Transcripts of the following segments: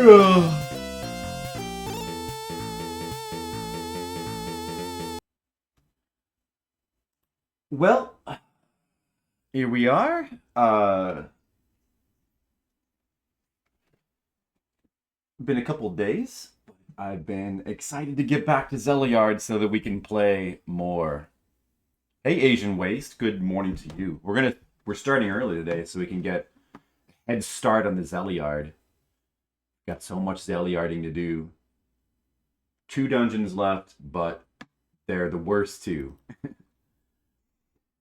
Well, here we are. Been a couple days. I've been excited to get back to Zeliard so that we can play more. Hey, Asian Waste. Good morning to you. We're starting early today so we can get a head start on the Zeliard. Got so much Zeliarding to do. 2 dungeons left, but they're the worst 2.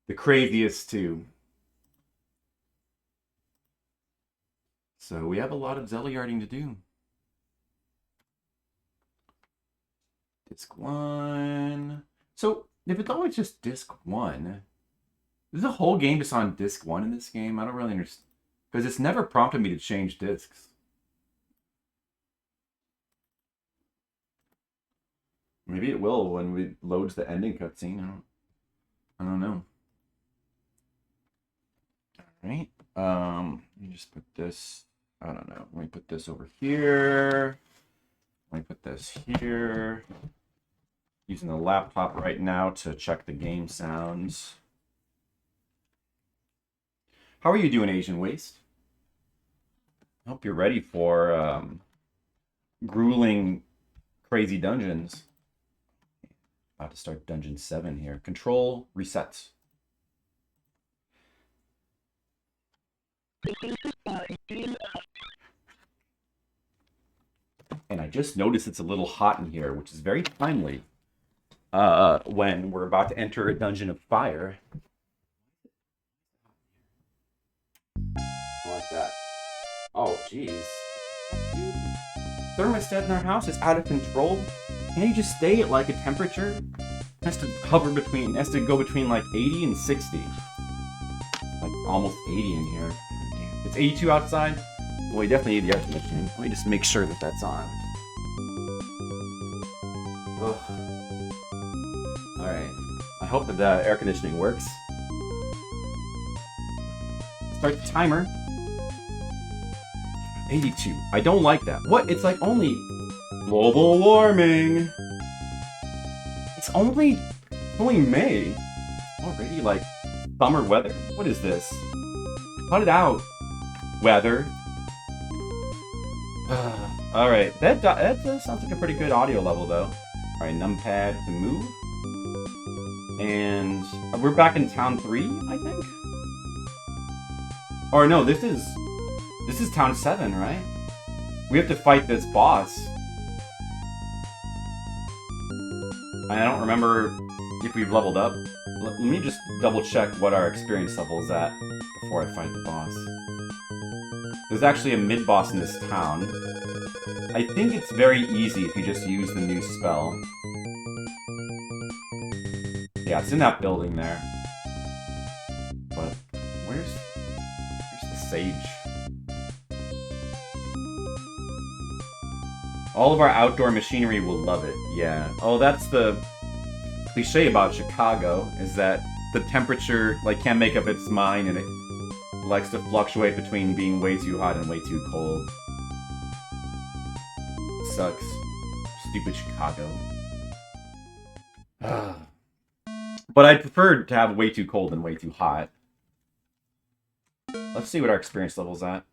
The craziest 2. So we have a lot of Zeliarding to do. Disc 1. So if it's always just disc 1, is the whole game just on disc 1 in this game? I don't really understand. Because it's never prompted me to change discs. Maybe it will when it loads the ending cutscene. I don't know. Alright. Let me just put this. I don't know. Let me put this over here. Let me put this here. Using the laptop right now to check the game sounds. How are you doing, Asian Waste? I hope you're ready for grueling, crazy dungeons. About to start dungeon 7 here. Control resets. And I just noticed it's a little hot in here, which is very timely when we're about to enter a dungeon of fire. I like that. Oh, jeez. Dude, thermostat in our house is out of control. Can't you just stay at like a temperature? It has to hover between, it has to go between like 80 and 60. Like almost 80 in here. It's 82 outside. Well, we definitely need the air conditioning. Let me just make sure that that's on. Ugh. Alright. I hope that the air conditioning works. Start the timer. 82. I don't like that. What? It's like only global warming. It's only May. Already like summer weather. What is this? Cut it out. Weather. Alright, that sounds like a pretty good audio level though. Alright, numpad to move. And we're back in town 3, I think? Or no, this is town 7, right? We have to fight this boss. I don't remember if we've leveled up. Let me just double check what our experience level is at before I fight the boss. There's actually a mid-boss in this town. I think it's very easy if you just use the new spell. Yeah, it's in that building there. But where's the sage? All of our outdoor machinery will love it. Yeah. Oh, that's the cliche about Chicago, is that the temperature like can't make up its mind and it likes to fluctuate between being way too hot and way too cold. Sucks. Stupid Chicago. But I'd prefer to have way too cold than way too hot. Let's see what our experience level's at.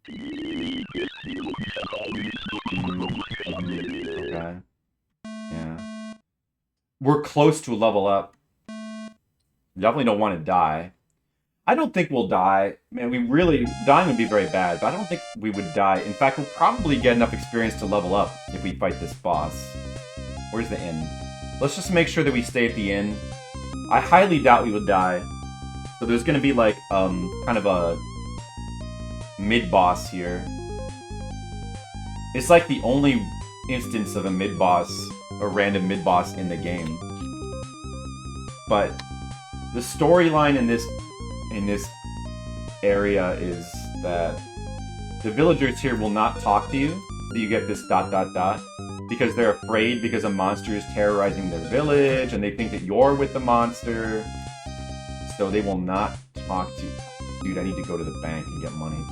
Okay. Yeah. We're close to a level up. Definitely don't want to die. I don't think we'll die. Man, dying would be very bad, but I don't think we would die. In fact, we'll probably get enough experience to level up if we fight this boss. Where's the inn? Let's just make sure that we stay at the inn. I highly doubt we would die. So there's gonna be like, kind of a mid-boss here. It's like the only instance of a mid-boss, a random mid-boss in the game. But the storyline in this area is that the villagers here will not talk to you, so you get this ... because they're afraid because a monster is terrorizing their village and they think that you're with the monster, so they will not talk to you. Dude, I need to go to the bank and get money too.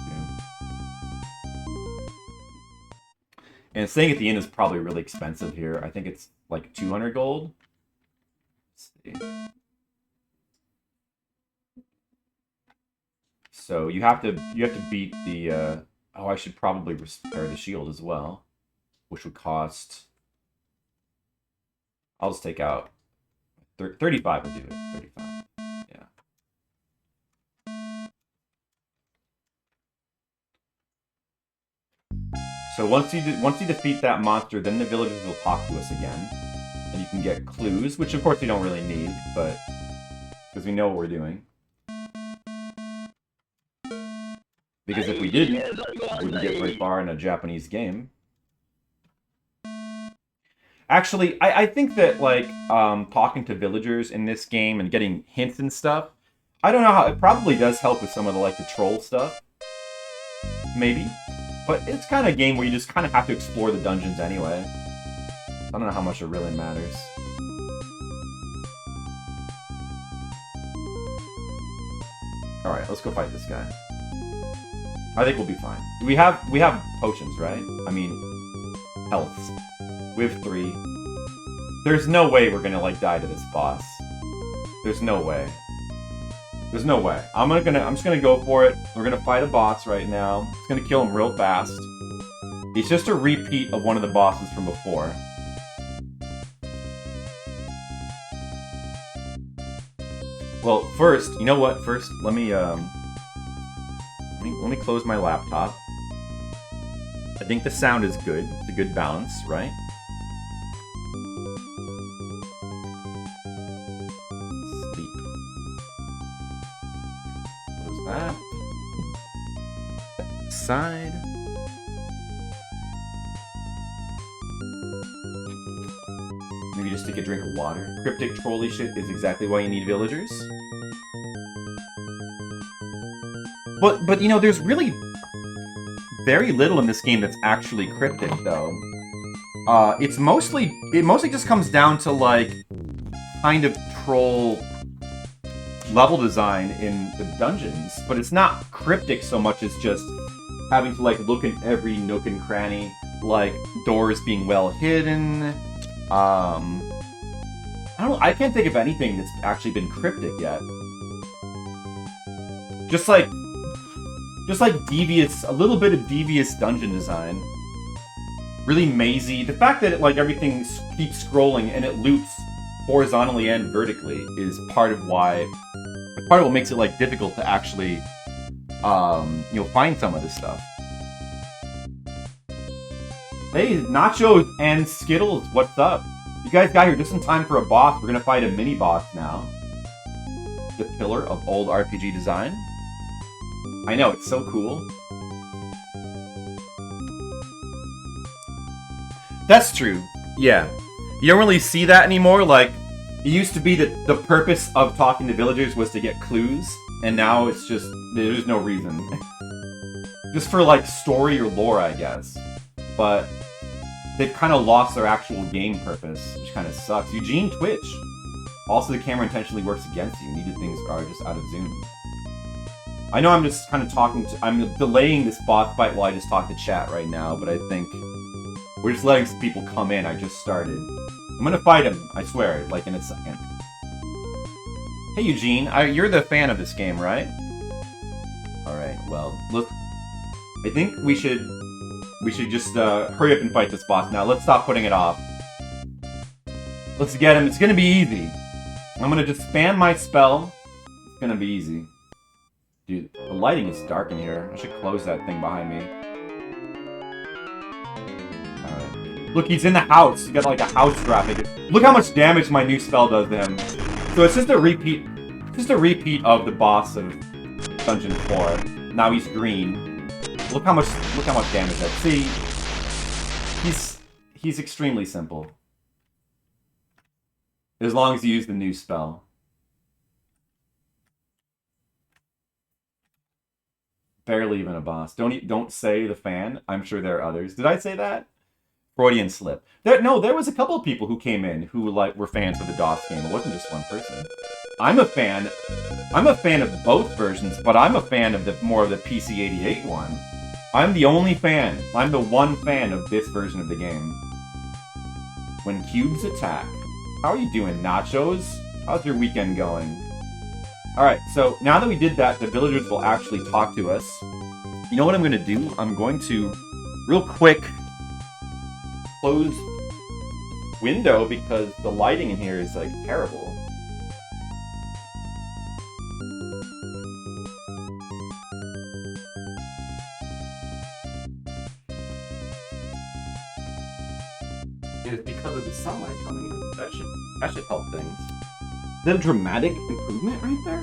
And staying at the inn is probably really expensive here. I think it's like 200 gold. Let's see. So you have to beat the oh, I should probably repair the shield as well, which would cost, I'll just take out 35 will do it. 35. Yeah. So once you defeat that monster, then the villagers will talk to us again, and you can get clues, which of course we don't really need, but because we know what we're doing. Because if we didn't, we wouldn't get very far in a Japanese game. Actually, I think that, like, talking to villagers in this game and getting hints and stuff, I don't know how, it probably does help with some of the, like, the troll stuff. Maybe. But it's kind of a game where you just kind of have to explore the dungeons anyway. I don't know how much it really matters. Alright, let's go fight this guy. I think we'll be fine. We have potions, right? I mean, healths. We have 3. There's no way we're gonna, like, die to this boss. There's no way. There's no way. I'm just gonna go for it. We're gonna fight a boss right now. It's gonna kill him real fast. It's just a repeat of one of the bosses from before. Well, first, you know what? First, let me close my laptop. I think the sound is good. It's a good balance, right? Sleep. Close that. Side. Maybe just take a drink of water. Cryptic trolley shit is exactly why you need villagers. But you know, there's really very little in this game that's actually cryptic, though. It mostly just comes down to, like, kind of troll level design in the dungeons, but it's not cryptic so much as just having to, like, look in every nook and cranny, like doors being well hidden. I can't think of anything that's actually been cryptic yet. Just like devious, a little bit of devious dungeon design. Really mazy. The fact that everything keeps scrolling and it loops horizontally and vertically is part of what makes it, like, difficult to actually, find some of this stuff. Hey, Nachos and Skittles, what's up? You guys got here just in time for a boss. We're gonna fight a mini-boss now. The pillar of old RPG design. I know, it's so cool. That's true. Yeah. You don't really see that anymore. Like, it used to be that the purpose of talking to villagers was to get clues, and now it's just, there's no reason. Just for, like, story or lore, I guess. But they've kind of lost their actual game purpose, which kind of sucks. Eugene Twitch. Also, the camera intentionally works against you. Needed things are just out of zoom. I know I'm just kind of I'm delaying this boss fight while I just talk to chat right now, but I think we're just letting some people come in. I just started. I'm gonna fight him, I swear, like, in a second. Hey, Eugene, you're the fan of this game, right? Alright, well, look, I think we should just hurry up and fight this boss now. Let's stop putting it off. Let's get him. It's gonna be easy. I'm gonna just spam my spell. It's gonna be easy. Dude, the lighting is dark in here. I should close that thing behind me. Alright. Look, he's in the house. He's got, like, a house graphic. Look how much damage my new spell does to him. So it's just a repeat of the boss of Dungeon 4. Now he's green. Look how much damage that. See? He's extremely simple. As long as you use the new spell. Barely even a boss. Don't say the fan. I'm sure there are others. Did I say that? Freudian slip. There was a couple of people who came in who, like, were fans of the DOS game. It wasn't just one person. I'm a fan of both versions, but I'm a fan of more of the PC-88 one. I'm the only fan. I'm the one fan of this version of the game. When cubes attack. How are you doing, Nachos? How's your weekend going? Alright, so now that we did that, the villagers will actually talk to us. You know what I'm going to do? I'm going to, real quick, close window because the lighting in here is, like, terrible. It's because of the sunlight coming in. That should help things. Is that a dramatic improvement right there?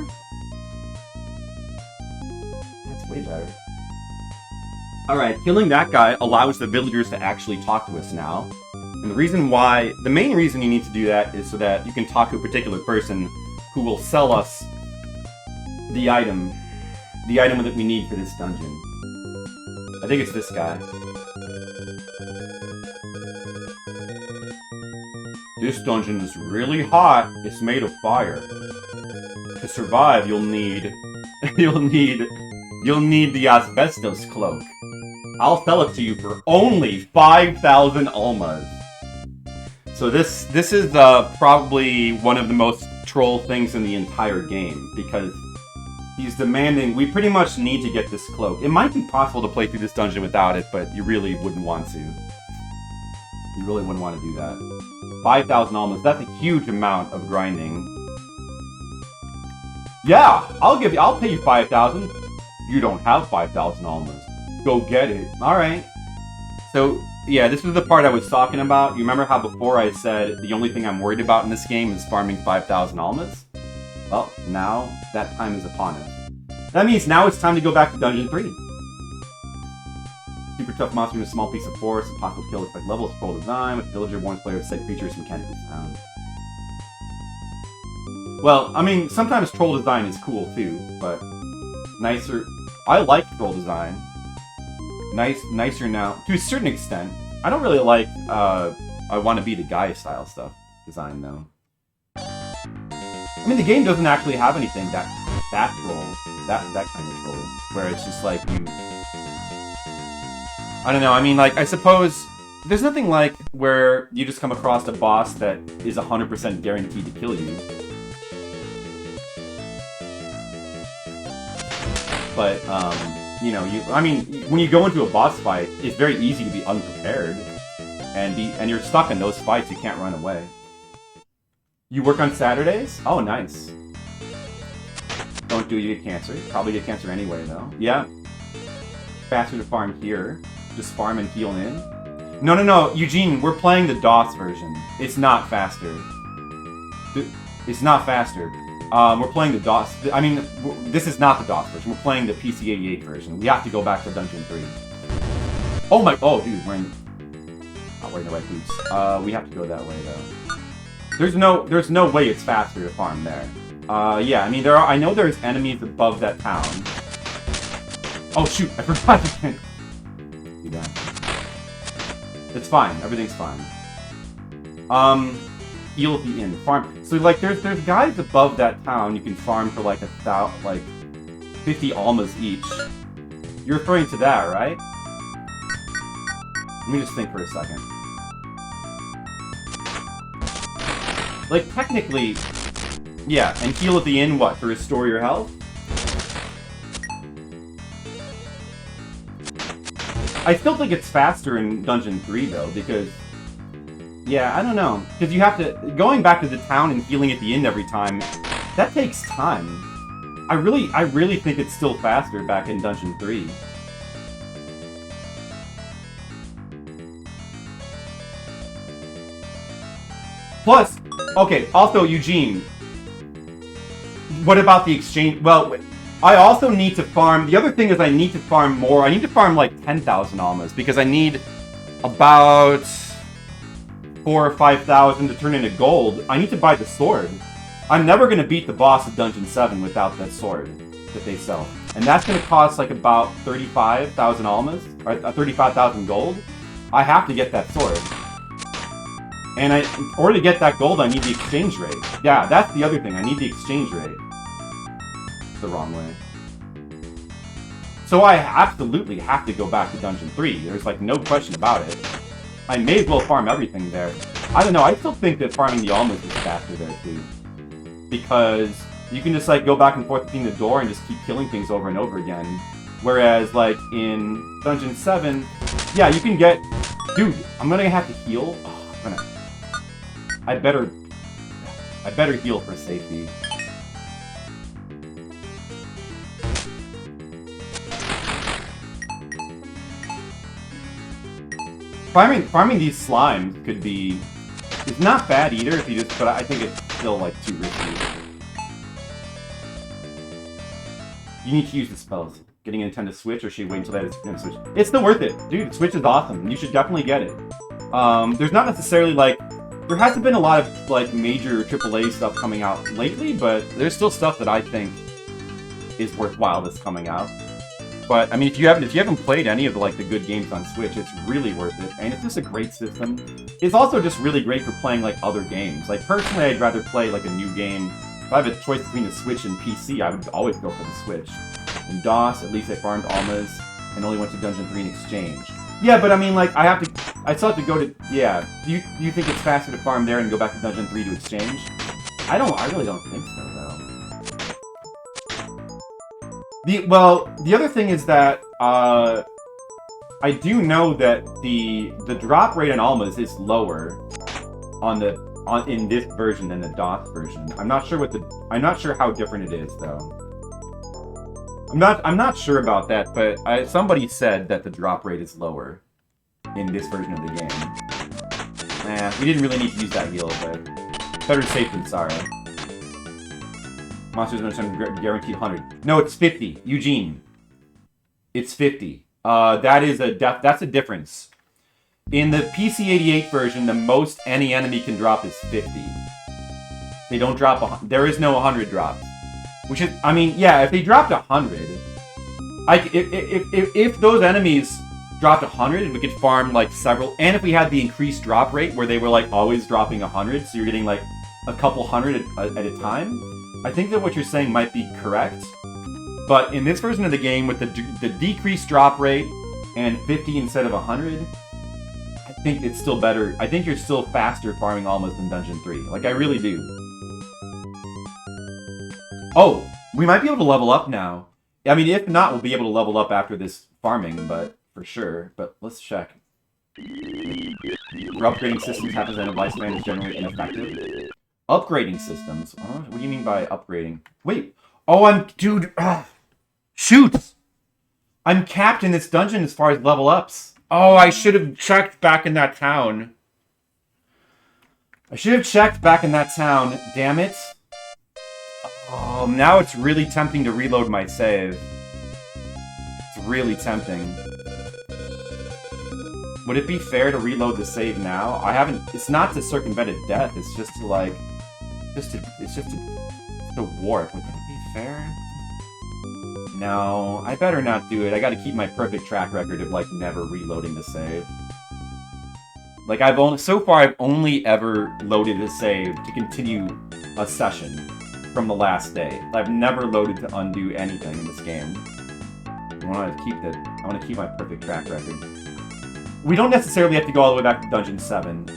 That's way better. Alright, killing that guy allows the villagers to actually talk to us now. And the main reason you need to do that is so that you can talk to a particular person who will sell us the item that we need for this dungeon. I think it's this guy. This dungeon is really hot. It's made of fire. To survive, you'll need the asbestos cloak. I'll sell it to you for only 5,000 almas. So this is probably one of the most troll things in the entire game because he's demanding. We pretty much need to get this cloak. It might be possible to play through this dungeon without it, but you really wouldn't want to. You really wouldn't want to do that. 5,000 almas, that's a huge amount of grinding. Yeah, I'll pay you 5,000. You don't have 5,000 almas. Go get it. Alright. So, yeah, this is the part I was talking about. You remember how before I said the only thing I'm worried about in this game is farming 5,000 almas? Well, now that time is upon us. That means now it's time to go back to Dungeon 3. Super tough monster in a small piece of forest, impossible to kill, effect levels, troll design, with villager warns player of said creatures mechanically sound. Well, I mean, sometimes troll design is cool too, but nicer. I like troll design. Nicer now, to a certain extent. I don't really like, I want to be the guy style stuff design though. I mean, the game doesn't actually have anything that troll, that kind of troll, where it's just like you. I don't know, I mean, like, I suppose there's nothing like where you just come across a boss that is 100% guaranteed to kill you. But, you know, when you go into a boss fight, it's very easy to be unprepared. And you're stuck in those fights, you can't run away. You work on Saturdays? Oh, nice. Don't do it, you get cancer. Probably get cancer anyway, though. Yeah. Faster to farm here. Just farm and heal in. No, Eugene, we're playing the DOS version. It's not faster. It's not faster. We're playing the DOS. I mean, this is not the DOS version. We're playing the PC-88 version. We have to go back to Dungeon 3. Oh, dude, not wearing the right boots. We have to go that way, though. There's no way it's faster to farm there. Yeah, I mean, I know there's enemies above that town. Oh, shoot, I forgot again. Do that. It's fine. Everything's fine. Heal at the inn. Farm. So, like, there's guys above that town you can farm for, like, 50 almas each. You're referring to that, right? Let me just think for a second. Like, technically, yeah, and heal at the inn, what, to restore your health? I still think it's faster in Dungeon 3, though, because... Yeah, I don't know. Because you have to... Going back to the town and healing at the inn every time, that takes time. I really think it's still faster back in Dungeon 3. Plus, okay, also, Eugene, what about the exchange? Well, I also need to farm... The other thing is I need to farm more. I need to farm, like, 10,000 almas, because I need about 4,000 or 5,000 to turn into gold. I need to buy the sword. I'm never going to beat the boss of Dungeon 7 without that sword that they sell. And that's going to cost, like, about 35,000 almas, or 35,000 gold. I have to get that sword. And in order to get that gold, I need the exchange rate. Yeah, that's the other thing. I need the exchange rate. It's the wrong way. So I absolutely have to go back to Dungeon 3. There's like no question about it. I may as well farm everything there. I don't know, I still think that farming the almas is faster there too. Because you can just like go back and forth between the door and just keep killing things over and over again. Whereas like in Dungeon 7, yeah, you can get... Dude, I'm gonna have to heal. Oh, I better heal for safety. Farming these slimes could be... It's not bad either if you just... But I think it's still, like, too risky. You need to use the spells. Getting a Nintendo Switch, or should you wait until that is Nintendo Switch? It's still worth it. Dude, Switch is awesome. You should definitely get it. There's not necessarily, like... There hasn't been a lot of, like, major AAA stuff coming out lately, but there's still stuff that I think is worthwhile that's coming out. But I mean, if you haven't played any of the good games on Switch, it's really worth it, and it's just a great system. It's also just really great for playing like other games. Like personally, I'd rather play like a new game. If I have a choice between the Switch and PC, I would always go for the Switch. In DOS, at least I farmed almas and only went to Dungeon 3 in exchange. Yeah, but I mean, like I still have to go to. Yeah, do you think it's faster to farm there and go back to Dungeon 3 to exchange? I really don't think so. The other thing is that, I do know that the drop rate on almas is lower in this version than the DOS version. I'm not sure how different it is though. I'm not sure about that, but somebody said that the drop rate is lower in this version of the game. We didn't really need to use that heal, but better safe than sorry. Monsters are guaranteed 100. No, it's 50. Eugene. It's 50. That's a difference. In the PC-88 version, the most any enemy can drop is 50. They don't drop there is no 100 drops. Which is, I mean, yeah, if they dropped 100, if those enemies dropped 100, we could farm like several, and if we had the increased drop rate where they were like always dropping 100, so you're getting like a couple hundred at a time, I think that what you're saying might be correct, but in this version of the game, with the decreased drop rate and 50 instead of 100, I think it's still better. I think you're still faster farming almas than Dungeon 3. Like, I really do. Oh, we might be able to level up now. I mean, if not, we'll be able to level up after this farming, but for sure. But let's check. For upgrading systems, half as end of lifespan is generally ineffective. Upgrading systems? What do you mean by upgrading? Wait. Oh, dude. Shoot! I'm capped in this dungeon as far as level ups. Oh, I should have checked back in that town. Damn it. Oh, now it's really tempting to reload my save. It's really tempting. Would it be fair to reload the save now? It's not to circumvented death, it's just to like... it's just to warp. Would that be fair? No, I better not do it. I gotta keep my perfect track record of like never reloading the save. Like so far I've only ever loaded a save to continue a session from the last day. I've never loaded to undo anything in this game. I want to keep my perfect track record. We don't necessarily have to go all the way back to Dungeon 7.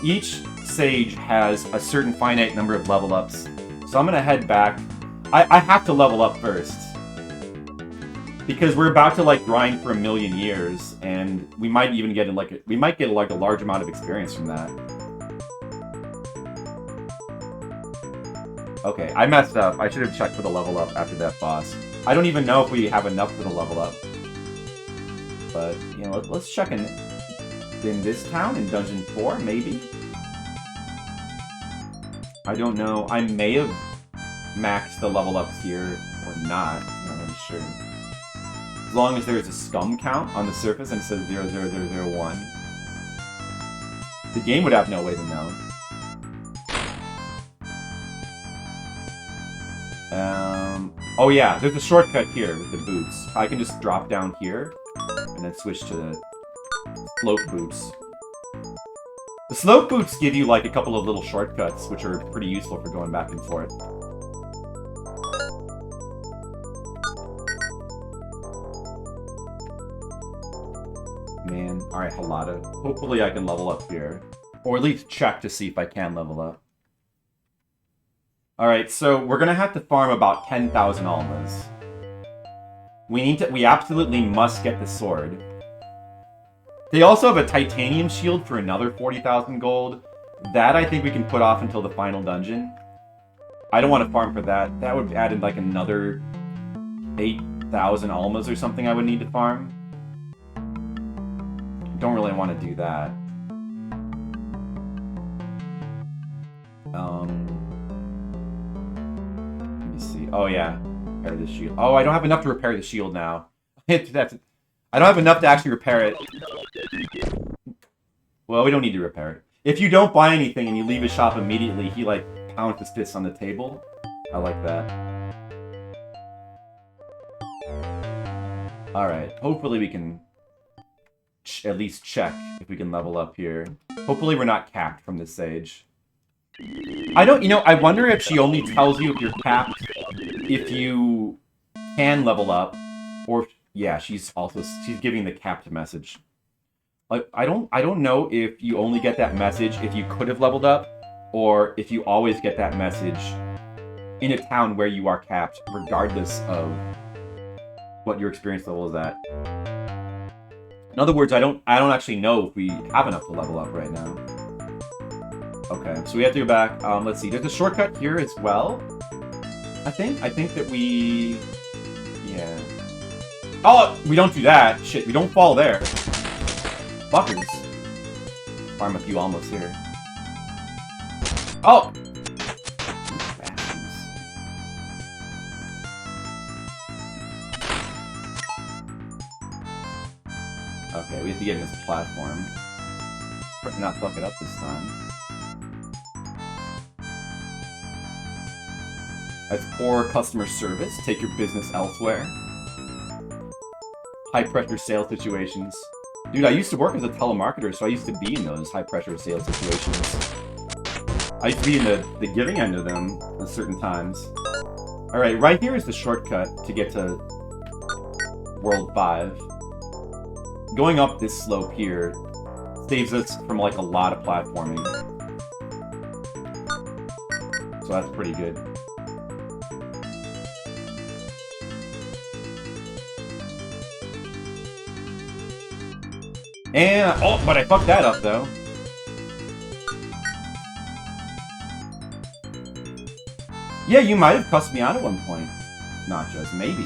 Each sage has a certain finite number of level ups. So I'm gonna head back. I have to level up first. Because we're about to like grind for 1,000,000 years, and we might even get a large amount of experience from that. Okay, I messed up. I should have checked for the level up after that boss. I don't even know if we have enough for the level up. But, you know, let's check in this town, in Dungeon 4, maybe? I don't know. I may have maxed the level ups here, or not. I'm not really sure. As long as there's a scum count on the surface and it says 00001. The game would have no way to know. Oh yeah, there's a shortcut here with the boots. I can just drop down here, and then switch to the slope boots. The slope boots give you like a couple of little shortcuts, which are pretty useful for going back and forth. man. Alright, Halada. Hopefully I can level up here. Or at least check to see if I can level up. Alright, so we're gonna have to farm about 10,000 almas. We absolutely must get the sword. They also have a titanium shield for another 40,000 gold. That I think we can put off until the final dungeon. I don't want to farm for that. That would add in like another 8,000 almas or something I would need to farm. Don't really want to do that. Let me see. Oh yeah, repair the shield. Oh, I don't have enough to repair the shield now. I don't have enough to actually repair it. Well, we don't need to repair it. If you don't buy anything and you leave his shop immediately, he like pounds his fists on the table. I like that. Alright, hopefully we can at least check if we can level up here. Hopefully we're not capped from this sage. I wonder if she only tells you if you're capped if you can level up, or yeah, she's giving the capped message. Like I don't know if you only get that message if you could have leveled up, or if you always get that message in a town where you are capped, regardless of what your experience level is at. In other words, I don't actually know if we have enough to level up right now. Okay, so we have to go back. Let's see. There's a shortcut here as well. I think that we... Yeah. Oh, we don't do that. Shit, we don't fall there. Fuckers. Farm a few almost here. Oh! Bastards. Okay, we have to get in this platform. Better not fuck it up this time. As poor customer service, take your business elsewhere. High-pressure sales situations. Dude, I used to work as a telemarketer, so I used to be in those high-pressure sales situations. I used to be in the giving end of them at certain times. Alright, right here is the shortcut to get to World 5. Going up this slope here saves us from, like, a lot of platforming. So that's pretty good. And, oh, but I fucked that up, though. Yeah, you might have cussed me out at one point, Nachos. Maybe.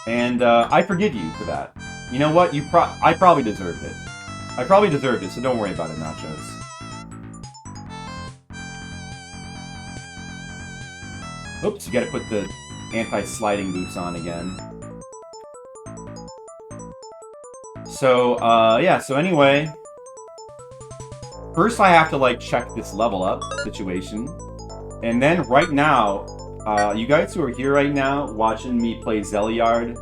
And, I forgive you for that. You know what? I probably deserved it. I probably deserved it, so don't worry about it, Nachos. Oops, you gotta put the anti-sliding boots on again. So, yeah, so anyway... First I have to, like, check this level up situation. And then, right now, you guys who are here right now, watching me play Zeliard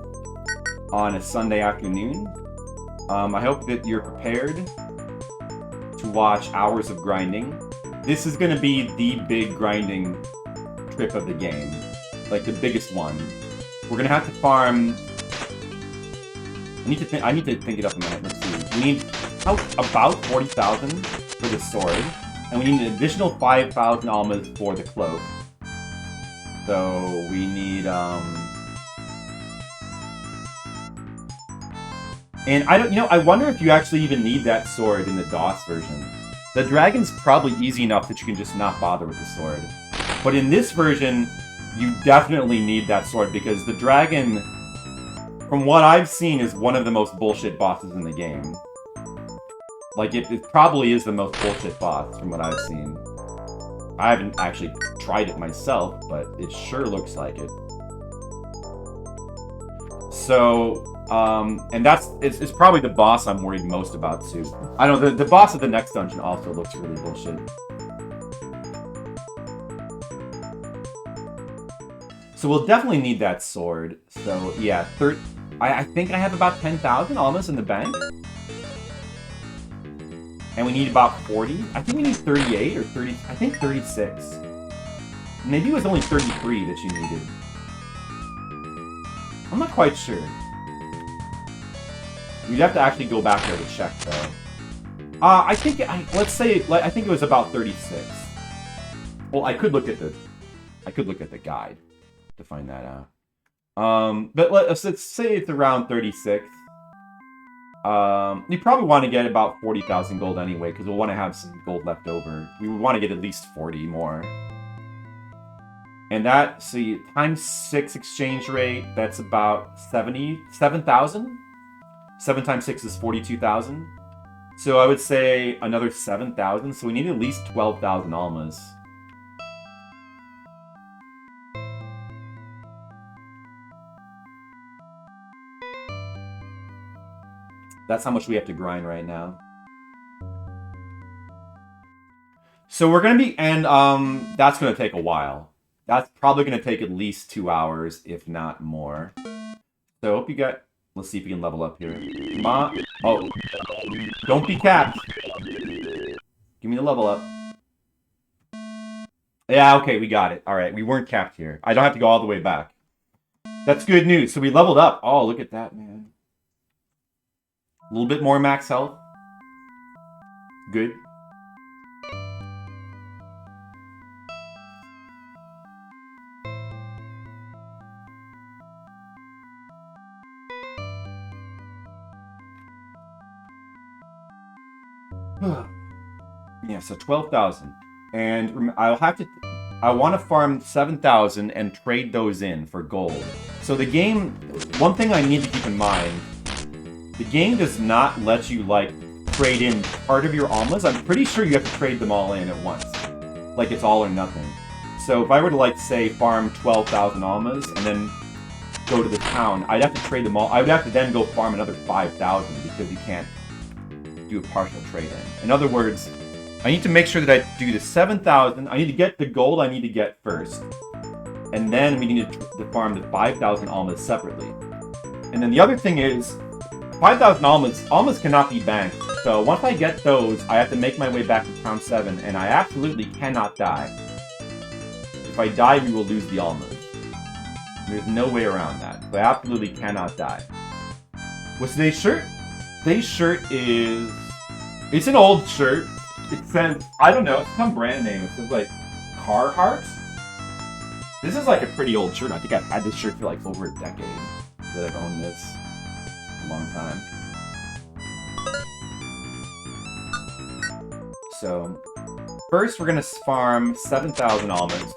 on a Sunday afternoon, I hope that you're prepared to watch hours of grinding. This is gonna be the big grinding trip of the game. Like, the biggest one. We're gonna have to farm... I need to think it up a minute. Let's see. We need about 40,000 for the sword, and we need an additional 5,000 almas for the cloak. So we need and I wonder if you actually even need that sword in the DOS version. The dragon's probably easy enough that you can just not bother with the sword. But in this version, you definitely need that sword because the dragon, from what I've seen, is one of the most bullshit bosses in the game. Like, it probably is the most bullshit boss from what I've seen. I haven't actually tried it myself, but it sure looks like it. So, and it's probably the boss I'm worried most about, too. I know, the boss of the next dungeon also looks really bullshit. So we'll definitely need that sword. So, yeah, I think I have about 10,000 almost in the bank. And we need about 40. I think we need 38 or 30. I think 36. Maybe it was only 33 that you needed. I'm not quite sure. You'd have to actually go back there to check, though. I think, let's say, I think it was about 36. Well, I could look at the guide to find that out. But let's say it's around 36. You probably want to get about 40,000 gold anyway, because we'll want to have some gold left over. We would want to get at least 40 more. And that, see, times 6 exchange rate, that's about 77,000. 7 times 6 is 42,000. So I would say another 7,000, so we need at least 12,000 almas. That's how much we have to grind right now. So we're going to be, and that's going to take a while. That's probably going to take at least 2 hours, if not more. So I hope you got, let's see if we can level up here. Come on. Oh, don't be capped. Give me the level up. Yeah, okay, we got it. All right, we weren't capped here. I don't have to go all the way back. That's good news. So we leveled up. Oh, look at that, man. A little bit more max health. Good. Yeah, so 12,000. And I want to farm 7,000 and trade those in for gold. So the game, one thing I need to keep in mind, the game does not let you, like, trade in part of your almas. I'm pretty sure you have to trade them all in at once. Like, it's all or nothing. So if I were to, like, say, farm 12,000 almas and then go to the town, I'd have to trade them all. I would have to then go farm another 5,000 because you can't do a partial trade-in. In other words, I need to make sure that I do the 7,000. I need to get the gold I need to get first. And then we need to farm the 5,000 almas separately. And then the other thing is, 5,000 almas cannot be banked. So once I get those, I have to make my way back to town 7, and I absolutely cannot die. If I die, we will lose the almas. There's no way around that. So I absolutely cannot die. What's today's shirt? Today's shirt is... It's an old shirt. It says, I don't know, it's some brand name. It says, like, Carhartt? This is, like, a pretty old shirt. I think I've had this shirt for, like, over a decade that I've owned this. A long time. So, first we're going to farm 7,000 almonds.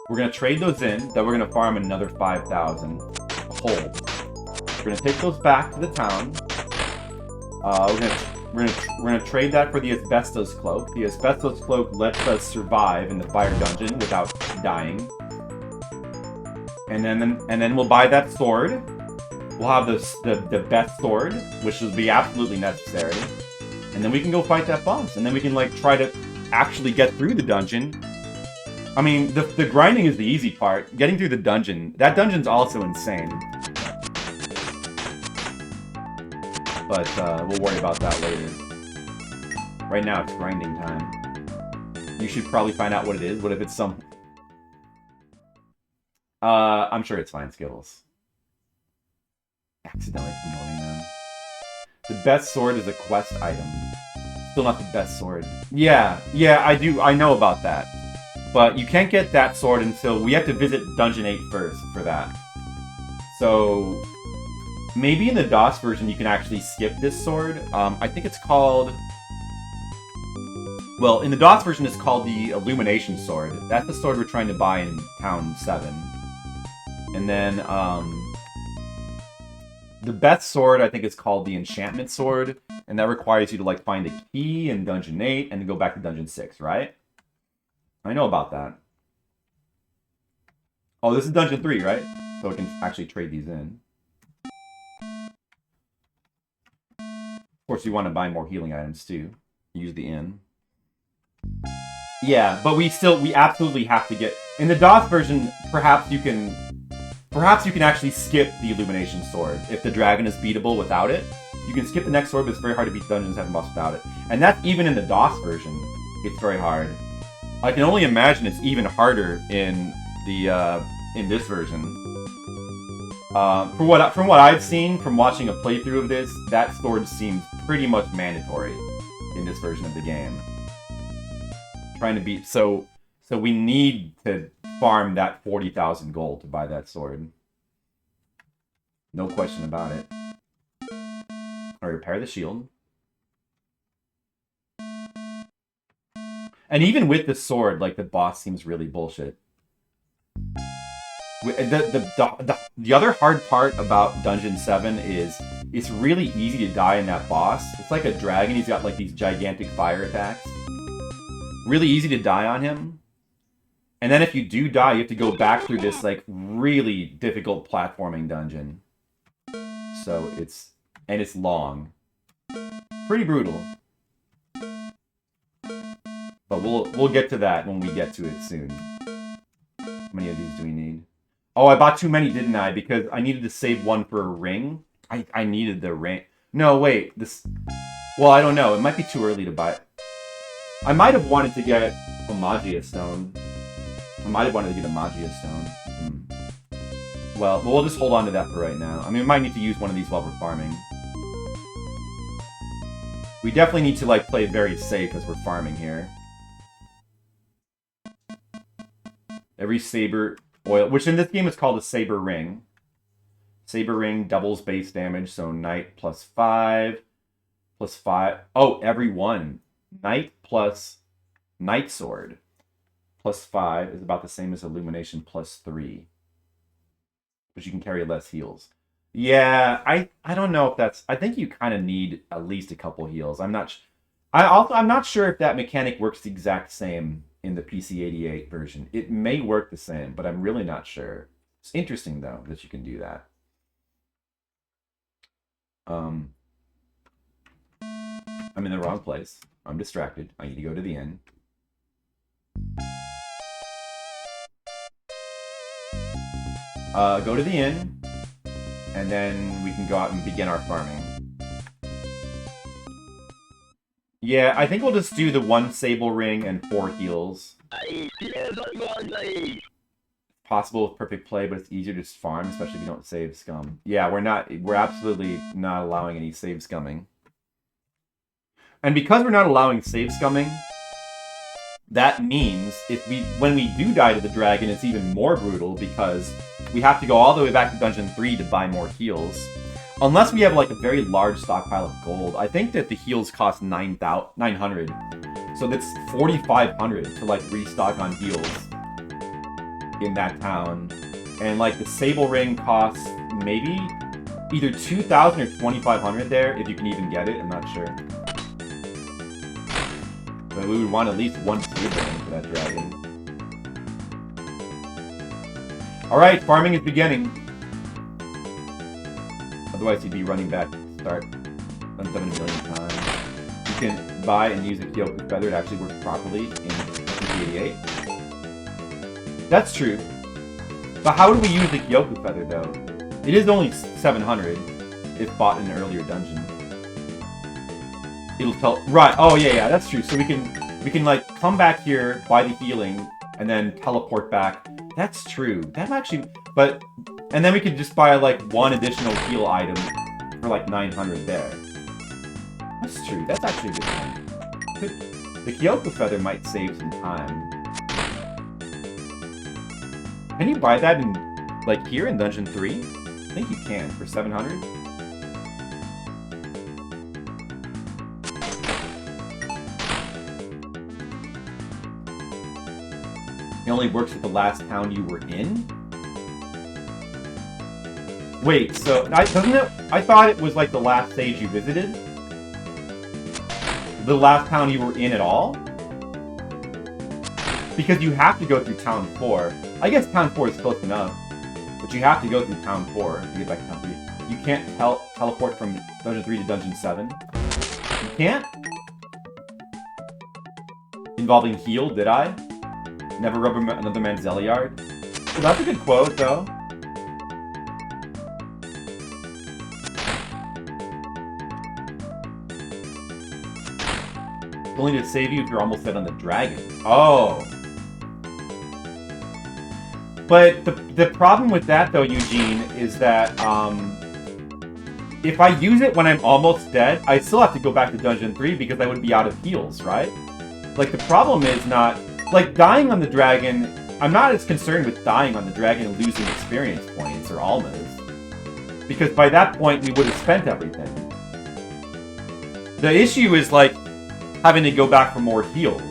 We're going to trade those in, then we're going to farm another 5,000 whole. We're going to take those back to the town. We're gonna trade that for the asbestos cloak. The asbestos cloak lets us survive in the fire dungeon without dying. And then we'll buy that sword. We'll have the best sword, which will be absolutely necessary. And then we can go fight that boss. And then we can, like, try to actually get through the dungeon. I mean, the grinding is the easy part. Getting through the dungeon, that dungeon's also insane. But we'll worry about that later. Right now, it's grinding time. You should probably find out what it is. What if it's some... I'm sure it's fine, Skittles. Accidentally promoting them. The best sword is a quest item. Still not the best sword. Yeah, I know about that. But you can't get that sword until... We have to visit Dungeon 8 first for that. So... Maybe in the DOS version you can actually skip this sword. I think it's called... Well, in the DOS version it's called the Illumination Sword. That's the sword we're trying to buy in Town 7. And then, the best sword, I think it's called the Enchantment Sword. And that requires you to, like, find a key in Dungeon 8 and then go back to Dungeon 6, right? I know about that. Oh, this is Dungeon 3, right? So we can actually trade these in. Of course, you want to buy more healing items, too. Use the inn. Yeah, but we absolutely have to get... In the DOS version, perhaps you can actually skip the Illumination Sword. If the dragon is beatable without it, you can skip the next sword, but it's very hard to beat Dungeon 7 boss without it. And that's even in the DOS version. It's very hard. I can only imagine it's even harder in the in this version. From what I've seen, from watching a playthrough of this, that sword seems pretty much mandatory in this version of the game. Trying to beat... So we need to farm that 40,000 gold to buy that sword. No question about it. Alright, repair the shield. And even with the sword, like, the boss seems really bullshit. The other hard part about Dungeon 7 is it's really easy to die in that boss. It's like a dragon. He's got, like, these gigantic fire attacks. Really easy to die on him. And then if you do die, you have to go back through this, like, really difficult platforming dungeon. So it's... And it's long. Pretty brutal. But we'll get to that when we get to it soon. How many of these do we need? Oh, I bought too many, didn't I? Because I needed to save one for a ring. I needed the ring. No, wait. This... Well, I don't know. It might be too early to buy it. I might have wanted to get a Magia Stone. Well, we'll just hold on to that for right now. I mean, we might need to use one of these while we're farming. We definitely need to, like, play very safe as we're farming here. Every saber oil, which in this game is called a saber ring. Saber ring doubles base damage, so knight plus 5. Oh, every one. Knight plus knight sword plus 5 is about the same as illumination plus 3. But you can carry less heals. Yeah, I don't know if that's... I think you kind of need at least a couple heals. I'm not sure if that mechanic works the exact same in the PC-88 version. It may work the same, but I'm really not sure. It's interesting, though, that you can do that. I'm in the wrong place. I'm distracted. I need to go to the inn. Go to the inn, and then we can go out and begin our farming. Yeah, I think we'll just do the 1 sable ring and 4 heals. Possible with perfect play, but it's easier to just farm, especially if you don't save scum. Yeah, we're absolutely not allowing any save scumming. And because we're not allowing save scumming, that means when we do die to the dragon, it's even more brutal because we have to go all the way back to Dungeon 3 to buy more heals. Unless we have, like, a very large stockpile of gold. I think that the heals cost 900. So that's 4,500 to, like, restock on heals in that town. And, like, the sable ring costs maybe either 2,000 or 2,500 there, if you can even get it. I'm not sure. But we would want at least 1 sable ring for that dragon. Alright, farming is beginning. Otherwise, you'd be running back to start 170 million times. You can buy and use a Kyoku feather to actually work properly in PC-88. That's true. But how do we use the Kyoku feather, though? It is only 700 if bought in an earlier dungeon. It'll tell... Right, oh yeah, that's true. So we can like, come back here, buy the healing, and then teleport back. That's true. That actually... But... And then we could just buy, like, 1 additional heal item for, like, 900 there. That's true. That's actually a good point. The Kyoku feather might save some time. Can you buy that in, like, here in Dungeon 3? I think you can, for 700. It only works with the last town you were in? Wait, so, doesn't it... I thought it was, like, the last stage you visited? The last town you were in at all? Because you have to go through Town 4. I guess Town 4 is close enough. But you have to go through Town 4 to get back to Town 3. You can't teleport from Dungeon 3 to Dungeon 7. You can't? Involving heal, did I? Never rub another man's Zeliard? Well, that's a good quote, though. Only to save you if you're almost dead on the dragon. Oh. But the problem with that, though, Eugene, is that if I use it when I'm almost dead, I still have to go back to Dungeon 3 because I would be out of heals, right? Like, the problem is not... Like, dying on the dragon... I'm not as concerned with dying on the dragon and losing experience points or almas. Because by that point, we would have spent everything. The issue is, like, having to go back for more heals.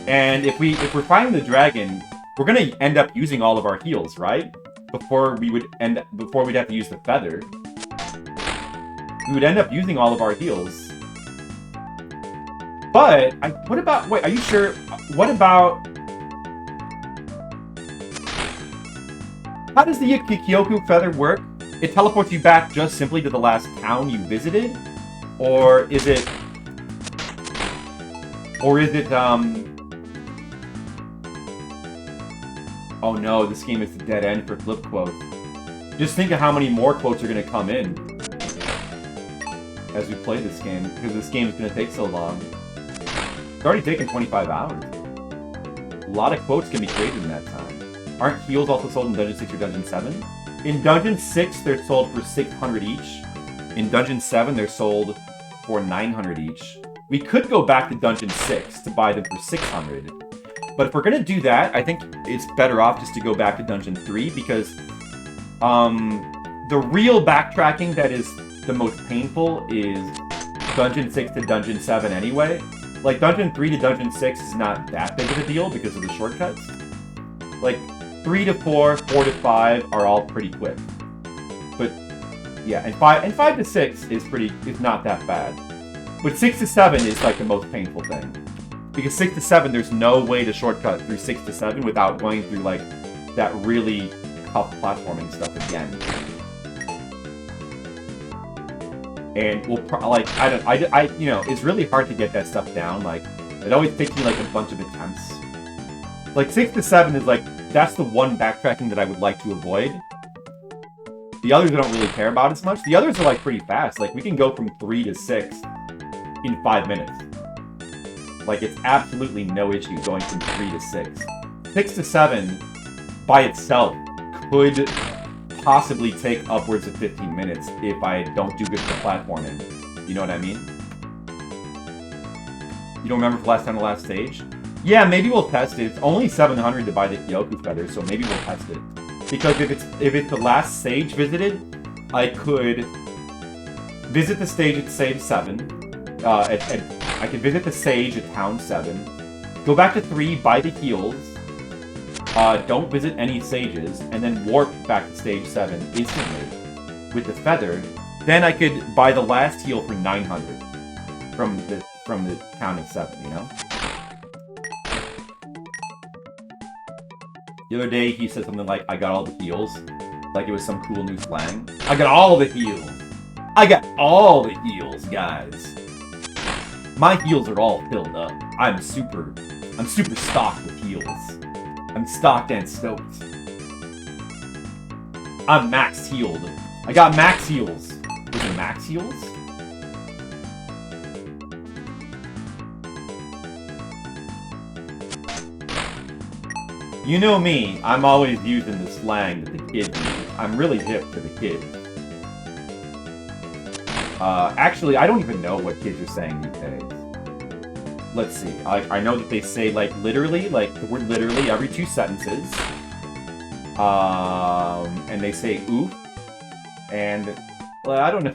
And if we're fighting the dragon, we're gonna end up using all of our heals, right? Before we'd have to use the feather. We would end up using all of our heals. But what about? Wait, are you sure? What about? How does the Kyoku feather work? It teleports you back just simply to the last town you visited, or is it? Oh no, this game is the dead end for flip quotes. Just think of how many more quotes are going to come in as we play this game, because this game is going to take so long. It's already taken 25 hours. A lot of quotes can be created in that time. Aren't heals also sold in Dungeon 6 or Dungeon 7? In Dungeon 6, they're sold for 600 each. In Dungeon 7, they're sold for 900 each. We could go back to Dungeon 6 to buy them for 600. But if we're going to do that, I think it's better off just to go back to Dungeon 3, because the real backtracking that is the most painful is Dungeon 6 to Dungeon 7 anyway. Like, Dungeon 3 to Dungeon 6 is not that big of a deal because of the shortcuts. Like, 3 to 4, 4 to 5 are all pretty quick. But, yeah, and 5 to 6 is not that bad. But 6 to 7 is, like, the most painful thing. Because 6 to 7, there's no way to shortcut through 6 to 7 without going through, like, that really tough platforming stuff again. And we'll you know, it's really hard to get that stuff down. Like, it always takes me, like, a bunch of attempts. Like, 6 to 7 is, like, that's the one backtracking that I would like to avoid. The others I don't really care about as much. The others are, like, pretty fast. Like, we can go from 3 to 6 in 5 minutes. Like, it's absolutely no issue going from 3 to 6. 6 to 7, by itself, could possibly take upwards of 15 minutes if I don't do good for platforming. You know what I mean? You don't remember the last stage? Yeah, maybe we'll test it. It's only 700 to buy the Kyoku feather, so maybe we'll test it. Because if it's the last stage visited, I could visit the stage at stage 7. I could visit the sage at town 7. Go back to 3, buy the heals. Don't visit any sages, and then warp back to stage 7 instantly with the feather. Then I could buy the last heal for 900 from the town of 7, you know? The other day he said something like, I got all the heals. Like it was some cool new slang. I got all the heals! I got all the heals, guys! My heals are all filled up. I'm super stocked with heals. I'm stocked and stoked. I'm max healed. I got max heals. Was it max heals? You know me, I'm always using the slang that the kids use. I'm really hip to the kids. Actually, I don't even know what kids are saying these days. Let's see. I know that they say, like, literally, like, the word literally every 2 sentences. And they say oof. And, well, I don't know.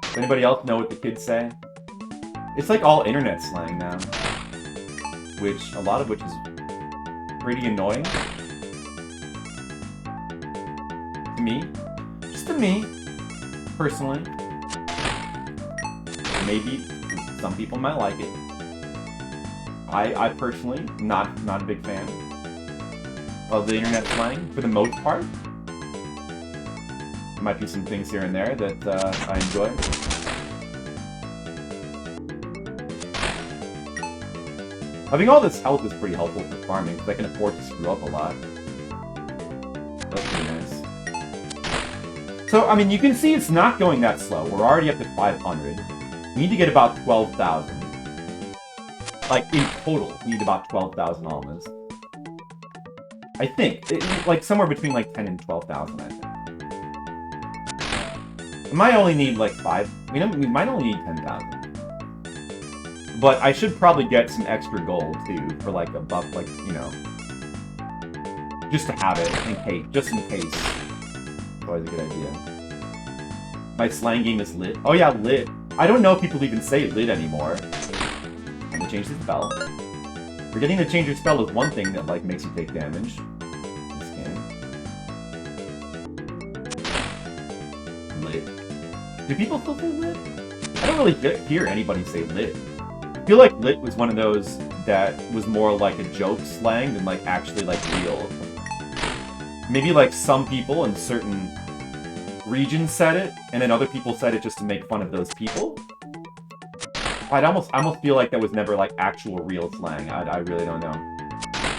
Does anybody else know what the kids say? It's like all internet slang now. Which, a lot of which is pretty annoying. To me. Just to me. Personally. Maybe some people might like it. I personally, not a big fan of the internet slang, for the most part. There might be some things here and there that I enjoy. Having all this health is pretty helpful for farming, because I can afford to screw up a lot. That's pretty nice. So, I mean, you can see it's not going that slow. We're already up to 500. We need to get about 12,000. like, in total, we need about 12,000 almas. I think. Like, somewhere between, like, 10 and 12,000, I think. We might only need, like, 5. We might only need 10,000. But I should probably get some extra gold, too, for, like, a buff, like, you know. Just to have it, in case. Just in case. It's always a good idea. My slang game is lit. Oh, yeah, lit. I don't know if people even say lit anymore. I'm gonna change the spell. Forgetting to change your spell is one thing that, like, makes you take damage. This game. Lit. Do people still say lit? I don't really hear anybody say lit. I feel like lit was one of those that was more like a joke slang than, like, actually, like, real. Maybe, like, some people in certain regions said it, and then other people said it just to make fun of those people. I almost feel like that was never, like, actual real slang. I really don't know.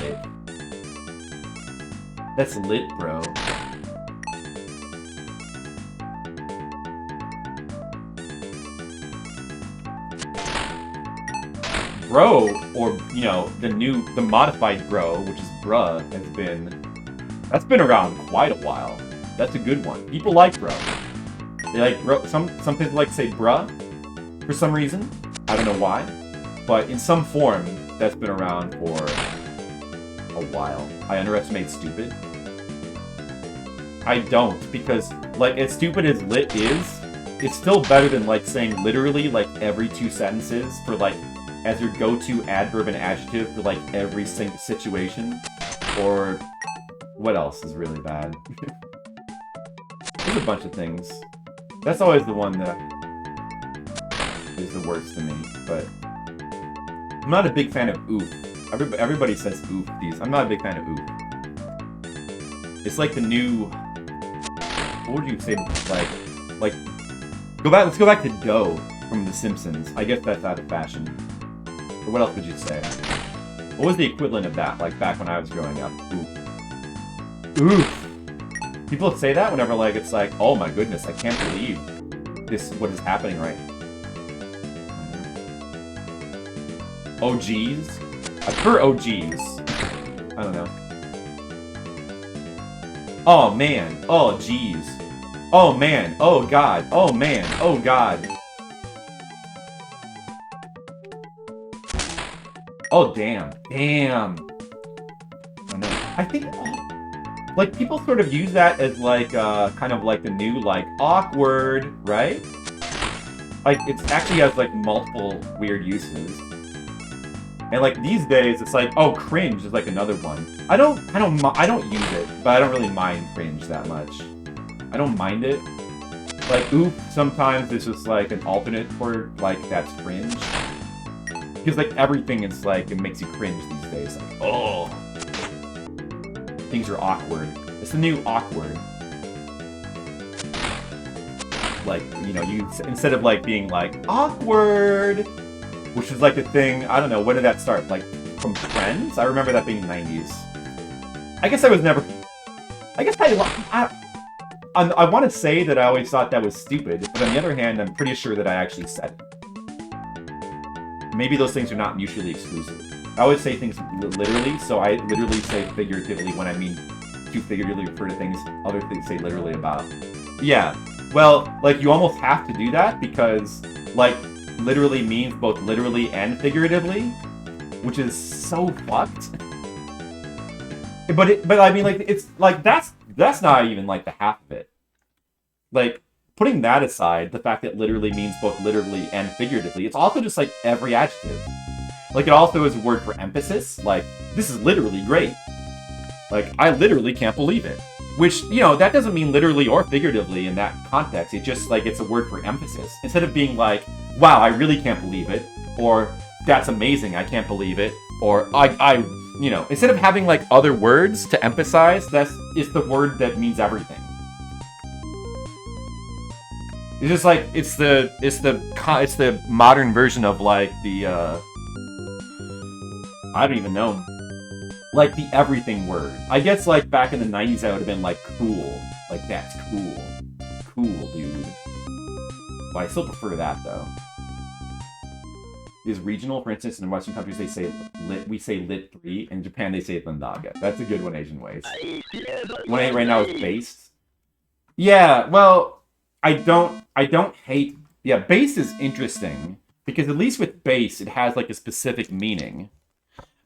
Lit. That's lit, bro. Bro, or, you know, the modified bro, which is bruh, that's been around quite a while. That's a good one. People like bro. They like bro. Some people like to say bruh for some reason. I don't know why. But in some form, that's been around for a while. I underestimate stupid. I don't, because, like, as stupid as lit is, it's still better than, like, saying literally, like, every 2 sentences for, like, as your go-to adverb and adjective for, like, every single situation. Or what else is really bad? There's a bunch of things. That's always the one that is the worst to me, but I'm not a big fan of oof. Everybody says oof these. I'm not a big fan of oof. It's like the new... What would you say? Like... Let's go back to dough from The Simpsons. I guess that's out of fashion. Or what else would you say? What was the equivalent of that, like, back when I was growing up? Oof. Oof! People say that whenever, like, it's like, oh my goodness, I can't believe what is happening right now. Oh geez? I prefer oh geez. I don't know. Oh man. Oh geez. Oh man. Oh god. Oh man. Oh god. Oh damn. Damn. I know. I think... Like, people sort of use that as, like, kind of like the new, like, awkward, right? Like, it actually has, like, multiple weird uses. And, like, these days, it's like, oh, cringe is, like, another one. I don't use it, but I don't really mind cringe that much. I don't mind it. Like, oof, sometimes it's just, like, an alternate for, like, that's cringe. Because, like, everything is, like, it makes you cringe these days. Like, oh... Things are awkward. It's the new awkward. Like, you know, instead of, like, being, like, awkward, which is, like, a thing, I don't know, when did that start? Like, from Friends? I remember that being 90s. I guess I was never... I guess I want to say that I always thought that was stupid, but on the other hand, I'm pretty sure that I actually said it. Maybe those things are not mutually exclusive. I always say things literally, so I literally say figuratively when I mean to figuratively refer to things other things say literally about. Yeah, well, like, you almost have to do that because, like, literally means both literally and figuratively, which is so fucked. But I mean, like, it's, like, that's not even, like, the half of it. Like, putting that aside, the fact that literally means both literally and figuratively, it's also just, like, every adjective. Like, it also is a word for emphasis. Like, this is literally great. Like, I literally can't believe it. Which, you know, that doesn't mean literally or figuratively in that context. It just, like, it's a word for emphasis. Instead of being like, wow, I really can't believe it. Or, that's amazing, I can't believe it. Or, I you know, instead of having, like, other words to emphasize, it's the word that means everything. It's just like, it's the modern version of, like, the, I don't even know. Like, the everything word. I guess, like, back in the 90s, that would have been, like, cool. Like, that's cool. Cool, dude. But I still prefer that, though. is regional. For instance, in Western countries, they say lit. We say lit 3. In Japan, they say Thandaga. That's a good one, Asian ways. 188 right now is based. Yeah, well, I don't hate. Yeah, base is interesting because at least with base, it has like a specific meaning.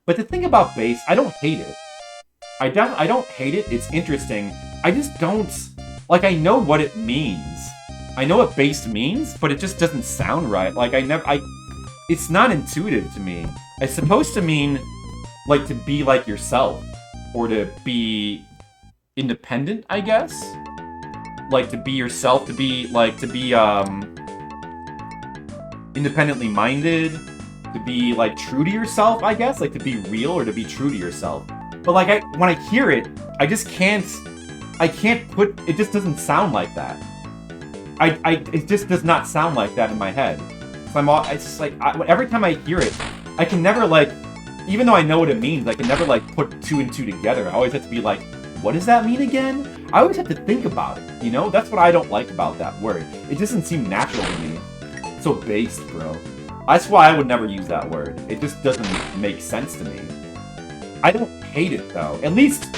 But the thing about base, I don't hate it. I don't hate it. It's interesting. I just don't like. I know what it means. I know what based means, but it just doesn't sound right. Like it's not intuitive to me. It's supposed to mean like to be like yourself or to be independent, I guess. Like to be yourself, to be independently minded, to be like true to yourself, I guess, like to be real or to be true to yourself. But like when I hear it, I can't put it. Just doesn't sound like that. It just does not sound like that in my head. So it's just like every time I hear it, I can never like, even though I know what it means, I can never like put 2 and 2 together. I always have to be like, what does that mean again? I always have to think about it, you know? That's what I don't like about that word. It doesn't seem natural to me. So based, bro. That's why I would never use that word. It just doesn't make sense to me. I don't hate it, though. At least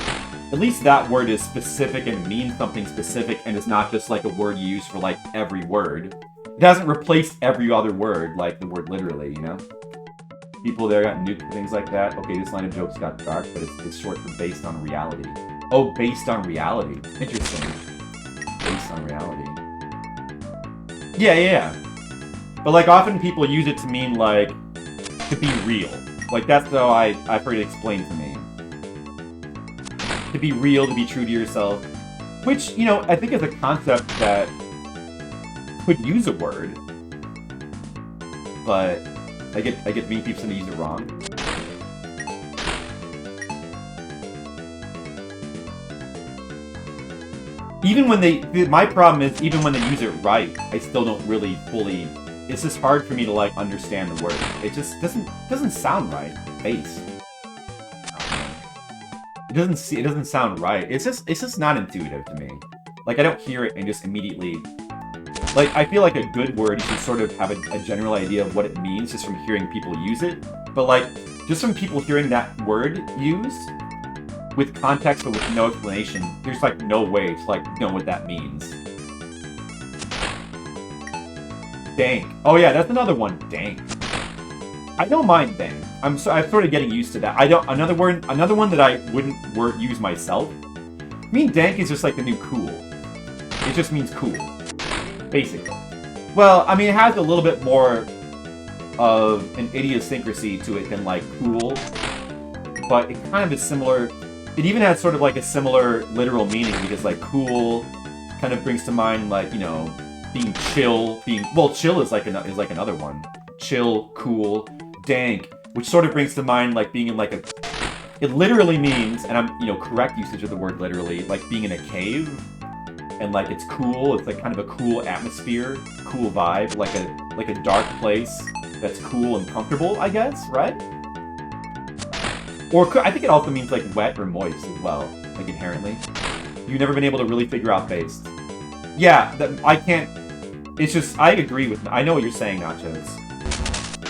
that word is specific and means something specific, and it's not just like a word you use for like every word. It hasn't replaced every other word, like the word literally, you know? People there got nuked, things like that. Okay, this line of jokes got dark, but it's short for based on reality. Oh, based on reality. Interesting. Based on reality. Yeah. But like often people use it to mean like to be real. Like that's how I've heard it explained to me. To be real, to be true to yourself. Which, you know, I think is a concept that could use a word. But I get many people to use it wrong. Even when my problem is, even when they use it right, I still don't really fully, it's just hard for me to, like, understand the word. It just doesn't sound right. Base. It doesn't sound right. It's just not intuitive to me. Like, I don't hear it and just immediately, like, I feel like a good word, you should sort of have a general idea of what it means just from hearing people use it. But, like, just from people hearing that word used, with context but with no explanation, there's like no way to like know what that means. Dank. Oh yeah, that's another one. Dank. I don't mind dank. I'm sort of getting used to that. Another one that I wouldn't use myself. I mean, dank is just like the new cool. It just means cool, basically. Well, I mean, it has a little bit more of an idiosyncrasy to it than like cool, but it kind of is similar. It even has sort of like a similar literal meaning because like cool kind of brings to mind like, you know, being chill, chill is like another one. Chill, cool, dank, which sort of brings to mind like being in like it literally means, and I'm, you know, correct usage of the word literally, like being in a cave and like it's cool, it's like kind of a cool atmosphere, cool vibe, like a dark place that's cool and comfortable, I guess, right? Or I think it also means like wet or moist as well, like inherently. You've never been able to really figure out based. Yeah, I can't. It's just, I agree with, I know what you're saying, Nachos.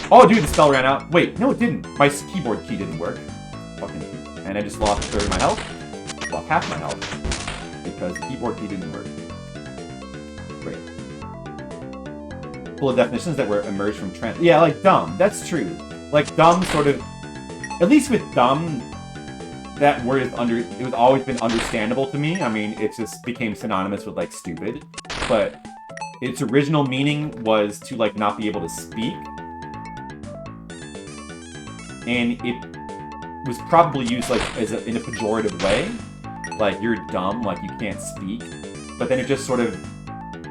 Oh, dude, the spell ran out. Wait, no, it didn't. My keyboard key didn't work. Fucking key. And I just lost a third of my health. Lost half my health. Because the keyboard key didn't work. Great. Full of definitions that were emerged from trend. Yeah, like dumb. That's true. Like dumb sort of. At least with dumb, that word is it was always been understandable to me. I mean, it just became synonymous with like stupid. But its original meaning was to like not be able to speak. And it was probably used like in a pejorative way. Like you're dumb, like you can't speak. But then it just sort of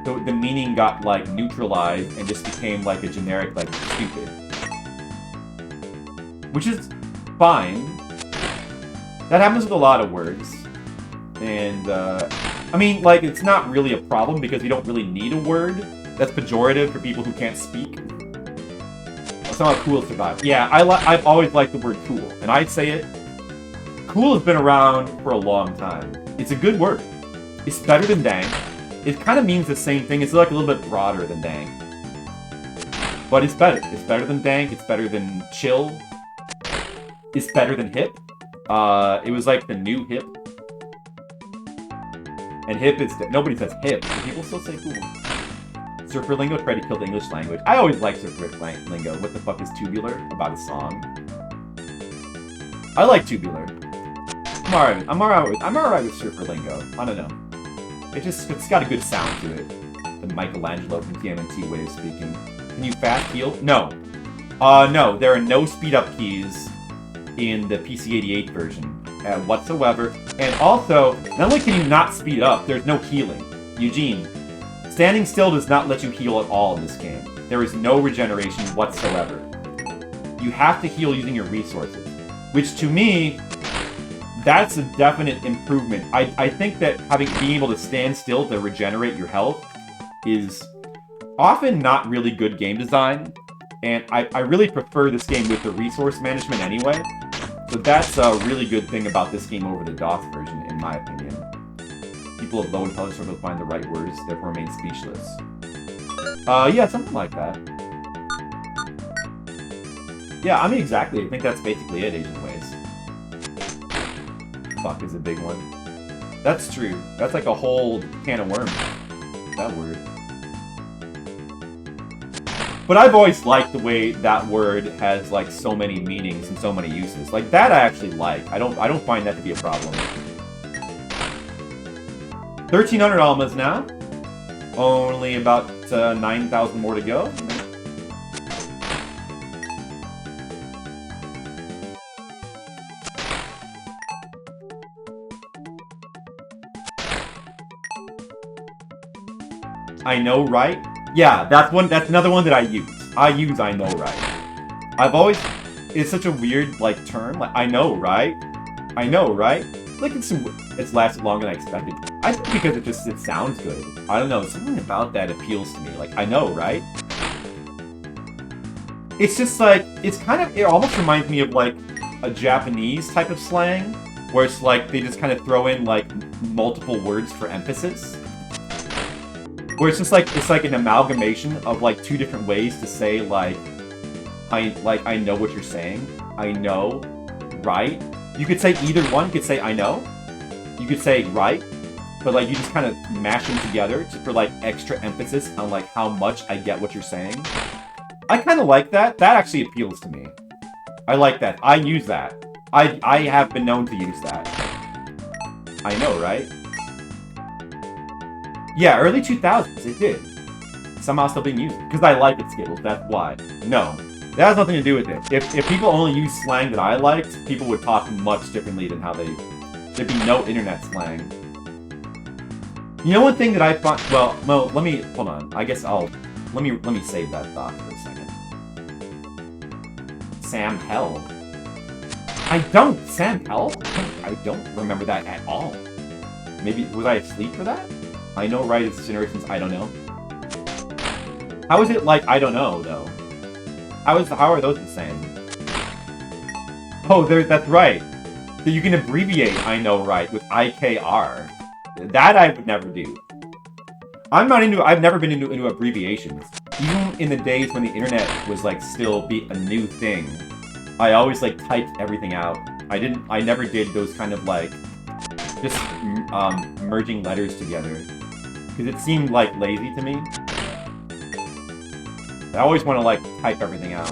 the meaning got like neutralized and just became like a generic like stupid. Which is fine. That happens with a lot of words. And, I mean, like, it's not really a problem because you don't really need a word that's pejorative for people who can't speak. Somehow cool survived. Yeah, I've always liked the word cool. And I'd say it. Cool has been around for a long time. It's a good word. It's better than dank. It kind of means the same thing. It's like a little bit broader than dank. But it's better. It's better than dank. It's better than chill. It's better than hip. It was like the new hip. And hip is... Nobody says hip. But people still say cool. Surfer lingo tried to kill the English language. I always like surfer lingo. What the fuck is tubular? About a song. I like tubular. I'm alright with surfer lingo. I don't know. It's got a good sound to it. The Michelangelo from TMNT way of speaking. Can you fast heal? No. No, there are no speed up keys in the PC-88 version whatsoever. And also, not only can you not speed up, there's no healing. Eugene, standing still does not let you heal at all in this game. There is no regeneration whatsoever. You have to heal using your resources. Which, to me, that's a definite improvement. I think that being able to stand still to regenerate your health is often not really good game design. And I really prefer this game with the resource management anyway. So that's a really good thing about this game over the DOS version, in my opinion. People of low intelligence struggle to find the right words, therefore remain speechless. Yeah, something like that. Yeah, I mean, exactly. I think that's basically it, Asian ways. Fuck is a big one. That's true. That's like a whole can of worms. That word. But I've always liked the way that word has like so many meanings and so many uses. Like that I actually like. I don't find that to be a problem. 1,300 almas now. Only about 9,000 more to go. I know, right? Yeah, that's another one that I use. I know, right? I've always... It's such a weird, like, term. Like, I know, right? I know, right? Like, it's lasted longer than I expected. I think because it sounds good. I don't know, something about that appeals to me. Like, I know, right? It's just like, it almost reminds me of, like, a Japanese type of slang, where it's like, they just kind of throw in, like, multiple words for emphasis. Where it's just like, it's like an amalgamation of, like, two different ways to say, like, I know what you're saying. I know, right? You could say either one. You could say, I know. You could say, right. But, like, you just kind of mash them together for, like, extra emphasis on, like, how much I get what you're saying. I kind of like that. That actually appeals to me. I like that. I use that. I have been known to use that. I know, right? Yeah, early 2000s, it did. Somehow still being used. Because I like it, Skittles, that's why. No. That has nothing to do with it. If people only used slang that I liked, people would talk much differently than how they... There'd be no internet slang. You know one thing that I find... Well, let me... Hold on. I guess I'll... Let me save that thought for a second. Sam Hell. I don't... Sam Hell? I don't remember that at all. Maybe... Was I asleep for that? I know, right? It's generations I don't know. How is it like I don't know, though? How are those the same? Oh, that's right. So you can abbreviate I know, right with IKR. That I would never do. I've never been into abbreviations. Even in the days when the internet was like still a new thing, I always like typed everything out. I never did those kind of like just merging letters together. Because it seemed like lazy to me. I always want to like type everything out.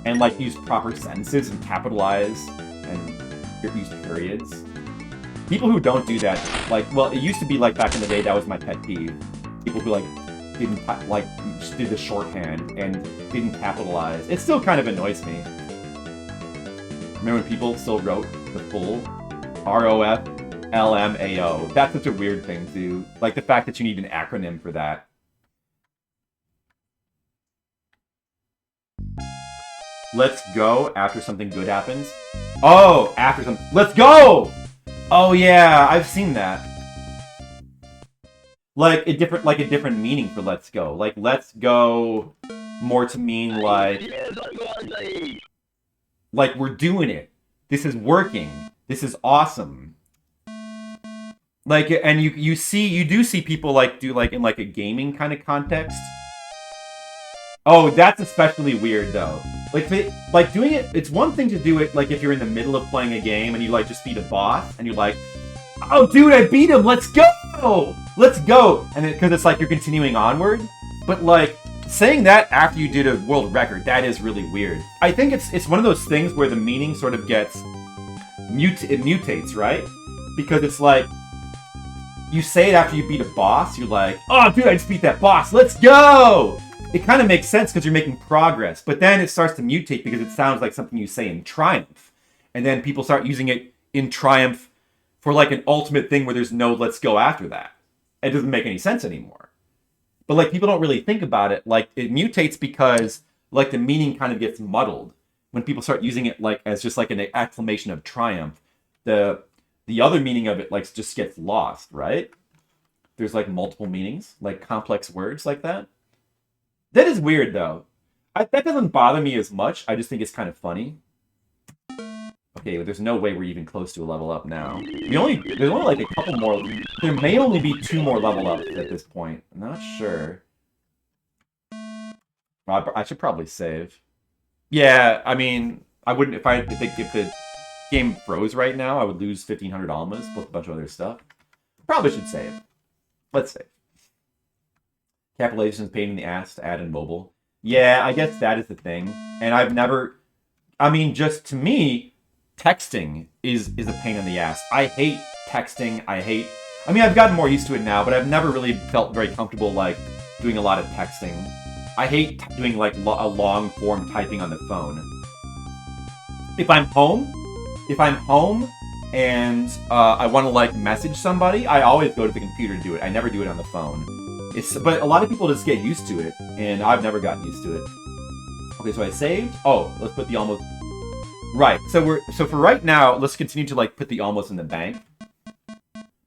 And like use proper sentences and capitalize and use periods. People who don't do that, like, well, it used to be like back in the day, that was my pet peeve. People who like didn't like just did the shorthand and didn't capitalize. It still kind of annoys me. Remember when people still wrote the full ROFLMAO? That's such a weird thing too. Like the fact that you need an acronym for that. Let's go after something good happens. Oh, after something. Let's go! Oh yeah, I've seen that. Like a different meaning for let's go. Like let's go more to mean like we're doing it. This is working. This is awesome. Like, and you do see people like do like in like a gaming kind of context. Oh, that's especially weird though. Like doing it. It's one thing to do it like if you're in the middle of playing a game and you like just beat a boss and you're like, oh dude, I beat him. Let's go. Let's go. And because it's like you're continuing onward. But like saying that after you did a world record, that is really weird. I think it's one of those things where the meaning sort of gets it mutates, right? Because it's like you say it after you beat a boss. You're like, oh dude, I just beat that boss. Let's go. It kind of makes sense because you're making progress, but then it starts to mutate because it sounds like something you say in Triumph. And then people start using it in Triumph for like an ultimate thing where there's no let's go after that. It doesn't make any sense anymore. But like people don't really think about it. Like it mutates because like the meaning kind of gets muddled when people start using it like as just like an exclamation of triumph. The other meaning of it like just gets lost, right? There's like multiple meanings, like complex words like that. That is weird, though. That doesn't bother me as much. I just think it's kind of funny. Okay, but there's no way we're even close to a level up now. There's only like a couple more. There may only be 2 more level ups at this point. I'm not sure. I should probably save. Yeah, I mean, I wouldn't if the game froze right now. I would lose 1,500 almas plus a bunch of other stuff. Probably should save. Let's save. Capitalization is pain in the ass to add in mobile. Yeah, I guess that is the thing. And I've never... I mean, just to me, texting is a pain in the ass. I hate texting. I mean, I've gotten more used to it now, but I've never really felt very comfortable, like, doing a lot of texting. I hate doing, like, a long-form typing on the phone. If I'm home and I want to, like, message somebody, I always go to the computer to do it. I never do it on the phone. But a lot of people just get used to it, and I've never gotten used to it. Okay, so I saved. Oh, let's put the almost. Right. So for right now, let's continue to like put the almost in the bank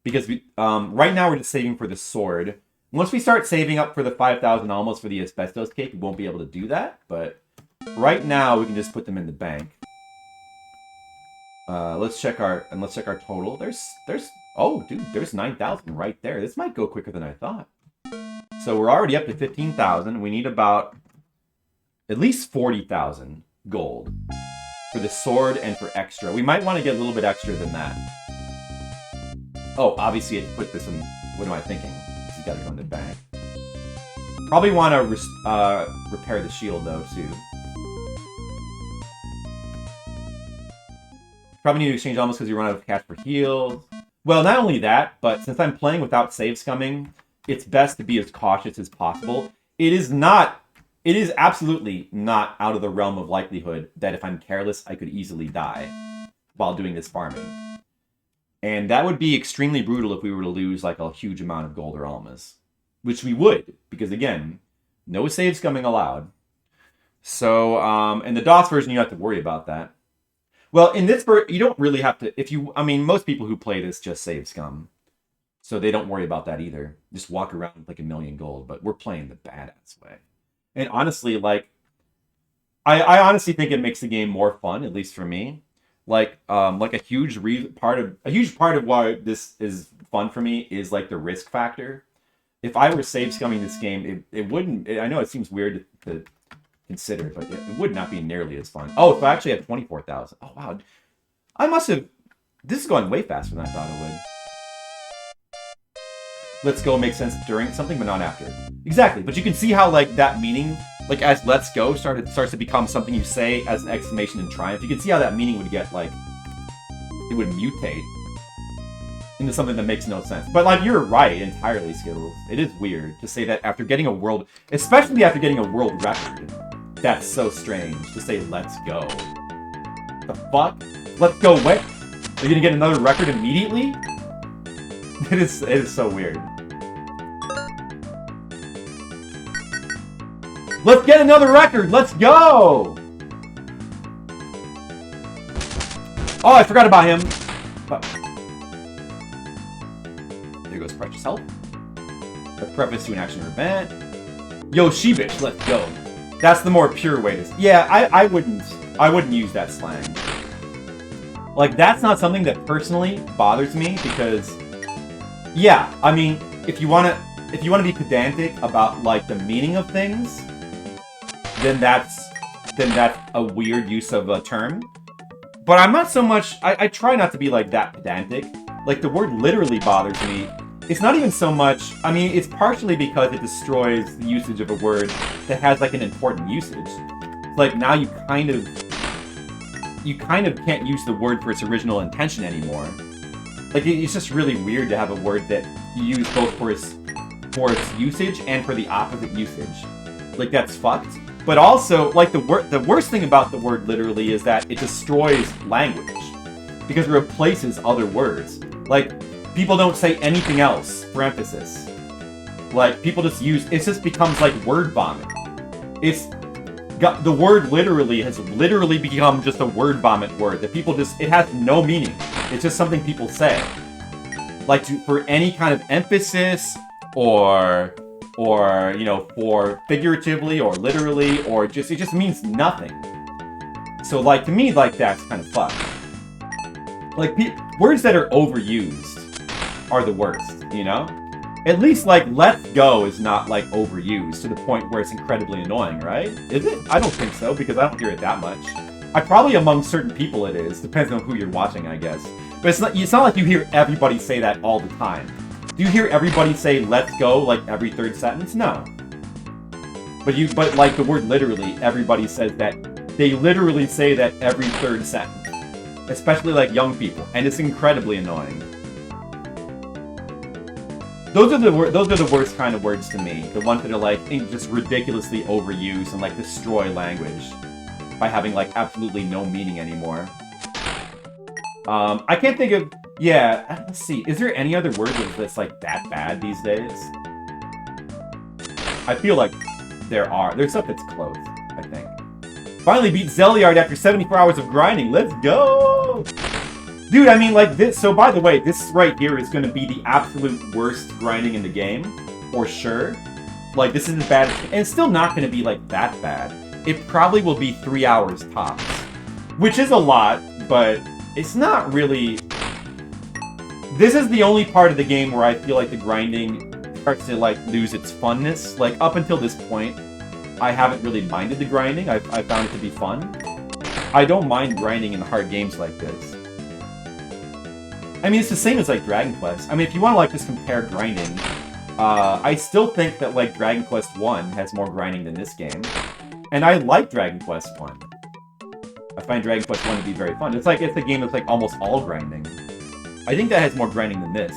because right now we're just saving for the sword. Once we start saving up for the 5,000 almost for the asbestos cake, we won't be able to do that. But right now we can just put them in the bank. Let's check our total. There's oh dude, there's 9,000 right there. This might go quicker than I thought. So we're already up to 15,000. We need about at least 40,000 gold for the sword and for extra. We might want to get a little bit extra than that. Oh, obviously I have to put this in. What am I thinking? This has got to go in the bank. Probably want to repair the shield though too. Probably need to exchange almost because you run out of cash for heals. Well, not only that, but since I'm playing without save scumming, it's best to be as cautious as possible. It is absolutely not out of the realm of likelihood that if I'm careless, I could easily die while doing this farming. And that would be extremely brutal if we were to lose like a huge amount of gold or almas. Which we would, because again, no save scumming allowed. So, in the DOS version, you don't have to worry about that. Well, in this version, you don't really have to, I mean, most people who play this just save scum. So they don't worry about that either. Just walk around with like 1,000,000 gold, but we're playing the badass way. And honestly, like, I honestly think it makes the game more fun, at least for me. Like a huge part of why this is fun for me is like the risk factor. If I were save scumming this game, it wouldn't. I know it seems weird to consider, but it would not be nearly as fun. Oh, so I actually had 24,000. Oh wow, I must have. This is going way faster than I thought it would. Let's go makes sense during something, but not after. Exactly, but you can see how like that meaning, like as let's go starts to become something you say as an exclamation in triumph. You can see how that meaning would get like, it would mutate into something that makes no sense. But like, you're right entirely, Skittles. It is weird to say that after getting a world, especially after getting a world record. That's so strange to say let's go. The fuck? Let's go what? Are you gonna get another record immediately? It is so weird. Let's get another record! Let's go! Oh, I forgot about him. Oh. There goes Precious Health. A preface to an action or event. Yo, sheepish, let's go. That's the more pure way to... Yeah, I wouldn't use that slang. Like, that's not something that personally bothers me because... Yeah, I mean, if you wanna be pedantic about, like, the meaning of things, then that's a weird use of a term. But I'm not so much... I try not to be, like, that pedantic. Like, the word literally bothers me. It's not even so much... I mean, it's partially because it destroys the usage of a word that has, like, an important usage. Like, now you kind of can't use the word for its original intention anymore. Like, it's just really weird to have a word that you use both for its usage and for the opposite usage. Like, that's fucked. But also, like, the worst thing about the word literally is that it destroys language. Because it replaces other words. Like, people don't say anything else for emphasis. Like, people just use... It just becomes like word vomit. The word literally has literally become just a word vomit word that people just... It has no meaning. It's just something people say. Like, for any kind of emphasis, or you know, for figuratively or literally, or just... It just means nothing. So, like, to me, like, that's kind of fucked. Like, words that are overused are the worst, you know? At least, like, let's go is not, like, overused to the point where it's incredibly annoying, right? Is it? I don't think so, because I don't hear it that much. Probably among certain people it is. Depends on who you're watching, I guess. But it's not like you hear everybody say that all the time. Do you hear everybody say let's go, like, every third sentence? No. But like, the word literally, everybody says that. They literally say that every third sentence. Especially, like, young people. And it's incredibly annoying. Those are the worst kind of words to me. The ones that are, like, just ridiculously overused and, like, destroy language by having, like, absolutely no meaning anymore. I can't think of... Yeah, let's see. Is there any other word that's, like, that bad these days? I feel like there are. There's stuff that's close, I think. Finally beat Zeliard after 74 hours of grinding. Let's go! Dude, I mean, like, this... So, by the way, this right here is going to be the absolute worst grinding in the game. For sure. Like, this is as bad as... And it's still not going to be, like, that bad. It probably will be 3 hours tops. Which is a lot, but it's not really... This is the only part of the game where I feel like the grinding starts to, like, lose its funness. Like, up until this point, I haven't really minded the grinding. I found it to be fun. I don't mind grinding in hard games like this. I mean, it's the same as, like, Dragon Quest. I mean, if you want to, like, just compare grinding, I still think that, like, Dragon Quest 1 has more grinding than this game. And I like Dragon Quest 1. I find Dragon Quest 1 to be very fun. It's a game that's, like, almost all grinding. I think that has more grinding than this.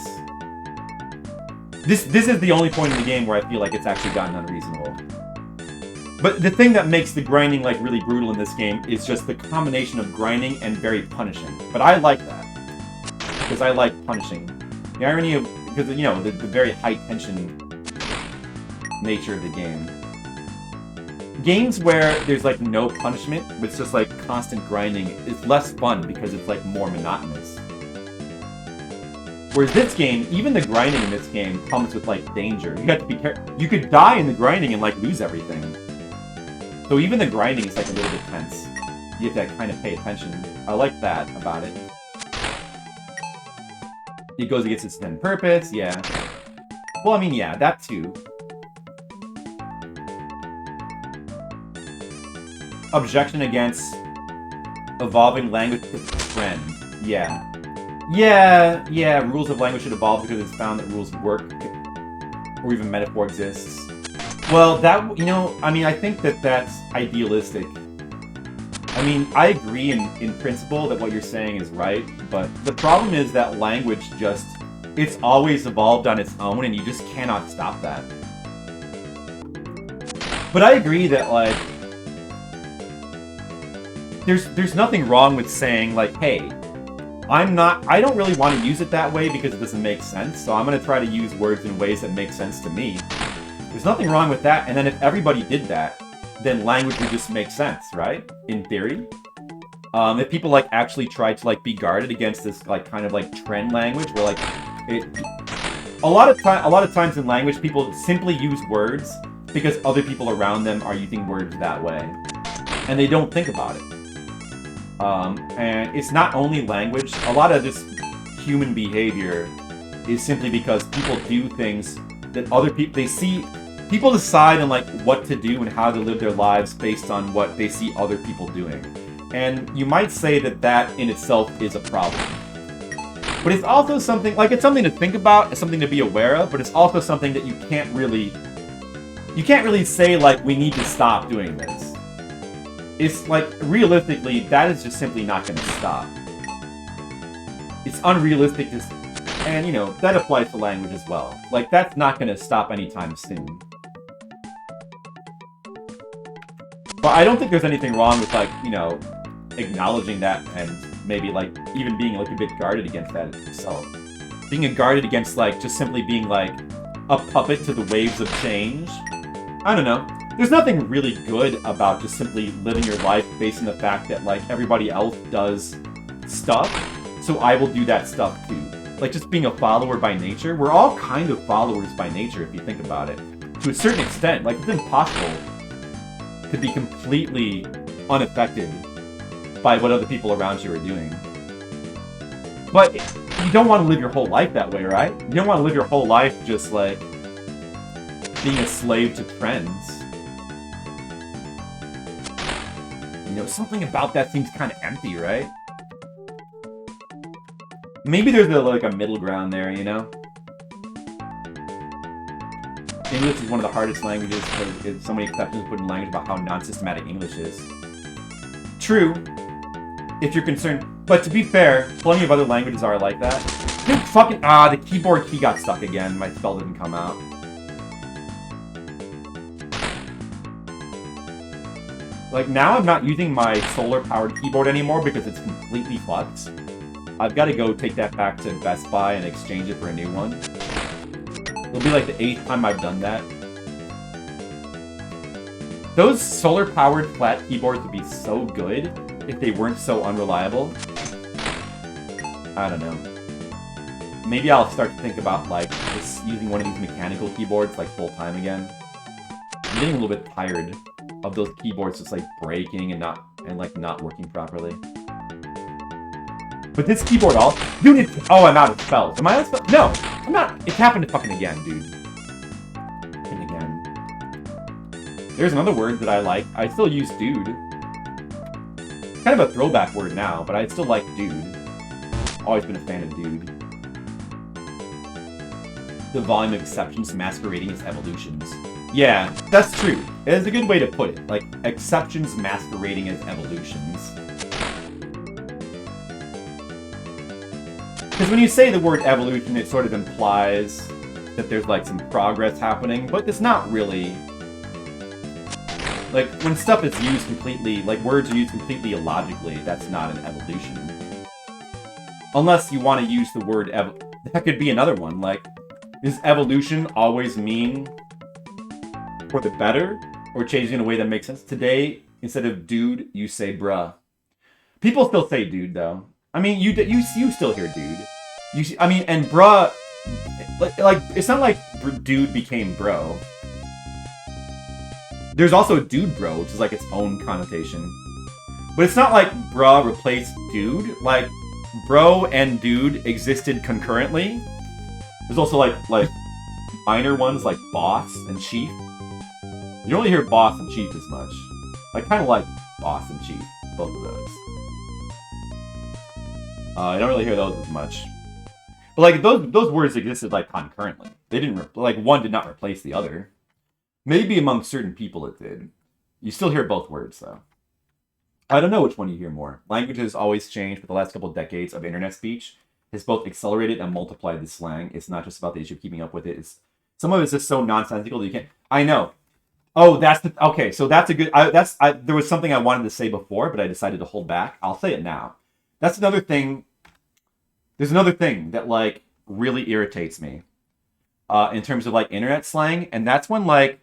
This is the only point in the game where I feel like it's actually gotten unreasonable. But the thing that makes the grinding, like, really brutal in this game is just the combination of grinding and very punishing. But I like that. Because I like punishing. The irony of... Because, you know, the very high-tension nature of the game. Games where there's, like, no punishment, but it's just, like, constant grinding is less fun because it's, like, more monotonous. Whereas this game, even the grinding in this game comes with, like, danger. You have to be careful. You could die in the grinding and, like, lose everything. So even the grinding is, like, a little bit tense. You have to kind of pay attention. I like that about it. It goes against its intended purpose, yeah. Well, I mean, yeah, that too. Objection against evolving language trend. Yeah. Yeah, rules of language should evolve because it's found that rules work, or even metaphor exists. Well, that, you know, I mean, I think that that's idealistic. I mean, I agree in principle that what you're saying is right, but the problem is that language just, it's always evolved on its own, and you just cannot stop that. But I agree that, like, there's nothing wrong with saying, like, hey, I don't really want to use it that way because it doesn't make sense, so I'm going to try to use words in ways that make sense to me. There's nothing wrong with that, and then if everybody did that, then language would just make sense, right? In theory. If people, like, actually tried to, like, be guarded against this, like, kind of, like, trend language, where, like, a lot of times in language, people simply use words because other people around them are using words that way. And they don't think about it. And it's not only language. A lot of this human behavior is simply because people do things that other people... people decide on like what to do and how to live their lives based on what they see other people doing. And you might say that that in itself is a problem. But it's also something, like, it's something to think about, it's something to be aware of, but it's also something that you can't really say, like, we need to stop doing this. It's, like, realistically, that is just simply not going to stop. It's unrealistic to, and, you know, that applies to language as well. Like, that's not going to stop anytime soon. But I don't think there's anything wrong with, like, you know, acknowledging that and maybe, like, even being, like, a bit guarded against that itself. Being guarded against, like, just simply being, like, a puppet to the waves of change. I don't know. There's nothing really good about just simply living your life based on the fact that, like, everybody else does stuff, so I will do that stuff too. Like, just being a follower by nature. We're all kind of followers by nature, if you think about it. To a certain extent. Like, it's impossible to be completely unaffected by what other people around you are doing. But you don't want to live your whole life that way, right? You don't want to live your whole life just, like, being a slave to trends. You know, something about that seems kind of empty, right? Maybe there's like a middle ground there, you know? English is one of the hardest languages because there's so many exceptions put in language about how non-systematic English is. True, if you're concerned. But to be fair, plenty of other languages are like that. Dude, fucking... the keyboard key got stuck again. My spell didn't come out. Like, now I'm not using my solar-powered keyboard anymore because it's completely fucked. I've got to go take that back to Best Buy and exchange it for a new one. It'll be like the 8th time I've done that. Those solar-powered flat keyboards would be so good if they weren't so unreliable. I don't know. Maybe I'll start to think about, like, just using one of these mechanical keyboards, like, full-time again. I'm getting a little bit tired of those keyboards just, like, breaking and not working properly. But this keyboard also... Dude, oh, I'm out of spells. Am I out of spells? No, I'm not. It's happened to fucking again, dude. And again. There's another word that I like. I still use dude. Kind of a throwback word now, but I still like dude. Always been a fan of dude. The volume of exceptions masquerading as evolutions. Yeah, that's true. It is a good way to put it. Like, exceptions masquerading as evolutions. Because when you say the word evolution, it sort of implies that there's, like, some progress happening, but it's not really. Like, when stuff is used completely, like, words are used completely illogically, that's not an evolution. Unless you want to use the word that could be another one, like, does evolution always mean for the better? Or changing in a way that makes sense? Today, instead of dude, you say bruh. People still say dude, though. I mean, you still hear dude. I mean, and bruh, like it's not like dude became bro. There's also dude bro, which is like its own connotation. But it's not like bruh replaced dude. Like, bro and dude existed concurrently. There's also like minor ones like boss and chief. You don't really hear boss and chief as much. I kind of like boss and chief, both of those. I don't really hear those as much. But, like, those words existed, like, concurrently. They didn't, like, one did not replace the other. Maybe among certain people it did. You still hear both words, though. I don't know which one you hear more. Language has always changed, but the last couple of decades of internet speech has both accelerated and multiplied the slang. It's not just about the issue of keeping up with it. Some of it's just so nonsensical that you can't... I know. Oh, okay, so that's a good... there was something I wanted to say before, but I decided to hold back. I'll say it now. That's another thing. There's another thing that, like, really irritates me in terms of, like, internet slang, and that's when, like,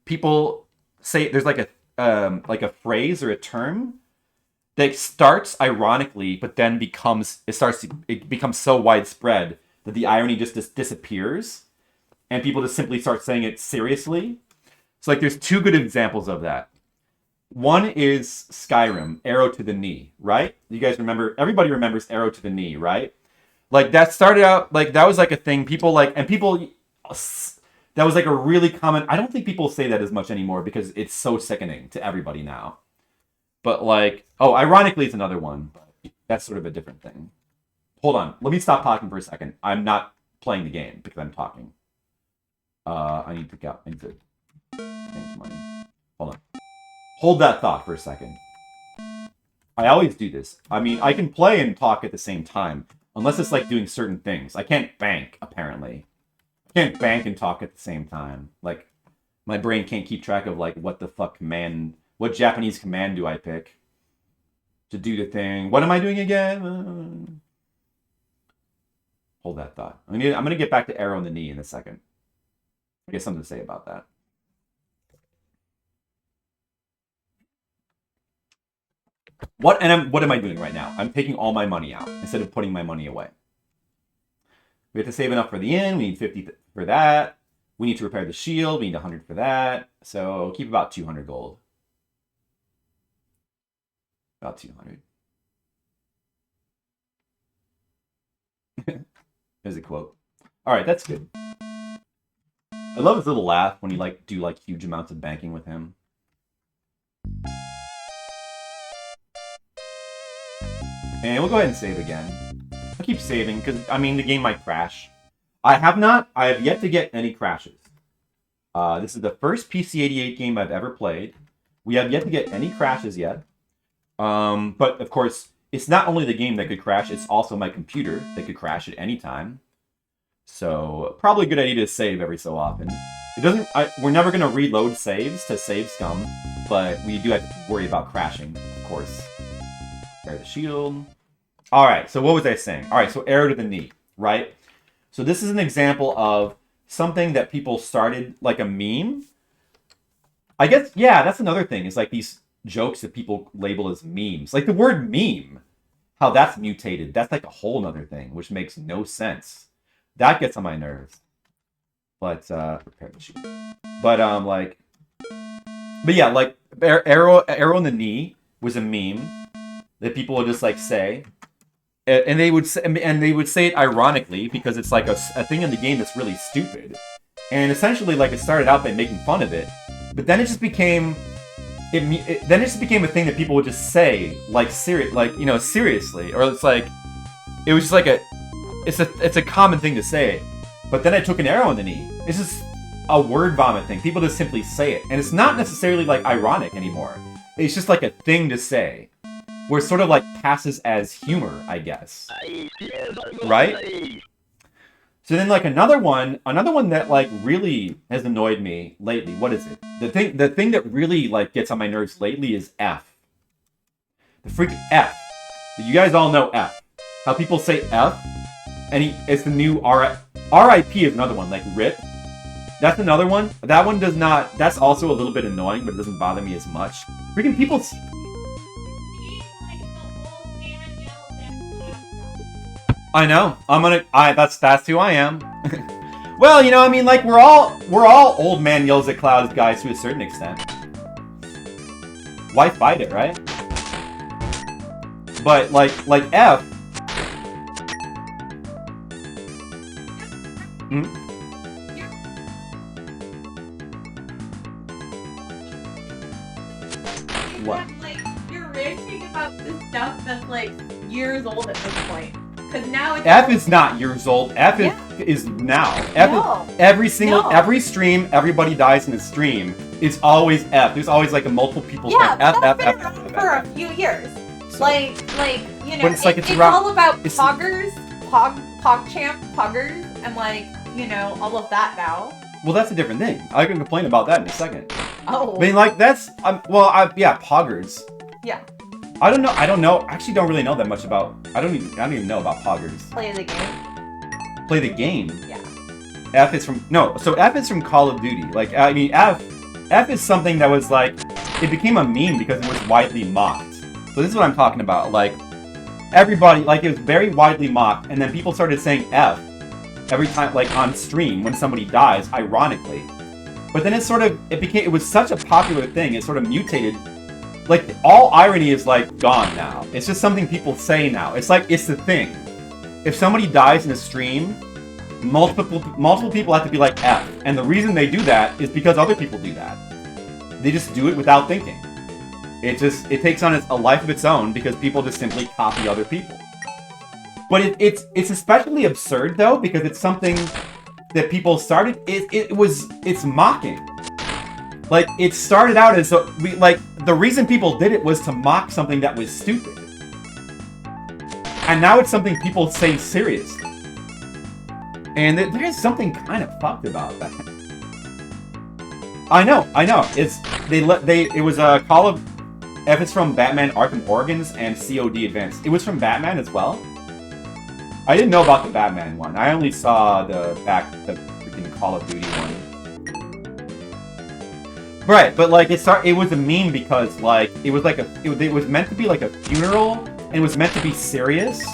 people say there's like a phrase or a term that starts ironically, but then it becomes so widespread that the irony just disappears, and people just simply start saying it seriously. So, like, there's two good examples of that. One is Skyrim, Arrow to the Knee, right? You guys remember, everybody remembers Arrow to the Knee, right? Like, that started out, like, that was, like, a thing, people That was like a really common... I don't think people say that as much anymore because it's so sickening to everybody now. But like... Oh, ironically, it's another one. But that's sort of a different thing. Hold on. Let me stop talking for a second. I'm not playing the game because I'm talking. I need to change money. Hold on. Hold that thought for a second. I always do this. I mean, I can play and talk at the same time. Unless it's like doing certain things. I can't bank, apparently. I can't bank and talk at the same time. Like, my brain can't keep track of like what the fuck command... What Japanese command do I pick to do the thing? What am I doing again? Hold that thought. I'm gonna get back to arrow in the knee in a second. I guess something to say about that. What am I doing right now? I'm taking all my money out instead of putting my money away. We have to save enough for the inn. We need 50 for that. We need to repair the shield. We need 100 for that. So keep about 200 gold. About 200. There's a quote. All right, that's good. I love his little laugh when you like do like huge amounts of banking with him. And we'll go ahead and save again. I'll keep saving because I mean the game might crash. I have yet to get any crashes. This is the first PC-88 game I've ever played. We have yet to get any crashes yet. But of course, it's not only the game that could crash, it's also my computer that could crash at any time. So probably a good idea to save every so often. We're never going to reload saves to save scum, but we do have to worry about crashing, of course. Repair the shield. Alright, so what was I saying? Alright, so arrow to the knee, right? So this is an example of something that people started like a meme. I guess, yeah, that's another thing. It's like these jokes that people label as memes. Like the word meme, how that's mutated. That's like a whole nother thing, which makes no sense. That gets on my nerves. But, repair the shield. But yeah, like, arrow in the knee was a meme that people would just, like, say. And they would say it ironically because it's like a thing in the game that's really stupid. And essentially, like, it started out by making fun of it. But then it just became... then it just became a thing that people would just say, like, seriously. Or it's like... It was just like a... It's a common thing to say. But then I took an arrow in the knee. It's just a word vomit thing. People just simply say it. And it's not necessarily, like, ironic anymore. It's just, like, a thing to say. Where it sort of, like, passes as humor, I guess. Right? So then, like, another one that, like, really has annoyed me lately. What is it? The thing that really, like, gets on my nerves lately is F. The freaking F. You guys all know F. How people say F, and it's the new RIP is another one, like RIP. That's another one. That one does not, that's also a little bit annoying, but it doesn't bother me as much. Freaking people... I know. That's who I am. Well, you know, I mean, like, we're all old man yells at clouds guys to a certain extent. Why fight it, right? But, like F... Hmm? What? Like, you're ranting about this stuff that's, like, years old at this point. Because now it's... F is not years old. F is now. F is every stream, everybody dies in a stream. It's always F. There's always, like, a multiple people saying F, F, F, F, for a few years. So, like, you know, but it's all about poggers, PogChamp, poggers, and, like, you know, all of that now. Well, that's a different thing. I can complain about that in a second. Oh. I mean, like, that's... yeah, poggers. Yeah. I don't know. I actually don't really know that much about... I don't even know about poggers. Play the game. Play the game? Yeah. F is from... No, so F is from Call of Duty. Like, I mean, F is something that was, like... It became a meme because it was widely mocked. So this is what I'm talking about. Like, everybody... Like, it was very widely mocked, and then people started saying F every time, like, on stream when somebody dies, ironically. But then it was such a popular thing, it sort of mutated. Like, all irony is, like, gone now. It's just something people say now. It's like, it's the thing. If somebody dies in a stream, multiple people have to be like F, and the reason they do that is because other people do that. They just do it without thinking. It takes on a life of its own because people just simply copy other people. But it's especially absurd though because it's something that people started. It's mocking. Like it started out as the reason people did it was to mock something that was stupid, and now it's something people say seriously. And there's something kind of fucked about that. I know. It was a Call of. If it's from Batman Arkham Origins and COD Advanced. It was from Batman as well? I didn't know about the Batman one. I only saw the freaking Call of Duty one. Right, but like it was a meme because like it was meant to be like a funeral and it was meant to be serious,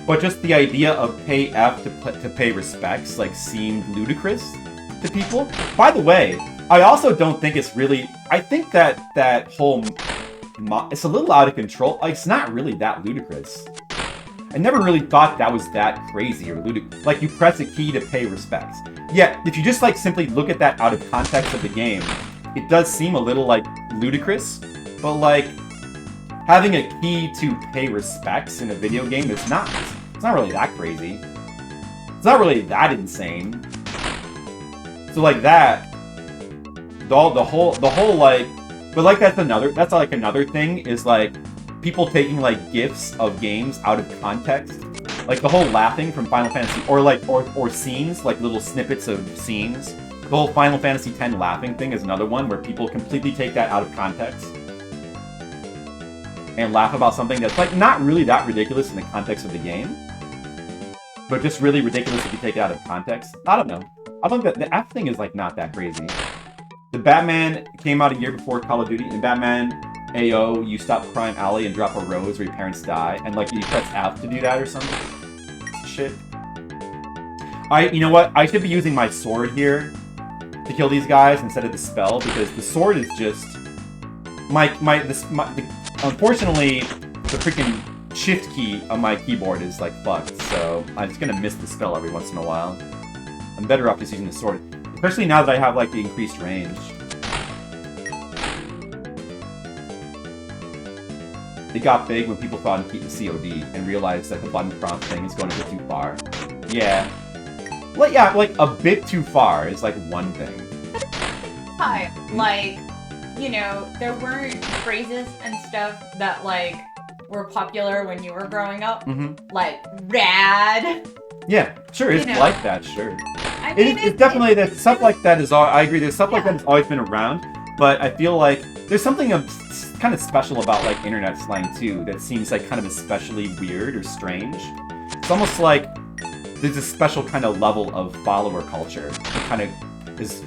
but just the idea of pay F to pay respects like seemed ludicrous to people. By the way, I also don't think it's really. I think that whole. It's a little out of control. Like, it's not really that ludicrous. I never really thought that was that crazy or ludicrous. Like, you press a key to pay respects. Yeah, if you just, like, simply look at that out of context of the game, it does seem a little, like, ludicrous. But, like, having a key to pay respects in a video game is not. It's not really that crazy. It's not really that insane. So, like, that... The whole, like... But like that's like another thing is like people taking like gifs of games out of context. Like the whole laughing from Final Fantasy or scenes, like little snippets of scenes. The whole Final Fantasy X laughing thing is another one where people completely take that out of context and laugh about something that's like not really that ridiculous in the context of the game. But just really ridiculous if you take it out of context. I don't know. I think that the F thing is like not that crazy. The Batman came out a year before Call of Duty, and Batman AO, you stop Crime Alley and drop a rose where your parents die, and like you press F to do that or something. Shit. You know what? I should be using my sword here to kill these guys instead of the spell because the sword is just unfortunately the freaking shift key on my keyboard is like fucked, so I'm just gonna miss the spell every once in a while. I'm better off just using the sword. Especially now that I have, like, the increased range. It got big when people thought of keeping COD and realized that the button prompt thing is going a bit too far. Yeah. Well, yeah, like, a bit too far is, like, one thing. Hi. Like, you know, there weren't phrases and stuff that, like, were popular when you were growing up. Mm-hmm. Like, rad. Yeah, sure, it's like that, sure. I mean, it's definitely that stuff like that is all. I agree. There's stuff like that has always been around, but I feel like there's something kind of special about like internet slang too that seems like kind of especially weird or strange. It's almost like there's a special kind of level of follower culture that kind of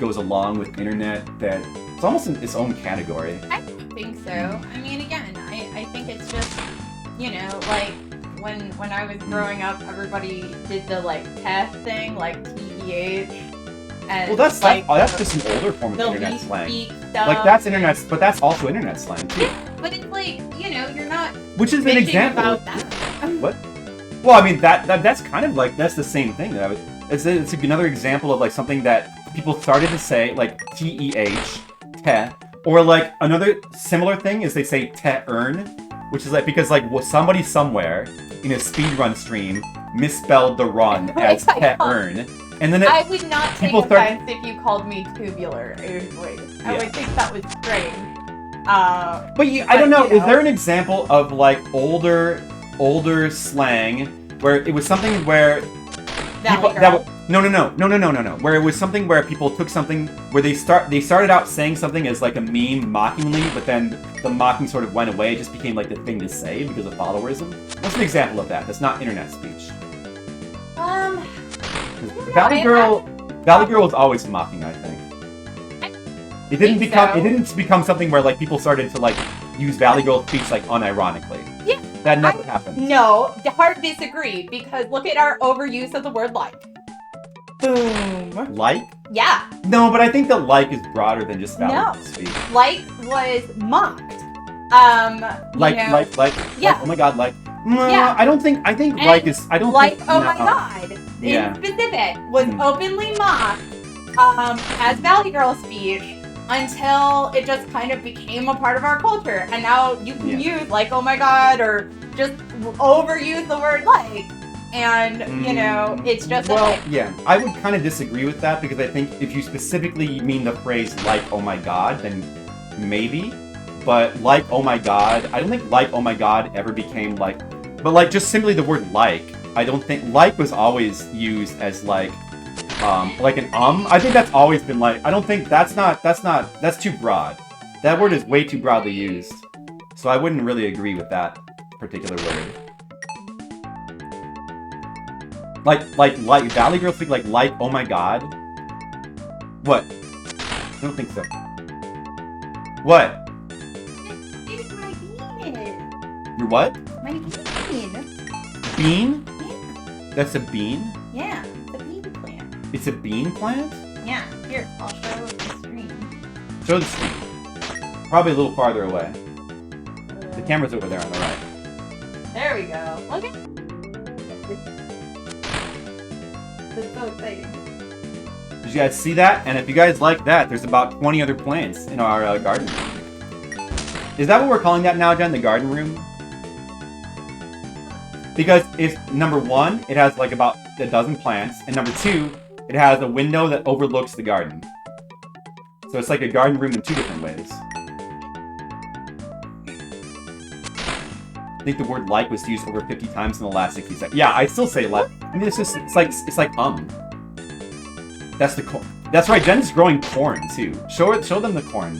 goes along with internet that it's almost in its own category. I don't think so. I mean, again, I think it's just like. When I was growing up, everybody did the like test thing, like TEH. And well, that's like that's just an older form of internet slang. Stuff. Like that's internet, but that's also internet slang too. Yeah, but it's like you're not. Which is an example. About that. What? Well, I mean that's kind of like that's the same thing. It's another example of like something that people started to say like TEH, te, or like another similar thing is they say te-earn, which is like because like somebody somewhere in a speedrun stream misspelled the run as te-earn. And then I would not take offense if you called me tubular. I would think that was strange. But I don't know. Is there an example of like older slang where it was something where no. Where it was something where people took something where they started out saying something as like a meme mockingly, but then the mocking sort of went away. It just became like the thing to say because of followerism. What's an example of that? That's not internet speech. Valley Girl was always mocking, I think. It didn't become something where like people started to like use Valley Girl speech like unironically. Yeah. That never happened. No, hard disagree because look at our overuse of the word like. Boom. Like? Yeah. No, but I think the like is broader than just Valley Girl speech. Like was mocked. Like. Yeah. Like, oh my god, like. Yeah. I think like is. I don't like. think, Oh my god. Yeah. in specific was openly mocked as Valley Girl speech until it just kind of became a part of our culture. And now you can use like, oh my god, or just overuse the word like. And, you know, it's just well, yeah, I would kind of disagree with that because I think if you specifically mean the phrase like, oh my god, then maybe. But like, oh my god, I don't think like, oh my god ever became like, but like just simply the word like, I don't think, like was always used as like an I think that's always been like, I don't think that's too broad. That word is way too broadly used. So I wouldn't really agree with that particular word. Like, Valley Girls speak like, oh my god? What? I don't think so. What? It's my bean. Your what? My bean. Bean? Yeah. That's a bean? Yeah, the bean plant. It's a bean plant? Yeah, here, I'll show the screen. Show the screen. Probably a little farther away. The camera's over there on the right. There we go. Look at It's so exciting. Did you guys see that? And if you guys like that, there's about 20 other plants in our garden room. Is that what we're calling that now, Jen? The garden room? Because it's, number one, it has like about a dozen plants, and number two, it has a window that overlooks the garden. So it's like a garden room in two different ways. I think the word like was used over 50 times in the last 60 seconds. Yeah, I still say like. I mean, it's like That's the corn. That's right, Jen's growing corn too. Show them the corn.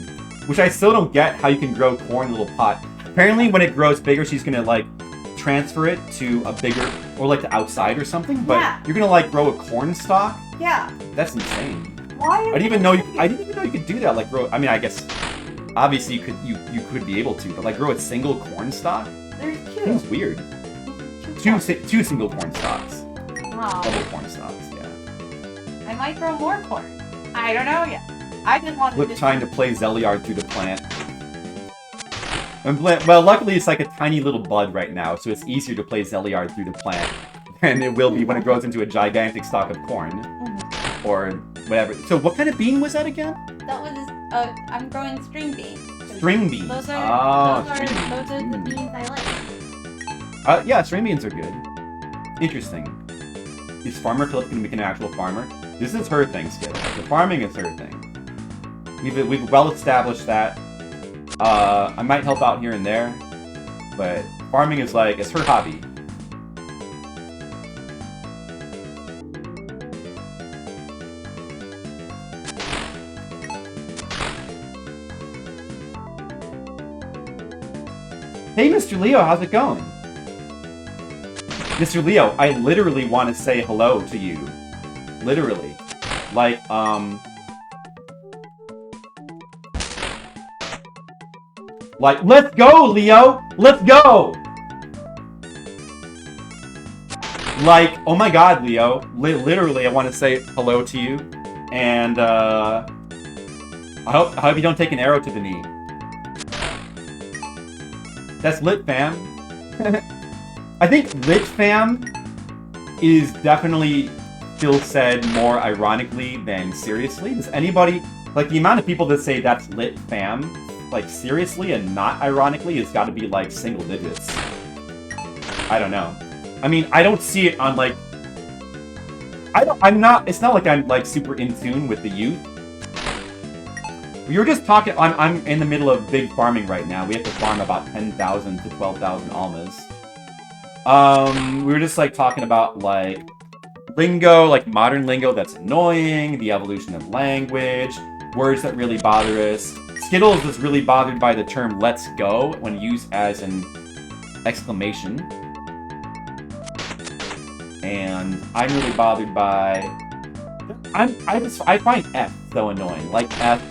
Which I still don't get how you can grow corn in a little pot. Apparently when it grows bigger, she's gonna like transfer it to a bigger, or like to outside or something, but you're gonna like grow a corn stalk? Yeah. That's insane. Why? I didn't even know you could do that, like grow, I mean, I guess, obviously you could be able to, but like grow a single corn stalk? There's two. Seems weird. Two single corn stalks. Oh. Double corn stalks, yeah. I might grow more corn. I don't know yet. I just wanted Look, trying to play Zeliard through the plant. Well, luckily it's like a tiny little bud right now, so it's easier to play Zeliard through the plant than it will be when it grows into a gigantic stalk of corn. Or whatever. So what kind of bean was that again? That was, I'm growing string beans. String beans. Those are the beans I like. Yeah, string beans are good. Interesting. Is Farmer Philip going to become an actual farmer? This is her thing, Skip. The farming is her thing. We've well established that. I might help out here and there, but farming is like, it's her hobby. Hey, Mr. Leo, how's it going? Mr. Leo, I literally want to say hello to you. Literally. Like, let's go, Leo! Let's go! Like, oh my god, Leo. Literally, I want to say hello to you. And, I hope you don't take an arrow to the knee. That's lit, fam. I think lit, fam is definitely still said more ironically than seriously. Does anybody, like, the amount of people that say that's lit, fam, like, seriously and not ironically has got to be, like, single digits. I don't know. I mean, I don't see it on, like... It's not like I'm, like, super in tune with the youth. We were just talking... I'm in the middle of big farming right now. We have to farm about 10,000 to 12,000 almas. We were just, like, talking about, like, lingo, like, modern lingo that's annoying, the evolution of language, words that really bother us. Skittles is really bothered by the term "let's go" when used as an exclamation. And I'm really bothered by... I find F so annoying. Like, F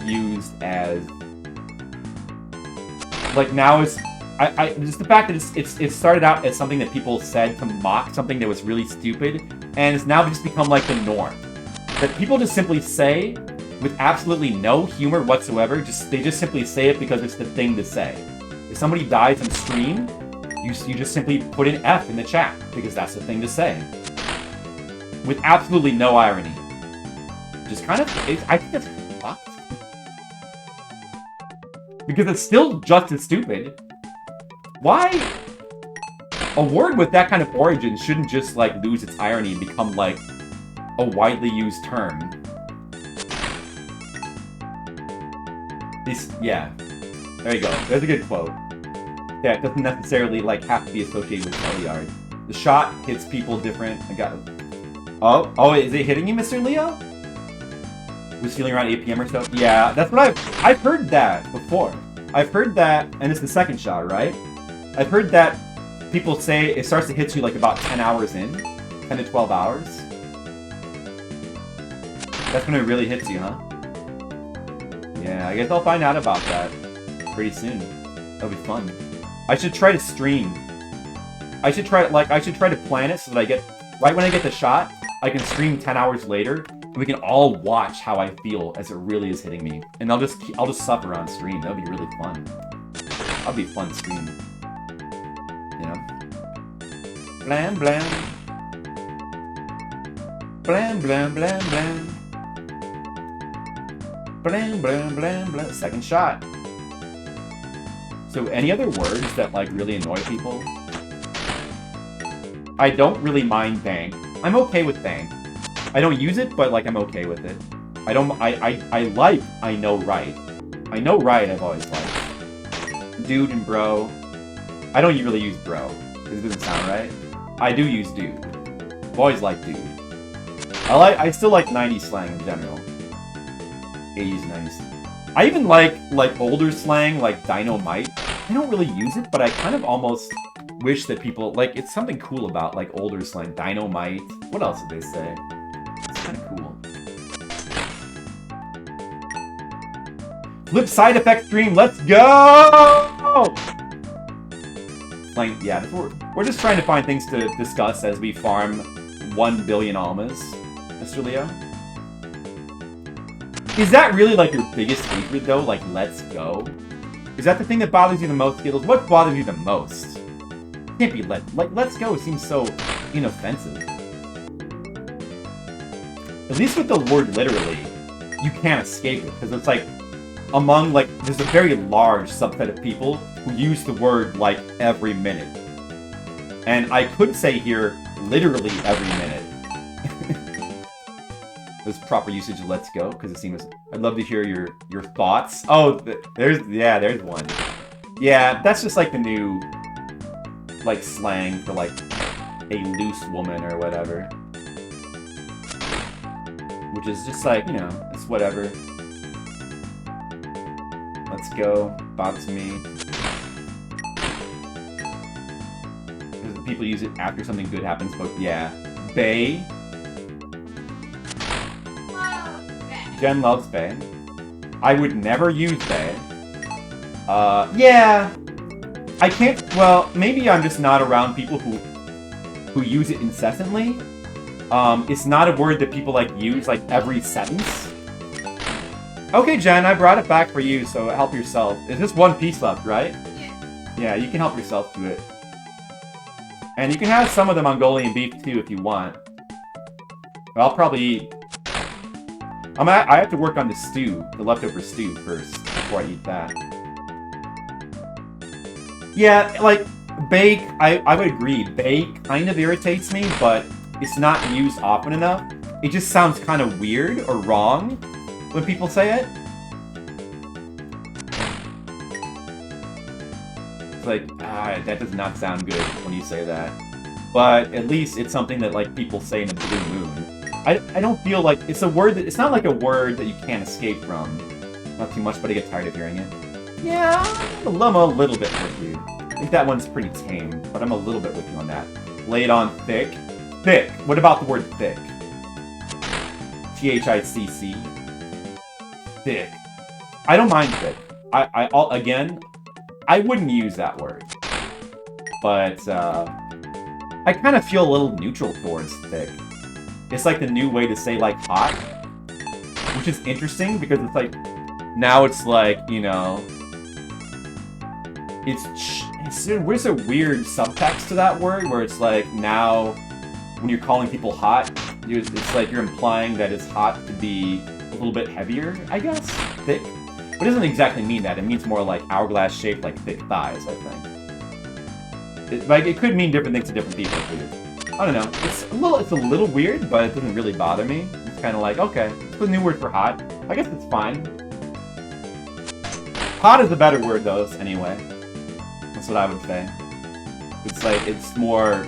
used as... Like, now it's... just the fact that it started out as something that people said to mock something that was really stupid, and it's now just become, like, the norm. That people just simply say... with absolutely no humor whatsoever, they just simply say it because it's the thing to say. If somebody dies on stream, you just simply put an F in the chat, because that's the thing to say. with absolutely no irony. Just kind of, I think it's fucked. Because it's still just as stupid. Why? A word with that kind of origin shouldn't just, like, lose its irony and become, like, a widely used term. Yeah. There you go. There's a good quote. Yeah, it doesn't necessarily, like, have to be associated with Zeliard. The shot hits people different. I got it. Oh, is it hitting you, Mr. Leo? Was feeling around 8 p.m. or so? Yeah, that's what I've heard that before. I've heard that, and it's the second shot, right? I've heard that people say it starts to hit you like about 10 hours in. 10 to 12 hours. That's when it really hits you, huh? Yeah, I guess I'll find out about that pretty soon. That'll be fun. I should try to stream. I should try to plan it so that I get, right when I get the shot, I can stream 10 hours later, and we can all watch how I feel as it really is hitting me. And I'll just suffer on stream. That'll be really fun. That'll be a fun stream. You know? Blam blam. Blam blam blam blam. Blam blam blam blam. Second shot. So any other words that like really annoy people? I don't really mind bank. I'm okay with bank. I don't use it, but like I'm okay with it. I like I know right. I know right I've always liked. Dude and bro. I don't really use bro, because it doesn't sound right. I do use dude. I've always liked dude. I still like 90s slang in general. 80s, 90s. I even like older slang like dynamite. I don't really use it, but I kind of almost wish that people, like, it's something cool about like older slang. Dynamite. What else did they say? It's kind of cool. Flip side effect stream, let's go! Like, yeah, we're just trying to find things to discuss as we farm 1 billion almas, Mr. Leo. Is that really, like, your biggest hatred, though? Like, let's go? Is that the thing that bothers you the most, Skittles? What bothers you the most? It can't be let's go seems so inoffensive. At least with the word literally, you can't escape it, because it's like, among, like, there's a very large subset of people who use the word, like, every minute. And I could say here, literally every minute. There's proper usage of let's go, because it seems... I'd love to hear your thoughts. Oh, there's one. Yeah, that's just, like, the new, like, slang for, like, a loose woman or whatever. Which is just, like, it's whatever. Let's go. Bothers me. Because people use it after something good happens, but yeah. Bae. Jen loves bae. I would never use bae. Yeah. I can't, well, maybe I'm just not around people who use it incessantly. It's not a word that people, like, use, like, every sentence. Okay, Jen, I brought it back for you, so help yourself. There's just one piece left, right? Yeah. Yeah, you can help yourself to it. And you can have some of the Mongolian beef, too, if you want. But I'll probably eat... I have to work on the stew, the leftover stew, first, before I eat that. Yeah, like, bake, I would agree. Bake kind of irritates me, but it's not used often enough. It just sounds kind of weird or wrong when people say it. It's like, that does not sound good when you say that. But at least it's something that, like, people say in a blue moon. I don't feel like it's a word that, it's not like a word that you can't escape from. Not too much, but I get tired of hearing it. Yeah, I'm a little bit with you. I think that one's pretty tame, but I'm a little bit with you on that. Lay it on thick. Thick. What about the word thick? T-H-I-C-C. Thick. I don't mind thick. Again, I wouldn't use that word. But, I kind of feel a little neutral towards thick. It's like the new way to say, like, hot. Which is interesting, because it's like, now it's like, there's a weird subtext to that word, where it's like, now, when you're calling people hot, It's like you're implying that it's hot to be a little bit heavier, I guess? Thick? But it doesn't exactly mean that. It means more like hourglass shaped, like thick thighs, I think. It could mean different things to different people, too. I don't know. It's a little weird, but it doesn't really bother me. It's kind of like, okay, it's a new word for hot. I guess it's fine. Hot is a better word, though, anyway. That's what I would say. It's like, it's more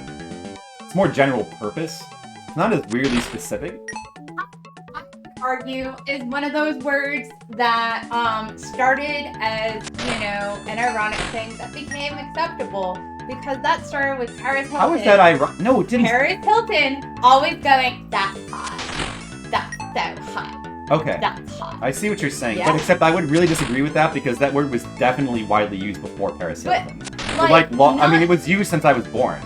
general purpose. It's not as weirdly specific. Argue is one of those words that started as, you know, an ironic thing that became acceptable because that started with Paris Hilton. How is that ironic? No, it didn't. Paris Hilton always going, that's hot. That's so hot. Okay. That's hot. I see what you're saying, Yeah. but except I would really disagree with that because that word was definitely widely used before Paris Hilton. But, I mean, it was used since I was born.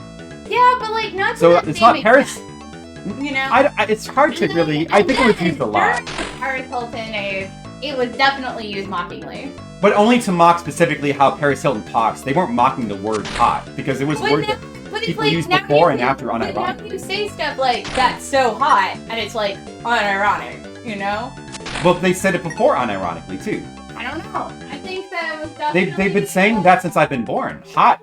Yeah, but like not to So the it's same not Paris. extent, you know. It's hard to really. I think it was used a lot, During Paris Hilton age, it was definitely used mockingly. but only to mock specifically how Paris Hilton talks. They weren't mocking the word "hot" because it was But words now- that but it's people like, used now before you and say- after but now unironically. you say stuff like "that's so hot" and it's like unironic, you know? Well, they said it before unironically too. I don't know. I think that it was definitely. They've been saying that since I've been born. Hot.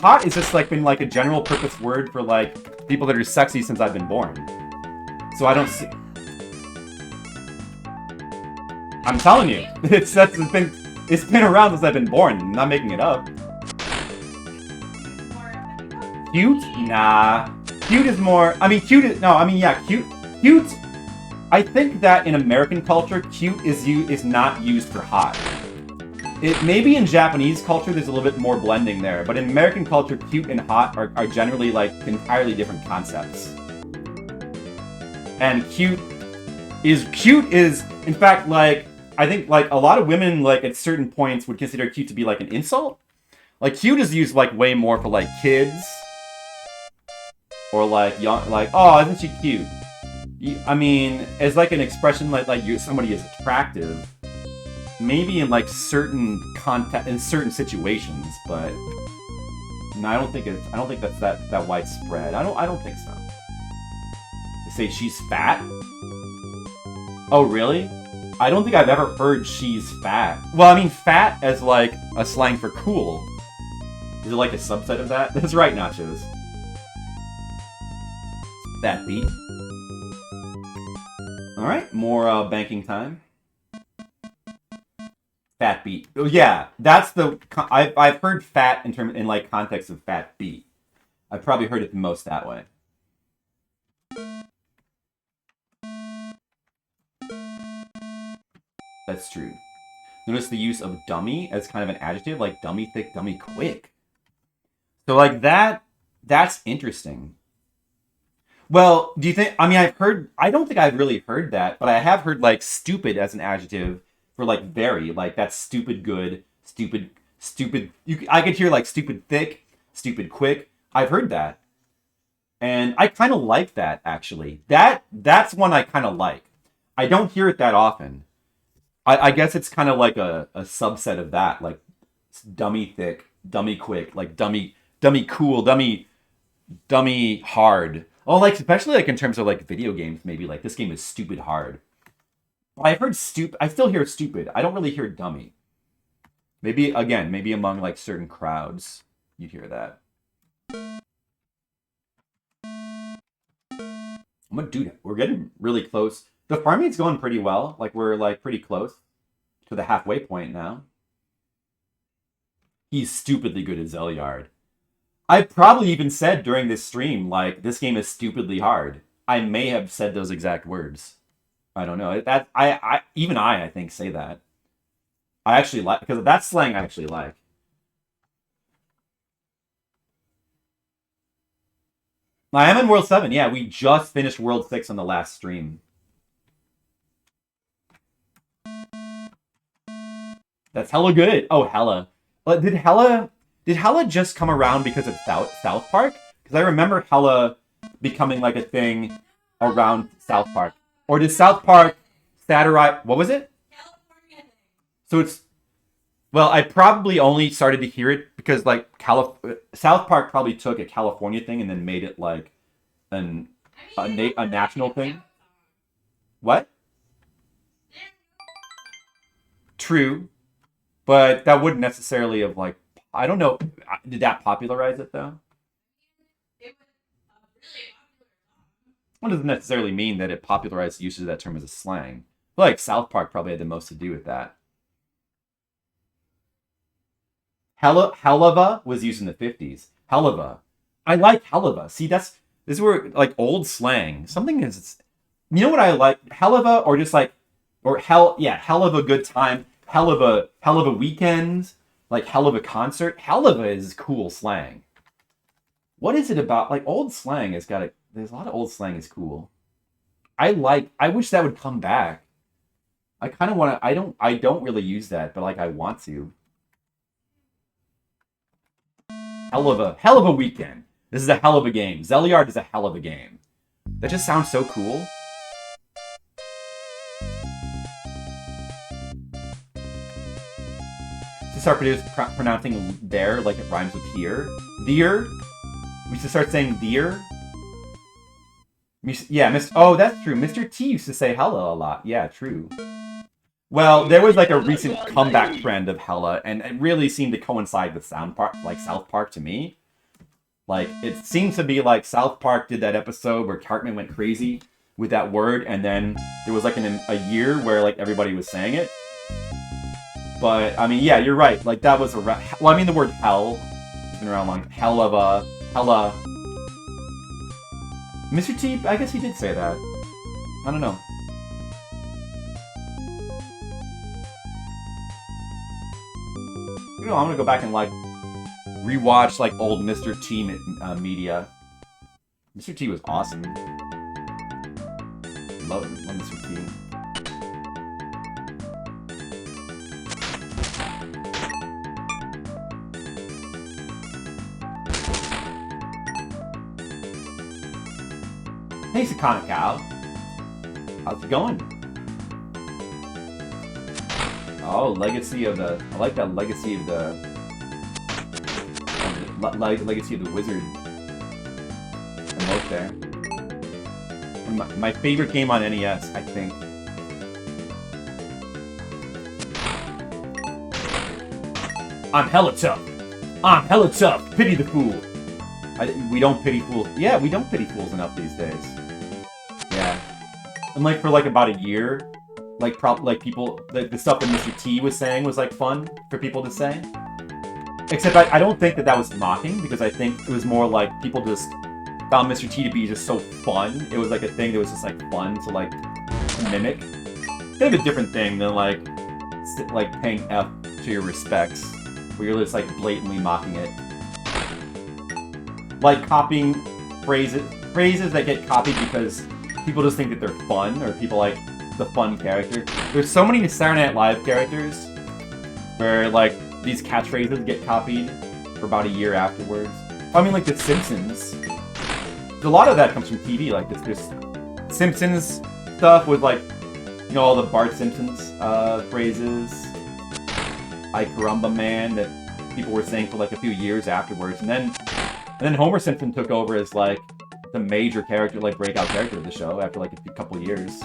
Hot is just like been like a general purpose word for like people that are sexy since I've been born. So I don't see. I'm telling you, it's been around since I've been born. I'm not making it up. Cute? Nah. Cute is more. I mean, cute is no. I mean, yeah, cute. Cute. I think that in American culture, cute is not used for hot. It maybe in Japanese culture there's a little bit more blending there, but in American culture, cute and hot are generally like entirely different concepts. And cute is in fact like I think like a lot of women like at certain points would consider cute to be like an insult. Like cute is used like way more for like kids or like young, like oh isn't she cute? I mean as like an expression like somebody is attractive. Maybe in like certain context, in certain situations, but no, I don't think that's that widespread. I don't think so. They say she's fat. Oh really? I don't think I've ever heard she's fat. Well, I mean fat as like a slang for cool. Is it like a subset of that? That's right, Nachos. Fat beat. All right, more banking time. Fat beat. Oh yeah, that's the. I've heard fat in like context of fat beat. I've probably heard it the most that way. That's true. Notice the use of dummy as kind of an adjective, like dummy thick, dummy quick. So like that's interesting. Well, do you think? I mean, I don't think I've really heard that, but I have heard like stupid as an adjective. For like very, like that's stupid good, stupid. I could hear like stupid thick, stupid quick. I've heard that, and I kind of like that actually. That's one I kind of like. I don't hear it that often. I guess it's kind of like a subset of that, like dummy thick, dummy quick, like dummy cool, dummy hard. Oh, like especially like in terms of like video games, maybe like this game is stupid hard. I've heard stupid. I still hear stupid. I don't really hear dummy. Maybe among like certain crowds, you'd hear that. I'm gonna do that. We're getting really close. The farming's going pretty well. Like we're like pretty close to the halfway point now. He's stupidly good at Zeliard. I've probably even said during this stream like this game is stupidly hard. I may have said those exact words. I don't know. That I think say that. I actually like because that's slang I actually like. I am in World 7. Yeah, we just finished World 6 on the last stream. That's hella good. Oh, hella. Did hella just come around because of South Park? Because I remember hella becoming like a thing around South Park. Or did South Park satirize... What was it? California. So it's... Well, I probably only started to hear it because, like, South Park probably took a California thing and then made it, like, an... I a national thing. What? True, but that wouldn't necessarily have like. I don't know. Did that popularize it though? What doesn't necessarily mean that it popularized the usage of that term as a slang. I feel like South Park probably had the most to do with that. Helluva was used in the 50s. Helluva. I like helluva. See, this is where like old slang. Something is, you know what I like? Helluva or just like, or hell of a good time. Hell of a weekend. Like hell of a concert. Helluva is cool slang. What is it about? Like old slang has got a. There's a lot of old slang is cool. I wish that would come back. I kind of want to. I don't really use that, but like I want to. Hell of a weekend. This is a hell of a game. Zeliard is a hell of a game. That just sounds so cool. To start pronouncing there like it rhymes with here. Deer. We should start saying deer. Yeah, oh, that's true. Mr. T used to say hella a lot. Yeah, true. Well, there was like a recent comeback trend of hella, and it really seemed to coincide with South Park to me. Like, it seems to be like South Park did that episode where Cartman went crazy with that word, and then there was like a year where like everybody was saying it. But, I mean, yeah, you're right. Like, that was well, I mean, the word hell has been around long. Hella. Mr. T, I guess he did say that. I don't know. You know, I'm gonna go back and like rewatch like old Mr. T media. Mr. T was awesome. Love Mr. T. Hey, Sakana Cow. How's it going? Oh, Legacy of the... I like that Legacy of the... Legacy of the Wizard emote there. My favorite game on NES, I think. I'm hella tough. I'm hella tough. Pity the fool. We don't pity fools. Yeah, we don't pity fools enough these days. Yeah. And like for like about a year, like people, the stuff that Mr. T was saying was like fun for people to say. Except I don't think that was mocking, because I think it was more like people just found Mr. T to be just so fun. It was like a thing that was just like fun to like mimic. Kind of a different thing than like paying F to your respects, where you're just like blatantly mocking it. Like copying phrases that get copied because people just think that they're fun, or people like the fun character. There's so many Saturday Night Live characters where like these catchphrases get copied for about a year afterwards. I mean, like The Simpsons. A lot of that comes from TV. Like this Simpsons stuff with like, you know, all the Bart Simpson's phrases. Ay caramba man, that people were saying for like a few years afterwards, and then Homer Simpson took over as like the major character, like breakout character of the show after like a couple years.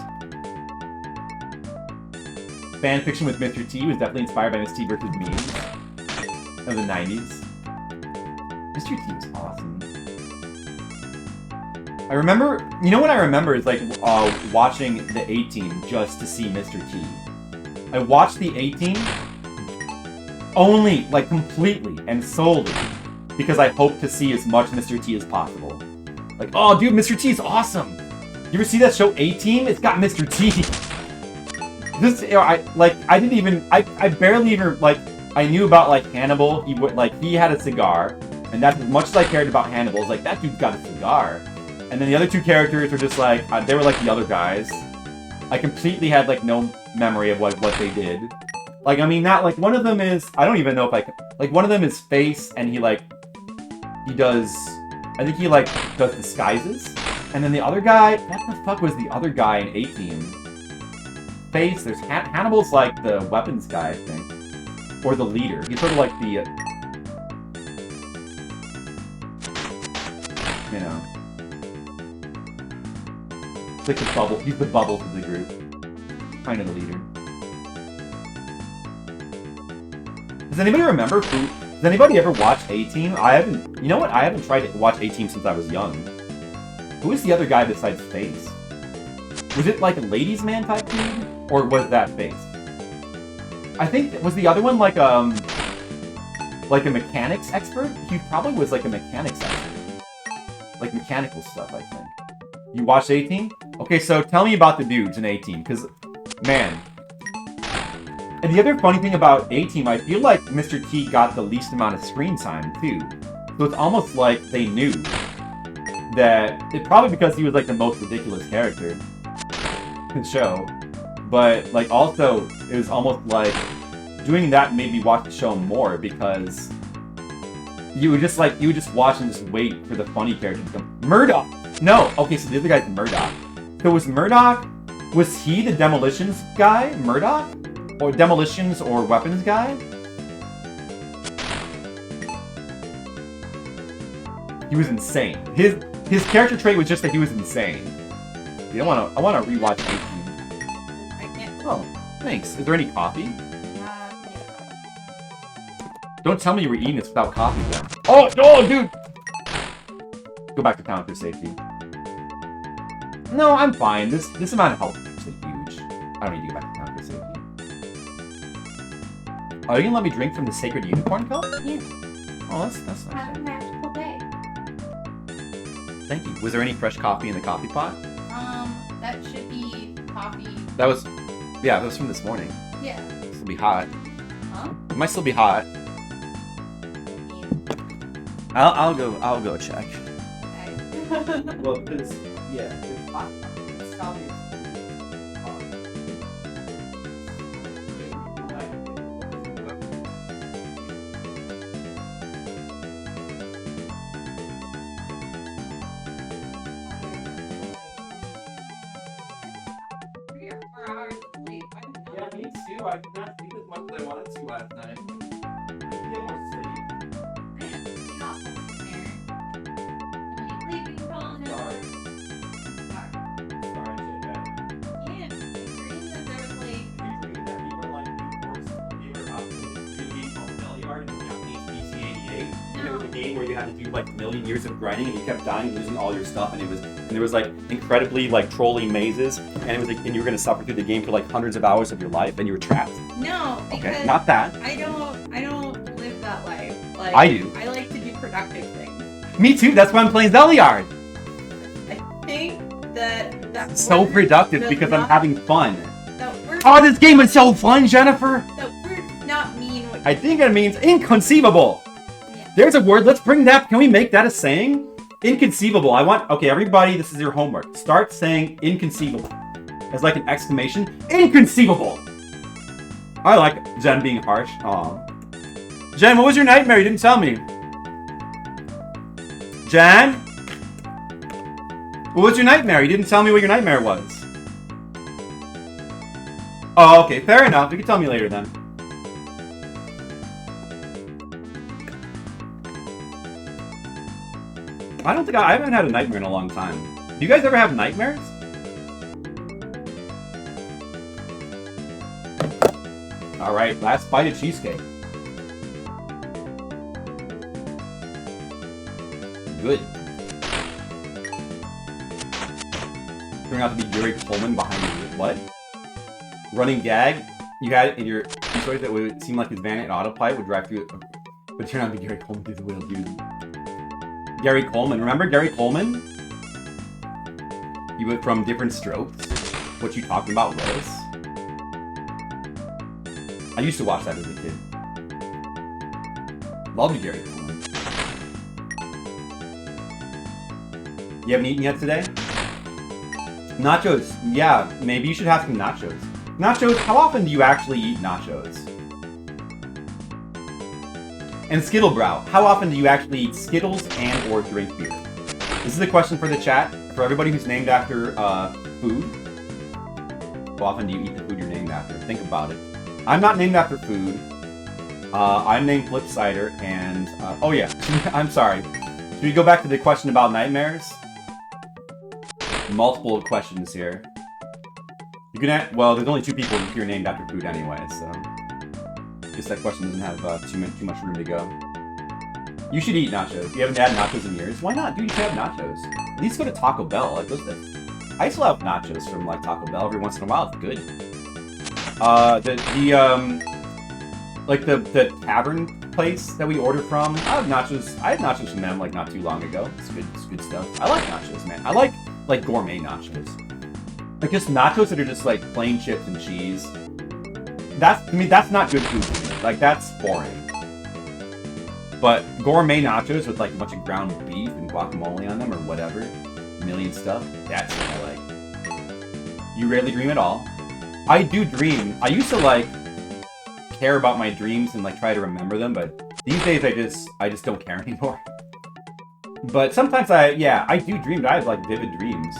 Fan fiction with Mr. T was definitely inspired by Mr. T versus memes of the 90s. Mr. T was awesome. I remember, you know what I remember is like watching the A-Team just to see Mr. T. I watched the A-Team only, like completely and solely because I hope to see as much Mr. T as possible. Like, oh dude, Mr. T is awesome! You ever see that show A-Team? It's got Mr. T! This, you know, I barely even, like, I knew about, like, Hannibal. He had a cigar, and that's as much as I cared about Hannibal. It's like, that dude's got a cigar. And then the other two characters were just like, they were like the other guys. I completely had, like, no memory of what they did. Like, I mean, not, like, one of them is, I don't even know if I can, like, one of them is Face, and he does, I think he, like, does disguises. And then the other guy, what the fuck was the other guy in A-Team? Face, there's Hannibal's like the weapons guy, I think. Or the leader. He's sort of like the, you know. like the bubble. He's the bubbles of the group. Kind of the leader. Does anybody remember who? Does anybody ever watch A-Team? I haven't. You know what? I haven't tried to watch A-Team since I was young. Who is the other guy besides Face? Was it like a ladies' man type team, or was that Face? I think was the other one like a mechanics expert? He probably was like a mechanics expert, like mechanical stuff. I think. You watched A-Team? Okay, so tell me about the dudes in A-Team, because man. And the other funny thing about A-Team, I feel like Mr. T got the least amount of screen time, too. So it's almost like they knew that... probably because he was, like, the most ridiculous character in the show. But, like, also, it was almost like... doing that made me watch the show more, because... You would just watch and just wait for the funny character to come... Murdoch! No! Okay, so the other guy's Murdoch. So was Murdoch... Was he the demolitions guy? Murdoch? Or demolitions or weapons guy? He was insane. His character trait was just that he was insane. I wanna rewatch 18. I can't. Oh, thanks. Is there any coffee? Yeah. Don't tell me you were eating this without coffee then. Oh, dude! Go back to town for safety. No, I'm fine. This amount of health is actually huge. I don't need to go back to town for safety. Are you gonna let me drink from the Sacred Unicorn Cup? Yeah. Oh, that's nice. Have a magical day. Thank you. Was there any fresh coffee in the coffee pot? That should be coffee. That was from this morning. Yeah. This will be hot. Huh? It might still be hot. I'll go check. Okay. Well, because it's hot. It's coffee. Yeah, me too. I did not sleep as much as I wanted to last night. I need to get more sleep. Where you had to do like a million years of grinding and you kept dying, losing all your stuff, and there was like incredibly like trolly mazes, and it was like, and you were gonna suffer through the game for like hundreds of hours of your life, and you were trapped. No, because okay, not that. I don't live that life. Like I do. I like to do productive things. Me too. That's why I'm playing Zeliard. I think that's So productive because I'm having fun. That Oh, this game is so fun, Jennifer. That word not mean what I think it means inconceivable. Yeah. There's a word. Let's bring that. Can we make that a saying? Inconceivable. Okay, everybody, this is your homework. Start saying inconceivable as like an exclamation. Inconceivable. I like Jen being harsh. Aw. Jen, what was your nightmare? You didn't tell me. Jen? What was your nightmare? You didn't tell me what your nightmare was. Oh, okay. Fair enough. You can tell me later then. I haven't had a nightmare in a long time. Do you guys ever have nightmares? Alright, last bite of cheesecake. Good. Turned out to be Gary Coleman behind you. What? Running gag? You had it in your stories that would seem like his van and autopilot would drive through it, but it turned out to be Gary Coleman through the wheel, dude. Gary Coleman. Remember Gary Coleman? You went from Different Strokes. What you talking about, Liz? I used to watch that as a kid. Love you, Gary Coleman. You haven't eaten yet today? Nachos. Yeah, maybe you should have some nachos. Nachos, how often do you actually eat nachos? And Skittlebrow, how often do you actually eat Skittles and or drink beer? This is a question for the chat, for everybody who's named after food. How often do you eat the food you're named after? Think about it. I'm not named after food. I'm named Flip Cider, and oh yeah, I'm sorry. Should we go back to the question about nightmares? multiple questions here. You can ask, well, there's only 2 people here named after food anyway, so I guess that question doesn't have too much room to go. You should eat nachos. You haven't had nachos in years. Why not? Dude, you should have nachos. At least go to Taco Bell. Like those. I still have nachos from like Taco Bell every once in a while. It's good. The tavern place that we order from. I have nachos. I had nachos from them like not too long ago. It's good stuff. I like nachos, man. I like gourmet nachos. Like just nachos that are just like plain chips and cheese. That's not good food to me. Like that's boring. But gourmet nachos with like a bunch of ground beef and guacamole on them or whatever, a million stuff, that's what I like. You rarely dream at all. I do dream. I used to like care about my dreams and like try to remember them, but these days I just don't care anymore. But sometimes I do dream, but I have like vivid dreams.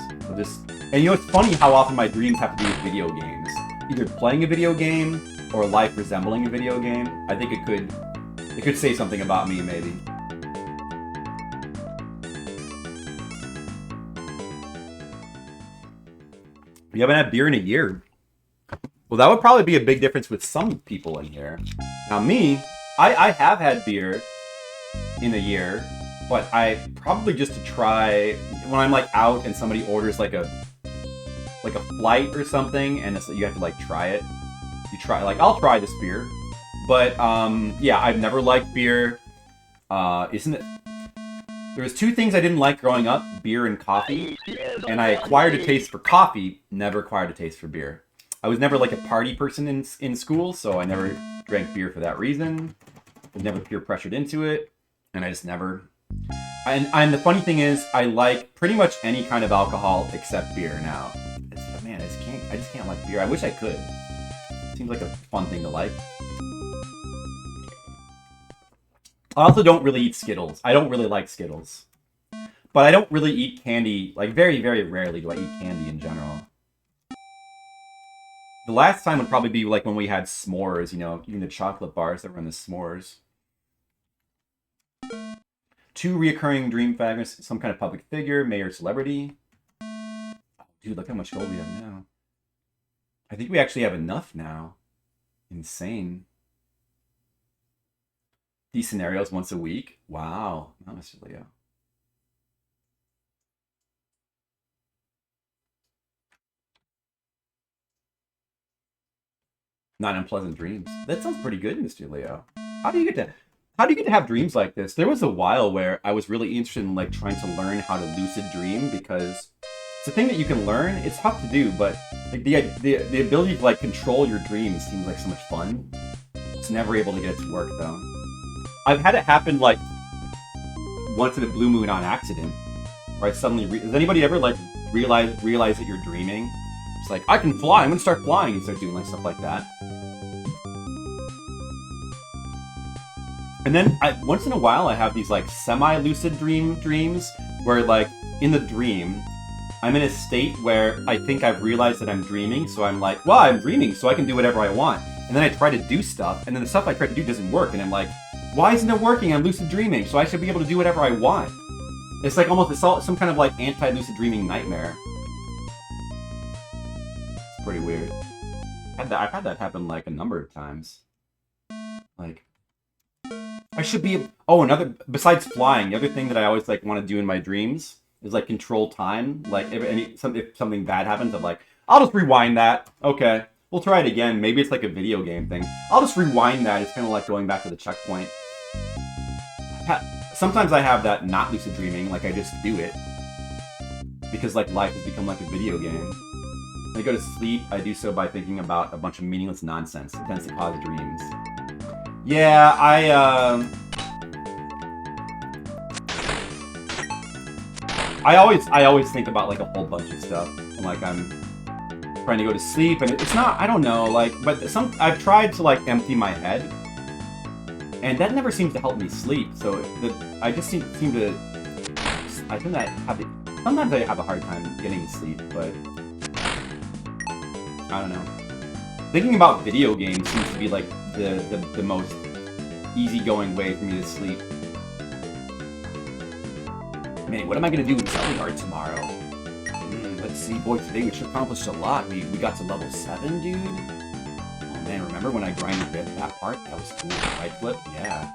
And you know, it's funny how often my dreams have to do with video games. Either playing a video game or life resembling a video game. I think it could say something about me, maybe. You haven't had beer in a year. Well, that would probably be a big difference with some people in here. Now, me, I have had beer in a year, but I probably just to try when I'm like out and somebody orders like a flight or something, and you have to like try it. You try I'll try this beer. But, yeah, I've never liked beer. There was 2 things I didn't like growing up, beer and coffee. And I acquired a taste for coffee, never acquired a taste for beer. I was never like a party person in school, so I never drank beer for that reason. I was never peer pressured into it. And I just never... And the funny thing is, I like pretty much any kind of alcohol except beer now. Man, I just can't like beer. I wish I could. It seems like a fun thing to like. I also don't really eat Skittles. I don't really like Skittles. But I don't really eat candy. Like, very, very rarely do I eat candy in general. The last time would probably be like when we had s'mores, you know, eating the chocolate bars that were in the s'mores. 2 reoccurring dream fragments, some kind of public figure, mayor, celebrity. Dude, look how much gold we have now. I think we actually have enough now. Insane. These scenarios once a week. Wow. Not Mr. Leo. Not unpleasant dreams. That sounds pretty good, Mr. Leo. How do you get to have dreams like this? There was a while where I was really interested in like trying to learn how to lucid dream because it's a thing that you can learn. It's tough to do, but like the ability to like control your dreams seems like so much fun. Just never able to get it to work though. I've had it happen like once in a blue moon on accident, where I suddenly does anybody ever like realize that you're dreaming? It's like, I can fly, I'm gonna start flying, and start doing like stuff like that. And then once in a while I have these like semi-lucid dreams where like in the dream I'm in a state where I think I've realized that I'm dreaming, so I'm like, well, I'm dreaming, so I can do whatever I want. And then I try to do stuff, and then the stuff I try to do doesn't work, and I'm like, why isn't it working? I'm lucid dreaming, so I should be able to do whatever I want. It's like almost some kind of like anti-lucid dreaming nightmare. It's pretty weird. I've had that happen like a number of times. Like, I should be... Oh, besides flying, the other thing that I always like want to do in my dreams is like control time. Like if something bad happens, I'm like, I'll just rewind that. Okay, we'll try it again. Maybe it's like a video game thing. I'll just rewind that. It's kind of like going back to the checkpoint. Sometimes I have that not lucid dreaming, like I just do it. Because like life has become like a video game. When I go to sleep, I do so by thinking about a bunch of meaningless nonsense. It tends to cause dreams. Yeah, I always think about like a whole bunch of stuff. Like I'm trying to go to sleep, and it's not, I don't know, like, but I've tried to like empty my head, and that never seems to help me sleep. So I just seem to, I think sometimes I have a hard time getting to sleep, but I don't know. Thinking about video games seems to be like the most easygoing way for me to sleep. Man, what am I gonna do with Zeliard tomorrow? see, boy, today we sure accomplished a lot. We got to level 7, dude. Oh man, remember when I grinded that part? That was cool. Right flip? Yeah.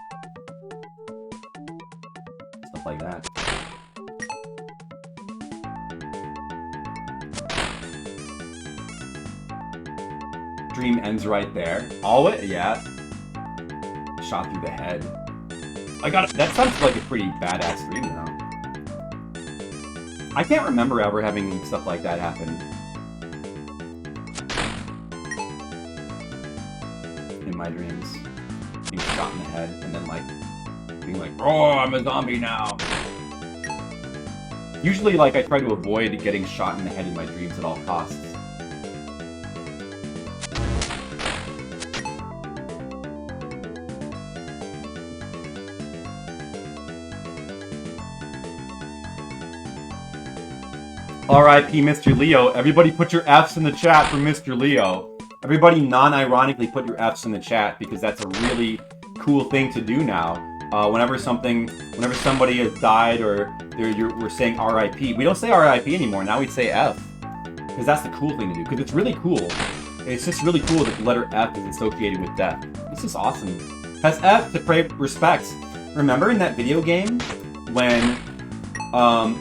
Stuff like that. Dream ends right there. Always? Yeah. Shot through the head. I got it. That sounds like a pretty badass dream, though. I can't remember ever having stuff like that happen. In my dreams. Being shot in the head and then, like, being like, oh, I'm a zombie now. Usually, like, I try to avoid getting shot in the head in my dreams at all costs. R.I.P. Mr. Leo. Everybody put your F's in the chat for Mr. Leo. Everybody non-ironically put your F's in the chat because that's a really cool thing to do now. Whenever somebody has died or we're saying R.I.P. We don't say R.I.P. anymore. Now we say F. Because that's the cool thing to do. Because it's really cool. It's just really cool that the letter F is associated with death. This is awesome. Press F to pay respects. Remember in that video game when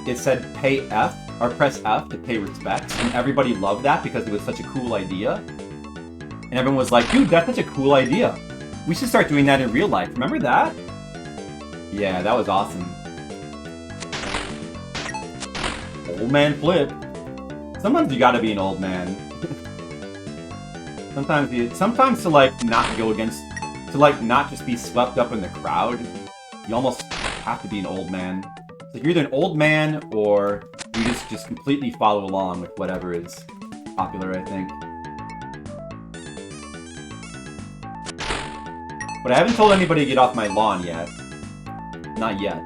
it said pay F? Or press F to pay respects, and everybody loved that because it was such a cool idea. And everyone was like, dude, that's such a cool idea. We should start doing that in real life. Remember that? Yeah, that was awesome. Old man flip. Sometimes you gotta be an old man. Sometimes to like not go against, to like not just be swept up in the crowd, you almost have to be an old man. So you're either an old man or you just completely follow along with whatever is popular, I think. But I haven't told anybody to get off my lawn yet. Not yet.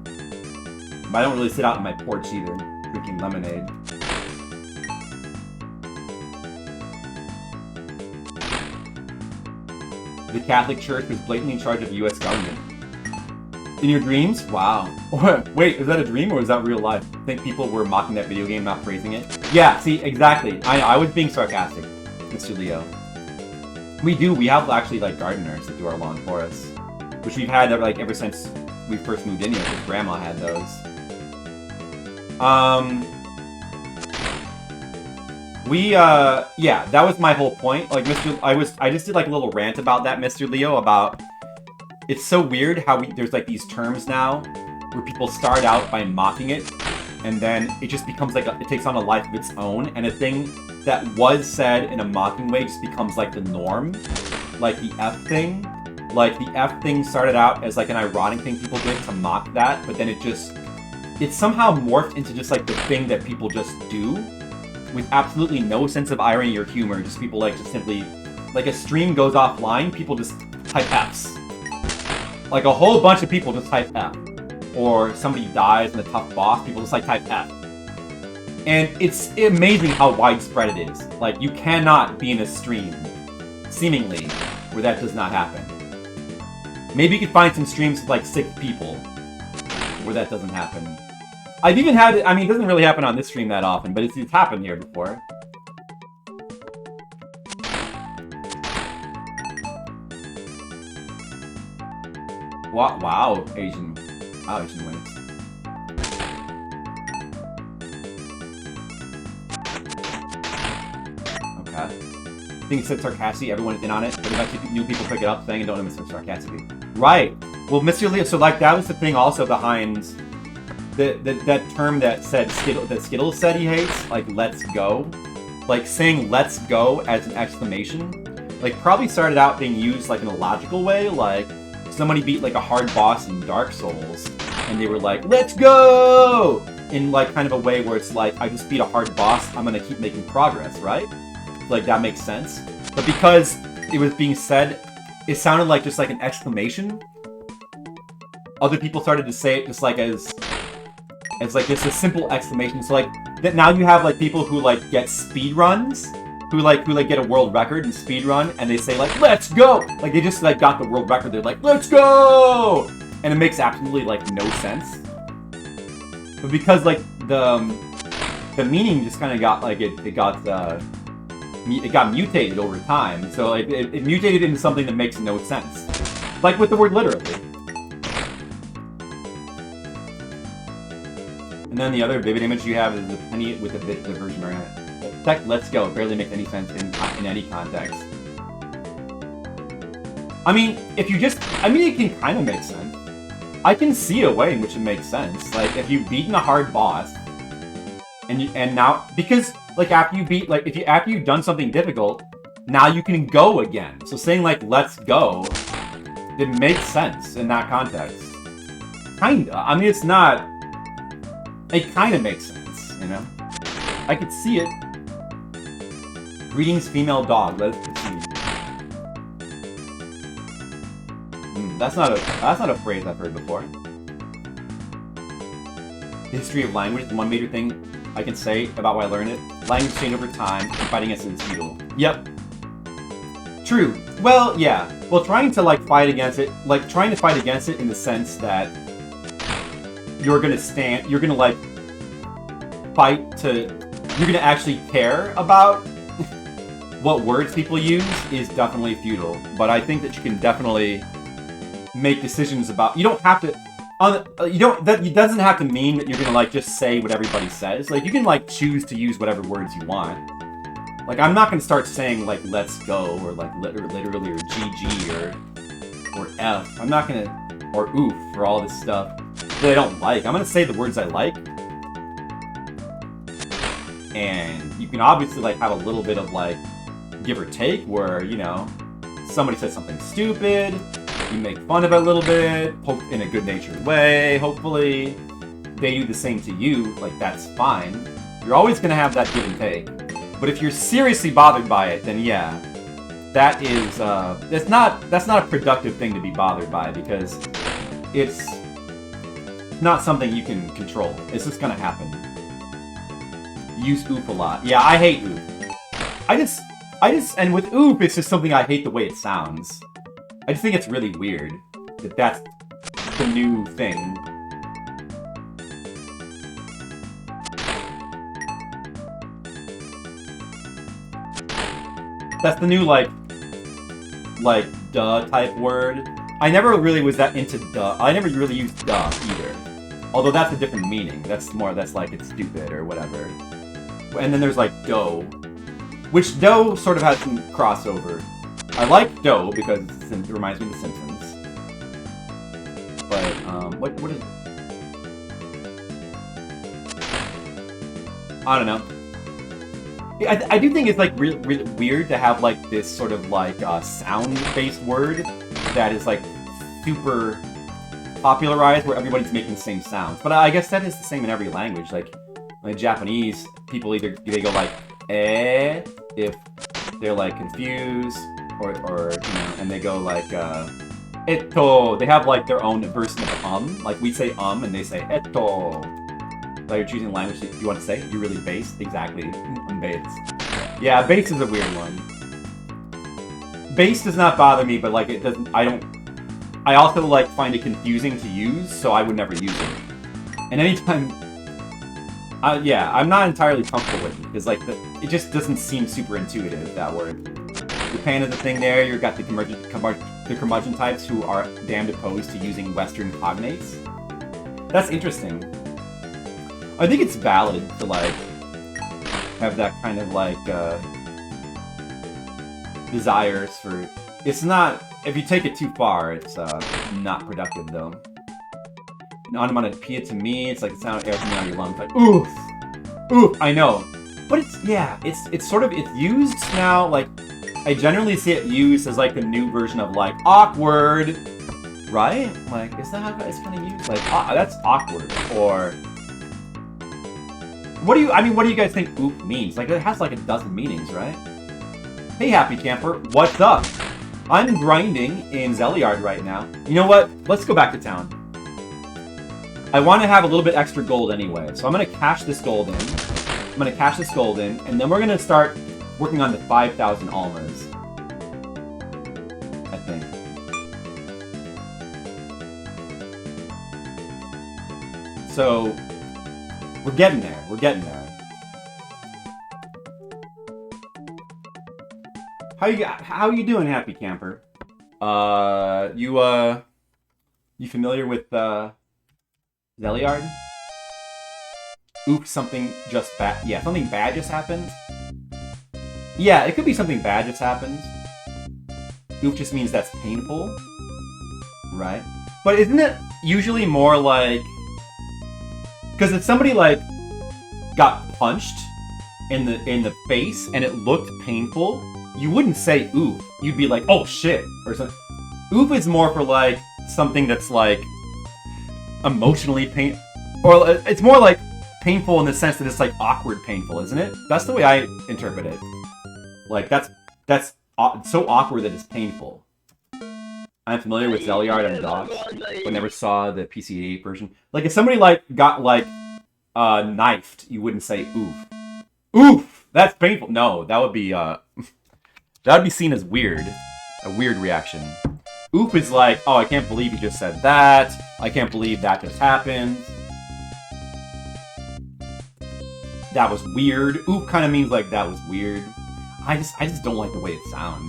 But I don't really sit out on my porch either, drinking lemonade. The Catholic Church was blatantly in charge of the US government. In your dreams? Wow. Wait, is that a dream or is that real life? I think people were mocking that video game, not praising it. Yeah, see, exactly. I was being sarcastic, Mr. Leo. We have actually like gardeners that do our lawn for us. Which we've had like ever since we first moved in here, because Grandma had those. Yeah, that was my whole point. Like, I just did like a little rant about that, Mr. Leo, about it's so weird how there's like these terms now where people start out by mocking it and then it just becomes like it takes on a life of its own, and a thing that was said in a mocking way just becomes like the norm. Like the F thing. Like the F thing started out as like an ironic thing people did to mock that, but then it somehow morphed into just like the thing that people just do with absolutely no sense of irony or humor. Just people like just simply, like a stream goes offline, people just type Fs. Like a whole bunch of people just type F. Or somebody dies in a tough boss, people just like type F. And it's amazing how widespread it is. Like you cannot be in a stream, seemingly, where that does not happen. Maybe you could find some streams with like 6 people where that doesn't happen. I've even had it, I mean, it doesn't really happen on this stream that often, but it's happened here before. Wow, Asian wins. Okay. I think it said sarcastic, everyone is in on it, but eventually new people pick it up saying it don't know it's sarcastically. Right. Well, Mr. Leo, so like that was the thing also behind that term that said Skittles said he hates, like let's go. Like saying let's go as an exclamation. Like probably started out being used like in a logical way, like somebody beat like a hard boss in Dark Souls and they were like, let's go! In like kind of a way where it's like, I just beat a hard boss, I'm gonna keep making progress, right? Like that makes sense. But because it was being said, it sounded like just like an exclamation. Other people started to say it just like as like just a simple exclamation. So like that now you have like people who like get speed runs, who get a world record in speed run, and they say like let's go. Like they just like got the world record. They're like let's go, and it makes absolutely like no sense. But because like the meaning just kind of got like it got mutated over time. So like it mutated into something that makes no sense. Like with the word literally. And then the other vivid image you have is the penny with a bit diversion around it. Tech let's go barely makes any sense in any context. I mean, if you just, I mean, it can kind of make sense. I can see a way in which it makes sense. Like, if you've beaten a hard boss, and now, because, like, after you've done something difficult, now you can go again. So saying, like, let's go, it makes sense in that context. Kinda. I mean, it's not, it kind of makes sense, you know? I could see it. Greetings, female dog. Let's see. That's not a phrase I've heard before. The history of language, the one major thing I can say about why I learned it. Language change over time, and fighting against it is futile. Yep. True. Well, yeah. Well, trying to like fight against it in the sense that you're gonna like fight to, you're gonna actually care about what words people use is definitely futile. But I think that you can definitely make decisions about, you don't have to, it doesn't have to mean that you're gonna like just say what everybody says. Like you can like choose to use whatever words you want. Like I'm not gonna start saying like let's go or like literally or GG or F. I'm not gonna, or oof, for all this stuff that I don't like. I'm gonna say the words I like. And you can obviously like have a little bit of like give or take where, you know, somebody says something stupid, you make fun of it a little bit, in a good-natured way, hopefully. They do the same to you, like that's fine. You're always gonna have that give and take. But if you're seriously bothered by it, then yeah, that is, that's not a productive thing to be bothered by because it's not something you can control. It's just gonna happen. Use oop a lot. Yeah, I hate oop. And with oop, it's just something I hate the way it sounds. I just think it's really weird that that's the new thing. That's the new, like, duh type word. I never really was that into duh. I never really used duh either. Although that's a different meaning. That's like it's stupid or whatever. And then there's like dough, which dough sort of has some crossover. I like dough because it reminds me of The Simpsons. But, what is it? I don't know. I do think it's, like, really weird to have, like, this sort of, like, sound-based word that is, like, super popularized where everybody's making the same sounds. But I guess that is the same in every language. Like Japanese, people they go, like, eh, if they're, like, confused. Or you know, and they go like, etto. They have like their own version of like we say and they say etto. Like you're choosing language that you want to say. You're really based. Exactly. I'm based. Yeah, based is a weird one. Based does not bother me, but like it doesn't. I also like find it confusing to use, so I would never use it. And anytime, yeah, I'm not entirely comfortable with it because like it just doesn't seem super intuitive, that word. Japan is the thing there. You've got the curmudgeon types who are damned opposed to using Western cognates. That's interesting. I think it's valid to like have that kind of like desires for. It's not. If you take it too far, it's not productive though. An onomatopoeia to me, it's like the sound of air coming out of your lungs, like oof, oof. I know, but it's used now like. I generally see it used as like a new version of like awkward, right? Like, is that how it's kind of used? Like, that's awkward. Or what do you guys think oop means? Like, it has like a dozen meanings, right? Hey, happy camper, what's up? I'm grinding in Zeliard right now. You know what? Let's go back to town. I want to have a little bit extra gold anyway, so I'm gonna cash this gold in. And then we're gonna start working on the 5,000 almas, I think. So, we're getting there. How you doing, Happy Camper? You familiar with Zeliard? Oops, something just bad. Yeah, something bad just happened. Yeah, it could be something bad just happened. Oof just means that's painful, right? But isn't it usually more like, because if somebody like got punched in the face and it looked painful, you wouldn't say oof. You'd be like, oh shit, or something. Oof is more for like something that's like emotionally or it's more like painful in the sense that it's like awkward painful, isn't it? That's the way I interpret it. Like that's so awkward that it's painful. I'm familiar with Zeliard and dogs, but never saw the PC-88 version. Like if somebody like got like knifed, you wouldn't say oof. Oof, that's painful. No, that would be seen as weird, a weird reaction. Oof is like, oh, I can't believe you just said that. I can't believe that just happened. That was weird. Oof kind of means like that was weird. I just don't like the way it sounds.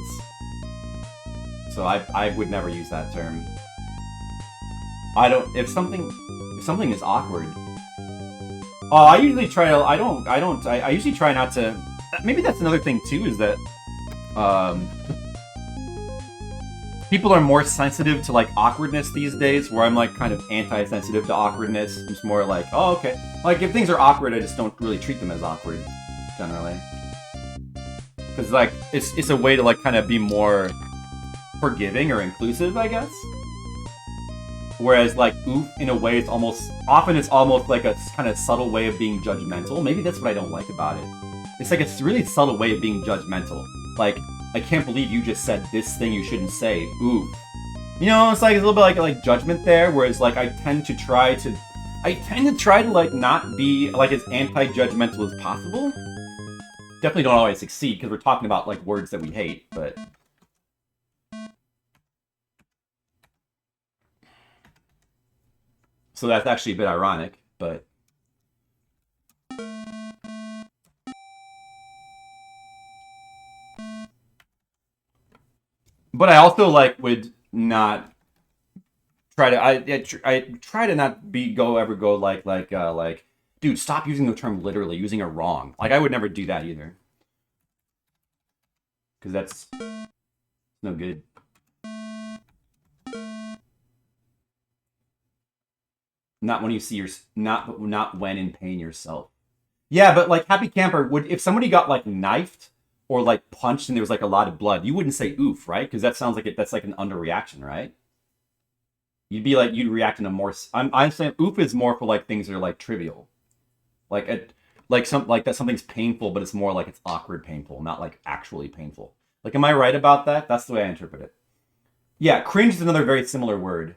So I would never use that term. If something is awkward. I usually try to, I usually try not to, maybe that's another thing too, is that, people are more sensitive to like awkwardness these days, where I'm like kind of anti-sensitive to awkwardness. I'm just more like, oh, okay. Like if things are awkward, I just don't really treat them as awkward, generally. Because like, it's a way to like kind of be more forgiving or inclusive, I guess. Whereas like oof, in a way, it's almost like a kind of subtle way of being judgmental. Maybe that's what I don't like about it. It's like a really subtle way of being judgmental. Like, I can't believe you just said this thing you shouldn't say. Oof. You know, it's like a little bit like judgment there. Whereas like I tend to try to like not be like as anti-judgmental as possible. Definitely don't always succeed because we're talking about like words that we hate, but. So that's actually a bit ironic, but... But I also, like, would not try to... I try to not go like, dude, stop using the term literally, using it wrong. Like, I would never do that either. Because that's no good. Not when you see not when in pain yourself. Yeah, but like Happy Camper if somebody got like knifed or like punched and there was like a lot of blood, you wouldn't say oof, right? Because that sounds like that's like an underreaction, right? You'd react in a more. I'm saying oof is more for like things that are like trivial, like that something's painful, but it's more like it's awkward painful, not like actually painful. Like, am I right about that? That's the way I interpret it. Yeah, cringe is another very similar word.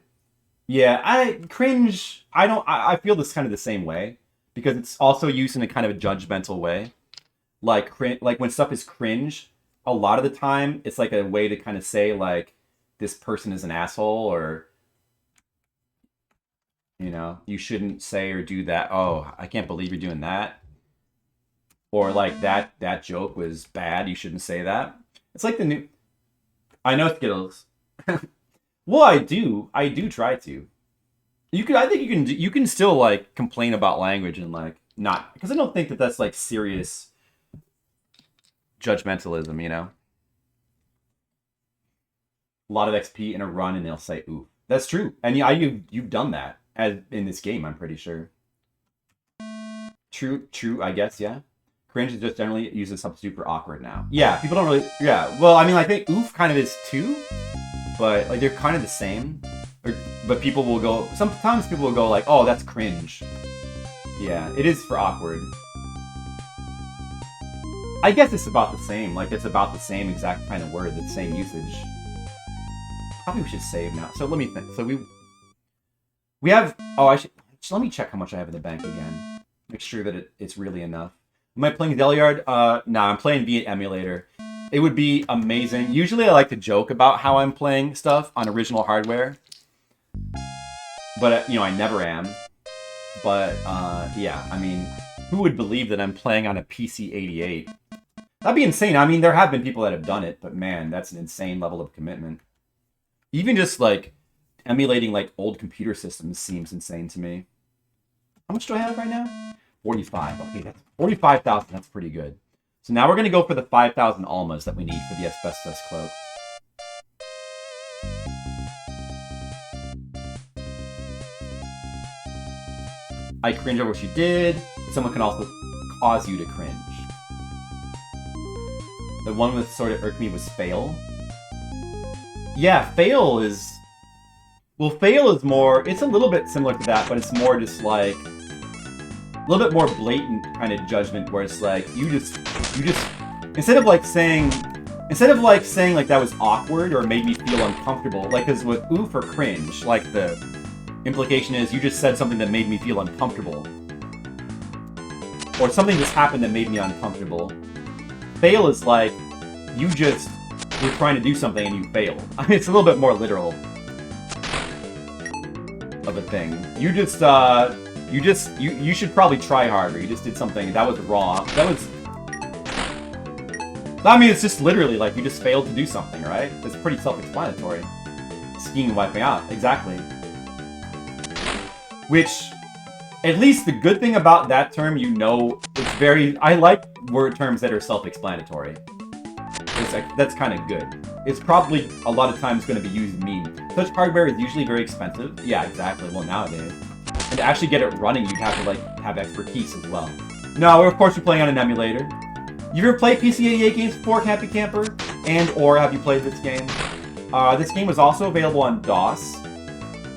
Yeah, I feel this kind of the same way because it's also used in a kind of a judgmental way. Like when stuff is cringe, a lot of the time it's like a way to kind of say like this person is an asshole, or you know, you shouldn't say or do that. Oh, I can't believe you're doing that. Or like that joke was bad, you shouldn't say that. It's like I know Skittles. Well, I do try to. I think you can still like complain about language and like not, because I don't think that that's like serious judgmentalism, you know. A lot of XP in a run and they'll say ooh. That's true. And yeah, you've done that in this game, I'm pretty sure. True, I guess, yeah. Cringe is just generally used as a substitute for awkward now. Yeah, people don't really well, I mean I think oof kind of is too. But like they're kind of the same, but people will go. Sometimes people will go like, "Oh, that's cringe." Yeah, it is for awkward. I guess it's about the same. Like it's about the same exact kind of word, the same usage. Probably we should save now. So let me think. So we have. Oh, let me check how much I have in the bank again. Make sure that it's really enough. Am I playing Zeliard? No, I'm playing via emulator. It would be amazing. Usually I like to joke about how I'm playing stuff on original hardware. But, you know, I never am. But, yeah, I mean, who would believe that I'm playing on a PC-88? That'd be insane. I mean, there have been people that have done it, but man, that's an insane level of commitment. Even just, like, emulating, like, old computer systems seems insane to me. How much do I have right now? 45. Okay, that's 45,000. That's pretty good. So now we're going to go for the 5,000 almas that we need for the asbestos cloak. I cringe over what you did. Someone can also cause you to cringe. The one that sort of irked me was fail. Yeah, fail is... Well, fail is more... It's a little bit similar to that, but it's more just like... A little bit more blatant kind of judgment where it's like, you just... Instead of like saying like that was awkward or made me feel uncomfortable, like, because with oof or cringe, like the implication is you just said something that made me feel uncomfortable. Or something just happened that made me uncomfortable. Fail is like, you just were trying to do something and you failed. I mean, it's a little bit more literal of a thing. You should probably try harder. You just did something that was wrong. I mean, it's just literally like you just failed to do something, right? It's pretty self-explanatory. Skiing and wiping out, exactly. Which, at least the good thing about that term, you know, it's very... I like word terms that are self-explanatory. That's kind of good. It's probably a lot of times going to be used mean. Such hardware is usually very expensive. Yeah, exactly. Well, nowadays. And to actually get it running, you'd have to, like, have expertise as well. No, of course, you're playing on an emulator. You ever played PC-88 games before, Campy Camper? And/or have you played this game? This game was also available on DOS.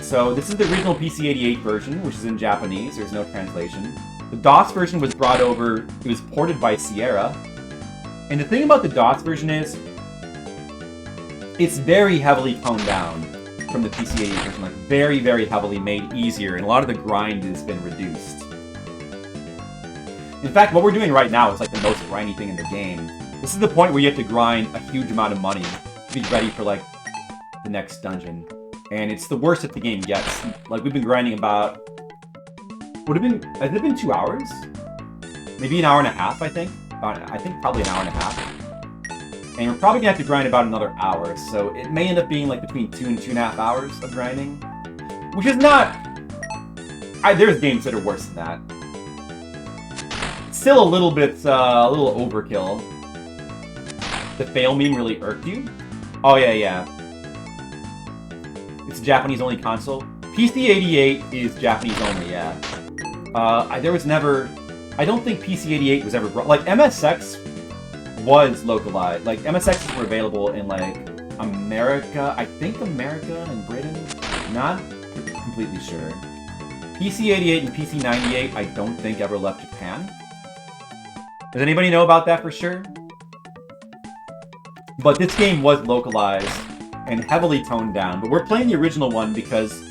So this is the original PC-88 version, which is in Japanese. There's no translation. The DOS version was brought over, it was ported by Sierra. And the thing about the DOS version is, it's very heavily toned down from the PC-88 version. Like, very, very heavily made easier, and a lot of the grind has been reduced. In fact, what we're doing right now is like the most grindy thing in the game. This is the point where you have to grind a huge amount of money to be ready for, like, the next dungeon. And it's the worst that the game gets. Like, we've been grinding about... Has it been 2 hours? Maybe an hour and a half, I think. I think probably an hour and a half. And we're probably gonna have to grind about another hour, so it may end up being like between 2 and 2.5 hours of grinding. Which is not... there's games that are worse than that. Still a little bit, a little overkill. The fail meme really irked you? Oh yeah. It's a Japanese-only console. PC-88 is Japanese-only, yeah. There was never... I don't think PC-88 was ever brought... Like, MSX was localized. Like, MSXs were available in, like, America. I think America and Britain. Not completely sure. PC-88 and PC-98, I don't think ever left Japan. Does anybody know about that for sure? But this game was localized and heavily toned down. But we're playing the original one because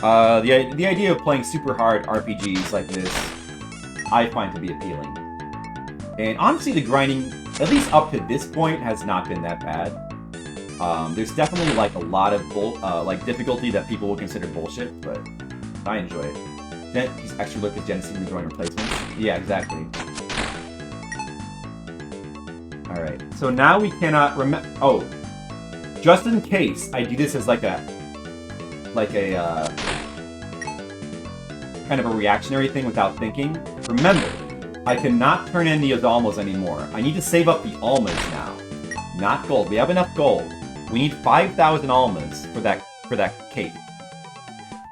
the idea of playing super hard RPGs like this, I find to be appealing. And honestly, the grinding, at least up to this point, has not been that bad. There's definitely like a lot of difficulty that people will consider bullshit, but I enjoy it. He's extra look is Jen seeing the drawing replacements. Yeah, exactly. Alright, so now we cannot remember... Oh, just in case I do this as like a kind of a reactionary thing without thinking, remember, I cannot turn in the almas anymore. I need to save up the almas now. Not gold. We have enough gold. We need 5,000 almas for that cape.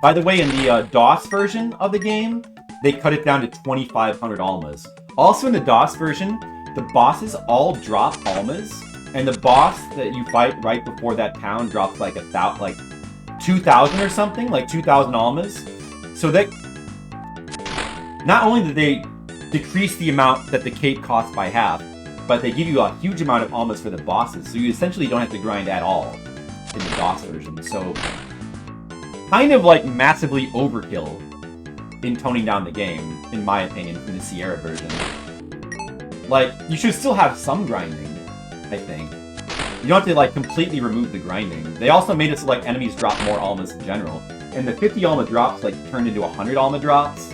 By the way, in the DOS version of the game, they cut it down to 2,500 almas. Also in the DOS version, the bosses all drop almas, and the boss that you fight right before that town drops like 2,000 or something, like 2,000 almas. So that not only did they decrease the amount that the cape costs by half, but they give you a huge amount of almas for the bosses, so you essentially don't have to grind at all in the DOS version. So kind of like massively overkill in toning down the game, in my opinion, from the Sierra version. Like, you should still have some grinding, I think. You don't have to, like, completely remove the grinding. They also made it so, like, enemies drop more almas in general. And the 50 alma drops, like, turned into 100 alma drops.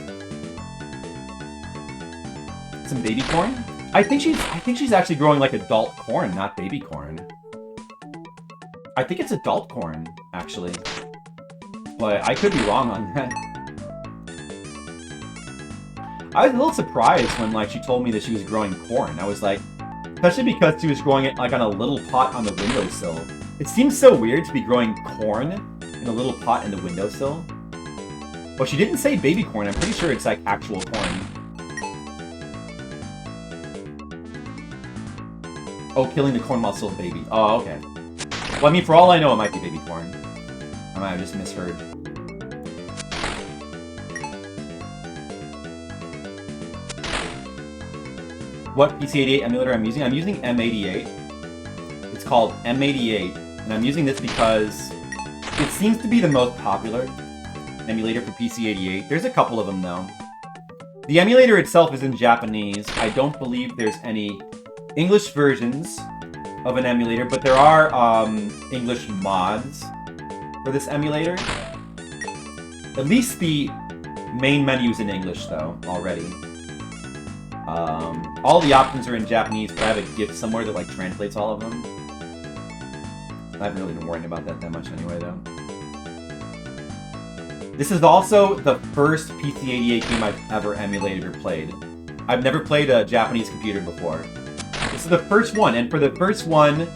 Some baby corn? I think she's actually growing like adult corn, not baby corn. I think it's adult corn, actually. But I could be wrong on that. I was a little surprised when like she told me that she was growing corn. I was like, especially because she was growing it like on a little pot on the windowsill. It seems so weird to be growing corn in a little pot in the windowsill. But she didn't say baby corn. I'm pretty sure it's like actual corn. Oh, killing the corn while still a baby. Oh, okay. Well, I mean, for all I know, it might be baby corn. I might have just misheard. What PC-88 emulator I'm using? I'm using M88. It's called M88, and I'm using this because it seems to be the most popular emulator for PC-88. There's a couple of them, though. The emulator itself is in Japanese. I don't believe there's any English versions of an emulator, but there are English mods for this emulator. At least the main menu's in English, though, already. All the options are in Japanese, but I have a GIF somewhere that like translates all of them. I haven't really been worrying about that much anyway, though. This is also the first PC-88 game I've ever emulated or played. I've never played a Japanese computer before. This is the first one, and for the first one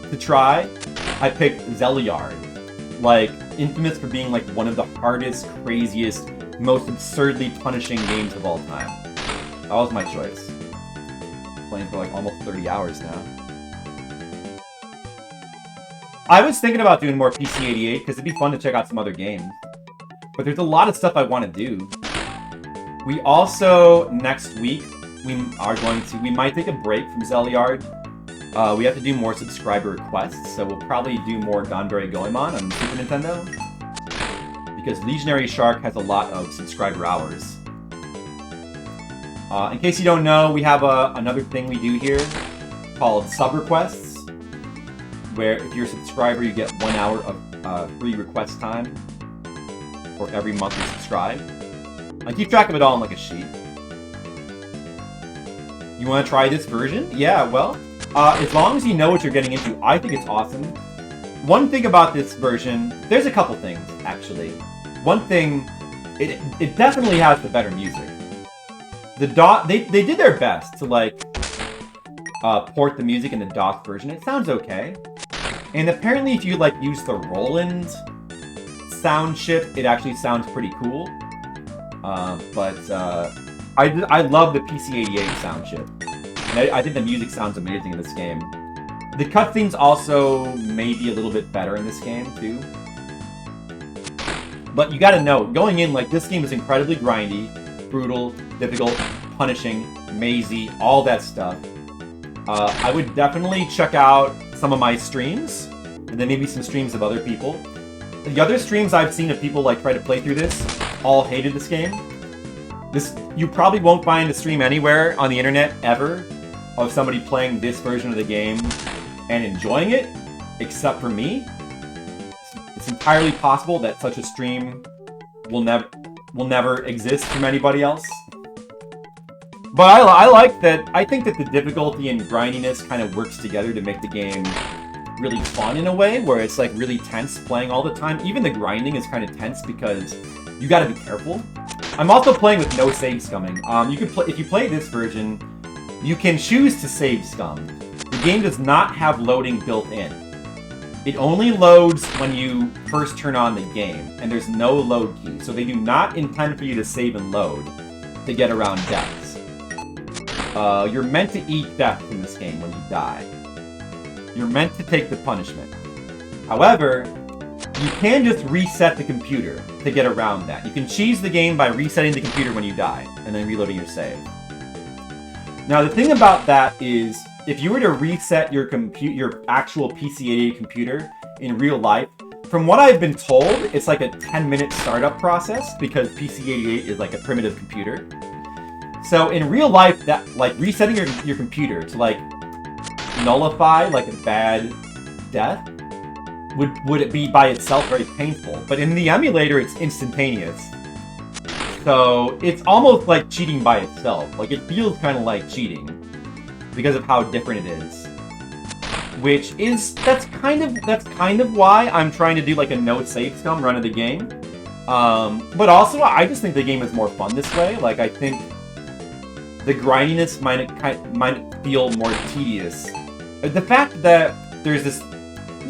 to try, I picked Zeliard. Like, infamous for being like one of the hardest, craziest, most absurdly punishing games of all time. That was my choice. Playing for like almost 30 hours now. I was thinking about doing more PC-88 because it'd be fun to check out some other games. But there's a lot of stuff I want to do. We also, next week, we might take a break from Zeliard. We have to do more subscriber requests, so we'll probably do more Ganbare Goemon on Super Nintendo. Because Legionary Shark has a lot of subscriber hours. In case you don't know, we have another thing we do here called sub requests, where if you're a subscriber, you get 1 hour of free request time for every month you subscribe. I keep track of it all on like a sheet. You want to try this version? Yeah, well, as long as you know what you're getting into, I think it's awesome. One thing about this version, there's a couple things, actually. One thing, it definitely has the better music. They did their best to, like, port the music in the DOS version. It sounds okay. And apparently if you, like, use the Roland sound chip, it actually sounds pretty cool. I love the PC-88 sound chip. And I think the music sounds amazing in this game. The cutscenes also may be a little bit better in this game, too. But you gotta know, going in, like, this game is incredibly grindy, brutal, difficult, punishing, mazy, all that stuff. I would definitely check out some of my streams, and then maybe some streams of other people. The other streams I've seen of people, like, try to play through this, all hated this game. You probably won't find a stream anywhere on the internet, ever, of somebody playing this version of the game and enjoying it, except for me. It's entirely possible that such a stream will never exist from anybody else. But I like that. I think that the difficulty and grindiness kind of works together to make the game really fun in a way, where it's like really tense playing all the time. Even the grinding is kind of tense because you got to be careful. I'm also playing with no save scumming. You can play if you play this version, you can choose to save scum. The game does not have loading built in. It only loads when you first turn on the game, and there's no load key. So they do not intend for you to save and load to get around deaths. You're meant to eat death in this game when you die. You're meant to take the punishment. However, you can just reset the computer to get around that. You can cheese the game by resetting the computer when you die, and then reloading your save. Now, the thing about that is, if you were to reset your actual PC-88 computer in real life, from what I've been told, it's like a 10-minute startup process, because PC-88 is like a primitive computer. So in real life, that like resetting your computer to like nullify like a bad death would it be by itself very painful. But in the emulator, it's instantaneous. So it's almost like cheating by itself. Like, it feels kind of like cheating. because of how different it is. That's kind of why I'm trying to do like a no save scum run of the game. But also I just think the game is more fun this way. Like I think the grindiness might feel more tedious. The fact that there's this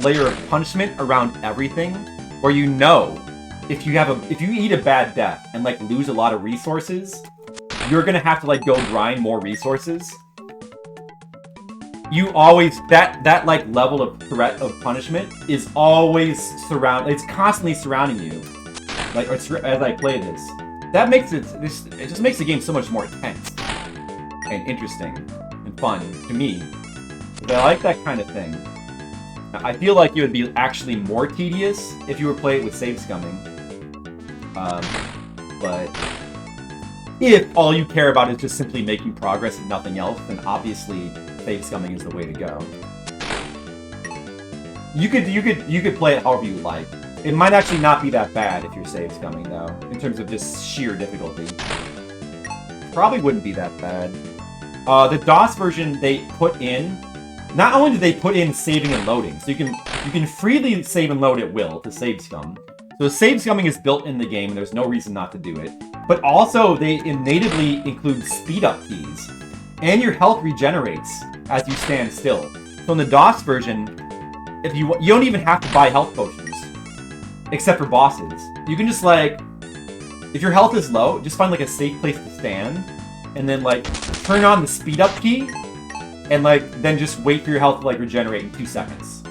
layer of punishment around everything, where you know if you eat a bad death and like lose a lot of resources, you're gonna have to like go grind more resources. You always that like level of threat of punishment is always it's constantly surrounding you. Like as I play this, that makes it just makes the game so much more intense and interesting and fun to me. But I like that kind of thing. Now, I feel like it would be actually more tedious if you were playing it with save scumming. But if all you care about is just simply making progress and nothing else, then obviously save scumming is the way to go. You could play it however you like. It might actually not be that bad if you're save scumming though, in terms of just sheer difficulty. Probably wouldn't be that bad. The DOS version they put in. Not only did they put in saving and loading, so you can freely save and load at will to save scum. So save scumming is built in the game, and there's no reason not to do it. But also, they natively include speed up keys, and your health regenerates as you stand still. So in the DOS version, if you don't even have to buy health potions, except for bosses. You can just like, if your health is low, just find like a safe place to stand, and then like turn on the speed up key. And like, then just wait for your health to like regenerate in 2 seconds.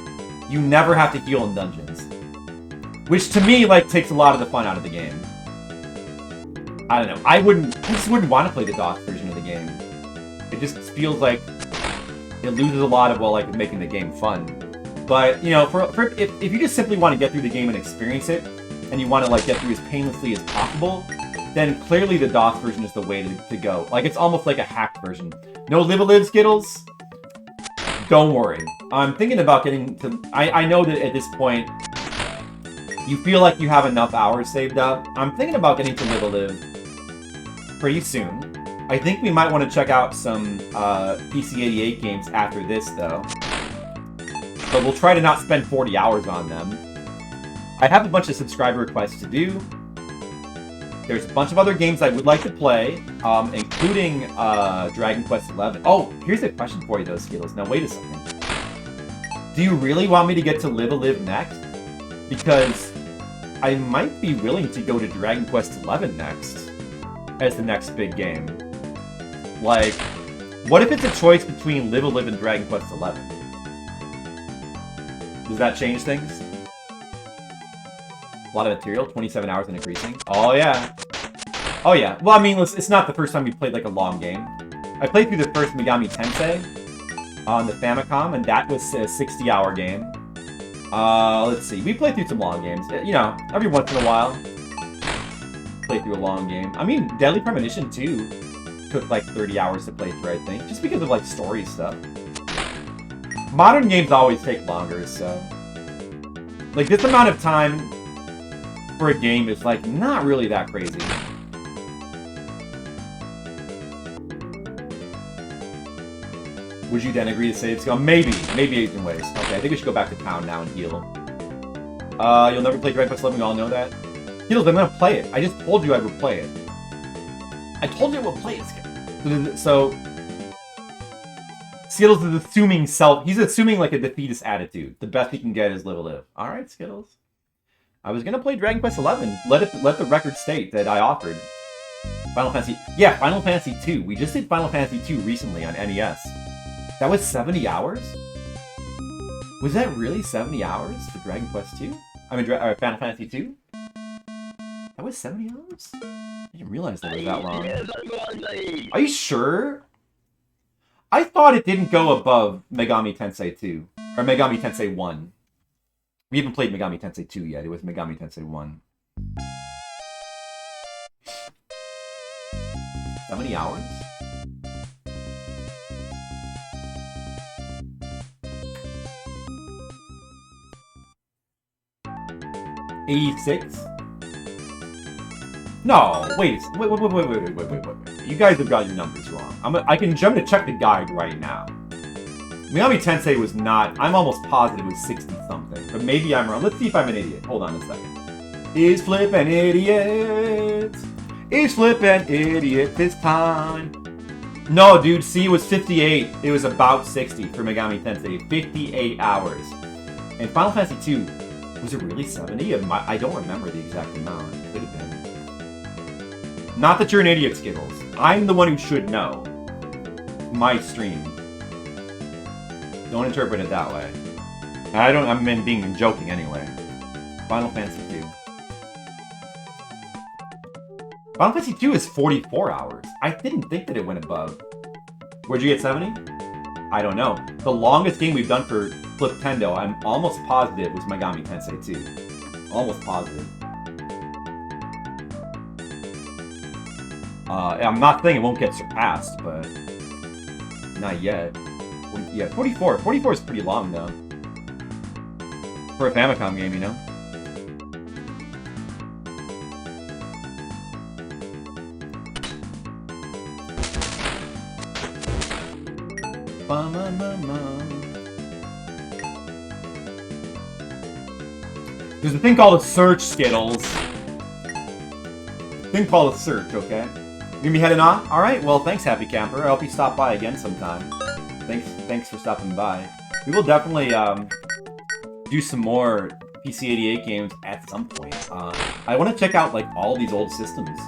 You never have to heal in dungeons. Which to me, like, takes a lot of the fun out of the game. I don't know. I just wouldn't want to play the DOS version of the game. It just feels like it loses a lot of, well, like, making the game fun. But, you know, if you just simply want to get through the game and experience it, and you want to like get through as painlessly as possible, then clearly the DOS version is the way to go. Like, it's almost like a hacked version. No live-a-live Skittles? Don't worry. I'm thinking about getting to... I know that at this point, you feel like you have enough hours saved up. I'm thinking about getting to live-a-live pretty soon. I think we might want to check out some PC-88 games after this, though. But we'll try to not spend 40 hours on them. I have a bunch of subscriber requests to do. There's a bunch of other games I would like to play, including Dragon Quest XI. Oh, here's a question for you, though, Skittles. Now, wait a second. Do you really want me to get to live-a-live next? Because I might be willing to go to Dragon Quest XI next as the next big game. Like, what if it's a choice between live-a-live and Dragon Quest XI? Does that change things? A lot of material, 27 hours and increasing. Oh, yeah. Oh, yeah. Well, I mean, it's not the first time we played, like, a long game. I played through the first Megami Tensei on the Famicom, and that was a 60-hour game. Let's see. We played through some long games. You know, every once in a while. Play through a long game. I mean, Deadly Premonition 2 took, like, 30 hours to play through, I think. Just because of, like, story stuff. Modern games always take longer, so... Like, this amount of time for a game is, like, not really that crazy. Would you then agree to save scum? Maybe. Maybe Asian ways. Okay, I think we should go back to town now and heal. You'll never play Dragon Quest XI, we all know that. Heals, I'm gonna play it. I just told you I would play it. I told you I would play it, so... Skittles is assuming he's assuming, like, a defeatist attitude. The best he can get is live-a-live. Alright, Skittles. I was gonna play Dragon Quest XI. Let the record state that I offered. Final Fantasy... Yeah, Final Fantasy II. We just did Final Fantasy II recently on NES. That was 70 hours? Was that really 70 hours for Dragon Quest II? I mean, Final Fantasy II? That was 70 hours? I didn't realize that was that long. Are you sure? I thought it didn't go above Megami Tensei 2. Or Megami Tensei 1. We haven't played Megami Tensei 2 yet. It was Megami Tensei 1. How many hours? $86? No, wait. You guys have got your numbers wrong. I can jump to check the guide right now. Megami Tensei was not... I'm almost positive it was 60-something. But maybe I'm wrong. Let's see if I'm an idiot. Hold on a second. Is Flip an idiot? Is Flip an idiot this time? No, dude. See, it was 58. It was about 60 for Megami Tensei. 58 hours. And Final Fantasy II, was it really 70? I don't remember the exact amount. It could have been. Not that you're an idiot, Skittles. I'm the one who should know. My stream. Don't interpret it that way. I'm being joking anyway. Final Fantasy II. Final Fantasy II is 44 hours. I didn't think that it went above. Where'd you get 70? I don't know. The longest game we've done for Fliptendo, I'm almost positive, was Megami Tensei 2. Almost positive. I'm not saying it won't get surpassed, but not yet. Yeah, 44. 44 is pretty long, though. For a Famicom game, you know? There's a thing called a search, Skittles. Thing called a search, okay? You gonna be heading off? Alright, well, thanks, Happy Camper. I hope you stop by again sometime. Thanks for stopping by. We will definitely do some more PC-88 games at some point. I want to check out like all these old systems.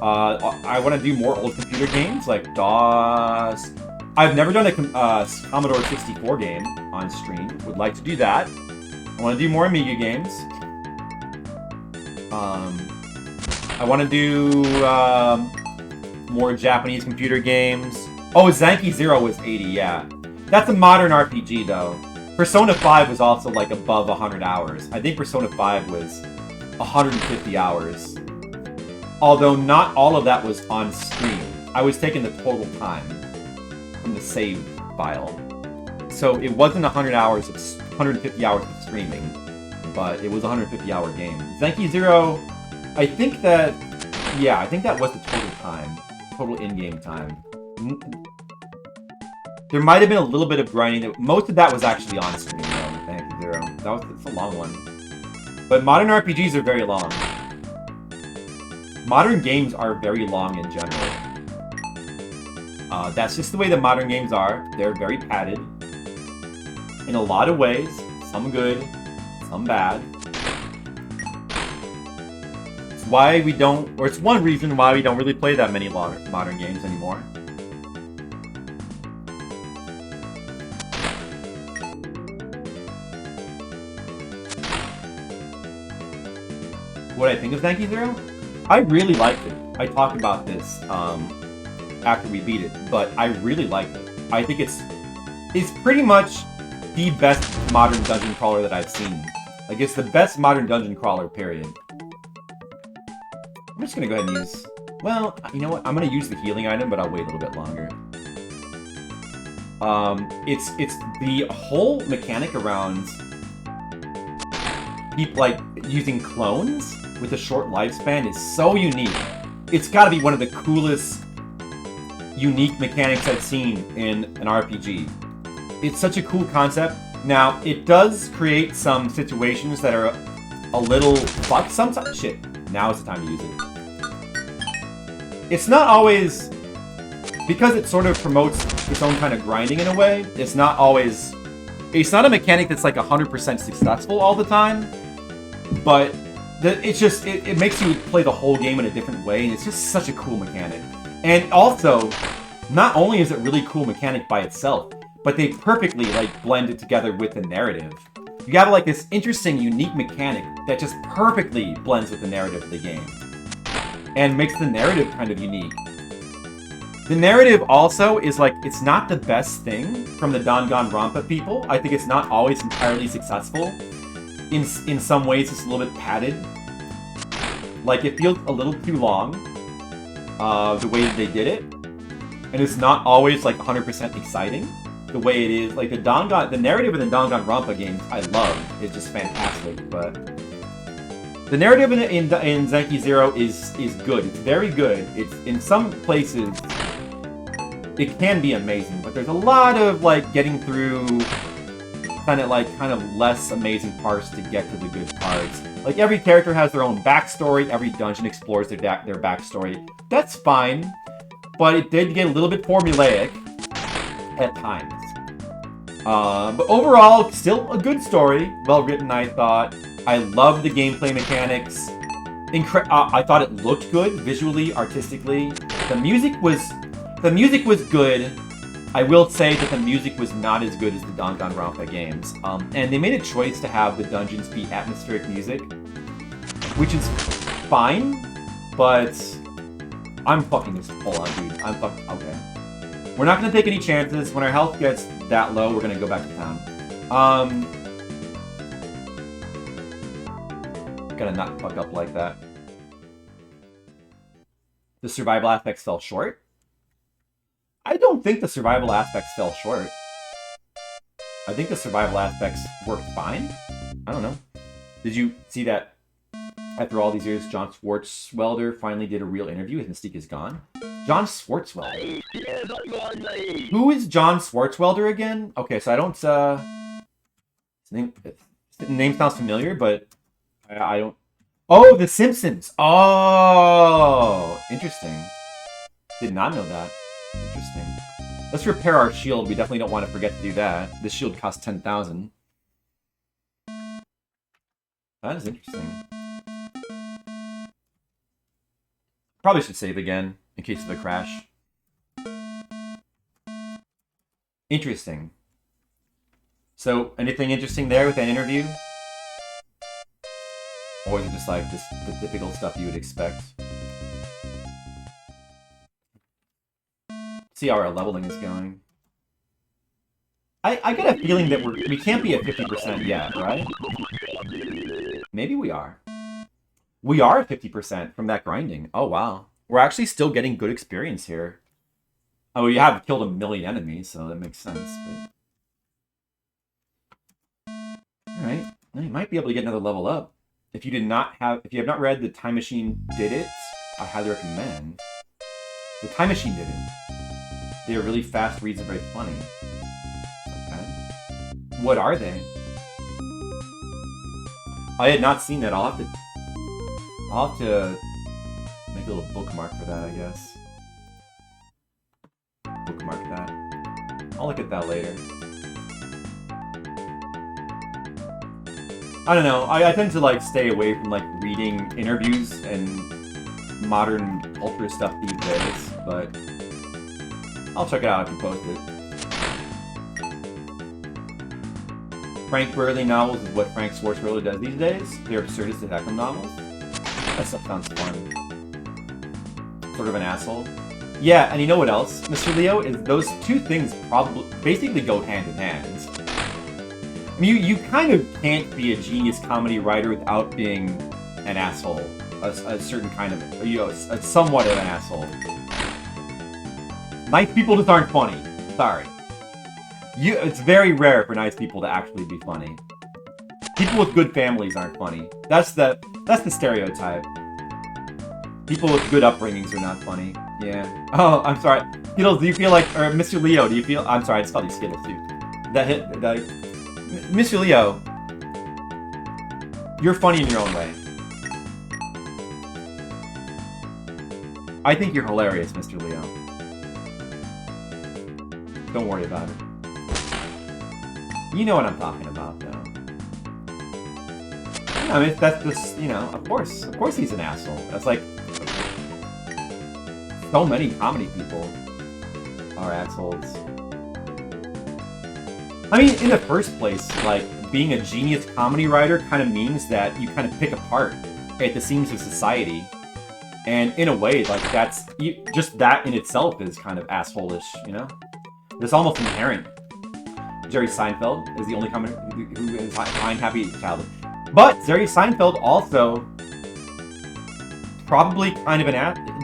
I want to do more old computer games like DOS. I've never done a Commodore 64 game on stream. Would like to do that. I want to do more Amiga games. I want to do more Japanese computer games. Oh, Zanki Zero was 80, yeah. That's a modern RPG, though. Persona 5 was also, like, above 100 hours. I think Persona 5 was 150 hours. Although not all of that was on stream. I was taking the total time from the save file. So it wasn't 150 hours of streaming, but it was a 150-hour game. Zanki Zero, I think that was the total time. Total in-game time. There might have been a little bit of grinding. Most of that was actually on screen, though. Zanki Zero. It's a long one. But modern RPGs are very long. Modern games are very long in general. That's just the way that modern games are. They're very padded. In a lot of ways. Some good, some bad. It's one reason why we don't really play that many modern games anymore. What I think of Zanki Zero? I really liked it. I talked about this after we beat it, but I really liked it. I think it's pretty much the best modern dungeon crawler that I've seen. Like, it's the best modern dungeon crawler, period. I'm just gonna go ahead and use... Well, you know what? I'm gonna use the healing item, but I'll wait a little bit longer. It's the whole mechanic around people, like, using clones with a short lifespan is so unique. It's gotta be one of the coolest, unique mechanics I've seen in an RPG. It's such a cool concept. Now, it does create some situations that are a little fucked sometimes. Shit, now is the time to use it. It's not always... Because it sort of promotes its own kind of grinding in a way, it's not always... It's not a mechanic that's like 100% successful all the time, but it's just... It makes you play the whole game in a different way, and it's just such a cool mechanic. And also, not only is it really cool mechanic by itself, but they perfectly, like, blend it together with the narrative. You have, like, this interesting, unique mechanic that just perfectly blends with the narrative of the game. And makes the narrative kind of unique. The narrative also is, like, it's not the best thing from the Danganronpa people. I think it's not always entirely successful. In some ways, it's a little bit padded. Like, it feels a little too long, the way that they did it. And it's not always, like, 100% exciting. The way it is, like, the narrative in the Danganronpa games, I love. It's just fantastic, but The narrative in Zenki Zero is good. It's very good. It's in some places it can be amazing, but there's a lot of like getting through kind of less amazing parts to get to the good parts. Like every character has their own backstory. Every dungeon explores their backstory. That's fine, but it did get a little bit formulaic at times. But overall, still a good story. Well written, I thought. I love the gameplay mechanics. I thought it looked good visually, artistically. The music was good. I will say that the music was not as good as the Danganronpa games. And they made a choice to have the dungeons be atmospheric music, which is fine, but I'm fucking this full on, dude. Okay. We're not gonna take any chances. When our health gets that low, we're gonna go back to town. Gotta not fuck up like that. The survival aspects fell short? I don't think the survival aspects fell short. I think the survival aspects worked fine. I don't know. Did you see that after all these years, John Swartzwelder finally did a real interview? His mystique is gone. John Swartzwelder. Who is John Swartzwelder again? Okay, so I don't, his name sounds familiar, but I don't... Oh, The Simpsons! Oh! Interesting. Did not know that. Interesting. Let's repair our shield. We definitely don't want to forget to do that. This shield costs 10,000. That is interesting. Probably should save again, in case of a crash. Interesting. So, anything interesting there with that interview? Or is it just like the typical stuff you would expect? See how our leveling is going. I get a feeling that we can't be at 50% yet, right? Maybe we are. We are at 50% from that grinding. Oh, wow. We're actually still getting good experience here. Oh, you have killed 1 million enemies, so that makes sense. But... Alright. Well, you might be able to get another level up. If you have not read The Time Machine Did It, I highly recommend. The Time Machine Did It. They're really fast reads and very funny. Okay. What are they? I had not seen that. I'll have to make a little bookmark for that, I guess. Bookmark that. I'll look at that later. I don't know. I tend to like stay away from like reading interviews and modern culture stuff these days, but I'll check it out if you post it. Frank Burley novels is what Frank Swartzwelder does these days. They're absurdist detective novels. That stuff sounds fun. Sort of an asshole. Yeah, and you know what else, Mr. Leo? Is those two things basically go hand in hand. I mean, you kind of can't be a genius comedy writer without being an asshole. A certain kind of, you know, somewhat of an asshole. Nice people just aren't funny. Sorry. It's very rare for nice people to actually be funny. People with good families aren't funny. That's the stereotype. People with good upbringings are not funny. Yeah. Oh, I'm sorry. Skittles, do you feel like, or Mr. Leo, do you feel? I'm sorry, I just called you Skittles too. Mr. Leo, you're funny in your own way. I think you're hilarious, Mr. Leo. Don't worry about it. You know what I'm talking about, though. I mean, that's just, you know, of course he's an asshole. That's like, so many comedy people are assholes. I mean, in the first place, like, being a genius comedy writer kind of means that you kind of pick apart at the seams of society. And in a way, like, just that in itself is kind of asshole-ish, you know? It's almost inherent. Jerry Seinfeld is the only comedy who is fine, happy childhood. But Jerry Seinfeld also probably kind of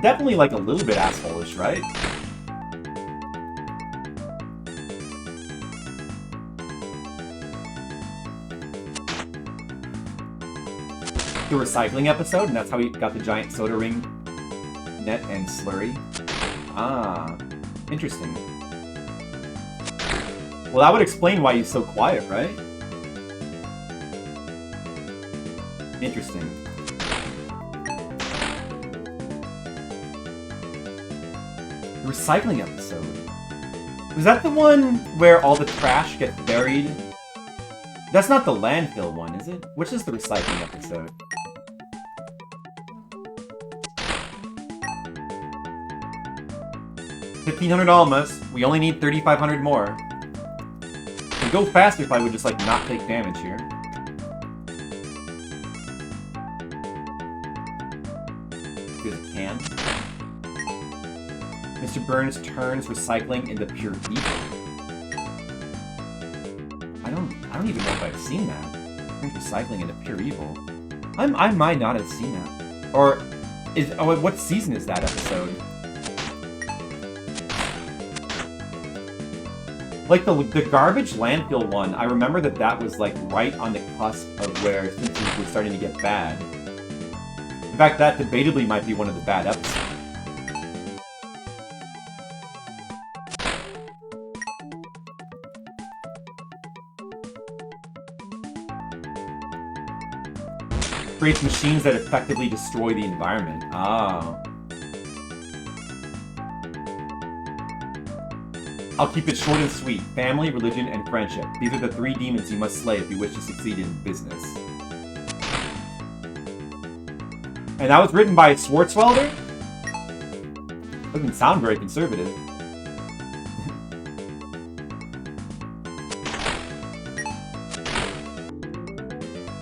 definitely like a little bit asshole-ish, right? the recycling episode, and that's how he got the giant soda ring net and slurry. Ah, interesting. Well, that would explain why he's so quiet, right? Interesting. The recycling episode. Was that the one where all the trash gets buried? That's not the landfill one, is it? Which is the recycling episode? $1,500 almas. We only need 3,500 more. It'd go faster if I would just, like, not take damage here. Because it can. Mr. Burns turns recycling into pure evil. I don't even know if I've seen that. Turns recycling into pure evil. I might not have seen that. Or is what season is that episode? Like the garbage landfill one, I remember that was like right on the cusp of where Simpsons was starting to get bad. In fact, that debatably might be one of the bad episodes. Creates machines that effectively destroy the environment. Oh. I'll keep it short and sweet. Family, religion, and friendship. These are the 3 demons you must slay if you wish to succeed in business. And that was written by Swartzwelder? Doesn't sound very conservative.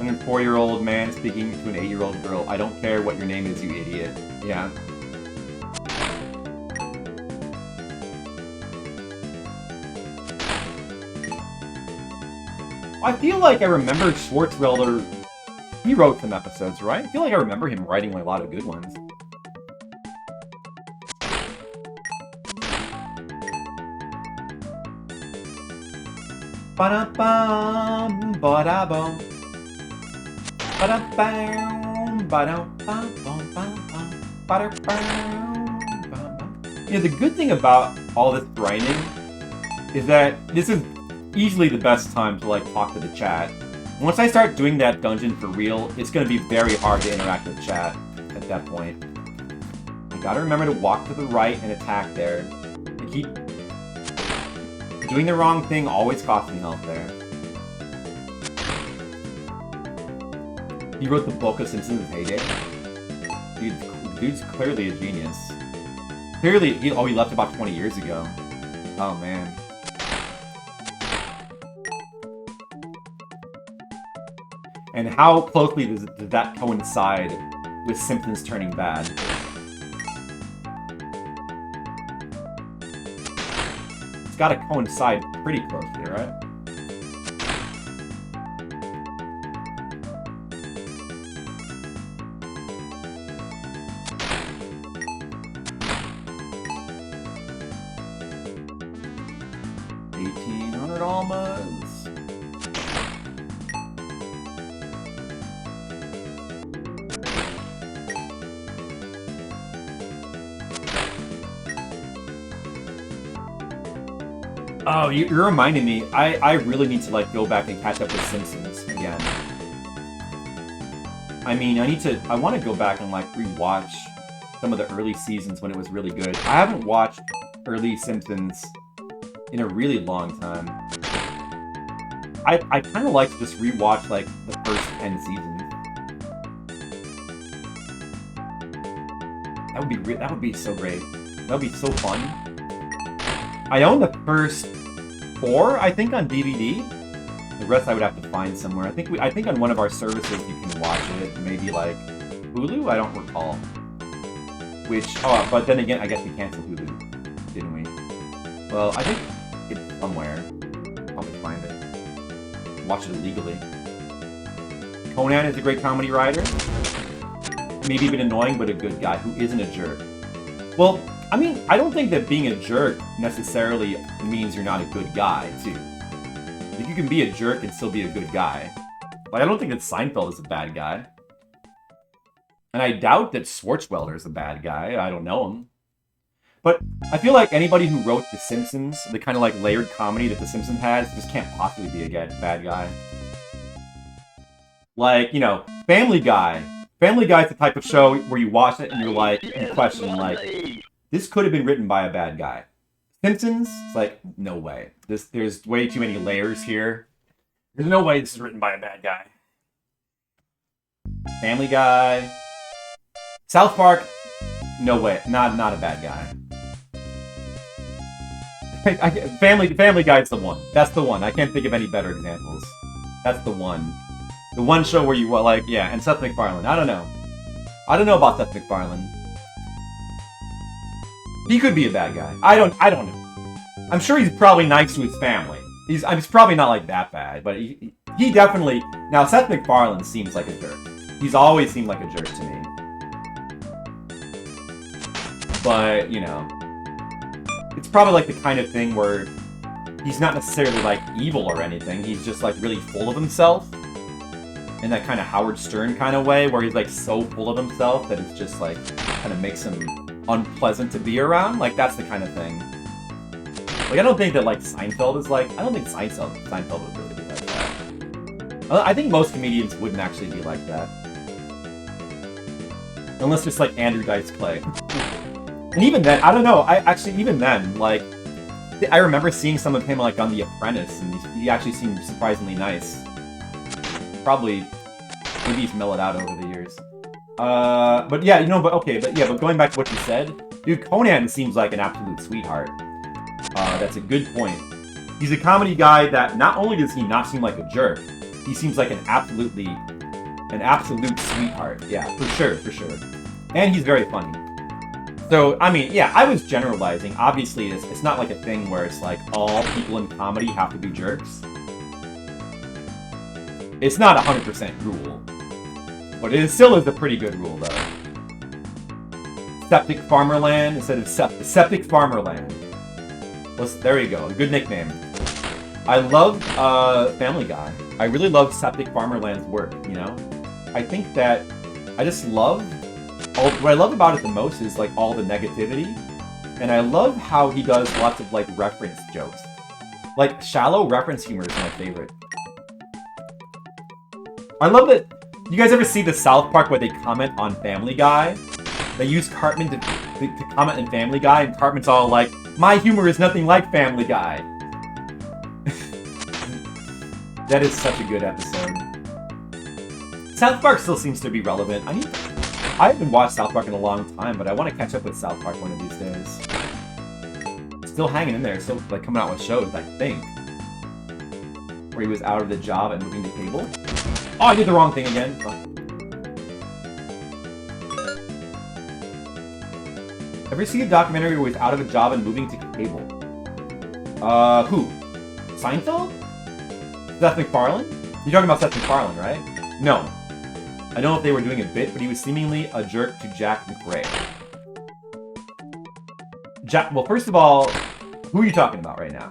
And a 4-year-old man speaking to an 8-year-old girl. I don't care what your name is, you idiot. Yeah. I feel like I remember Swartzwelder. He wrote some episodes, right? I feel like I remember him writing a lot of good ones. Ba-da-bum, ba-da-bum. Ba-da-bum, ba-da-bum, ba-da-bum. Yeah, the good thing about all this grinding is that this is easily the best time to, like, talk to the chat. Once I start doing that dungeon for real, it's going to be very hard to interact with chat at that point. I gotta remember to walk to the right and attack there. And keep... Doing the wrong thing always costs me health there. He wrote the book of Simpsons' heyday. Dude's clearly a genius. Clearly, he left about 20 years ago. Oh, man. And how closely does that coincide with Simpsons turning bad? It's gotta coincide pretty closely, right? $1,800 almas. Oh, you're reminding me. I really need to, like, go back and catch up with Simpsons again. I mean, I want to go back and, like, rewatch some of the early seasons when it was really good. I haven't watched early Simpsons in a really long time. I kind of like to just rewatch, like, the first 10 seasons. That would be so great. That would be so fun. I own the first 4, I think, on DVD. The rest I would have to find somewhere. I think on one of our services you can watch it. Maybe like Hulu? I don't recall. But then again, I guess we canceled Hulu, didn't we? Well, I think it's somewhere. I'll probably find it. Watch it illegally. Conan is a great comedy writer. Maybe even annoying, but a good guy who isn't a jerk. Well, I mean, I don't think that being a jerk necessarily means you're not a good guy, too. Like, you can be a jerk and still be a good guy. Like, I don't think that Seinfeld is a bad guy. And I doubt that Schwarzwelder's the bad guy. I don't know him. But I feel like anybody who wrote The Simpsons, the kind of like layered comedy that The Simpsons has, just can't possibly be a bad guy. Like, you know, Family Guy. Family Guy is the type of show where you watch it and you're like, you question, like, this could have been written by a bad guy. Simpsons, it's like, no way. There's way too many layers here. There's no way this is written by a bad guy. Family Guy. South Park, no way. Not a bad guy. Family Guy's the one. That's the one. I can't think of any better examples. That's the one. The one show where you, like, yeah, and Seth MacFarlane. I don't know. I don't know about Seth MacFarlane. He could be a bad guy. I don't know. I'm sure he's probably nice to his family. He's probably not like that bad, but he definitely... Now, Seth MacFarlane seems like a jerk. He's always seemed like a jerk to me. But, you know... It's probably like the kind of thing where he's not necessarily like evil or anything. He's just like really full of himself. In that kind of Howard Stern kind of way where he's like so full of himself that it's just like kind of makes him unpleasant to be around. Like that's the kind of thing. Like I don't think that like Seinfeld is like, I don't think Seinfeld would really be like that. I think most comedians wouldn't actually be like that. Unless just like Andrew Dice Clay. And even then, I don't know, even then, like, I remember seeing some of him, like, on The Apprentice, and he actually seemed surprisingly nice. Probably, maybe he's mellowed out over the years. But yeah, you know, but going back to what you said, dude, Conan seems like an absolute sweetheart. That's a good point. He's a comedy guy that not only does he not seem like a jerk, he seems like an absolute sweetheart. Yeah, for sure. And he's very funny. So, I mean, yeah, I was generalizing. Obviously, it's not like a thing where it's like all people in comedy have to be jerks. It's not 100% rule. But it still is a pretty good rule, though. Septic Farmerland instead of Septic Farmerland. There you go, a good nickname. I love Family Guy. I really love Septic Farmerland's work, you know? I think that I just love... what I love about it the most is, like, all the negativity. And I love how he does lots of, like, reference jokes. Like, shallow reference humor is my favorite. I love that... You guys ever see the South Park where they comment on Family Guy? They use Cartman to comment on Family Guy, and Cartman's all like, my humor is nothing like Family Guy. That is such a good episode. South Park still seems to be relevant. I haven't watched South Park in a long time, but I want to catch up with South Park one of these days. Still hanging in there, still like coming out with shows, I think. Where he was out of the job and moving to cable. Oh, I did the wrong thing again. Oh. Ever see a documentary where he's out of a job and moving to cable? Who? Seinfeld? Seth MacFarlane? You're talking about Seth MacFarlane, right? No. I don't know if they were doing a bit, but he was seemingly a jerk to Jack McRae. Well, first of all, who are you talking about right now?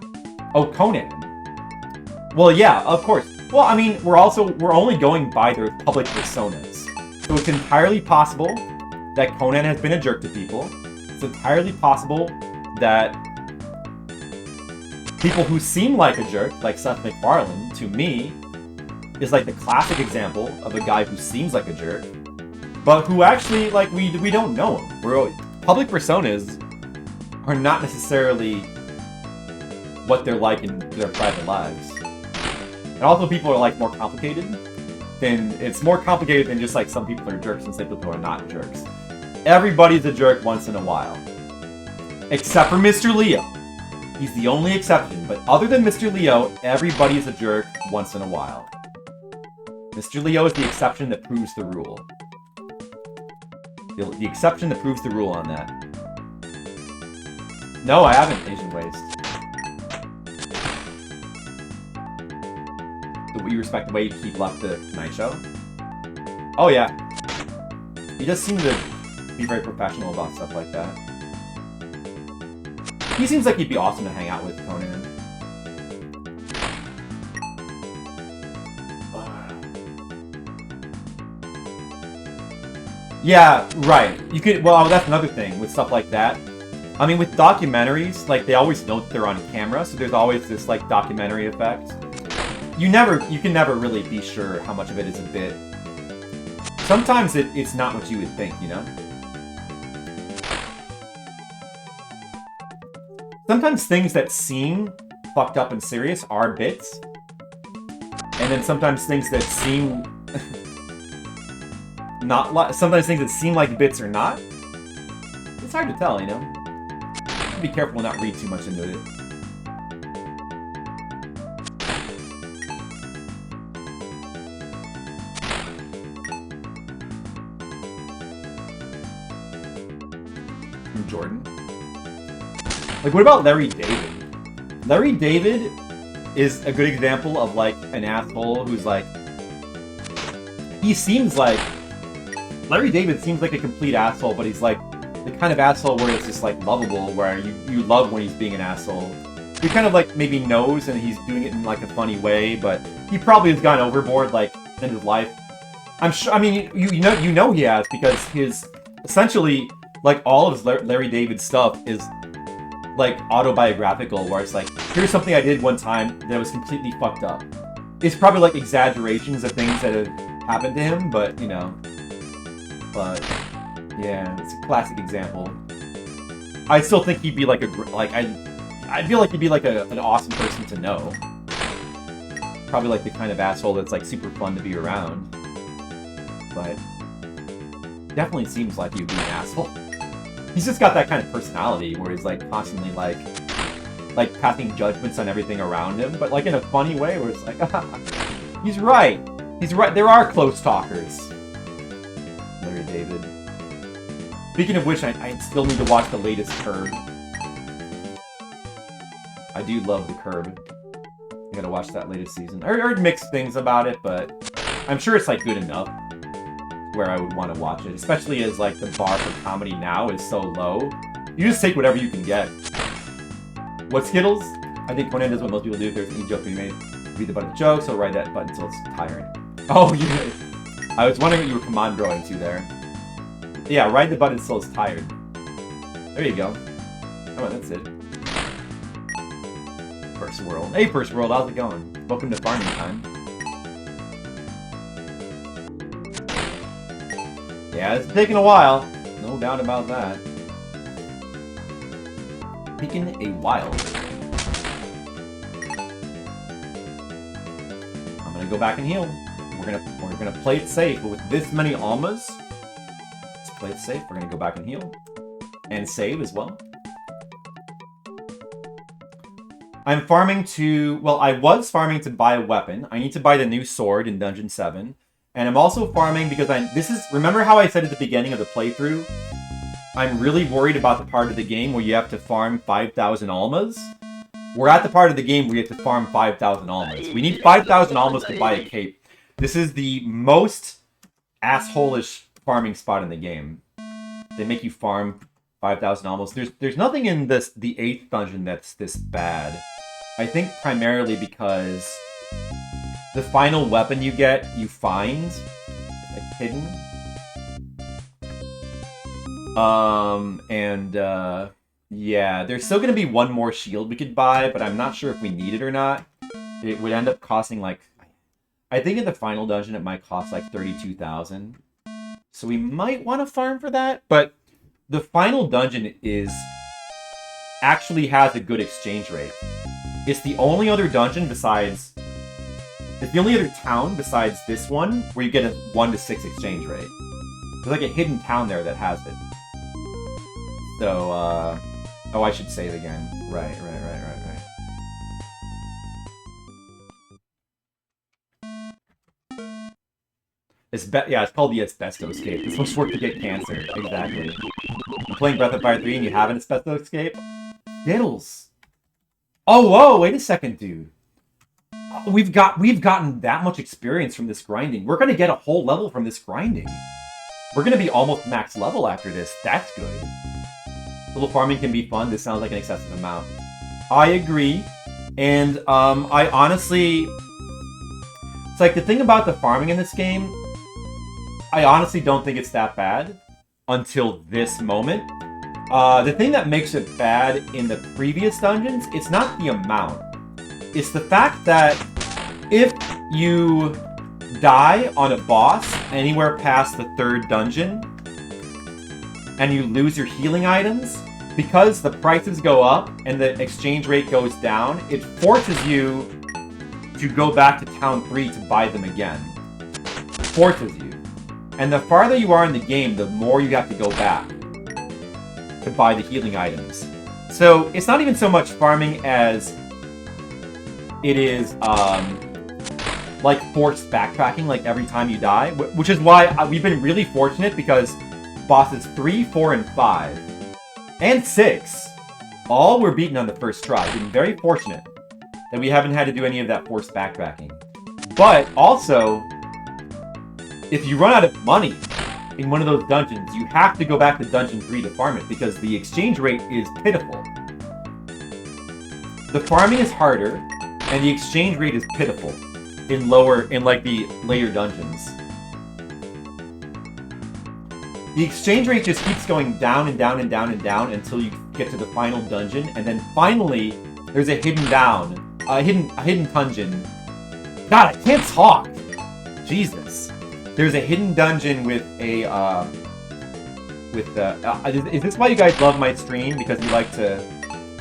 Oh, Conan. Well, yeah, of course. Well, I mean, we're only going by their public personas. So it's entirely possible that Conan has been a jerk to people. It's entirely possible that people who seem like a jerk, like Seth MacFarlane, to me, is like the classic example of a guy who seems like a jerk, but who actually, like, we don't know him. Public personas are not necessarily what they're like in their private lives. And also people are, like, more complicated. It's more complicated than just, like, some people are jerks and some people are not jerks. Everybody's a jerk once in a while. Except for Mr. Leo. He's the only exception, but other than Mr. Leo, everybody's a jerk once in a while. Mr. Leo is the exception that proves the rule. The exception that proves the rule on that. No, I haven't, Asian Waste. So you respect the way he left the Tonight Show? Oh yeah. He just seemed to be very professional about stuff like that. He seems like he'd be awesome to hang out with, Conan. Yeah, right. You could. Well, that's another thing with stuff like that. I mean, with documentaries, like, they always know that they're on camera, so there's always this, like, documentary effect. You can never really be sure how much of it is a bit. Sometimes it's not what you would think, you know? Sometimes things that seem fucked up and serious are bits. And then sometimes things that seem... sometimes things that seem like bits are not. It's hard to tell, you know? Be careful not read too much into it. From Jordan. Like, what about Larry David? Larry David is a good example of, like, an asshole who's, like... He seems like... Larry David seems like a complete asshole, but he's, like, the kind of asshole where it's just, like, lovable, where you love when he's being an asshole. He kind of, like, maybe knows and he's doing it in, like, a funny way, but he probably has gone overboard, like, in his life. I'm sure, I mean, you know he has, because his, essentially, like, all of his Larry David stuff is, like, autobiographical, where it's like, here's something I did one time that was completely fucked up. It's probably, like, exaggerations of things that have happened to him, but, you know. But... yeah, it's a classic example. I still think he'd be like I feel like he'd be like an awesome person to know. Probably like the kind of asshole that's like super fun to be around. But definitely seems like he'd be an asshole. He's just got that kind of personality where he's like constantly like passing judgments on everything around him, but like in a funny way where it's like, he's right. He's right. There are close talkers. Larry David. Speaking of which, I still need to watch the latest Curb. I do love the Curb. I gotta watch that latest season. I heard mixed things about it, but I'm sure it's like good enough where I would want to watch it. Especially as like the bar for comedy now is so low. You just take whatever you can get. What Skittles? I think Conan does what most people do if there's any joke being made. Read the button of jokes, so write that button until it's tiring. Oh, you did. I was wondering what you were command-throwing to there. Yeah, ride the button until it's tired. There you go. Oh, that's it. First World. Hey, First World, how's it going? Welcome to farming time. Yeah, it's taking a while. No doubt about that. Taking a while. I'm gonna go back and heal. We're gonna play it safe, but with this many almas. Play it safe. We're gonna go back and heal. And save as well. I'm farming to... well, I was farming to buy a weapon. I need to buy the new sword in Dungeon 7. And I'm also farming because remember how I said at the beginning of the playthrough? I'm really worried about the part of the game where you have to farm 5,000 almas. We're at the part of the game where you have to farm 5,000 almas. We need 5,000 almas to buy a cape. This is the most asshole-ish farming spot in the game. They make you farm 5,000 almas. There's nothing in the 8th dungeon that's this bad. I think primarily because the final weapon you get, you find like hidden. Yeah, there's still gonna be one more shield we could buy, but I'm not sure if we need it or not. It would end up costing like, I think in the final dungeon it might cost like 32,000. So we might want to farm for that, but the final dungeon actually has a good exchange rate. It's the only other dungeon besides... it's the only other town besides this one where you get a 1-to-6 exchange rate. There's like a hidden town there that has it. So, oh, I should save again. Right. Yeah, it's called the asbestos escape. It's supposed to work to get cancer. Exactly. I'm playing Breath of Fire 3 and you have an asbestos escape? Diddles. Oh, whoa, wait a second, dude. We've gotten that much experience from this grinding. We're gonna get a whole level from this grinding. We're gonna be almost max level after this. That's good. Little farming can be fun. This sounds like an excessive amount. I agree. And, I honestly... it's like, the thing about the farming in this game... I honestly don't think it's that bad until this moment. The thing that makes it bad in the previous dungeons, it's not the amount. It's the fact that if you die on a boss anywhere past the 3rd dungeon, and you lose your healing items, because the prices go up and the exchange rate goes down, it forces you to go back to Town 3 to buy them again. It forces you. And the farther you are in the game, the more you have to go back to buy the healing items. So it's not even so much farming as it is like forced backtracking, like every time you die, which is why we've been really fortunate because bosses 3, 4, and 5, and 6, all were beaten on the first try. We've been very fortunate that we haven't had to do any of that forced backtracking. But also, if you run out of money in one of those dungeons, you have to go back to Dungeon 3 to farm it because the exchange rate is pitiful. The farming is harder, and the exchange rate is pitiful in like the later dungeons. The exchange rate just keeps going down and down and down and down until you get to the final dungeon, and then finally there's a hidden dungeon. God, I can't talk. Jesus. There's a hidden dungeon with a is this why you guys love my stream? Because you like to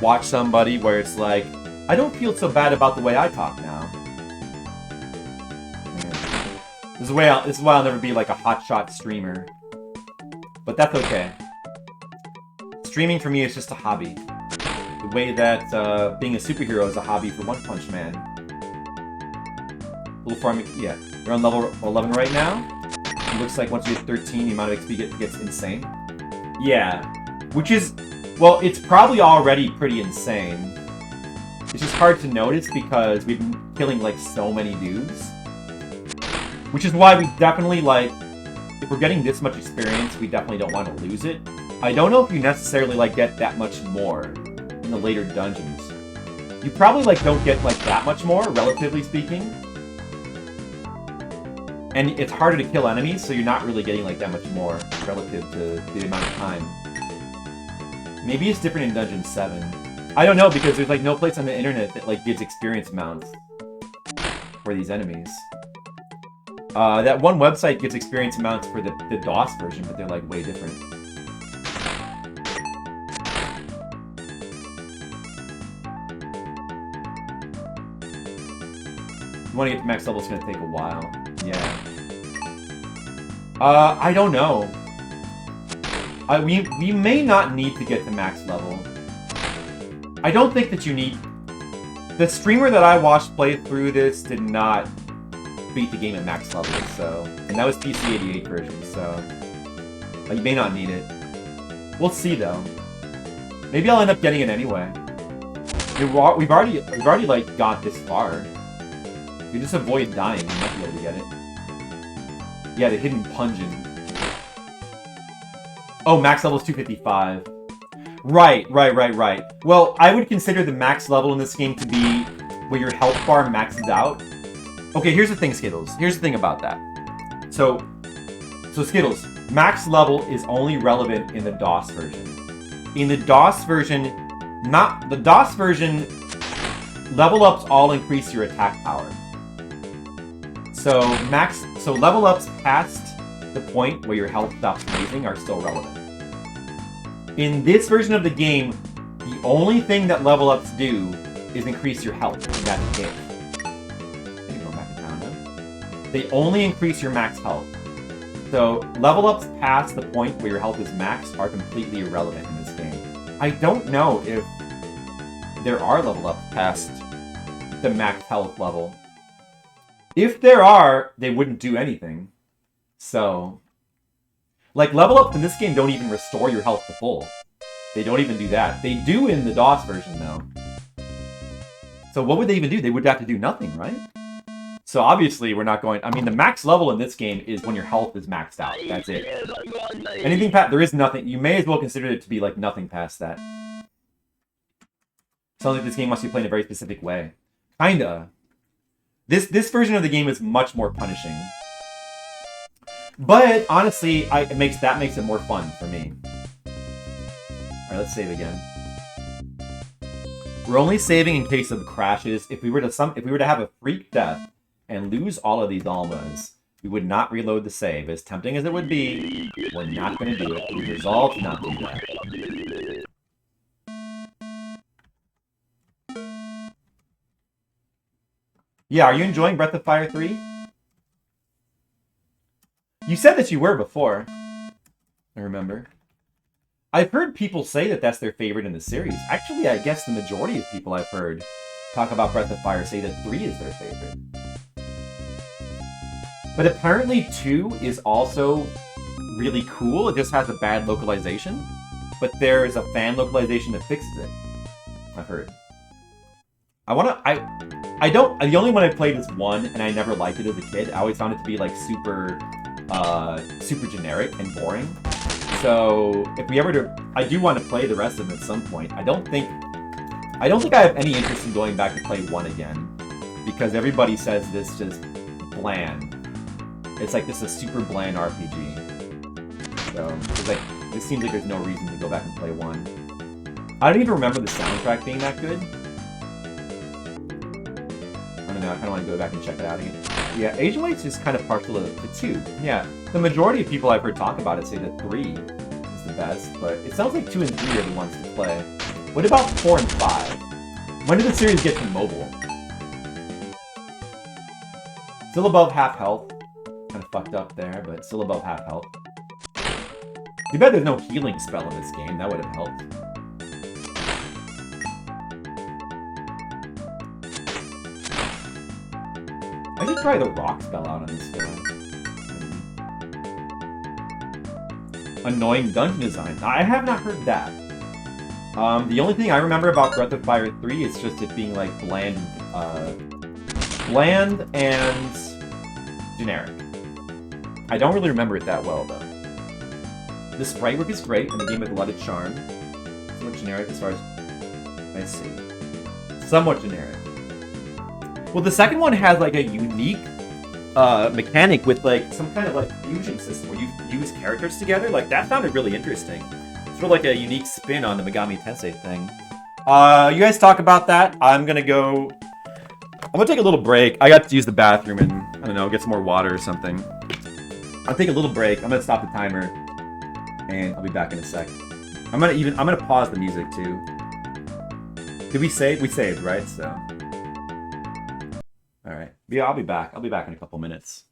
watch somebody where it's like, I don't feel so bad about the way I talk now. This is why I'll never be like a hotshot streamer. But that's okay. Streaming for me is just a hobby. The way that being a superhero is a hobby for One Punch Man. Little farming, yeah. We're on level 11 right now. It looks like once you hit 13, the amount of XP gets insane. Yeah. Which is, well, it's probably already pretty insane. It's just hard to notice because we've been killing, like, so many dudes. Which is why we definitely, like, if we're getting this much experience, we definitely don't want to lose it. I don't know if you necessarily, like, get that much more in the later dungeons. You probably, like, don't get, like, that much more, relatively speaking. And it's harder to kill enemies, so you're not really getting, like, that much more relative to the amount of time. Maybe it's different in Dungeon 7. I don't know, because there's, like, no place on the internet that, like, gives experience amounts for these enemies. That one website gives experience amounts for the DOS version, but they're, like, way different. If you want to get to max level, it's going to take a while. Yeah. I don't know. We may not need to get to max level. I don't think that you need... The streamer that I watched play through this did not beat the game at max level, so... And that was PC-88 version, so... You may not need it. We'll see, though. Maybe I'll end up getting it anyway. We've already, like, got this far. You just avoid dying, you might be able to get it. Yeah, the hidden pungent. Oh, max level is 255. Right. Well, I would consider the max level in this game to be where your health bar maxes out. Okay, here's the thing, Skittles. Here's the thing about that. So Skittles, max level is only relevant in the DOS version. In the DOS version, level ups all increase your attack power. So level ups past the point where your health stops raising are still relevant. In this version of the game, the only thing that level ups do is increase your health, and that's it. Can you go back to town now? They only increase your max health. So level ups past the point where your health is maxed are completely irrelevant in this game. I don't know if there are level ups past the max health level. If there are, they wouldn't do anything. So, like, level ups in this game don't even restore your health to full. They don't even do that. They do in the DOS version, though. So what would they even do? They would have to do nothing, right? So obviously we're not going... I mean, the max level in this game is when your health is maxed out. That's it. Anything past... There is nothing... You may as well consider it to be, like, nothing past that. Sounds like this game must be played in a very specific way. Kinda. This version of the game is much more punishing. But honestly, it makes it more fun for me. All right, let's save again. We're only saving in case of crashes. If we were to have a freak death and lose all of these almas, we would not reload the save. As tempting as it would be, we're not going to do it. We resolve to not do that. Yeah, are you enjoying Breath of Fire 3? You said that you were before. I remember. I've heard people say that that's their favorite in the series. Actually, I guess the majority of people I've heard talk about Breath of Fire say that 3 is their favorite. But apparently 2 is also really cool. It just has a bad localization. But there is a fan localization that fixes it. I've heard. The only one I played is 1, and I never liked it as a kid. I always found it to be like super generic and boring. So if we ever I do want to play the rest of them at some point. I don't think I have any interest in going back to play 1 again, because everybody says this just bland. It's like this is a super bland RPG. So it's like it seems like there's no reason to go back and play 1. I don't even remember the soundtrack being that good. I don't know. I kind of want to go back and check it out again. Yeah, Asian Waits is kind of partial to 2. Yeah, the majority of people I've heard talk about it say that 3 is the best, but it sounds like 2 and 3 are the ones to play. What about 4 and 5? When did the series get to mobile? Still above half health. Kind of fucked up there, but still above half health. You bet there's no healing spell in this game. That would have helped. I should try the rock spell out on this guy. Annoying dungeon design. I have not heard that. The only thing I remember about Breath of Fire 3 is just it being like bland and generic. I don't really remember it that well though. The sprite work is great, and the game has a lot of charm. Somewhat generic as far as I see. Somewhat generic. Well, the second one has like a unique mechanic with like some kind of like fusion system where you fuse characters together. Like that sounded really interesting. It's sort of like a unique spin on the Megami Tensei thing. You guys talk about that. I'm gonna take a little break. I got to use the bathroom and I don't know, get some more water or something. I'll take a little break. I'm gonna stop the timer, and I'll be back in a sec. I'm gonna pause the music too. Did we save? We saved, right? So. All right. Yeah, I'll be back. I'll be back in a couple minutes.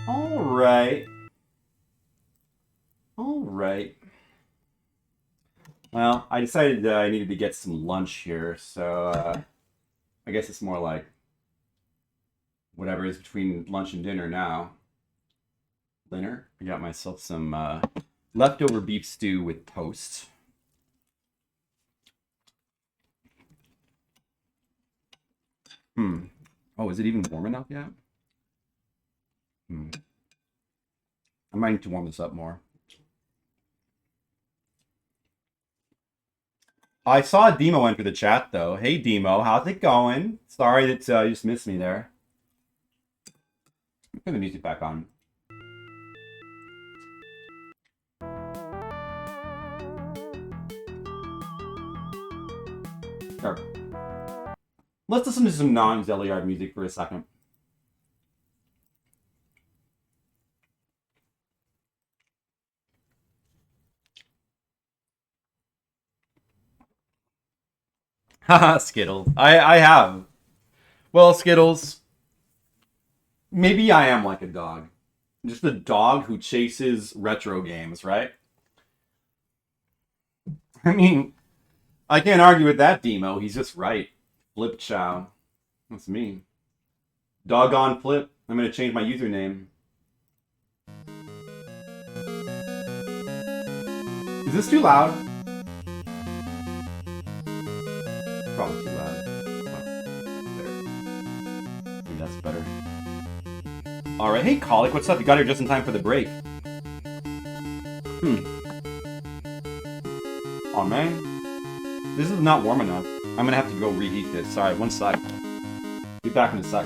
All right. All right. Well, I decided I needed to get some lunch here, so I guess it's more like whatever is between lunch and dinner now. Dinner? I got myself some leftover beef stew with toast. Oh, is it even warm enough yet? I might need to warm this up more. I saw Demo enter the chat, though. Hey, Demo, how's it going? Sorry that you just missed me there. Put the music back on. Sure. Let's listen to some non-Zeliard music for a second. Haha, Skittles. I have. Well, Skittles, maybe I am like a dog. Just a dog who chases retro games, right? I mean, I can't argue with that, Demo. He's just right. Flip Chow. That's me. Doggone Flip. I'm going to change my username. Is this too loud? Probably too loud. Oh, there. Maybe that's better. Alright, hey Colic, what's up? You got here just in time for the break. Oh man. This is not warm enough. I'm gonna have to go reheat this. Sorry, one sec. Be back in a sec.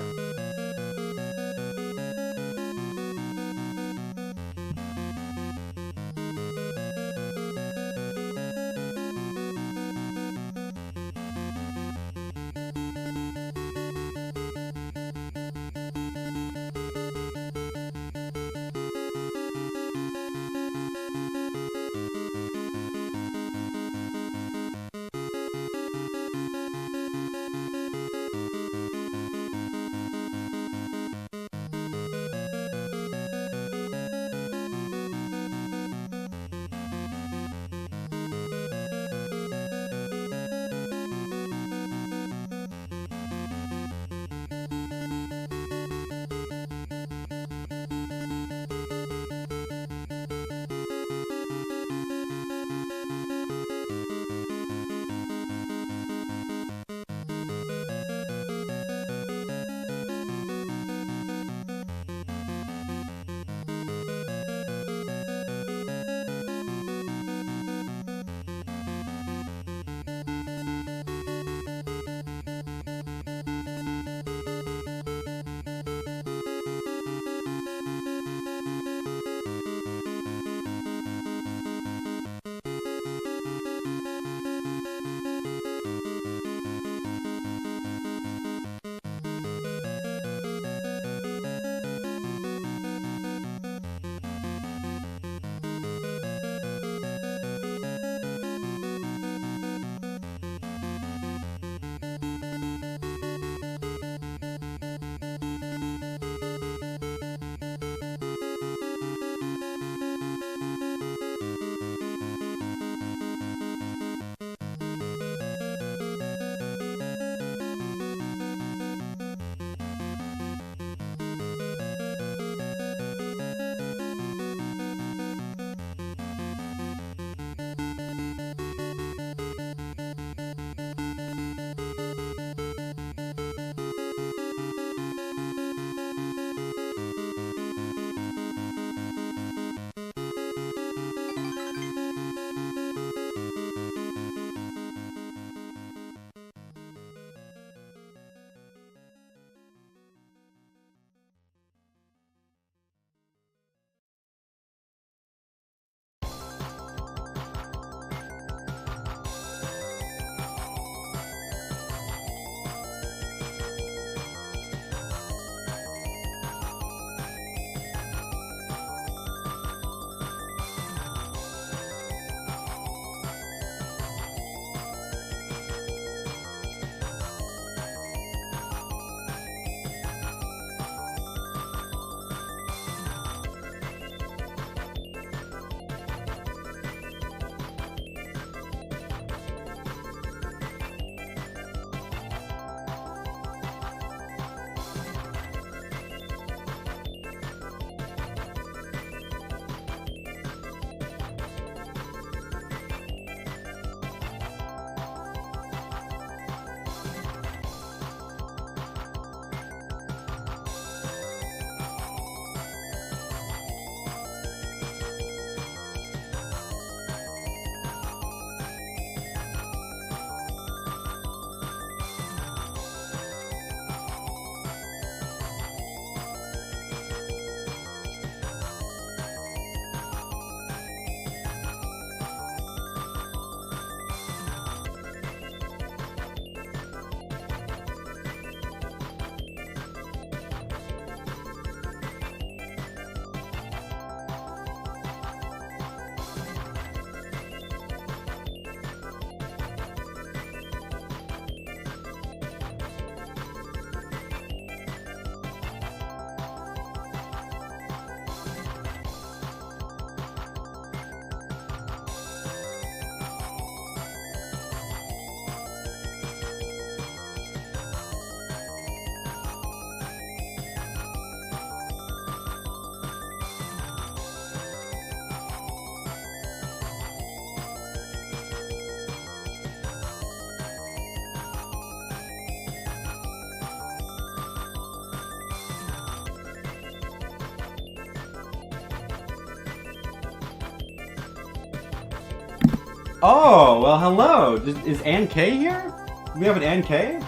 Oh, well, hello. Is Ann K here? Do we have an Ann K?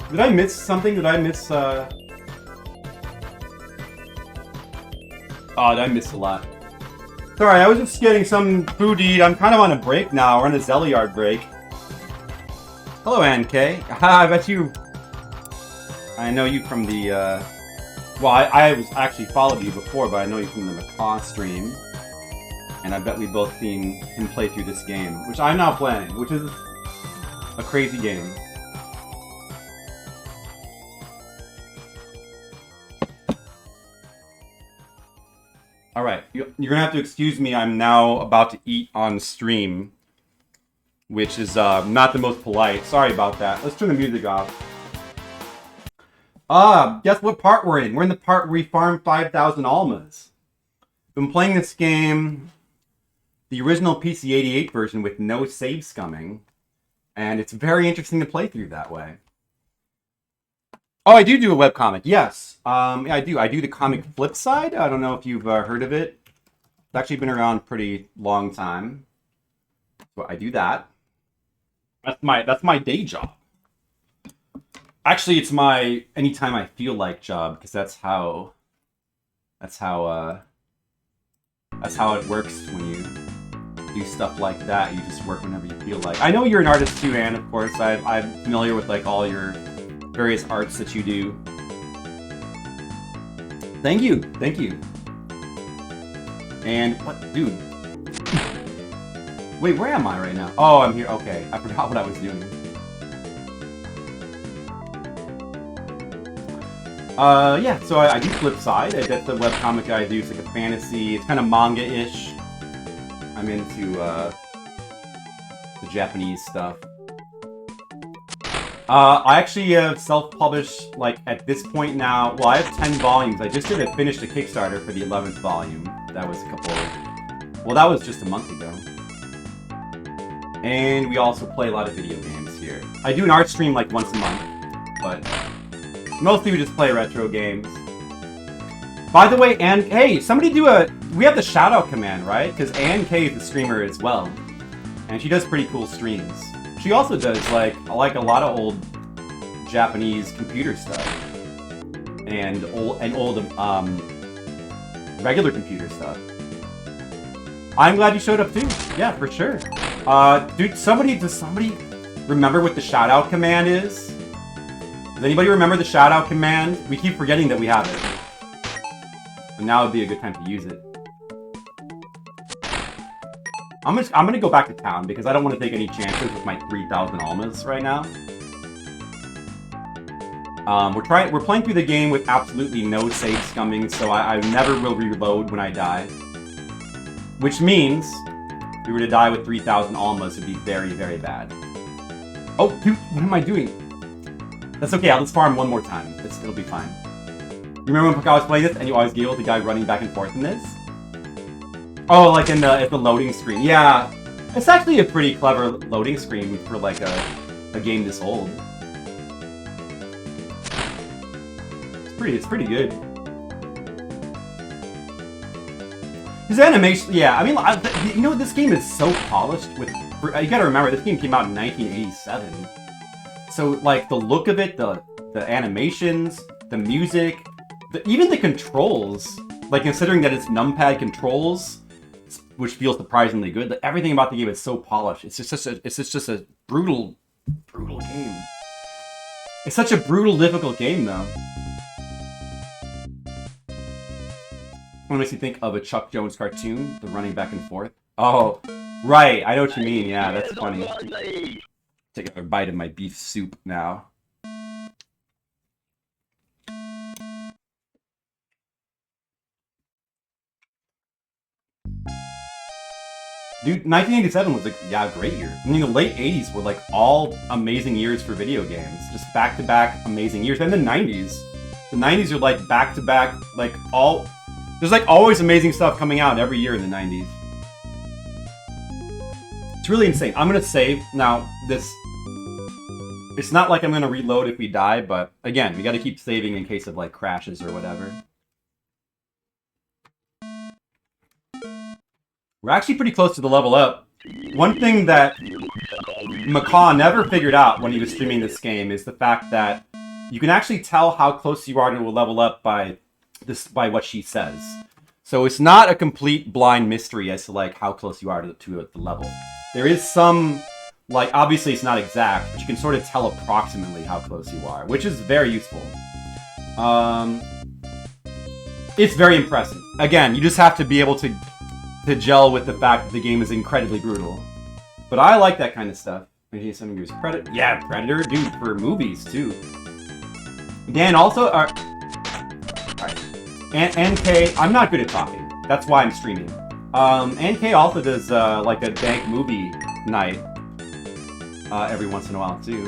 Did I miss something? Did I miss, Oh, did I miss a lot? Sorry, I was just getting some food to eat. I'm kind of on a break now. We're on a Zeliard break. Hello, Ann K. I bet you... I know you from the, Well, I was actually followed you before, but I know you from the Macaw stream. And I bet we've both seen him play through this game, which I'm now playing, which is a crazy game. Alright, you're gonna have to excuse me, I'm now about to eat on stream, which is not the most polite. Sorry about that. Let's turn the music off. Guess what part we're in? We're in the part where we farm 5,000 almas. Been playing this game, the original PC-88 version with no save scumming, and it's very interesting to play through that way. Oh, I do a webcomic, yes. Yeah, I do. I do the comic Flip Side. I don't know if you've heard of it. It's actually been around a pretty long time. So I do that. That's my day job. Actually, it's my anytime I feel like job, because that's how it works when you do stuff like that. You just work whenever you feel like. I know you're an artist too, Anne, of course. I'm familiar with like all your various arts that you do. Thank you. And what, dude? Wait, where am I right now? Oh, I'm here. Okay, I forgot what I was doing. Yeah, so I do Flip Side. That's the webcomic I do. It's like a fantasy. It's kind of manga-ish. I'm into the Japanese stuff. I actually self-published, like, at this point now. Well, I have 10 volumes. I just finished a Kickstarter for the 11th volume. That was well, that was just a month ago. And we also play a lot of video games here. I do an art stream, like, once a month, but mostly we just play retro games. By the way, Ann, hey, somebody we have the shoutout command, right? Because Ann K is a streamer as well. And she does pretty cool streams. She also does, like a lot of old Japanese computer stuff. And old regular computer stuff. I'm glad you showed up too. Yeah, for sure. Dude, does somebody remember what the shoutout command is? Does anybody remember the shoutout command? We keep forgetting that we have it. But now would be a good time to use it. I'm gonna go back to town because I don't want to take any chances with my 3,000 almas right now. We're playing through the game with absolutely no save scumming, so I never will reload when I die. Which means, if we were to die with 3,000 almas, it'd be very, very bad. Oh, dude, what am I doing? That's okay, I'll just farm one more time. It'll be fine. You remember when I was playing this and you always giggled the guy running back and forth in this? Oh, like at the loading screen. Yeah, it's actually a pretty clever loading screen for like a game this old. It's pretty good. His animation, yeah. I mean, you know, this game is so polished. You gotta remember, this game came out in 1987. So like the look of it, the animations, the music, even the controls. Like considering that it's numpad controls, which feels surprisingly good. Like, everything about the game is so polished. It's just a brutal game. It's such a brutal, difficult game, though. What makes you think of a Chuck Jones cartoon? The running back and forth. Oh, right. I know what you mean. Yeah, that's funny. Take a bite of my beef soup now. Dude, 1987 was a great year. I mean, the late 80s were like all amazing years for video games. Just back-to-back amazing years. And the 90s. The 90s are like back-to-back, like all... There's like always amazing stuff coming out every year in the 90s. It's really insane. I'm gonna save. Now, it's not like I'm gonna reload if we die, but again, we gotta keep saving in case of like crashes or whatever. We're actually pretty close to the level up. one thing that Macaw never figured out when he was streaming this game is the fact that you can actually tell how close you are to a level up by what she says. So it's not a complete blind mystery as to like how close you are to the level. There is some, like, obviously it's not exact, but you can sort of tell approximately how close you are, which is very useful. It's very impressive. Again, you just have to be able to gel with the fact that the game is incredibly brutal. But I like that kind of stuff. Some years Predator. Yeah, Predator, dude, for movies too. Dan also are. Alright. NK, I'm not good at talking. That's why I'm streaming. NK also does like a dank movie night every once in a while too.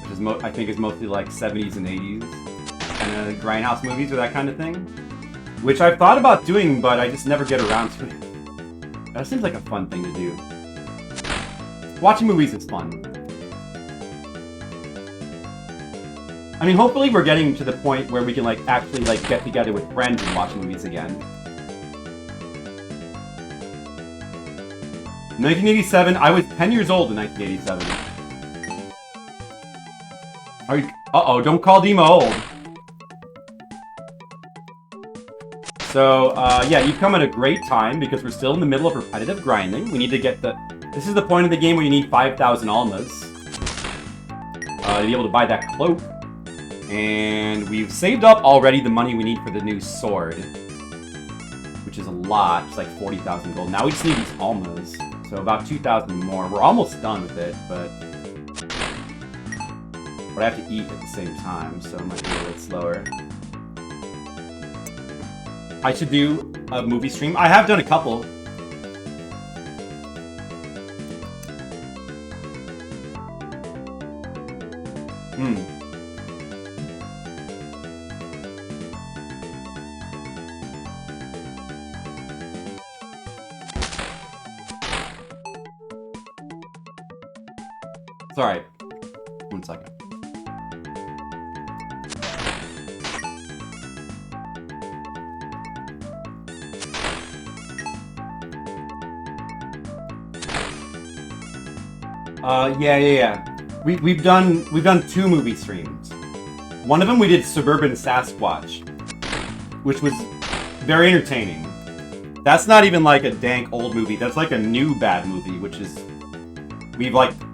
Which is I think is mostly like 70s and 80s. Kind of grindhouse movies or that kind of thing. Which I've thought about doing, but I just never get around to it. That seems like a fun thing to do. Watching movies is fun. I mean, hopefully we're getting to the point where we can, like, actually, like, get together with friends and watch movies again. 1987, I was 10 years old in 1987. Are you... Uh-oh, don't call Dima old. So, yeah, you've come at a great time because we're still in the middle of repetitive grinding. We need to get the... This is the point of the game where you need 5,000 almas to be able to buy that cloak. And we've saved up already the money we need for the new sword, which is a lot. It's like 40,000 gold. Now we just need these almas, so about 2,000 more. We're almost done with it, but I have to eat at the same time, so it might be a little slower. I should do a movie stream. I have done a couple. Sorry. 1 second. Yeah. We've done 2 movie streams. One of them we did Suburban Sasquatch, which was very entertaining. That's not even like a dank old movie. That's like a new bad movie, which is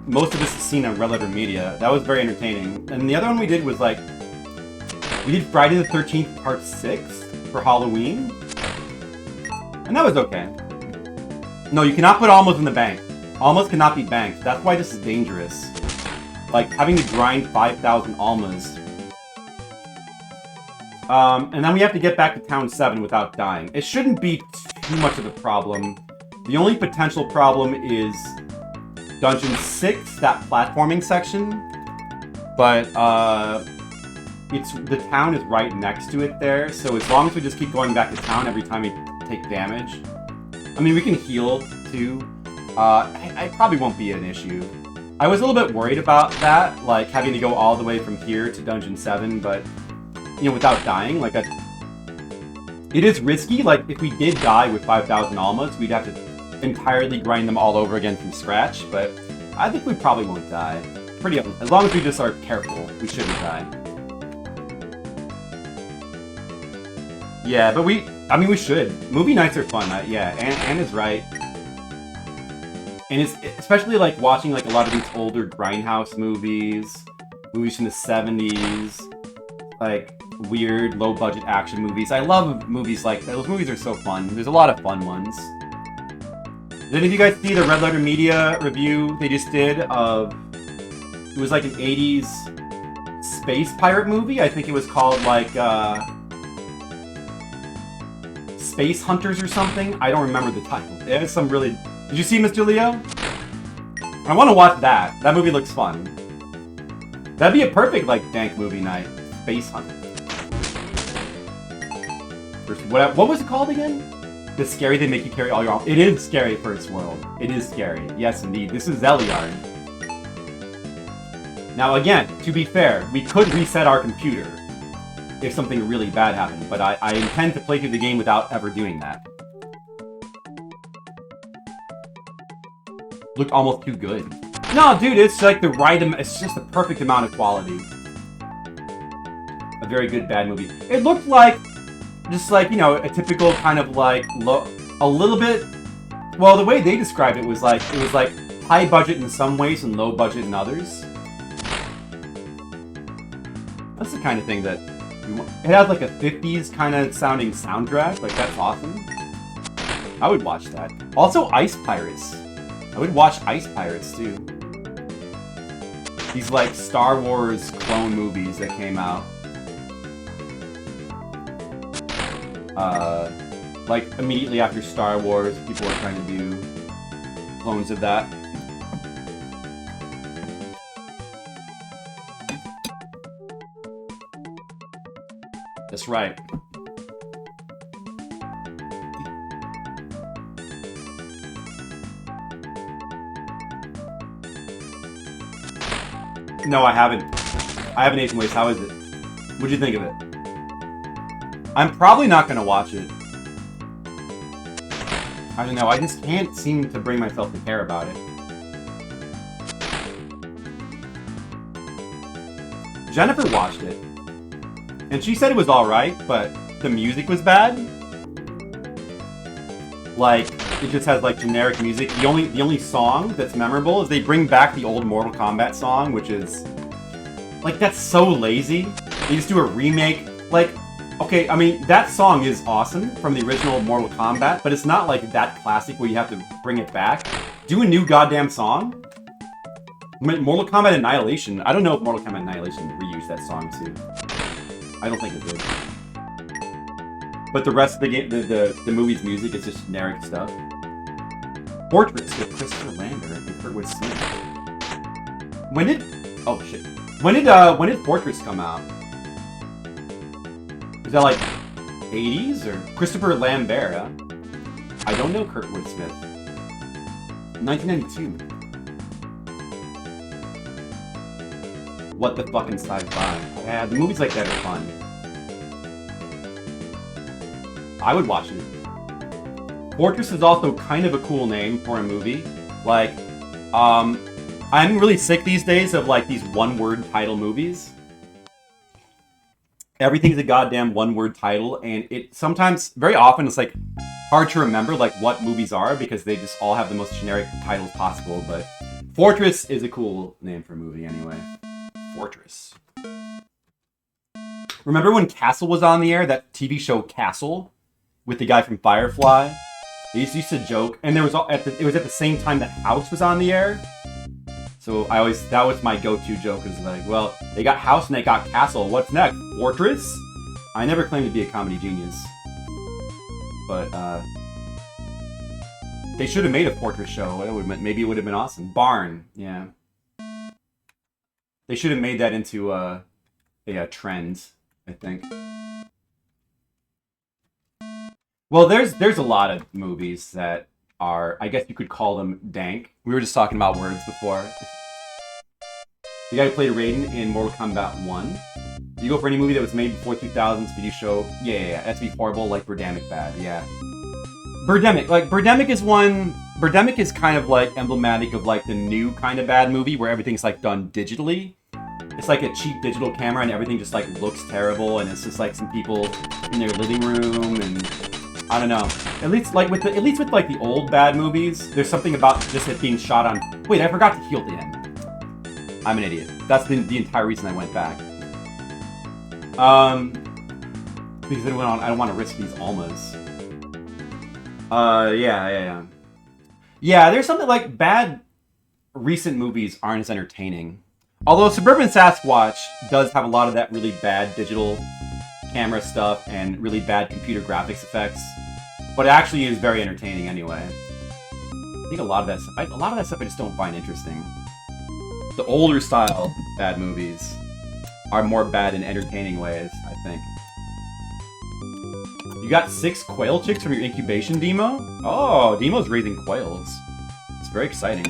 most of us have seen on Red Letter Media. That was very entertaining. And the other one we did was like we did Friday the 13th Part 6 for Halloween, and that was okay. No, you cannot put almas in the bank. Almas cannot be banked. That's why this is dangerous. Like, having to grind 5,000 almas. And then we have to get back to Town 7 without dying. It shouldn't be too much of a problem. The only potential problem is Dungeon 6, that platforming section. But, the town is right next to it there, so as long as we just keep going back to town every time we take damage. I mean, we can heal, too. I probably won't be an issue. I was a little bit worried about that, like having to go all the way from here to Dungeon 7, but, you know, without dying, like, it is risky. Like, if we did die with 5,000 almas, we'd have to entirely grind them all over again from scratch, but I think we probably won't die. As long as we just are careful, we shouldn't die. Yeah, but we should. Movie nights are fun, yeah, Anne is right. And it's especially like watching like a lot of these older grindhouse movies from the 70s, like weird low-budget action movies. I love movies like that. Those movies are so fun. There's a lot of fun ones. Did any of you guys see the Red Letter Media review they just did of... It was like an 80s space pirate movie. I think it was called like Space Hunters or something. I don't remember the title. It has some really... Did you see Mr. Leo? I want to watch that. That movie looks fun. That'd be a perfect, like, dank movie night. Space Hunter. What was it called again? The scary they make you carry all your arms. It is scary for its world. It is scary. Yes, indeed. This is Zeliard. Now, again, to be fair, we could reset our computer if something really bad happened, but I intend to play through the game without ever doing that. looked almost too good. No, dude, it's like the right. It's just the perfect amount of quality. A very good bad movie. It looked like, just like, you know, a typical kind of like a little bit. Well, the way they described it was like high budget in some ways and low budget in others. That's the kind of thing that you want. It had like a 50s kind of sounding soundtrack. Like, that's awesome. I would watch that. Also, Ice Pirates. I would watch Ice Pirates too. These like Star Wars clone movies that came out. Like immediately after Star Wars, people were trying to do clones of that. That's right. No, I haven't. I haven't Asian Waste. How is it? What'd you think of it? I'm probably not gonna watch it. I don't know. I just can't seem to bring myself to care about it. Jennifer watched it, and she said it was all right, but the music was bad. Like, it just has like generic music. The only song that's memorable is they bring back the old Mortal Kombat song, which is like, that's so lazy. They just do a remake. Like, okay, I mean, that song is awesome from the original Mortal Kombat, but it's not like that classic where you have to bring it back. Do a new goddamn song. Mortal Kombat Annihilation. I don't know if Mortal Kombat Annihilation reused that song too. I don't think it did. But the rest of the game, the movie's music is just generic stuff. Portraits with Christopher Lambert and Kurtwood Smith. When did? Oh shit. When did Portraits come out? Is that like 80s or Christopher Lambert? Huh? I don't know Kurtwood Smith. 1992. What the fucking sci-fi? Yeah, the movies like that are fun. I would watch it. Fortress is also kind of a cool name for a movie. Like, I'm really sick these days of like these one-word title movies. Everything's a goddamn one-word title, and it sometimes, very often, it's like hard to remember like what movies are because they just all have the most generic titles possible. But Fortress is a cool name for a movie anyway. Fortress. Remember when Castle was on the air? That TV show Castle with the guy from Firefly. They used to joke, and there was it was at the same time that House was on the air. So that was my go-to joke, is like, well, they got House and they got Castle. What's next? Fortress? I never claimed to be a comedy genius, but they should have made a Fortress show. Maybe it would have been awesome. Barn, yeah. They should have made that into a trend, I think. Well, there's a lot of movies that are, I guess you could call them dank. We were just talking about words before. The guy who played Raiden in Mortal Kombat 1. You go for any movie that was made before 2000s, video show, yeah, that's be horrible, like Birdemic bad, yeah. Birdemic is kind of like emblematic of like the new kind of bad movie where everything's like done digitally. It's like a cheap digital camera and everything just like looks terrible, and it's just like some people in their living room, and I don't know. At least with like the old bad movies, there's something about just it being shot on. Wait, I forgot to heal at the end. I'm an idiot. That's the entire reason I went back. Because I don't want to risk these almas. Yeah. Yeah, there's something like bad recent movies aren't as entertaining. Although Suburban Sasquatch does have a lot of that really bad digital camera stuff and really bad computer graphics effects, but it actually is very entertaining anyway. I think a lot of that stuff I just don't find interesting. The older style bad movies are more bad in entertaining ways, I think. You got 6 quail chicks from your incubation, Demo? Oh, Demo's raising quails. It's very exciting.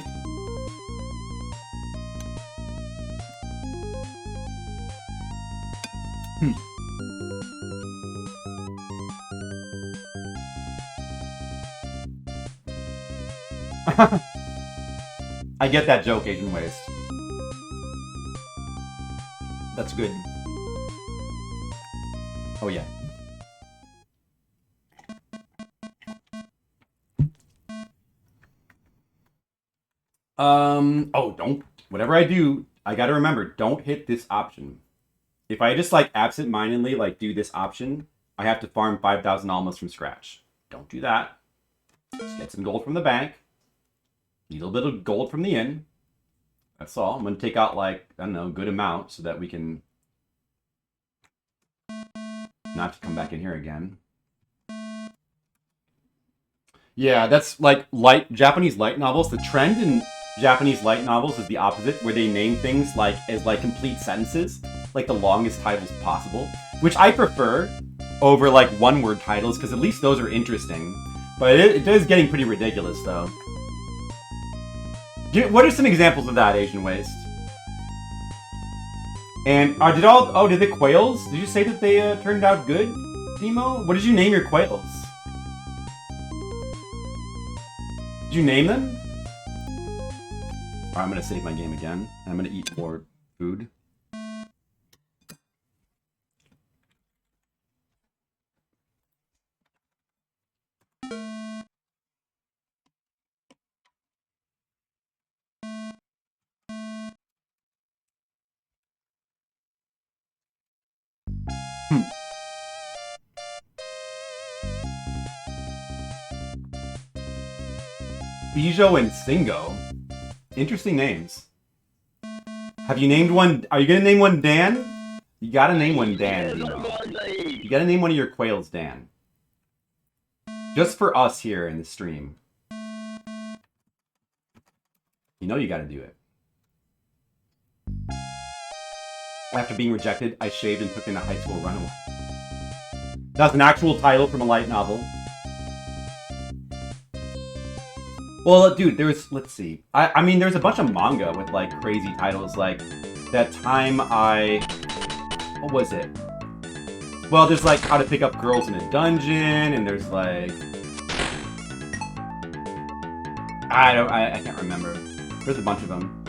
I get that joke, Asian Waste. That's good. Oh, yeah. Oh, don't. Whatever I do, I gotta remember, don't hit this option. If I just, like, absent-mindedly, like, do this option, I have to farm 5,000 almas from scratch. Don't do that. Just get some gold from the bank. Need a little bit of gold from the inn. That's all. I'm gonna take out, like, I don't know, a good amount so that we can not to come back in here again. Yeah, that's like Japanese light novels. The trend in Japanese light novels is the opposite, where they name things like as like complete sentences, like the longest titles possible, which I prefer over like one-word titles because at least those are interesting. But it is getting pretty ridiculous, though. What are some examples of that, Asian Waste? And did the quails? Did you say that they turned out good, Demo? What did you name your quails? Did you name them? Alright, I'm gonna save my game again. And I'm gonna eat more food. Bijo and Singo. Interesting names. Have you named one? Are you gonna name one Dan? You gotta name one Dan, Demo. You gotta name one of your quails Dan. Just for us here in the stream. You know you gotta do it. After being rejected, I shaved and took in a high school runaway. That's an actual title from a light novel. Well, dude, let's see. I mean, there's a bunch of manga with, like, crazy titles, like, that time what was it? Well, there's, like, How to Pick Up Girls in a Dungeon, and there's, like... I can't remember. There's a bunch of them.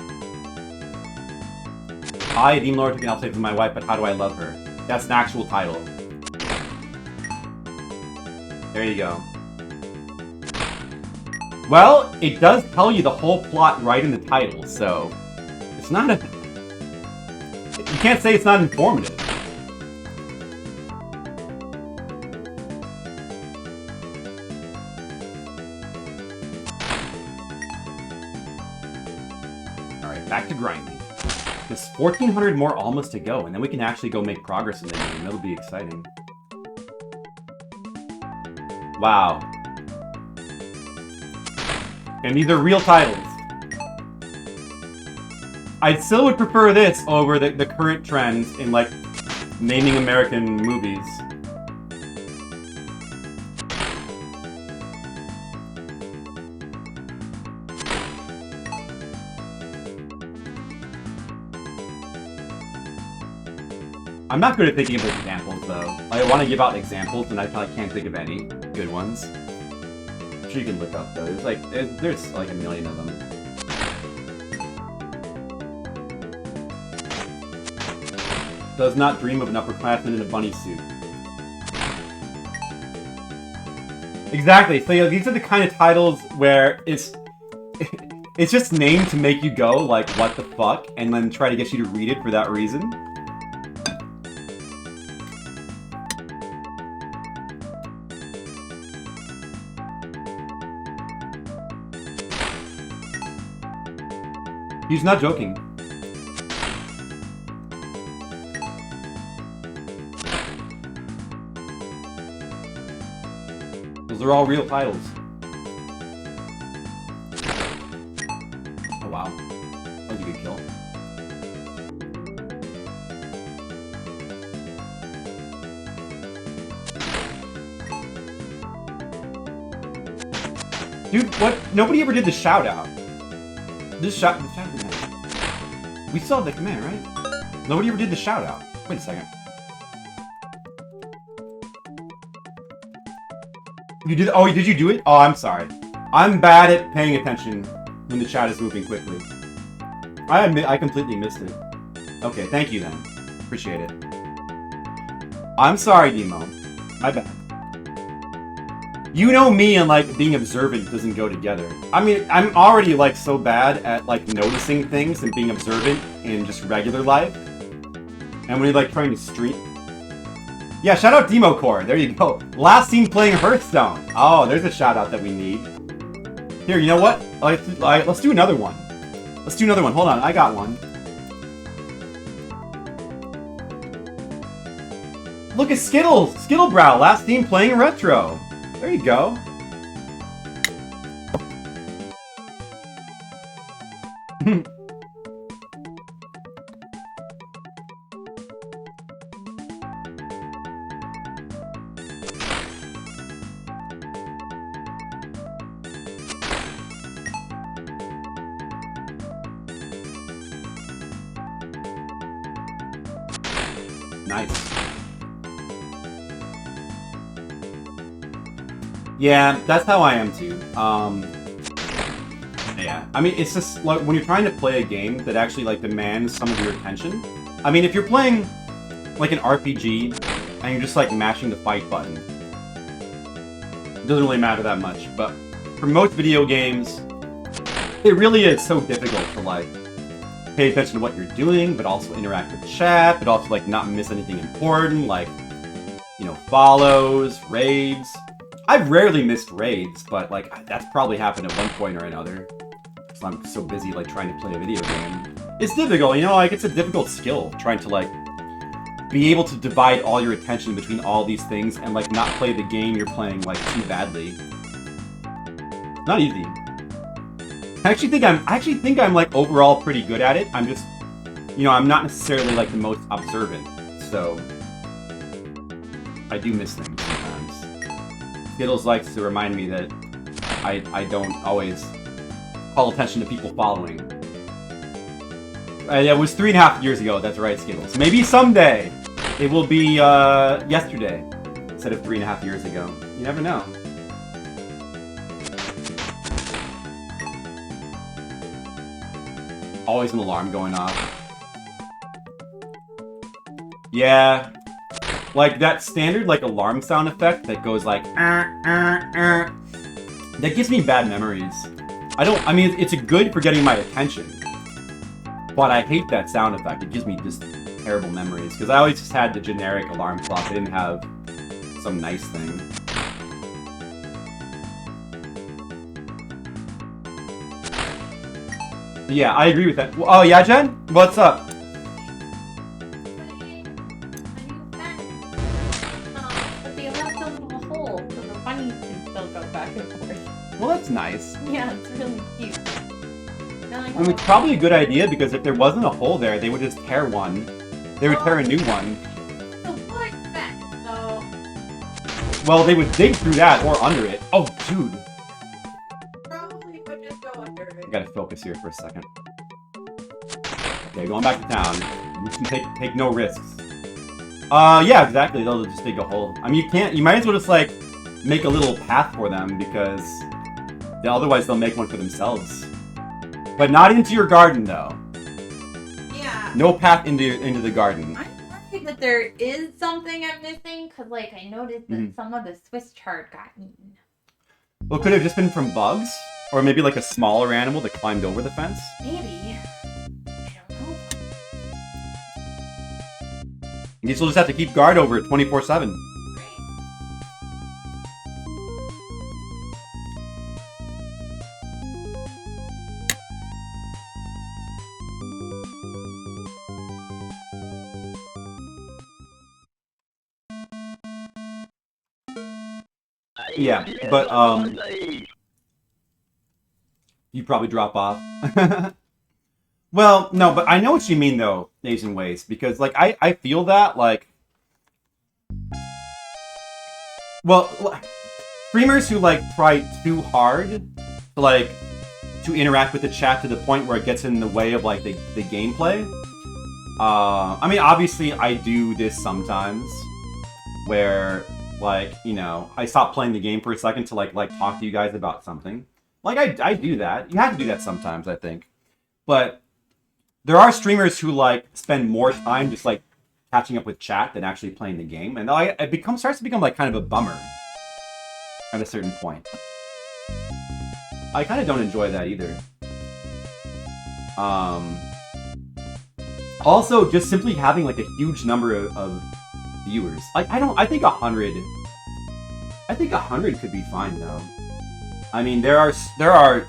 I, Demon Lord, took an upstate from my wife, but how do I love her? That's an actual title. There you go. Well, it does tell you the whole plot right in the title, so... It's not a... You can't say it's not informative. Alright, back to grinding. There's 1,400 more almas to go, and then we can actually go make progress in the game. That'll be exciting. Wow. And these are real titles. I still would prefer this over the current trends in, like, naming American movies. I'm not good at thinking of examples, though. I want to give out examples, and I can't think of any good ones. I'm sure you can look up, though. There's like a million of them. Does not dream of an upperclassman in a bunny suit. Exactly. So these are the kind of titles where it's just named to make you go, like, what the fuck, and then try to get you to read it for that reason. He's not joking. Those are all real titles. Oh wow. That was a good kill. Dude, what? Nobody ever did the shout out. The shout out. We still have the command, right? Nobody ever did the shout out. Wait a second. You did? Oh, did you do it? Oh, I'm sorry. I'm bad at paying attention when the chat is moving quickly. I admit, I completely missed it. Okay, thank you then. Appreciate it. I'm sorry, Demo. My bad. You know me and, like, being observant doesn't go together. I mean, I'm already, like, so bad at, like, noticing things and being observant in just regular life. And when you're, like, trying to stream... Yeah, shout out Demo Core. There you go. Last seen playing Hearthstone. Oh, there's a shout out that we need. Here, you know what? Let's do another one. Let's do another one. Hold on, I got one. Look at Skittles! Skittlebrow, last seen playing Retro. There you go. Nice. Yeah, that's how I am too. Yeah. I mean, it's just like when you're trying to play a game that actually like demands some of your attention. I mean, if you're playing like an RPG and you're just like mashing the fight button, it doesn't really matter that much. But for most video games, it really is so difficult to like pay attention to what you're doing, but also interact with chat, but also like not miss anything important, like, you know, follows, raids. I've rarely missed raids, but like that's probably happened at one point or another. Because I'm so busy like trying to play a video game. It's difficult, you know, like it's a difficult skill trying to like be able to divide all your attention between all these things and like not play the game you're playing like too badly. Not easy. I actually think I'm like overall pretty good at it. I'm just, you know, I'm not necessarily like the most observant, so I do miss things sometimes. Skittles likes to remind me that I don't always call attention to people following. It was 3.5 years ago, that's right, Skittles. Maybe someday it will be yesterday instead of 3.5 years ago. You never know. Always an alarm going off. Yeah. Like that standard like alarm sound effect that goes like that gives me bad memories. I mean it's good for getting my attention, but I hate that sound effect. It gives me just terrible memories because I always just had the generic alarm clock. I didn't have some nice thing. Yeah, I agree with that. Oh yeah, Jen? What's up? Well, that's nice. Yeah, it's really cute. I mean, it's probably a good idea because if there wasn't a hole there, they would just tear one. They would tear a new one. So like that, so... Well, they would dig through that or under it. Oh, dude. Probably would just go under it. I gotta focus here for a second. Okay, going back to town. We can take no risks. Yeah, exactly. They'll just dig a hole. I mean, you might as well just, like, make a little path for them because otherwise they'll make one for themselves. But not into your garden, though. Yeah. No path into the garden. I'm worried that there is something I'm missing, because, like, I noticed that some of the Swiss chard got eaten. Well, could it have just been from bugs? Or maybe, like, a smaller animal that climbed over the fence? Maybe. I don't know. I guess we'll just have to keep guard over it 24/7. Yeah, but, you probably drop off. Well, no, but I know what you mean, though, Asian Ways, because, like, I feel that, like... Well, streamers who, like, try too hard to, like, to interact with the chat to the point where it gets in the way of, like, the gameplay. I mean, obviously, I do this sometimes, where... Like, you know, I stop playing the game for a second to, like talk to you guys about something. Like, I do that. You have to do that sometimes, I think. But there are streamers who, like, spend more time just, like, catching up with chat than actually playing the game. And it starts to become, like, kind of a bummer at a certain point. I kind of don't enjoy that either. Also, just simply having, like, a huge number of viewers. Like, I think 100... I think 100 could be fine, though. I mean, there are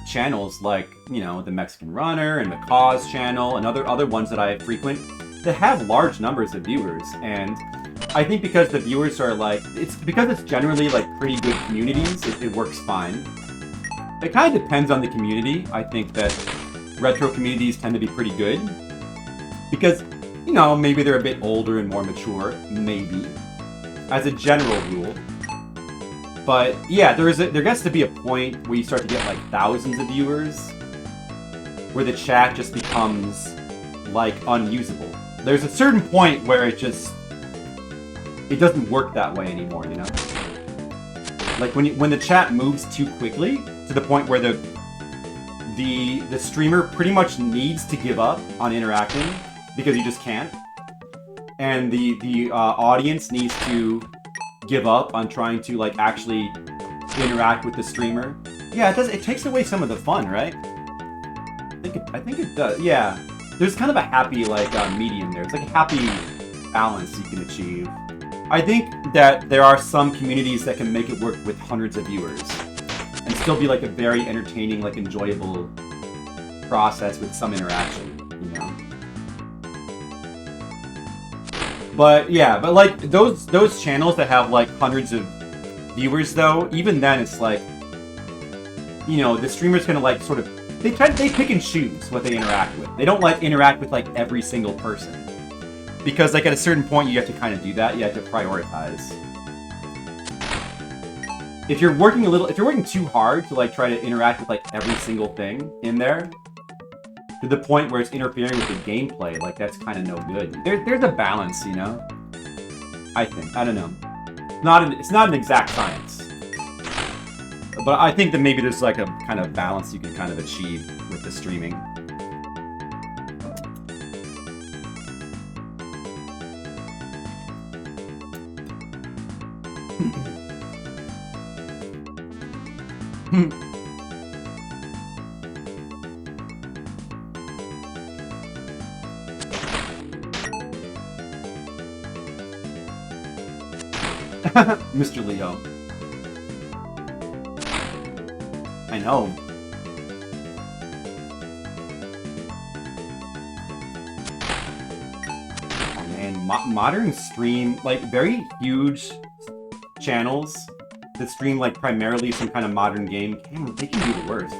channels like, you know, the Mexican Runner and the Cause channel and other ones that I frequent that have large numbers of viewers. And I think because the viewers are like, because it's generally like pretty good communities, it works fine. It kind of depends on the community. I think that retro communities tend to be pretty good because, you know, maybe they're a bit older and more mature, maybe, as a general rule. But yeah, there gets to be a point where you start to get like thousands of viewers, where the chat just becomes like unusable. There's a certain point where it doesn't work that way anymore, you know. Like when the chat moves too quickly to the point where the streamer pretty much needs to give up on interacting because he just can't, and the audience needs to give up on trying to like actually interact with the streamer. Yeah, it takes away some of the fun, right? I think it does. Yeah, there's kind of a happy like medium there. It's like a happy balance you can achieve. I think that there are some communities that can make it work with hundreds of viewers and still be like a very entertaining, like enjoyable process with some interaction, you know. But yeah, but like those channels that have like hundreds of viewers though, even then it's like, you know, the streamer's gonna like sort of, they pick and choose what they interact with. They don't like interact with like every single person. Because like at a certain point you have to kind of do that, you have to prioritize. If you're working too hard to like try to interact with like every single thing in there, to the point where it's interfering with the gameplay, like that's kind of no good. There's a balance, you know? I think. I don't know. It's not an exact science. But I think that maybe there's like a kind of balance you can kind of achieve with the streaming. Mr. Leo. I know. Oh man, modern stream, like very huge channels that stream like primarily some kind of modern game, they can be the worst.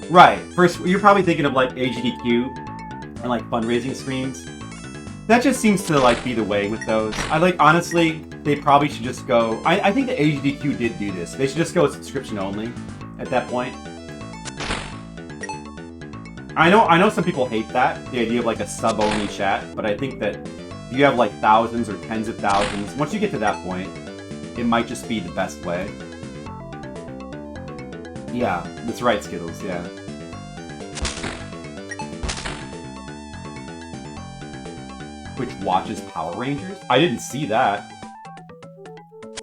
Right. First, you're probably thinking of like AGDQ and like fundraising streams. That just seems to like be the way with those. I like, honestly, they probably should just go. I think that AGDQ did do this. They should just go subscription only at that point. I know some people hate that, the idea of like a sub-only chat, but I think that if you have like thousands or tens of thousands, once you get to that point, it might just be the best way. Yeah, that's right, Skittles, yeah. Twitch watches Power Rangers? I didn't see that.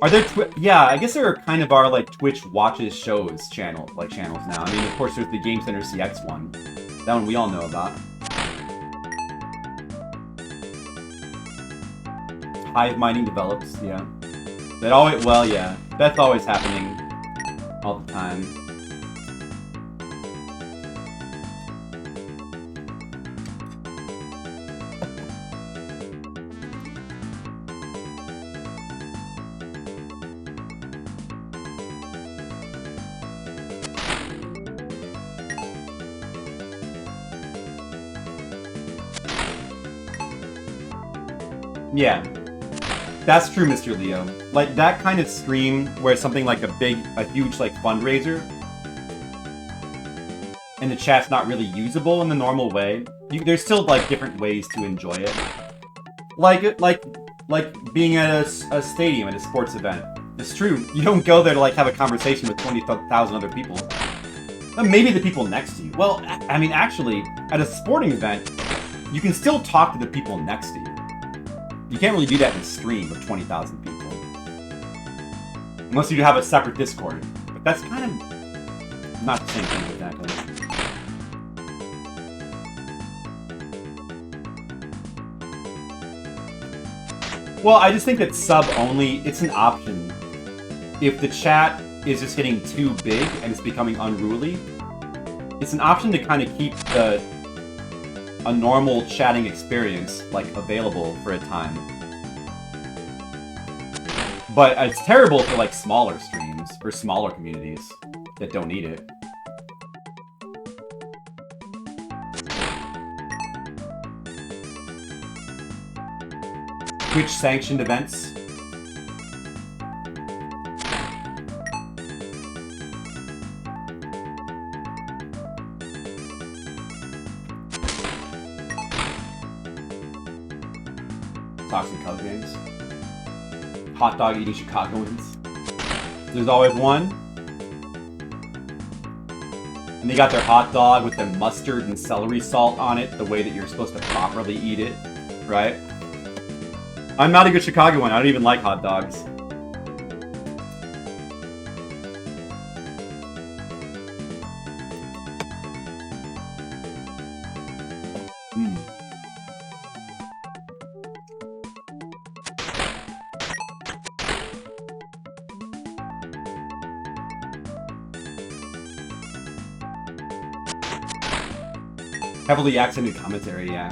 Are there yeah, I guess there kind of are like Twitch watches shows channels now. I mean, of course there's the Game Center CX one. That one we all know about. Hive Mining develops, yeah. That always, well, yeah. That's always happening all the time. Yeah, that's true, Mr. Leo. Like, that kind of stream where something like a huge, like, fundraiser, and the chat's not really usable in the normal way, there's still, like, different ways to enjoy it. Like being at a stadium at a sports event. It's true. You don't go there to like have a conversation with 20,000 other people. Maybe the people next to you. Well, I mean, actually, at a sporting event, you can still talk to the people next to you. You can't really do that in a stream with 20,000 people. Unless you have a separate Discord. But that's kind of not the same thing exactly. Well, I just think that sub only, it's an option. If the chat is just getting too big and it's becoming unruly, it's an option to kind of keep a normal chatting experience like available for a time. But it's terrible for like smaller streams or smaller communities that don't need it. Twitch sanctioned events. Toxic Cub games. Hot dog eating Chicagoans. There's always one. And they got their hot dog with the mustard and celery salt on it, the way that you're supposed to properly eat it, right? I'm not a good Chicagoan. I don't even like hot dogs. Heavily accented commentary, yeah.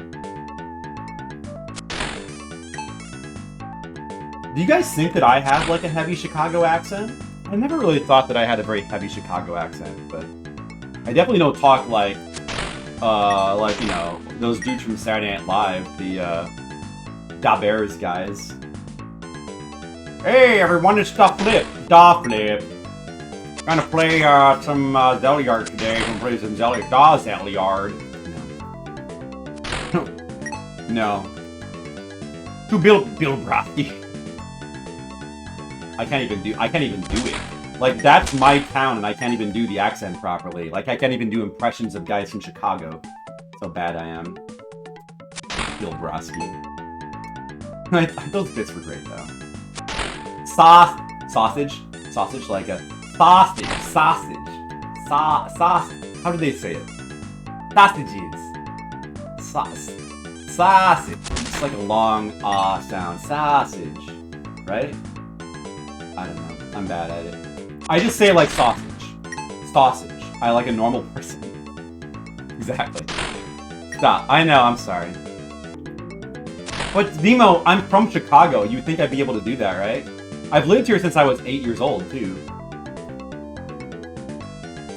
Do you guys think that I have like a heavy Chicago accent? I never really thought that I had a very heavy Chicago accent, but I definitely don't talk like you know, those dudes from Saturday Night Live, the Da Bears guys. Hey everyone, it's Da Flip. Gonna play some Zeliard today. Gonna play some Zeliard. No. To Bill Brofty. I can't even do it. Like, that's my town and I can't even do the accent properly. Like, I can't even do impressions of guys from Chicago. So bad I am. Bill Brofty. Those bits were great though. Sausage, like a sausage. How do they say it? Sausages. Sausage. It's like a long sound. Sausage. Right? I don't know. I'm bad at it. I just say like sausage. Sausage. I like a normal person. Exactly. Stop. I know, I'm sorry. But Nemo, I'm from Chicago. You'd think I'd be able to do that, right? I've lived here since I was 8 years old, too.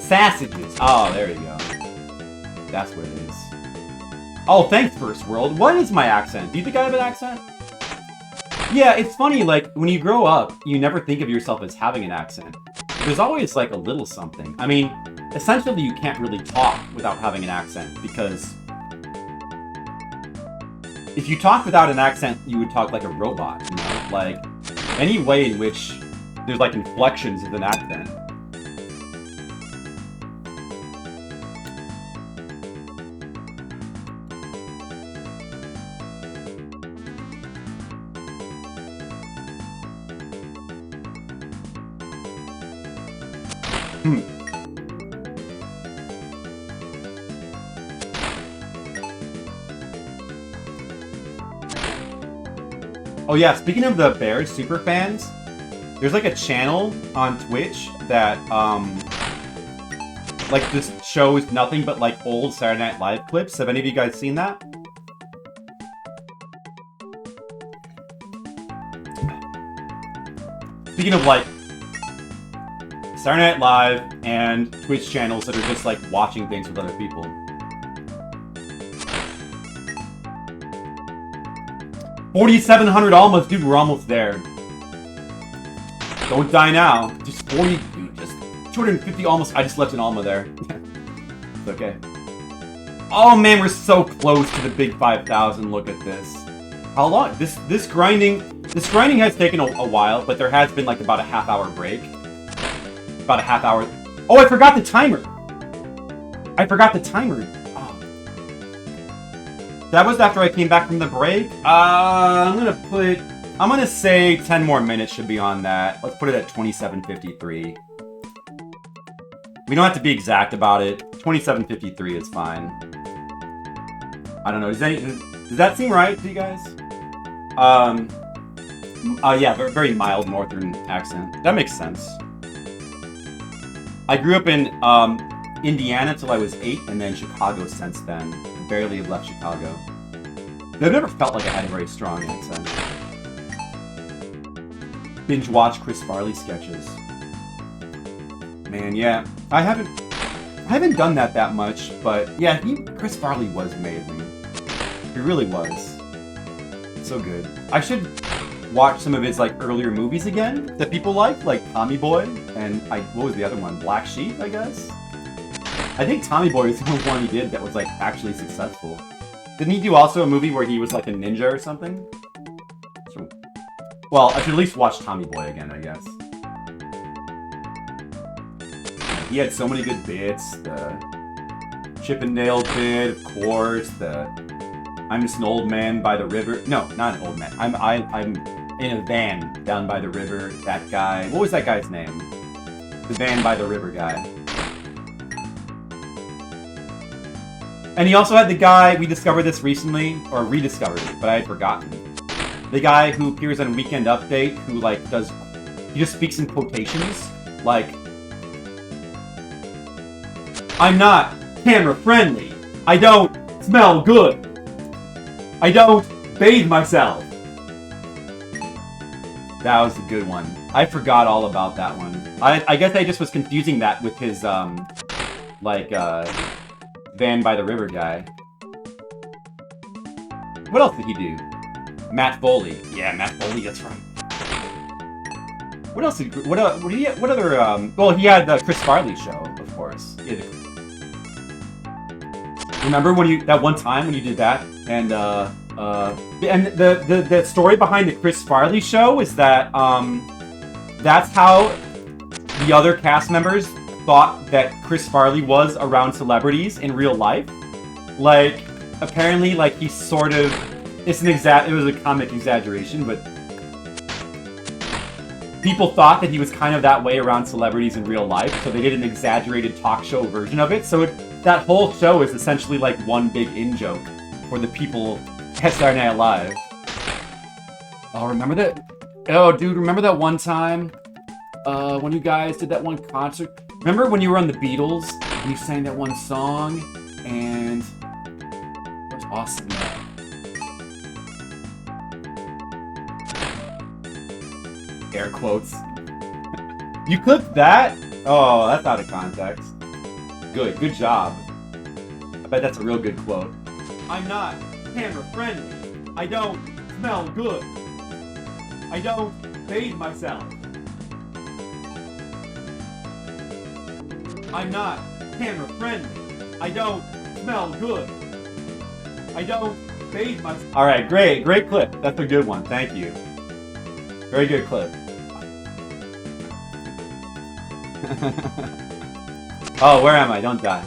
Sausages. Oh, there you go. That's what it is. Oh, thanks, First World. What is my accent? Do you think I have an accent? Yeah, it's funny, like, when you grow up, you never think of yourself as having an accent. There's always, like, a little something. I mean, essentially, you can't really talk without having an accent, because if you talk without an accent, you would talk like a robot, you know? Like, any way in which there's, like, inflections of an accent. Oh yeah, speaking of the Bears super fans, there's like a channel on Twitch that like just shows nothing but like old Saturday Night Live clips. Have any of you guys seen that? Speaking of like Saturday Night Live and Twitch channels that are just like watching things with other people. $4,700 almost, dude, we're almost there. Don't die now. Just 40, dude, just 250 almost. I just left an alma there. It's okay. Oh man, we're so close to the big 5,000. Look at this. How long? This grinding has taken a while, but there has been like about a half-hour break. About a half hour. Oh, I forgot the timer. Oh. That was after I came back from the break. I'm gonna say 10 more minutes should be on that. Let's put it at 27:53. We don't have to be exact about it. 27:53 is fine. I don't know. Does that seem right to you guys? Yeah, very mild northern accent. That makes sense. I grew up in Indiana till I was 8, and then Chicago since then. I barely have left Chicago. I've never felt like I had a very strong accent. Binge watch Chris Farley sketches. Man, yeah, I haven't done that much, but yeah, Chris Farley was amazing. He really was. So good. I should watch some of his like earlier movies again that people like Tommy Boy and what was the other one? Black Sheep, I guess. I think Tommy Boy was the only one he did that was like actually successful. Didn't he do also a movie where he was like a ninja or something? So, well, I should at least watch Tommy Boy again, I guess. He had so many good bits. The Chippendale bit, of course. The I'm just an old man by the river. No, not an old man. I'm in a van down by the river. That guy. What was that guy's name? The van by the river guy. And he also had the guy, we discovered this recently, or rediscovered it, but I had forgotten. The guy who appears on Weekend Update, who like he just speaks in quotations, like, I'm not camera friendly. I don't smell good. I don't bathe myself. That was a good one. I forgot all about that one. I guess I just was confusing that with his, Van by the River guy. What else did he do? Matt Foley. Yeah, Matt Foley, that's right. What else did what other well, he had the Chris Farley show, of course. Remember when that one time when you did that? And the story behind the Chris Farley show is that that's how the other cast members thought that Chris Farley was around celebrities in real life. Like, apparently, like, he sort of... it was a comic exaggeration, but people thought that he was kind of that way around celebrities in real life, so they did an exaggerated talk show version of it. So that whole show is essentially like one big in-joke for the people at Saturday Night Live. Oh, remember that? Oh, dude, remember that one time when you guys did that one concert? Remember when you were on the Beatles and you sang that one song? And it was awesome. Air quotes. You clipped that? Oh, that's out of context. Good job. I bet that's a real good quote. I'm not camera friendly. I don't smell good. I don't bathe myself. I'm not camera friendly. I don't smell good. I don't bathe myself. Alright, great clip. That's a good one. Thank you. Very good clip. Oh, where am I? Don't die.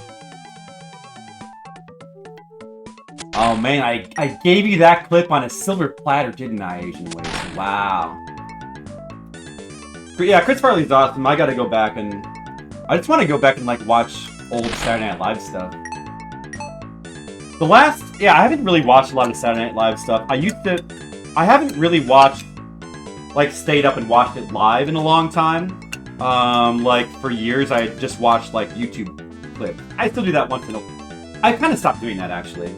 Oh man, I gave you that clip on a silver platter, didn't I, Asian Waste? Wow. But yeah, Chris Farley's awesome. I gotta go back and... I just want to go back and like watch old Saturday Night Live stuff. Yeah, I haven't really watched a lot of Saturday Night Live stuff. I haven't really watched, like, stayed up and watched it live in a long time. Like, for years, I just watched, like, YouTube clips. I still do that once in a while. I kind of stopped doing that, actually.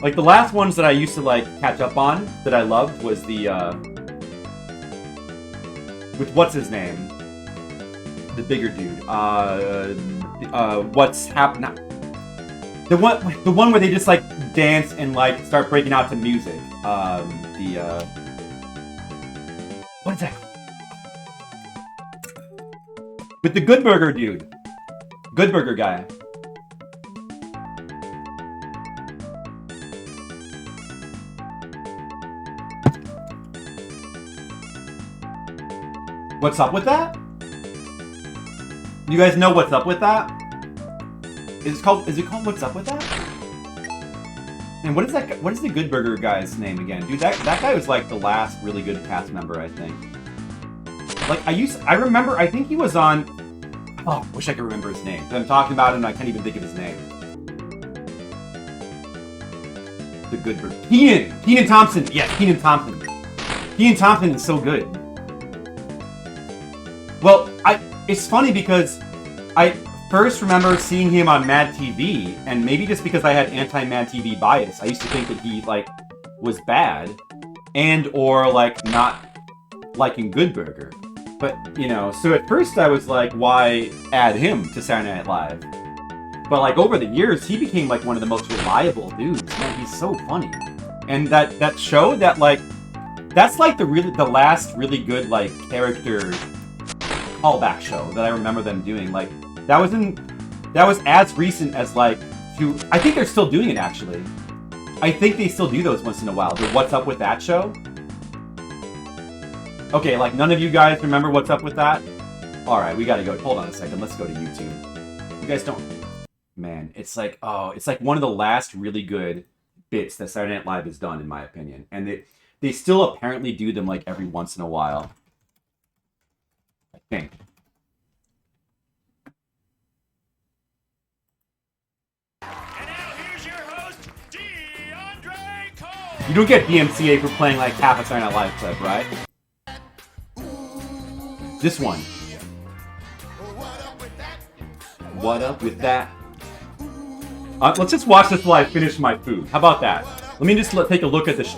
Like, the last ones that I used to, like, catch up on that I loved was the, with what's his name? The bigger dude. What's happening? The one where they just, like, dance and, like, start breaking out to music. What is that? With the Good Burger dude. Good Burger guy. What's up with that? You guys know what's up with that? Is it called What's Up with That? And what is the Good Burger guy's name again? Dude, that guy was like the last really good cast member, I think. Like I think he was on, oh, wish I could remember his name. I'm talking about him and I can't even think of his name. The Good Burger. Keenan Thompson. Yes, Keenan Thompson. Keenan Thompson is so good. Well, it's funny because I first remember seeing him on Mad TV, and maybe just because I had anti-Mad TV bias, I used to think that he, like, was bad, and or, like, not liking Good Burger. But, you know, so at first I was like, why add him to Saturday Night Live? But, like, over the years, he became, like, one of the most reliable dudes. Man, he's so funny. And that show, that, like, that's, like, the last really good, like, character callback show that I remember them doing. Like, that was as recent as, like, I think they're still doing it, actually. I think they still do those once in a while. The What's Up With That show? Okay, like, none of you guys remember What's Up With That? Alright, we gotta go. Hold on a second. Let's go to YouTube. You guys don't... Man, it's like, oh, it's like one of the last really good bits that Saturday Night Live has done, in my opinion. And they still apparently do them, like, every once in a while. I think. You don't get DMCA for playing like half a Saturday Night Live clip, right? This one. What up with that? Let's just watch this while I finish my food. How about that? Let me just take a look at this.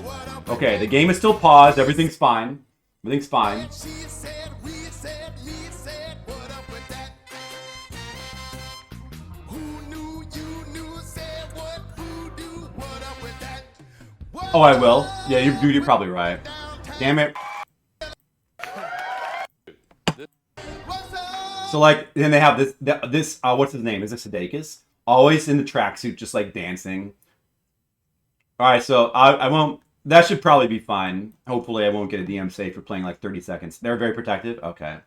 Okay, the game is still paused. Everything's fine. Everything's fine. Oh, I will. Yeah, you're probably right. Damn it. So, like, then they have this what's his name? Is it Sudeikis? Always in the tracksuit, just, like, dancing. Alright, so I won't... That should probably be fine. Hopefully I won't get a DMCA for playing, like, 30 seconds. They're very protective? Okay.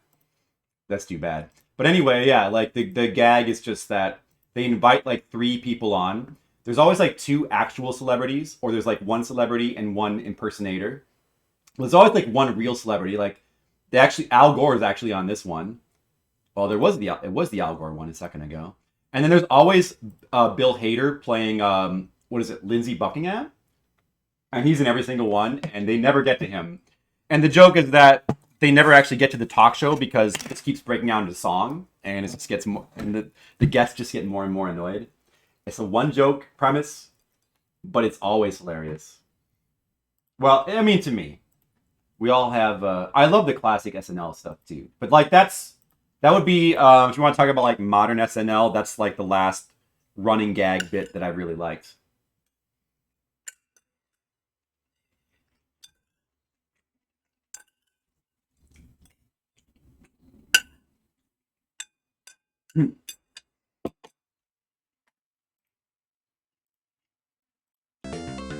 That's too bad. But anyway, yeah, like, the gag is just that they invite, like, 3 people on. There's always, like, 2 actual celebrities, or there's, like, 1 celebrity and 1 impersonator. There's always, like, 1 real celebrity. Like, Al Gore is actually on this one. Well, it was the Al Gore one a second ago. And then there's always Bill Hader playing, Lindsey Buckingham? And he's in every single one, and they never get to him. And the joke is that they never actually get to the talk show because it just keeps breaking down into song, and it just gets more, and the guests just get more and more annoyed. It's a one-joke premise, but it's always hilarious. Well, I mean, to me, we all have... I love the classic SNL stuff, too. But, like, that would be... if you want to talk about, like, modern SNL, that's, like, the last running gag bit that I really liked.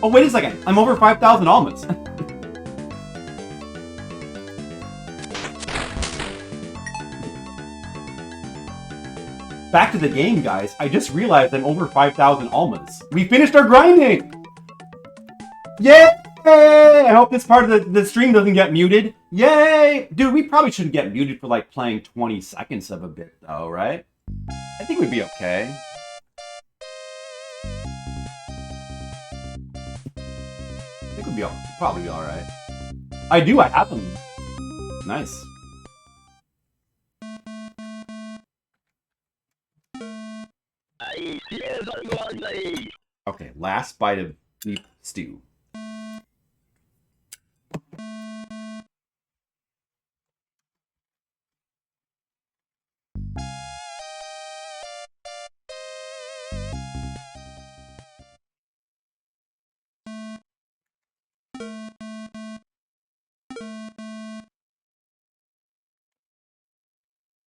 Oh, wait a second. I'm over 5,000 almas. Back to the game, guys. I just realized I'm over 5,000 almas. We finished our grinding! Yay! I hope this part of the stream doesn't get muted. Yay! Dude, we probably shouldn't get muted for, like, playing 20 seconds of a bit, though, right? I think we'd be okay. I think we'd probably be alright. I have them. Nice. Okay, last bite of beef stew.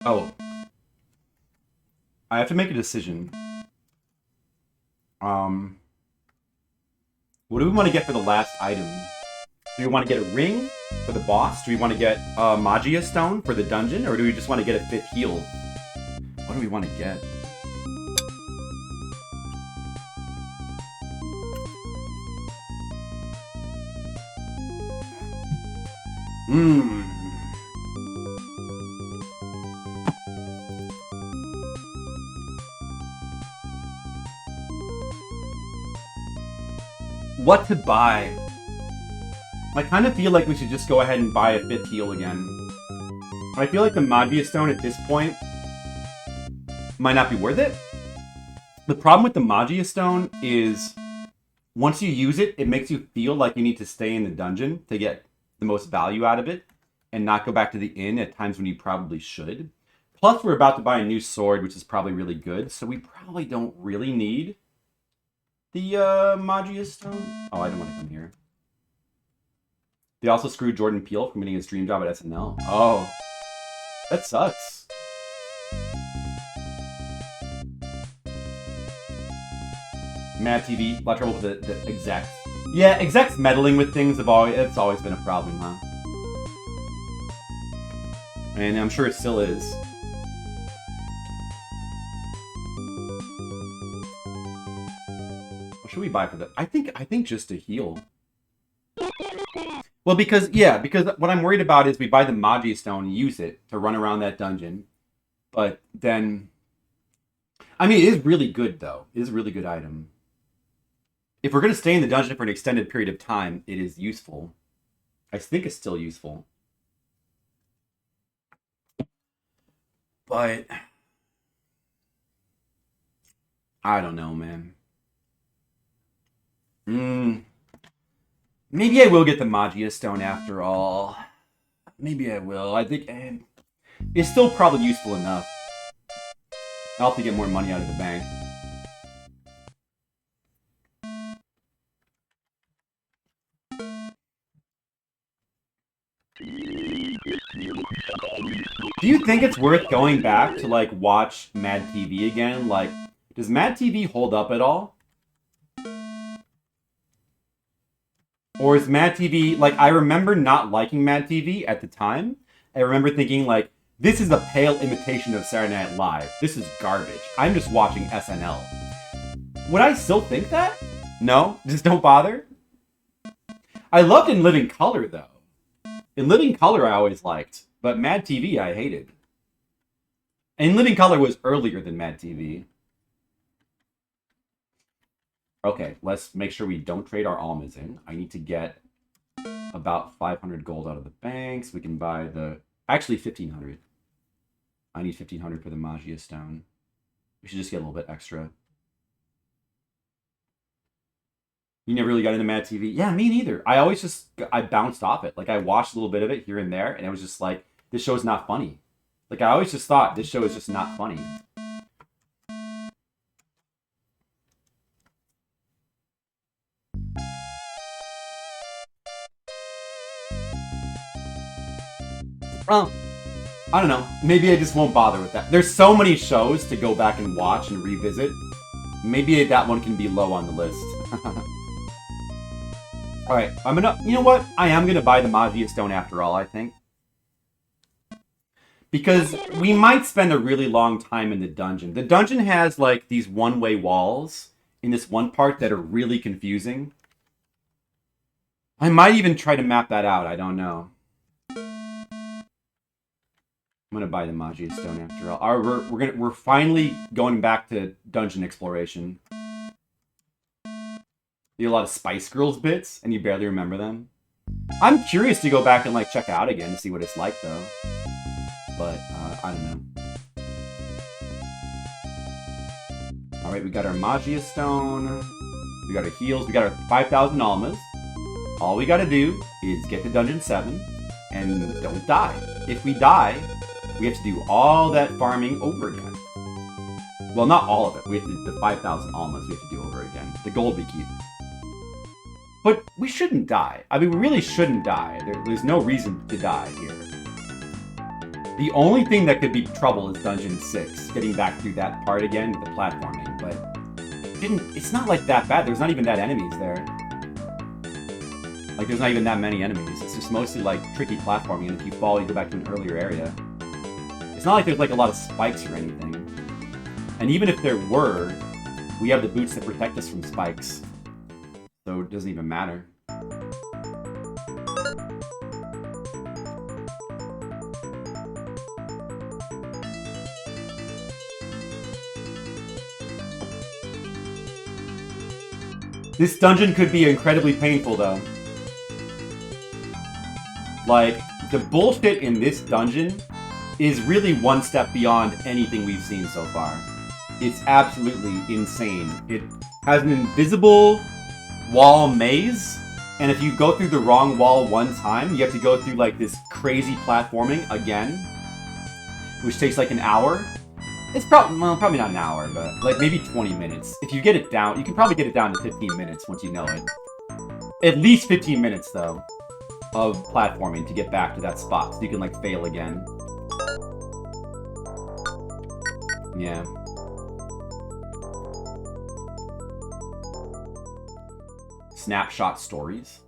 Oh. I have to make a decision. What do we want to get for the last item? Do we want to get a ring? for the boss? Do we want to get Magia Stone for the dungeon, or do we just want to get a 5th heal? What do we want to get? What to buy? I kind of feel like we should just go ahead and buy a 5th heal again. I feel like the Magia Stone at this point might not be worth it. The problem with the Magia Stone is once you use it, it makes you feel like you need to stay in the dungeon to get the most value out of it and not go back to the inn at times when you probably should. Plus, we're about to buy a new sword, which is probably really good, so we probably don't really need the Magia Stone. Oh, I don't want to come here. They also screwed Jordan Peele from getting his dream job at SNL. Oh, that sucks. Mad TV, a lot of trouble with the execs. Yeah, execs meddling with things it's always been a problem, huh? And I'm sure it still is. What should we buy for that? I think just a heal. Well, because what I'm worried about is we buy the Magia Stone and use it to run around that dungeon. But then, I mean, it is really good, though. It is a really good item. If we're going to stay in the dungeon for an extended period of time, it is useful. I think it's still useful. But I don't know, man. Maybe I will get the Magia Stone after all. Maybe I will. I think it's still probably useful enough. I'll have to get more money out of the bank. Do you think it's worth going back to, like, watch Mad TV again? Like, does Mad TV hold up at all? Or is Mad TV, like, I remember not liking Mad TV at the time. I remember thinking, like, this is a pale imitation of Saturday Night Live. This is garbage. I'm just watching SNL. Would I still think that? No? Just don't bother? I loved In Living Color, though. In Living Color, I always liked. But Mad TV, I hated. And Living Color was earlier than Mad TV. Okay, let's make sure we don't trade our almas in. I need to get about 500 gold out of the bank so we can buy the... Actually, 1,500. I need 1,500 for the Magia Stone. We should just get a little bit extra. You never really got into Mad TV? Yeah, me neither. I bounced off it. Like, I watched a little bit of it here and there, and it was just like, this show's not funny. Like, I always just thought, this show is just not funny. Well, I don't know. Maybe I just won't bother with that. There's so many shows to go back and watch and revisit. Maybe that one can be low on the list. Alright, you know what? I am gonna buy the Magia Stone after all, I think. Because we might spend a really long time in the dungeon. The dungeon has, like, these one-way walls in this one part that are really confusing. I might even try to map that out, I don't know. I'm gonna buy the Magia Stone after all. We're finally going back to dungeon exploration. You have a lot of Spice Girls bits, and you barely remember them. I'm curious to go back and, like, check out again to see what it's like, though. But, I don't know. Alright, we got our Magia Stone. We got our heals. We got our 5,000 almas. All we gotta do is get to Dungeon 7 and don't die. If we die, we have to do all that farming over again. Well, not all of it. We have to, the 5,000 almas we have to do over again. The gold we keep. But we shouldn't die. I mean, we really shouldn't die. There's no reason to die here. The only thing that could be trouble is Dungeon 6. Getting back through that part again with the platforming. But it's not like that bad. There's not even that enemies there. Like, there's not even that many enemies. It's just mostly, like, tricky platforming, and if you fall, you go back to an earlier area. It's not like there's, like, a lot of spikes or anything. And even if there were, we have the boots that protect us from spikes. So it doesn't even matter. This dungeon could be incredibly painful, though. Like, the bullshit in this dungeon is really one step beyond anything we've seen so far. It's absolutely insane. It has an invisible wall maze, and if you go through the wrong wall one time, you have to go through, like, this crazy platforming again, which takes, like, an hour. It's probably, well, probably not an hour, but, like, maybe 20 minutes. If you get it down, you can probably get it down to 15 minutes once you know it. At least 15 minutes, though, of platforming to get back to that spot, so you can, like, fail again. Yeah. Snapshot stories.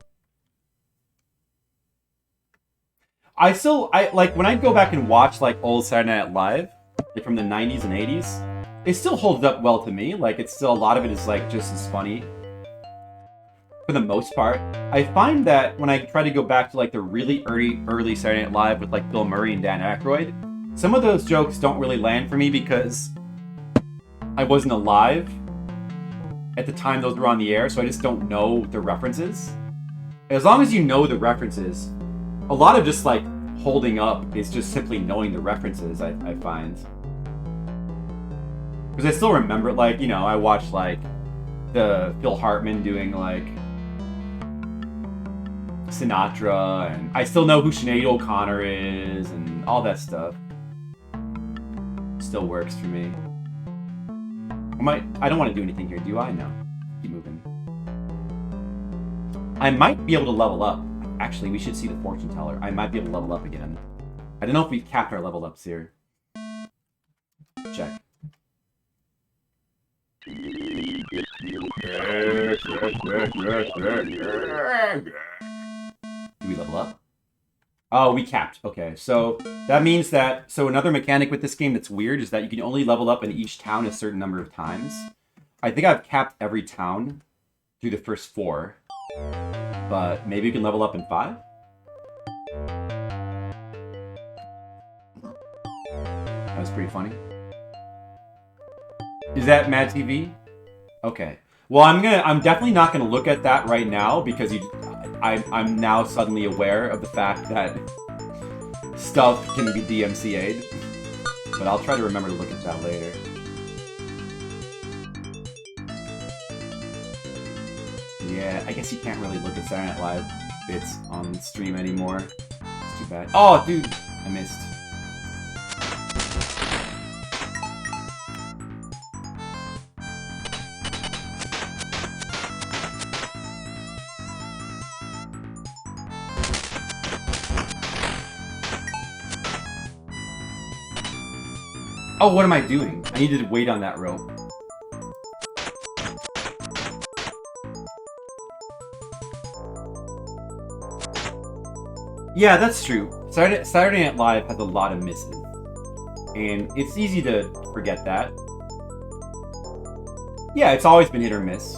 I like, when I go back and watch, like, old Saturday Night Live, like, from the 90s and 80s, it still holds up well to me. Like, it's still, a lot of it is, like, just as funny. For the most part. I find that when I try to go back to, like, the really early Saturday Night Live with, like, Bill Murray and Dan Aykroyd, some of those jokes don't really land for me because I wasn't alive at the time those were on the air, so I just don't know the references. As long as you know the references, a lot of just, like, holding up is just simply knowing the references, I find. Because I still remember, like, you know, I watched, like, the Phil Hartman doing, like, Sinatra, and I still know who Sinead O'Connor is, and all that stuff. Still works for me. I don't want to do anything here, do I? No. Keep moving. I might be able to level up. Actually, we should see the fortune teller. I might be able to level up again. I don't know if we've capped our level ups here. Check. Do we level up? Oh, we capped. Okay, so that means that... So another mechanic with this game that's weird is that you can only level up in each town a certain number of times. I think I've capped every town through the first 4. But maybe you can level up in 5? That was pretty funny. Is that Mad TV? Okay. Well, I'm definitely not gonna look at that right now because I'm now suddenly aware of the fact that stuff can be DMCA'd. But I'll try to remember to look at that later. Yeah, I guess you can't really look at Saturday Night Live bits on stream anymore. It's too bad. Oh, dude! I missed. Oh, what am I doing? I needed to wait on that rope. Yeah, that's true. Saturday Night Live has a lot of misses. And it's easy to forget that. Yeah, it's always been hit or miss.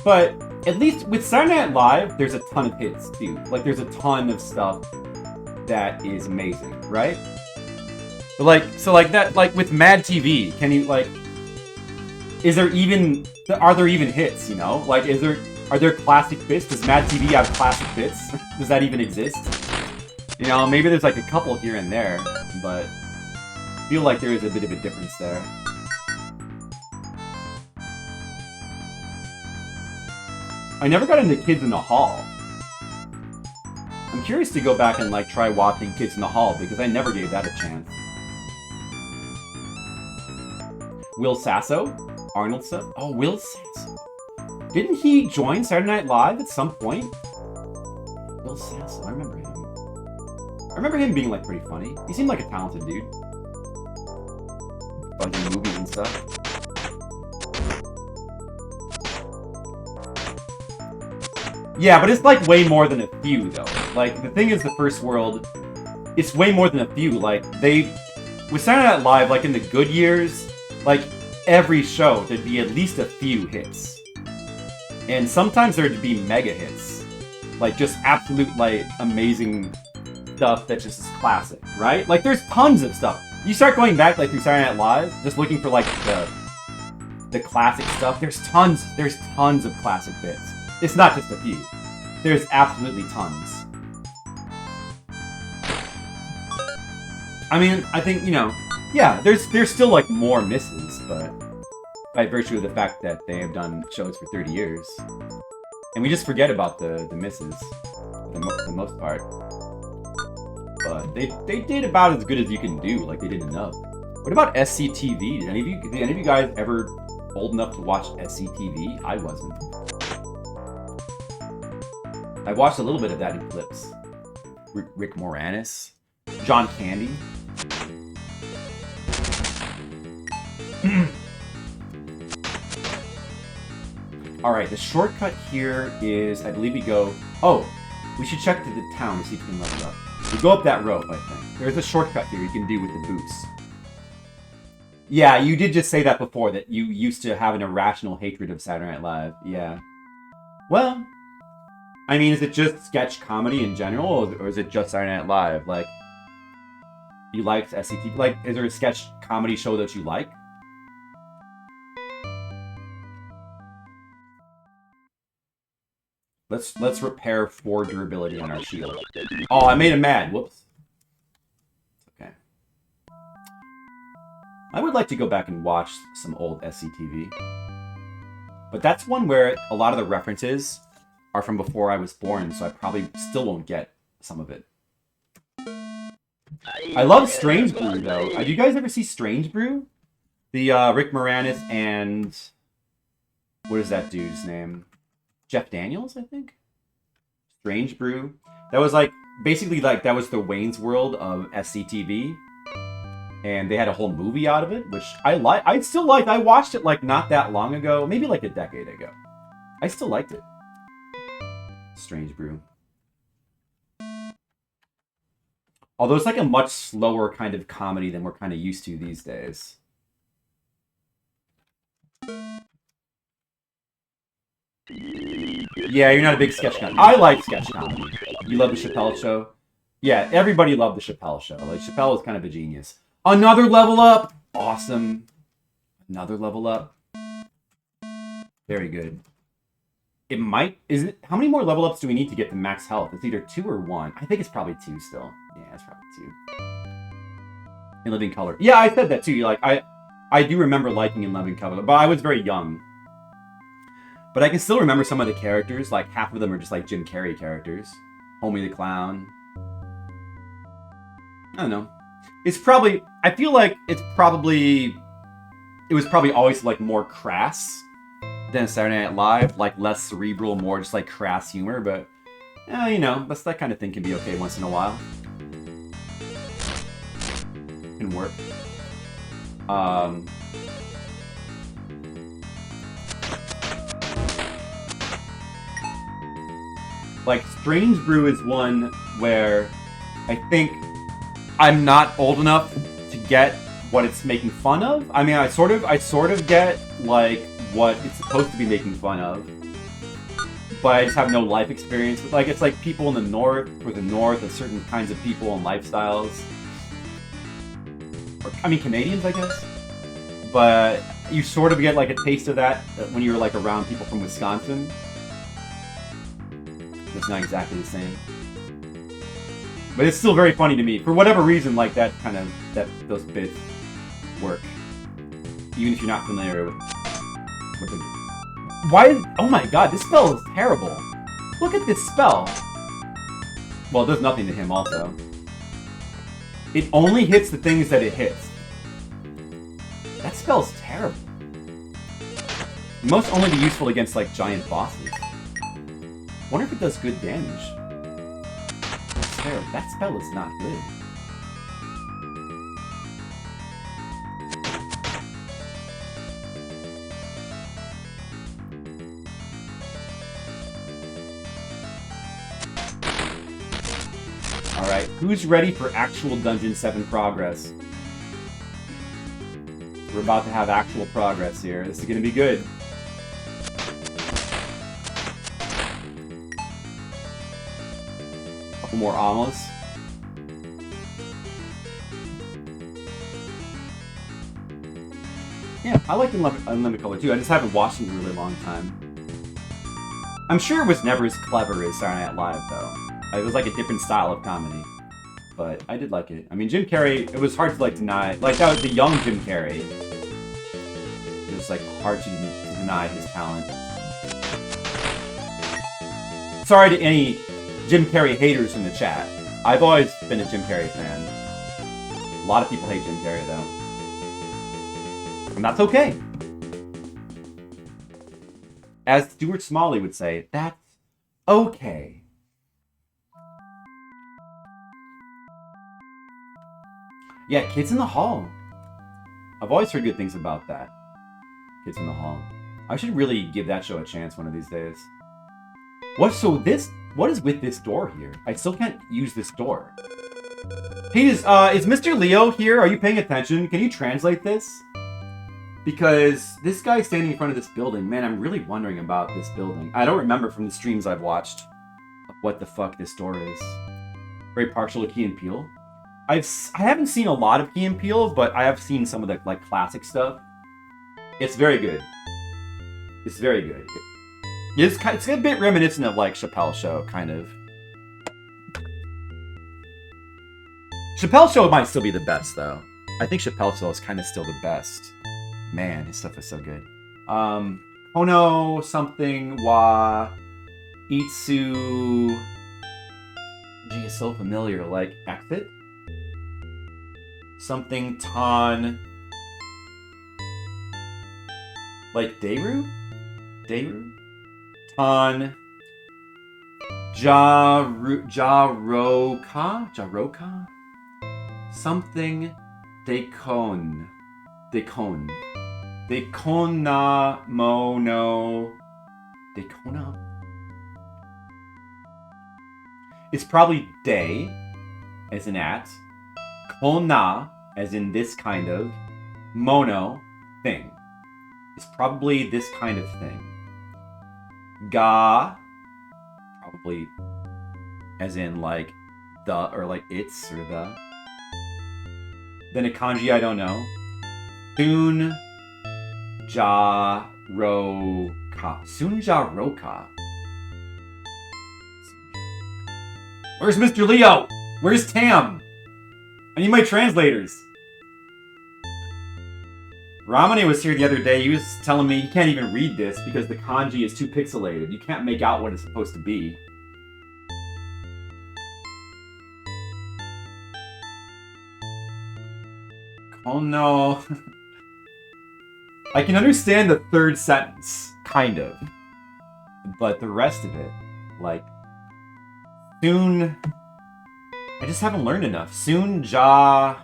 But at least with Saturday Night Live, there's a ton of hits, too. Like, there's a ton of stuff that is amazing, right? But like, so like that, like with Mad TV, can you, like, are there even hits, you know? Like, are there classic bits? Does Mad TV have classic bits? Does that even exist? You know, maybe there's like a couple here and there, but I feel like there is a bit of a difference there. I never got into Kids in the Hall. I'm curious to go back and like try watching Kids in the Hall because I never gave that a chance. Will Sasso? Arnold stuff? Oh, Will Sasso. Didn't he join Saturday Night Live at some point? Will Sasso, I remember him. I remember him being like pretty funny. He seemed like a talented dude. Like in movies and stuff. Yeah, but it's like way more than a few, though. Like, the thing is, the first world, it's way more than a few. Like, with Saturday Night Live, like, in the good years, like, every show, there'd be at least a few hits. And sometimes there'd be mega hits. Like, just absolute, like, amazing stuff that just is classic, right? Like, there's tons of stuff. You start going back, like, through Saturday Night Live, just looking for, like, the classic stuff. There's tons of classic bits. It's not just a few. There's absolutely tons. I mean, I think, you know, yeah, there's still, like, more misses, but by virtue of the fact that they have done shows for 30 years. And we just forget about the misses, for the most part. But they did about as good as you can do, like, they did enough. What about SCTV? Did any of you guys ever old enough to watch SCTV? I wasn't. I watched a little bit of that in clips. Rick Moranis, John Candy. Alright, the shortcut here is, I believe we go... Oh, we should check to the town to see if we can level up. We go up that rope, I think. There's a shortcut here you can do with the boost. Yeah, you did just say that before, that you used to have an irrational hatred of Saturday Night Live. Yeah. Well, I mean, is it just sketch comedy in general, or is it just Saturday Night Live? Like, you liked SCTV? Like, is there a sketch comedy show that you like? Let's repair 4 durability on our shield. Oh, I made him mad. Whoops. Okay. I would like to go back and watch some old SCTV. But that's one where a lot of the references are from before I was born, so I probably still won't get some of it. I love Strange Brew, though. Do you guys ever see Strange Brew? The Rick Moranis and... What is that dude's name? Jeff Daniels, I think? Strange Brew. That was like, basically like, that was the Wayne's World of SCTV. And they had a whole movie out of it, which I still liked. I watched it like not that long ago, maybe like a decade ago. I still liked it. Strange Brew. Although it's like a much slower kind of comedy than we're kind of used to these days. Yeah, you're not a big sketch comedy. I like sketch comedy. You love the Chappelle Show? Yeah, everybody loved the Chappelle Show. Like, Chappelle is kind of a genius. Another level up! Awesome. Another level up. Very good. It might... How many more level ups do we need to get to max health? It's either 2 or 1. I think it's probably 2 still. Yeah, it's probably 2. In Living Color. Yeah, I said that too. Like, I do remember liking In Living Color, but I was very young. But I can still remember some of the characters. Like, half of them are just like Jim Carrey characters. Homie the Clown. I don't know. It's probably... I feel like it's probably... It was probably always, like, more crass than Saturday Night Live. Like, less cerebral, more just, like, crass humor. But, you know, that kind of thing can be okay once in a while. Can work. Like, Strange Brew is one where I think I'm not old enough to get what it's making fun of. I mean, I sort of get, like, what it's supposed to be making fun of. But I just have no life experience with, like, it's like people in the North, and certain kinds of people and lifestyles. Or, I mean, Canadians, I guess. But you sort of get, like, a taste of that when you're, like, around people from Wisconsin. It's not exactly the same. But it's still very funny to me. For whatever reason, like, those bits work. Even if you're not familiar with the... Why? Oh my god, this spell is terrible. Look at this spell. Well, it does nothing to him also. It only hits the things that it hits. That spell's terrible. It must only be useful against, like, giant bosses. Wonder if it does good damage. That's terrible. That spell is not good. Who's ready for actual Dungeon 7 progress? We're about to have actual progress here. This is gonna be good. Couple more almas. Yeah, I like Unlimited Color too. I just haven't watched it in a really long time. I'm sure it was never as clever as Saturday Night Live, though. It was like a different style of comedy. But I did like it. I mean, Jim Carrey, it was hard to like deny. Like, that was the young Jim Carrey. It was like hard to deny his talent. Sorry to any Jim Carrey haters in the chat. I've always been a Jim Carrey fan. A lot of people hate Jim Carrey, though. And that's okay. As Stuart Smalley would say, that's okay. Yeah, Kids in the Hall. I've always heard good things about that. Kids in the Hall. I should really give that show a chance one of these days. What is with this door here? I still can't use this door. Hey, is Mr. Leo here? Are you paying attention? Can you translate this? Because this guy standing in front of this building, man, I'm really wondering about this building. I don't remember from the streams I've watched what the fuck this door is. Very partial to Key and Peele. I haven't seen a lot of Key and Peele, but I have seen some of the like classic stuff. It's very good. It's very good. It's a bit reminiscent of like Chappelle's Show, kind of. Chappelle's Show might still be the best, though. I think Chappelle's Show is kind of still the best. Man, his stuff is so good. Kono something wa Itsu. Gee, it's so familiar. Like exit? Something Tan. Like Deiru? Deiru? Tan. Jaroka? Jaroka? Something Dekon. Dekon. Dekona mono. Dekona? It's probably day, as in at. Kona, as in this kind of. Mono, thing. It's probably this kind of thing. Ga, probably as in like the, or like it's, or the. Then a kanji I don't know. Sunja Roka. Sunja Roka. Where's Mr. Leo? Where's Tam? I need my translators. Ramane was here the other day. He was telling me he can't even read this because the kanji is too pixelated. You can't make out what it's supposed to be. Oh no. I can understand the third sentence, kind of. But the rest of it, like, soon. I just haven't learned enough. Sunja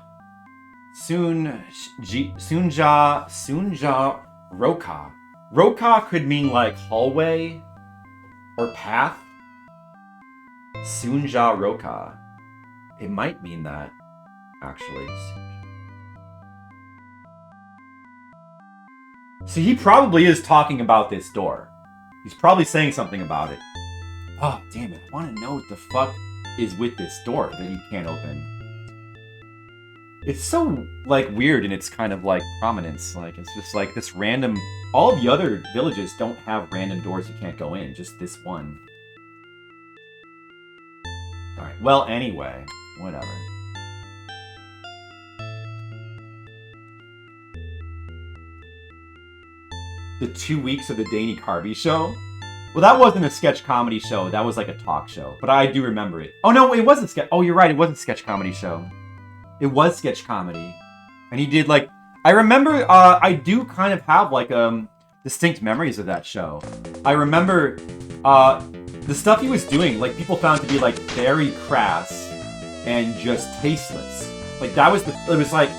Roka. Roka could mean like hallway or path. Sunja Roka. It might mean that, actually. So he probably is talking about this door. He's probably saying something about it. Oh, damn it. I want to know what the fuck is with this door that he can't open. It's so, like, weird in its kind of, like, prominence. Like, it's just, like, this random... All the other villages don't have random doors you can't go in. Just this one. Alright, well, anyway. Whatever. The 2 weeks of the Danny Carvey show? Well, that wasn't a sketch comedy show. That was like a talk show. But I do remember it. Oh, no, it wasn't sketch. Oh, you're right. It wasn't a sketch comedy show. It was sketch comedy. And he did, like... I remember, I do kind of have, like, distinct memories of that show. I remember, the stuff he was doing, like, people found to be, like, very crass and just tasteless. Like, that was the... It was, like...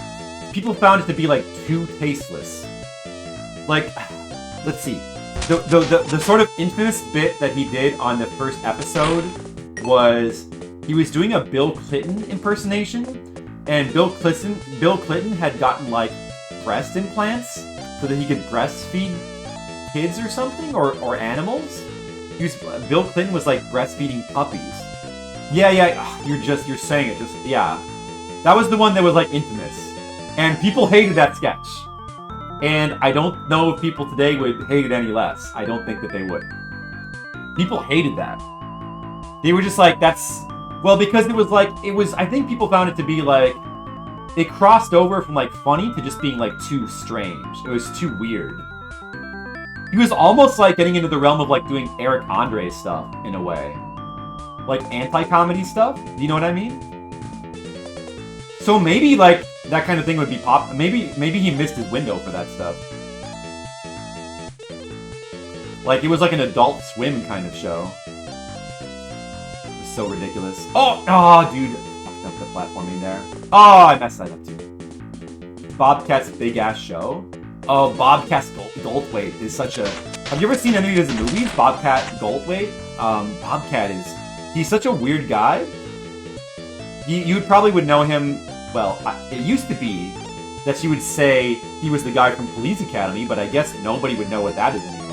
People found it to be, like, too tasteless. Like... Let's see. The sort of infamous bit that he did on the first episode was he was doing a Bill Clinton impersonation, and Bill Clinton had gotten like breast implants so that he could breastfeed kids or something, or animals. Bill Clinton was like breastfeeding puppies. Yeah. You're saying it. Just yeah. That was the one that was like infamous, and people hated that sketch. And I don't know if people today would hate it any less. I don't think that they would. People hated that. They were just like, that's... Well, because it was... I think people found it to be like... It crossed over from like funny to just being like too strange. It was too weird. He was almost like getting into the realm of like doing Eric Andre stuff, in a way. Like anti-comedy stuff. Do you know what I mean? So maybe like... that kind of thing would be pop. Maybe he missed his window for that stuff. Like it was like an Adult Swim kind of show. It was so ridiculous. Oh, dude, fucked up the platforming there. Oh, I messed that up too. Bobcat's Big Ass Show. Oh, Bobcat's Goldthwait is such a. Have you ever seen any of his movies? Bobcat Goldthwait. Bobcat he's such a weird guy. You probably would know him. Well, it used to be that she would say he was the guy from Police Academy, but I guess nobody would know what that is anymore.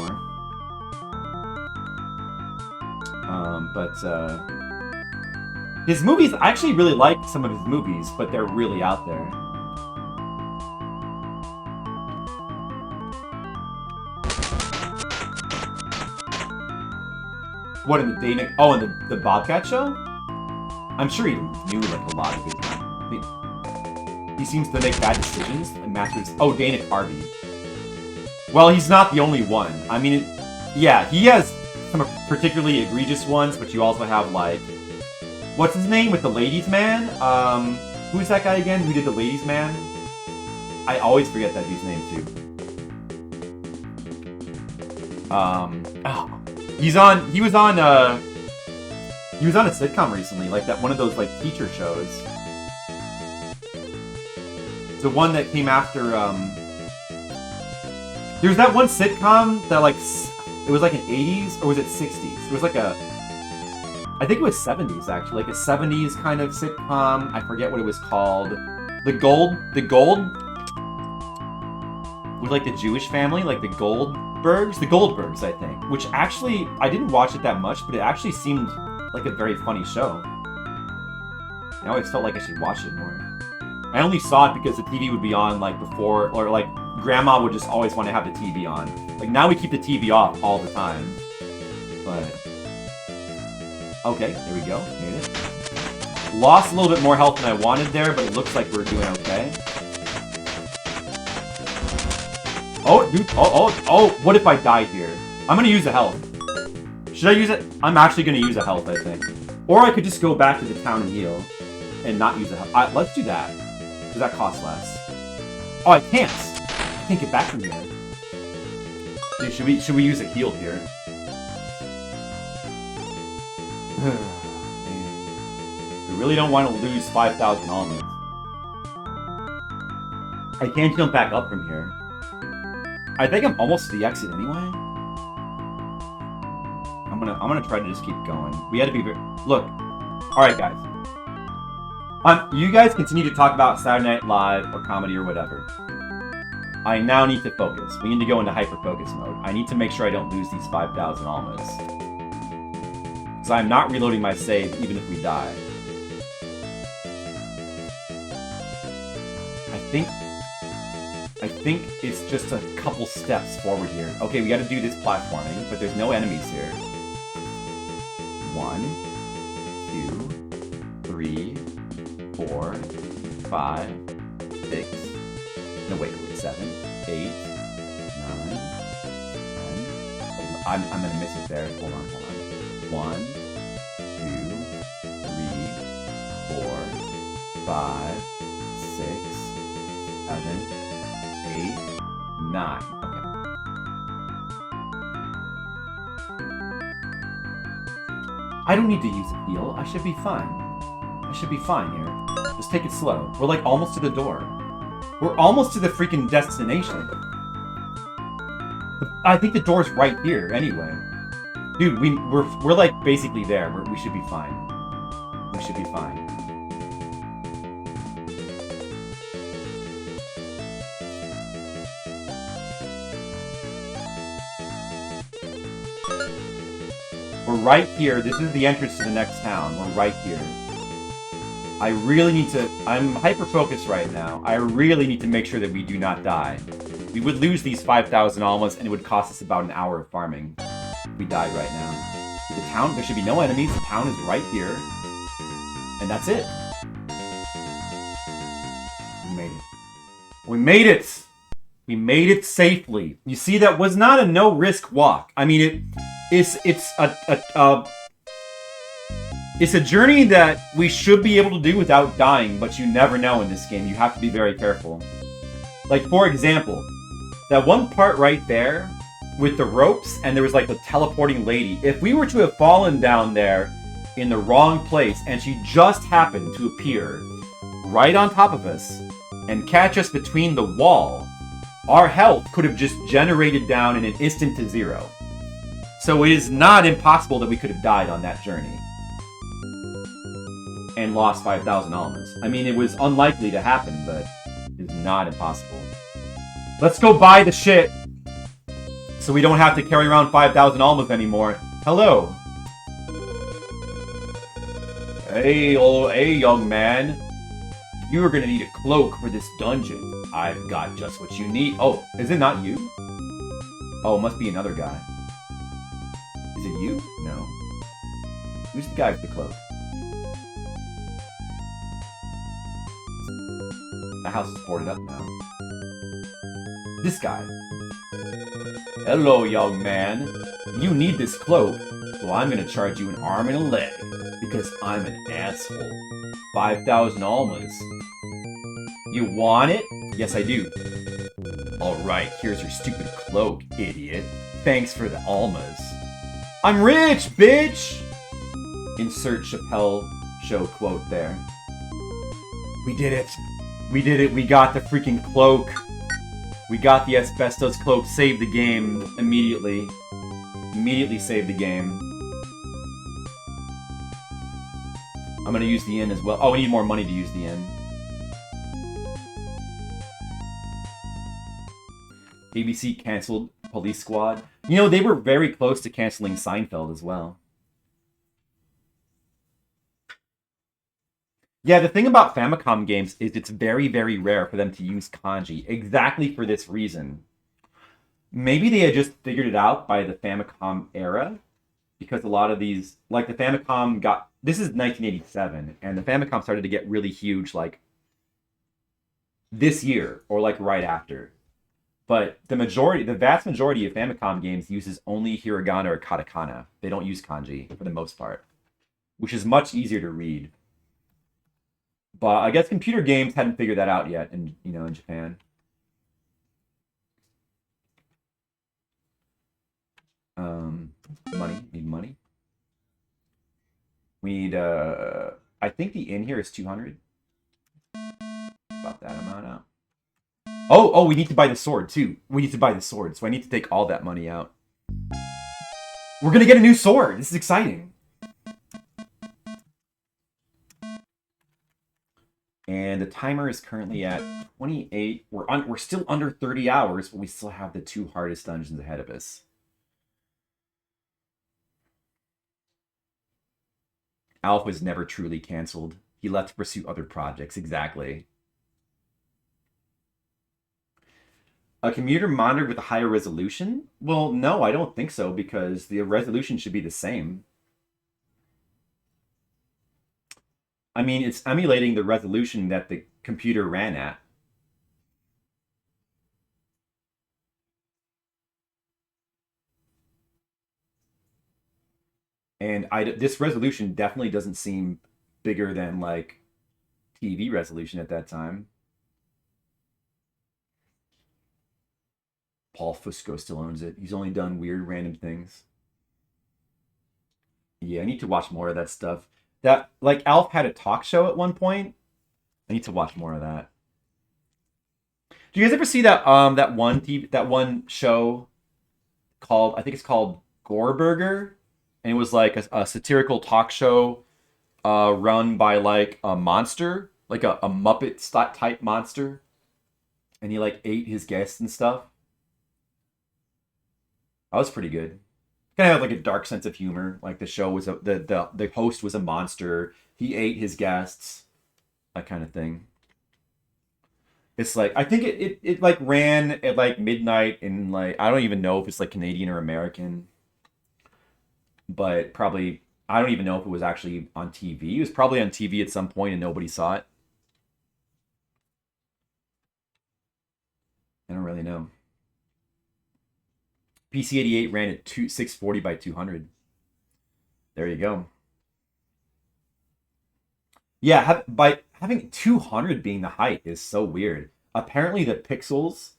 His movies, I actually really like some of his movies, but they're really out there. What, in the Dana... Oh, in the Bobcat show? I'm sure he knew like a lot of his... He seems to make bad decisions and masters... Oh, Dana Carvey. Well, he's not the only one. I mean, yeah, he has some particularly egregious ones, but you also have, like... What's his name with the Ladies Man? Who's that guy again? Who did the Ladies Man? I always forget that dude's name, too. He was on a sitcom recently, like that one of those, like, teacher shows. The one that came after, there's that one sitcom that, like, it was like an 80s, or was it 60s? It was like I think it was 70s, actually. Like a 70s kind of sitcom. I forget what it was called. The Gold was like the Jewish family, like the Goldbergs, I think. Which actually, I didn't watch it that much, but it actually seemed like a very funny show. I always felt like I should watch it more. I only saw it because the TV would be on, like, before, or, like, Grandma would just always want to have the TV on. Like, now we keep the TV off all the time. But... Okay, there we go. Made it. Lost a little bit more health than I wanted there, but it looks like we're doing okay. Oh, dude. Oh, what if I die here? I'm gonna use a health. Should I use it? I'm actually gonna use a health, I think. Or I could just go back to the town and heal. And not use a health. Let's do that. Because that costs less. Oh, I can't. I can't get back from here. Dude, should we use a heal here? Man. We really don't want to lose 5,000 almonds. I can't jump back up from here. I think I'm almost to the exit anyway. I'm gonna try to just keep going. We had to be very... Look. Alright, guys. You guys continue to talk about Saturday Night Live or comedy or whatever. I now need to focus. We need to go into hyper-focus mode. I need to make sure I don't lose these 5,000 almas. Because I'm not reloading my save even if we die. I think it's just a couple steps forward here. Okay, we gotta do this platforming, but there's no enemies here. 1, 2, 3, 4, 5, 6. No, wait, 7, 8, 9, 10. I'm gonna miss it there. Hold on. 1, 2, 3, 4, 5, 6, 7, 8, 9. Okay. I don't need to use a heal. I should be fine. I should be fine here. Just take it slow. We're like almost to the door. We're almost to the freaking destination. I think the door's right here anyway. Dude, we're like basically there. We should be fine. We should be fine. We're right here. This is the entrance to the next town. We're right here. I really need to... I'm hyper-focused right now. I really need to make sure that we do not die. We would lose these 5,000 almas, and it would cost us about an hour of farming if we died right now. The town... There should be no enemies. The town is right here. And that's it. We made it. We made it! We made it safely. You see, that was not a no-risk walk. I mean, it's a journey that we should be able to do without dying, but you never know in this game. You have to be very careful. Like, for example, that one part right there with the ropes, and there was like the teleporting lady. If we were to have fallen down there in the wrong place, and she just happened to appear right on top of us and catch us between the wall, our health could have just generated down in an instant to 0. So it is not impossible that we could have died on that journey. And lost 5,000 almas. I mean, it was unlikely to happen, but it's not impossible. Let's go buy the shit, so we don't have to carry around 5,000 almas anymore. Hello. Hey, young man. You're gonna need a cloak for this dungeon. I've got just what you need. Oh, is it not you? Oh, it must be another guy. Is it you? No. Who's the guy with the cloak? The house is boarded up now. This guy. Hello, young man. You need this cloak, so I'm gonna charge you an arm and a leg, because I'm an asshole. 5,000 almas. You want it? Yes, I do. Alright, here's your stupid cloak, idiot. Thanks for the almas. I'm rich, bitch! Insert Chappelle show quote there. We did it. We did it. We got the freaking cloak. We got the asbestos cloak. Saved the game immediately. Immediately saved the game. I'm gonna use the inn as well. Oh, we need more money to use the inn. ABC canceled Police Squad. You know, they were very close to canceling Seinfeld as well. Yeah, the thing about Famicom games is it's very, very rare for them to use kanji, exactly for this reason. Maybe they had just figured it out by the Famicom era, because a lot of these, like the Famicom got, this is 1987, and the Famicom started to get really huge, like, this year, or like right after. But the vast majority of Famicom games uses only hiragana or katakana. They don't use kanji, for the most part, which is much easier to read. But I guess computer games hadn't figured that out yet in Japan. Money. Need money. We need, I think the inn here is 200. About that amount out. Oh, we need to buy the sword, too. We need to buy the sword, so I need to take all that money out. We're gonna get a new sword! This is exciting! And the timer is currently at 28. We're still under 30 hours, but we still have the 2 hardest dungeons ahead of us. Alf was never truly canceled. He left to pursue other projects, exactly. A computer monitor with a higher resolution? Well, no, I don't think so, because the resolution should be the same. I mean, it's emulating the resolution that the computer ran at. And this resolution definitely doesn't seem bigger than, like, TV resolution at that time. Paul Fusco still owns it. He's only done weird, random things. Yeah, I need to watch more of that stuff. That, like, Alf had a talk show at one point. I need to watch more of that. Do you guys ever see that that one show called, I think it's called Gore Burger? And it was like a satirical talk show run by like a monster, like a Muppet type monster, and he like ate his guests and stuff. That was pretty good. Kind of had like a dark sense of humor. Like the show was the host was a monster. He ate his guests, that kind of thing. It's like I think it like ran at like midnight in like I don't even know if it's like Canadian or American, but probably I don't even know if it was actually on TV. It was probably on TV at some point and nobody saw it. I don't really know. PC-88 ran at 640 by 200. There you go. Yeah, by having 200 being the height is so weird. Apparently the pixels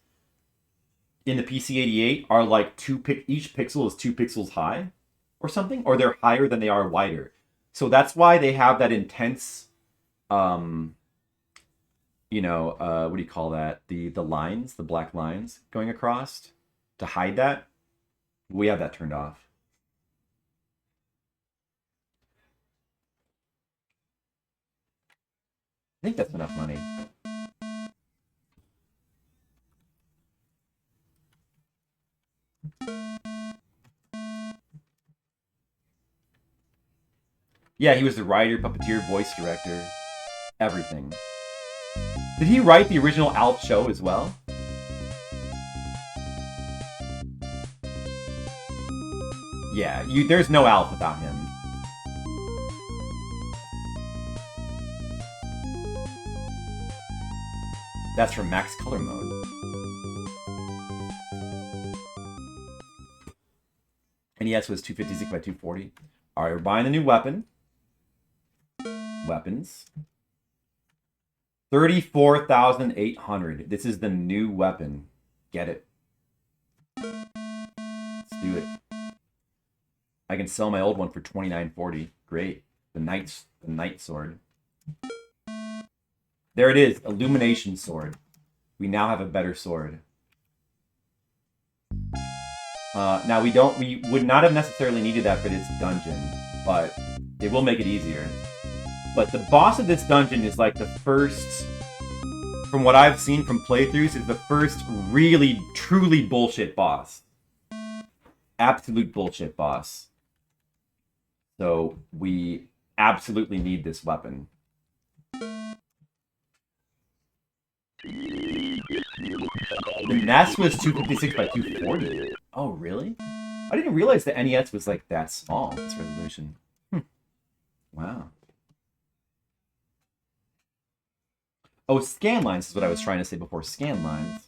in the PC-88 are like each pixel is 2 pixels high or something, or they're higher than they are wider. So that's why they have that intense what do you call that? The lines, the black lines going across to hide that. We have that turned off. I think that's enough money. Yeah, he was the writer, puppeteer, voice director, everything. Did he write the original Alf show as well? Yeah, there's no Alf without him. That's from Max Color Mode. NES was 256 by 240. Alright, we're buying a new weapon. Weapons. 34,800. This is the new weapon. Get it. Let's do it. I can sell my old one for 29.40. Great. The Knight Sword. There it is. Illumination Sword. We now have a better sword. Now we would not have necessarily needed that for this dungeon, but it will make it easier. But the boss of this dungeon is like the first, from what I've seen from playthroughs, is the first really, truly bullshit boss. Absolute bullshit boss. So we absolutely need this weapon. The NES was 256 by 240. Oh, really? I didn't realize the NES was like that small, its resolution. Wow. Oh, scan lines is what I was trying to say before. Scan lines.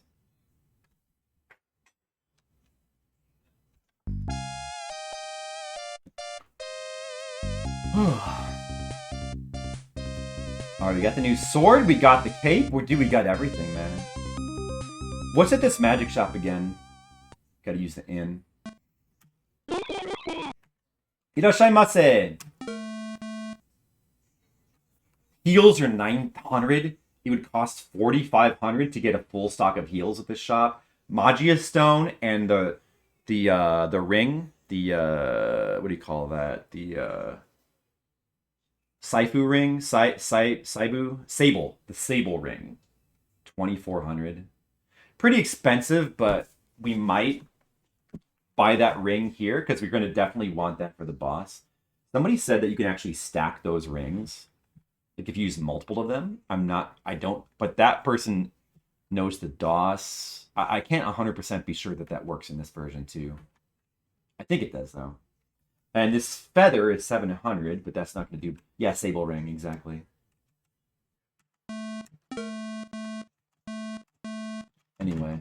Alright, we got the new sword, we got the cape, we got everything, man. What's at this magic shop again? Gotta use the inn. Irashaimase! Heals are 900. It would cost 4,500 to get a full stock of heals at this shop. Magia Stone and the ring, what do you call that? The Saifu ring, Sable, the Sable ring, 2,400. Pretty expensive, but we might buy that ring here because we're going to definitely want that for the boss. Somebody said that you can actually stack those rings. Like if you use multiple of them. But that person knows the DOS. I can't 100% be sure that that works in this version too. I think it does though. And this feather is 700, but that's not going to do... Yeah, Sable Ring, exactly. Anyway.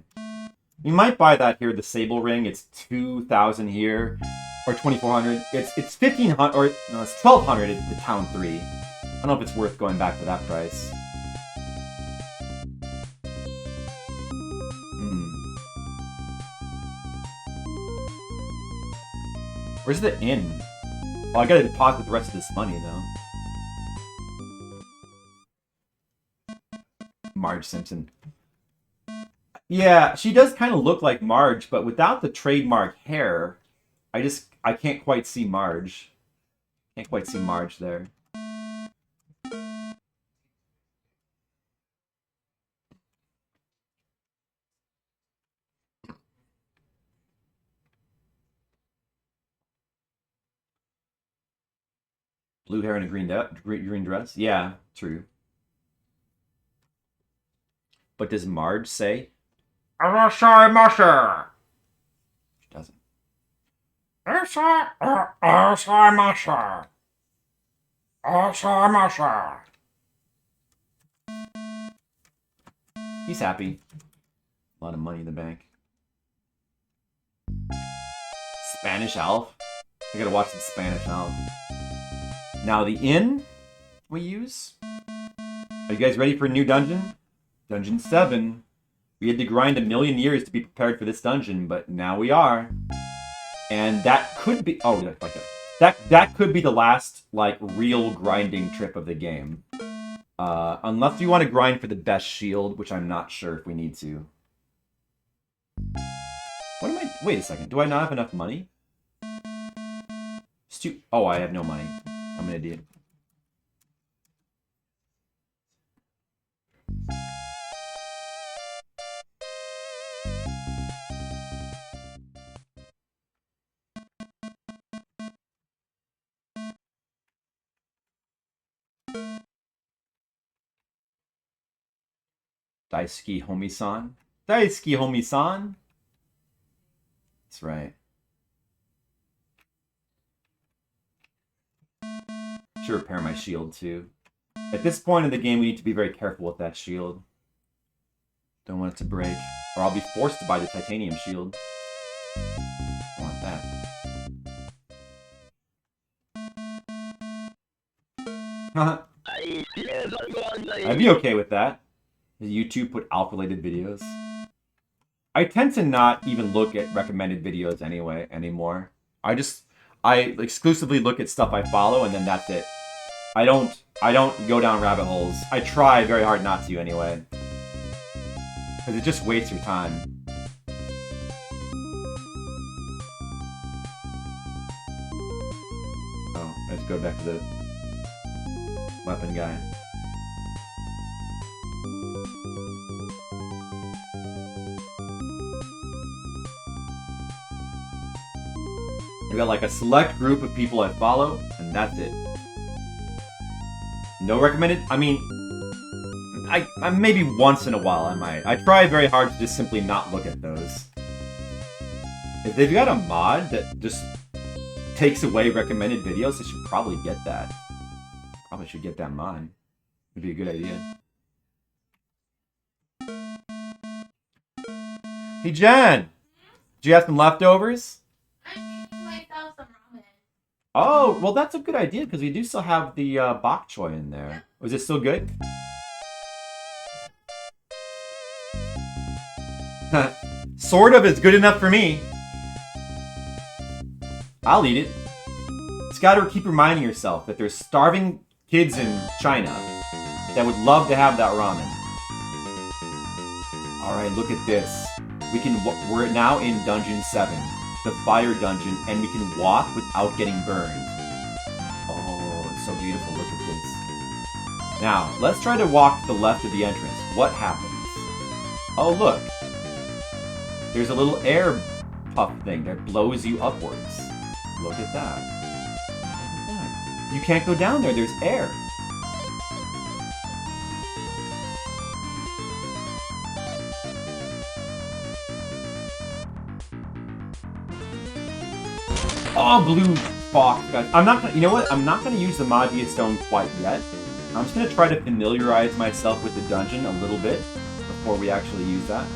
You might buy that here, the Sable Ring. It's 2,000 here. Or 2,400. It's 1,500... Or, no, it's 1,200 at the Town 3. I don't know if it's worth going back for that price. Where's the inn? Oh, I gotta deposit the rest of this money, though. Marge Simpson. Yeah, she does kind of look like Marge, but without the trademark hair, I can't quite see Marge. Can't quite see Marge there. Blue hair and a green dress? Yeah, true. But does Marge say, "Arasai Masha"? She doesn't. Arasai Masha. Arasai Masha. He's happy. A lot of money in the bank. Spanish Elf? I gotta watch some Spanish Elf. Now the inn we use. Are you guys ready for a new dungeon? Dungeon 7. We had to grind 1,000,000 years to be prepared for this dungeon, but now we are. And that could be... Oh, like that. That could be the last, like, real grinding trip of the game. Unless you want to grind for the best shield, which I'm not sure if we need to. What am I... Wait a second. Do I not have enough money? Oh, I have no money. I'm an idiot. Daisuke Homi-san? Daisuke Homi-san? That's right. Should repair my shield too. At this point in the game, we need to be very careful with that shield. Don't want it to break, or I'll be forced to buy the titanium shield. I want that. I'd be okay with that. YouTube put ALP-related videos. I tend to not even look at recommended videos anymore. I exclusively look at stuff I follow, and then that's it. I don't go down rabbit holes. I try very hard not to anyway. Because it just wastes your time. Oh, let's go back to the weapon guy. I got like a select group of people I follow, and that's it. No recommended. I mean, I maybe once in a while I might. I try very hard to just simply not look at those. If they've got a mod that just takes away recommended videos, they should probably get that. Probably should get that mod. Would be a good idea. Hey Jen, do you have some leftovers? Oh, well, that's a good idea, because we do still have the bok choy in there. Was it still good? Sort of is good enough for me. I'll eat it. Just gotta keep reminding yourself that there's starving kids in China that would love to have that ramen. Alright, look at this. We're now in Dungeon 7. The fire dungeon, and we can walk without getting burned. Oh, it's so beautiful. Look at this. Now, let's try to walk to the left of the entrance. What happens? Oh, look. There's a little air puff thing that blows you upwards. Look at that. Look at that. You can't go down there. There's air. Oh, blue fox, guys. I'm not gonna, you know what? I'm not gonna use the Magia Stone quite yet. I'm just gonna try to familiarize myself with the dungeon a little bit before we actually use that.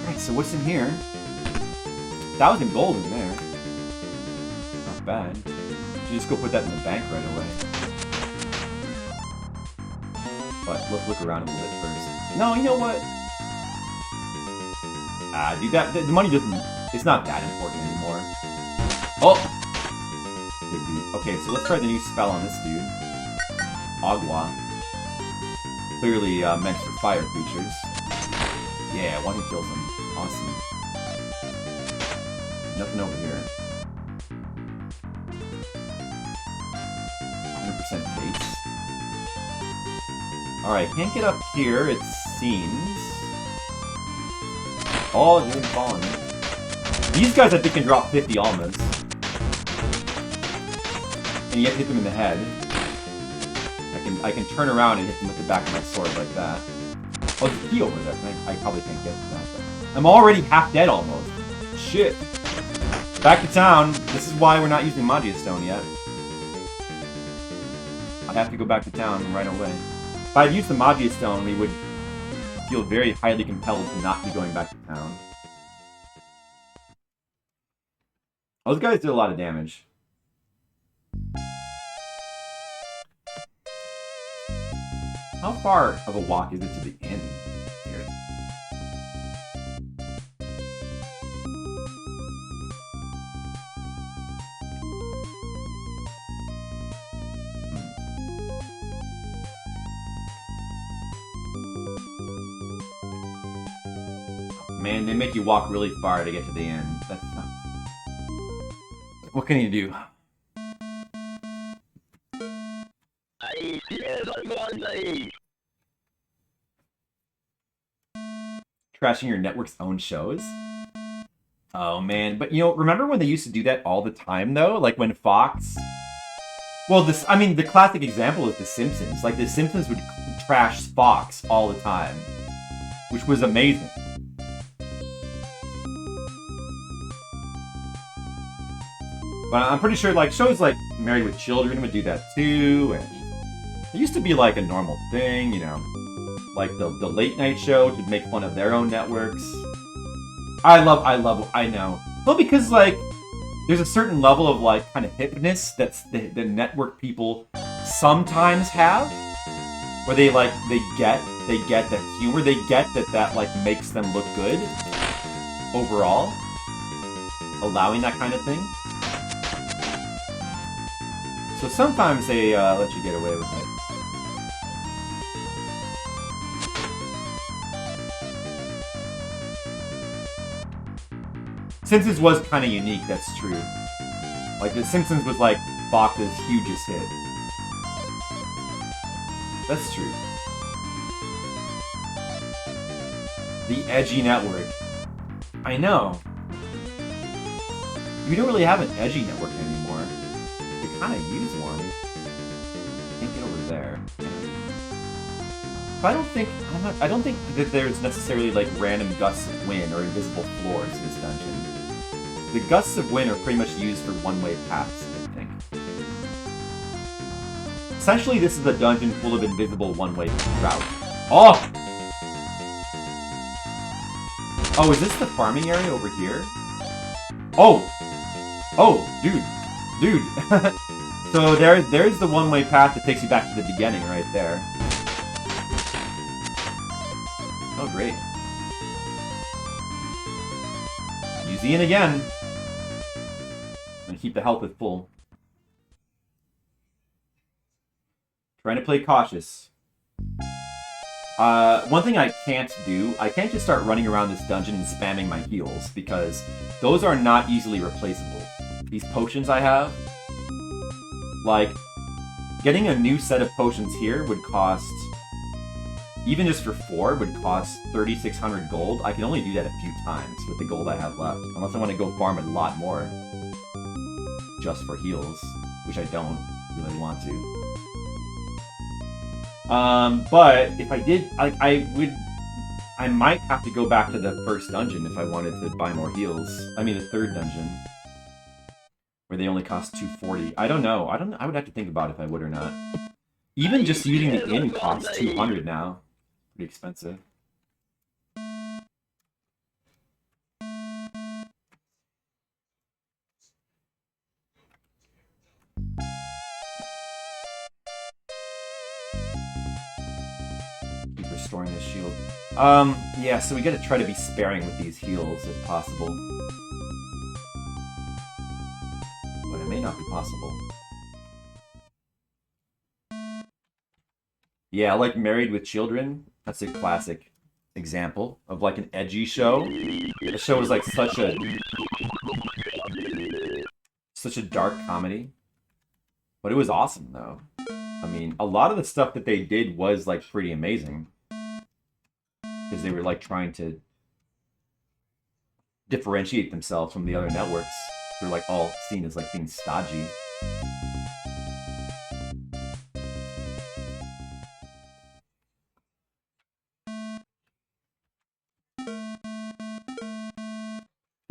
Alright, so what's in here? 1,000 gold in there. Not bad. Should just go put that in the bank right away. But let's look around a little bit first. No, you know what? Dude, the money doesn't... It's not that important anymore. Oh! Big dude. Okay, so let's try the new spell on this dude. Agua. Clearly meant for fire creatures. Yeah, one who kills him. Awesome. Nothing over here. 100% base. Alright, can't get up here, it seems. Oh, they're falling. These guys, I think, can drop 50 almas. and you have to hit them in the head. I can turn around and hit them with the back of my sword like that. Oh, there's a key over there. I probably can't get to that. But I'm already half dead almost. Shit. Back to town. This is why we're not using Magia Stone yet. I have to go back to town right away. If I'd used the Magia Stone, we would feel very highly compelled to not be going back to town. Those guys did a lot of damage. How far of a walk is it to the inn here? Man, they make you walk really far to get to the inn. That's not... What can you do? Trashing your network's own shows? Oh man, but you know, remember when they used to do that all the time though? Like when Fox... Well, the classic example is The Simpsons. Like The Simpsons would trash Fox all the time, which was amazing. But I'm pretty sure like shows like Married with Children would do that too, and it used to be like a normal thing, you know. Like the late night show would make fun of their own networks. I know. Well, because like there's a certain level of like kind of hipness that's the network people sometimes have, where they get that humor, they get that like makes them look good overall, allowing that kind of thing. So sometimes they let you get away with it. Simpsons was kind of unique, that's true. Like, The Simpsons was like Fox's hugest hit. That's true. The edgy network. I know. We don't really have an edgy network anymore. We kind of use one. Can't get over there. But I don't think that there's necessarily like random gusts of wind or invisible floors in this dungeon. The gusts of wind are pretty much used for one-way paths, I think. Essentially, this is a dungeon full of invisible one-way routes. Oh! Oh, is this the farming area over here? Oh! Oh, dude. So there's the one-way path that takes you back to the beginning right there. Oh, great. Use the inn again. And keep the health at full. Trying to play cautious. One thing I can't do, I can't just start running around this dungeon and spamming my heals, because those are not easily replaceable. These potions I have, like, getting a new set of potions here would cost, even just for 4, would cost 3,600 gold. I can only do that a few times with the gold I have left, unless I want to go farm a lot more just for heals, which I don't really want to. But if I did, I might have to go back to the first dungeon if I wanted to buy more heals. I mean, the third dungeon, where they only cost 240. I don't know. I would have to think about if I would or not. Even just using the inn costs 200 now. Pretty expensive. Keep restoring this shield. Yeah, so we gotta try to be sparing with these heals if possible. But it may not be possible. Yeah, like Married with Children. That's a classic example of like an edgy show. The show was like such a dark comedy. But it was awesome though. I mean, a lot of the stuff that they did was like pretty amazing. Because they were like trying to differentiate themselves from the other networks. They're like all seen as like being stodgy.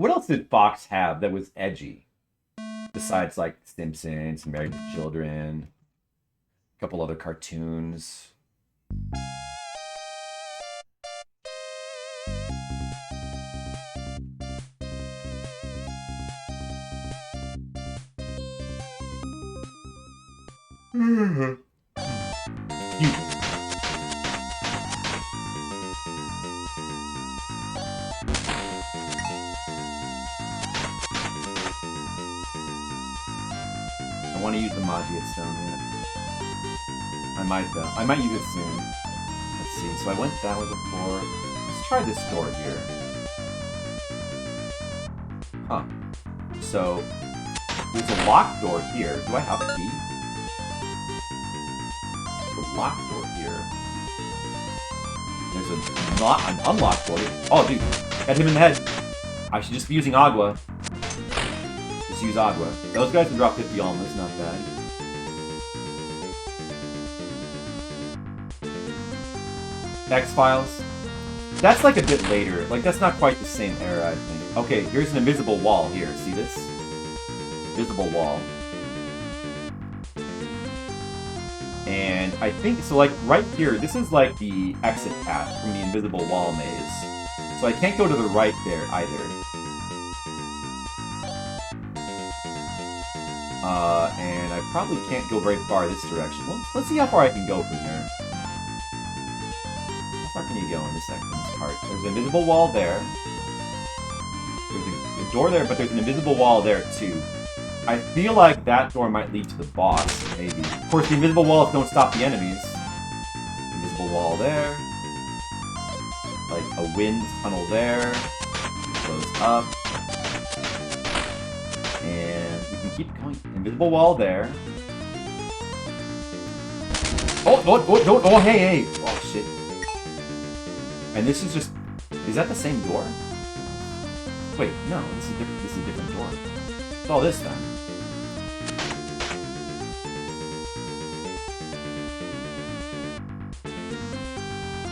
What else did Fox have that was edgy? Besides, like, Simpsons, Married with Children, a couple other cartoons. I want to use the Magiate Stone yet. I might though. I might use it soon. Let's see. So I went that way before. Let's try this door here. Huh. So there's a locked door here. Do I have a key? There's a locked door here. There's an unlocked door. Oh, dude. Got him in the head. I should just be using Agua. Just use Agua. Those guys can drop 50 almas, not bad. X-Files. That's like a bit later. Like, that's not quite the same era, I think. Okay, here's an invisible wall here. See this? Invisible wall. And I think, so like right here, this is like the exit path from the invisible wall maze. So I can't go to the right there either. And I probably can't go very far this direction. Well, let's see how far I can go from here. How far can you go in this part? There's an invisible wall there. There's a door there, but there's an invisible wall there too. I feel like that door might lead to the boss, maybe. Of course, the invisible walls don't stop the enemies. Invisible wall there. Like a wind tunnel there. Goes up. And we can keep going. Invisible wall there. Oh, hey. Oh, shit. And this is just... Is that the same door? Wait, no, this is different. This is a different door. What's all this then?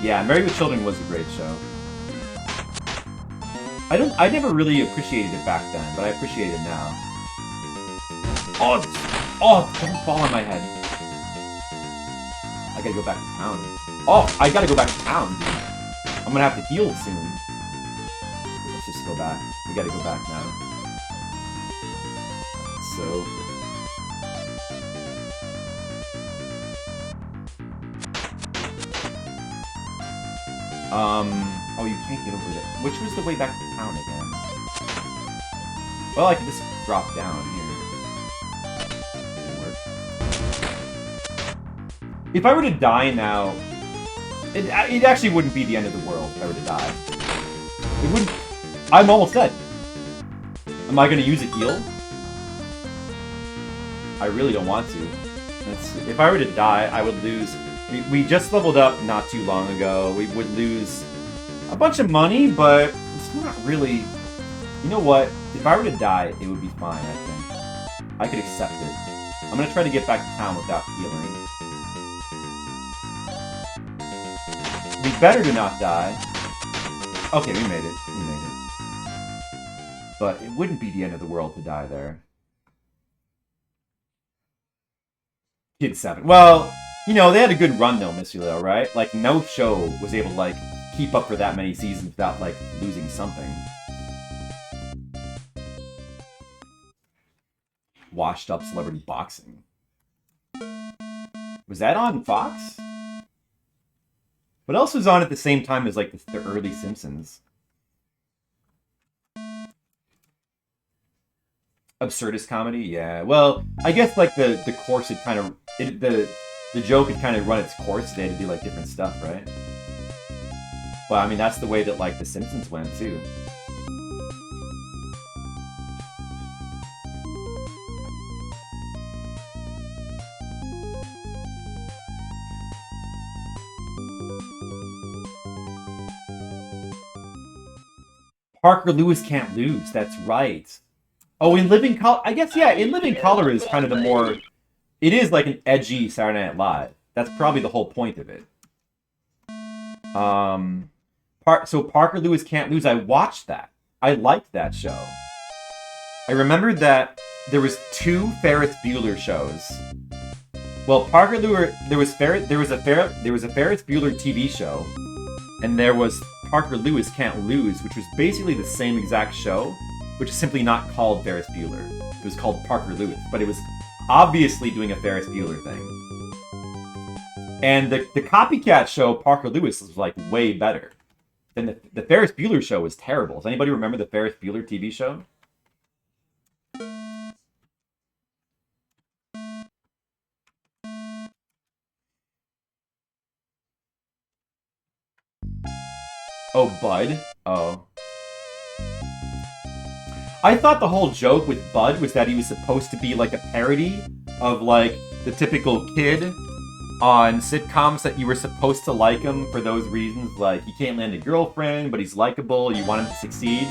Yeah, Married with Children was a great show. I never really appreciated it back then, but I appreciate it now. Oh, don't fall on my head. I gotta go back to town. Oh, I gotta go back to town, dude. I'm gonna have to heal soon. Let's just go back. We gotta go back now. So... Oh, you can't get over there. Which was the way back to town again? Well, I can just drop down here. Didn't work. If I were to die now, it actually wouldn't be the end of the world if I were to die. It wouldn't. I'm almost dead. Am I going to use a heal? I really don't want to. If I were to die, I would lose... We just leveled up not too long ago. We would lose a bunch of money, but it's not really... You know what? If I were to die, it would be fine, I think. I could accept it. I'm going to try to get back to town without healing. It'd be better to not die. Okay, we made it. We made it. But it wouldn't be the end of the world to die there. Kid 7. Well... You know, they had a good run though, Miss Uleo, right? Like, no show was able to, like, keep up for that many seasons without, like, losing something. Washed Up Celebrity Boxing. Was that on Fox? What else was on at the same time as, like, the early Simpsons? Absurdist comedy? Yeah. Well, I guess, like, the course had kind of... The joke had kind of run its course. They had to do, like, different stuff, right? Well, I mean, that's the way that, like, The Simpsons went, too. Parker Lewis Can't Lose. That's right. Oh, In Living Color... I guess, yeah, In Living Color is kind of the more... It is like an edgy Saturday Night Live. That's probably the whole point of it. So Parker Lewis Can't Lose. I watched that. I liked that show. I remembered that there was 2 Ferris Bueller shows. Well, Parker Lewis, there was a Ferris Bueller TV show, and there was Parker Lewis Can't Lose, which was basically the same exact show, which is simply not called Ferris Bueller. It was called Parker Lewis, but it was obviously doing a Ferris Bueller thing. And the copycat show, Parker Lewis, was like way better. Then the Ferris Bueller show was terrible. Does anybody remember the Ferris Bueller TV show? Oh, Bud? Oh. I thought the whole joke with Bud was that he was supposed to be like a parody of like the typical kid on sitcoms, that you were supposed to like him for those reasons, like he can't land a girlfriend, but he's likable, you want him to succeed.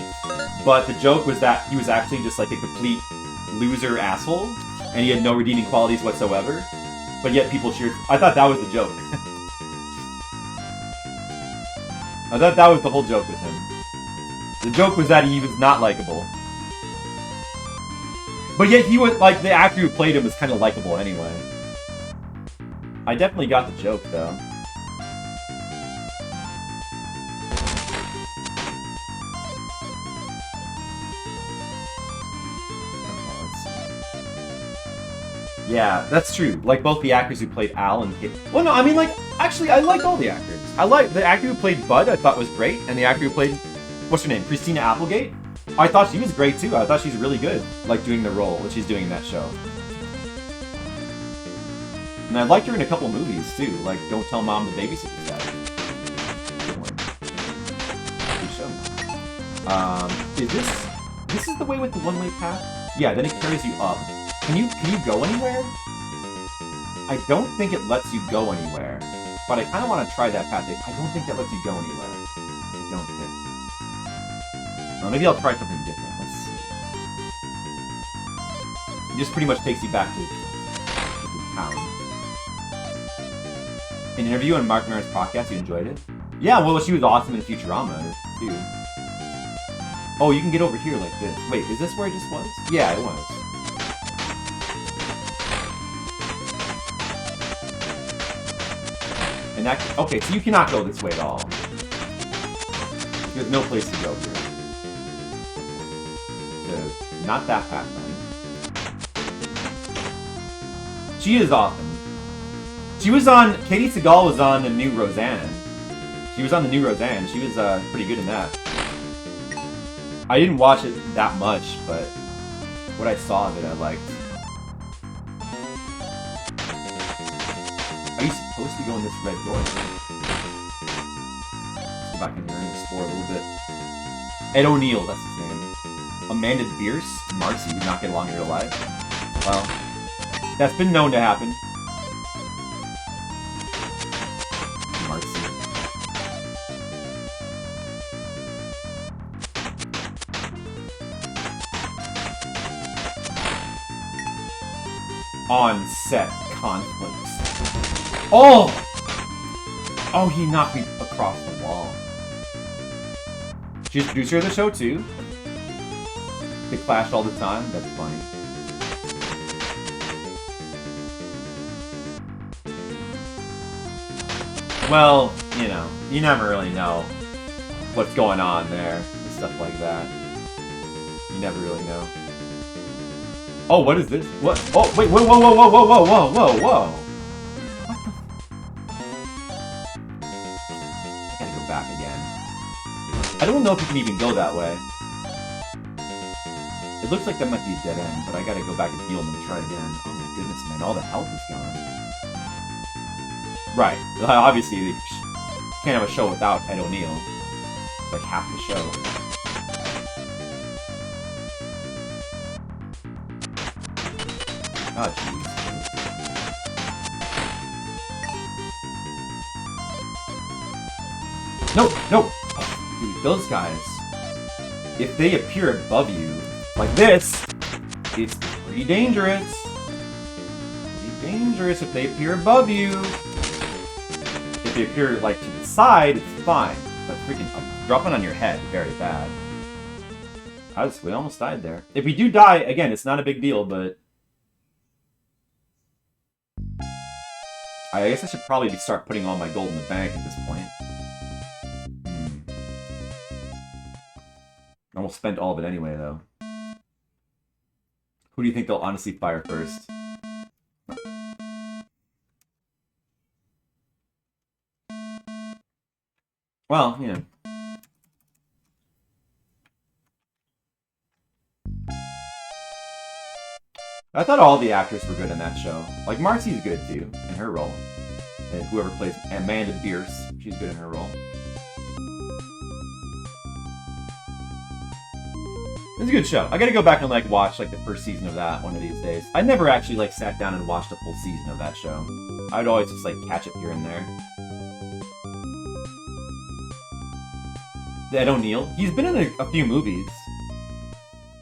But the joke was that he was actually just like a complete loser asshole, and he had no redeeming qualities whatsoever. But yet people cheered. I thought that was the joke. I thought that was the whole joke with him. The joke was that he was not likable. But yet he was, like, the actor who played him was kind of likable anyway. I definitely got the joke, though. Yeah, that's true. Like, both the actors who played Al and Kit. Well, no, I mean, like, actually, I liked all the actors. I liked the actor who played Bud, I thought was great, and the actor who played, what's her name, Christina Applegate? I thought she was great, too. I thought she's really good, like, doing the role that she's doing in that show. And I liked her in a couple movies, too, like Don't Tell Mom the Babysitter's Dead. Good show. This is the way with the one-way path? Yeah, then it carries you up. Can you go anywhere? I don't think it lets you go anywhere, but I kind of want to try that path. I don't think that lets you go anywhere. I don't think. Well, maybe I'll try something different. Let's see. It just pretty much takes you back to town. An interview on Mark Maron's podcast, you enjoyed it? Yeah, well, she was awesome in Futurama, too. Oh, you can get over here like this. Wait, is this where it just was? Yeah, it was. And that, okay, so you cannot go this way at all. There's no place to go here. So, not that path, then. She is awesome. She was on, Katie Seagal was on the new Roseanne. She was on the new Roseanne. She was pretty good in that. I didn't watch it that much, but what I saw of it, I liked. Are you supposed to go in this red door? Let's go back in here and explore a little bit. Ed O'Neill, that's his name. Amanda Bierce, Marcy, did not get along in real life. Well, that's been known to happen. Marcy. On-set conflicts. Oh! Oh, he knocked me across the wall. She's the producer of the show, too. They clashed all the time. That's funny. Well, you know, you never really know what's going on there and stuff like that. You never really know. Oh, what is this? What? Oh, wait, whoa, whoa, whoa, whoa, whoa, whoa, whoa, whoa, whoa. What the? I gotta go back again. I don't know if you can even go that way. It looks like that might be a dead end, but I gotta go back and heal them and try again. Oh my goodness, man, all the health is gone. Right, obviously, you can't have a show without Ed O'Neill. Like half the show. Oh, jeez. No, no! Oh, dude, those guys, if they appear above you, like this, it's pretty dangerous. Pretty dangerous if they appear above you. If they appear, like, to the side, it's fine. But freaking dropping on your head, very bad. We almost died there. If we do die, again, it's not a big deal, but... I guess I should probably start putting all my gold in the bank at this point. Almost spent all of it anyway, though. Who do you think they'll honestly fire first? Well, you know. I thought all the actors were good in that show. Like, Marcy's good, too, in her role. And whoever plays Amanda Bierce, she's good in her role. It's a good show. I gotta go back and, like, watch, like, the first season of that one of these days. I never actually, like, sat down and watched a full season of that show. I'd always just, like, catch it here and there. Ed O'Neill, he's been in a few movies.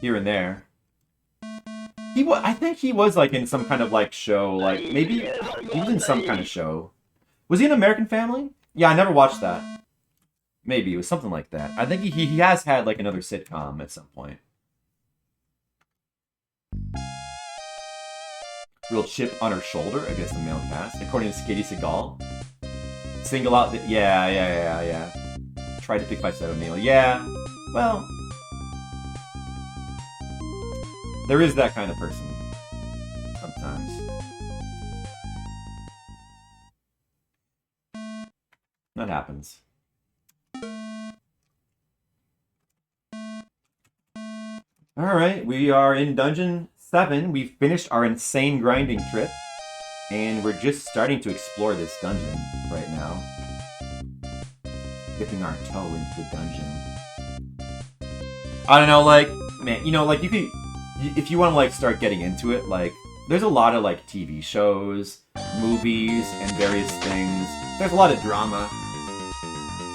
Here and there. I think he was, like, in some kind of, like, show. Like, maybe he was in some kind of show. Was he in American Family? Yeah, I never watched that. Maybe. It was something like that. I think he has had, like, another sitcom at some point. Real chip on her shoulder against the male cast, according to Skitty Seagal. Single out the... Yeah. Tried to pick by Ed O'Neill. Yeah. Well... There is that kind of person. Sometimes. That happens. Alright, we are in Dungeon 7. We've finished our insane grinding trip. And we're just starting to explore this dungeon right now. Dipping our toe into the dungeon. I don't know, like... Man, you know, like, you can... If you want to, like, start getting into it, like, there's a lot of, like, TV shows, movies, and various things. There's a lot of drama.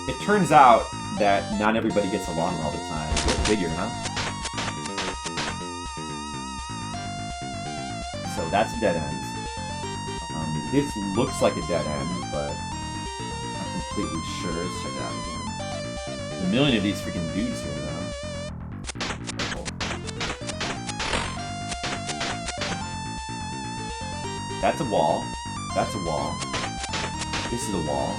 It turns out that not everybody gets along all the time. Go figure, huh? So that's a dead end. This looks like a dead end, but I'm completely sure. Let's check it out again. There's a million of these freaking dudes here, though. That's a wall. That's a wall. This is a wall.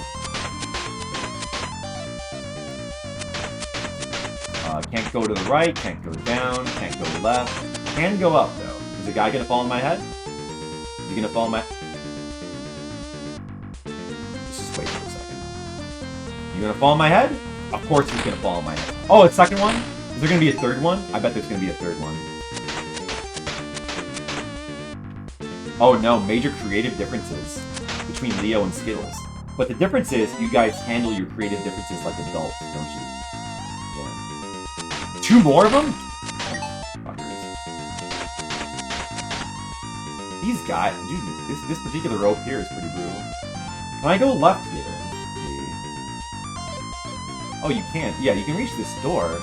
Can't go to the right, can't go down, can't go left. Can go up, though. Is the guy gonna fall on my head? Is he gonna fall on my... Let's just wait for a second. You gonna fall on my head? Of course he's gonna fall on my head. Oh, a second one? Is there gonna be a third one? I bet there's gonna be a third one. Oh no, major creative differences between Leo and Skittles. But the difference is, you guys handle your creative differences like adults, don't you? Yeah. 2 more of them? Fuckers. These guys, dude, this particular rope here is pretty brutal. Can I go left here? Oh, you can't. Yeah, you can reach this door.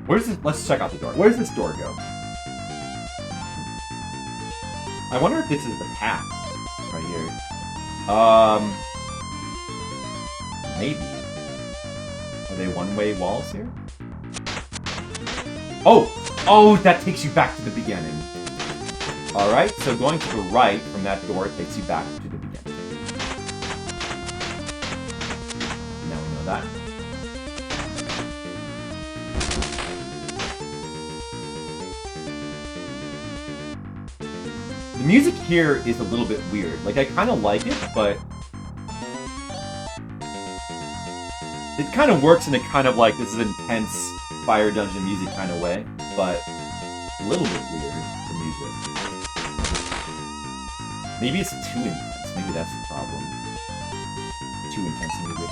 Where's this? Let's check out the door. Where does this door go? I wonder if this is the path right here. Maybe. Are they one-way walls here? Oh, that takes you back to the beginning. All right, so going to the right from that door takes you back to the beginning. Now we know that. The music here is a little bit weird. Like, I kind of like it, but... It kind of works in a kind of like, this is intense fire dungeon music kind of way, but a little bit weird, the music. Maybe it's too intense. Maybe that's the problem. Too intense music.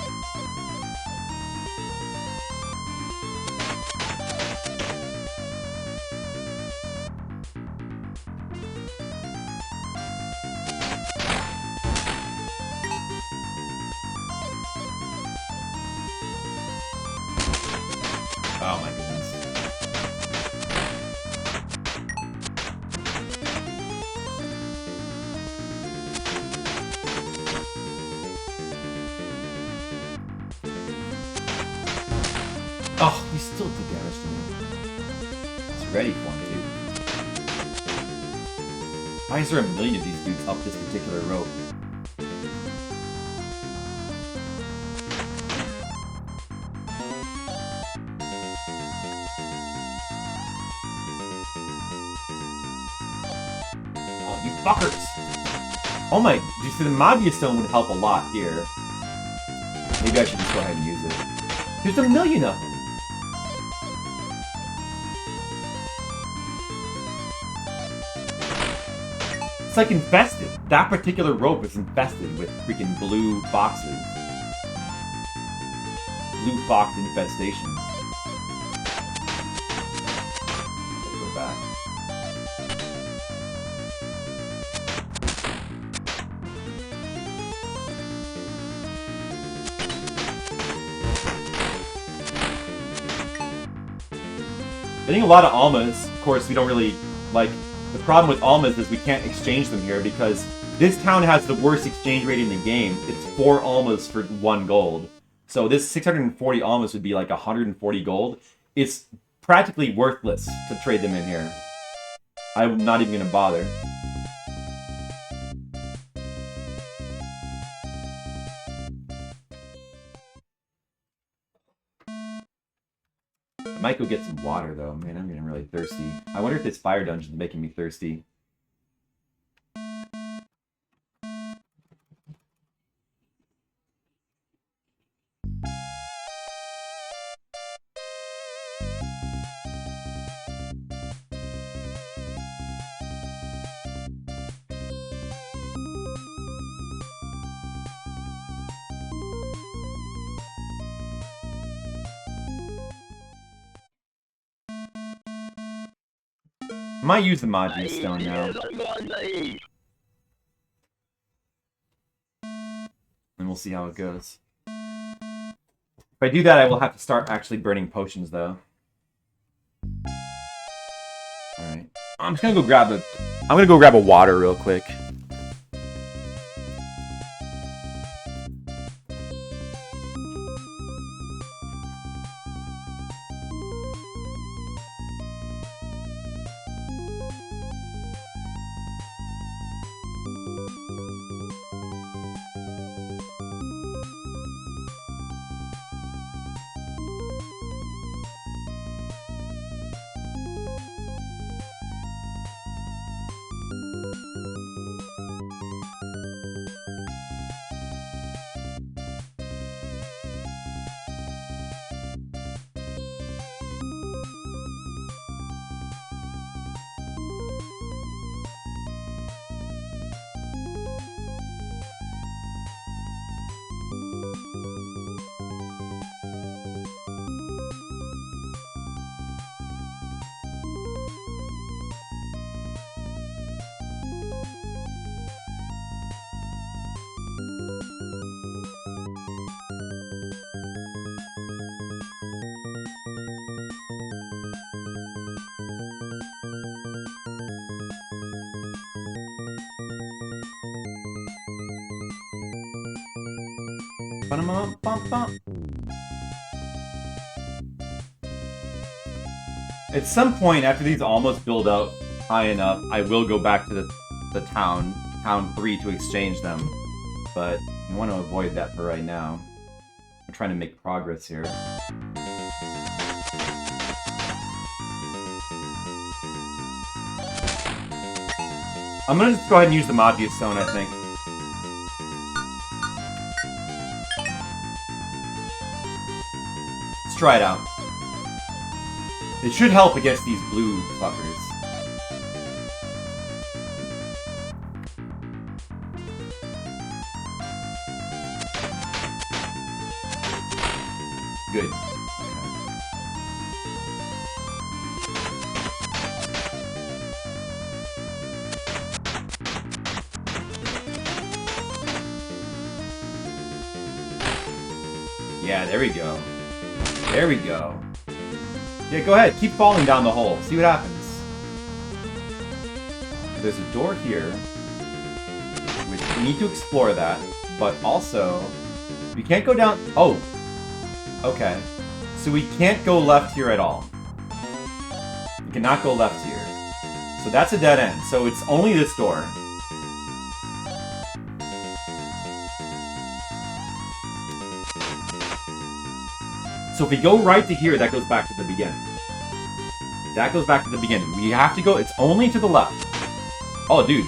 Oh my goodness. Oh, you still did damage to me. It's ready for me, dude. Why is there a million of these dudes up this particular rope? Oh, you fuckers! Oh my, you see, the Magia Stone would help a lot here. Maybe I should just go ahead and use it. There's a million of them! It's like infested. That particular rope is infested with freaking blue foxes. Blue fox infestation. Go back. Getting a lot of almas, of course, we don't really like. The problem with almas is we can't exchange them here because this town has the worst exchange rate in the game. It's 4 almas for 1 gold. So this 640 almas would be like 140 gold. It's practically worthless to trade them in here. I'm not even going to bother. I might go get some water, though. Man, I'm getting really thirsty. I wonder if this fire dungeon is making me thirsty. I might use the Magia Stone now. And we'll see how it goes. If I do that, I will have to start actually burning potions, though. Alright. I'm just gonna go grab a... I'm gonna go grab a water real quick. At some point, after these almost build up high enough, I will go back to the town 3 to exchange them. But I want to avoid that for right now. I'm trying to make progress here. I'm gonna just go ahead and use the Magia Stone, I think. Let's try it out. It should help against these blue fuckers. Good. Yeah, there we go. There we go. Yeah, go ahead. Keep falling down the hole. See what happens. There's a door here. Which we need to explore that. But also, we can't go down... Oh. Okay. So we can't go left here at all. We cannot go left here. So that's a dead end. So it's only this door. So if we go right to here, that goes back to the beginning. That goes back to the beginning. We have to go, it's only to the left. Oh, dude.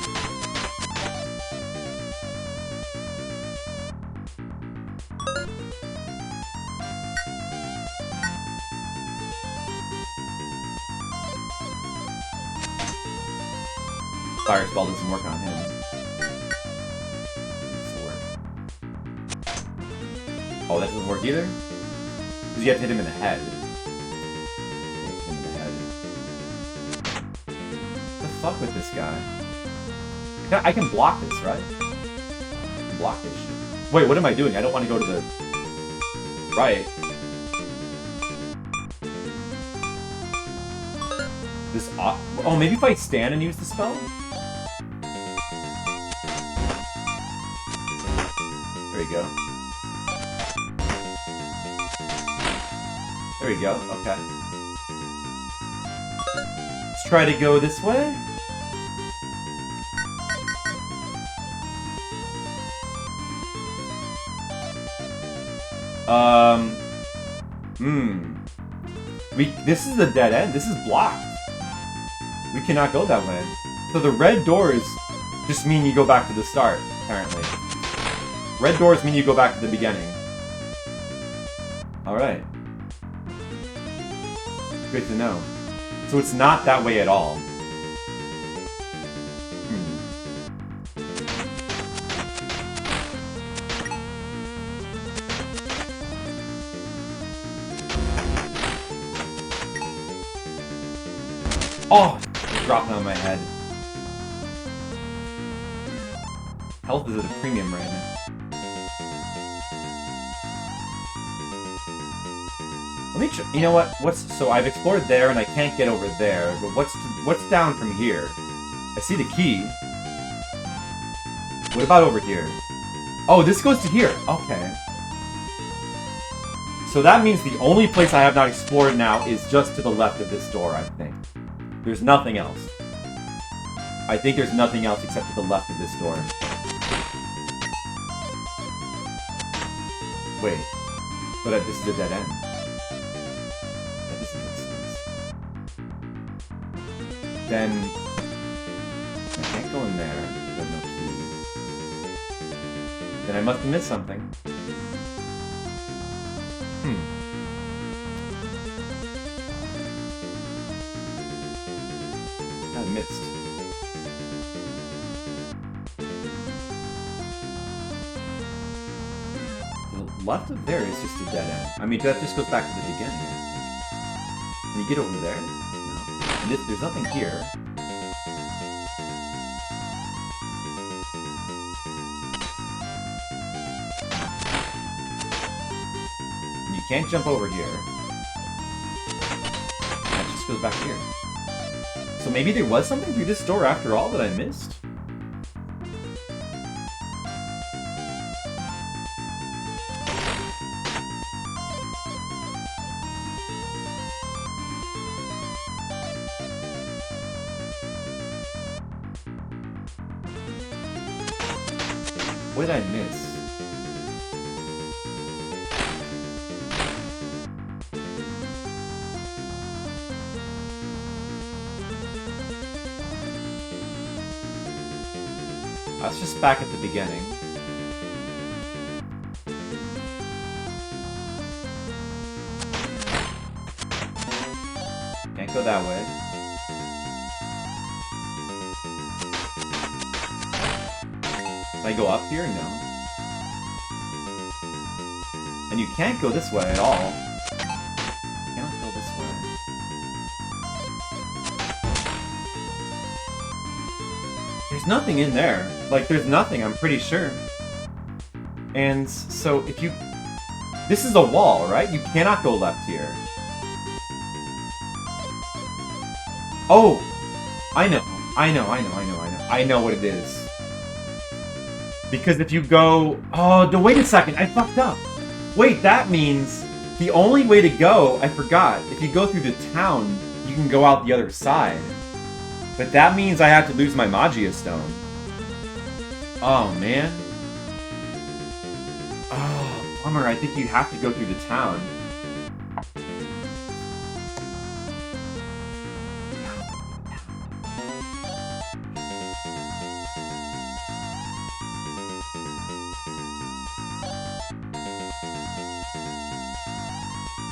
Fire spell doesn't work on him. This will work. Oh, that doesn't work either? Because you have to hit him in the head. Hit him in the head. What the fuck with this guy? I can block this, right? I can block this shit. Wait, what am I doing? I don't want to go to the right. This oh, maybe if I stand and use the spell? There you go. There you go, okay. Let's try to go this way. This is the dead end. This is blocked. We cannot go that way. So the red doors just mean you go back to the start, apparently. Red doors mean you go back to the beginning. Alright. Good to know. So it's not that way at all. Oh! Dropping on my head. Health is at a premium right now. Let me you know what? So I've explored there and I can't get over there, but what's down from here? I see the key. What about over here? Oh, this goes to here. Okay. So that means the only place I have not explored now is just to the left of this door, I think. There's nothing else. I think there's nothing else except to the left of this door. Wait. But this is a dead end. That doesn't make sense. Then... I can't go in there. There's no key. Then I must have missed something. I missed. The left of there is just a dead end. I mean, that just goes back to the beginning, I think. Can you get over there? No. And there's nothing here. And you can't jump over here. That just goes back here. So maybe there was something through this door after all that I missed? What did I miss? That's just back at the beginning. Can't go that way. Can I go up here? No. And you can't go this way at all. You cannot go this way. There's nothing in there. Like, there's nothing, I'm pretty sure. And so, if you... This is a wall, right? You cannot go left here. Oh! I know what it is. Because if you go... Oh, wait a second, I fucked up. Wait, that means The only way to go, I forgot, if you go through the town, you can go out the other side. But that means I have to lose my Magia Stone. Oh, man. Oh, bummer. I think you have to go through the town.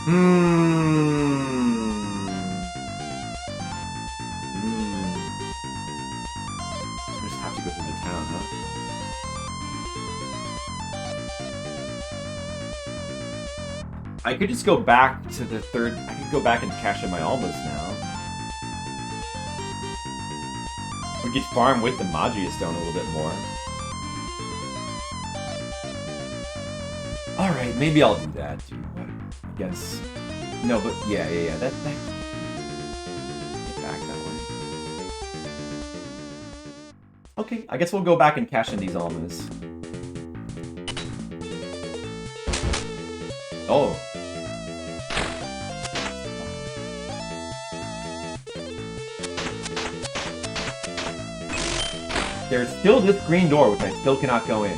I just have to go through the town, huh? I could just go back to the third... I could go back and cash in my almas now. We could farm with the Magia Stone a little bit more. Alright, maybe I'll do that, dude. What? I guess... No, but yeah, that... Get back that way. Okay, I guess we'll go back and cash in these almas. Oh. There's still this green door, which I still cannot go in.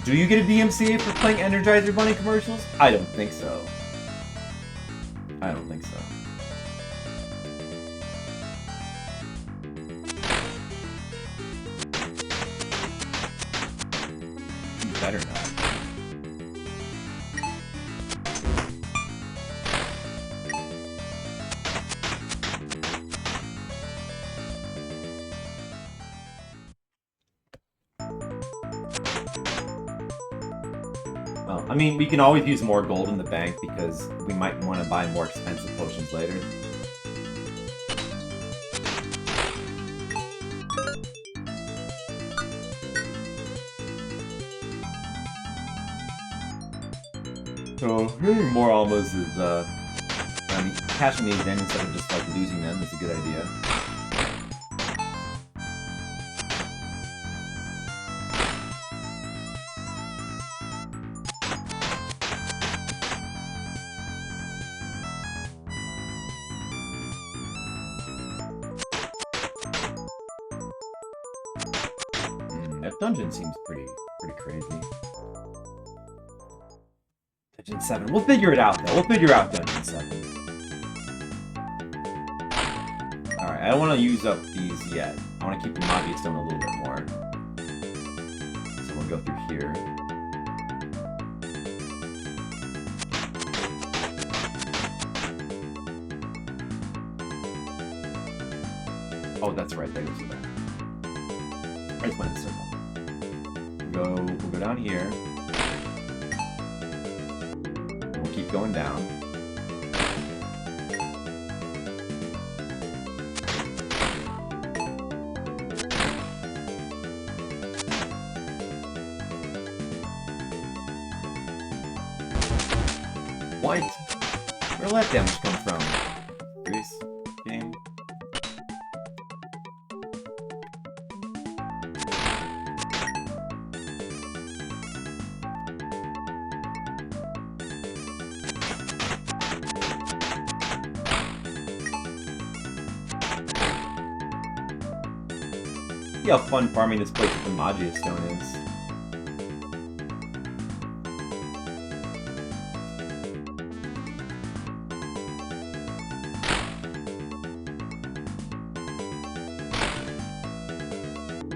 Do you get a DMCA for playing Energizer Bunny commercials? I don't think so. I don't think so. You better not. Well, I mean, we can always use more gold in the bank because we might want to buy more expensive potions later. So, getting more almas is, I mean, cashing these in instead of just, like, losing them is a good idea. That dungeon seems pretty crazy. Dungeon 7. We'll figure it out, though. We'll figure out Dungeon 7. Alright, I don't want to use up these yet. I want to keep the Magia Stone a little bit more. So we'll go through here. Oh, that's right. That goes to that. Right, one circle. We'll go down here. We'll keep going down. What? Where'd that damage come from? Serious game? see how fun farming this place with the Magia Stone is.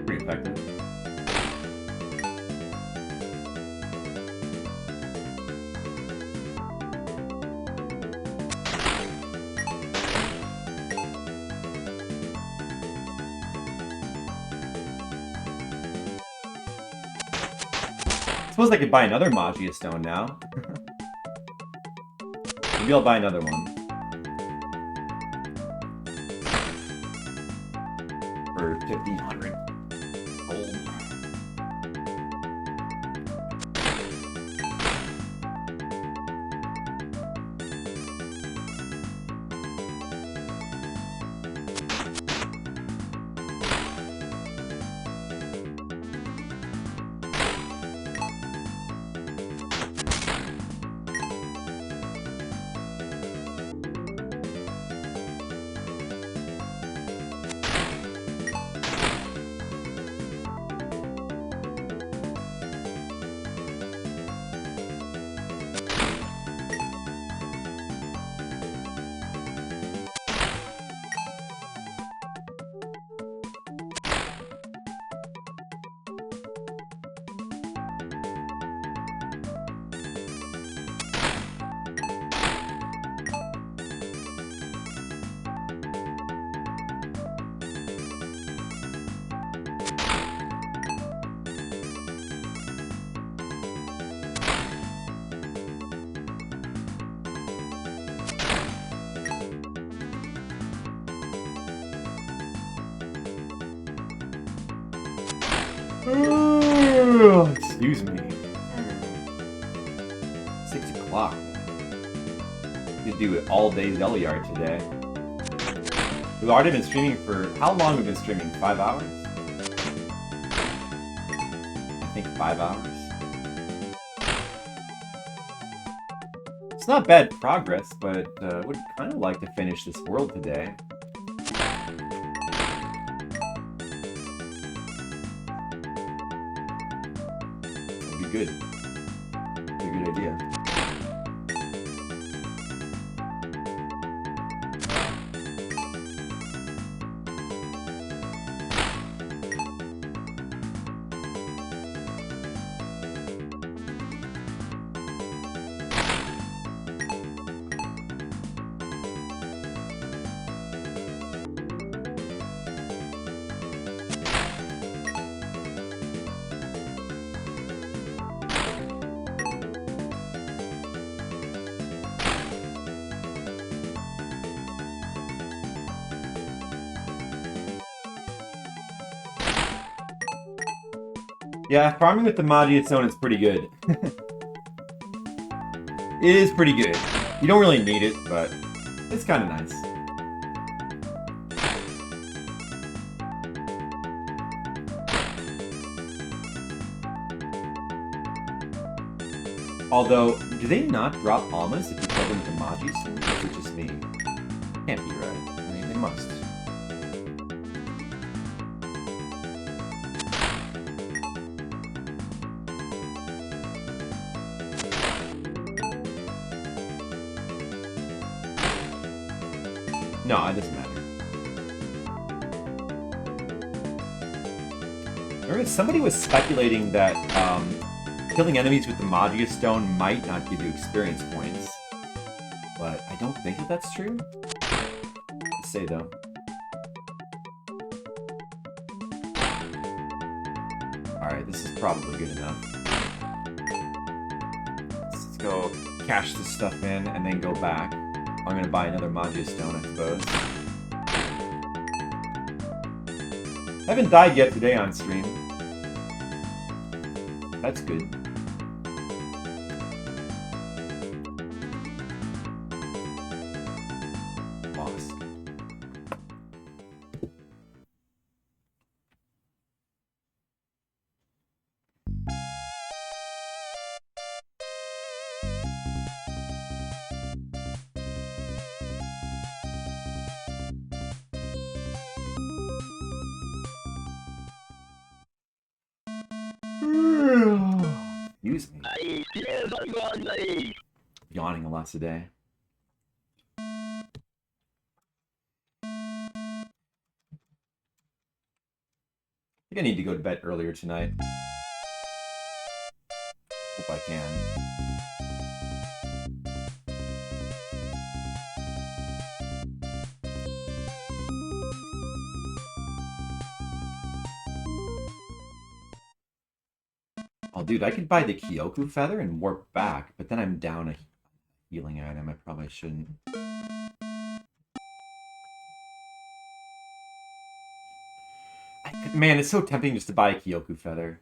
Pretty effective. Suppose I could buy another Magia Stone now. Maybe I'll buy another one. For 1,500 gold. Excuse me. 6 o'clock. You could do it all day Zeliard today. We've already been streaming for... How long have we been streaming? 5 hours? I think 5 hours. It's not bad progress, but would kind of like to finish this world today. Good. It's a good idea. Yeah, farming with the Magia Stone is pretty good. It is pretty good. You don't really need it, but it's kind of nice. Although, do they not drop almas if you kill them with the Magia Stone? Or is it just me? Can't be right. I mean, they must. No, it doesn't matter. Remember, somebody was speculating that killing enemies with the Magia Stone might not give you experience points. But I don't think that that's true. Let's say, though. Alright, this is probably good enough. Let's go cash this stuff in and then go back. I'm gonna buy another Magia Stone, I suppose. I haven't died yet today on stream. That's good. Boss. Excuse me. Yawning a lot today. I think I need to go to bed earlier tonight. Hope I can. Oh, dude, I could buy the Kyoku feather and warp back, but then I'm down a healing item. I probably shouldn't. Man, it's so tempting just to buy a Kyoku feather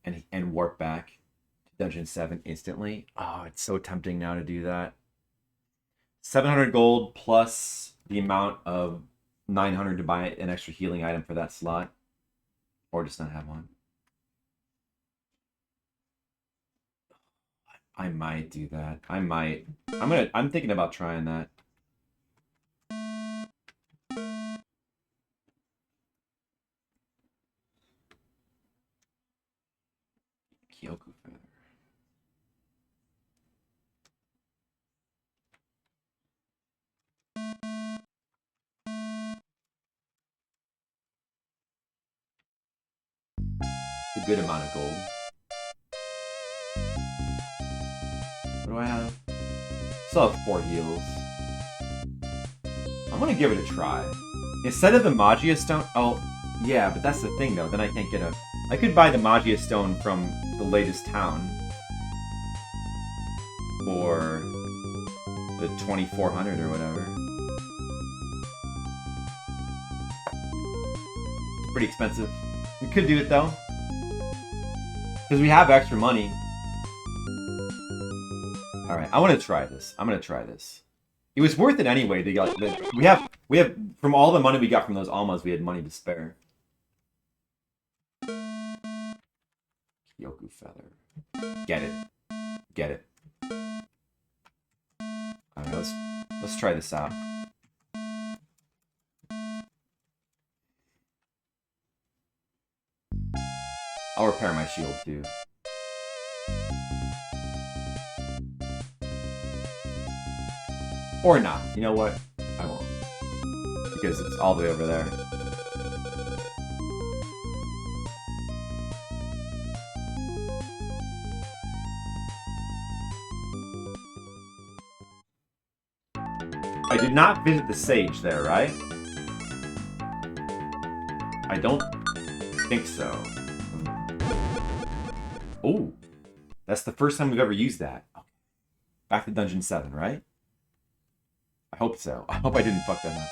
and warp back to Dungeon 7 instantly. Oh, it's so tempting now to do that. 700 gold plus the amount of 900 to buy an extra healing item for that slot. Or just not have one. I might do that. I might. I'm thinking about trying that. Kyoku feather. A good amount of gold. What do I have? Still have 4 heals. I'm gonna give it a try. Instead of the Magia Stone... Oh, yeah, but that's the thing, though. Then I can't get a... I could buy the Magia Stone from the latest town. For the 2400 or whatever. Pretty expensive. We could do it, though. Because we have extra money. Alright, I want to try this. I'm going to try this. It was worth it anyway. To get, we have from all the money we got from those almas, we had money to spare. Kyoku feather. Get it. Get it. Alright, let's try this out. I'll repair my shield too. Or not. You know what? I won't. Because it's all the way over there. I did not visit the sage there, right? I don't think so. Oh, that's the first time we've ever used that. Back to Dungeon 7, right? I hope so. I hope I didn't fuck that up.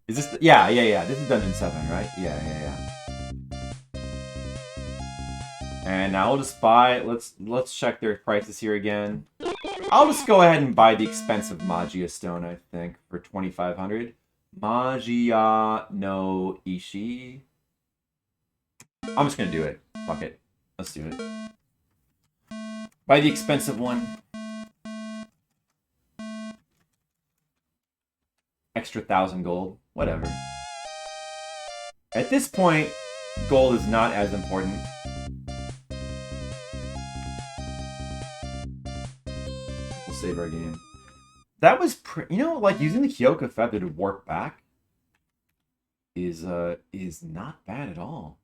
Is this... Yeah. This is Dungeon 7, right? Yeah. And now we'll just buy... Let's check their prices here again. I'll just go ahead and buy the expensive Magia Stone, I think, for 2,500. Magia no Ishi. I'm just gonna do it. Fuck it. Let's do it. Buy the expensive one. Extra 1,000 gold. Whatever. At this point, gold is not as important. We'll save our game. That was you know, like using the Kyoku feather to warp back is not bad at all.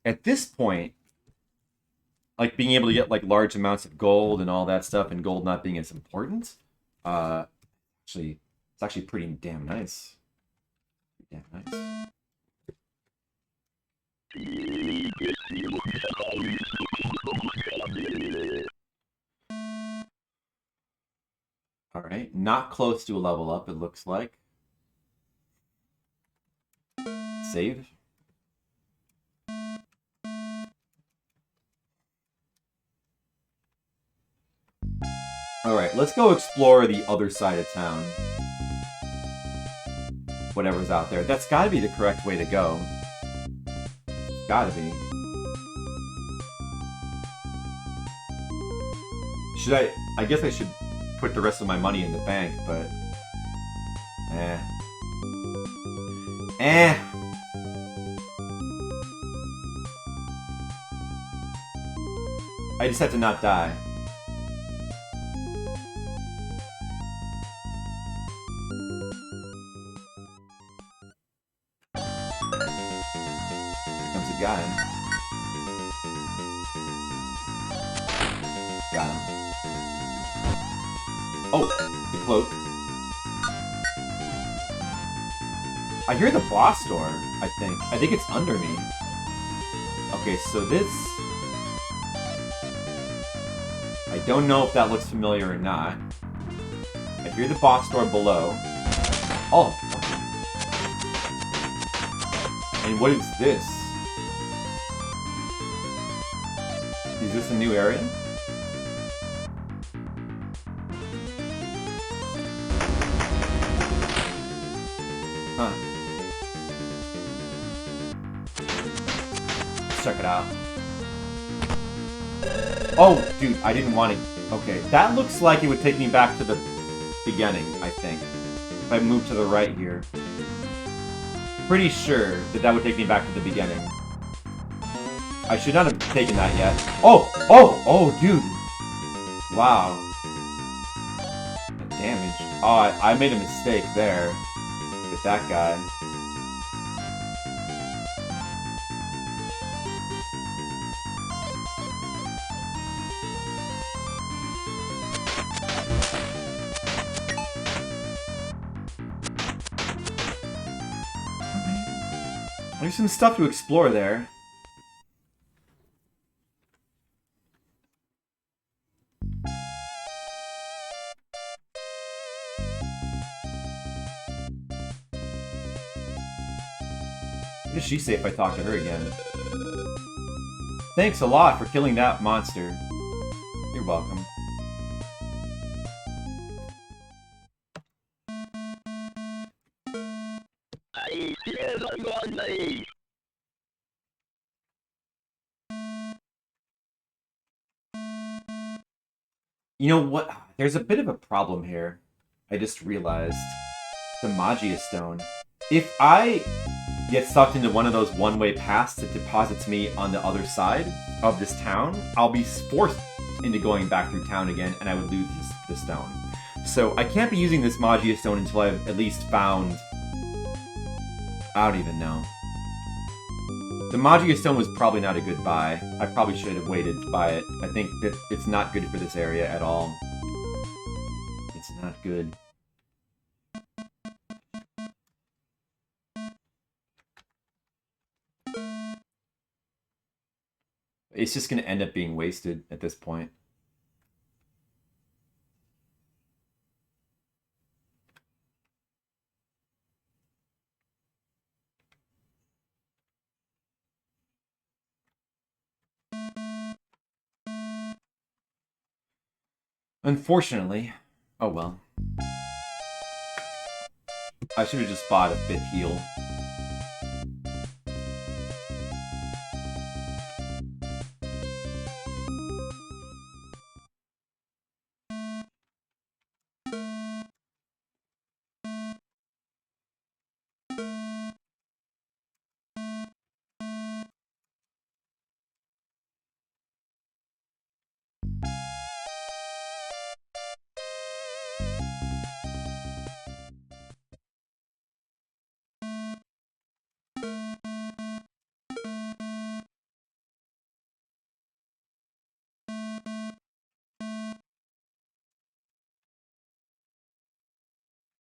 At this point, like being able to get like large amounts of gold and all that stuff, and gold not being as important, it's actually pretty damn nice. Damn nice. All right, not close to a level up. It looks like. Save. Alright, let's go explore the other side of town. Whatever's out there. That's gotta be the correct way to go. Gotta be. Should I guess I should put the rest of my money in the bank, but... Eh. I just have to not die. Here comes a guy. Got him. Oh, the cloak. I hear the boss door, I think. I think it's under me. Okay, so this... I don't know if that looks familiar or not. I hear the boss door below. Oh! And what is this? Is this a new area? Huh. Let's check it out. Oh, dude, I didn't want to... Okay, that looks like it would take me back to the beginning, I think. If I move to the right here. Pretty sure that that would take me back to the beginning. I should not have taken that yet. Oh! Oh! Oh, dude! Wow. The damage. Oh, I made a mistake there. With that guy. There's some stuff to explore there. What does she say if I talk to her again? Thanks a lot for killing that monster. You're welcome. You know what? There's a bit of a problem here. I just realized. The Magia Stone. If I get sucked into one of those one-way paths that deposits me on the other side of this town, I'll be forced into going back through town again, and I would lose the stone. So I can't be using this Magia Stone until I've at least found... I don't even know. The Magia Stone was probably not a good buy. I probably should have waited to buy it. I think that it's not good for this area at all. It's not good. It's just going to end up being wasted at this point. Unfortunately, oh well. I should have just bought a 5th heal.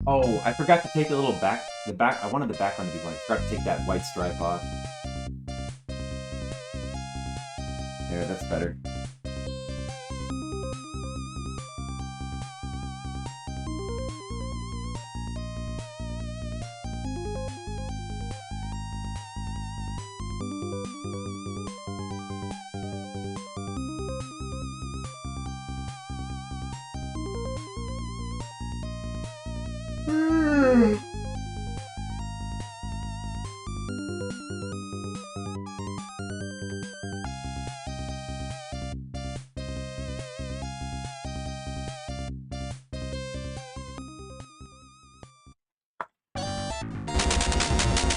Oh, I forgot to take the little back, I wanted the background to be white. I forgot to take that white stripe off. There, that's better.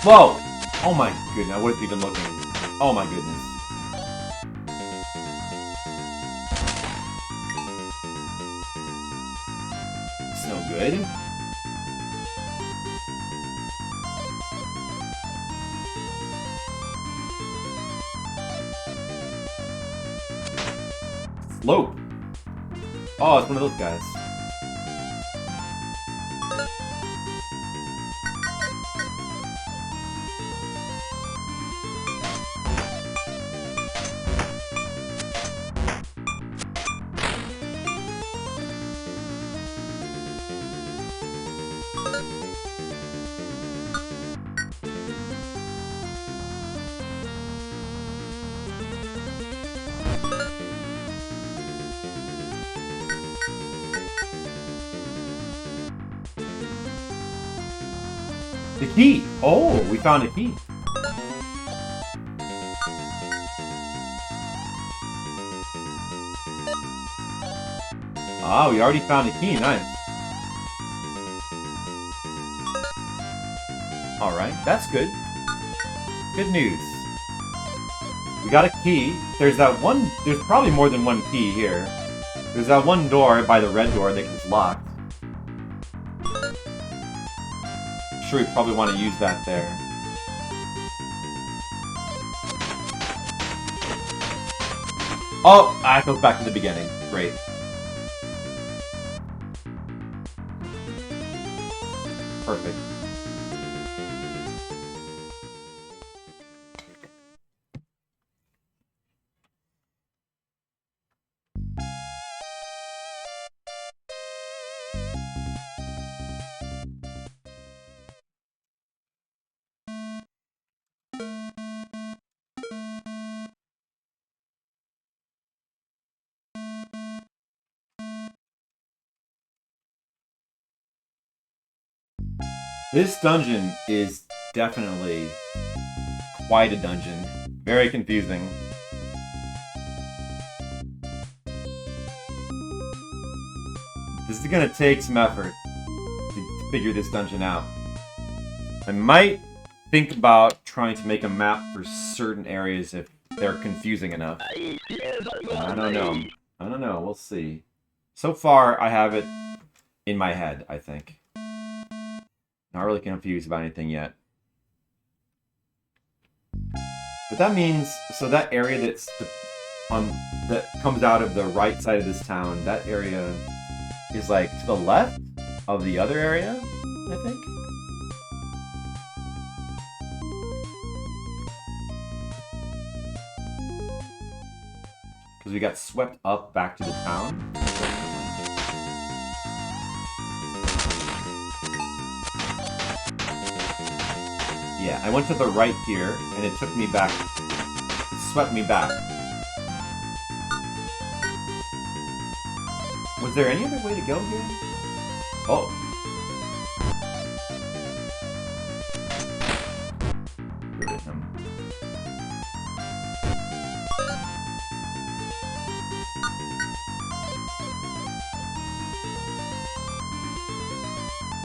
Whoa! Oh my goodness, I wasn't even looking. Oh my goodness. no good. Slope. Oh, it's one of those guys. The key! Oh, we found a key. Ah, we already found a key. Nice. Alright, that's good. Good news. We got a key. There's that one... There's probably more than one key here. There's that one door by the red door that is locked. I'm sure we probably want to use that there. Oh! Ah, it goes back to the beginning. Great. Perfect. This dungeon is definitely quite a dungeon. Very confusing. This is gonna take some effort to figure this dungeon out. I might think about trying to make a map for certain areas if they're confusing enough. I don't know. I don't know. We'll see. So far, I have it in my head, I think. Not really confused about anything yet. But that means, so that area that's that comes out of the right side of this town, that area is like to the left of the other area, I think. Because we got swept up back to the town. Yeah, I went to the right here, and it took me back. It swept me back. Was there any other way to go here? Oh. Get rid of him.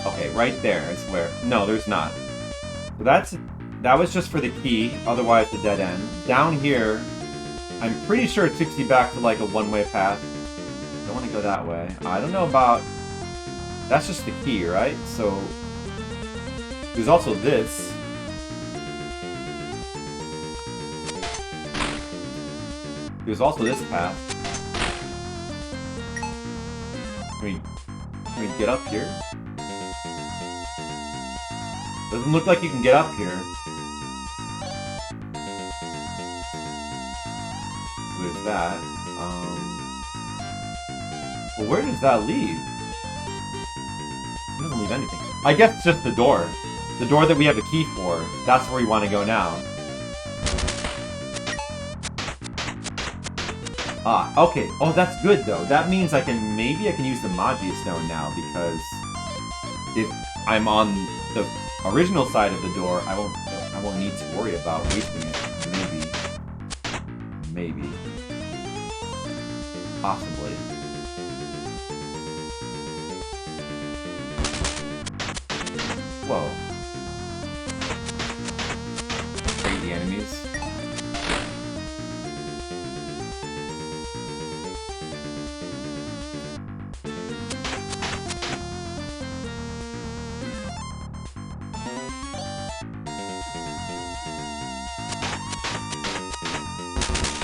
Okay, right there, I swear. No, there's not. So that was just for the key, otherwise the dead end. Down here, I'm pretty sure it takes you back to like a one-way path. Don't want to go that way. I don't know about... That's just the key, right? So there's also this. There's also this path. Can we get up here? Doesn't look like you can get up here. There's that. Well, where does that lead? It doesn't leave anything. I guess it's just the door. The door that we have a key for. That's where we want to go now. Ah, okay. Oh, that's good though. That means maybe I can use the Magia Stone now, because if I'm on the original side of the door, I won't need to worry about wasting it. Maybe. Possibly. Whoa. Crazy enemies.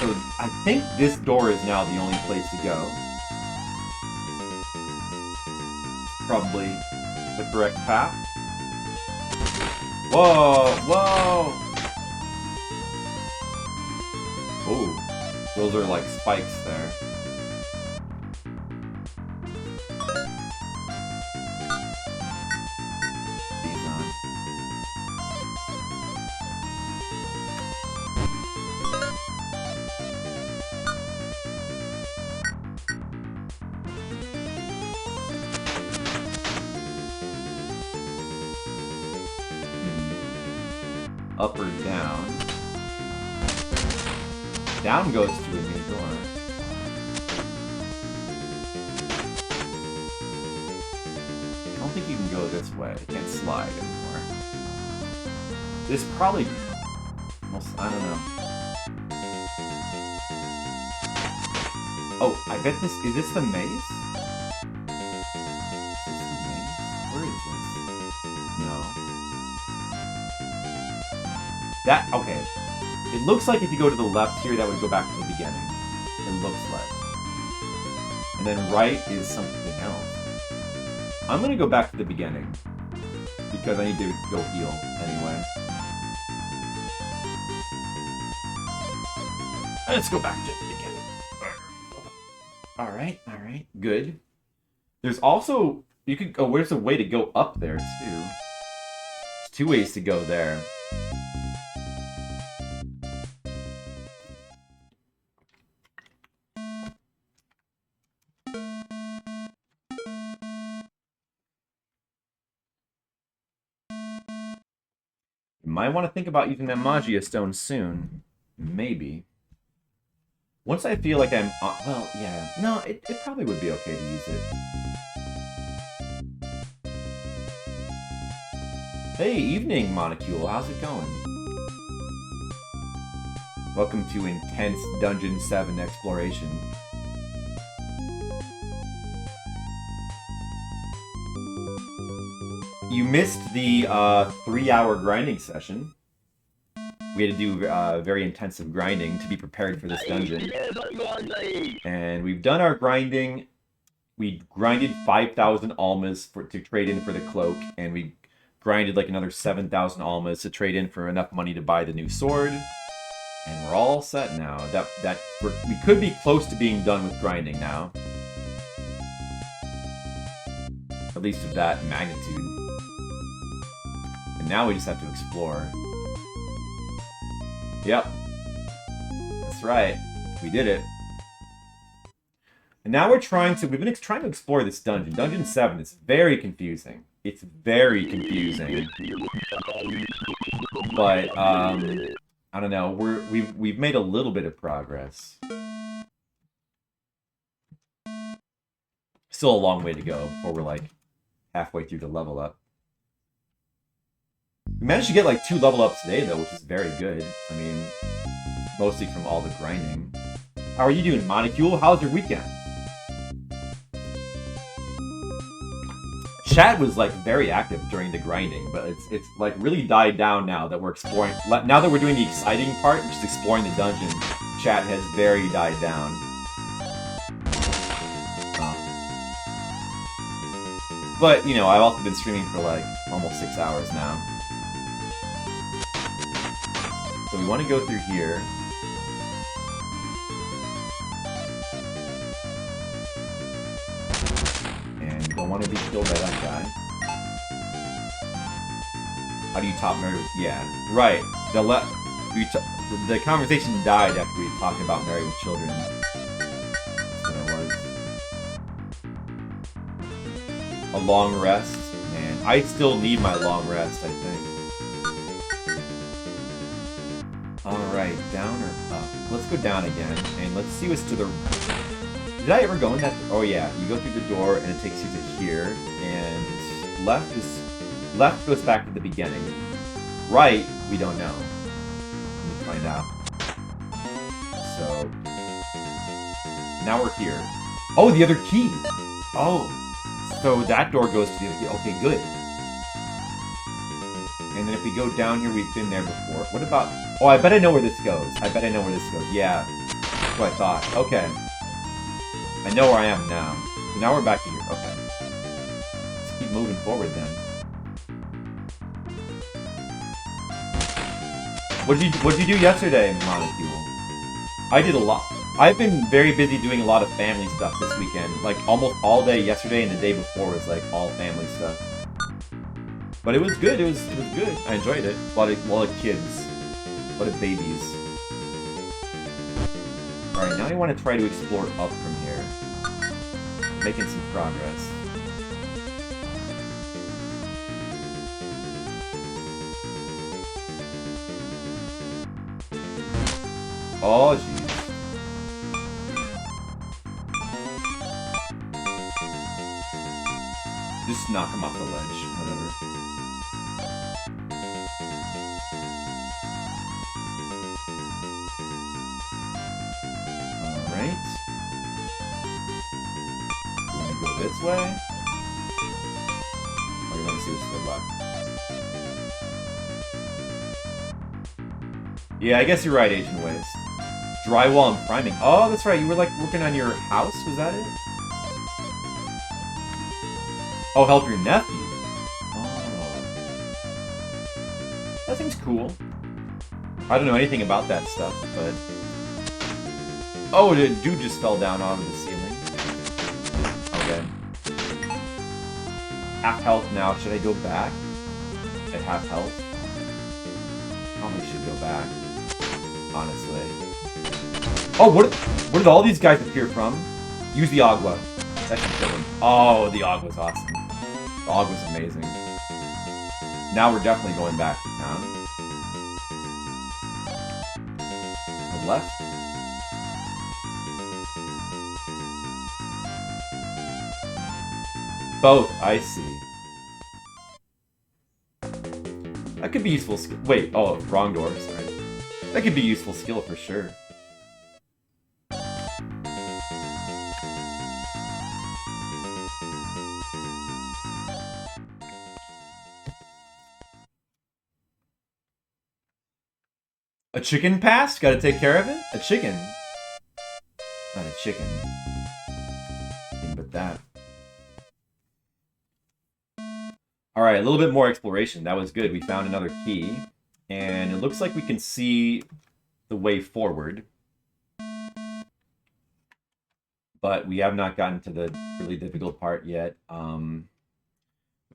So I think this door is now the only place to go. Probably the correct path. Whoa! Whoa! Ooh, those are like spikes there. These on. Up or down? Down goes to a new door. I don't think you can go this way. You can't slide anymore. This probably... Almost, I don't know. Oh, I bet this... Is this the maze? Is this the maze? Where is this? No. That... Okay. It looks like if you go to the left here, that would go back to the beginning. It looks like. And then right is something else. I'm gonna go back to the beginning. Because I need to go heal anyway. Let's go back to the beginning. Alright, alright. Good. There's also... You could... Oh, there's a way to go up there, too. There's 2 ways to go there. Might want to think about using that Magia Stone soon. Maybe. Once I feel like I'm... well, yeah. No, it probably would be okay to use it. Hey, evening, Monocule. How's it going? Welcome to Intense Dungeon 7 Exploration. You missed the 3-hour grinding session. We had to do very intensive grinding to be prepared for this dungeon. And we've done our grinding. We grinded 5,000 almas to trade in for the cloak, and we grinded like another 7,000 almas to trade in for enough money to buy the new sword. And we're all set now. We could be close to being done with grinding now. At least of that magnitude. And now we just have to explore. Yep. That's right. We did it. And now we've been trying to explore this dungeon. Dungeon 7 is very confusing. It's very confusing. But, I don't know. We've made a little bit of progress. Still a long way to go before we're like halfway through the level up. We managed to get like 2 level ups today though, which is very good. I mean, mostly from all the grinding. How are you doing, Monocule? How's your weekend? Chat was like very active during the grinding, but it's like really died down now that we're exploring. Now that we're doing the exciting part, just exploring the dungeon, chat has very died down. But, you know, I've also been streaming for like almost 6 hours now. So we want to go through here. And don't want to be killed by that guy. How do you top marry with... Yeah, right. The conversation died after we talked about married with children. That's what it was. A long rest? Man, I still need my long rest, I think. Alright, down or up? Let's go down again, and let's see what's to the... Did I ever go in that... Oh yeah, you go through the door, and it takes you to here, and left goes back to the beginning. Right, we don't know. Let me find out. So... Now we're here. Oh, the other key! Oh! So that door goes to the other key. Okay, good. And then if we go down here, we've been there before. What about... Oh, I bet I know where this goes. Yeah. That's what I thought. Okay. I know where I am now. So now we're back here. Okay. Let's keep moving forward then. What'd you do yesterday, Monocule? I did a lot. I've been very busy doing a lot of family stuff this weekend. Like almost all day yesterday and the day before was like all family stuff. But it was good. It was good. I enjoyed it. A lot of kids. A lot of babies. Alright, now I want to try to explore up from here. Making some progress. Oh, jeez. Just knock him off the ledge. Whatever. Alright. You want to go this way? Or you want to see what's to the left? Yeah, I guess you're right, Agent Waves. Drywall and priming. Oh, that's right. You were, like, working on your house? Was that it? Oh, help your nephew. Oh. That seems cool. I don't know anything about that stuff, but... Oh, the dude just fell down onto the ceiling. Okay. Half health now. Should I go back? At half health? Probably should go back. Honestly. Oh, where did all these guys appear from? Use the agua. That should kill him. Oh, the agua's awesome. The agua's amazing. Now we're definitely going back to town. To the left. Both, I see. That could be useful skill. Wait, oh, wrong door, sorry. That could be useful skill for sure. A chicken passed? Gotta take care of it? A chicken. Not a chicken. Anything but that. Alright, a little bit more exploration. That was good. We found another key. And it looks like we can see the way forward. But we have not gotten to the really difficult part yet. The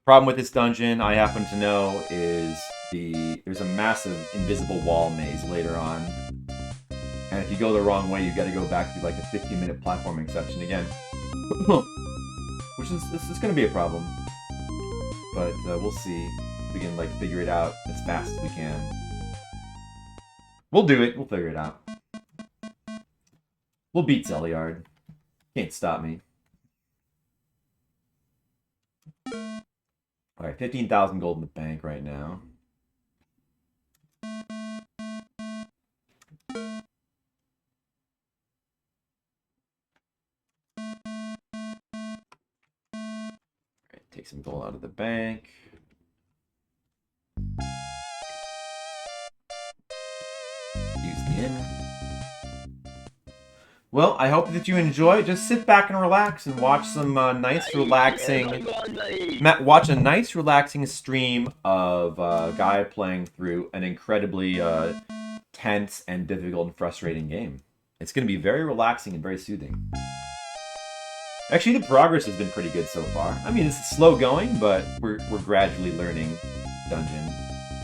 problem with this dungeon, I happen to know, is there's a massive invisible wall maze later on. And if you go the wrong way, you gotta go back to like a 15-minute platforming section again. Which is going to be a problem. But we'll see if we can like figure it out as fast as we can. We'll do it. We'll figure it out. We'll beat Zeliard. Can't stop me. Alright, 15,000 gold in the bank right now. Alright, take some gold out of the bank. Use the inn. Well, I hope that you enjoy. Just sit back and relax and watch some nice, relaxing... Watch a nice, relaxing stream of a guy playing through an incredibly tense and difficult and frustrating game. It's going to be very relaxing and very soothing. Actually, the progress has been pretty good so far. I mean, it's slow going, but we're gradually learning dungeon.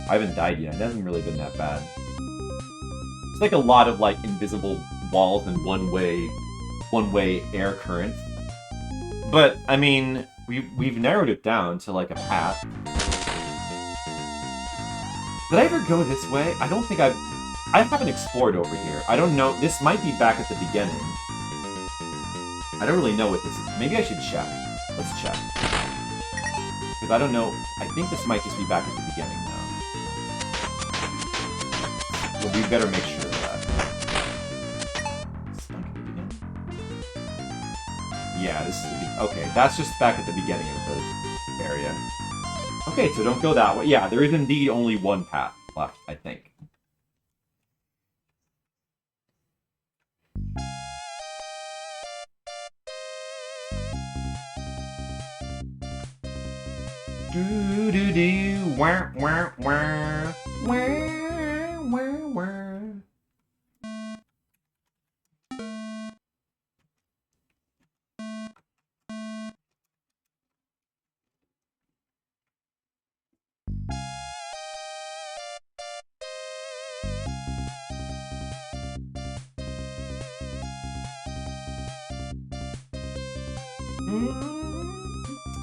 I haven't died yet. It hasn't really been that bad. It's like a lot of like invisible walls and one-way air currents. But I mean, we've narrowed it down to like a path. Did I ever go this way? I don't think I haven't explored over here. I don't know. This might be back at the beginning. I don't really know what this is. Maybe I should check. Let's check. Because I don't know. I think this might just be back at the beginning now. But we better make sure of that. It's back at the beginning? Yeah, this is the okay, that's just back at the beginning of the area. Okay, so don't go that way. Yeah, there is indeed only one path left, I think. Do do do. Wah wah wah. Wah wah wah.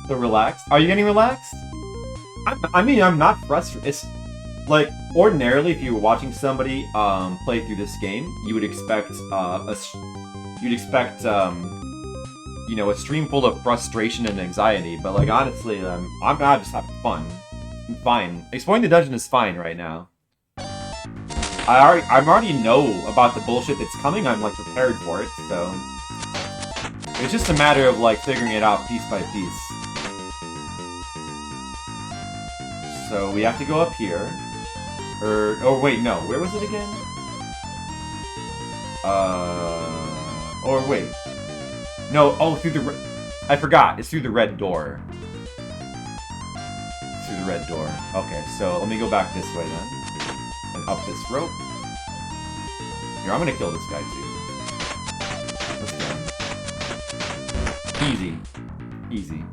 So relaxed. Are you getting relaxed? I mean, I'm not frustrated. It's like ordinarily, if you were watching somebody play through this game, you would expect you know, a stream full of frustration and anxiety. But like honestly, I'm just having fun. I'm fine. Exploring the dungeon is fine right now. I already know about the bullshit that's coming. I'm like prepared for it, so it's just a matter of like figuring it out piece by piece. So we have to go up here. Oh wait, no. Where was it again? Or wait. No, oh, through the... I forgot. It's through the red door. It's through the red door. Okay, so let me go back this way then. And up this rope. Here, I'm gonna kill this guy too. Let's go. Easy. Easy.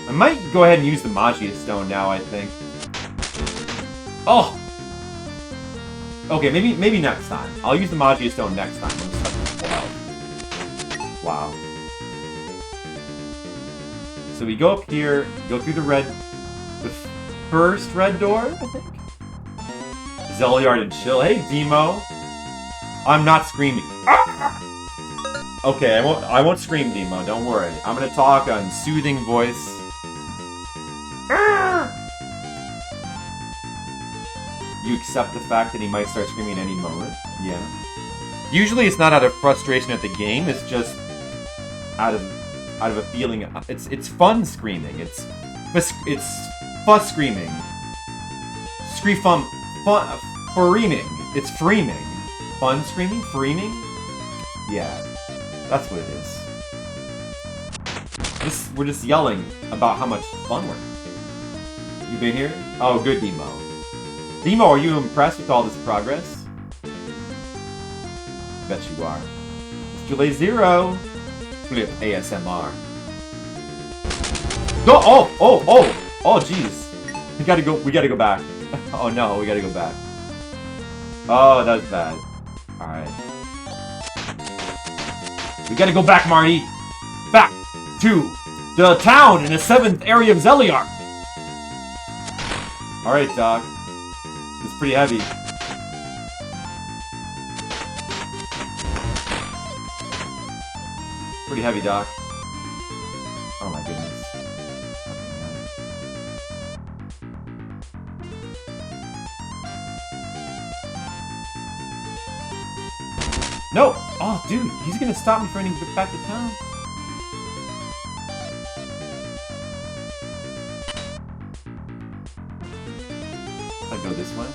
I might go ahead and use the Magia Stone now, I think. Oh! Okay, maybe next time. I'll use the Magia Stone next time. Wow. So we go up here, go through the first red door, I think? Zeliard and chill. Hey, Demo. I'm not screaming. Okay, I won't scream, Demo. Don't worry. I'm gonna talk on soothing voice. You accept the fact that he might start screaming at any moment. Yeah. Usually it's not out of frustration at the game. It's just out of a feeling. It's fun screaming. It's fuss screaming. Freeming. It's freeming. Fun screaming? Freeming? Yeah. That's what it is. We're just yelling about how much fun we're having. You been here? Oh, good, Demo. Demo, are you impressed with all this progress? Bet you are. Mr. Lay Zero. Flip ASMR. Oh, jeez. We gotta go back. Oh no, we gotta go back. Oh, that was bad. Alright. We gotta go back, Marty. Back to the town in the 7th area of Zeliard. Alright, Doc. It's pretty heavy. Pretty heavy, Doc. Oh my goodness. No! Oh, dude, he's gonna stop me from getting back to town. I go this way.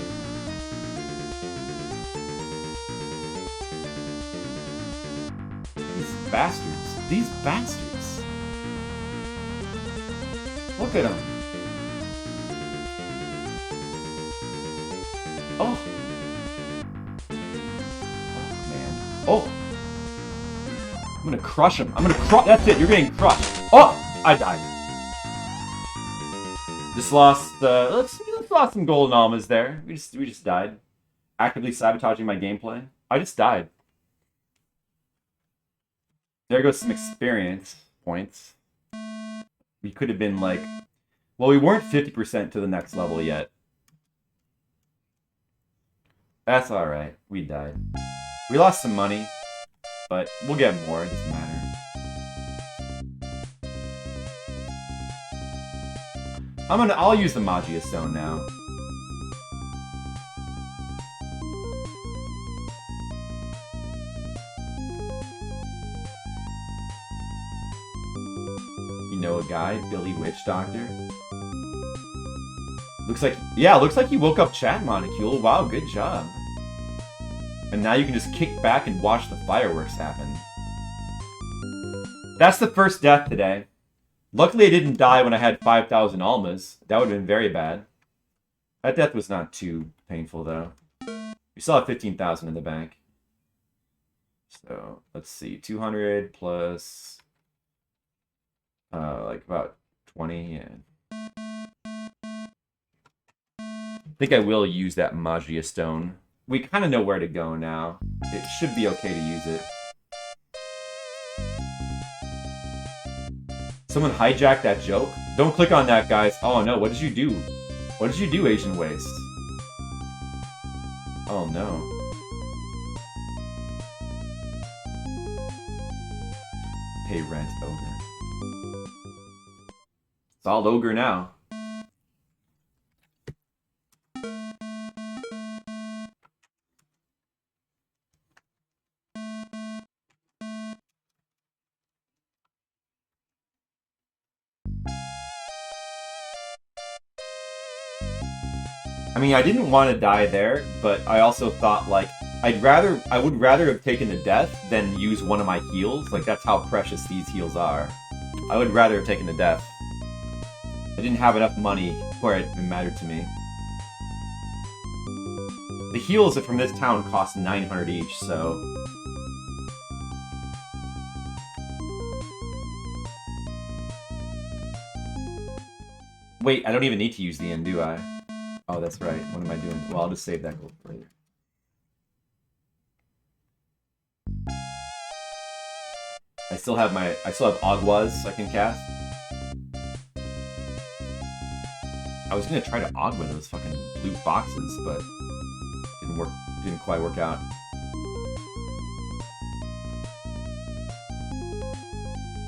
These bastards. These bastards. Look at them. Oh. Oh, man. Oh. I'm gonna crush him. I'm gonna crush. That's it. You're getting crushed. Oh! I died. Just lost, let's lost some golden almas there. We just died. Actively sabotaging my gameplay. I just died. There goes some experience points. We could have been like... Well, we weren't 50% to the next level yet. That's alright. We died. We lost some money, but we'll get more. It doesn't matter. I'll use the Magia Stone now. You know a guy, Billy Witch Doctor? Looks like he woke up Chat Monocule. Wow, good job. And now you can just kick back and watch the fireworks happen. That's the first death today. Luckily, I didn't die when I had 5,000 almas. That would have been very bad. That death was not too painful, though. We still have 15,000 in the bank. So, let's see. 200 plus... like about 20, yeah. I think I will use that Magia Stone. We kind of know where to go now. It should be okay to use it. Someone hijacked that joke? Don't click on that, guys. Oh no, what did you do? What did you do, Asian Waste? Oh no. Pay rent, ogre. It's all ogre now. I mean, I didn't want to die there, but I also thought, like, I would rather have taken the death than use one of my heals. Like, that's how precious these heals are. I would rather have taken the death. I didn't have enough money where it mattered to me. The heals from this town cost 900 each, so... Wait, I don't even need to use the inn, do I? Oh, that's right. What am I doing? Well, I'll just save that gold for later. I still have Aguas I can cast. I was gonna try to Agua those fucking blue boxes, but didn't quite work out.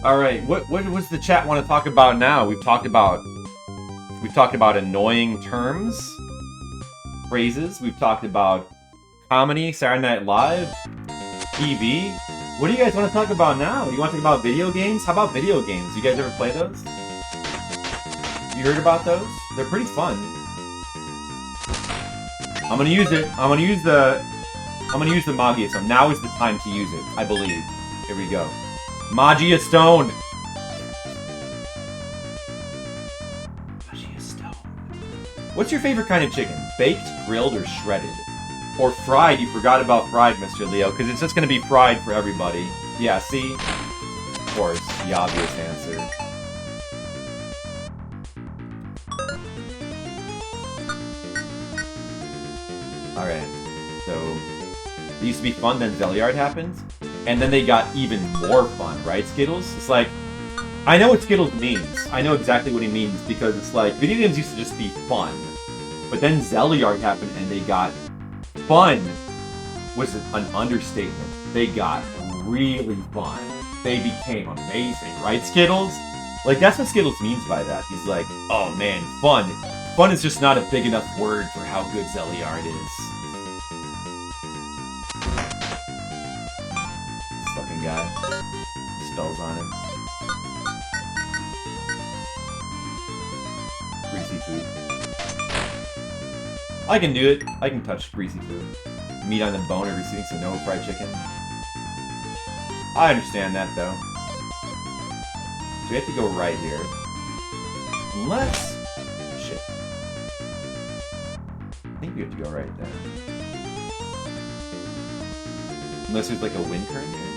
Alright, what does the chat want to talk about now? We've talked about annoying terms, phrases. We've talked about comedy, Saturday Night Live, TV. What do you guys want to talk about now? You want to talk about video games? How about video games? You guys ever play those? You heard about those? They're pretty fun. I'm gonna use it. I'm gonna use the Magia Stone. Now is the time to use it, I believe. Here we go. Magia Stone. What's your favorite kind of chicken? Baked, grilled, or shredded? Or fried? You forgot about fried, Mr. Leo, because it's just going to be fried for everybody. Yeah, see? Of course, the obvious answer. Alright, so... It used to be fun, then Zeliard happened, and then they got even more fun, right, Skittles? It's like... I know what Skittles means. I know exactly what he means, because it's like, video games used to just be fun. But then Zeliard happened and they got fun was an understatement. They got really fun. They became amazing, right, Skittles? Like, that's what Skittles means by that. He's like, oh man, fun. Fun is just not a big enough word for how good Zeliard is. This fucking guy. Spells on him. Greasy food. I can do it. I can touch greasy food. Meat on the bone or receiving some no fried chicken. I understand that though. So we have to go right here. Unless... Shit. I think we have to go right there. Unless there's like a wind current here.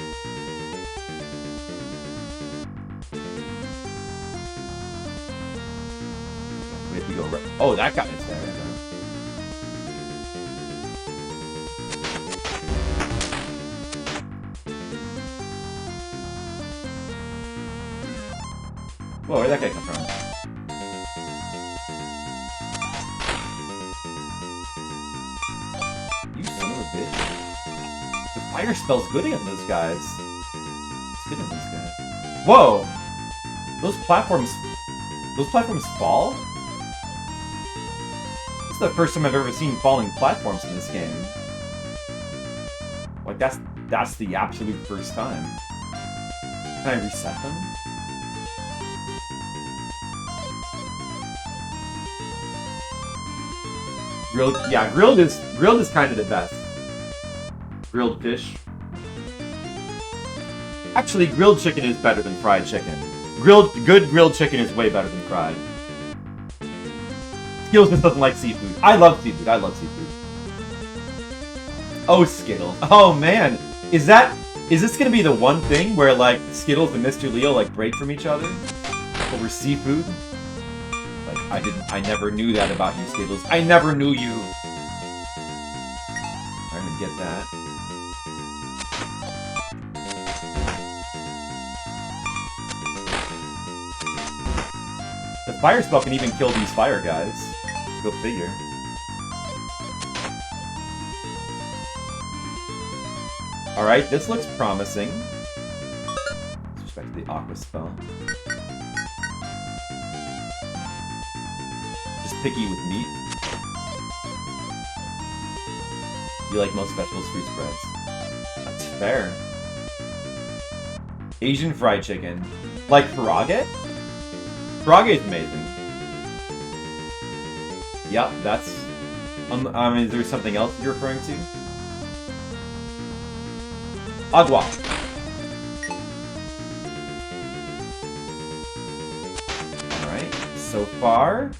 We have to go right... Oh, that got us there. Whoa, where'd that guy come from? You son of a bitch. The fire spell's good against those guys. It's good on those guys. Whoa! Those platforms fall? This is the first time I've ever seen falling platforms in this game. Like, that's the absolute first time. Can I reset them? Grilled, yeah, grilled is kind of the best. Grilled fish. Actually, grilled chicken is better than fried chicken. Good grilled chicken is way better than fried. Skittles just doesn't like seafood. I love seafood. I love seafood. Oh, Skittles. Oh, man. Is this gonna be the one thing where, like, Skittles and Mr. Leo, like, break from each other? Over seafood? Like, I never knew that about you, Skittles. I never knew you. I'm gonna get that. The fire spell can even kill these fire guys. Go figure. Alright, this looks promising. With respect to the aqua spell. Just picky with meat. You like most vegetables, fruit spreads. That's fair. Asian fried chicken. Like karage? Karage is amazing. Yep, that's... is there something else you're referring to? Agua. Alright, so far,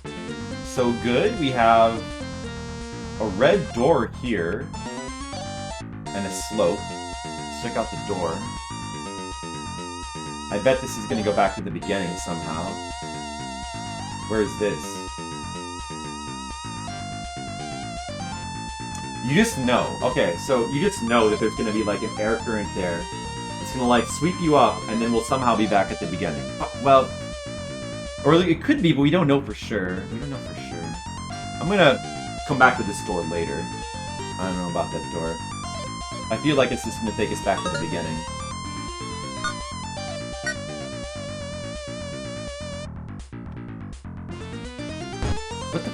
so good. We have a red door here, and a slope. Let's check out the door. I bet this is going to go back to the beginning somehow. Where is this? You just know. Okay, so you just know that there's going to be like an air current there. It's going to like sweep you up, and then we'll somehow be back at the beginning. Well, or it could be, but we don't know for sure. We don't know for sure. I'm going to come back to this door later. I don't know about that door. I feel like it's just going to take us back to the beginning. What the...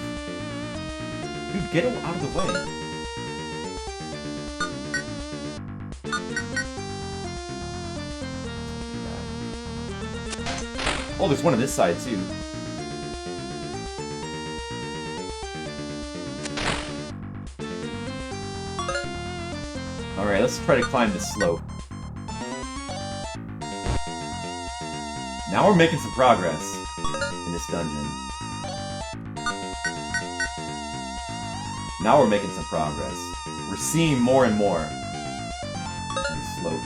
Dude, get out of the way. Oh, there's one on this side, too. Alright, let's try to climb this slope. Now we're making some progress in this dungeon. Now we're making some progress. We're seeing more and more in the slope.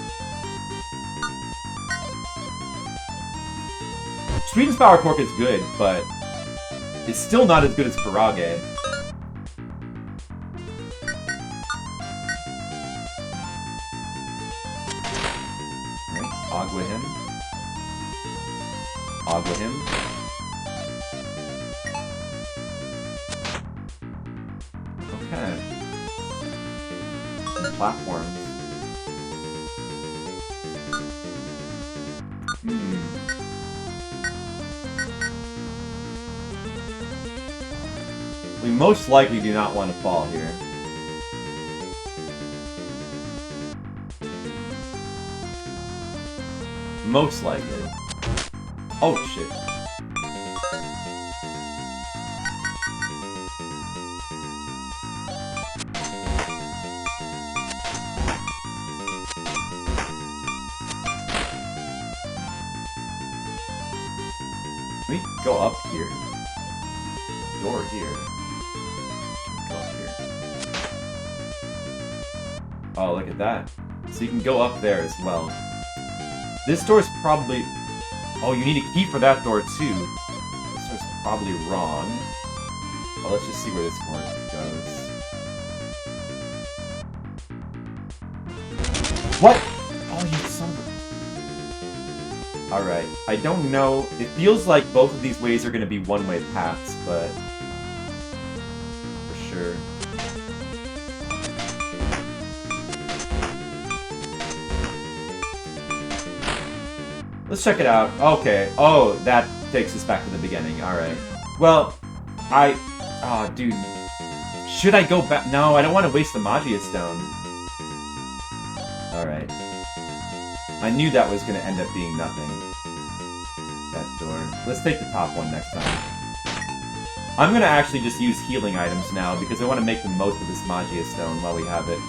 Sweden's Power Pork is good, but it's still not as good as karage. Right, Agua him. Agua him. Okay. Some platforms. We most likely do not want to fall here. Most likely. Oh shit. Can we go up here? Door here. Go up here. Oh, look at that. So you can go up there as well. This door's probably... Oh, you need a key for that door, too. This door's probably wrong. Well, let's just see where this one goes. What? Oh, you son of a... Alright. I don't know. It feels like both of these ways are going to be one-way paths, but... For sure. Let's check it out. Okay. Oh, that takes us back to the beginning. Alright. Well, oh, dude. Should I go back? No, I don't want to waste the Magia Stone. Alright. I knew that was going to end up being nothing. That door. Let's take the top one next time. I'm going to actually just use healing items now because I want to make the most of this Magia Stone while we have it.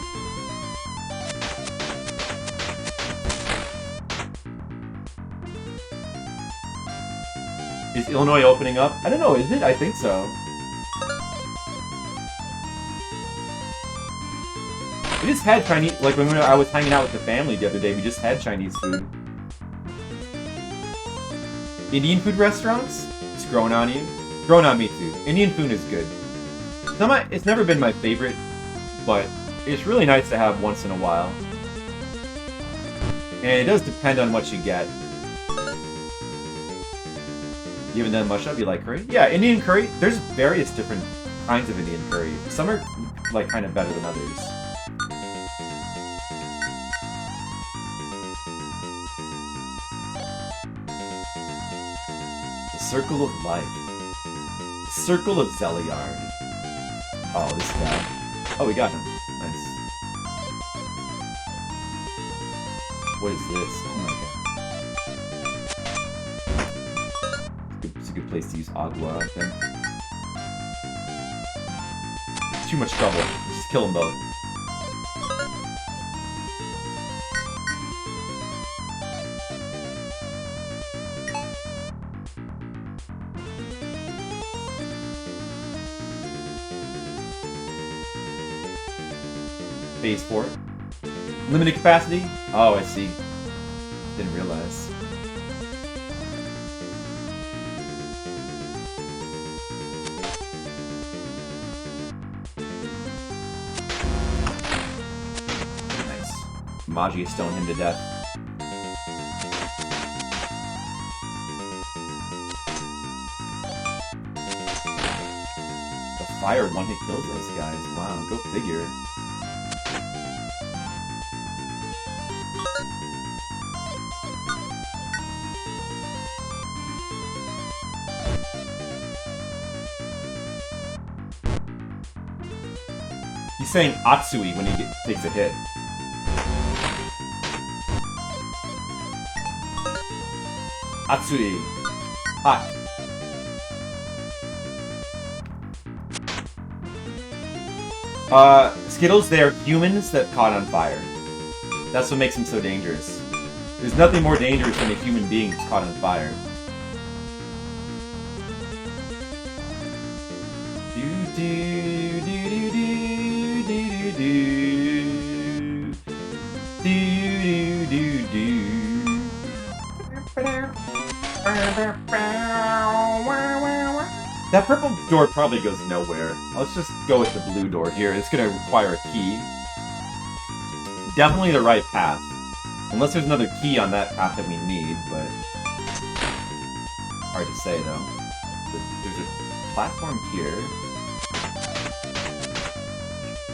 Is Illinois opening up? I don't know, is it? I think so. We just had Chinese, like when I was hanging out with the family the other day, we just had Chinese food. Indian food restaurants? It's growing on you? Growing on me too. Indian food is good. It's never been my favorite, but it's really nice to have once in a while. And it does depend on what you get. You haven't done much of? You like curry? Yeah, Indian curry, there's various different kinds of Indian curry. Some are like kind of better than others. The Circle of Life. The Circle of Zeliard. Oh, this guy. Oh, we got him. Nice. What is this? Oh my god. It's a good place to use agua, I think. Too much trouble. Just kill them both. Phase 4. Limited capacity? Oh, I see. Didn't realize. Nice. Magi stone him to death. The fire one-hit kills those guys. Wow, go figure. He's saying Atsui when he takes a hit. Atsui. Hot. Skittles, they are humans that caught on fire. That's what makes them so dangerous. There's nothing more dangerous than a human being that's caught on fire. That purple door probably goes nowhere. Let's just go with the blue door here. It's gonna require a key. Definitely the right path. Unless there's another key on that path that we need, but... hard to say, though. There's a platform here.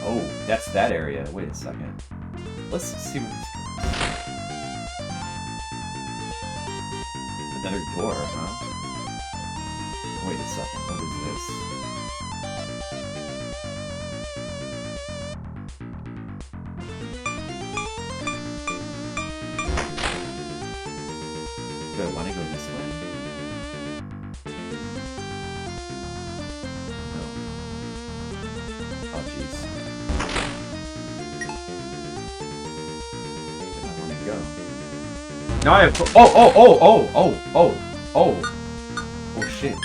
Oh, that's that area. Wait a second. Let's see what this is. Another door, huh? Wait a second, what is this? Do I want to go this way? No. Oh, jeez. Where do I want to go? Now I have... Oh, shit.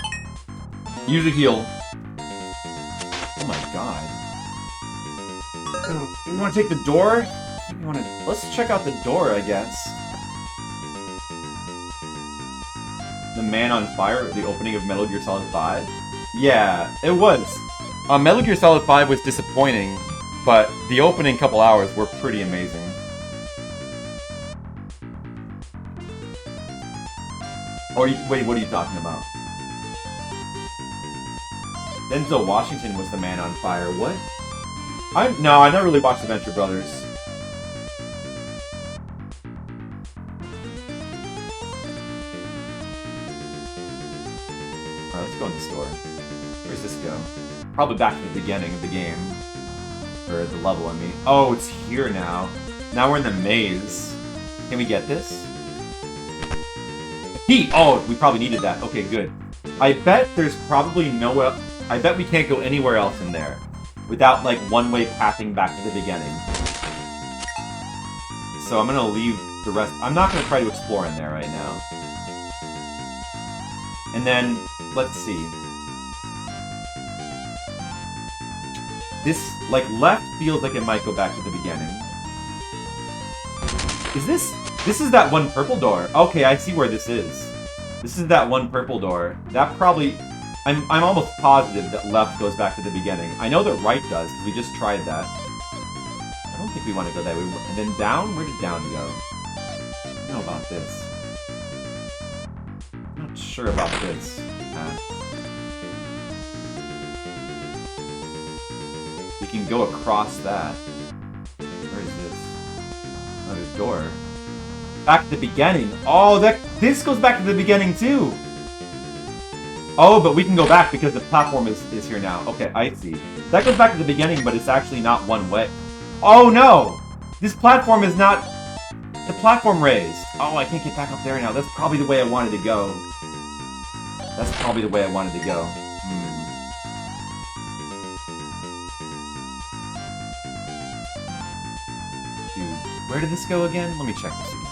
Use a heal. Oh my god. You want to take the door? You want to... Let's check out the door, I guess. The Man on Fire, the opening of Metal Gear Solid 5? Yeah, it was. Metal Gear Solid 5 was disappointing, but the opening couple hours were pretty amazing. Or, wait, what are you talking about? Denzel Washington was the Man on Fire. What? No, I never really watched The Venture Brothers. Alright, let's go in the store. Where's this go? Probably back to the beginning of the game. Or the level, I mean. Oh, it's here now. Now we're in the maze. Can we get this? Heat! Oh, we probably needed that. Okay, good. I bet there's probably nowhere... I bet we can't go anywhere else in there without, like, one-way pathing back to the beginning. So I'm gonna leave the rest... I'm not gonna try to explore in there right now. And then, let's see. This, like, left feels like it might go back to the beginning. Is this... This is that one purple door. Okay, I see where this is. This is that one purple door. That probably... I'm almost positive that left goes back to the beginning. I know that right does, because we just tried that. I don't think we want to go that way. And then down? Where did down go? I don't know about this. I'm not sure about this. We can go across that. Where is this? Another door. Back to the beginning. Oh, this goes back to the beginning too. Oh, but we can go back because the platform is here now. Okay, I see. That goes back to the beginning, but it's actually not one way. Oh no! This platform is not... The platform raised. Oh, I can't get back up there now. That's probably the way I wanted to go. That's probably the way I wanted to go. Dude, where did this go again? Let me check this again.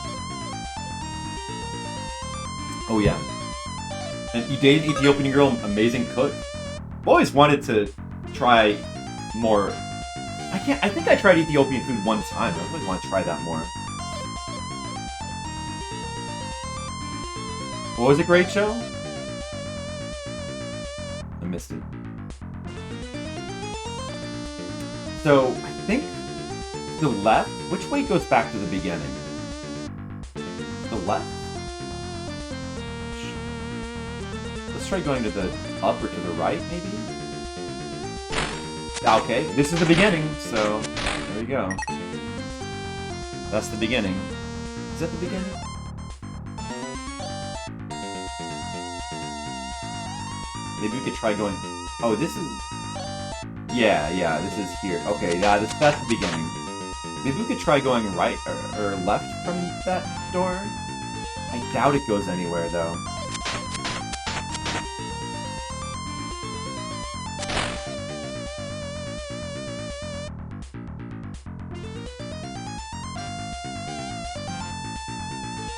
Oh yeah. And you dated Ethiopian girl, amazing cook. I've always wanted to try more. I think I tried Ethiopian food one time. I really want to try that more. What was a great show? I missed it. So, I think the left, which way goes back to the beginning? The left? Let's try going to the up or to the right, maybe? Okay, this is the beginning, so there we go. That's the beginning. Is that the beginning? Maybe we could try going... Oh, this is... Yeah, this is here. Okay, yeah, that's the beginning. Maybe we could try going right or left from that door? I doubt it goes anywhere, though.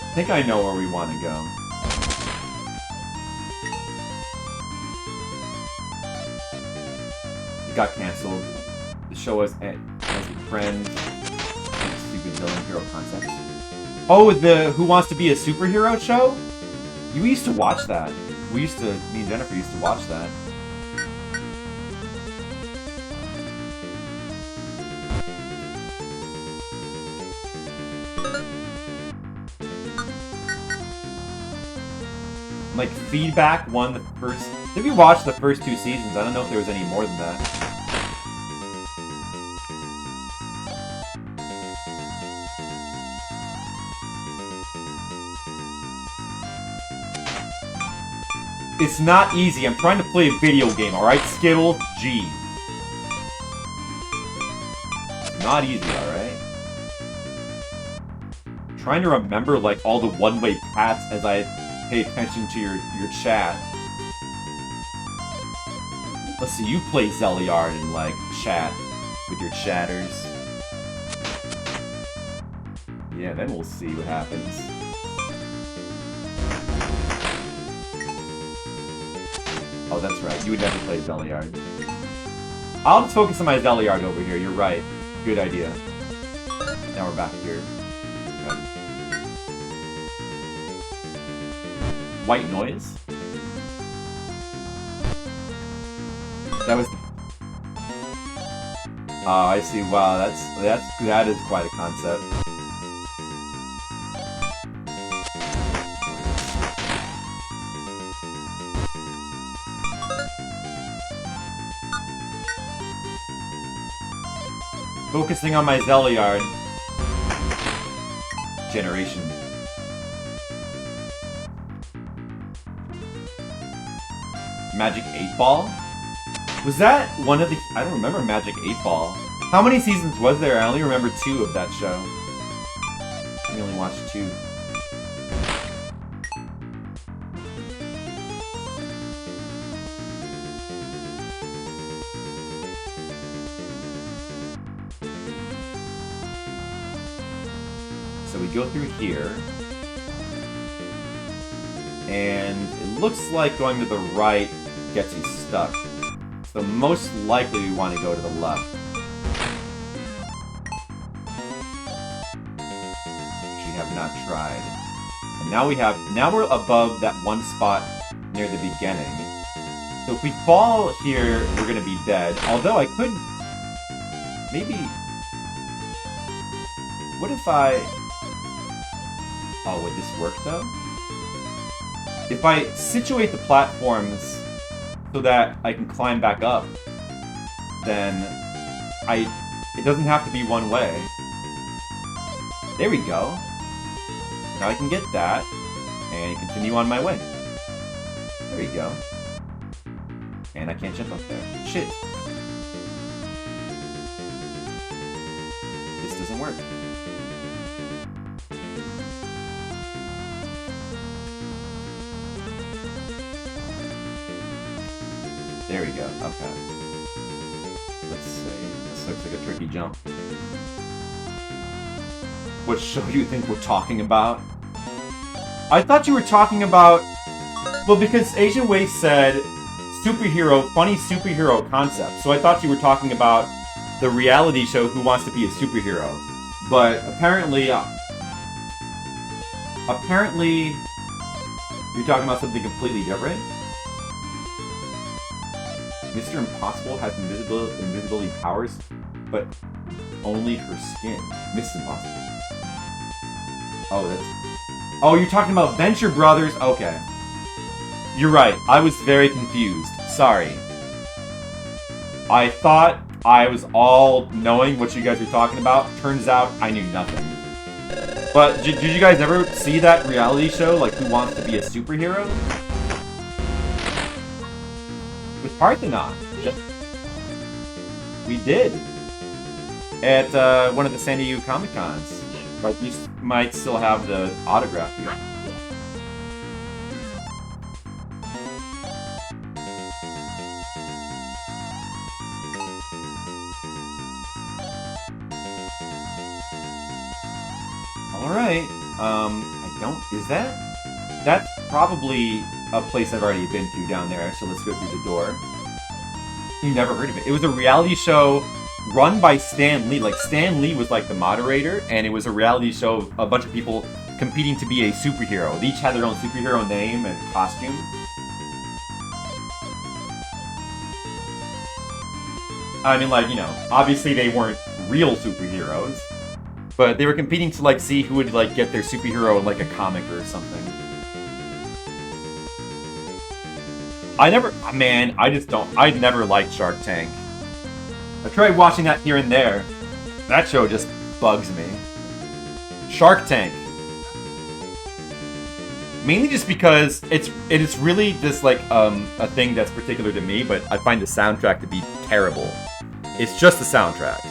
I think I know where we want to go. It got canceled. The show was as friends. Stupid villain hero concept. Oh, the Who Wants to Be a Superhero show? We used to watch that. Me and Jennifer used to watch that. Like, Feedback won the first... Did we watch the first 2 seasons? I don't know if there was any more than that. It's not easy. I'm trying to play a video game, alright? Skittle G. Not easy, alright? Trying to remember, like, all the one-way paths as I pay attention to your chat. Let's see, you play Zeliard and, like, chat with your chatters. Yeah, then we'll see what happens. Oh, that's right. You would never play Zeliard. I'll just focus on my Zeliard over here. You're right. Good idea. Now we're back here. Okay. White noise? That was... Oh, I see. Wow, that is quite a concept. Focusing on my Zeliard generation. Magic 8 Ball? Was that one of the... I don't remember Magic 8 Ball. How many seasons was there? I only remember 2 of that show. I only watched 2. So we go through here. And it looks like going to the right gets you stuck. So most likely we want to go to the left. Which we have not tried. And now we're above that one spot near the beginning. So if we fall here, we're gonna be dead. Although I could... Maybe... What if I... Oh, would this work though? If I situate the platforms so that I can climb back up, then it doesn't have to be one way. There we go. Now I can get that and continue on my way. There we go. And I can't jump up there. Shit. This doesn't work. There we go. Okay. Let's see. This looks like a tricky jump. What show do you think we're talking about? I thought you were talking about... Well, because Asian Waste said superhero, funny superhero concept. So I thought you were talking about the reality show Who Wants to Be a Superhero. But apparently... apparently... You're talking about something completely different? Mr. Impossible has invisibility powers, but only her skin. Mrs. Impossible. Oh, that's... Oh, you're talking about Venture Brothers? Okay. You're right. I was very confused. Sorry. I thought I was all knowing what you guys were talking about. Turns out I knew nothing. But did you guys ever see that reality show, like Who Wants to Be a Superhero? With Parthenon. We did. At one of the San Diego Comic Cons. But we might still have the autograph here. Alright. I don't... Is that... That's probably a place I've already been to down there, so let's go through the door. You never heard of it. It was a reality show run by Stan Lee. Like, Stan Lee was like the moderator, and it was a reality show of a bunch of people competing to be a superhero. They each had their own superhero name and costume. I mean, like, you know, obviously they weren't real superheroes, but they were competing to, like, see who would, like, get their superhero in, like, a comic or something. I never liked Shark Tank. I tried watching that here and there. That show just bugs me. Shark Tank. Mainly just because it is really just like a thing that's particular to me, but I find the soundtrack to be terrible. It's just the soundtrack.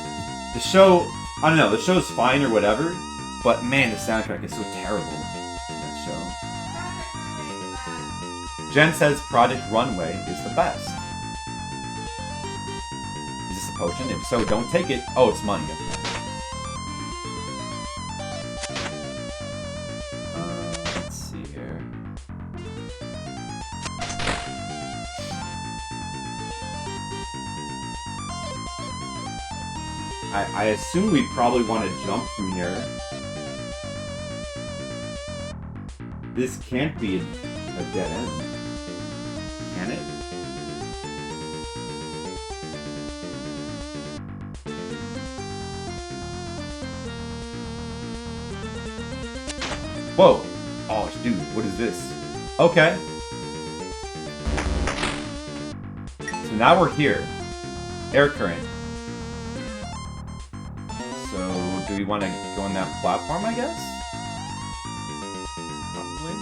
The show, I don't know, the show's fine or whatever, but man, the soundtrack is so terrible. That show. Jen says Project Runway is the best. Is this a potion? If so, don't take it. Oh, it's money. Okay. Let's see here. I assume we probably want to jump from here. This can't be a dead end. Can it? Whoa! Oh, dude, what is this? Okay. So now we're here. Air current. So, do we want to go on that platform, I guess? Probably.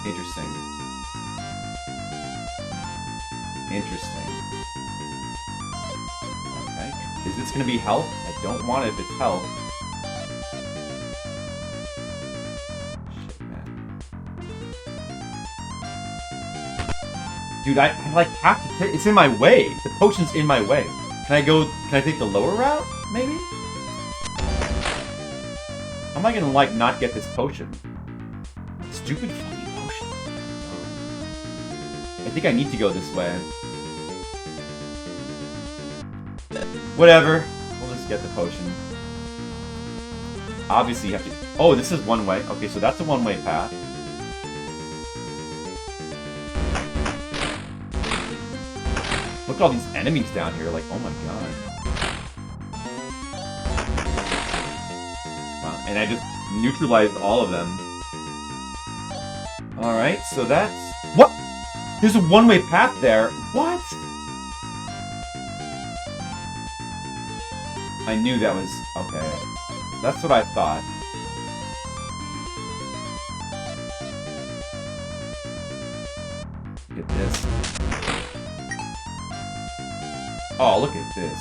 Interesting. Interesting. Okay. Is this going to be health? I don't want it if it's health. Shit, man. Dude, I like have to take... It's in my way. The potion's in my way. Can I take the lower route, maybe? How am I gonna, like, not get this potion? Stupid fucking potion. I think I need to go this way. Whatever. We'll just get the potion. Obviously, you have to... Oh, this is one way. Okay, so that's a one-way path. Look at all these enemies down here. Like, oh my god. Wow, and I just neutralized all of them. Alright, so that's... What? There's a one-way path there. What? I knew that was... Okay. That's what I thought. Look at this. Oh, look at this.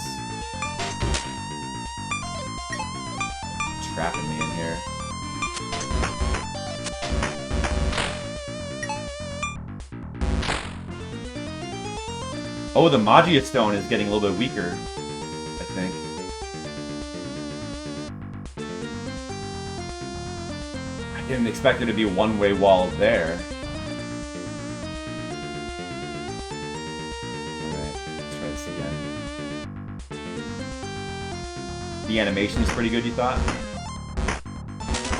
Trapping me in here. Oh, the Magia Stone is getting a little bit weaker, I think. I didn't expect there to be a one-way wall there. Alright, let's try this again. The animation is pretty good, you thought?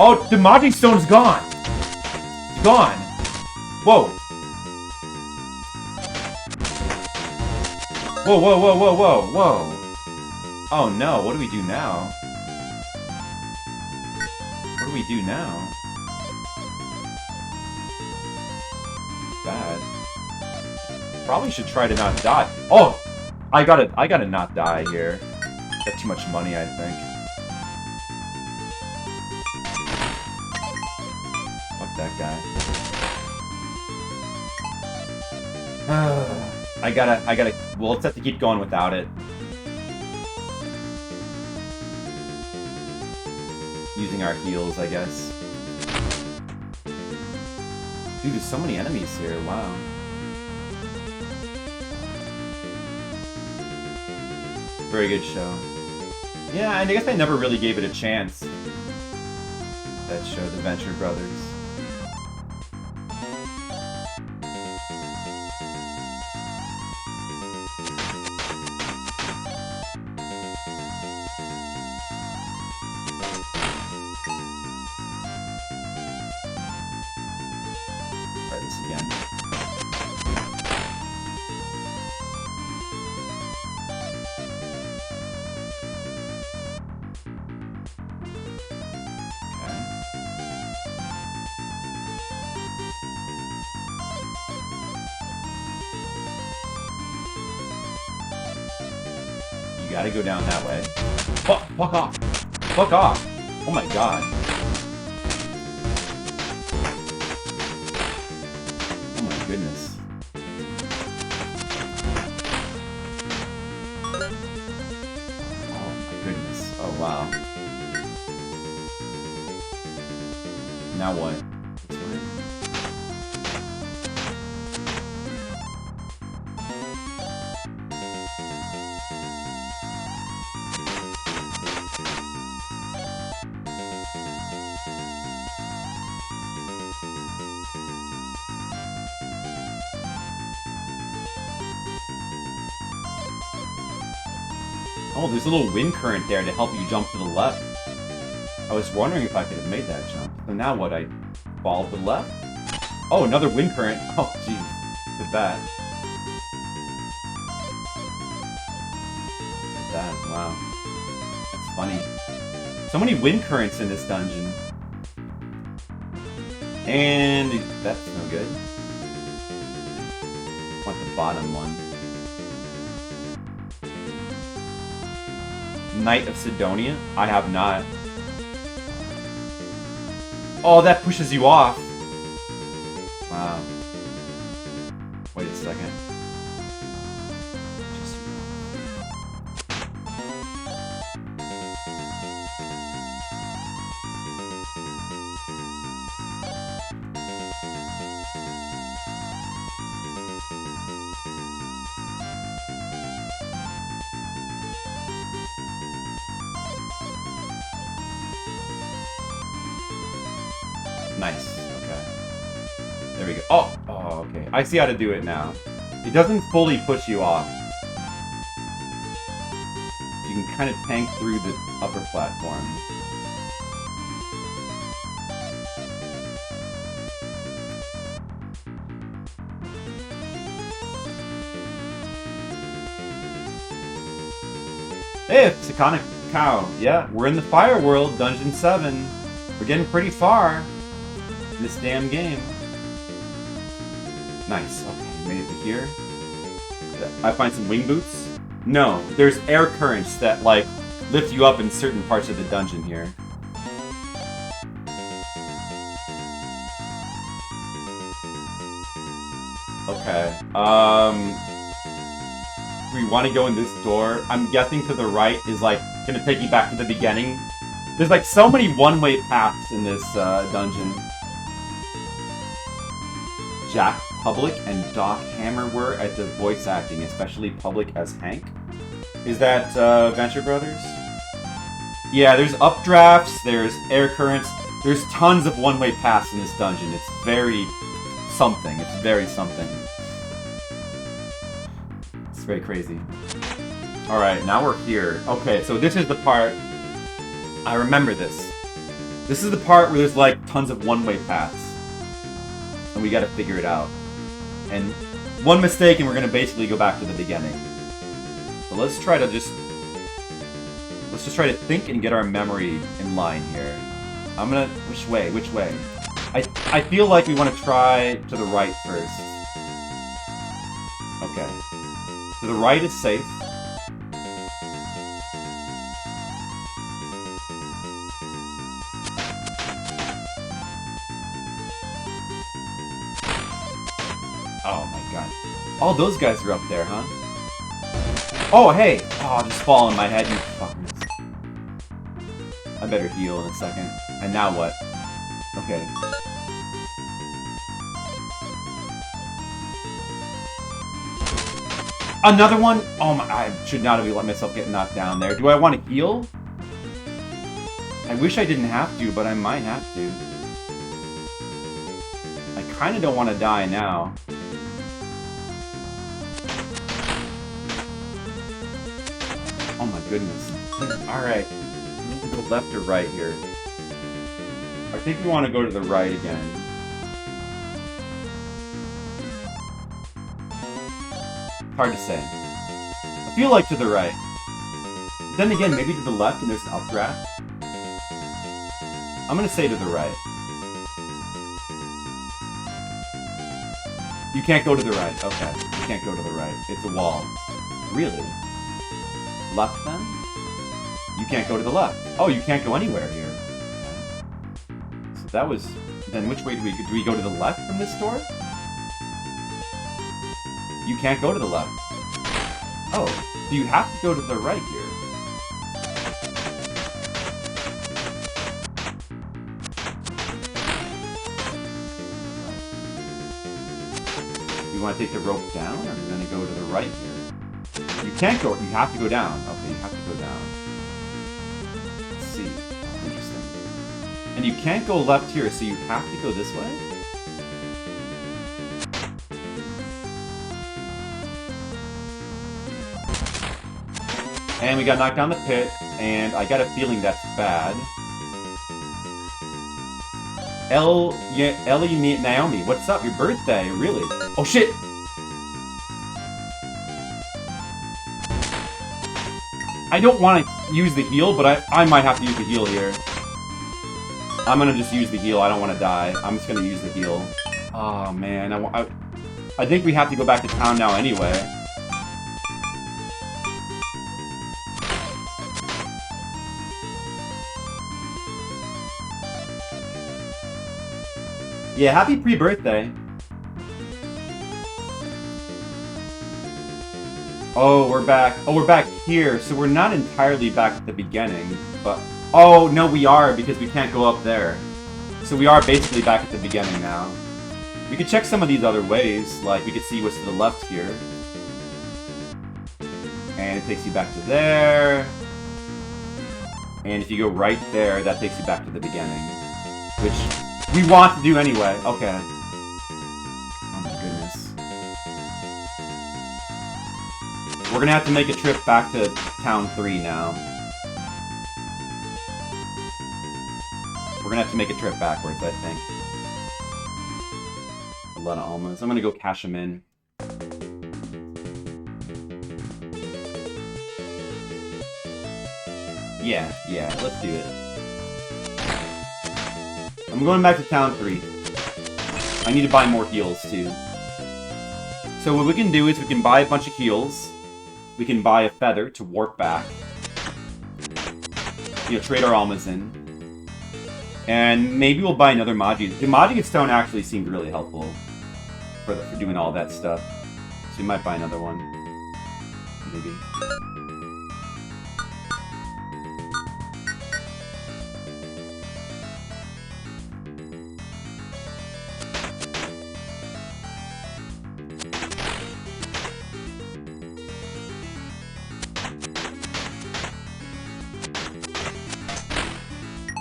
Oh, the Magia Stone's gone! It's gone! Whoa! Whoa, whoa, whoa, whoa, whoa, whoa! Oh no, what do we do now? What do we do now? Bad. Probably should try to not die. Oh! I gotta not die here. Got too much money, I think. Fuck that guy. I gotta, well, let's have to keep going without it. Using our heals, I guess. Dude, there's so many enemies here, wow. Very good show. Yeah, I guess I never really gave it a chance. That show, The Venture Brothers. Try this again. You gotta go down that way. Fuck off! Fuck off! Oh my god. Oh my goodness. Oh my goodness. Oh wow. Now what? This way? Oh, there's a little wind current there to help you jump to the left. I was wondering if I could have made that jump. So now what? I fall to the left? Oh, another wind current. Oh, jeez. Look at that. Look at that. Wow. That's funny. So many wind currents in this dungeon. And that's no good. I want the bottom one. Knight of Sidonia? I have not. Oh, that pushes you off. Wow. Wait a second. Nice. Okay. There we go. Oh, okay. I see how to do it now. It doesn't fully push you off. You can kind of tank through the upper platform. Hey, it's Iconic Cow. Yeah, we're in the Fire World, Dungeon 7. We're getting pretty far in this damn game. Nice. Okay, we made it to here. I find some wing boots. No, there's air currents that, like, lift you up in certain parts of the dungeon here. Okay, we want to go in this door. I'm guessing to the right is, like, gonna take you back to the beginning. There's, like, so many one-way paths in this, dungeon. Jack Public and Doc Hammer were at the voice acting, especially Public as Hank. Is that Venture Brothers? Yeah, there's updrafts, there's air currents, there's tons of one-way paths in this dungeon. It's very something. It's very something. It's very crazy. Alright, now we're here. Okay, so this is the part... I remember this. This is the part where there's, like, tons of one-way paths. And we gotta figure it out. And one mistake and we're gonna basically go back to the beginning. So let's try to just try to think and get our memory in line here. I'm gonna... Which way? Which way? I feel like we want to try to the right first. Okay. To the right is safe. Oh my god. Oh, those guys are up there, huh? Oh, hey! Oh, I'll just fall on my head, you fuckers. I better heal in a second. And now what? Okay. Another one? Oh my, I should not have let myself get knocked down there. Do I want to heal? I wish I didn't have to, but I might have to. I kind of don't want to die now. Oh my goodness. Alright. Go left or right here? I think we want to go to the right again. Hard to say. I feel like to the right. Then again, maybe to the left and there's an updraft. I'm gonna say to the right. You can't go to the right. Okay. You can't go to the right. It's a wall. Really? Left then? You can't go to the left. Oh, you can't go anywhere here. So that was... Then which way do we go to the left from this door? You can't go to the left. Oh, so you have to go to the right here. You want to take the rope down, or are you going to go to the right here? You can't go, you have to go down. Okay, you have to go down. Let's see. Interesting. And you can't go left here, so you have to go this way? And we got knocked down the pit, and I got a feeling that's bad. Ellie Naomi, what's up? Your birthday, really? Oh shit! I don't want to use the heal, but I might have to use the heal here. I'm gonna just use the heal, I don't want to die. I'm just gonna use the heal. Oh man, I think we have to go back to town now anyway. Yeah, happy pre-birthday. Oh, we're back. Oh, we're back here. So we're not entirely back at the beginning, but... Oh, no, we are, because we can't go up there. So we are basically back at the beginning now. We could check some of these other ways, like we could see what's to the left here. And it takes you back to there. And if you go right there, that takes you back to the beginning. Which... We want to do anyway. Okay. Oh my goodness. We're gonna have to make a trip back to Town 3 now. We're gonna have to make a trip backwards, I think. A lot of almas. I'm gonna go cash them in. Yeah, let's do it. I'm going back to Town 3. I need to buy more heals, too. So what we can do is we can buy a bunch of heals. We can buy a feather to warp back. You know, trade our almas in. And maybe we'll buy another Magic. The Magic Stone actually seemed really helpful for doing all that stuff. So we might buy another one. Maybe.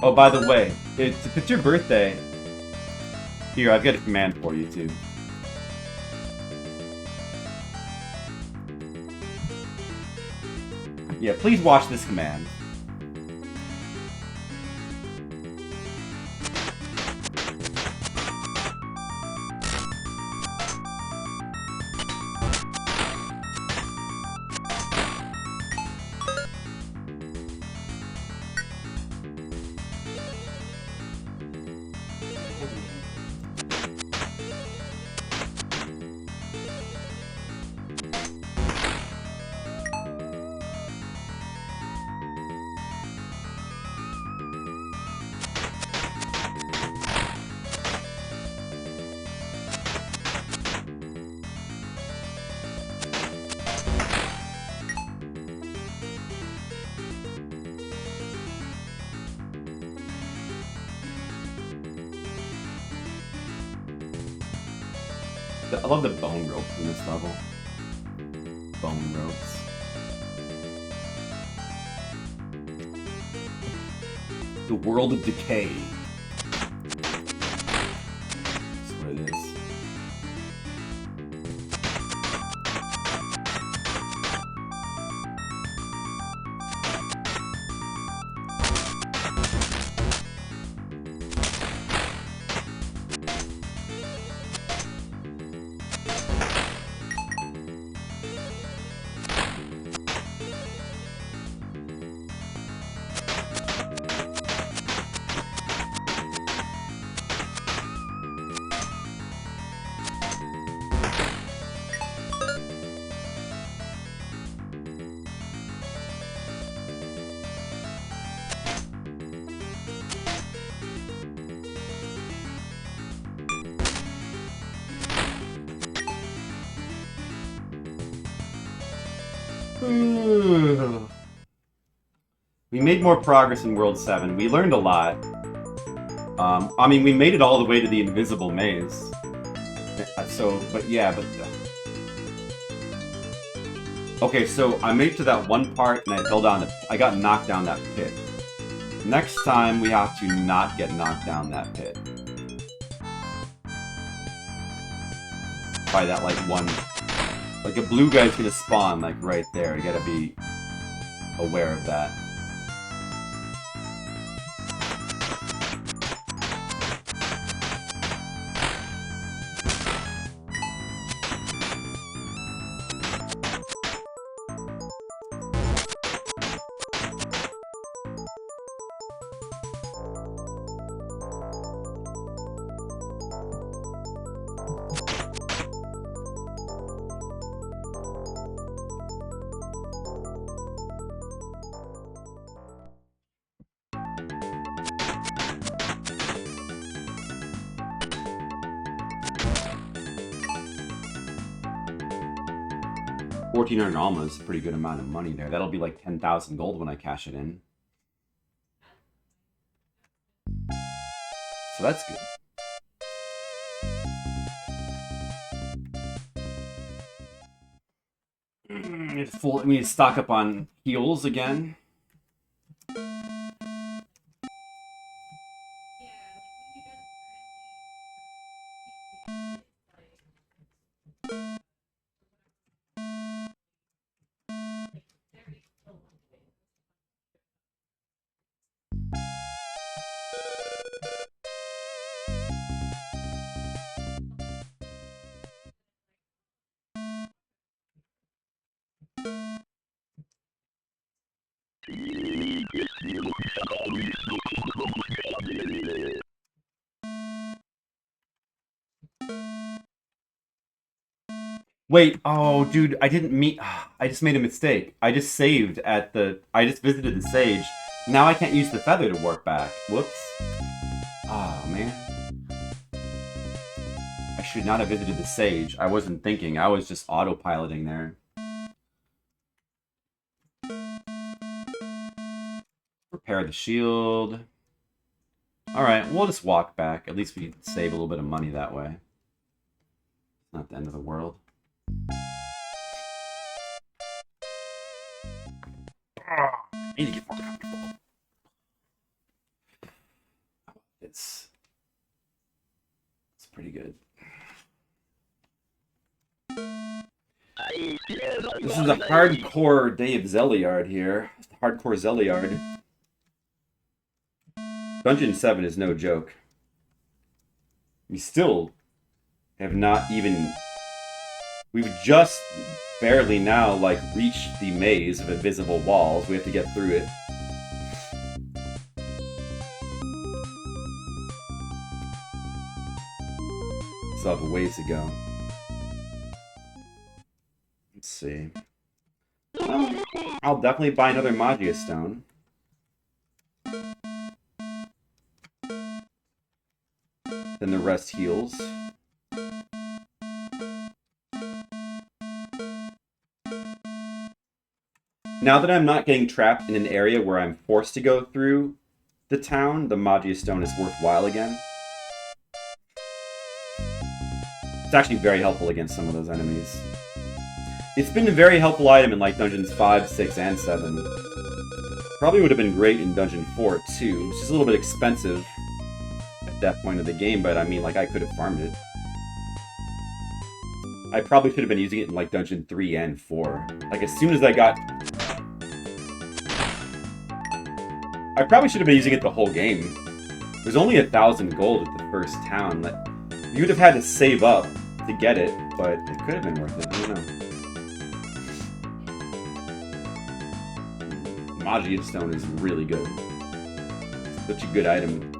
Oh, by the way, if it's your birthday, here, I've got a command for you, too. Yeah, please watch this command. I love the bone ropes in this level. Bone ropes. The world of decay. That's what it is. We made more progress in World 7. We learned a lot. I mean, we made it all the way to the invisible maze. Okay, so I made it to that one part and I fell down. I got knocked down that pit. Next time, we have to not get knocked down that pit. By that, like, one... Like, a blue guy's gonna spawn, like, right there. You gotta be aware of that. $1,400 alma is a pretty good amount of money there. That'll be like 10,000 gold when I cash it in. So that's good. We need to stock up on heals again. Wait, oh, dude, I didn't meet. I just made a mistake. I just saved at the. I just visited the sage. Now I can't use the feather to warp back. Whoops. Oh, man. I should not have visited the sage. I wasn't thinking. I was just autopiloting there. Repair the shield. Alright, we'll just walk back. At least we can save a little bit of money that way. Not the end of the world. I need to get more comfortable. It's pretty good. This is a hardcore day of Zeliard here. Hardcore Zeliard. Dungeon 7 is no joke. We still have not even... We've just barely now, like, reached the maze of invisible walls. We have to get through it. Still have a ways to go. Let's see. Well, I'll definitely buy another Magia Stone. Then the rest heals. Now that I'm not getting trapped in an area where I'm forced to go through the town, the Magia Stone is worthwhile again. It's actually very helpful against some of those enemies. It's been a very helpful item in like Dungeons 5, 6, and 7. Probably would have been great in Dungeon 4 too. It's just a little bit expensive at that point of the game, but I mean, like, I could have farmed it. I probably should have been using it in like Dungeon 3 and 4. Like, as soon as I got... I probably should have been using it the whole game. There's only 1,000 gold at the first town. That you would have had to save up to get it, but it could have been worth it. I don't know. Magia Stone is really good. It's such a good item.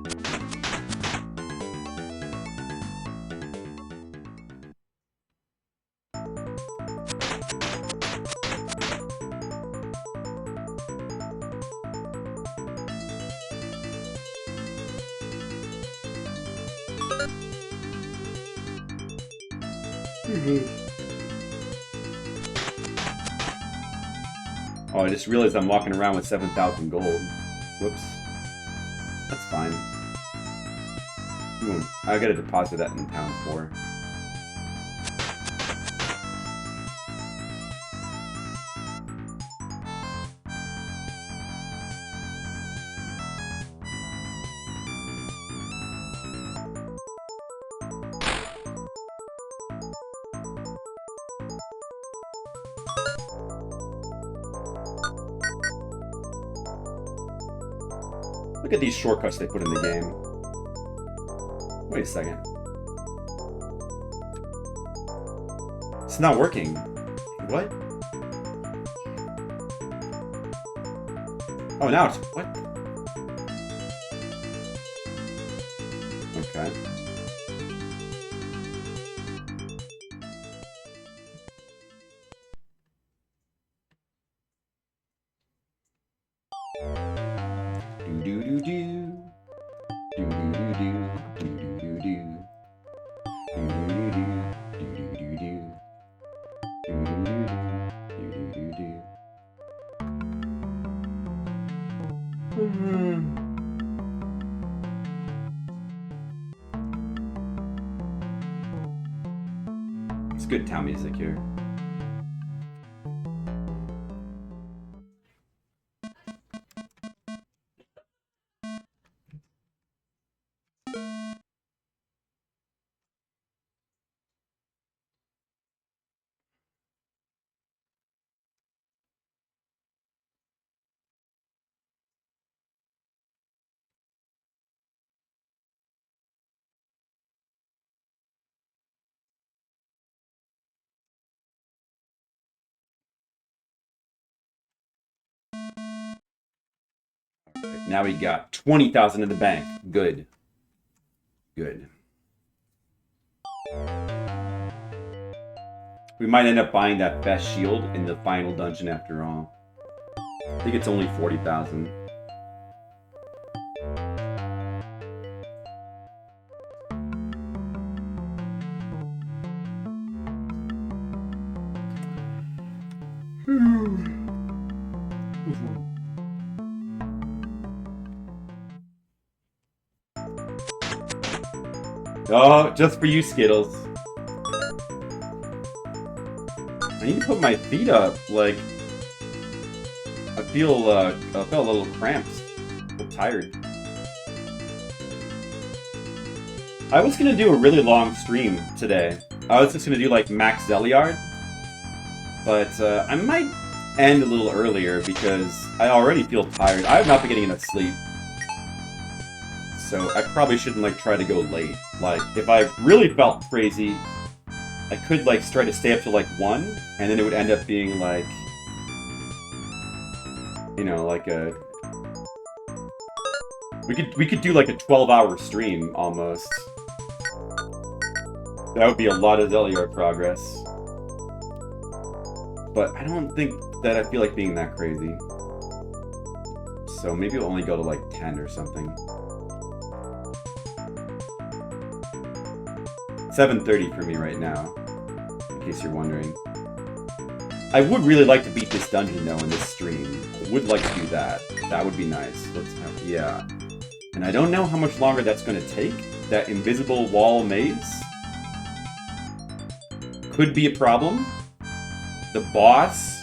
Oh, I just realized I'm walking around with 7,000 gold. Whoops. That's fine. I gotta deposit that in town 4. Look at these shortcuts they put in the game. Wait a second. It's not working. What? Oh, now it's... What? Okay. It's good town music here. Now we got 20,000 in the bank. Good. Good. We might end up buying that best shield in the final dungeon after all. I think it's only 40,000. Oh, just for you, Skittles. I need to put my feet up. Like, I feel a little cramped. A little tired. I was gonna do a really long stream today. I was just gonna do like max Zeliard, but I might end a little earlier because I already feel tired. I have not been getting enough sleep. So I probably shouldn't like try to go late. Like if I really felt crazy, I could like try to stay up till like 1, and then it would end up being like, you know, like a we could do like a 12-hour stream almost. That would be a lot of Zeliard progress. But I don't think that I feel like being that crazy. So maybe we'll only go to like 10 or something. 7:30 for me right now, in case you're wondering. I would really like to beat this dungeon though in this stream. I would like to do that. That would be nice. Let's have, yeah. And I don't know how much longer that's going to take. That invisible wall maze could be a problem. The boss,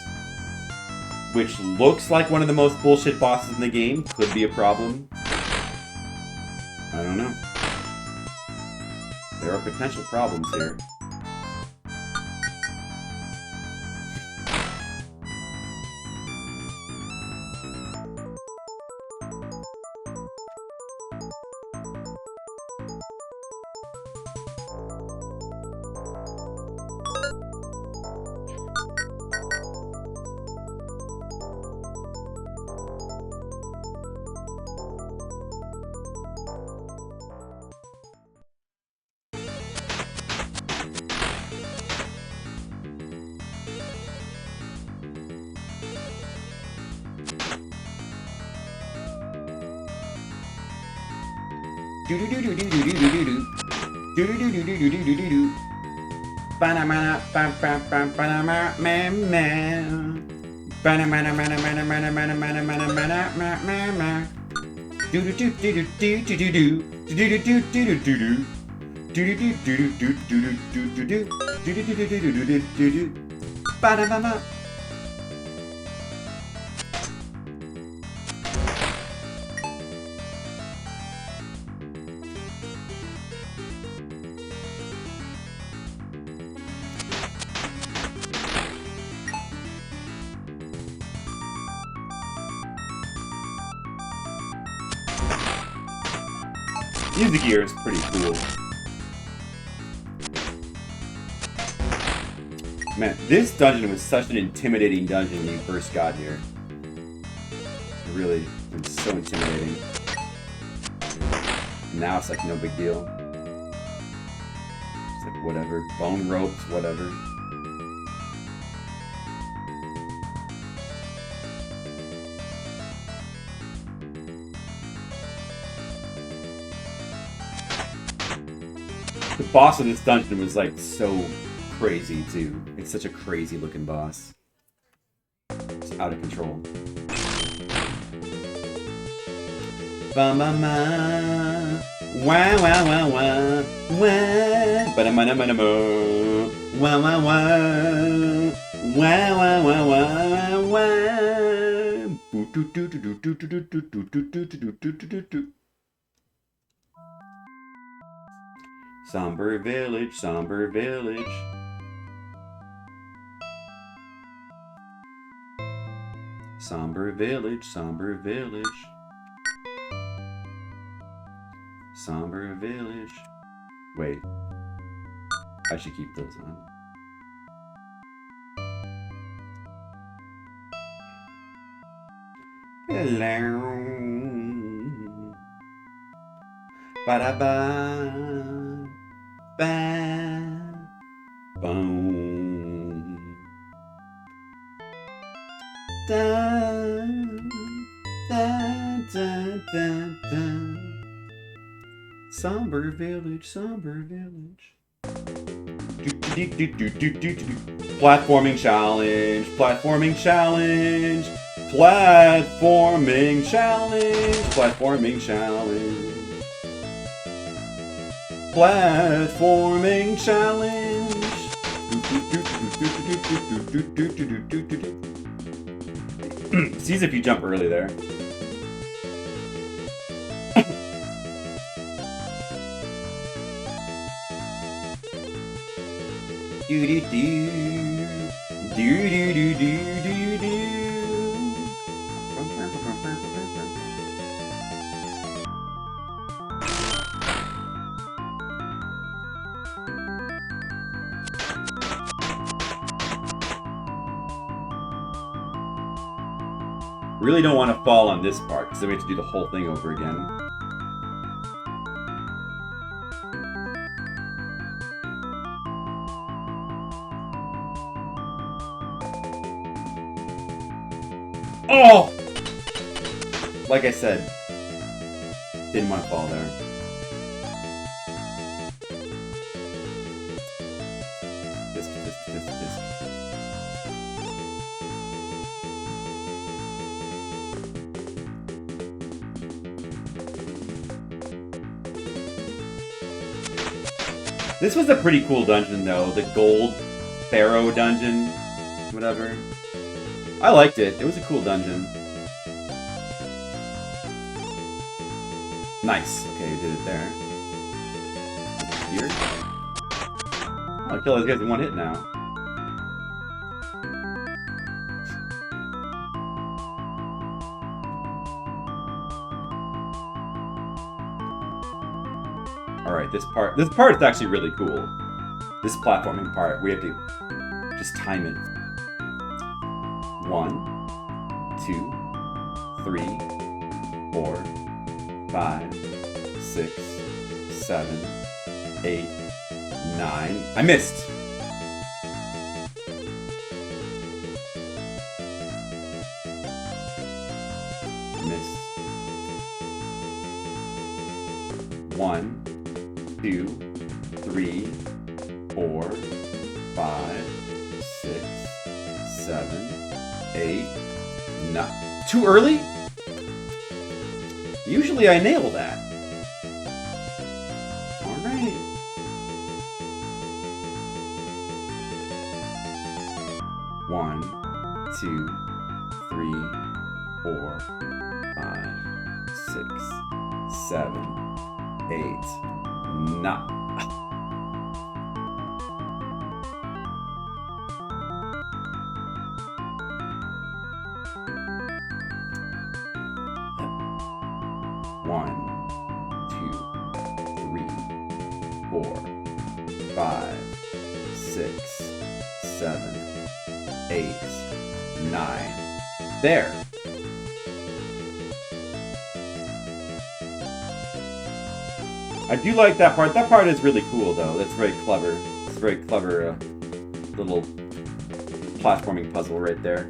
which looks like one of the most bullshit bosses in the game, could be a problem. I don't know. There are potential problems here. Music gear is pretty cool. Man, this dungeon was such an intimidating dungeon when you first got here. Really, it was so intimidating. Now it's like no big deal. It's like whatever. Bone ropes, whatever. The boss of this dungeon was like so crazy too. It's such a crazy looking boss. It's out of control. Ba-ma-ma. Wah wah wah wah. Wah. Ba-da-ma-na-ma-na-ma. Wah wah wah. Wah wah wah wah wah. Boo-doo-doo-doo-doo-doo-doo-doo-doo-doo-doo-doo-doo-doo. Somber village, somber village. Somber village, somber village. Somber village. Wait. I should keep those on. Hello. Ba-da-ba. Ba. Boom. Dun, dun, dun, dun, dun. Somber village, somber village. Platforming challenge, platforming challenge, platforming challenge, platforming challenge, platforming challenge. Sees if you jump early there. Do do do do do do do do do. Really don't want to fall on this part because then we have to do the whole thing over again. Oh! Like I said, didn't want to fall there. Disc. This was a pretty cool dungeon though, the gold pharaoh dungeon, whatever. I liked it. It was a cool dungeon. Nice. Okay, we did it there. Here. I'll kill those guys in one hit now. Alright, this part is actually really cool. This platforming part, we have to just time it. 1, 2, 3, 4, 5, 6, 7, 8, 9. I missed! Missed. 1, 2, 3, 4, 5, 6, 7, 8, 9. Too early? Usually I nail that. Alright. One, 2, 3, 4, 5, 6, 7, 8, 9. 1, 2, 3, 4, 5, 6, 7, 8, 9. There. I do like that part. That part is really cool, though. That's very clever. It's a very clever little platforming puzzle right there.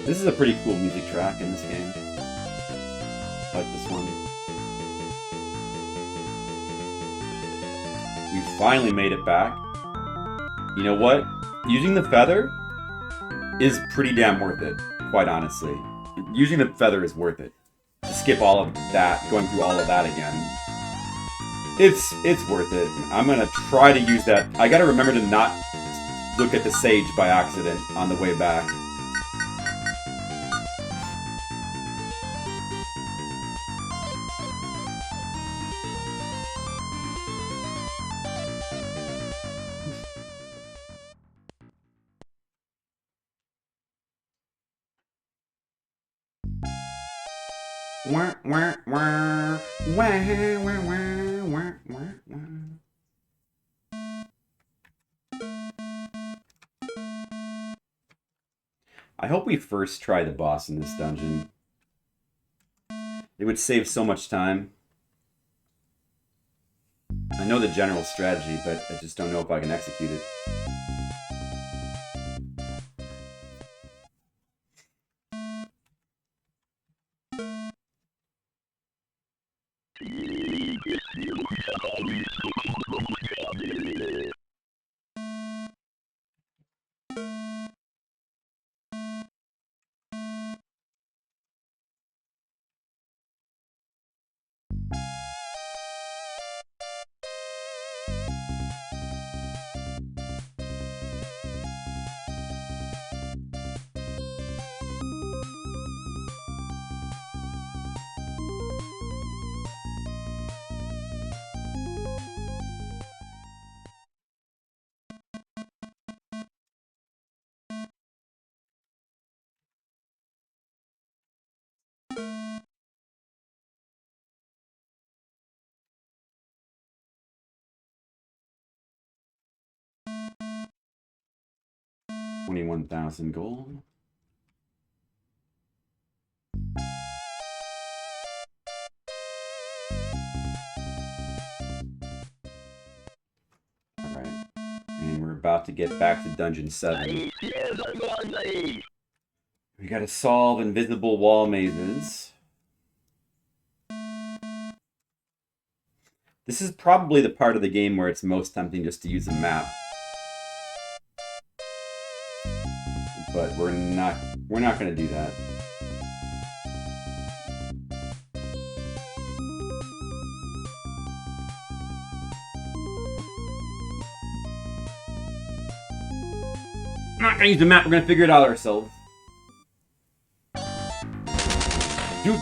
This is a pretty cool music track in this game. I like this one. We finally made it back. You know what? Using the feather is pretty damn worth it, quite honestly. Using the feather is worth it. To skip all of that, going through all of that again. It's worth it. I'm gonna try to use that. I gotta remember to not look at the sage by accident on the way back. Wah, wah, wah. Wah, wah, wah, wah, wah, wah. I hope we first try the boss in this dungeon. It would save so much time. I know the general strategy, but I just don't know if I can execute it. $21,000 gold. Alright. And we're about to get back to Dungeon 7. We gotta solve invisible wall mazes. This is probably the part of the game where it's most tempting just to use a map. But we're not gonna do that. I'm not gonna use the map, we're gonna figure it out ourselves. Dude.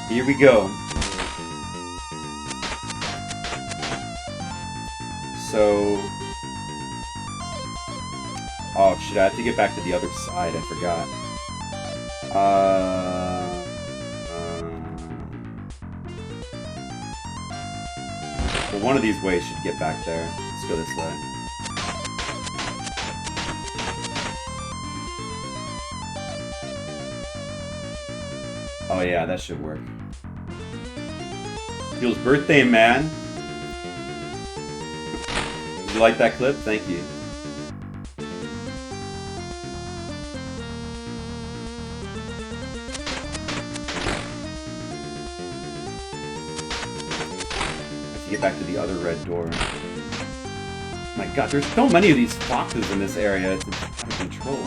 Here we go. So... Oh shit, I have to get back to the other side, I forgot. Well, one of these ways should get back there. Let's go this way. Oh yeah, that should work. Jules' birthday, man. Did you like that clip? Thank you. Have to get back to the other red door. My god, there's so many of these foxes in this area. It's out of control.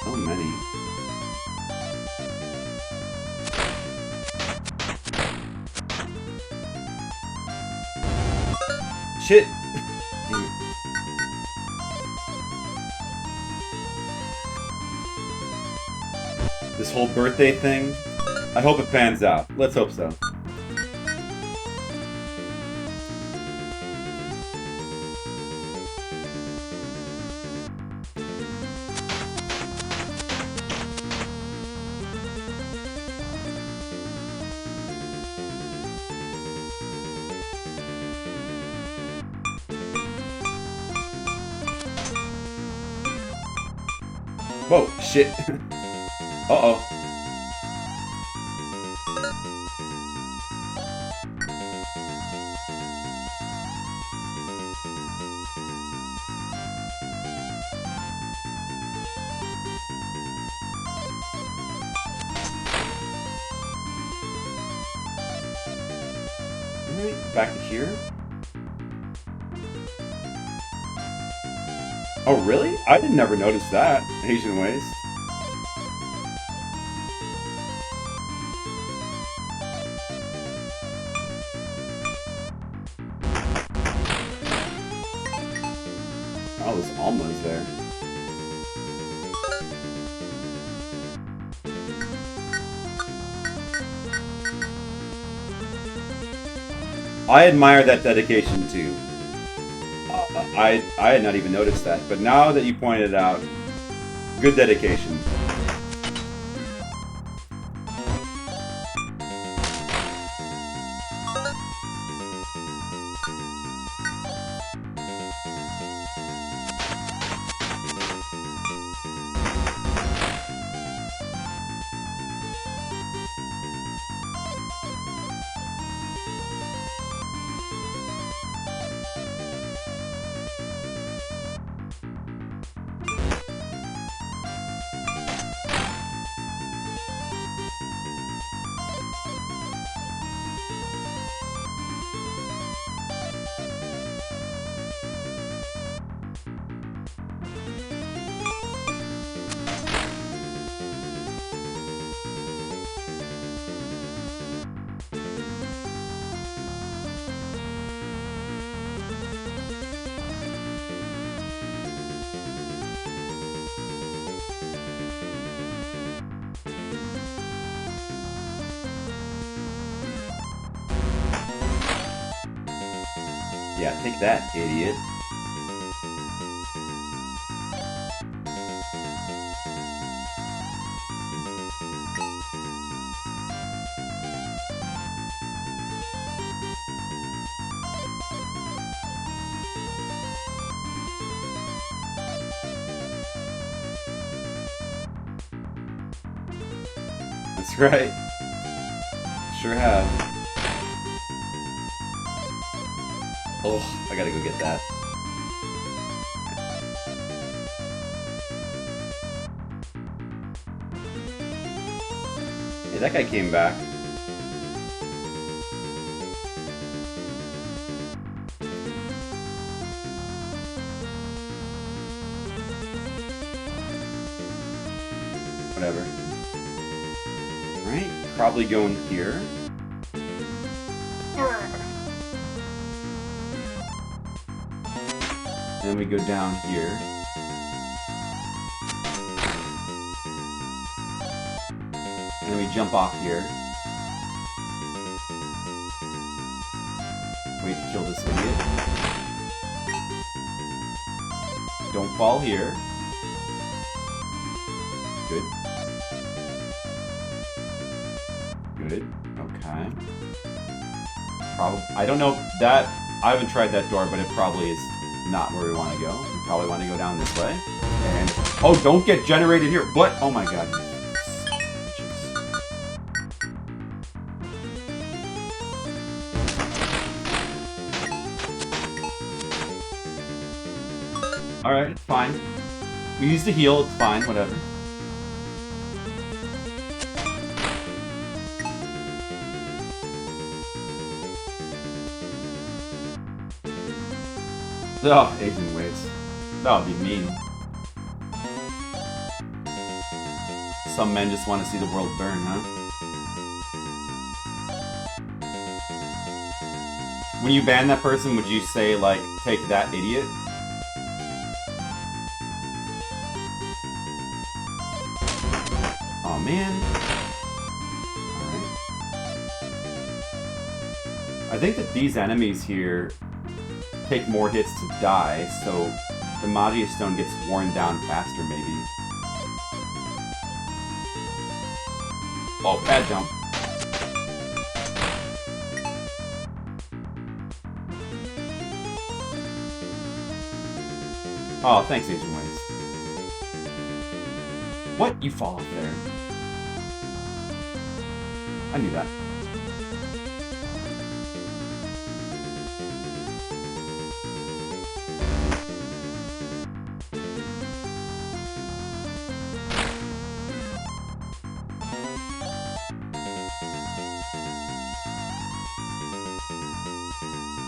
So many. Shit! Damn it. This whole birthday thing, I hope it pans out. Let's hope so. Whoa, shit. Uh-oh. Alright, back to here. Oh, really? I didn't never notice that. Asian waste. Oh, there's almas there. I admire that dedication too. I had not even noticed that, but now that you pointed it out, good dedication. Yeah, take that, idiot. That's right. Sure have. Oh, I gotta go get that. Hey, that guy came back. Whatever. Alright, probably going here. Then we go down here. And then we jump off here. Wait to kill this idiot. Don't fall here. Good. Good. Okay. I don't know that. I haven't tried that door, but it probably is not where we want to go. We probably want to go down this way. And oh, don't get generated here. What? Oh my god. Alright, it's fine. We used to heal, it's fine, whatever. Oh, Asian waste. That would be mean. Some men just want to see the world burn, huh? When you ban that person, would you say, like, take that idiot? Oh man. Alright. I think that these enemies here take more hits to die, so the Magia Stone gets worn down faster, maybe. Oh, bad jump. Oh, thanks, Asian Waste. What? You fall off there. I knew that.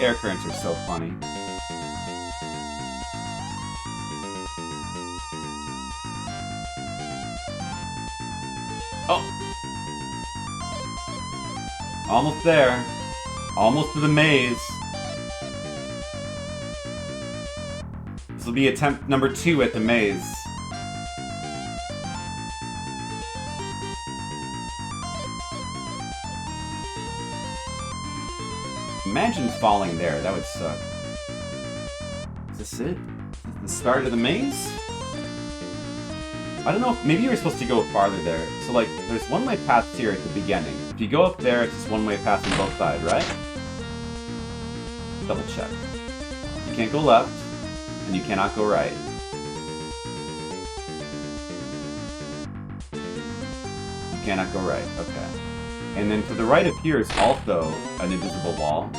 Air currents are so funny. Oh! Almost there. Almost to the maze. This will be attempt number 2 at the maze. Imagine falling there, that would suck. Is this it? Is this the start of the maze? I don't know, maybe you were supposed to go farther there. So like, there's one-way paths here at the beginning. If you go up there, it's just one-way paths on both sides, right? Double check. You can't go left, and you cannot go right. You cannot go right, okay. And then to the right of here is also an invisible wall.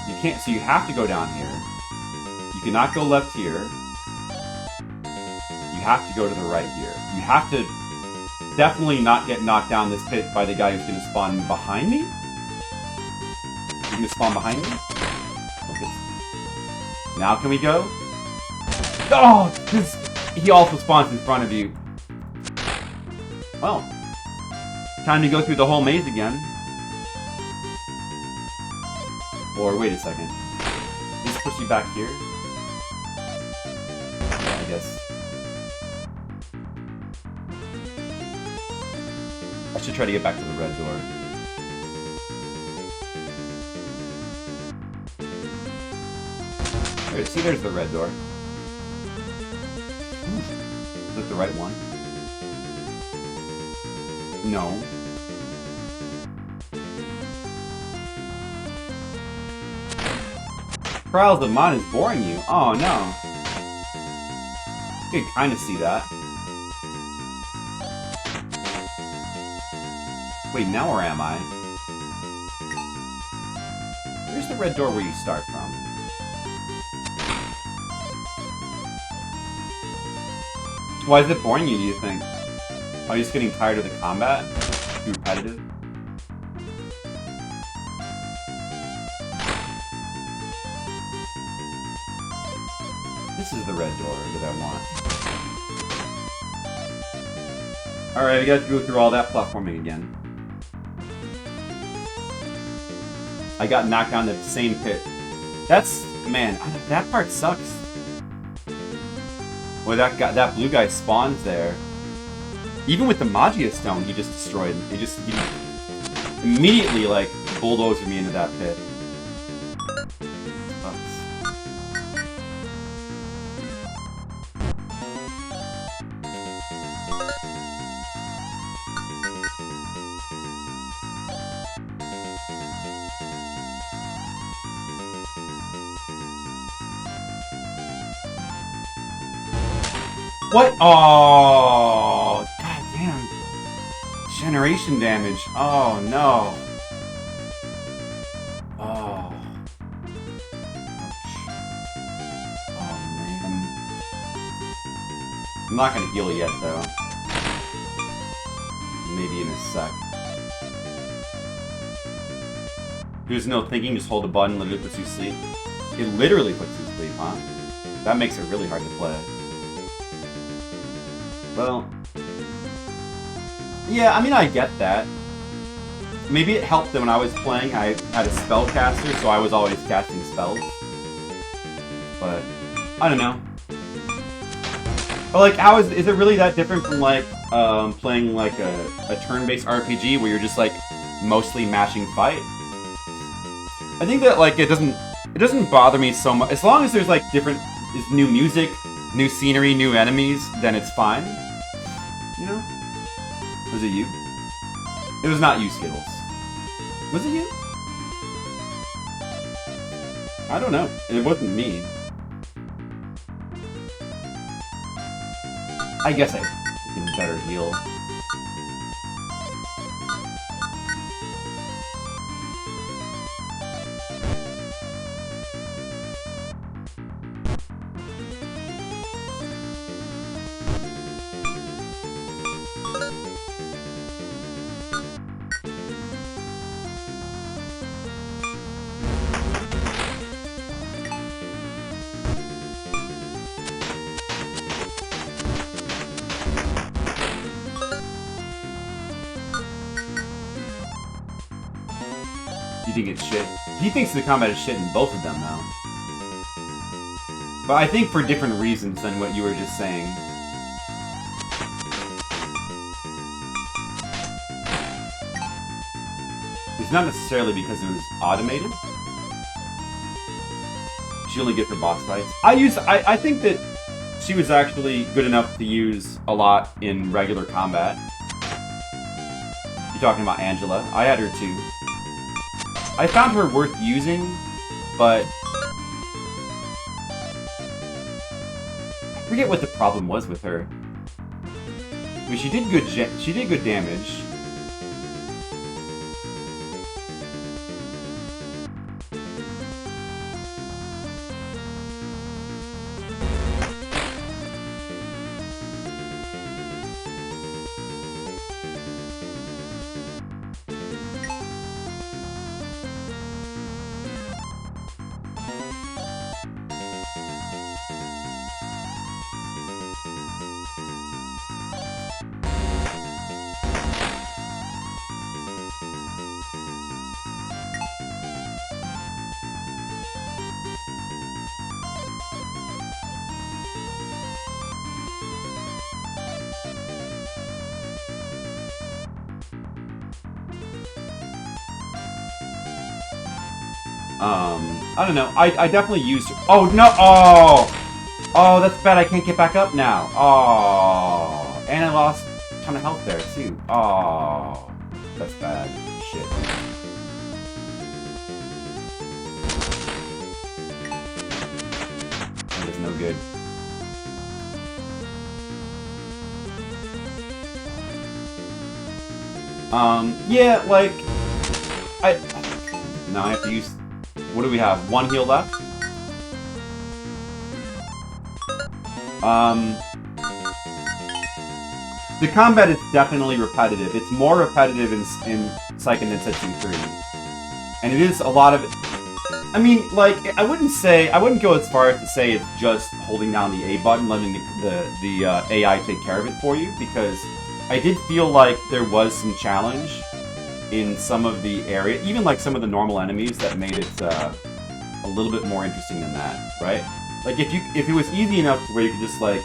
You can't, so you have to go down here. You cannot go left here. You have to go to the right here. You have to definitely not get knocked down this pit by the guy who's going to spawn behind me. He's going to spawn behind me? Okay. Now can we go? Oh! He also spawns in front of you. Well. Time to go through the whole maze again. Or wait a second. Just push you back here? Yeah, I guess. I should try to get back to the red door. There, see, there's the red door. Is that the right one? No. Trials of Mine is boring you? Oh no. You can kind of see that. Wait, now where am I? Where's the red door where you start from? Why is it boring you, do you think? Are you just getting tired of the combat? Too repetitive? This is the red door that I want. Alright, we gotta go through all that platforming again. I got knocked down the same pit. That's... man, that part sucks. Well, that blue guy spawns there. Even with the Magia Stone, he just destroyed him. He immediately, like, bulldozed me into that pit. What? Oh, god damn. Generation damage. Oh, no. Oh. Oh, man. I'm not gonna heal yet, though. Maybe in a sec. There's no thinking, just hold the button, literally puts you to sleep. It literally puts you to sleep, huh? That makes it really hard to play. Well, yeah, I mean, I get that. Maybe it helped that when I was playing, I had a spellcaster, so I was always casting spells. But, I don't know. But, like, how is it really that different from, like, playing, like, a turn-based RPG where you're just, like, mostly mashing fight? I think that, like, it doesn't bother me so much. As long as there's, like, new music, new scenery, new enemies, then it's fine. You know? Was it you? It was not you, Skittles. Was it you? I don't know. It wasn't me. I guess I can better heal. You think it's shit? He thinks the combat is shit in both of them now. But I think for different reasons than what you were just saying. It's not necessarily because it was automated. She only get for boss fights. I think that she was actually good enough to use a lot in regular combat. You're talking about Angela. I had her too. I found her worth using, but I forget what the problem was with her. I mean, she did good damage. I don't know. I definitely used... Oh, no! Oh! Oh, that's bad. I can't get back up now. Oh. And I lost a ton of health there, too. Oh. That's bad. Shit. That is no good. Yeah, like... Now I have to use... What do we have? One heal left? The combat is definitely repetitive. It's more repetitive in Seiken Densetsu 3. And it is a lot of... I mean, like, I wouldn't go as far as to say it's just holding down the A button, letting the AI take care of it for you, because I did feel like there was some challenge in some of the area, even like some of the normal enemies that made it a little bit more interesting than that, right? Like if it was easy enough to where you could just like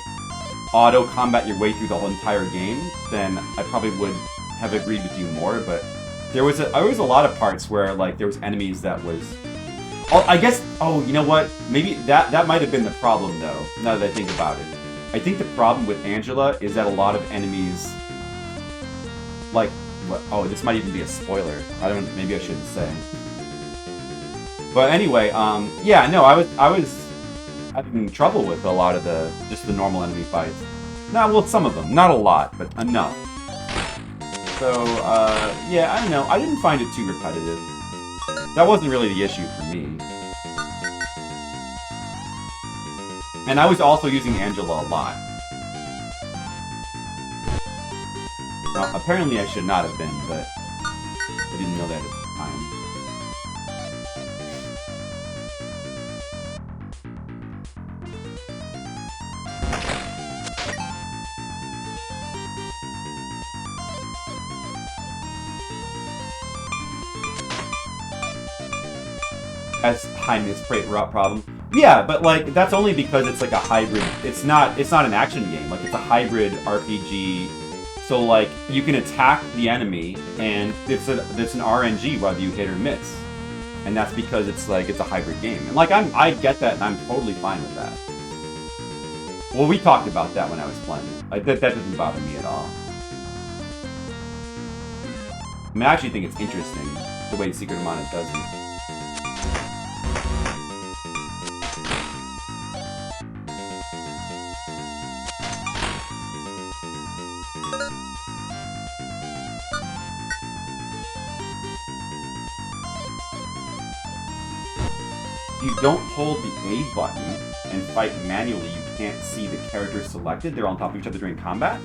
auto combat your way through the whole entire game, then I probably would have agreed with you more. But there was a lot of parts where like there was enemies that was. Oh, I guess. Oh, you know what? Maybe that might have been the problem though. Now that I think about it, I think the problem with Angela is that a lot of enemies, like. What? Oh, this might even be a spoiler. I don't. Maybe I shouldn't say. But anyway, yeah, no, I was having trouble with a lot of just the normal enemy fights. Well, some of them, not a lot, but enough. So, yeah, I don't know. I didn't find it too repetitive. That wasn't really the issue for me. And I was also using Angela a lot. Apparently I should not have been, but I didn't know that at the time. As high misprate route problem. Yeah, but like that's only because it's like a hybrid. It's not an action game. Like it's a hybrid RPG. So like you can attack the enemy, and it's an RNG whether you hit or miss, and that's because it's a hybrid game. And like I get that, and I'm totally fine with that. Well, we talked about that when I was playing. Like that doesn't bother me at all. I mean, I actually think it's interesting the way Secret of Mana does it. you don't hold the A button and fight manually, you can't see the characters selected. They're on top of each other during combat.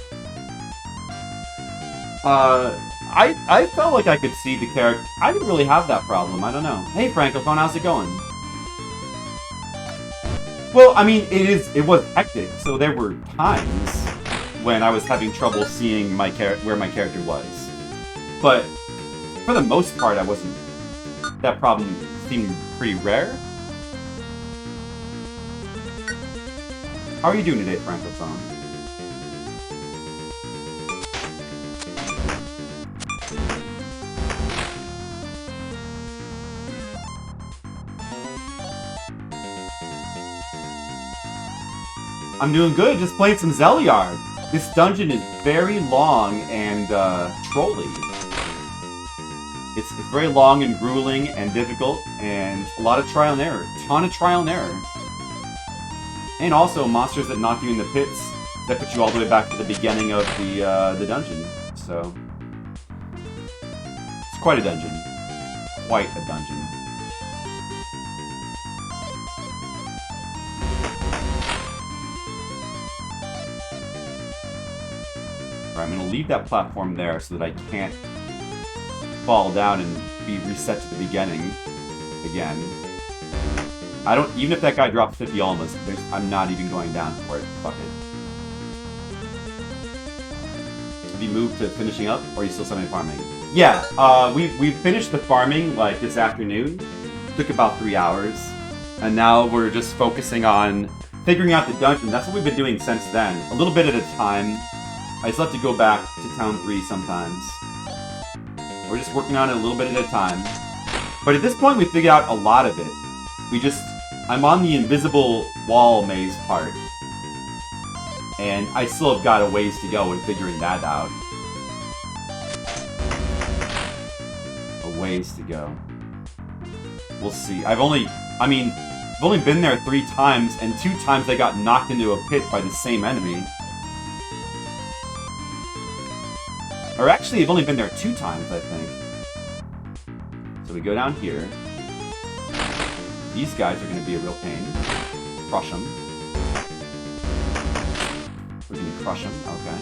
I felt like I could see the character. I didn't really have that problem. I don't know. Hey, Francophone, how's it going? Well, I mean, it was hectic, so there were times when I was having trouble seeing where my character was. But for the most part, I wasn't. That problem seemed pretty rare. How are you doing today, Francophone? I'm doing good, just playing some Zeliard. This dungeon is very long and trolly. It's very long and grueling and difficult, and a lot of trial and error. Ton of trial and error. And also monsters that knock you in the pits that put you all the way back to the beginning of the dungeon. So it's quite a dungeon. Quite a dungeon. I'm going to leave that platform there so that I can't fall down and be reset to the beginning again. I don't, even if that guy drops 50 almas, I'm not even going down for it. Fuck it. Have you moved to finishing up, or are you still semi-farming? Yeah, we finished the farming like this afternoon. Took about 3 hours, and now we're just focusing on figuring out the dungeon. That's what we've been doing since then. A little bit at a time. I still have to go back to Town 3 sometimes. We're just working on it a little bit at a time. But at this point, we figured out a lot of it. I'm on the invisible wall maze part. And I still have got a ways to go in figuring that out. A ways to go. We'll see. I've only been there 3 times, and 2 times I got knocked into a pit by the same enemy. Or actually, I've only been there 2 times, I think. So we go down here. These guys are going to be a real pain. Crush them. We're going to crush them. Okay.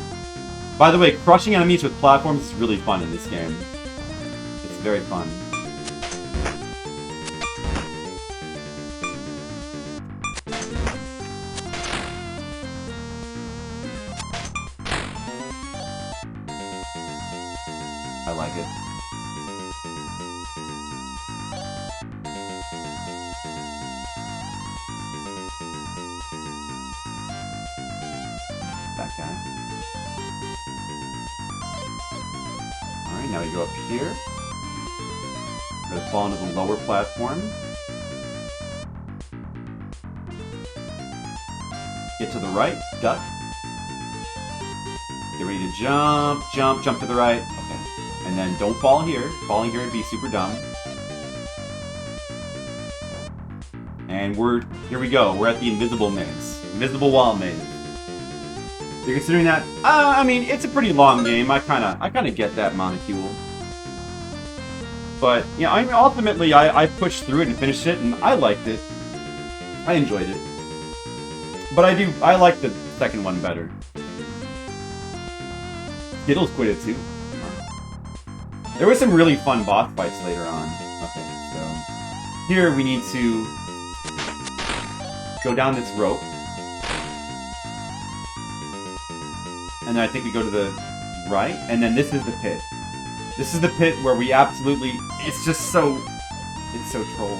By the way, crushing enemies with platforms is really fun in this game. It's very fun. I like it. That guy. Alright, now we go up here. Gonna fall into the lower platform. Get to the right, duck. Get ready to jump, jump, jump to the right. Okay. And then don't fall here. Falling here would be super dumb. And here we go. We're at the invisible maze. Invisible wall maze. You're considering that? I mean, it's a pretty long game. I kinda get that molecule. But, yeah, I mean, ultimately, I pushed through it and finished it, and I liked it. I enjoyed it. But I like the second one better. Skittles quit it too. There were some really fun boss fights later on. Okay, so here we need to go down this rope. And then I think we go to the right, and then this is the pit. This is the pit where we absolutely, it's so troll.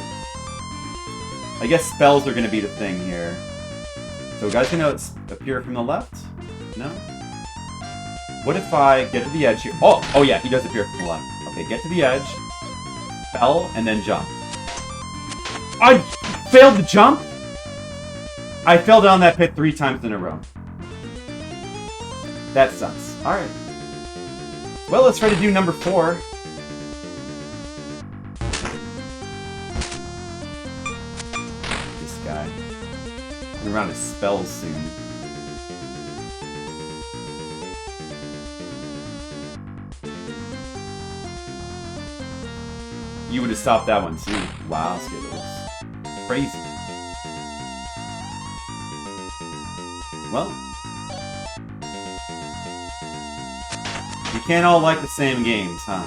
I guess spells are gonna be the thing here. So guys gonna appear from the left? No? What if I get to the edge here? Oh yeah, he does appear from the left. Okay, get to the edge, spell, and then jump. I failed to jump? I fell down that pit 3 times in a row. That sucks. Alright. Well, let's try to do number 4. This guy. We're around his spells soon. You would have stopped that one too. Wow, Skittles. Crazy. Well, you can't all like the same games, huh?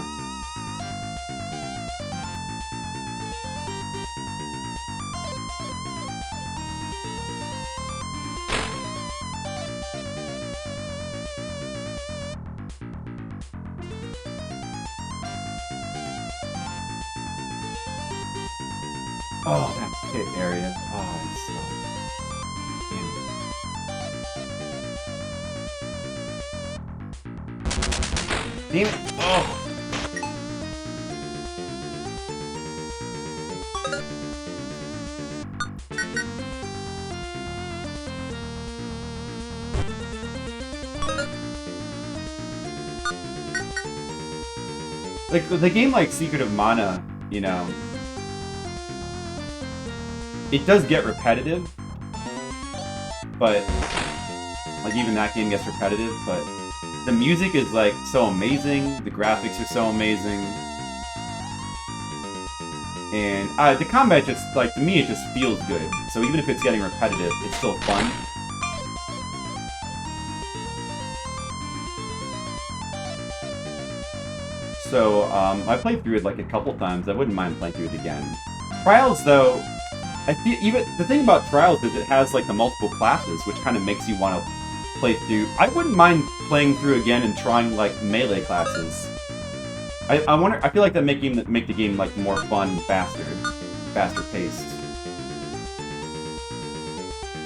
Oh, that pit area. Oh, it's so... Damn it! Oh! Like, the game like Secret of Mana, you know, it does get repetitive, but, like, even that game gets repetitive, but the music is, like, so amazing, the graphics are so amazing, and the combat just, like, to me, it just feels good. So even if it's getting repetitive, it's still fun. So, I played through it, like, a couple times. I wouldn't mind playing through it again. Trials, though, I feel, even, the thing about Trials is it has, like, the multiple classes, which kind of makes you want to play through. I wouldn't mind playing through again and trying, like, melee classes. I wonder, I feel like that make the game, like, more fun, faster paced.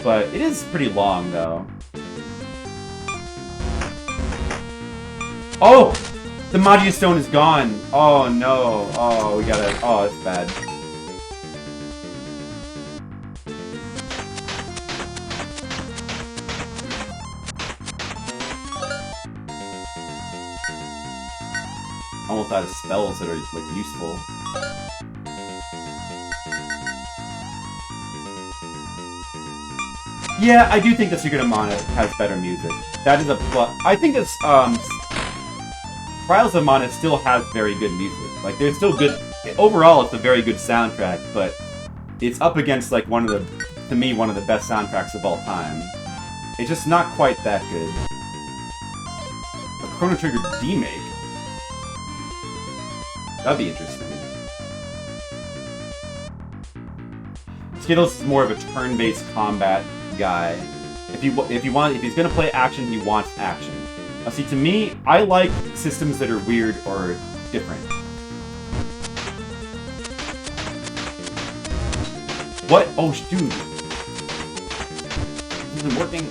But it is pretty long, though. Oh! The Magia Stone is gone! Oh, no. Oh, we gotta... Oh, it's bad. Almost out of spells that are, like, useful. Yeah, I do think the Secret of Mana has better music. That is a plus. I think it's, Trials of Mana still has very good music. Like, there's still good... Overall, it's a very good soundtrack, but it's up against, like, one of the... To me, one of the best soundtracks of all time. It's just not quite that good. A Chrono Trigger remake? That'd be interesting. Skittles is more of a turn-based combat guy. If he's gonna play action, he wants action. Now, see, to me, I like systems that are weird or different. What? Oh, dude. This isn't working.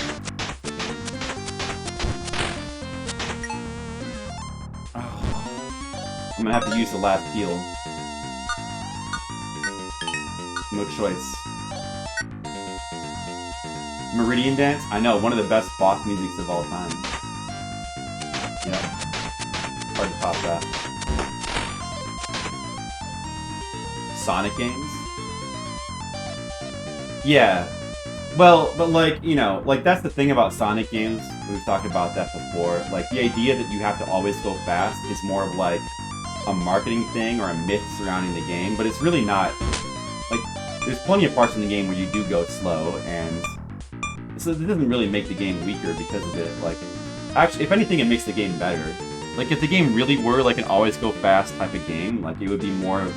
I'm gonna have to use the last heal. No choice. Meridian Dance? I know, one of the best boss musics of all time. Yeah. Hard to top that. Sonic games? Yeah. Well, but like, you know, like that's the thing about Sonic games. We've talked about that before. Like, the idea that you have to always go fast is more of like a marketing thing or a myth surrounding the game, but it's really not. Like, there's plenty of parts in the game where you do go slow, and so it doesn't really make the game weaker because of it. Like, actually, if anything, it makes the game better. Like, if the game really were like an always go fast type of game, like it would be more of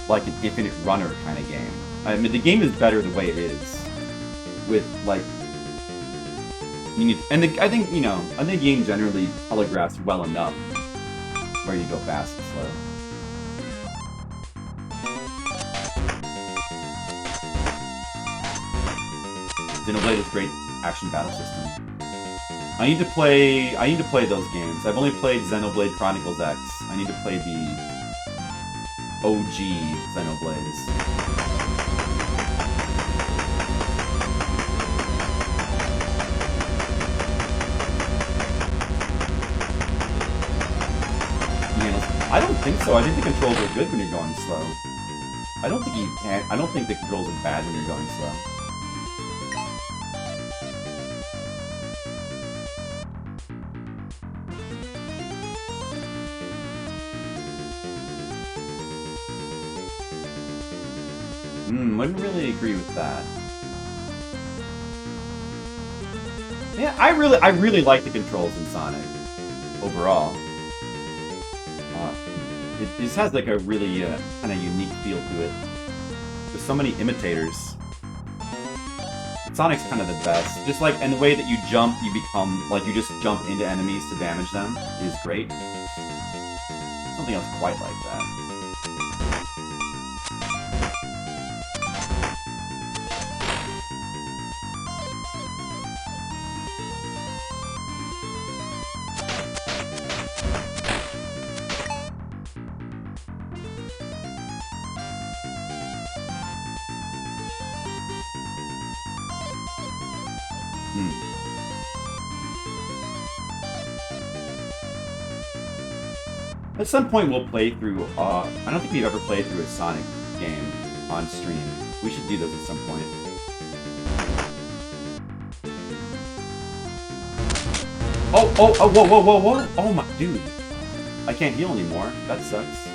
like an infinite runner kind of game. I mean, the game is better the way it is. With like, you need, and I think, you know, I think the game generally telegraphs well enough where you go fast and slow. Xenoblade is a great action battle system. I need to play those games. I've only played Xenoblade Chronicles X. I need to play the OG Xenoblades. I don't think so. I think the controls are good when you're going slow. I don't think I don't think the controls are bad when you're going slow. Wouldn't really agree with that. Yeah, I really like the controls in Sonic overall. It just has like a really kind of unique feel to it. There's so many imitators. Sonic's kind of the best. Just like, and the way that you jump, you become, like, you just jump into enemies to damage them is great. Something else quite like that. At some point we'll play through, I don't think we've ever played through a Sonic game on stream. We should do those at some point. Whoa. Oh my, dude. I can't heal anymore. That sucks.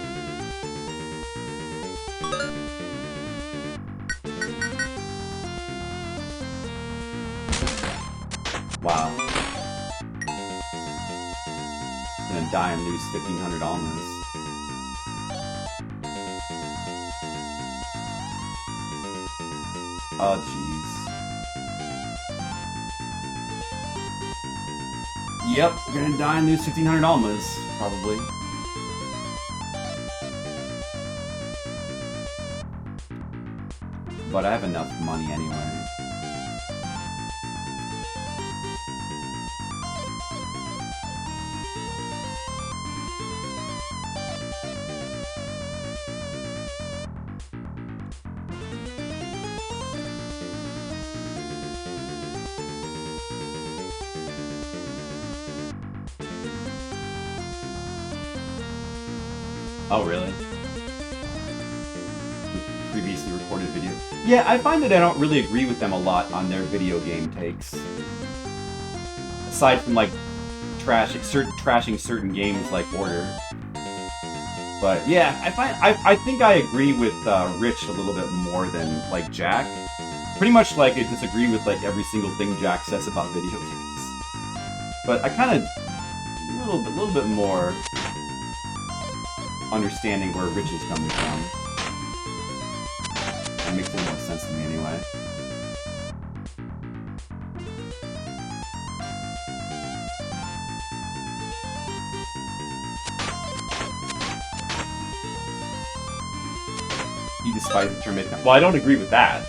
Wow. Gonna die and lose 1,500 almas. Oh, jeez. Yep, gonna die and lose 1,500 almas, probably. But I have enough money anyway. Oh, really? Previously recorded video. Yeah, I find that I don't really agree with them a lot on their video game takes. Aside from, like, trashing certain games like Order. But, yeah, I think I agree with Rich a little bit more than, like, Jack. Pretty much, like, I disagree with, like, every single thing Jack says about video games. But I kind of... a little bit more... understanding where Rich is coming from. That makes a little more sense to me anyway. You despise the term midnight. Well, I don't agree with that.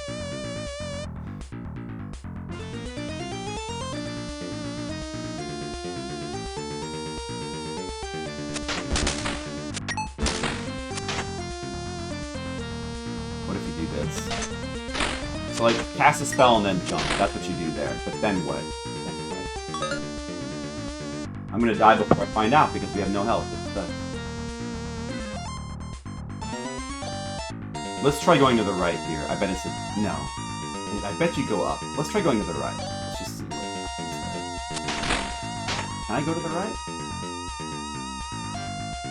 So, like, cast a spell and then jump. That's what you do there. But then what? I'm gonna die before I find out because we have no health. Let's try going to the right here. I bet it's a... no. I bet you go up. Let's try going to the right. Let's just see what happens there. Can I go to the right?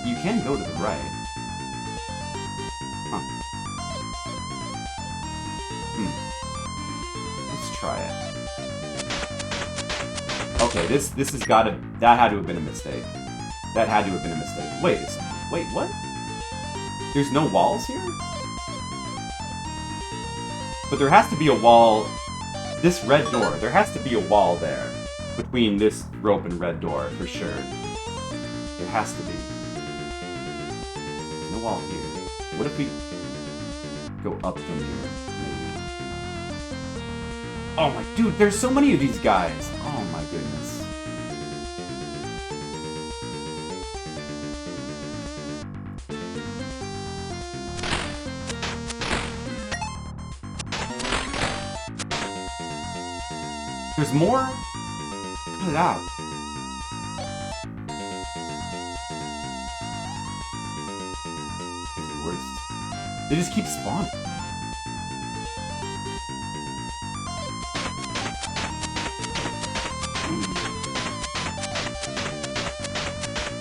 You can go to the right. Huh. Let's try it. Okay, this has gotta... that had to have been a mistake. That had to have been a mistake. Wait a second. Wait, what? There's no walls here? But there has to be a wall... this red door, there has to be a wall there. Between this rope and red door, for sure. There has to be. There's no wall here. What if we go up from here, maybe? Oh my... dude, there's so many of these guys! Oh my goodness. There's more? Cut it out. It's the worst. They just keep spawning.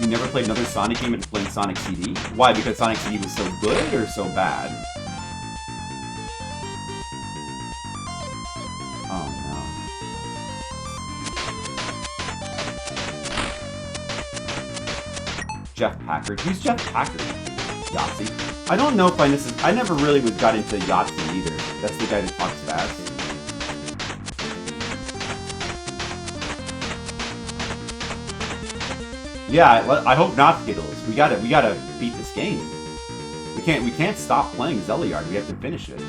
You never played another Sonic game and played Sonic CD? Why? Because Sonic CD was so good or so bad? Jeff Packard. Who's Jeff Packard? Yahtzee. I don't know if I never really got into Yahtzee either. That's the guy that talks fast. Yeah, I hope not, Skittles. We gotta beat this game. We can't stop playing Zeliard. We have to finish it.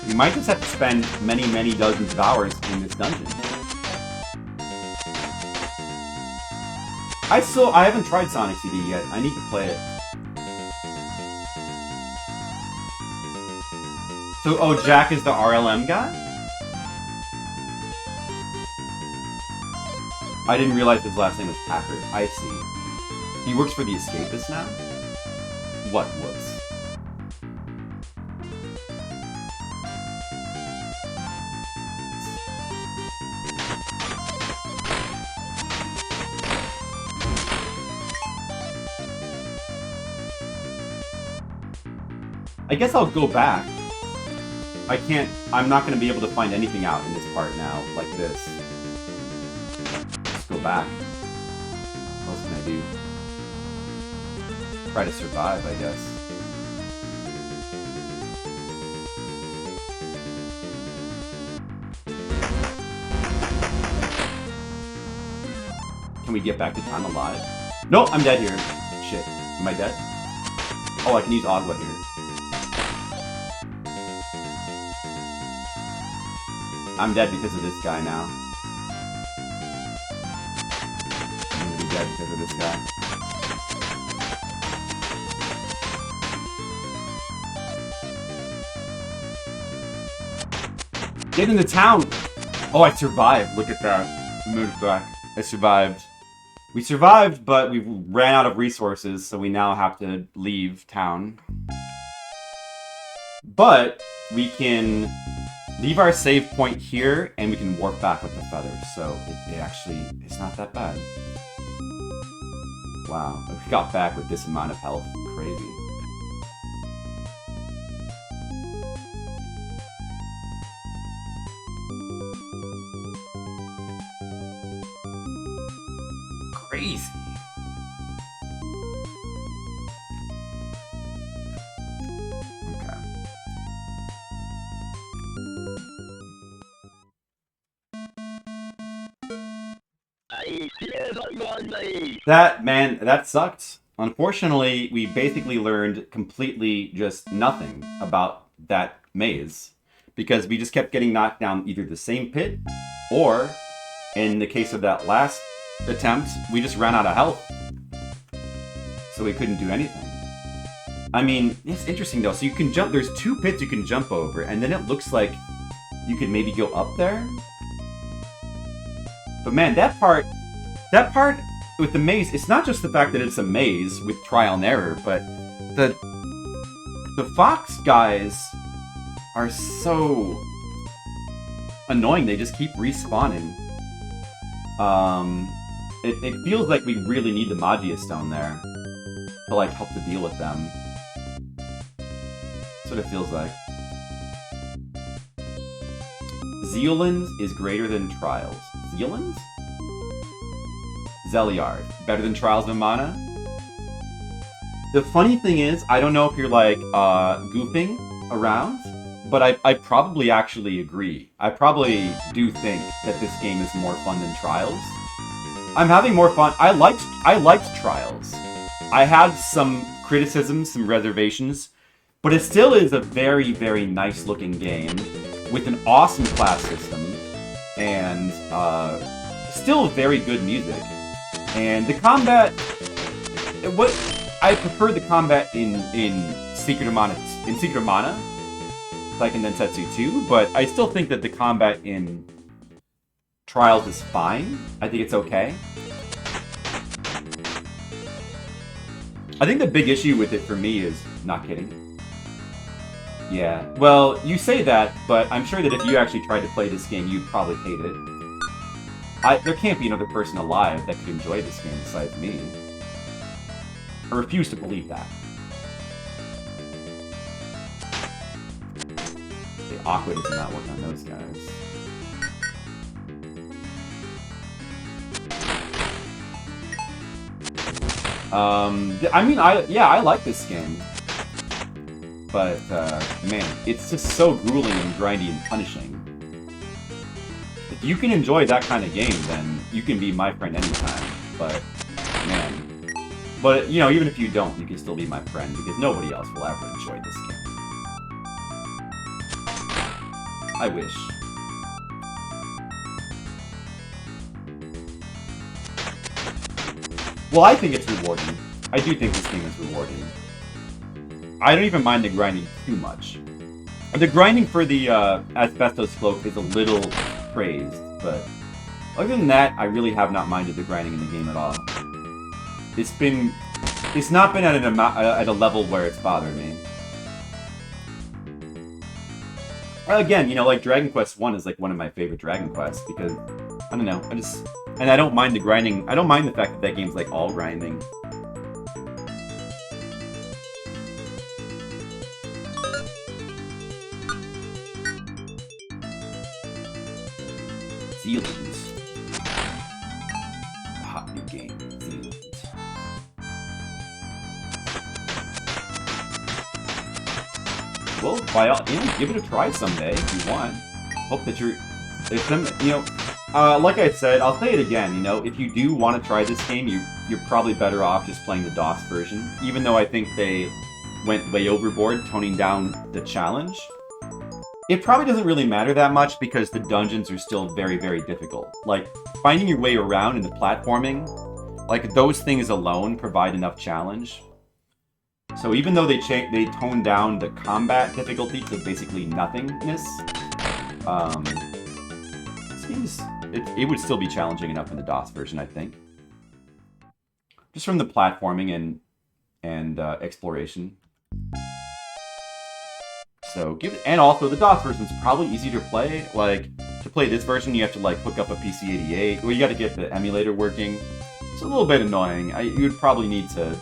We might just have to spend many dozens of hours in this dungeon. I haven't tried Sonic CD yet. I need to play it. So, oh, Jack is the RLM guy? I didn't realize his last name was Packard. I see. He works for the Escapists now? What whoops? I guess I'll go back. I'm not going to be able to find anything out in this part now, like this. Just go back. What else can I do? Try to survive, I guess. Can we get back to time alive? No, I'm dead here. Shit. Am I dead? Oh, I can use Agua here. I'm dead because of this guy now. I'm gonna be dead because of this guy. Get into town! Oh, I survived. Look at that. I moved back. I survived. We survived, but we ran out of resources, so we now have to leave town. But we can leave our save point here, and we can warp back with the feathers, so it actually is not that bad. Wow, we got back with this amount of health. Crazy. Crazy. That sucked. Unfortunately, we basically learned completely just nothing about that maze because we just kept getting knocked down either the same pit or, in the case of that last attempt, we just ran out of health. So we couldn't do anything. I mean, it's interesting though. So you can jump, there's 2 pits you can jump over, and then it looks like you could maybe go up there. But man, that part with the maze, it's not just the fact that it's a maze with trial and error, but the fox guys are so annoying. They just keep respawning. It feels like we really need the Magia Stone there to like help to deal with them. That's what it feels like. Zeliard is greater than Trials. Zeliard? Zeliard. Better than Trials of Mana? The funny thing is, I don't know if you're like goofing around, but I probably actually agree. I probably do think that this game is more fun than Trials. I'm having more fun. I liked Trials. I had some criticisms, some reservations, but it still is a very, very nice looking game with an awesome class system and still very good music. And the combat, I prefer the combat in Secret of Mana, like in Densetsu 2, but I still think that the combat in Trials is fine. I think it's okay. I think the big issue with it for me is, not kidding. Yeah, well, you say that, but I'm sure that if you actually tried to play this game, you'd probably hate it. There can't be another person alive that could enjoy this game besides me. I refuse to believe that. The Aqua does not work on those guys. I mean, I like this game. But, man, it's just so grueling and grindy and punishing. If you can enjoy that kind of game, then you can be my friend anytime. But, man. But, you know, even if you don't, you can still be my friend, because nobody else will ever enjoy this game. I wish. Well, I think it's rewarding. I do think this game is rewarding. I don't even mind the grinding too much. The grinding for the asbestos cloak is a little praised, but other than that, I really have not minded the grinding in the game at all. It's not been at a level where it's bothered me. Again, you know, like Dragon Quest 1 is like one of my favorite Dragon Quests because I don't know, and I don't mind the grinding. I don't mind the fact that that game's like all grinding. Zeliard. Hot new game, Zeliard. Well, by all, give it a try someday if you want. Hope that there's some, you know, like I said, I'll say it again, you know, if you do want to try this game, you're probably better off just playing the DOS version, even though I think they went way overboard toning down the challenge. It probably doesn't really matter that much because the dungeons are still very, very difficult. Like, finding your way around in the platforming, like, those things alone provide enough challenge. So even though they toned down the combat difficulty to basically nothingness, it would still be challenging enough in the DOS version, I think. Just from the platforming and exploration. So and also the DOS version is probably easy to play. Like, to play this version, you have to like hook up a PC-88, or you got to get the emulator working. It's a little bit annoying. You would probably need to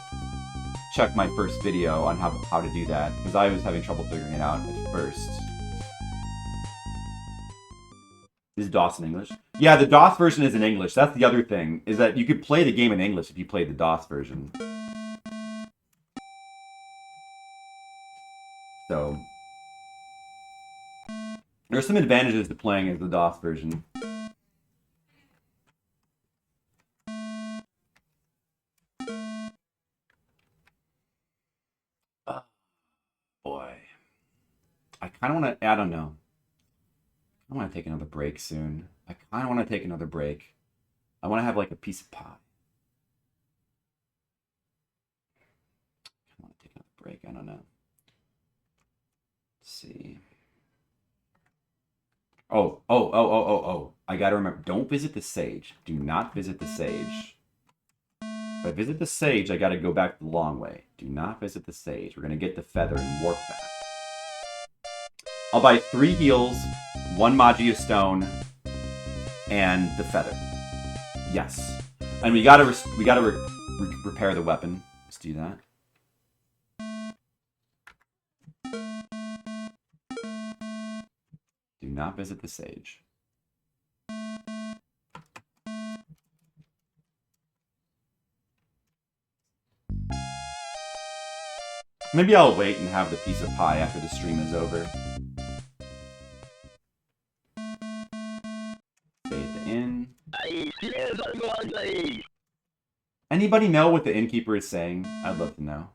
check my first video on how to do that, because I was having trouble figuring it out at first. Is DOS in English? Yeah, the DOS version is in English. That's the other thing, is that you could play the game in English if you played the DOS version. So there are some advantages to playing as the DOS version. Boy. I kind of want to, I don't know. I want to take another break soon. I kind of want to take another break. I want to have like a piece of pie. I want to take another break. I don't know. Let's see. Oh. I gotta remember. Don't visit the sage. Do not visit the sage. If I visit the sage, I gotta go back the long way. Do not visit the sage. We're gonna get the feather and warp back. I'll buy 3 heals, 1 Magia Stone, and the feather. Yes. And we gotta repair the weapon. Let's do that. Do not visit the sage. Maybe I'll wait and have the piece of pie after the stream is over. Stay at the inn. Anybody know what the innkeeper is saying? I'd love to know.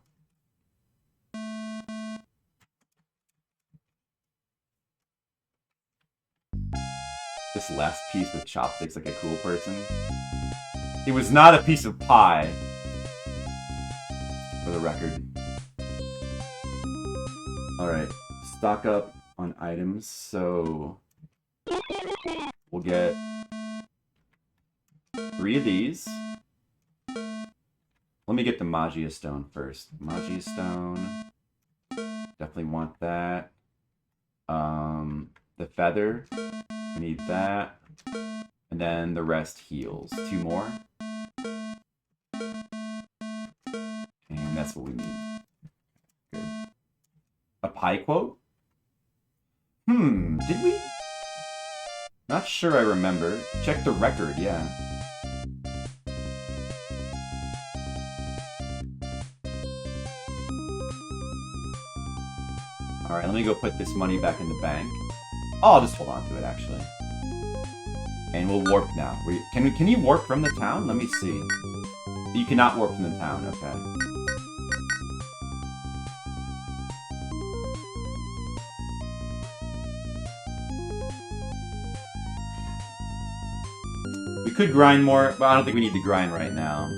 This last piece with chopsticks like a cool person. It was not a piece of pie. For the record. Alright, stock up on items, so we'll get 3 of these. Let me get the Magia Stone first. Magia Stone. Definitely want that. The feather. We need that. And then the rest heals. 2 more. And that's what we need. Good. A pie quote? Did we? Not sure I remember. Check the record, yeah. Alright, let me go put this money back in the bank. Oh, I'll just hold on to it, actually. And we'll warp now. Can you warp from the town? Let me see. You cannot warp from the town, okay. We could grind more, but I don't think we need to grind right now.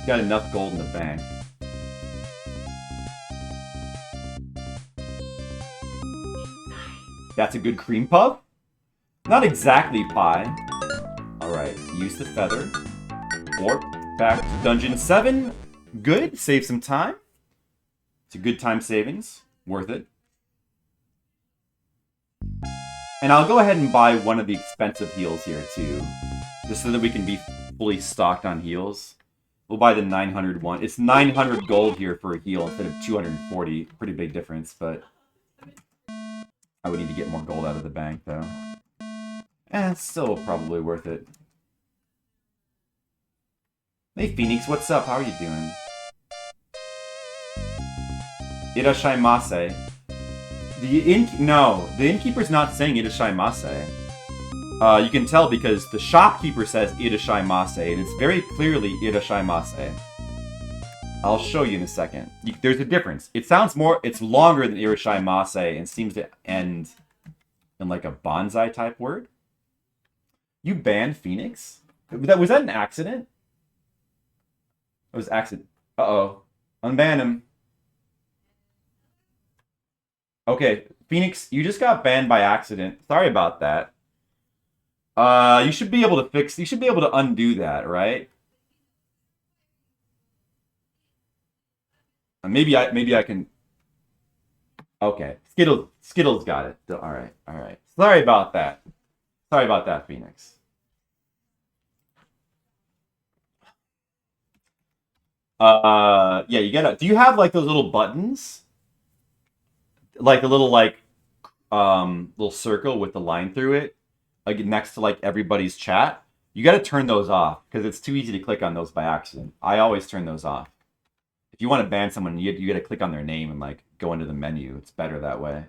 Got enough gold in the bank. That's a good cream puff? Not exactly pie. Alright, use the feather. Warp back to Dungeon 7. Good, save some time. It's a good time savings. Worth it. And I'll go ahead and buy one of the expensive heals here too. Just so that we can be fully stocked on heals. We'll buy the 900 one. It's 900 gold here for a heal instead of 240. Pretty big difference, but I would need to get more gold out of the bank though. It's still probably worth it. Hey Phoenix, what's up? How are you doing? Irashaimase. The innkeeper's not saying Irashaimase. You can tell because the shopkeeper says Irashaimase, and it's very clearly Irashaimase. I'll show you in a second. There's a difference. It sounds more, it's longer than Irashaimase and seems to end in like a bonsai type word. You banned Phoenix? Was that an accident? It was accident. Uh-oh. Unban him. Okay, Phoenix, you just got banned by accident. Sorry about that. You should be able to undo that, right? Maybe I can. Okay, Skittles got it. All right. Sorry about that. Sorry about that, Phoenix. Yeah, you gotta. Do you have like those little buttons? Like a little little circle with the line through it, like next to like everybody's chat. You got to turn those off because it's too easy to click on those by accident. I always turn those off. If you want to ban someone, you got to click on their name and like go into the menu. It's better that way.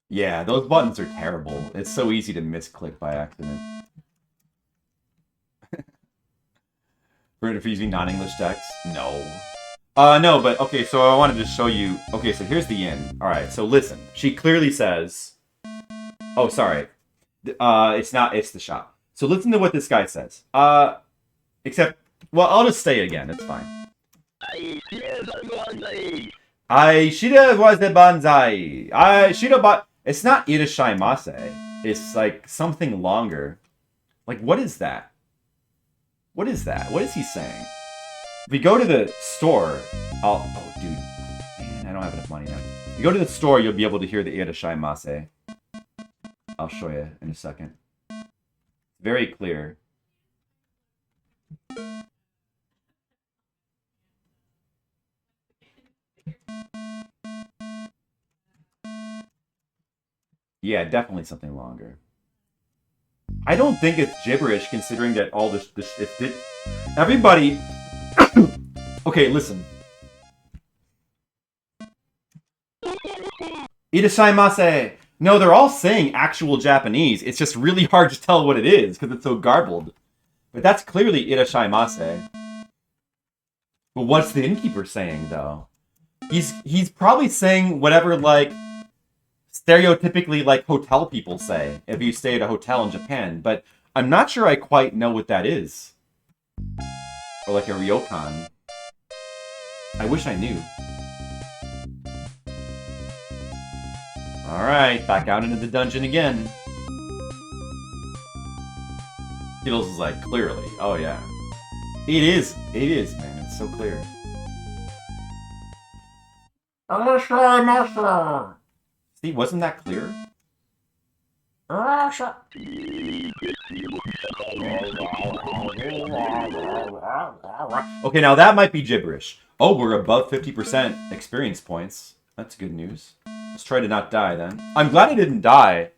Yeah, those buttons are terrible. It's so easy to misclick by accident. For using non-English text? No. No, but okay, so I wanted to show you. Okay, so here's the inn. Alright, so listen. She clearly says. Oh, sorry. It's not, it's the shop. So listen to what this guy says. Except, well, I'll just say it again. It's fine. I shida was the banzai. I shida ba. It's not irashaimase. It's like something longer. Like, what is that? What is that? What is he saying? If we go to the store, oh dude, man, I don't have enough money now. If you go to the store, you'll be able to hear the irashaimase. I'll show you in a second. Very clear. Yeah, definitely something longer. I don't think it's gibberish, considering that all this everybody. Okay, listen. Irashaimase. No, they're all saying actual Japanese. It's just really hard to tell what it is because it's so garbled. But that's clearly irashaimase. But what's the innkeeper saying though? He's probably saying whatever like stereotypically like hotel people say if you stay at a hotel in Japan, but I'm not sure I quite know what that is. Or like a ryokan. I wish I knew. Alright, back out into the dungeon again. Skittles is like, clearly. Oh yeah. It is, man. It's so clear. See, wasn't that clear? Okay, now that might be gibberish. Oh, we're above 50% experience points. That's good news. Let's try to not die then. I'm glad I didn't die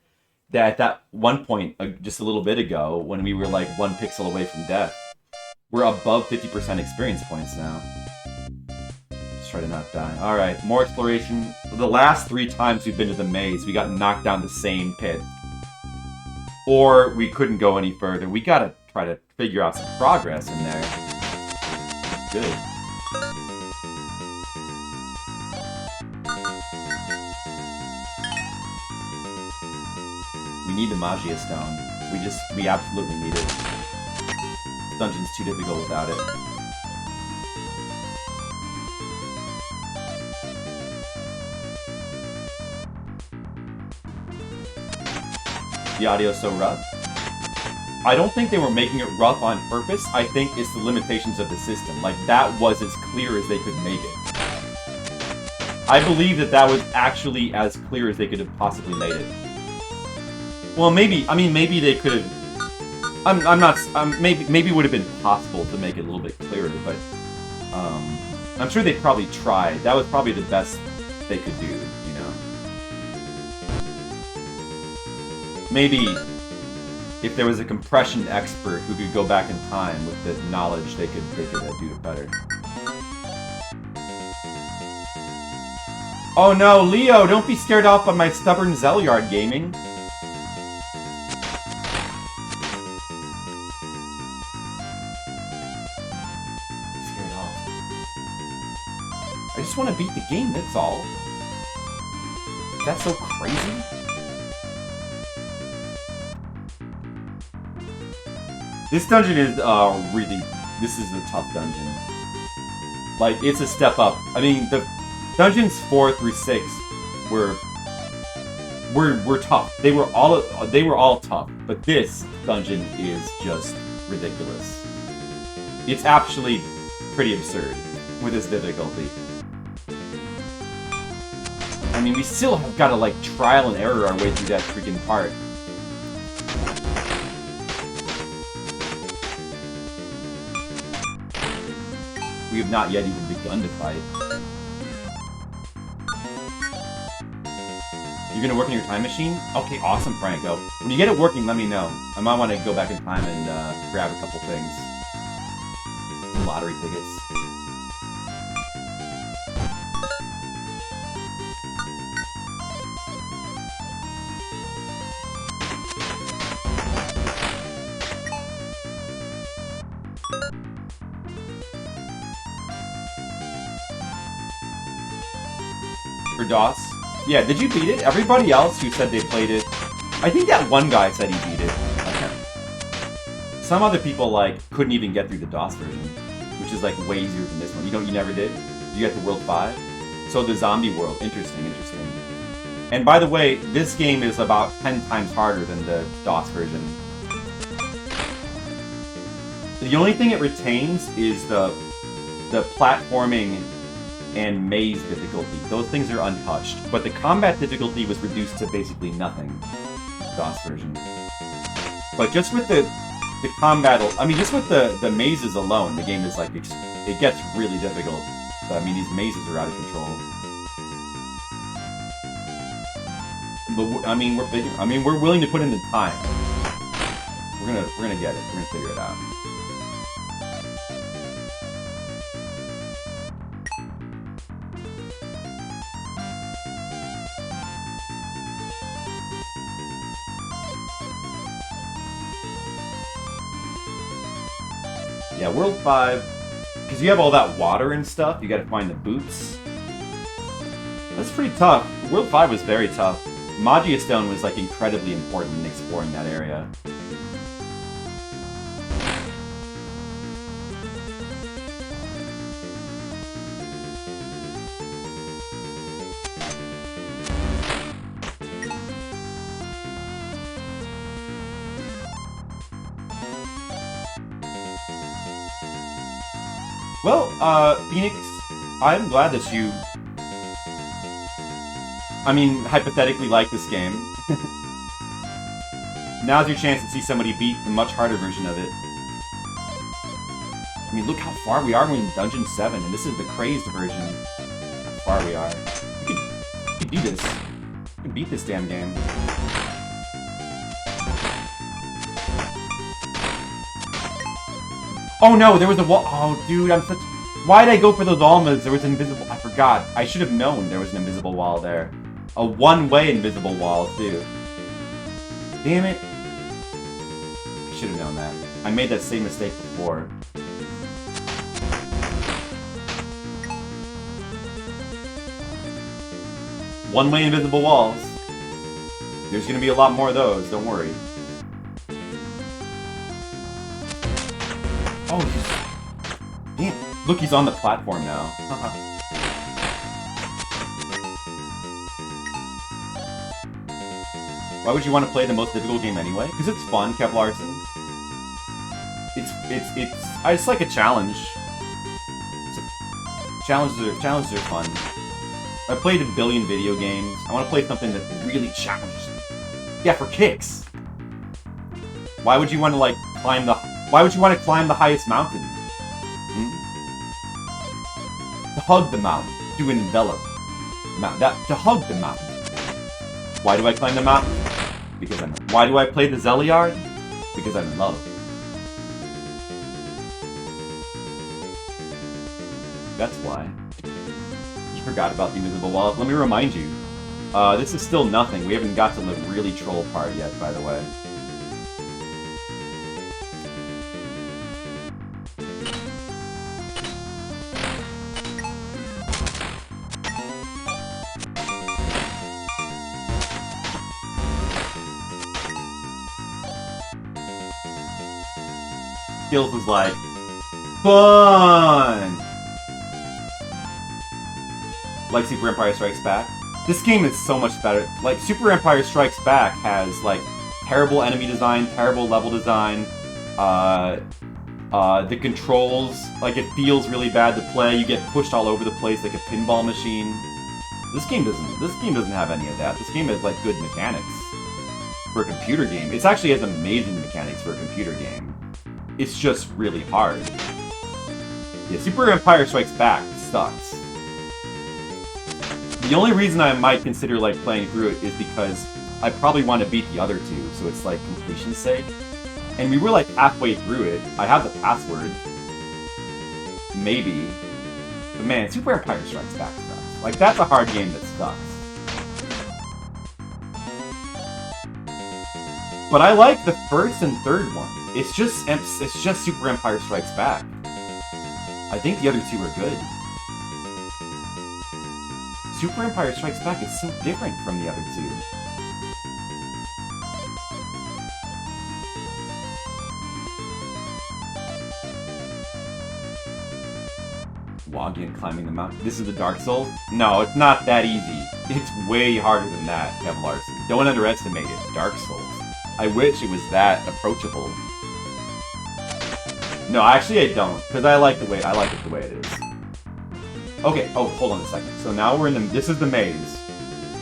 at that one point just a little bit ago when we were like 1 pixel away from death. We're above 50% experience points now. Let's try to not die. Alright, more exploration. The last 3 times we've been to the maze, we got knocked down the same pit. Or we couldn't go any further. We gotta try to figure out some progress in there. Good. We need the Magia Stone. We absolutely need it. This dungeon's too difficult without it. The audio's so rough. I don't think they were making it rough on purpose. I think it's the limitations of the system. Like, that was as clear as they could make it. I believe that was actually as clear as they could have possibly made it. Well, maybe, I mean, maybe they could have... maybe it would have been possible to make it a little bit clearer, but... I'm sure they probably tried. That was probably the best they could do, you know? Maybe if there was a compression expert who could go back in time with the knowledge, they could do it better. Oh no, Leo, don't be scared off by my stubborn Zeliard gaming. Scared off. I just want to beat the game, that's all. That's so crazy. This dungeon is this is a tough dungeon. Like, it's a step up. I mean, the dungeons 4 through 6 were tough. They were all tough, but this dungeon is just ridiculous. It's actually pretty absurd with its difficulty. I mean, we still have got to, like, trial and error our way through that freaking part. We have not yet even begun to fight. You're gonna work on your time machine? Okay, awesome, Franco. When you get it working, let me know. I might want to go back in time and grab a couple things. Some lottery tickets. For DOS. Yeah, did you beat it? Everybody else who said they played it... I think that one guy said he beat it. Okay. Some other people, like, couldn't even get through the DOS version, which is, like, way easier than this one. You never did? You got to World 5? So the zombie world. Interesting, interesting. And by the way, this game is about 10 times harder than the DOS version. The only thing it retains is the platforming and maze difficulty. Those things are untouched. But the combat difficulty was reduced to basically nothing. DOS version. But just with the combat, I mean, just with the mazes alone, the game is like, it gets really difficult. But, I mean, these mazes are out of control. But I mean, we're willing to put in the time. We're gonna get it. We're gonna figure it out. Yeah, World 5, because you have all that water and stuff, you gotta find the boots. That's pretty tough. World 5 was very tough. Magia Stone was, like, incredibly important in exploring that area. Well, Phoenix, I'm glad that you, I mean, hypothetically like this game. Now's your chance to see somebody beat the much harder version of it. I mean, look how far we are. We're in Dungeon 7, and this is the crazed version. How far we are. You can do this. You can beat this damn game. Oh no, there was a wall. Oh, dude, I'm such. Why did I go for those almas? There was an invisible. I forgot. I should have known there was an invisible wall there. A one-way invisible wall, too. Damn it. I should have known that. I made that same mistake before. One-way invisible walls. There's gonna be a lot more of those, don't worry. Oh, he's... Damn. Look, he's on the platform now. Why would you want to play the most difficult game anyway? Because it's fun, Kev Larson. It's like a challenge. Challenges are fun. I played a billion video games. I want to play something that really challenges me. Yeah, for kicks. Why would you want to like climb the? Why would you want to climb the highest mountain? To hug the mountain, to envelop. To hug the mountain. Why do I climb the mountain? Because I'm. Why do I play the Zeliard? Because I'm in love. That's why. You forgot about the invisible wall. Let me remind you. This is still nothing. We haven't got to the really troll part yet, by the way. Skills was like, fun! Like Super Empire Strikes Back. This game is so much better. Like, Super Empire Strikes Back has, like, terrible enemy design, terrible level design. The controls, like, it feels really bad to play. You get pushed all over the place like a pinball machine. This game doesn't have any of that. This game has, like, good mechanics for a computer game. It actually has amazing mechanics for a computer game. It's just really hard. Yeah, Super Empire Strikes Back sucks. The only reason I might consider like playing through it is because I probably want to beat the other two, so it's like completion's sake. And we were like halfway through it. I have the password. Maybe. But man, Super Empire Strikes Back sucks. Like, that's a hard game that sucks. But I like the first and third one. It's just Super Empire Strikes Back. I think the other two are good. Super Empire Strikes Back is so different from the other two. Login climbing the mountain. This is the Dark Souls? No, it's not that easy. It's way harder than that, Kev Larson. Don't underestimate it. Dark Souls. I wish it was that approachable. No, actually I don't, because I like it the way it is. Okay, oh, hold on a second. So now we're in the, this is the maze.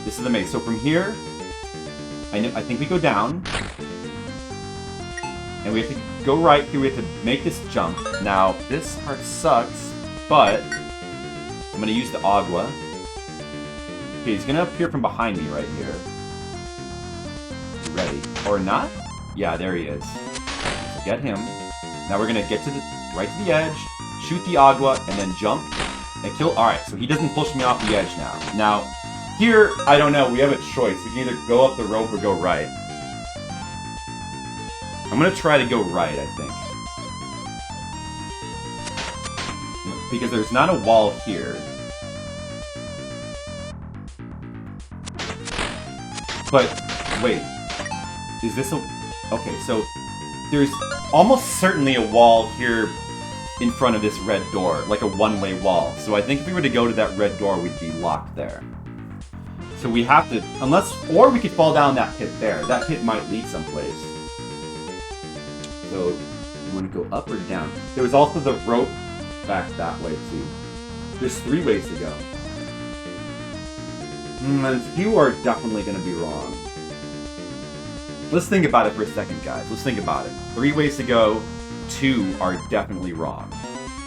This is the maze. So from here, I think we go down. And we have to go right here, we have to make this jump. Now, this part sucks, but I'm gonna use the agua. Okay, he's gonna appear from behind me right here. Ready. Or not? Yeah, there he is. So get him. Now we're gonna get to the right to the edge, shoot the agua, and then jump and kill. Alright, so he doesn't push me off the edge now. Now, here, I don't know, we have a choice. We can either go up the rope or go right. I'm gonna try to go right, I think. Because there's not a wall here. But, wait. Is this a... Okay, so there's almost certainly a wall here in front of this red door, like a one-way wall. So I think if we were to go to that red door, we'd be locked there. So we have to... Unless... Or we could fall down that pit there. That pit might lead someplace. So, you want to go up or down? There was also the rope back that way, too. There's 3 ways to go. A few are definitely going to be wrong. Let's think about it for a second, guys. Let's think about it. 3 ways to go, 2 are definitely wrong.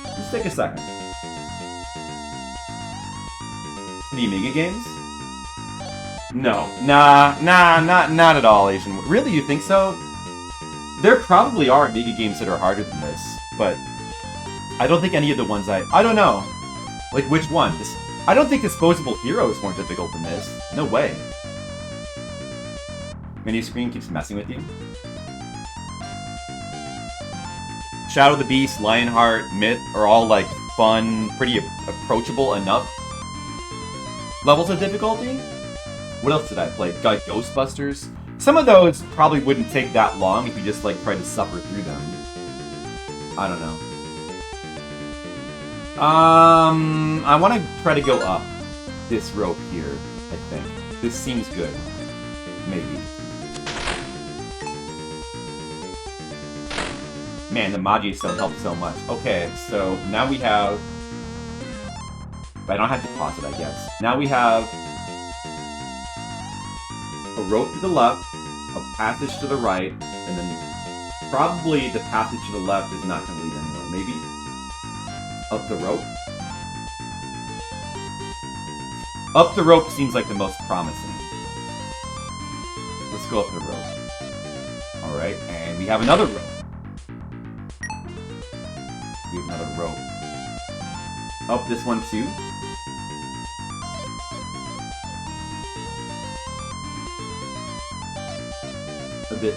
Just take a second. The Amiga games? No. Not at all, Asian. Really, you think so? There probably are Amiga games that are harder than this, but I don't think any of the ones I don't know. Like, which one? I don't think Disposable Hero is more difficult than this. No way. Mini screen keeps messing with you. Shadow the Beast, Lionheart, Myth are all, like, fun, pretty approachable enough levels of difficulty. What else did I play? Got Ghostbusters. Some of those probably wouldn't take that long if you just, like, tried to suffer through them. I don't know. I want to try to go up this rope here, I think. This seems good. Maybe. Man, the Magi Stone helped so much. Okay, so now we have... I don't have to pause it, I guess. Now we have... a rope to the left, a passage to the right, and then probably the passage to the left is not going to lead anywhere. Maybe up the rope? Up the rope seems like the most promising. Let's go up the rope. Alright, and we have another rope. We have another rope. Up this one too. A bit.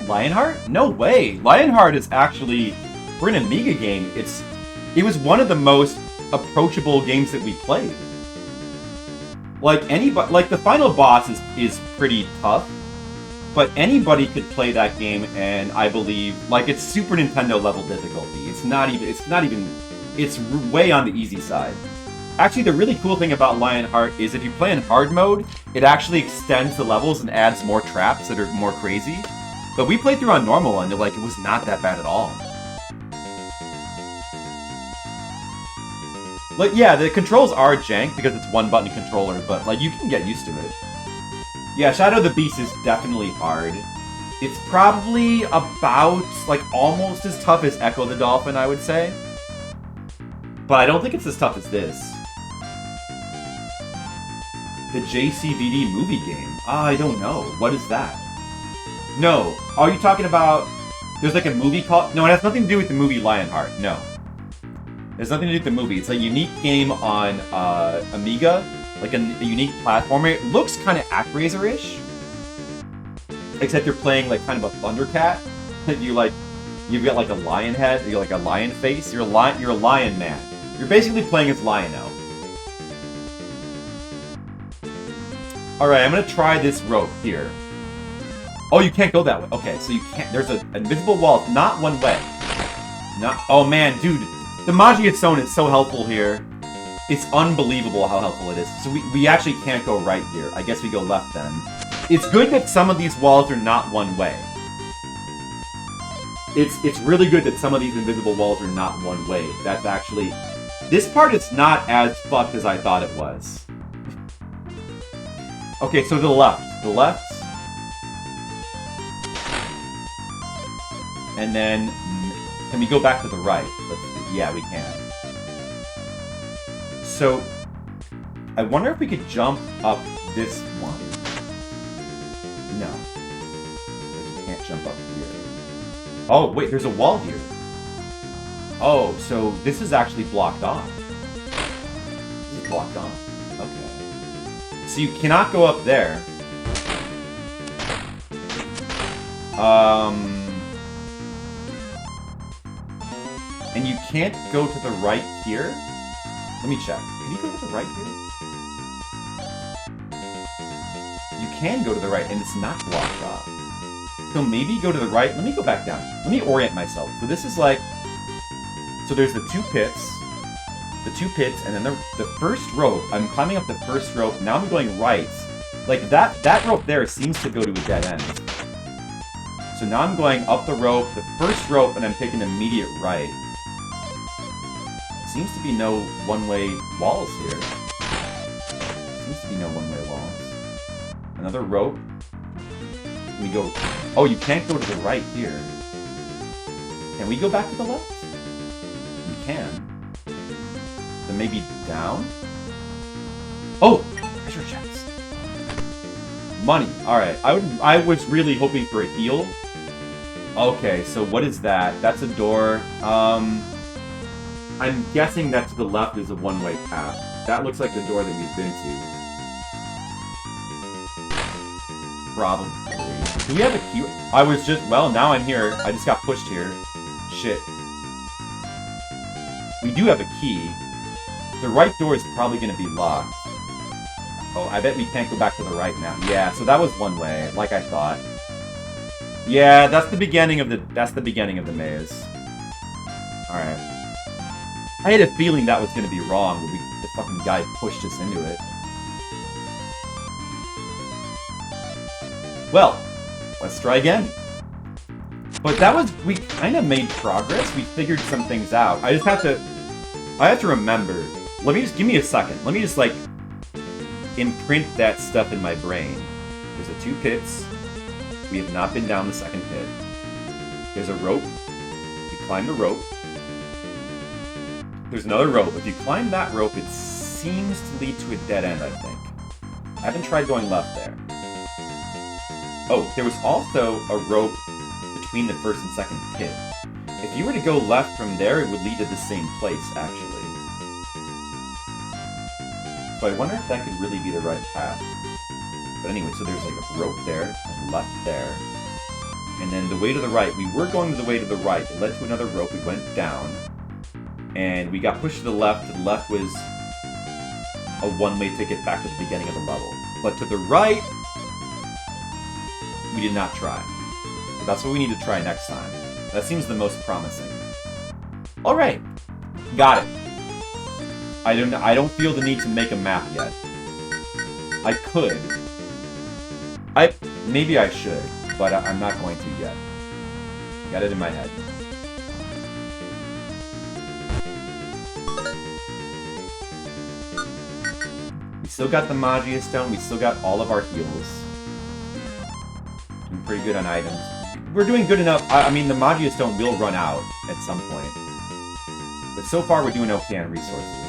Lionheart? No way! Lionheart is actually, for an Amiga game, it was one of the most approachable games that we played. Like anybody, like the final boss is pretty tough, but anybody could play that game, and I believe, like, it's Super Nintendo level difficulty. It's way on the easy side. Actually, the really cool thing about Lionheart is if you play in hard mode, it actually extends the levels and adds more traps that are more crazy. But we played through on normal, and it was not that bad at all. Like, yeah, the controls are jank because it's one button controller, but, like, you can get used to it. Yeah, Shadow the Beast is definitely hard. It's probably about, like, almost as tough as Echo the Dolphin, I would say. But I don't think it's as tough as this. The JCVD movie game? I don't know. What is that? No. Are you talking about... There's, like, a movie called... No, it has nothing to do with the movie Lionheart. No. There's nothing to do with the movie. It's a unique game on Amiga, like a unique platformer. It looks kind of ActRaiser-ish, except you're playing like kind of a Thundercat. You've got like a lion head, you're like a lion face. You're a lion man. You're basically playing as Lion-O. All right, I'm gonna try this rope here. Oh, you can't go that way. Okay, so you can't. There's an invisible wall, not one way. Not. Oh man, dude. The Magi Stone is so helpful here. It's unbelievable how helpful it is. So we actually can't go right here. I guess we go left then. It's good that some of these walls are not one way. It's really good that some of these invisible walls are not one way. That's actually... This part is not as fucked as I thought it was. Okay, so the left. The left. And then... Can we go back to the right? Yeah, we can. So, I wonder if we could jump up this one. No. I can't jump up here. Oh, wait, there's a wall here. Oh, so this is actually blocked off. This is blocked off. Okay. So you cannot go up there. And you can't go to the right here? Let me check. Can you go to the right here? You can go to the right, and it's not blocked off. So maybe go to the right. Let me go back down. Let me orient myself. So this is like... So there's the two pits. The two pits, and then the first rope. I'm climbing up the first rope. Now I'm going right. Like, that rope there seems to go to a dead end. So now I'm going up the rope, the first rope, and I'm taking an immediate right. Seems to be no one-way walls here. Seems to be no one-way walls. Another rope. We go... Oh, you can't go to the right here. Can we go back to the left? You can. Then maybe down? Oh! Treasure chest. Money. Alright. I was really hoping for a heal. Okay, so what is that? That's a door. I'm guessing that to the left is a one-way path. That looks like the door that we've been to. Probably. Do we have a key? I was just... Well, now I'm here. I just got pushed here. Shit. We do have a key. The right door is probably going to be locked. Oh, I bet we can't go back to the right now. Yeah, so that was one way, like I thought. Yeah, that's the beginning of the maze. Alright. I had a feeling that was going to be wrong, but the fucking guy pushed us into it. Well, let's try again. But that was... We kind of made progress. We figured some things out. I have to remember. Give me a second. Let me just, like, imprint that stuff in my brain. There's the 2 pits. We have not been down the second pit. There's a rope. We climb the rope. There's another rope. If you climb that rope, it seems to lead to a dead end, I think. I haven't tried going left there. Oh, there was also a rope between the first and second pit. If you were to go left from there, it would lead to the same place, actually. So I wonder if that could really be the right path. But anyway, so there's like a rope there, and left there. And then the way to the right, we were going to the way to the right. It led to another rope, we went down. And we got pushed to the left. To the left was a one-way ticket back to the beginning of the level. But to the right, we did not try. But that's what we need to try next time. That seems the most promising. Alright. Got it. I don't feel the need to make a map yet. I could. Maybe I should, but I'm not going to yet. Got it in my head. We still got the Magia Stone, we still got all of our heals. Doing pretty good on items. We're doing good enough. I mean, the Magia Stone will run out at some point. But so far, we're doing okay on resources.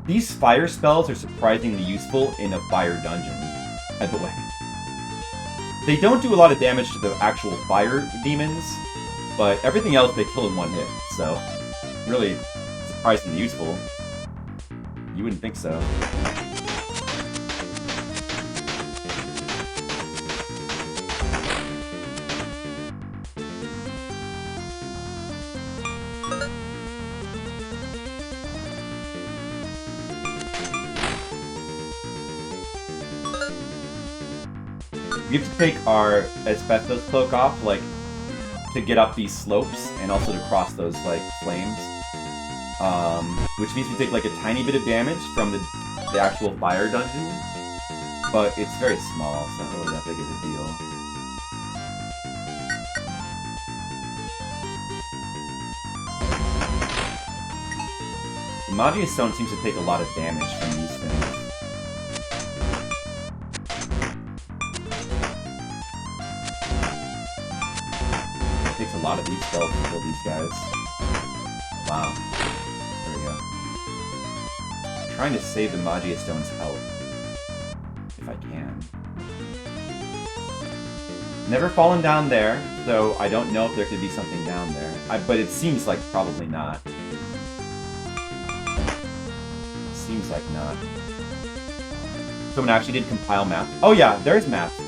These fire spells are surprisingly useful in a fire dungeon, by the way. They don't do a lot of damage to the actual fire demons, but everything else they kill in one hit, so really surprisingly useful. You wouldn't think so. We have to take our asbestos cloak off, like, to get up these slopes, and also to cross those, like, flames. Which means we take, like, a tiny bit of damage from the actual fire dungeon. But it's very small, so it's not really that big of a deal. The Magia Stone seems to take a lot of damage from these things. It takes a lot of these spells to kill these guys. Wow. There we go. I'm trying to save the Magia Stone's health. If I can. Never fallen down there, so I don't know if there could be something down there. But it seems like probably not. Seems like not. Someone actually did compile maps. Oh yeah, there's maps.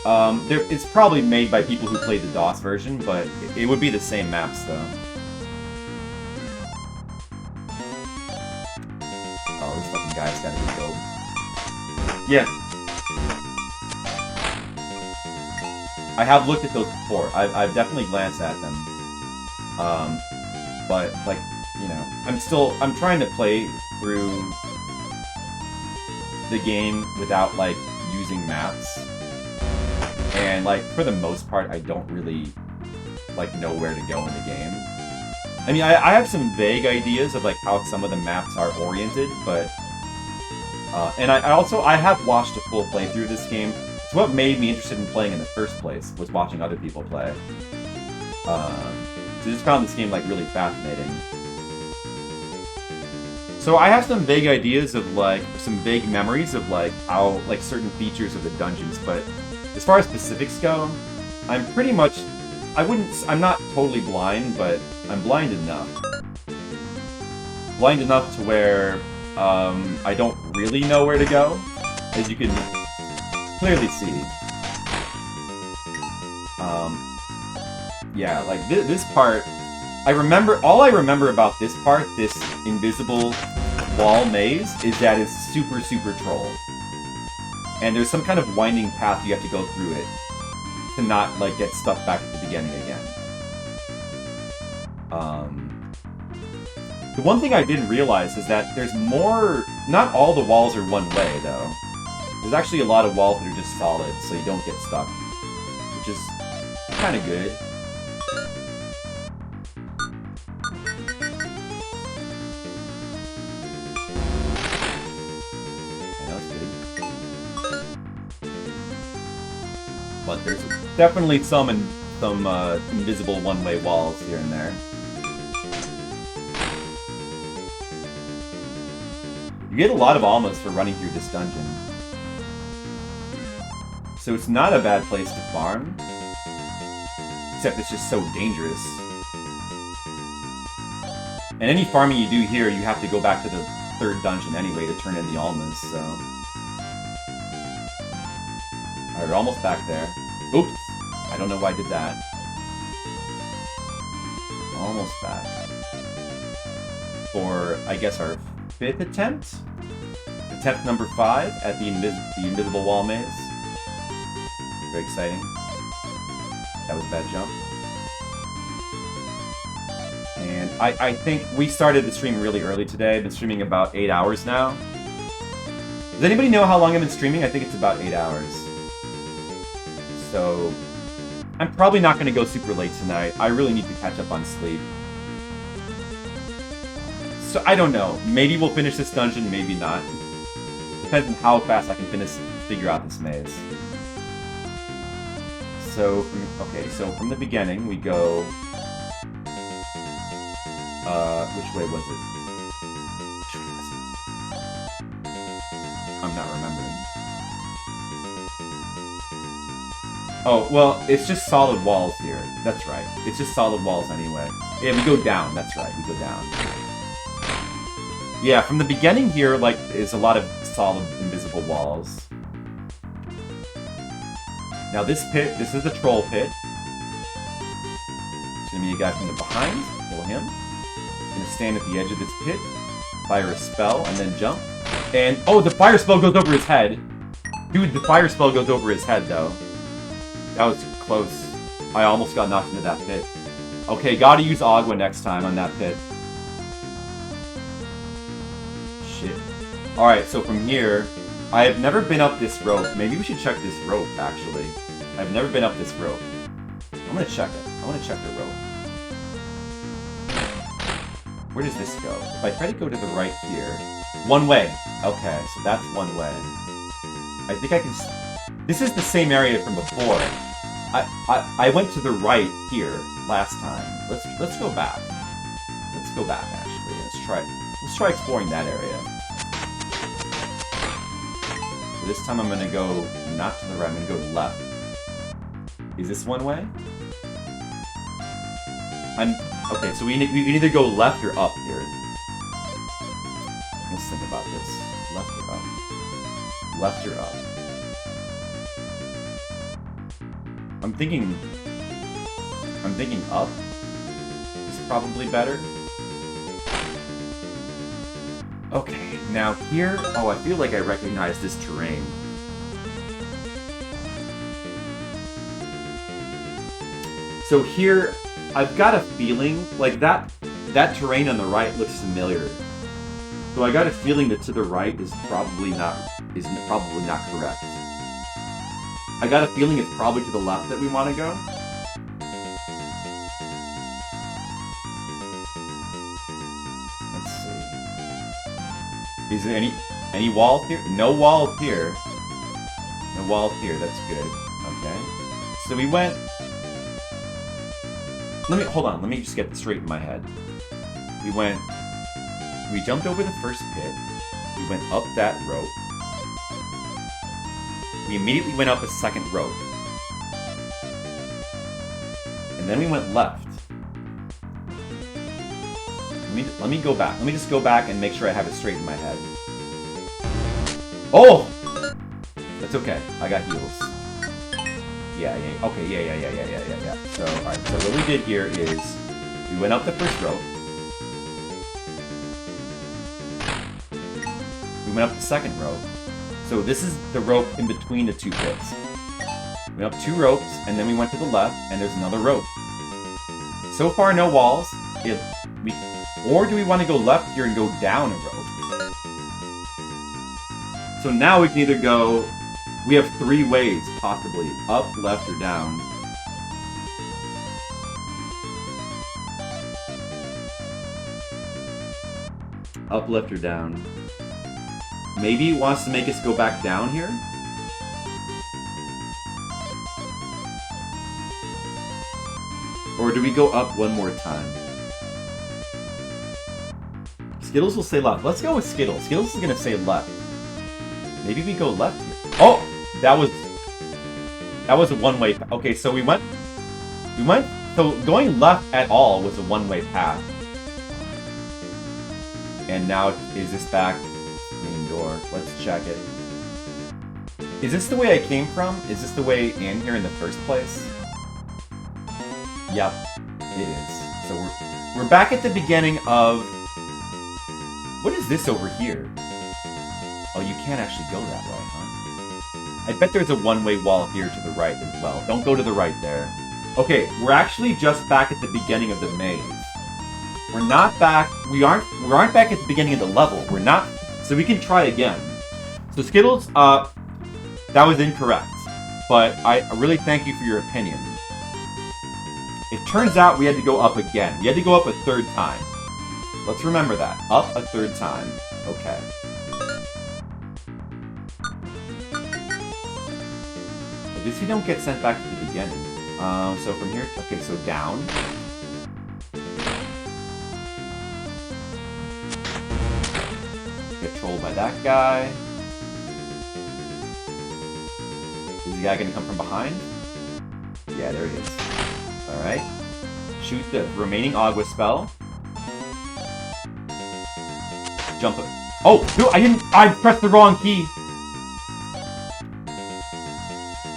It's probably made by people who played the DOS version, but it would be the same maps though. Oh, this fucking guy's gotta be killed. Yeah. I have looked at those before. I've definitely glanced at them. But, like, you know, I'm trying to play through the game without, like, using maps. And, like, for the most part, I don't really, like, know where to go in the game. I mean, I have some vague ideas of, like, how some of the maps are oriented, but... and I have watched a full playthrough of this game. It's what made me interested in playing in the first place, was watching other people play. So I just found this game, like, really fascinating. So I have some vague ideas of like, some vague memories of like how, like certain features of the dungeons, but as far as specifics go, I'm pretty much, I'm not totally blind, but I'm blind enough. Blind enough to where I don't really know where to go, as you can clearly see. Yeah, like this part, all I remember about this part, this invisible wall maze, is that it's super, super troll. And there's some kind of winding path you have to go through it to not, like, get stuck back at the beginning again. The one thing I didn't realize is that there's more... Not all the walls are one way, though. There's actually a lot of walls that are just solid, so you don't get stuck. Which is kind of good. But there's definitely some invisible one-way walls here and there. You get a lot of almas for running through this dungeon. So it's not a bad place to farm. Except it's just so dangerous. And any farming you do here, you have to go back to the third dungeon anyway to turn in the almas, so... Alright, we're almost back there. Oops! I don't know why I did that. Almost back. For, I guess, our 5th attempt? Attempt number 5 at the invisible wall maze. Very exciting. That was a bad jump. And I think we started the stream really early today. I've been streaming about 8 hours now. Does anybody know how long I've been streaming? I think it's about 8 hours. So, I'm probably not going to go super late tonight. I really need to catch up on sleep. So, I don't know. Maybe we'll finish this dungeon, maybe not. Depends on how fast I can figure out this maze. So, from the beginning, we go... which way was it? Which way was it? I'm not remembering. Oh, well, it's just solid walls here. That's right. It's just solid walls anyway. Yeah, we go down. That's right. We go down. Yeah, from the beginning here, like, is a lot of solid, invisible walls. Now this pit, this is the troll pit. There's gonna be a guy from the behind. Kill him. Gonna stand at the edge of this pit. Fire a spell, and then jump. And, oh, the fire spell goes over his head. Dude, the fire spell goes over his head, though. That was close. I almost got knocked into that pit. Okay, gotta use Agua next time on that pit. Shit. Alright, so from here, I have never been up this rope. Maybe we should check this rope, actually. I've never been up this rope. I'm gonna check it. I wanna check the rope. Where does this go? If I try to go to the right here... One way! Okay, so that's one way. I think I can... This is the same area from before. I went to the right here last time. Let's go back. Let's go back actually. Let's try exploring that area. So this time I'm gonna go not to the right, I'm gonna go left. Is this one way? Okay, so we can either go left or up here. Let's think about this. Left or up? Left or up? I'm thinking up is probably better. Okay, now here... Oh, I feel like I recognize this terrain. So here, I've got a feeling, like that terrain on the right looks familiar. So I got a feeling that to the right is probably not correct. I got a feeling it's probably to the left that we want to go. Let's see. Is there any walls here? No walls here. No walls here. That's good. Okay. So we went... Hold on. Let me just get this straight in my head. We we jumped over the first pit. We went up that rope. We immediately went up a second rope. And then we went left. Let me go back. Let me just go back and make sure I have it straight in my head. Oh! That's okay. I got heals. Yeah. Okay, yeah. So, alright. So what we did here is we went up the first rope. We went up the second rope. So this is the rope in between the two pits. We went up 2 ropes, and then we went to the left, and there's another rope. So far, no walls. Or do we want to go left here and go down a rope? So now we can either go... We have 3 ways, possibly. Up, left, or down. Up, left, or down. Maybe it wants to make us go back down here? Or do we go up one more time? Skittles will say left. Let's go with Skittles. Skittles is going to say left. Maybe we go left here. Oh! That was a one-way... Okay, so we went... So going left at all was a one-way path. And now, is this back? Main door. Let's check it. Is this the way I came from? Is this the way in here in the first place? Yep, it is. So we're back at the beginning of... What is this over here? Oh, you can't actually go that way, huh? I bet there's a one-way wall here to the right as well. Don't go to the right there. Okay, we're actually just back at the beginning of the maze. We're not back... We aren't back at the beginning of the level. We're not... So we can try again. So Skittles, that was incorrect. But I really thank you for your opinion. It turns out we had to go up again. We had to go up a 3rd time. Let's remember that. Up a 3rd time. Okay. At least we don't get sent back to the beginning. So from here... Okay, so down. Get trolled by that guy. Is the guy going to come from behind? Yeah, there he is. Alright. Shoot the remaining Agua spell. Jump it. Oh! No, I pressed the wrong key!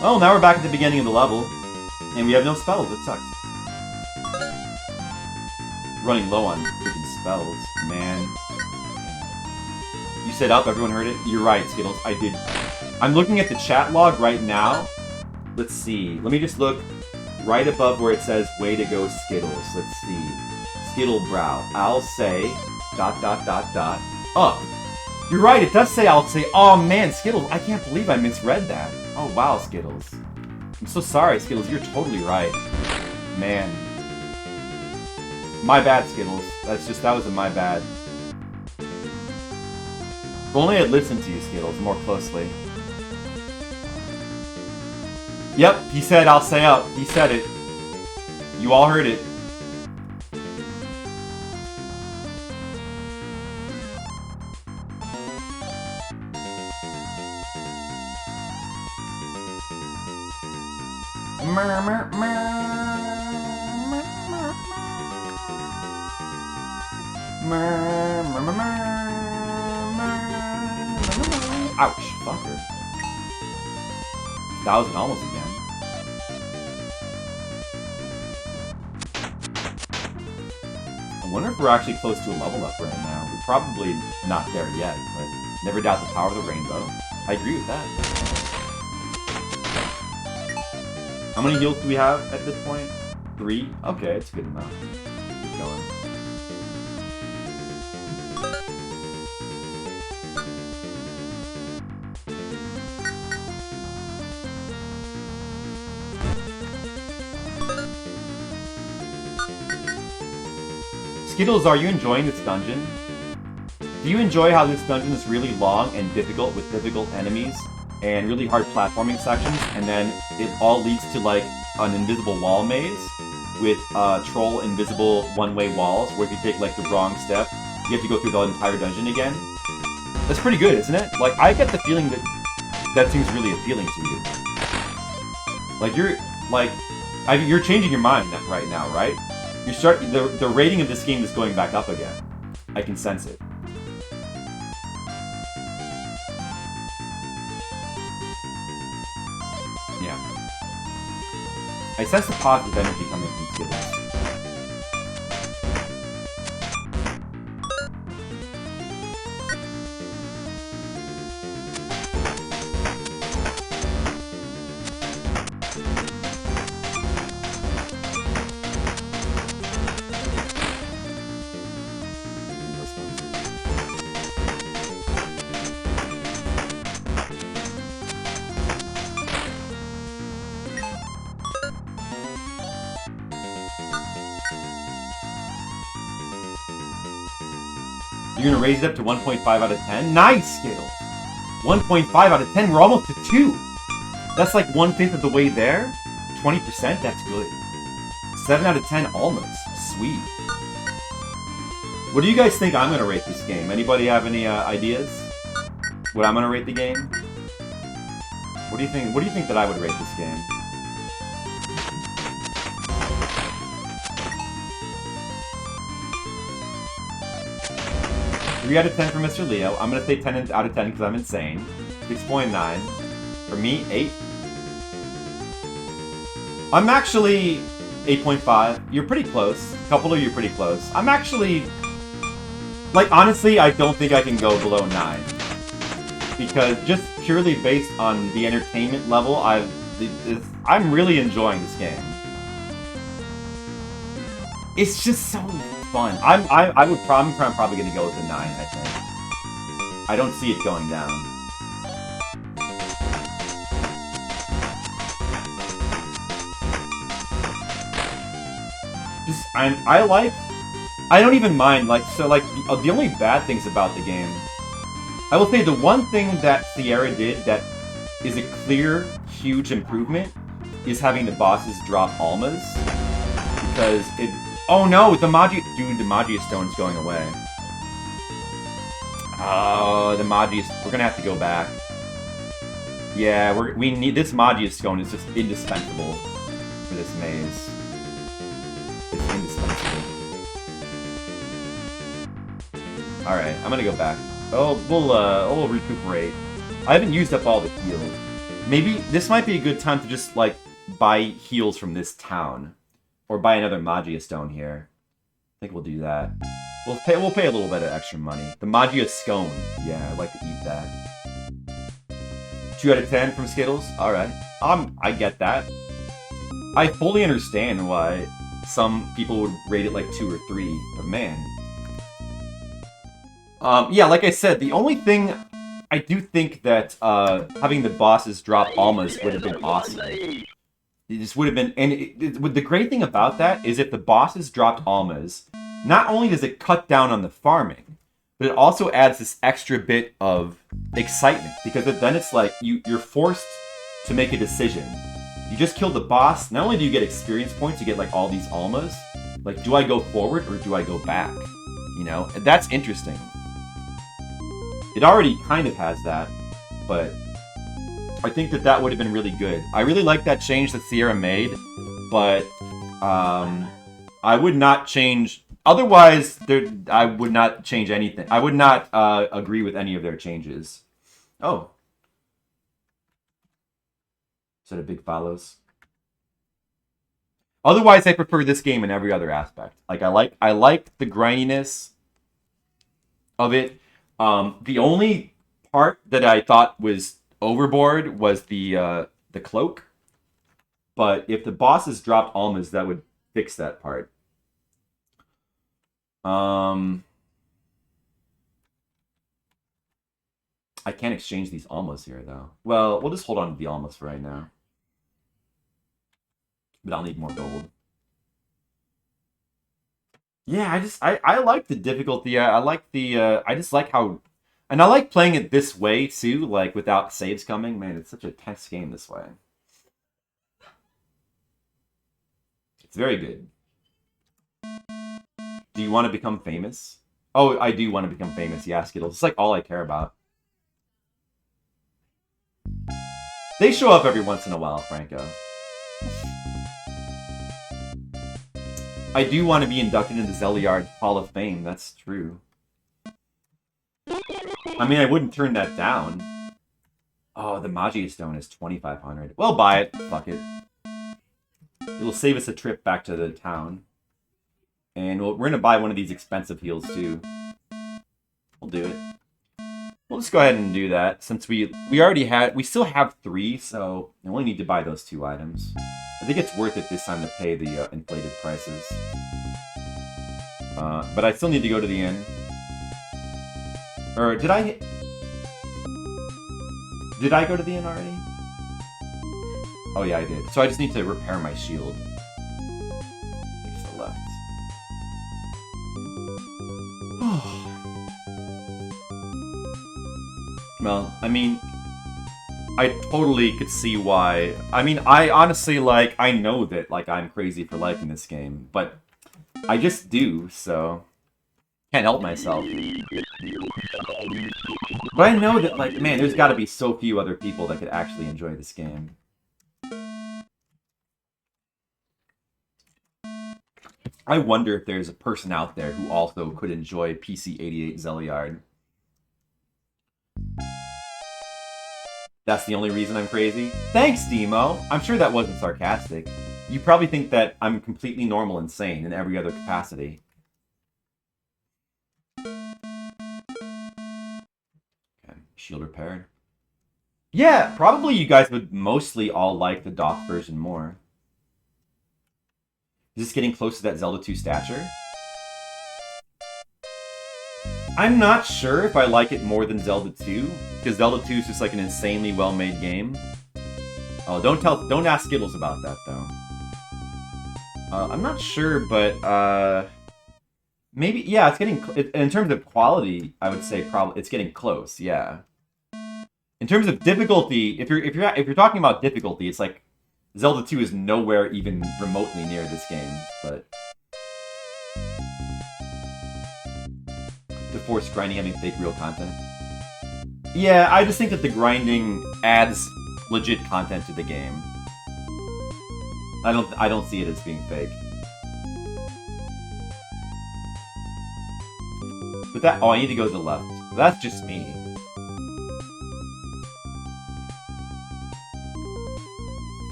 Well, now we're back at the beginning of the level. And we have no spells. It sucks. Running low on freaking spells. Man. You said up, everyone heard it? You're right, Skittles. I did. I'm looking at the chat log right now. Let's see. Let me just look right above where it says, way to go, Skittles. Let's see. Skittlebrow. I'll say... ... Up. You're right, it does say I'll say... Oh, man, Skittles. I can't believe I misread that. Oh, wow, Skittles. I'm so sorry, Skittles. You're totally right. Man. My bad, Skittles. That was a my bad. If only I'd listened to you, Skittles, more closely. Yep, he said I'll say up. He said it. You all heard it. Ouch, fucker. That was an almost again. I wonder if we're actually close to a level up right now. We're probably not there yet, but never doubt the power of the rainbow. I agree with that. How many heals do we have at this point? 3? Okay, it's good enough. Keep going. Skittles, are you enjoying this dungeon? Do you enjoy how this dungeon is really long and difficult with difficult enemies and really hard platforming sections, and then it all leads to like an invisible wall maze with troll invisible one-way walls where if you take like the wrong step, you have to go through the entire dungeon again. That's pretty good, isn't it? Like, I get the feeling that that seems really appealing to you. Like, you're changing your mind right now, right? The rating of this game is going back up again. I can sense it. Yeah. I sense the positive energy coming from Skittles. You're gonna raise it up to 1.5 out of 10? Nice, Skittle! 1.5 out of 10, we're almost to 2! That's like 1/5 of the way there? 20%? That's good. 7 out of 10, almost. Sweet. What do you guys think I'm gonna rate this game? Anybody have any ideas? What I'm gonna rate the game? What do you think? What do you think that I would rate this game? Three out of 10 for Mr. Leo. I'm gonna say 10 out of 10 because I'm insane. 6.9. For me, 8. I'm actually 8.5. You're pretty close. A couple of you are pretty close. I'm actually... Like, honestly, I don't think I can go below 9. Because just purely based on the entertainment level, I'm really enjoying this game. It's just so fun. I'm probably gonna go with a 9, I think. I don't see it going down. I don't even mind, like, so, like, the only bad things about the game, I will say the one thing that Sierra did that is a clear, huge improvement is having the bosses drop almas, because it, oh no, the Magia Stone's going away. Oh, we're gonna have to go back. Yeah, we need, this Magia Stone is just indispensable for this maze. It's indispensable. Alright, I'm gonna go back. Oh, we'll recuperate. I haven't used up all the heals. Maybe this might be a good time to just, like, buy heals from this town. Or buy another Magia Stone here. I think we'll do that. We'll pay a little bit of extra money. The Magia Scone. Yeah, I'd like to eat that. 2 out of 10 from Skittles? Alright. I get that. I fully understand why some people would rate it like 2 or 3, but man. Yeah, like I said, the only thing I do think that having the bosses drop almas would have been awesome. It just would have been, and the great thing about that is if the bosses dropped almas, not only does it cut down on the farming, but it also adds this extra bit of excitement, because then it's like you're forced to make a decision. You just killed the boss, not only do you get experience points, you get like all these almas. Like, do I go forward or do I go back? You know, and that's interesting. It already kind of has that, but I think that would have been really good. I really like that change that Sierra made, but I would not change... Otherwise, I would not change anything. I would not agree with any of their changes. Oh. Is that a big follows? Otherwise, I prefer this game in every other aspect. Like, I like the grindiness of it. The only part that I thought was overboard was the cloak. But if the bosses dropped almas, that would fix that part. I can't exchange these almas here, though. Well, we'll just hold on to the almas for right now. But I'll need more gold. Yeah, I like the difficulty. I like the, I just like how... And I like playing it this way, too, like, without saves coming. Man, it's such a tense game this way. It's very good. Do you want to become famous? Oh, I do want to become famous. Yeah, Skittles. It's like all I care about. They show up every once in a while, Franco. I do want to be inducted into Zeliard Hall of Fame. That's true. I mean, I wouldn't turn that down. Oh, the Magia Stone is 2,500. Well, buy it. Fuck it. It'll save us a trip back to the town. And we're going to buy one of these expensive heals, too. We'll do it. We'll just go ahead and do that, since we still have 3, so I only need to buy those 2 items. I think it's worth it this time to pay the inflated prices. But I still need to go to the inn. Or did I go to the inn already? Oh yeah, I did. So I just need to repair my shield. Face the left. Well, I mean, I totally could see why. I mean, I honestly, like, I know that, like, I'm crazy for liking this game, but I just do, so can't help myself. But I know that, like, man, there's got to be so few other people that could actually enjoy this game. I wonder if there's a person out there who also could enjoy PC-88 Zeliard. That's the only reason I'm crazy? Thanks, Demo! I'm sure that wasn't sarcastic. You probably think that I'm completely normal and sane in every other capacity. Okay, shield repaired. Yeah, probably you guys would mostly all like the DOS version more. Is this getting close to that Zelda 2 stature? I'm not sure if I like it more than Zelda 2, because Zelda 2 is just like an insanely well-made game. Oh, don't ask Skittles about that though. I'm not sure, but maybe yeah, it's getting in terms of quality. I would say probably it's getting close. Yeah. In terms of difficulty, if you're talking about difficulty, it's like Zelda 2 is nowhere even remotely near this game, but. To force grinding having fake real content. Yeah, I just think that the grinding adds legit content to the game. I don't see it as being fake. But that I need to go to the left. That's just me.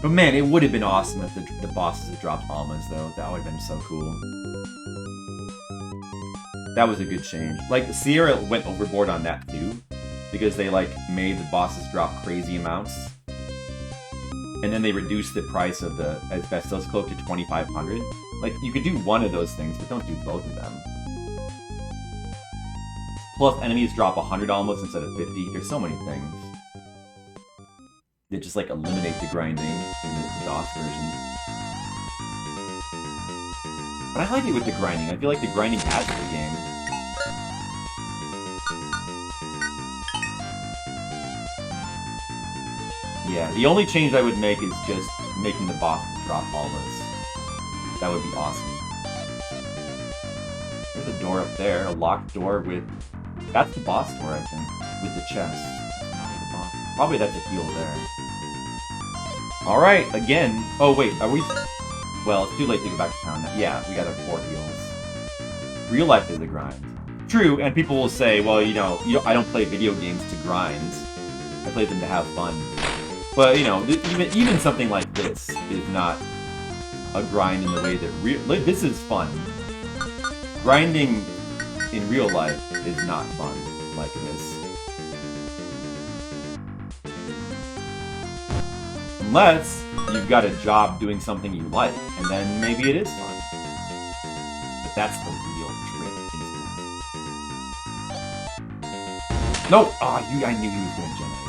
But man, it would have been awesome if the bosses had dropped almas though. That would have been so cool. That was a good change. Like, Sierra went overboard on that too, because they, like, made the bosses drop crazy amounts. And then they reduced the price of the asbestos cloak to 2,500. Like, you could do one of those things, but don't do both of them. Plus, enemies drop 100 almost instead of 50. There's so many things. They just, like, eliminate the grinding in the DOS version. But I like it with the grinding. I feel like the grinding adds to the game. Yeah, the only change I would make is just making the boss drop almas. That would be awesome. There's a door up there, a locked door with... That's the boss door, I think, with the chest. Probably that's a heal there. Alright, again. Oh, wait, are we... Well, it's too late to go back to town now. Yeah, we got our 4 heals. Real life is a grind. True, and people will say, well, you know, I don't play video games to grind. I play them to have fun. But, you know, even something like this is not a grind in the way that this is fun. Grinding in real life is not fun like this. Unless you've got a job doing something you like, and then maybe it is fun. But that's the real trick, isn't it? No! Oh, I knew he was going to generate.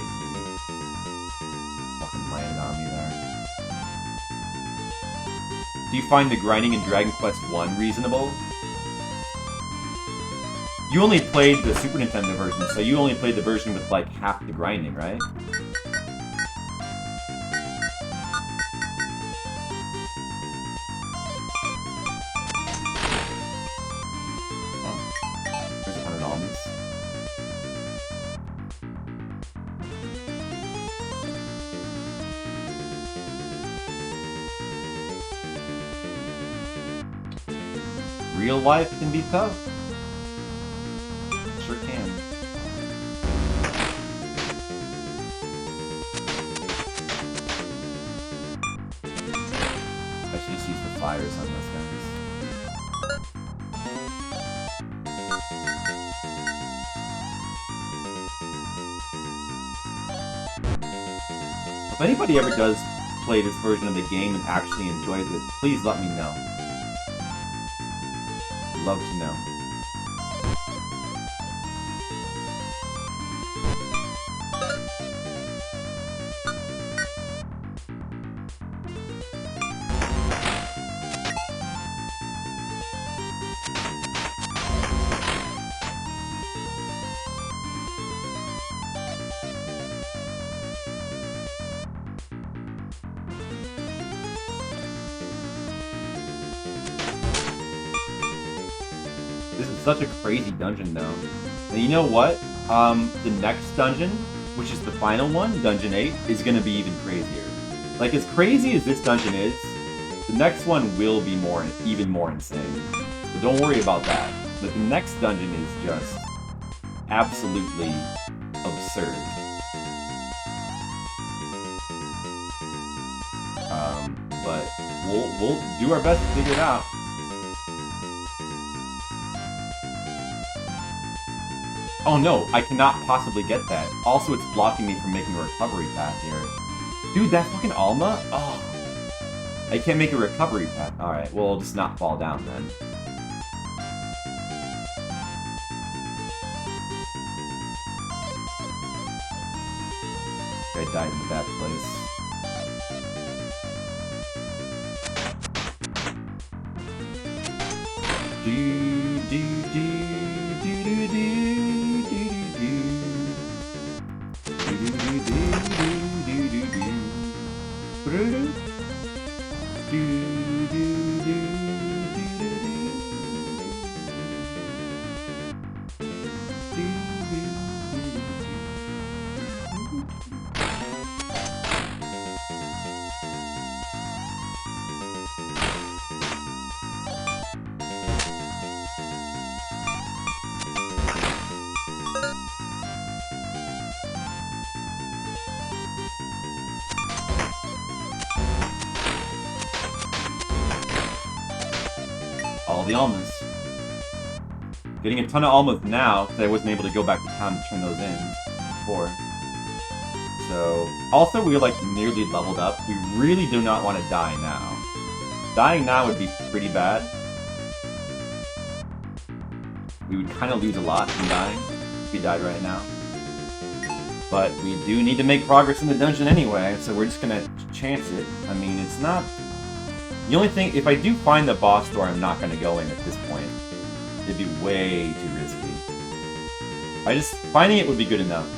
Fucking landed on me there. Do you find the grinding in Dragon Quest I reasonable? You only played the Super Nintendo version, so you only played the version with, like, half the grinding, right? Real life can be tough. Sure can. I should just use the fires on those guys. If anybody ever does play this version of the game and actually enjoys it, please let me know. Love to know. This is such a crazy dungeon, though. And you know what? The next dungeon, which is the final one, Dungeon 8, is going to be even crazier. Like, as crazy as this dungeon is, the next one will be even more insane. So don't worry about that. But the next dungeon is just absolutely absurd. But we'll do our best to figure it out. Oh no, I cannot possibly get that. Also, it's blocking me from making a recovery path here. Dude, that fucking Alma? Oh. I can't make a recovery path. Alright, well, I'll just not fall down then. I died in the bad place. All the almas. Getting a ton of almas now, because I wasn't able to go back to town to turn those in before. So, also we're like nearly leveled up. We really do not want to die now. Dying now would be pretty bad. We would kind of lose a lot from dying if we died right now. But we do need to make progress in the dungeon anyway, so we're just gonna chance it. I mean, it's not... The only thing, if I do find the boss door, I'm not gonna go in at this point. It'd be way too risky. Finding it would be good enough.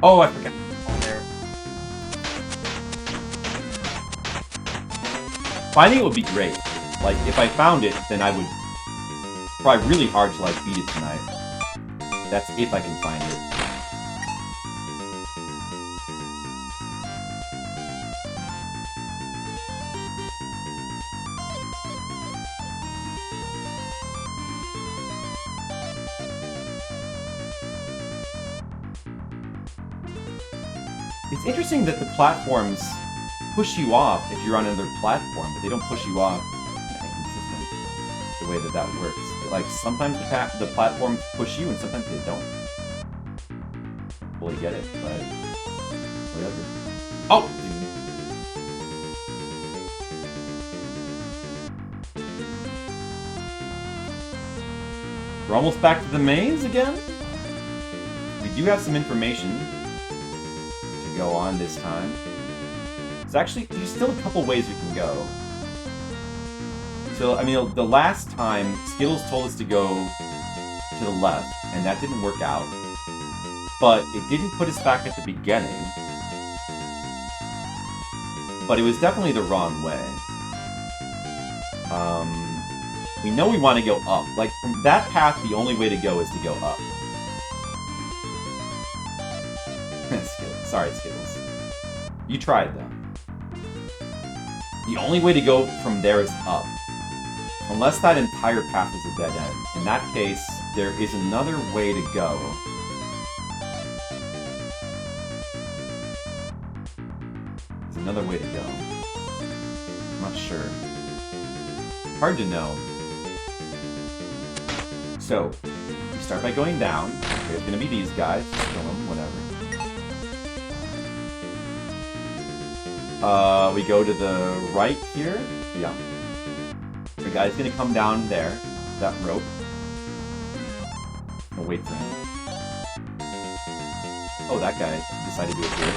Oh, I forgot. Oh, there. Finding it would be great. Like, if I found it, then I would try really hard to, like, beat it tonight. That's if I can find it. It's interesting that the platforms push you off if you're on another platform, but they don't push you off. Inconsistent, the way that works. Like, sometimes the platforms push you, and sometimes they don't. I fully get it, but whatever. Oh, dude. We're almost back to the maze again? We do have some information go on this time. It's actually, there's still a couple ways we can go. So, I mean, the last time, Skittles told us to go to the left, and that didn't work out. But it didn't put us back at the beginning. But it was definitely the wrong way. We know we want to go up. Like, from that path, the only way to go is to go up. Sorry, Skittles. You tried, though. The only way to go from there is up. Unless that entire path is a dead end. In that case, there is another way to go. There's another way to go. I'm not sure. Hard to know. So, we start by going down. There's gonna be these guys. Just kill them, whatever. We go to the right here. Yeah. The guy's gonna come down there. That rope. I'll wait for him. Oh, that guy decided to appear.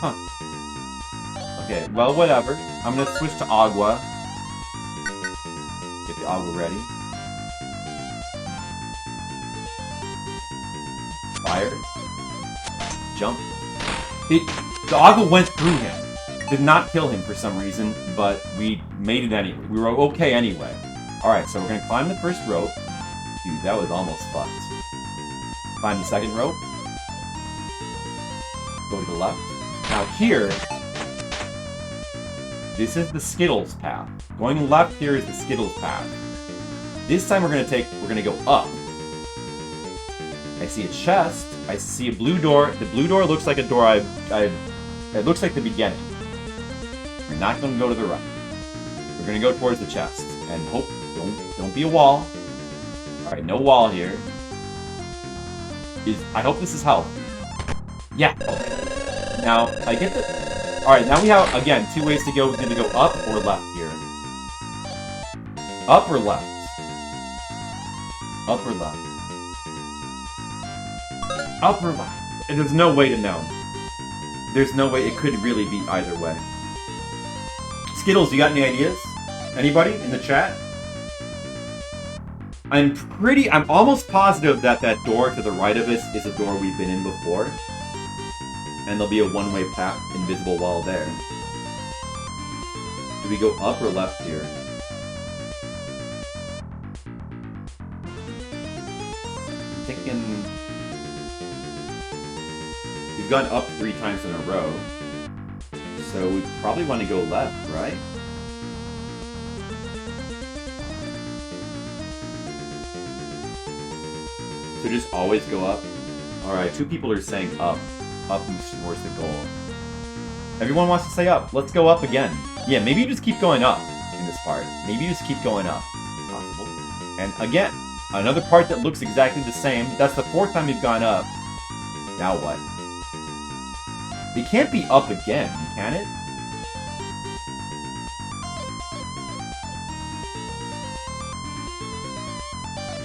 Huh. Okay, well, whatever. I'm gonna switch to agua. Get the agua ready. Fire. Jump. The agua went through him. Did not kill him for some reason, but we made it anyway. We were okay anyway. Alright, so we're gonna climb the first rope. Dude, that was almost fucked. Climb the second rope. Go to the left. Now here, this is the Skittles path. Going left here is the Skittles path. This time we're gonna go up. I see a chest. I see a blue door. The blue door looks like a door it looks like the beginning. We're not gonna go to the right. We're gonna go towards the chest. And hope, don't be a wall. Alright, no wall here. I hope this is health. Yeah, okay. Now, I get the... Alright, now we have, again, two ways to go. We're gonna go up or left here. Up or left? Up or left? Up or left? And there's no way to know. There's no way, it could really be either way. Skittles, you got any ideas? Anybody in the chat? I'm almost positive that that door to the right of us is a door we've been in before. And there'll be a one-way path, invisible wall there. Do we go up or left here? I'm thinking... We've gone up 3 times in a row. So we probably want to go left, right? So just always go up? Alright, 2 people are saying up. Up towards the goal. Everyone wants to say up. Let's go up again. Yeah, maybe you just keep going up in this part. Maybe you just keep going up. Possible. And again, another part that looks exactly the same. That's the 4th time we've gone up. Now what? It can't be up again, can it?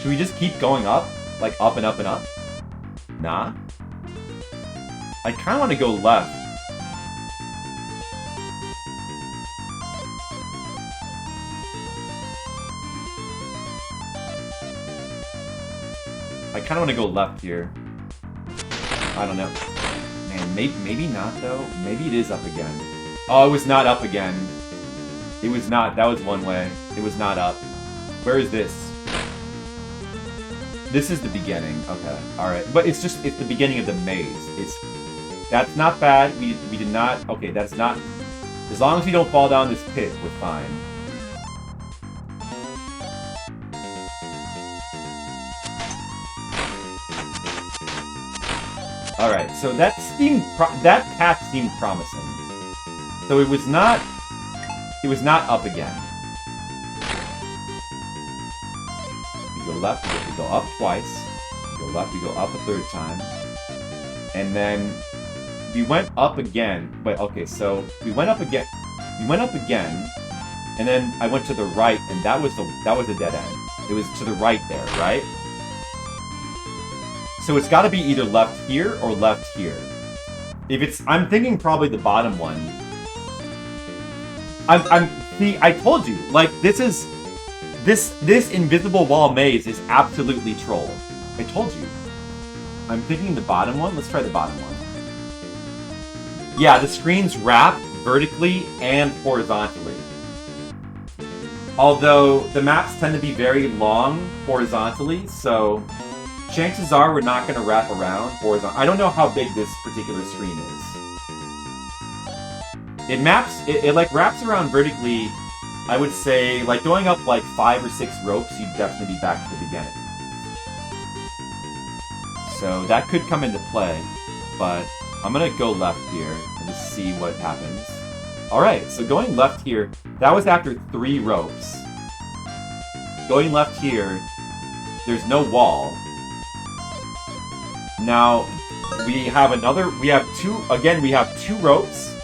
Should we just keep going up? Like up and up and up? Nah. I kind of want to go left. I kind of want to go left here. I don't know. Man, maybe not though. Maybe it is up again. Oh, it was not up again. It was not. That was one way. It was not up. Where is this? This is the beginning. Okay. Alright. But it's the beginning of the maze. That's not bad. We did not... Okay, that's not... As long as we don't fall down this pit, we're fine. Alright, so that path seemed promising. So it was not up again. We go left, we go up twice. We go left, we go up a 3rd time. And then... We went up again, but okay, so we went up again, and then I went to the right, and that was a dead end. It was to the right there, right? So it's got to be either left here or left here. I'm thinking probably the bottom one. See, I told you, like this invisible wall maze is absolutely troll. I told you. I'm thinking the bottom one. Let's try the bottom one. Yeah, the screens wrap vertically and horizontally. Although the maps tend to be very long horizontally, so chances are we're not going to wrap around horizontally. I don't know how big this particular screen is. It like wraps around vertically I would say, like, going up like 5 or 6 ropes, you'd definitely be back to the beginning. So that could come into play, but I'm gonna go left here and just see what happens. Alright, so going left here, that was after 3 ropes. Going left here, there's no wall. Now, we have 2 ropes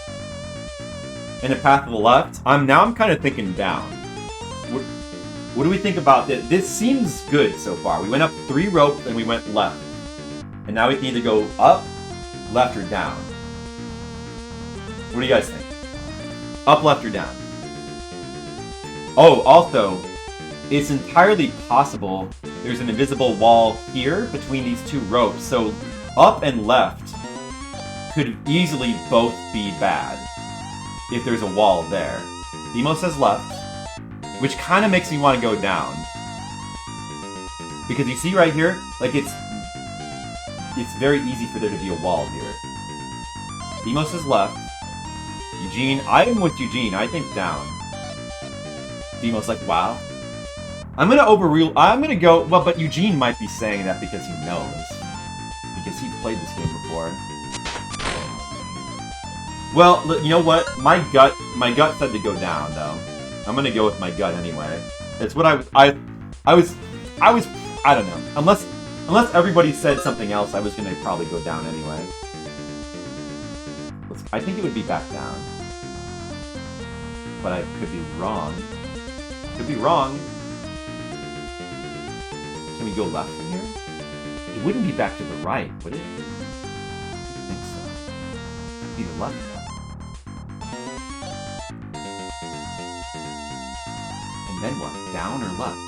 in the path to the left. I'm kind of thinking down. What do we think about this? This seems good so far. We went up 3 ropes and we went left. And now we can either go up, left, or down. What do you guys think? Up, left, or down? Oh, also, it's entirely possible there's an invisible wall here between these 2 ropes. So up and left could easily both be bad if there's a wall there. Demo says left, which kind of makes me want to go down. Because you see right here, like it's very easy for there to be a wall here. Demo says left. Eugene, I am with Eugene. I think down. Demo's like, wow. I'm gonna go, well, but Eugene might be saying that because he knows. Because he played this game before. Well, you know what? My gut said to go down, though. I'm gonna go with my gut anyway. It's what I don't know. Unless everybody said something else, I was gonna probably go down anyway. I think it would be back down. But I could be wrong. Could be wrong. Can we go left from here? It wouldn't be back to the right, would it? I don't think so. It'd be the left. And then what? Down or left?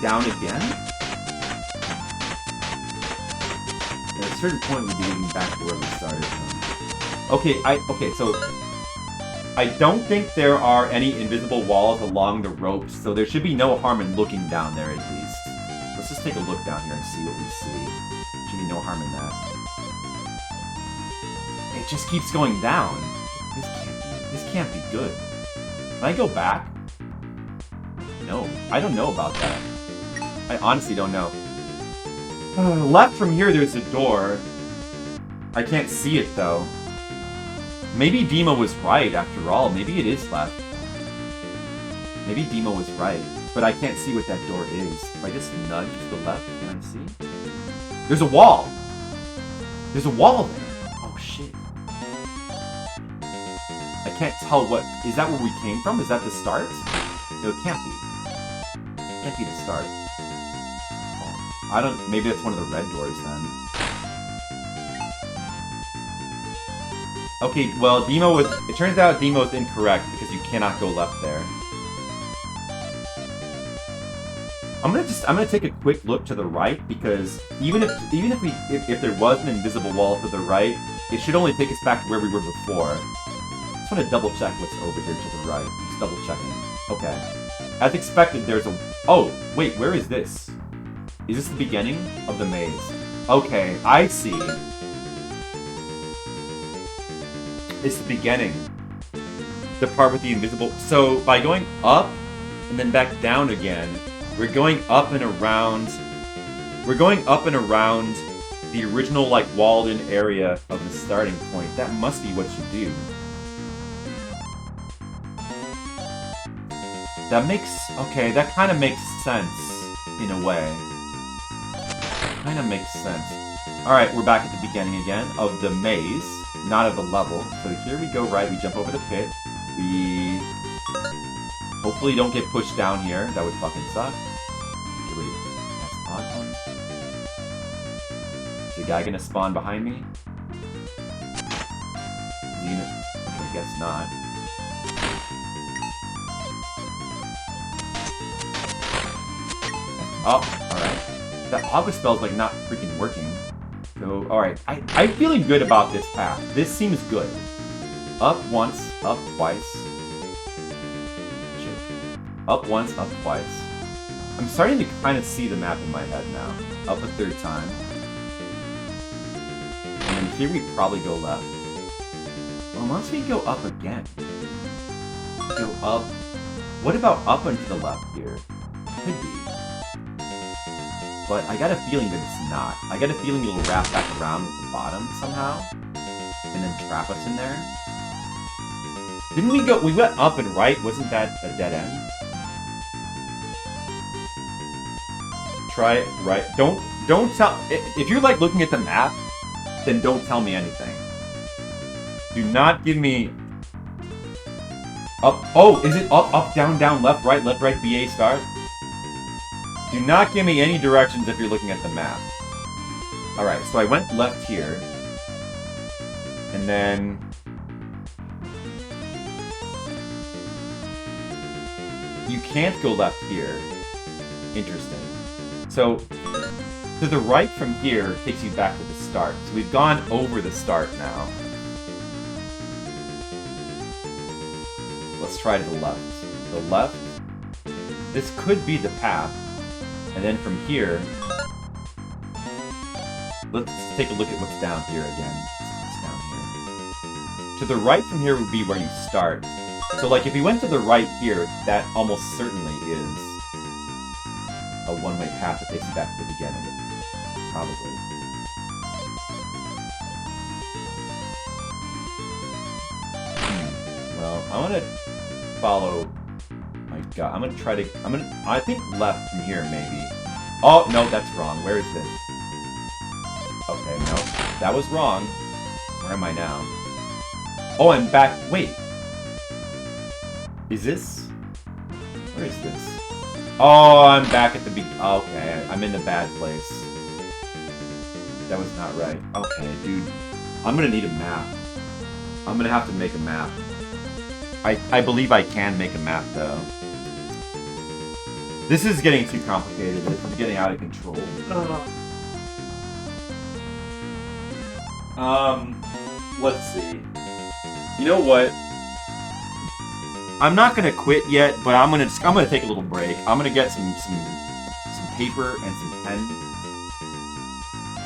Down again? At a certain point, we'd be getting back to where we started from. Okay, so I don't think there are any invisible walls along the ropes, so there should be no harm in looking down there at least. Let's just take a look down here and see what we see. Should be no harm in that. It just keeps going down. This can't be good. Can I go back? No, I don't know about that. I honestly don't know. Left from here, there's a door. I can't see it, though. Maybe Demo was right, after all. Maybe it is left. Maybe Demo was right. But I can't see what that door is. If I just nudge to the left, can I see? There's a wall! There's a wall there! Oh, shit. I can't tell what... Is that where we came from? Is that the start? No, it can't be. It can't be the start. I don't... Maybe that's one of the red doors, then. Okay, well, Demo was... It turns out Demo is incorrect, because you cannot go left there. I'm gonna take a quick look to the right, because even if there was an invisible wall to the right, it should only take us back to where we were before. Just want to double check what's over here to the right. Just double checking. Okay. As expected, there's a... Oh, wait, where is this? Is this the beginning of the maze? Okay, I see. It's the beginning. The part with the invisible... So, by going up and then back down again, we're going up and around... We're going up and around the original, like, walled-in area of the starting point. That must be what you do. That makes... Okay, that kind of makes sense, in a way. Kind of makes sense. Alright, we're back at the beginning again of the maze, not of the level. So here we go right, we jump over the pit. We hopefully don't get pushed down here. That would fucking suck. Get rid of that's an odd one. Is the guy gonna spawn behind me? Is he gonna... Okay, I guess not. Oh, alright. That August spell's like not freaking working. So, alright. I'm feeling good about this path. This seems good. Up once, up twice. Shit. Up once, up twice. I'm starting to kind of see the map in my head now. Up a third time. And then here we probably go left. Unless we go up again. Go up. What about up and to the left here? Could be. But I got a feeling that it's not. I got a feeling it'll wrap back around at the bottom somehow. And then trap us in there. Didn't we go... We went up and right. Wasn't that a dead end? Try it right. Don't tell... If you're like looking at the map, then don't tell me anything. Do not give me... Up... Oh, is it up, up, down, down, left, right, BA, start? Do not give me any directions if you're looking at the map. Alright, so I went left here. And then... You can't go left here. Interesting. So, to the right from here takes you back to the start. So we've gone over the start now. Let's try to the left. The left. This could be the path. And then from here, let's take a look at what's down here again. What's down here? To the right from here would be where you start. So like if you went to the right here, that almost certainly is a one-way path that takes you back to the beginning. Probably. Well, I want to follow my gut. I'm going to try to... I think left from here, maybe. Oh, no, that's wrong. Where is this? Okay, no. That was wrong. Where am I now? Oh, I'm back... Wait. Is this... Where is this? Oh, I'm back at the okay, I'm in the bad place. That was not right. Okay, dude. I'm gonna need a map. I'm gonna have to make a map. I believe I can make a map, though. This is getting too complicated. This is getting out of control. Let's see. You know what? I'm not gonna quit yet, but I'm gonna take a little break. I'm gonna get some paper and some pen,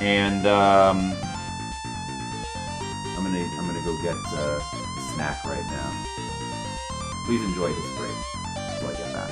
and I'm gonna go get a snack right now. Please enjoy this break until I get back.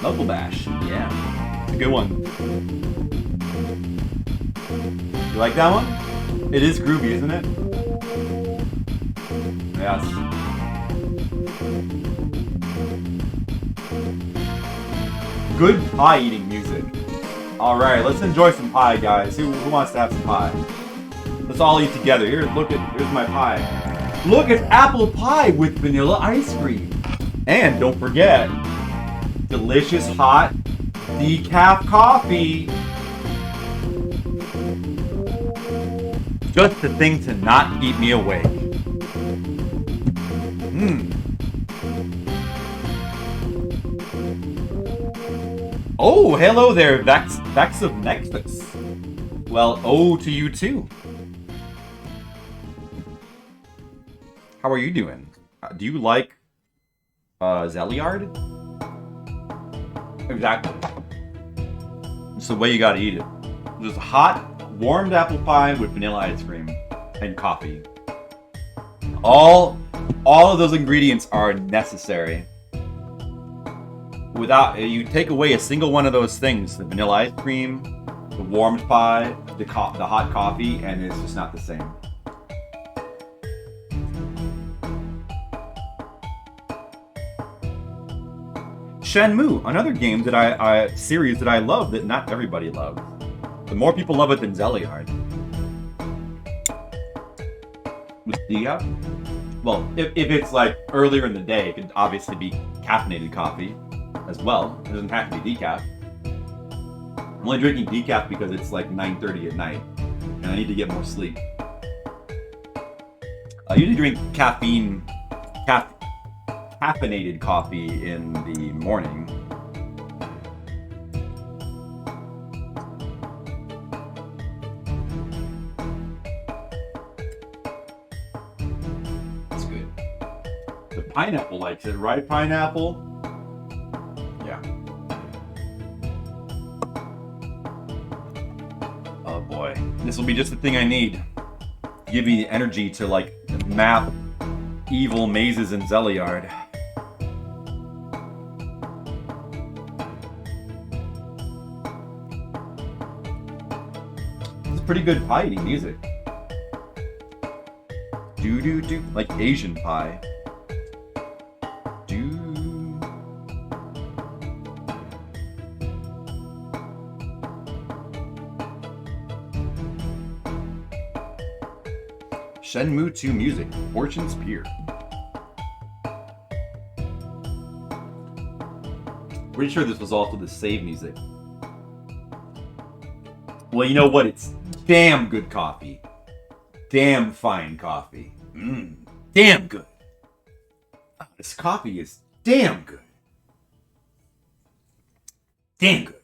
Knuckle Bash, yeah. It's a good one. You like that one? It is groovy, isn't it? Yes. Good pie eating music. Alright, let's enjoy some pie, guys. Who wants to have some pie? Let's all eat together. Here, here's my pie. Look, it's apple pie with vanilla ice cream. And don't forget, delicious hot decaf coffee. Just the thing to not keep me awake. Oh, hello there, Vex of Nexus. Well, oh to you too. How are you doing? Do you like Zeliard? Exactly. It's the way you gotta eat it. Just hot, warmed apple pie with vanilla ice cream and coffee. All of those ingredients are necessary. Without you take away a single one of those things, the vanilla ice cream, the warmed pie, the hot coffee, and it's just not the same. Shenmue, another game that series that I love that not everybody loves. The more people love it than Zeliard. With decaf? Well, if it's like earlier in the day, it could obviously be caffeinated coffee as well. It doesn't have to be decaf. I'm only drinking decaf because it's like 9:30 at night and I need to get more sleep. I usually drink caffeinated coffee in the morning. That's good. The pineapple likes it, right? Pineapple? Yeah. Oh boy. This will be just the thing I need. Give me the energy to like map evil mazes in Zeliard. Pretty good pie eating music. Do like Asian pie. Shenmue 2 music, Fortune's Pier. Pretty sure this was also the save music. Well, you know what? It's damn good coffee. Damn fine coffee. Damn good. Oh, this coffee is damn good. Damn good.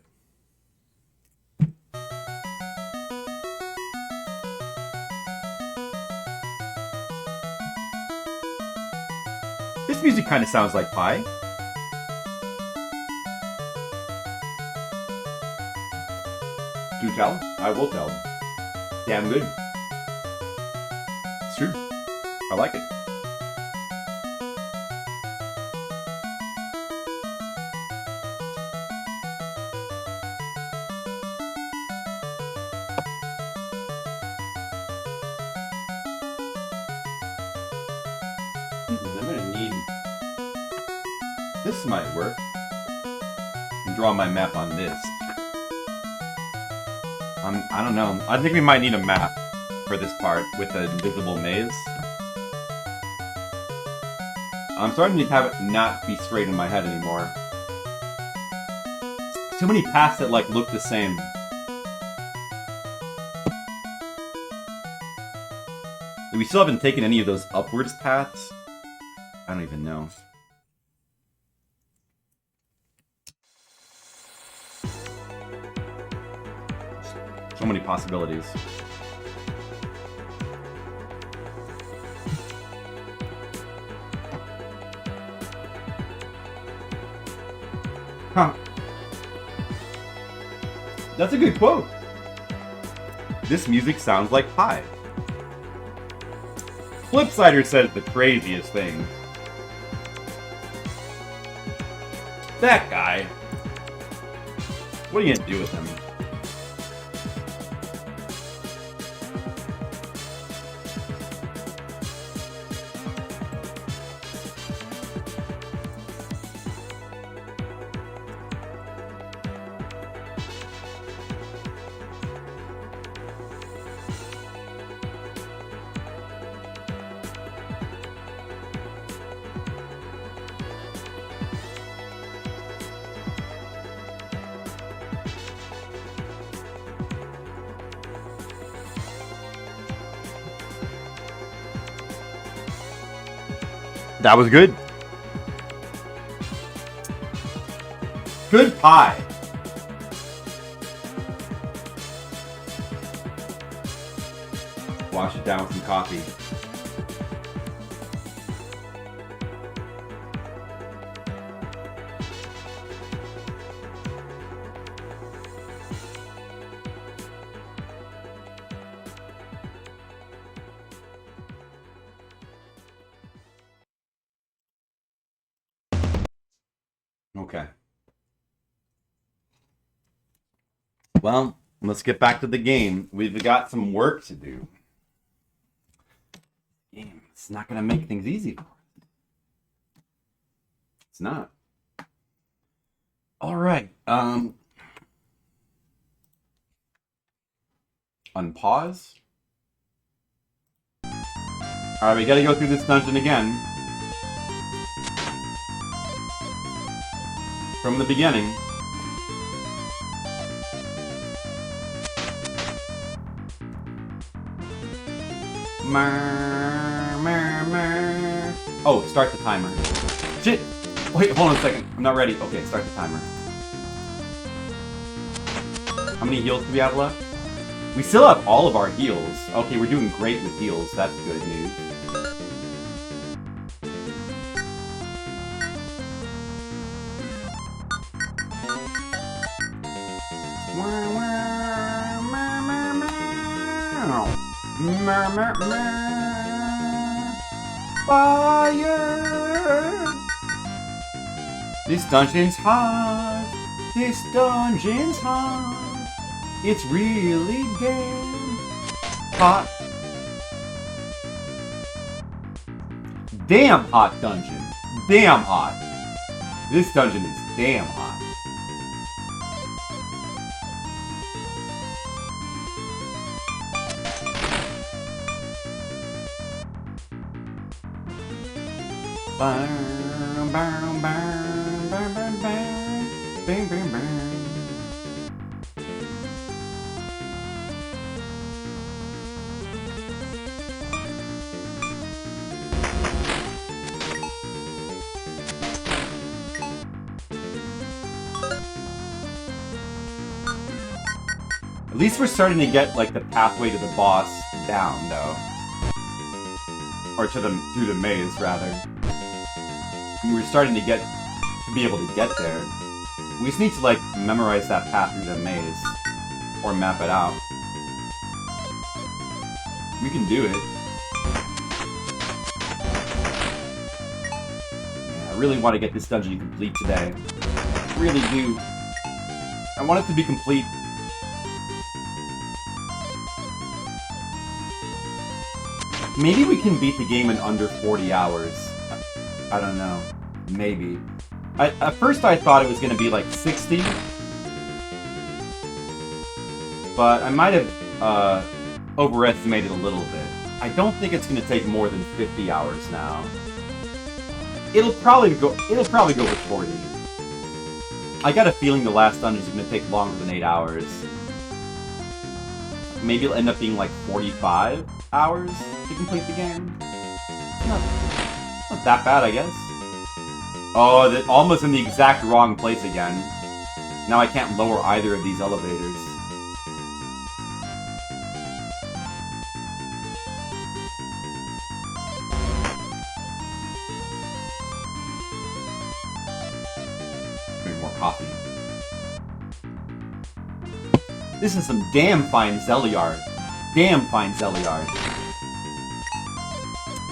This music kind of sounds like pie. Do tell? I will tell. Damn good. It's true. I like it. I'm gonna need... This might work. And draw my map on this. I don't know. I think we might need a map for this part with the invisible maze. I'm starting to have it not be straight in my head anymore. Too many paths that like look the same. We still haven't taken any of those upwards paths. I don't even know. So many possibilities. Huh. That's a good quote. This music sounds like pie. Flipsider says the craziest things. That guy. What are you gonna do with him? That was good. Good pie. Wash it down with some coffee. Okay. Well, let's get back to the game. We've got some work to do. Game. It's not going to make things easy for us. It's not. All right. Unpause. All right, we got to go through this dungeon again. From the beginning. Oh, start the timer. Shit! Wait, hold on a second. I'm not ready. Okay, start the timer. How many heals do we have left? We still have all of our heals. Okay, we're doing great with heals. That's good news. Fire! This dungeon's hot. This dungeon's hot. It's really damn hot. Damn hot dungeon. Damn hot. This dungeon is damn hot. At least we're starting to get like the pathway to the boss down, though, or to the through the maze rather. We're starting to get to be able to get there. We just need to like memorize that path through the maze or map it out. We can do it. Yeah, I really want to get this dungeon complete today. I really do. I want it to be complete. Maybe we can beat the game in under 40 hours. I don't know. Maybe. At first I thought it was going to be like 60. But I might have overestimated a little bit. I don't think it's going to take more than 50 hours now. It'll probably go for 40. I got a feeling the last dungeon is going to take longer than 8 hours. Maybe it'll end up being like 45 hours to complete the game. Not that bad, I guess. Oh, almost in the exact wrong place again. Now I can't lower either of these elevators. Drink more coffee. This is some damn fine Zeliard. Damn fine Zeliard.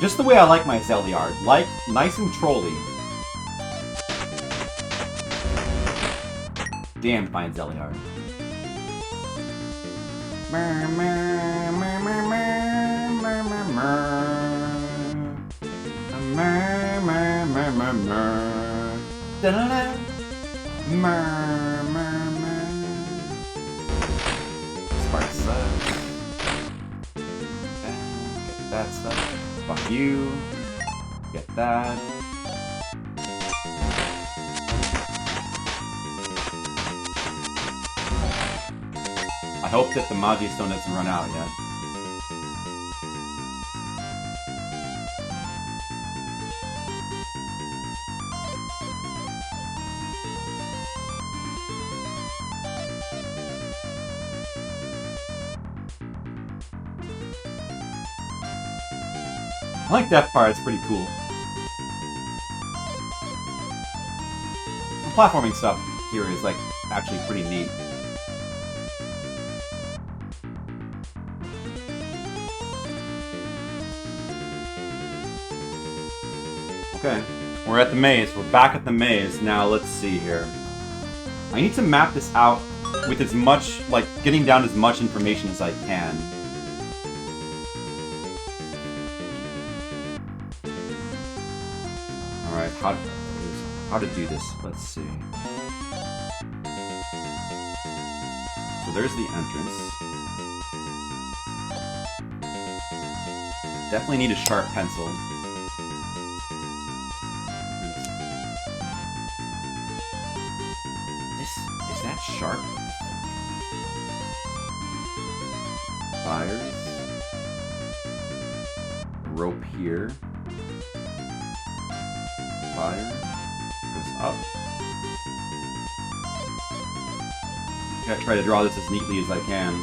Just the way I like my Zeliard. Like, nice and trolly. Damn fine Zeliard. Spark sucks. Get that stuff. Fuck you. Get that. I hope that the Magi Stone doesn't run out yet. I like that part, it's pretty cool. The platforming stuff here is like actually pretty neat. Okay, we're at the maze. We're back at the maze. Now let's see here. I need to map this out with as much, like, getting down as much information as I can. Alright, how to do this? Let's see. So there's the entrance. Definitely need a sharp pencil. Is that sharp? Fires. Rope here. Fire. Goes up. Gotta try to draw this as neatly as I can.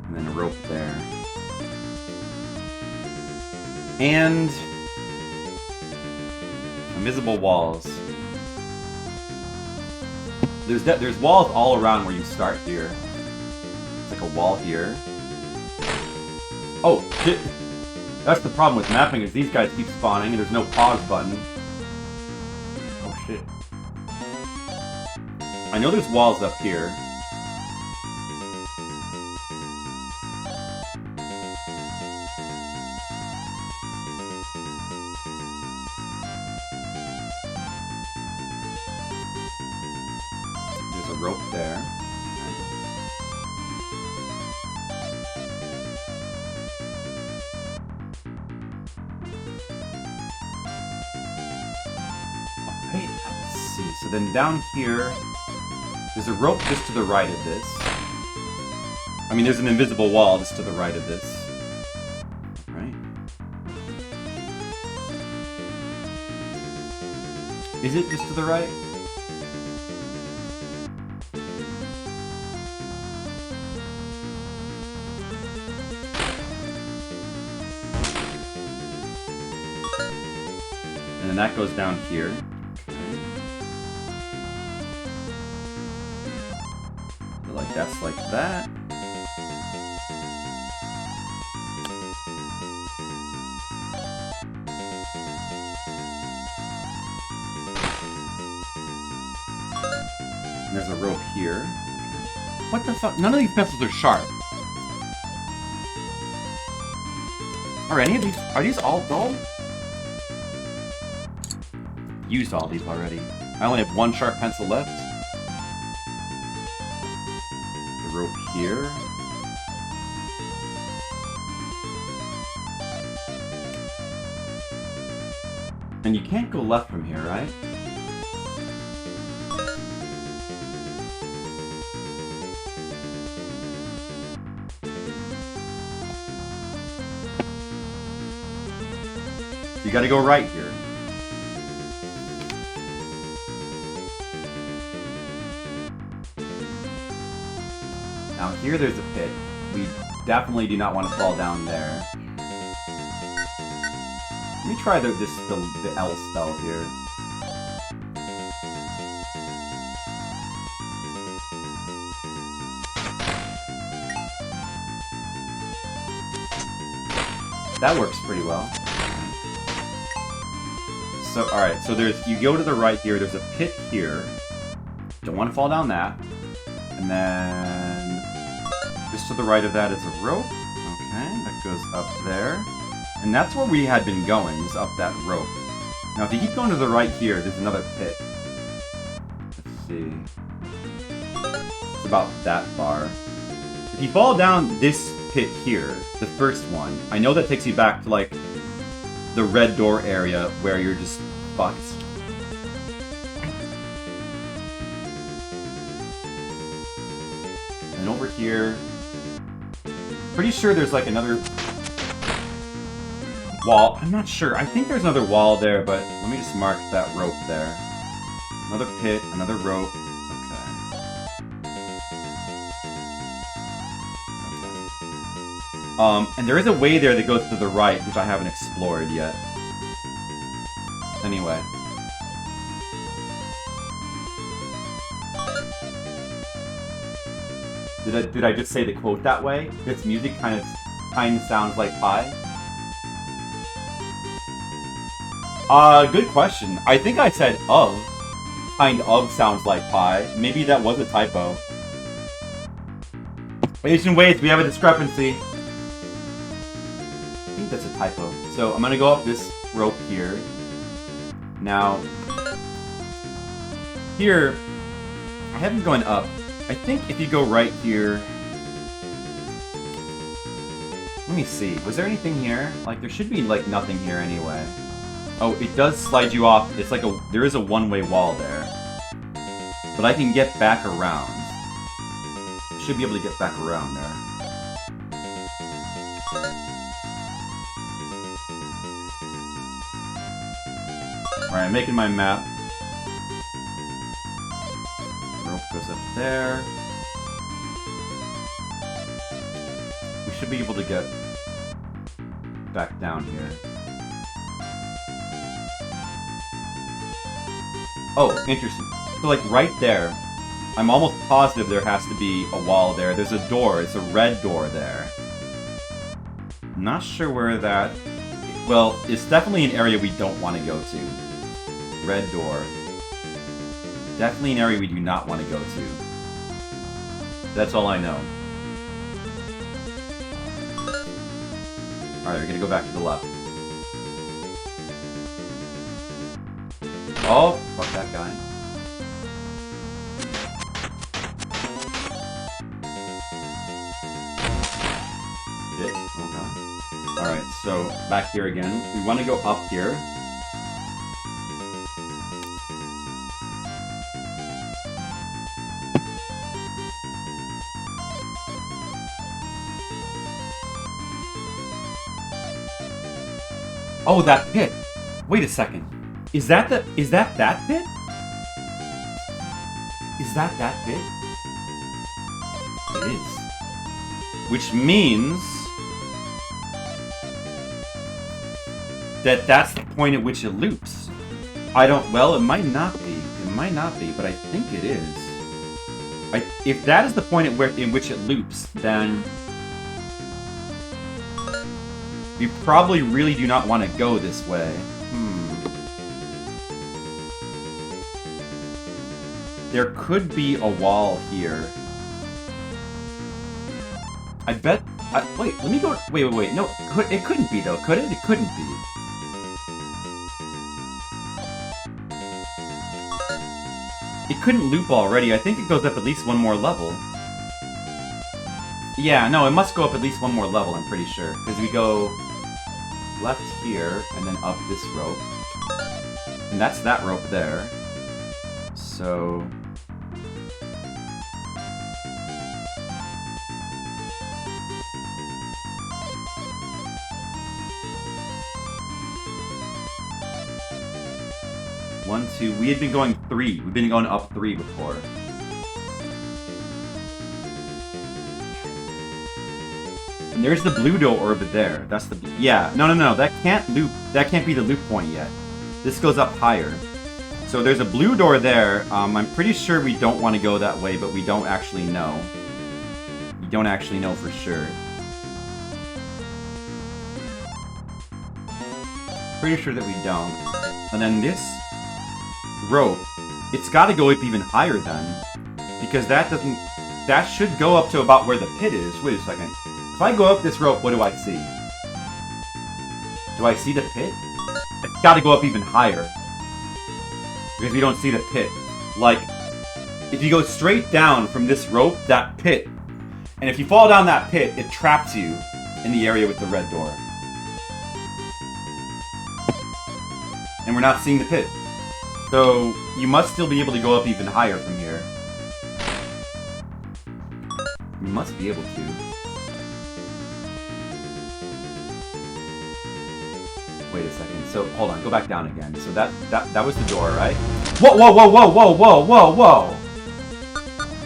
And then a rope there. And invisible walls. There's walls all around where you start here. It's like a wall here. Oh, shit! That's the problem with mapping, is these guys keep spawning and there's no pause button. Oh shit. I know there's walls up here. There's a rope there. Okay. Let's see. So then down here, there's a rope just to the right of this. I mean, there's an invisible wall just to the right of this. Right? Is it just to the right? And then that goes down here. Like that's like that. And there's a rope here. What the fuck? None of these pencils are sharp. Are any of these? Are these all dull? Used all these already. I only have one sharp pencil left. The rope here. And you can't go left from here, right? You gotta go right here. Now here there's a pit. We definitely do not want to fall down there. Let me try the L spell here. That works pretty well. So, alright, so you go to the right here, there's a pit here. Don't want to fall down that. And then, just to the right of that is a rope. Okay, that goes up there. And that's where we had been going, is up that rope. Now, if you keep going to the right here, there's another pit. Let's see. It's about that far. If you fall down this pit here, the first one, I know that takes you back to, like, the red door area where you're just fucked. And over here, pretty sure there's like another wall. I'm not sure. I think there's another wall there, but let me just mark that rope there. Another pit, another rope. Okay. And there is a way there that goes to the right, which I haven't explored yet. Anyway. Did I just say the quote that way? This music kind of sounds like pie. Good question. I think I said of. Kind of sounds like pie. Maybe that was a typo. Asian ways, we have a discrepancy. I think that's a typo. So I'm gonna go up this rope here. Now, here, I haven't gone up. I think if you go right here... Let me see. Was there anything here? Like, there should be, like, nothing here anyway. Oh, it does slide you off. It's like a... There is a one-way wall there. But I can get back around. I should be able to get back around there. Alright, I'm making my map. Rope goes up there. We should be able to get back down here. Oh, interesting. So, like, right there, I'm almost positive there has to be a wall there. There's a door. It's a red door there. Not sure where that... Well, it's definitely an area we don't want to go to. Red door. Definitely an area we do not want to go to. That's all I know. Alright, we're gonna go back to the left. Oh, fuck that guy. Shit, okay. Alright, so back here again. We want to go up here. Oh, that pit! Wait a second. Is that that pit? Is that that pit? It is. Which means... that's the point at which it loops. I don't... Well, it might not be. It might not be, but I think it is. If that is the point at in which it loops, then... we probably really do not want to go this way. There could be a wall here. I bet... wait, let me go... Wait. No, it couldn't be, though. Could it? It couldn't be. It couldn't loop already. I think it goes up at least one more level. Yeah, no, it must go up at least one more level, I'm pretty sure. Because we go left here, and then up this rope. And that's that rope there. So... One, two... We had been going 3. We've been going up 3 before. And there's the blue door over there. That's the... Yeah. No. That can't loop. That can't be the loop point yet. This goes up higher. So there's a blue door there. I'm pretty sure we don't want to go that way, but we don't actually know. We don't actually know for sure. Pretty sure that we don't. And then this rope, it's got to go up even higher then. Because that doesn't... That should go up to about where the pit is. Wait a second. If I go up this rope, what do I see? Do I see the pit? It's got to go up even higher. Because we don't see the pit. Like, if you go straight down from this rope, that pit, and if you fall down that pit, it traps you in the area with the red door. And we're not seeing the pit. So, you must still be able to go up even higher from here. You must be able to. Wait a second. So, hold on. Go back down again. So that was the door, right? Whoa!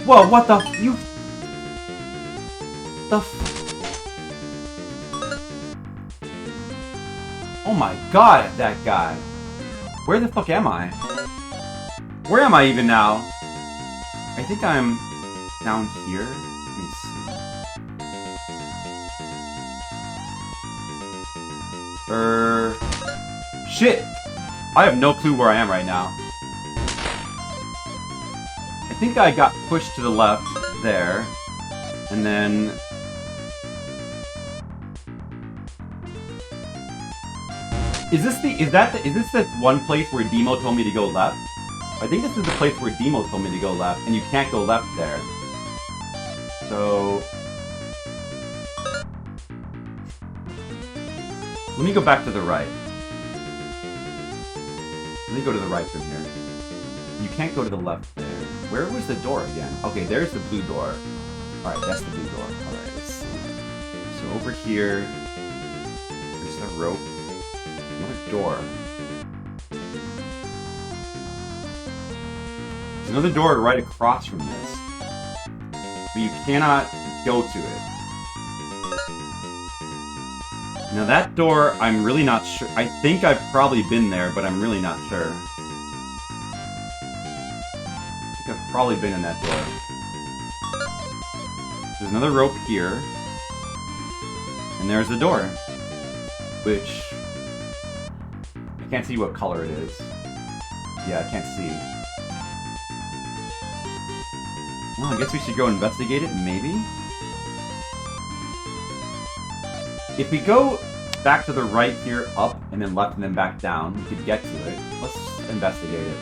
Whoa, what the... You... The... Oh my god, that guy. Where the fuck am I? Where am I even now? I think I'm down here. Let me see. Shit! I have no clue where I am right now. I think I got pushed to the left there, and then... Is this the one place where Demo told me to go left? I think this is the place where Demo told me to go left, and you can't go left there. So... Let me go back to the right. Let me go to the right from here. You can't go to the left there. Where was the door again? Okay, there's the blue door. Alright, that's the blue door. Alright, let's see. So over here... There's the rope. Another door. There's another door right across from this. But you cannot go to it. Now that door, I'm really not sure. I think I've probably been there, but I'm really not sure. I think I've probably been in that door. There's another rope here. And there's the door. Which... I can't see what color it is. Yeah, I can't see. Well, I guess we should go investigate it, maybe? If we go back to the right here, up, and then left, and then back down, we could get to it. Let's investigate it.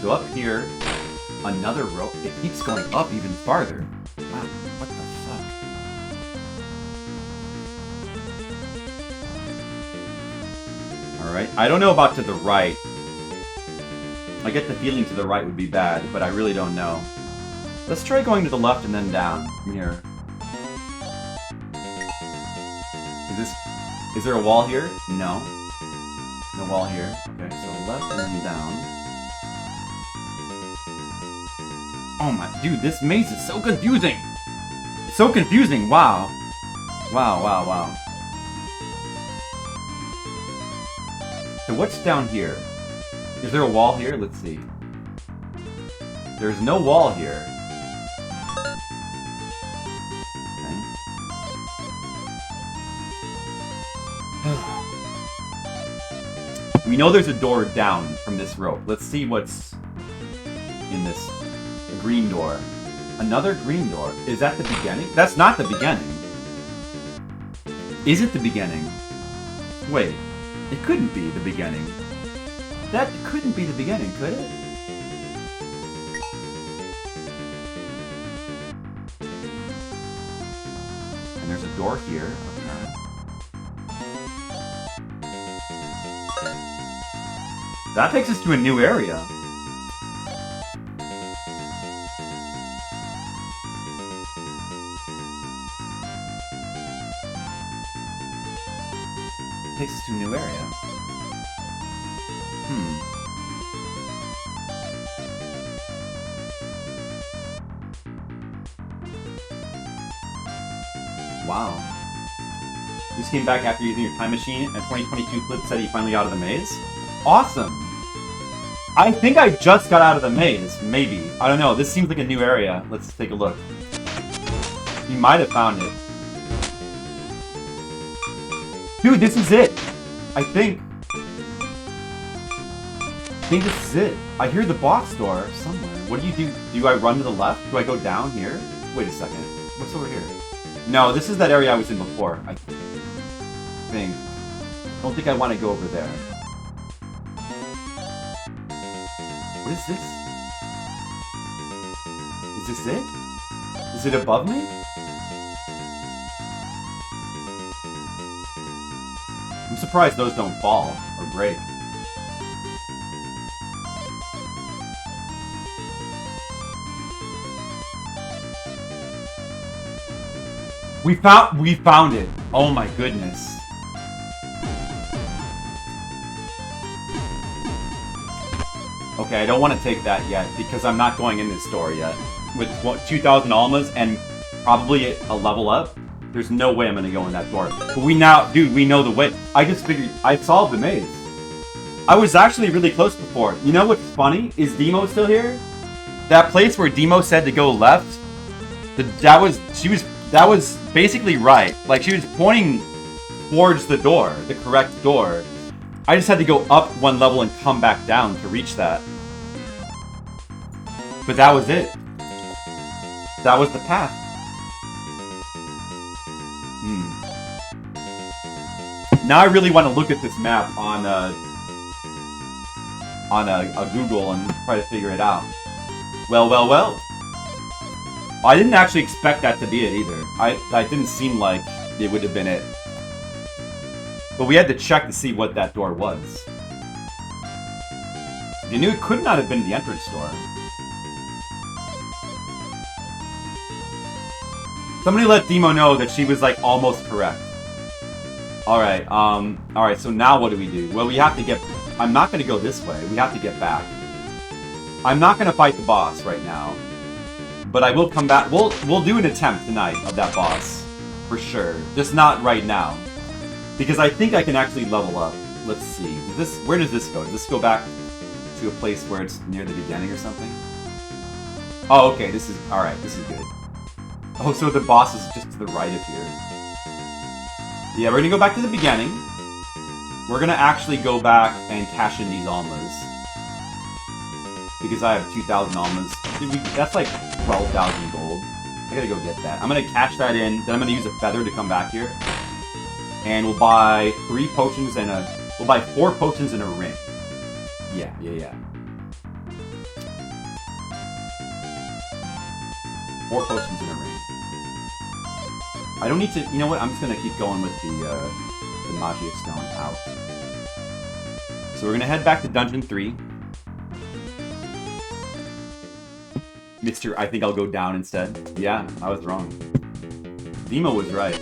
So up here, another rope. It keeps going up even farther. Wow, what the fuck? Alright, I don't know about to the right. I get the feeling to the right would be bad, but I really don't know. Let's try going to the left and then down from here. Is there a wall here? No. No wall here. Okay, so left and then down. Oh my, dude, this maze is so confusing! It's so confusing, wow. Wow, wow, wow. So what's down here? Is there a wall here? Let's see. There's no wall here. We know there's a door down from this rope. Let's see what's in this green door. Another green door. Is that the beginning? That's not the beginning. Is it the beginning? Wait. It couldn't be the beginning. That couldn't be the beginning, could it? And there's a door here. Okay. That takes us to a new area. Takes us to a new area. Wow. You just came back after using your time machine, and 2022 clip said you finally got out of the maze? Awesome! I think I just got out of the maze, maybe. I don't know, this seems like a new area. Let's take a look. You might have found it. Dude, this is it! I think this is it. I hear the box door somewhere. What do you do? Do I run to the left? Do I go down here? Wait a second. What's over here? No, this is that area I was in before, I think. I don't think I want to go over there. What is this? Is this it? Is it above me? I'm surprised those don't fall or break. We found it. Oh my goodness. Okay, I don't want to take that yet because I'm not going in this store yet. With what, 2,000 almas and probably a level up, There's no way I'm gonna go in that door. But we now, dude, we know the way. I just figured, I solved the maze. I was actually really close before. You know what's funny? Is Demo still here? That place where Demo said to go left, that was basically right. Like, she was pointing towards the door, the correct door. I just had to go up one level and come back down to reach that. But that was it. That was the path. Now I really want to look at this map on a Google and try to figure it out. Well. I didn't actually expect that to be it either. That didn't seem like it would have been it. But we had to check to see what that door was. You knew it could not have been the entrance door. Somebody let Demo know that she was, like, almost correct. Alright, so now what do we do? Well, we have to get... I'm not going to go this way. We have to get back. I'm not going to fight the boss right now. But I will come back. We'll do an attempt tonight of that boss. For sure. Just not right now. Because I think I can actually level up. Let's see. Where does this go? Does this go back to a place where it's near the beginning or something? Oh, okay. This is... Alright, this is good. Oh, so the boss is just to the right of here. Yeah, we're gonna go back to the beginning. We're gonna actually go back and cash in these almas. Because I have 2,000 almas. That's like 12,000 gold. I gotta go get that. I'm gonna cash that in, then I'm gonna use a feather to come back here. And we'll buy 3 potions and we'll buy 4 potions and a ring. Yeah. 4 potions and a ring. I don't need to... You know what? I'm just going to keep going with the Magia Stone out. So we're going to head back to Dungeon 3. I think I'll go down instead. Yeah, I was wrong. Demo was right.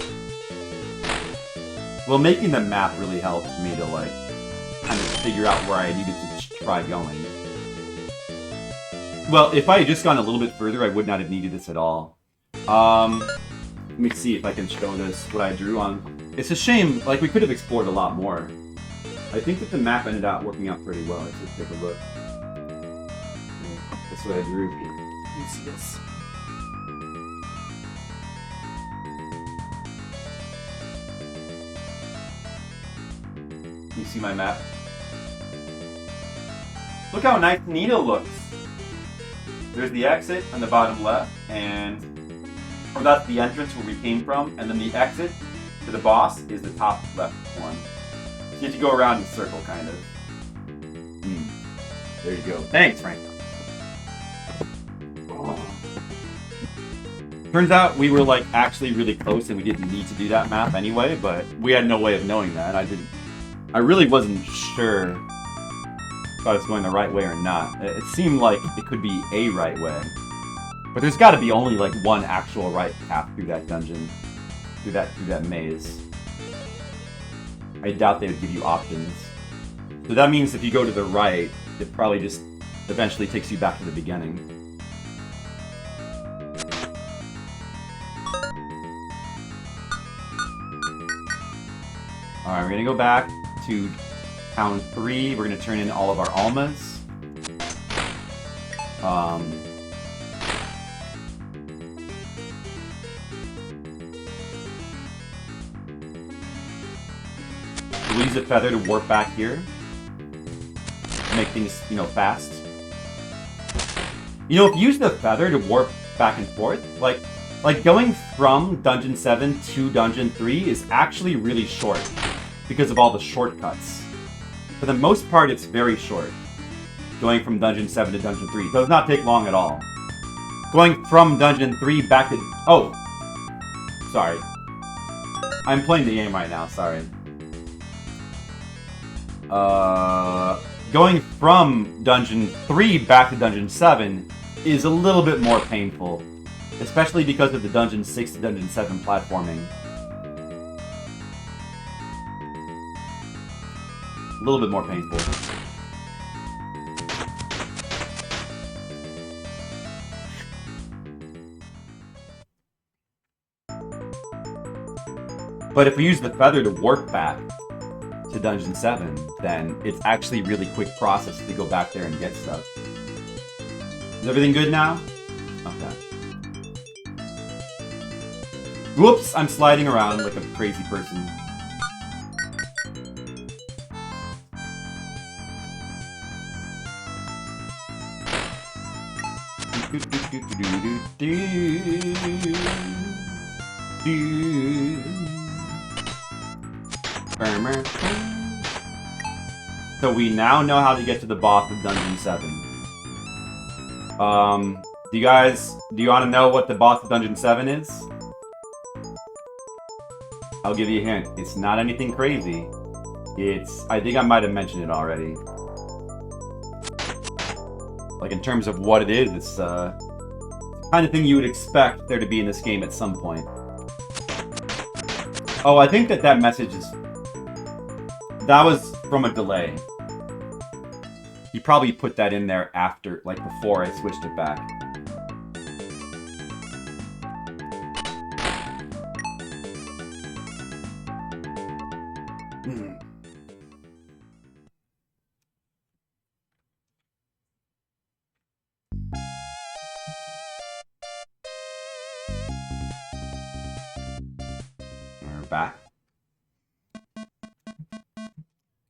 Well, making the map really helped me to, like, kind of figure out where I needed to try going. Well, if I had just gone a little bit further, I would not have needed this at all. Let me see if I can show this, what I drew on. It's a shame, like, we could have explored a lot more. I think that the map ended up working out pretty well. Let's just take a look. That's what I drew. You see this? You see my map? Look how nice and neat it looks. There's the exit on the bottom left, and... Or that's the entrance where we came from, and then the exit to the boss is the top left one. So you have to go around in a circle, kind of. There you go. Thanks, Frank. Oh. Turns out we were, like, actually really close, and we didn't need to do that map anyway, but we had no way of knowing that. I really wasn't sure if I was going the right way or not. It seemed like it could be a right way. But there's got to be only, like, one actual right path through that dungeon, through that maze. I doubt they would give you options. So that means if you go to the right, it probably just eventually takes you back to the beginning. Alright, we're gonna go back to town 3. We're gonna turn in all of our almas. We'll use a feather to warp back here. Make things, you know, fast. You know, if you use the feather to warp back and forth, like going from Dungeon 7 to Dungeon 3 is actually really short because of all the shortcuts. For the most part, it's very short. Going from Dungeon 7 to Dungeon 3 does not take long at all. Going from Dungeon 3 back to... Oh! Sorry. I'm playing the game right now, sorry. Going from Dungeon 3 back to Dungeon 7 is a little bit more painful. Especially because of the Dungeon 6 to Dungeon 7 platforming. A little bit more painful. But if we use the feather to warp back to Dungeon 7, then it's actually a really quick process to go back there and get stuff. Is everything good now? Okay. Whoops, I'm sliding around like a crazy person. So we now know how to get to the boss of Dungeon 7. Do you want to know what the boss of Dungeon 7 is? I'll give you a hint. It's not anything crazy. I think I might have mentioned it already. Like, in terms of what it is, it's the kind of thing you would expect there to be in this game at some point. Oh, I think that message is... That was from a delay. He probably put that in there after, like, before I switched it back. Back.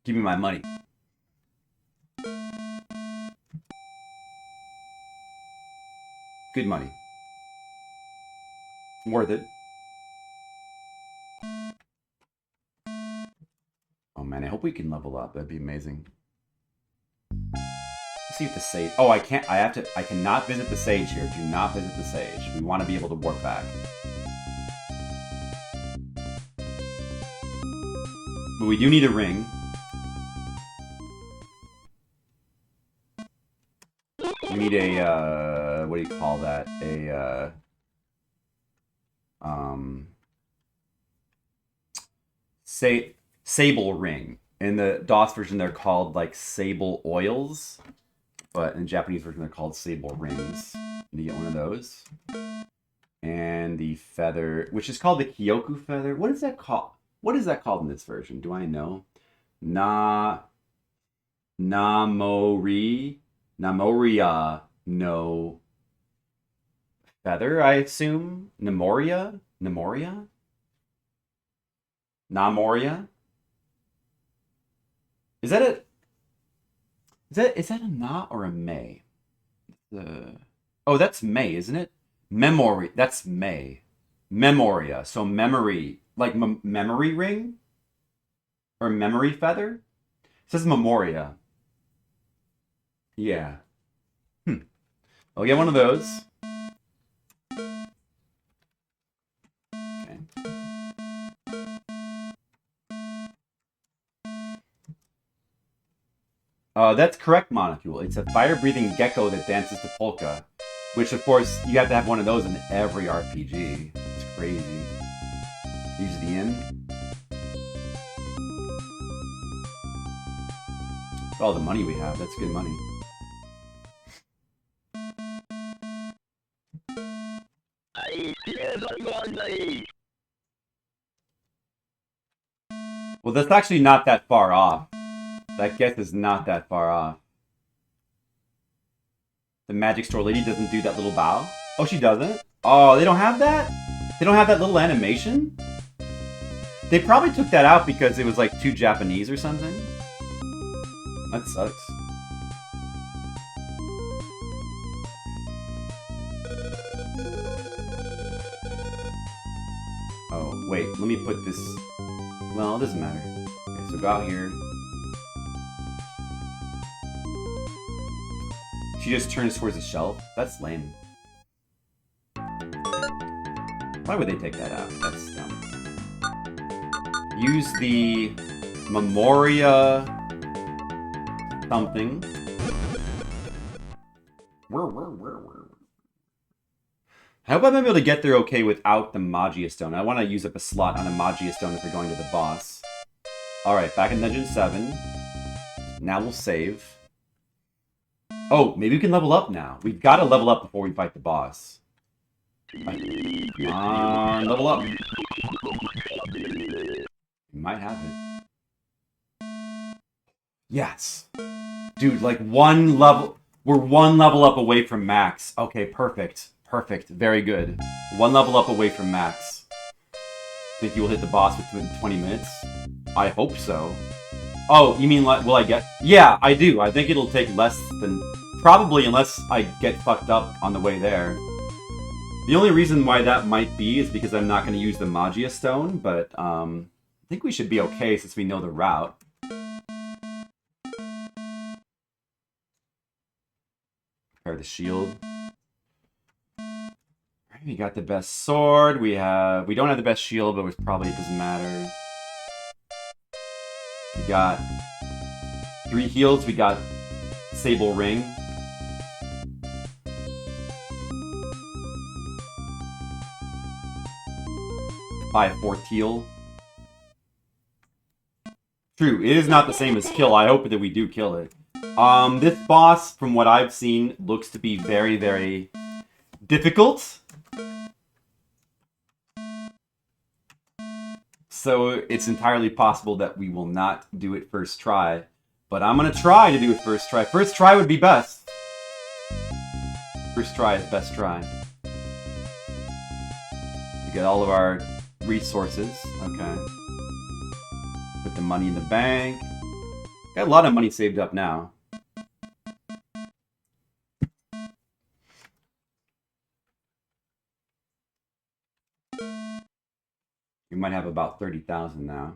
Give me my money. Good money. Worth it. Oh man, I hope we can level up. That'd be amazing. Let's see if the sage... Oh, I can't... I cannot visit the sage here. Do not visit the sage. We want to be able to warp back. But we do need a ring. We need a, what do you call that? Sable ring. In the DOS version, they're called, like, sable oils. But in the Japanese version, they're called sable rings. You get one of those. And the feather, which is called the Kyoku feather. What is that called? What is that called in this version? Do I know? Namoria no feather, I assume? Namoria? Namoria? Is that a na or a may? Oh, that's May, isn't it? Memory. That's May. Memoria. So memory. Like memory ring? Or memory feather? It says Memoria. Yeah. I'll get one of those. Okay. That's correct, Monocule. It's a fire-breathing gecko that dances to polka. Which, of course, you have to have one of those in every RPG. It's crazy. Use the inn. All the money we have, that's good money. Well, that's actually not that far off. That guess is not that far off. The magic store lady doesn't do that little bow? Oh, she doesn't? Oh, they don't have that? They don't have that little animation? They probably took that out because it was like too Japanese or something. That sucks. Oh, wait, let me put this... Well, it doesn't matter. Okay, so go out here. She just turns towards the shelf? That's lame. Why would they take that out? That's dumb. Use the Memoria something. I hope I'm able to get there okay without the Magia Stone. I want to use up a slot on a Magia Stone if we're going to the boss. Alright, back in Dungeon 7. Now we'll save. Oh, maybe we can level up now. We've got to level up before we fight the boss. Come on, level up. might have it. Yes. Dude, like one level... We're one level up away from max. Okay, perfect. Perfect. Very good. One level up away from max. Think you will hit the boss within 20 minutes? I hope so. Oh, you mean, will I get... Yeah, I do. I think it'll take less than... Probably, unless I get fucked up on the way there. The only reason why that might be is because I'm not going to use the Magia Stone, but I think we should be okay since we know the route. Prepare the shield. Alright, we got the best sword. We don't have the best shield, but it doesn't matter. We got 3 heals. We got Sable Ring. Buy a 4th heal. True, it is not the same as kill. I hope that we do kill it. This boss, from what I've seen, looks to be very, very difficult. So it's entirely possible that we will not do it first try. But I'm gonna try to do it first try. First try would be best. First try is best try. We get all of our resources. Okay. Put the money in the bank. Got a lot of money saved up now. We might have about 30,000 now.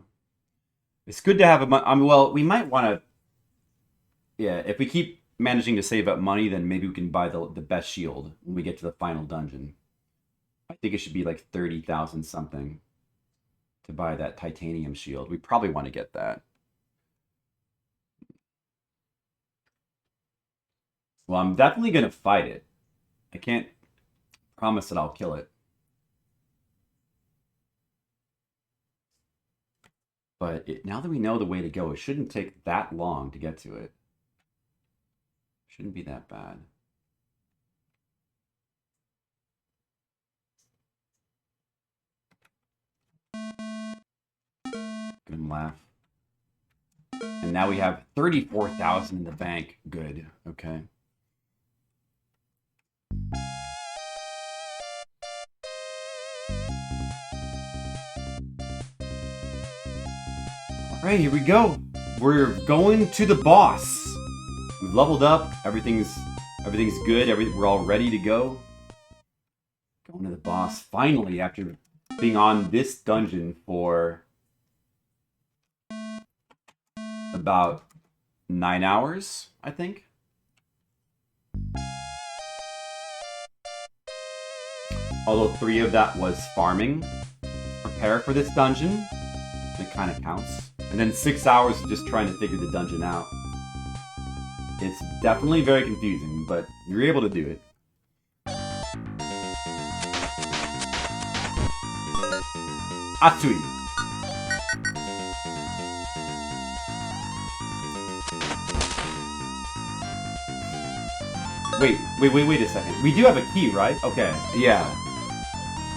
It's good to have a... well, we might want to... Yeah, if we keep managing to save up money, then maybe we can buy the best shield when we get to the final dungeon. I think it should be like 30,000 something to buy that titanium shield. We probably want to get that. Well, I'm definitely going to fight it. I can't promise that I'll kill it. But now that we know the way to go, it shouldn't take that long to get to it. Shouldn't be that bad. Good laugh. And now we have 34,000 in the bank. Good. Okay. Alright, here we go. We're going to the boss. We've leveled up. Everything's good. We're all ready to go. Going to the boss finally after being on this dungeon for about 9 hours, I think. Although 3 of that was farming. Prepare for this dungeon. It kind of counts. And then 6 hours just trying to figure the dungeon out. It's definitely very confusing, but you're able to do it. Atsui. Wait a second. We do have a key, right? Okay, yeah.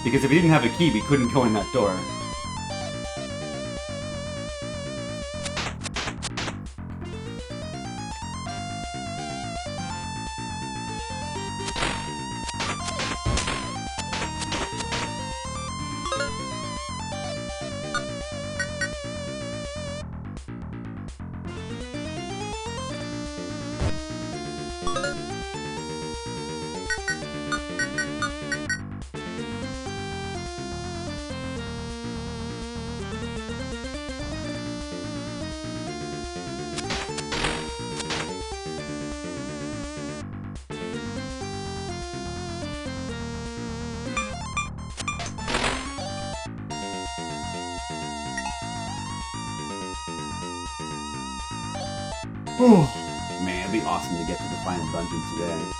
Because if we didn't have a key, we couldn't go in that door. Man, it'd be awesome to get to the final dungeon today.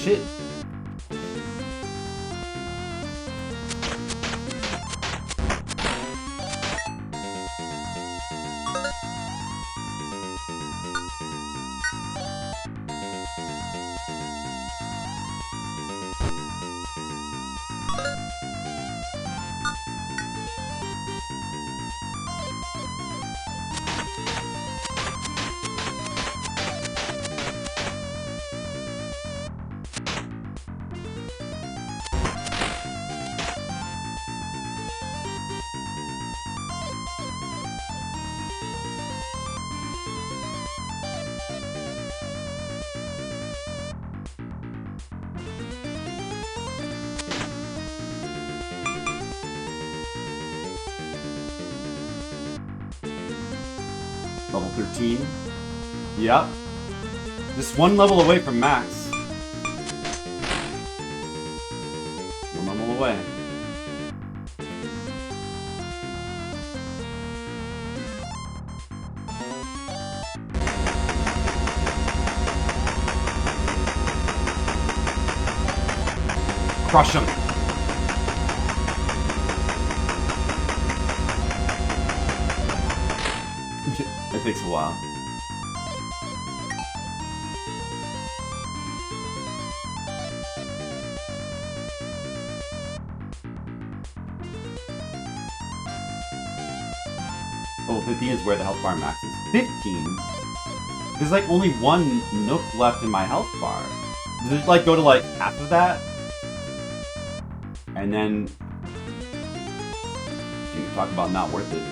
shit. Level 13. Yep. Just one level away from max. One level away. Crush him. It takes a while. Oh, 15 is where the health bar max is. 15? There's like only one nook left in my health bar. Does it like go to like half of that? And then... Dude, talk about not worth it.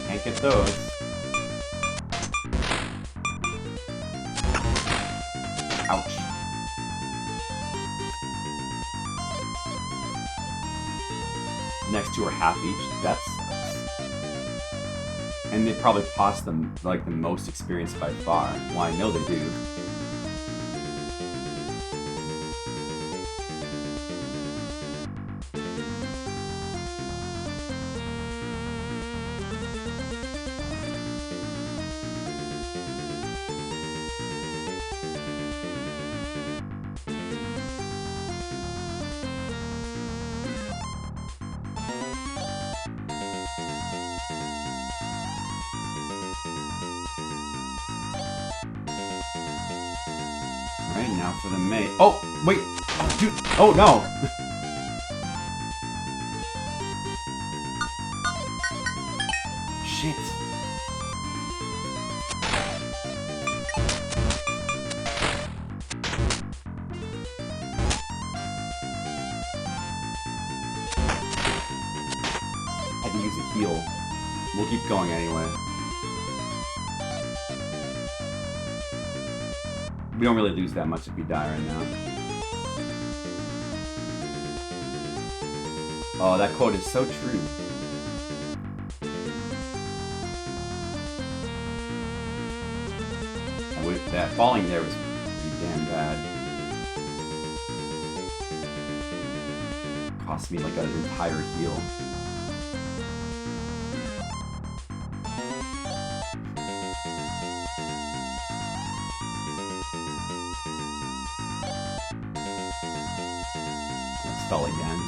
Can't get those. Ouch. Next two are half each. That sucks. And they probably cost them like the most experience by far. Well, I know they do. Right now for the mate. Oh, wait. Oh, dude. Oh, no. Shit. Had to use a heal. We'll keep going anyway. We don't really lose that much if we die right now. Oh, that quote is so true. And with that falling there was pretty damn bad. Cost me like an entire heal. Fell again.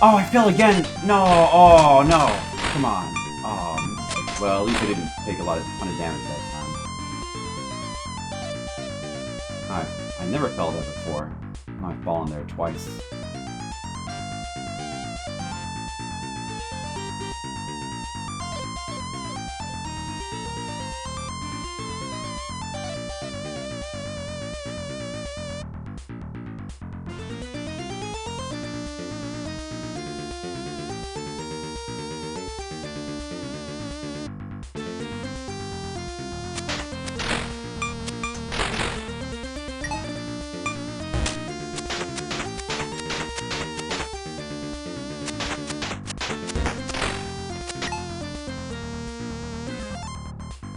Oh, I fell again! No! Oh, no! Come on. Well, at least I didn't take a ton of damage that time. I never fell there before. I've fallen there twice.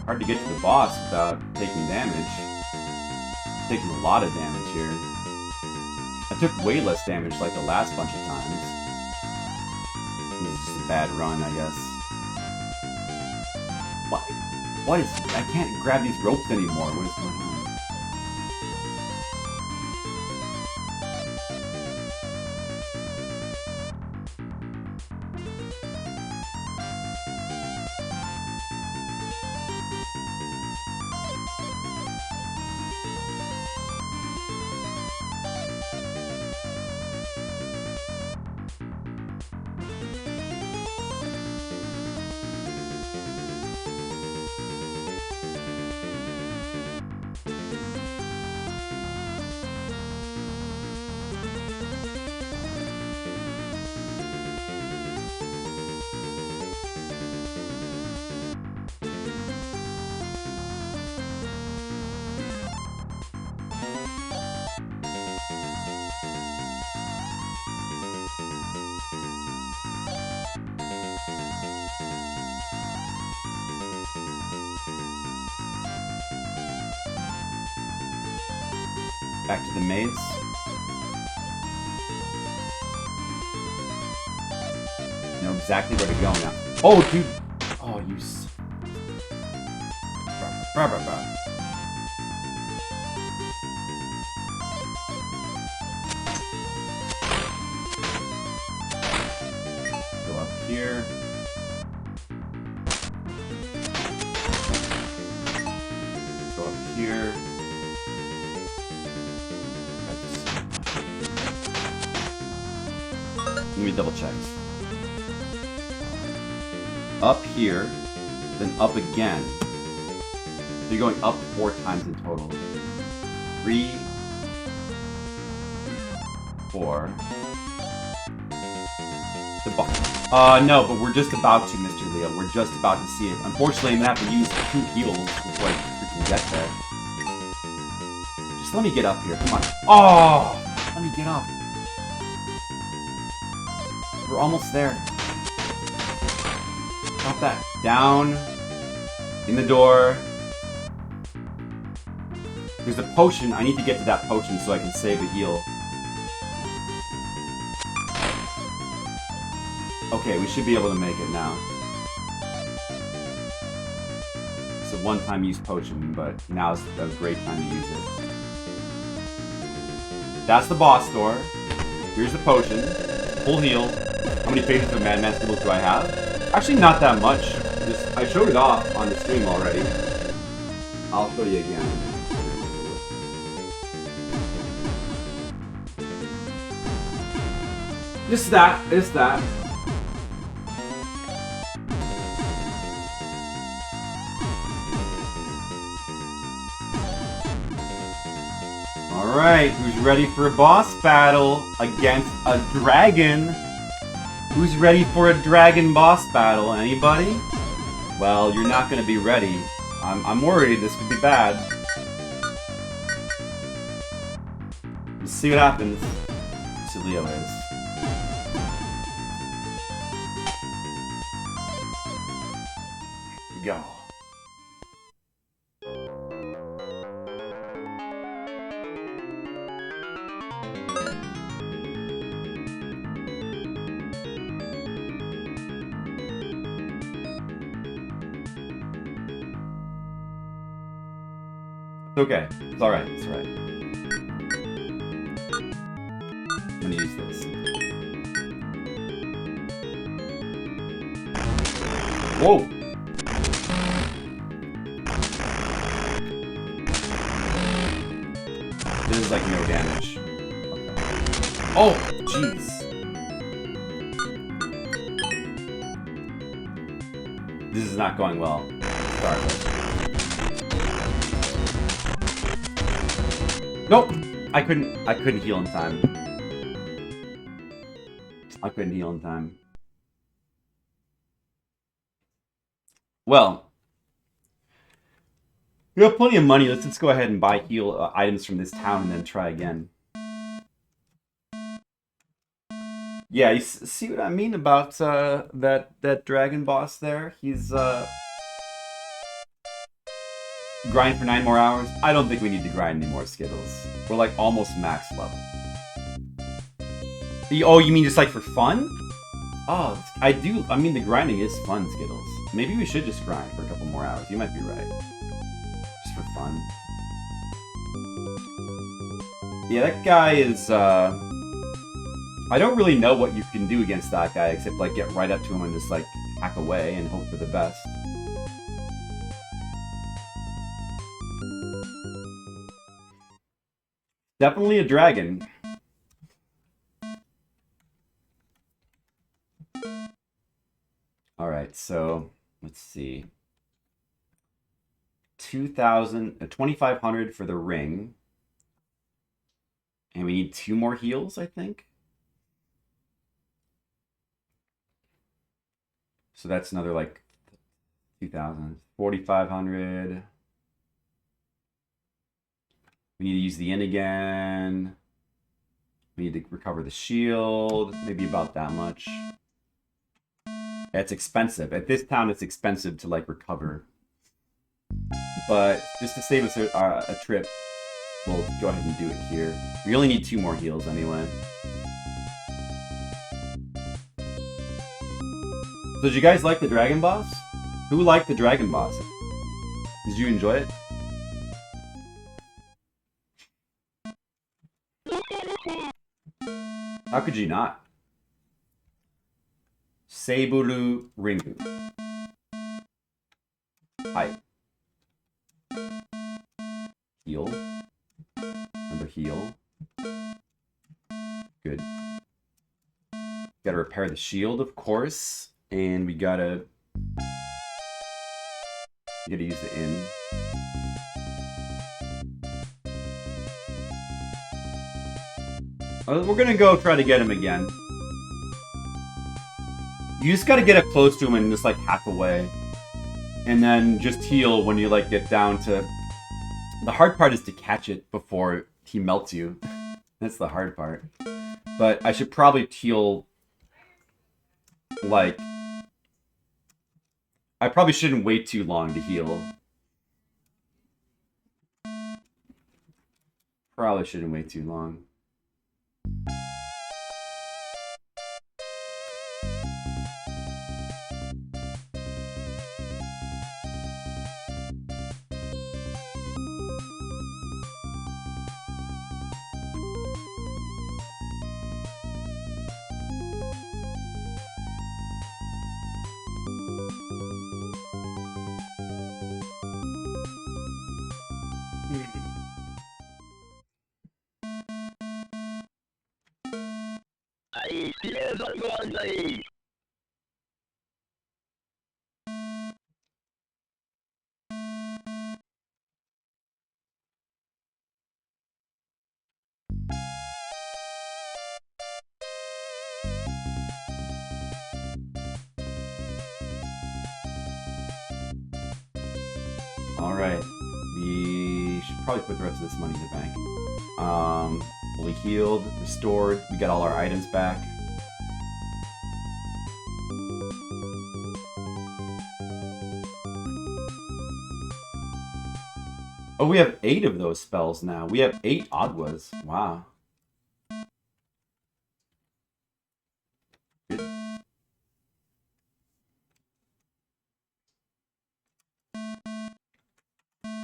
Hard to get to the boss without taking damage. Taking a lot of damage here. I took way less damage like the last bunch of times. This is just a bad run, I guess. What is... I can't grab these ropes anymore. What is going on? Back to the maze. Know exactly where to go now. Oh, dude! Oh, you Go up here. Go up here. Let me double check. Up here, then up again. So you're going up 4 times in total. 3, 4. The boss. No, but we're just about to, Mr. Leo. We're just about to see it. Unfortunately, I'm gonna have to use 2 heals before I freaking get there. Just let me get up here. Come on. Oh! Let me get up. We're almost there. Drop that. Down. In the door. There's a potion. I need to get to that potion so I can save a heal. Okay, we should be able to make it now. It's a one-time use potion, but now's a great time to use it. That's the boss door. Here's the potion. Full heal. How many pages of Madman Scribbles do I have? Actually, not that much. I showed it off on the stream already. I'll show you again. Just that. It's that. Alright, who's ready for a boss battle against a dragon? Who's ready for a dragon boss battle? Anybody? Well, you're not gonna be ready. I'm worried this could be bad. Let's see what happens. So Leo is. Here we go. It's okay. It's alright. It's alright. I'm gonna use this. Whoa! This is like no damage. Okay. Oh! Jeez. This is not going well. Start with. Nope! I couldn't heal in time. I couldn't heal in time. Well, we have plenty of money. Let's just go ahead and buy heal items from this town and then try again. Yeah, you see what I mean about that dragon boss there? He's Grind for 9 more hours? I don't think we need to grind any more Skittles. We're like almost max level. Oh, you mean just like for fun? Oh, I mean the grinding is fun, Skittles. Maybe we should just grind for a couple more hours. You might be right. Just for fun. Yeah, that guy is, I don't really know what you can do against that guy except like get right up to him and just like hack away and hope for the best. Definitely a dragon. Alright, so let's see. 2,500 for the ring. And we need 2 more heals, I think. So that's another like 2,000. 4,500. We need to use the inn again. We need to recover the shield. Maybe about that much. It's expensive. At this town, it's expensive to like recover. But just to save us a trip, we'll go ahead and do it here. We only need 2 more heals anyway. So did you guys like the dragon boss? Who liked the dragon boss? Did you enjoy it? How could you not? Seiburu Ringu. Hi. Heal. Another heal. Good. Gotta repair the shield, of course. And we gotta use the inn. We're gonna go try to get him again. You just gotta get up close to him and just like hack away. And then just heal when you like get down to... The hard part is to catch it before he melts you. That's the hard part. But I should probably heal... Like... I probably shouldn't wait too long to heal. Probably shouldn't wait too long. Alright, we should probably put the rest of this money in the bank. Fully healed, restored, we got all our items back. Oh, we have 8 of those spells now. We have 8 Aguas. Wow. Good.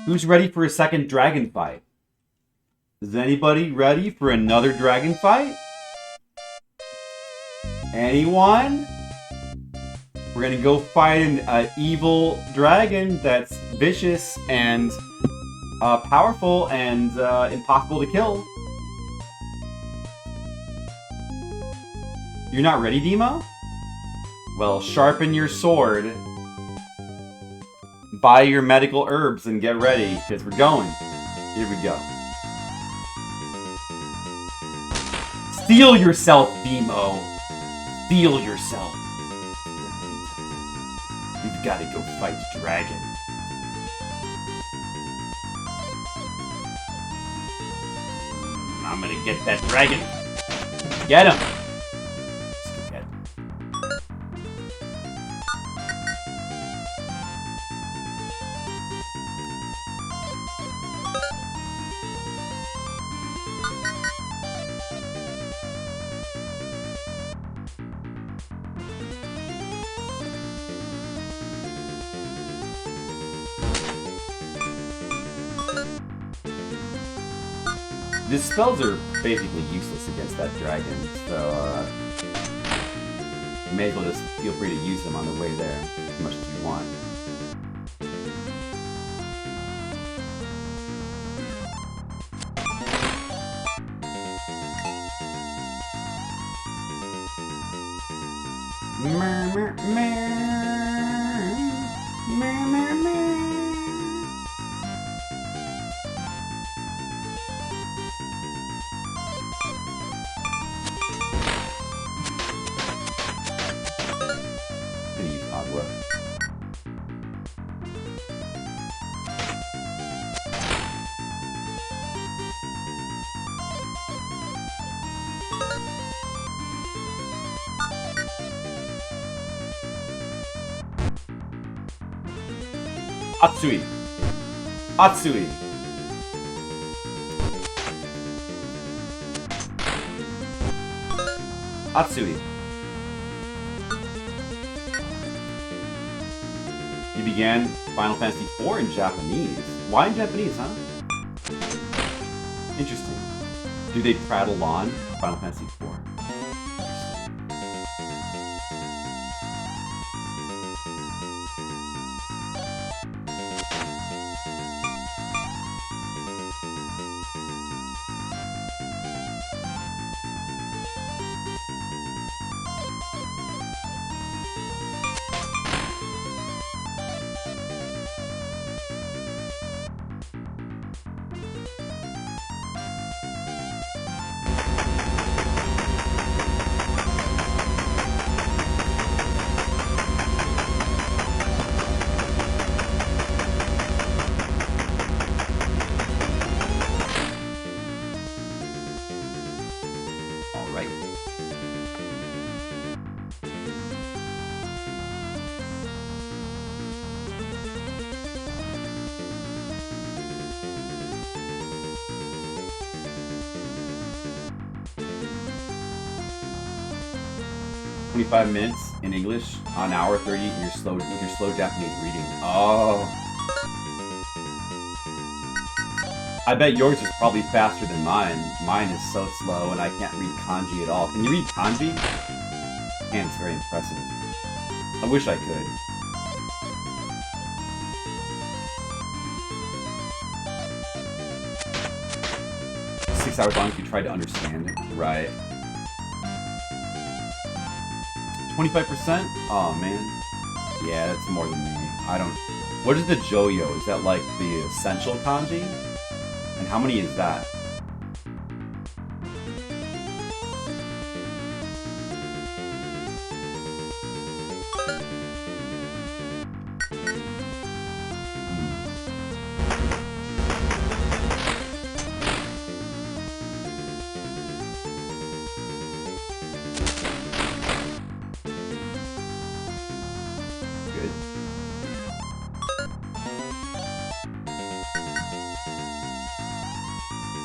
Who's ready for a second dragon fight? Is anybody ready for another dragon fight? Anyone? We're gonna go fight an evil dragon that's vicious and powerful and impossible to kill. You're not ready, Demo? Well, sharpen your sword. Buy your medical herbs and get ready, because we're going. Here we go. Steel yourself, Demo. Steel yourself. We've got to go fight dragon. I'm gonna get that dragon. Get him. Let's go get him. These spells are basically useless against that dragon, so you may as well just feel free to use them on the way there as much as you want. Atsui. Atsui. Atsui. You began Final Fantasy IV in Japanese. Why in Japanese, huh? Interesting. Do they prattle on Final Fantasy IV? Minutes in English, an hour 30 with your slow Japanese reading. Oh. I bet yours is probably faster than mine. Mine is so slow and I can't read kanji at all. Can you read kanji? Man, it's very impressive. I wish I could. Six hours long if you tried to understand it. Right. 25%? Oh man. Yeah, that's more than me. I don't... What is the Joyo? Is that like the essential kanji? And how many is that?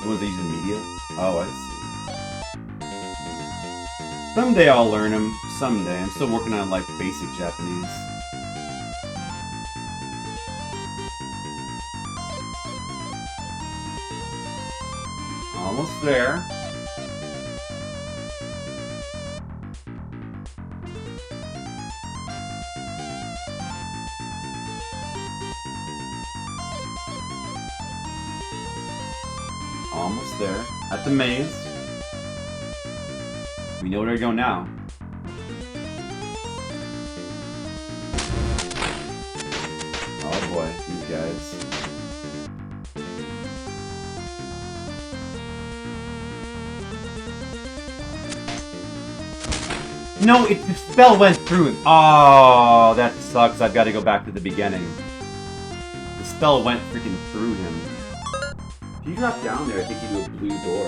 Was these in media? Oh, I see. Someday I'll learn them. Someday. I'm still working on like basic Japanese. Almost there. Almost there. At the maze. We know where to go now. Oh boy, these guys. No, the spell went through. Oh, that sucks. I've got to go back to the beginning. The spell went freaking through him. If you drop down there, I think you do a blue door.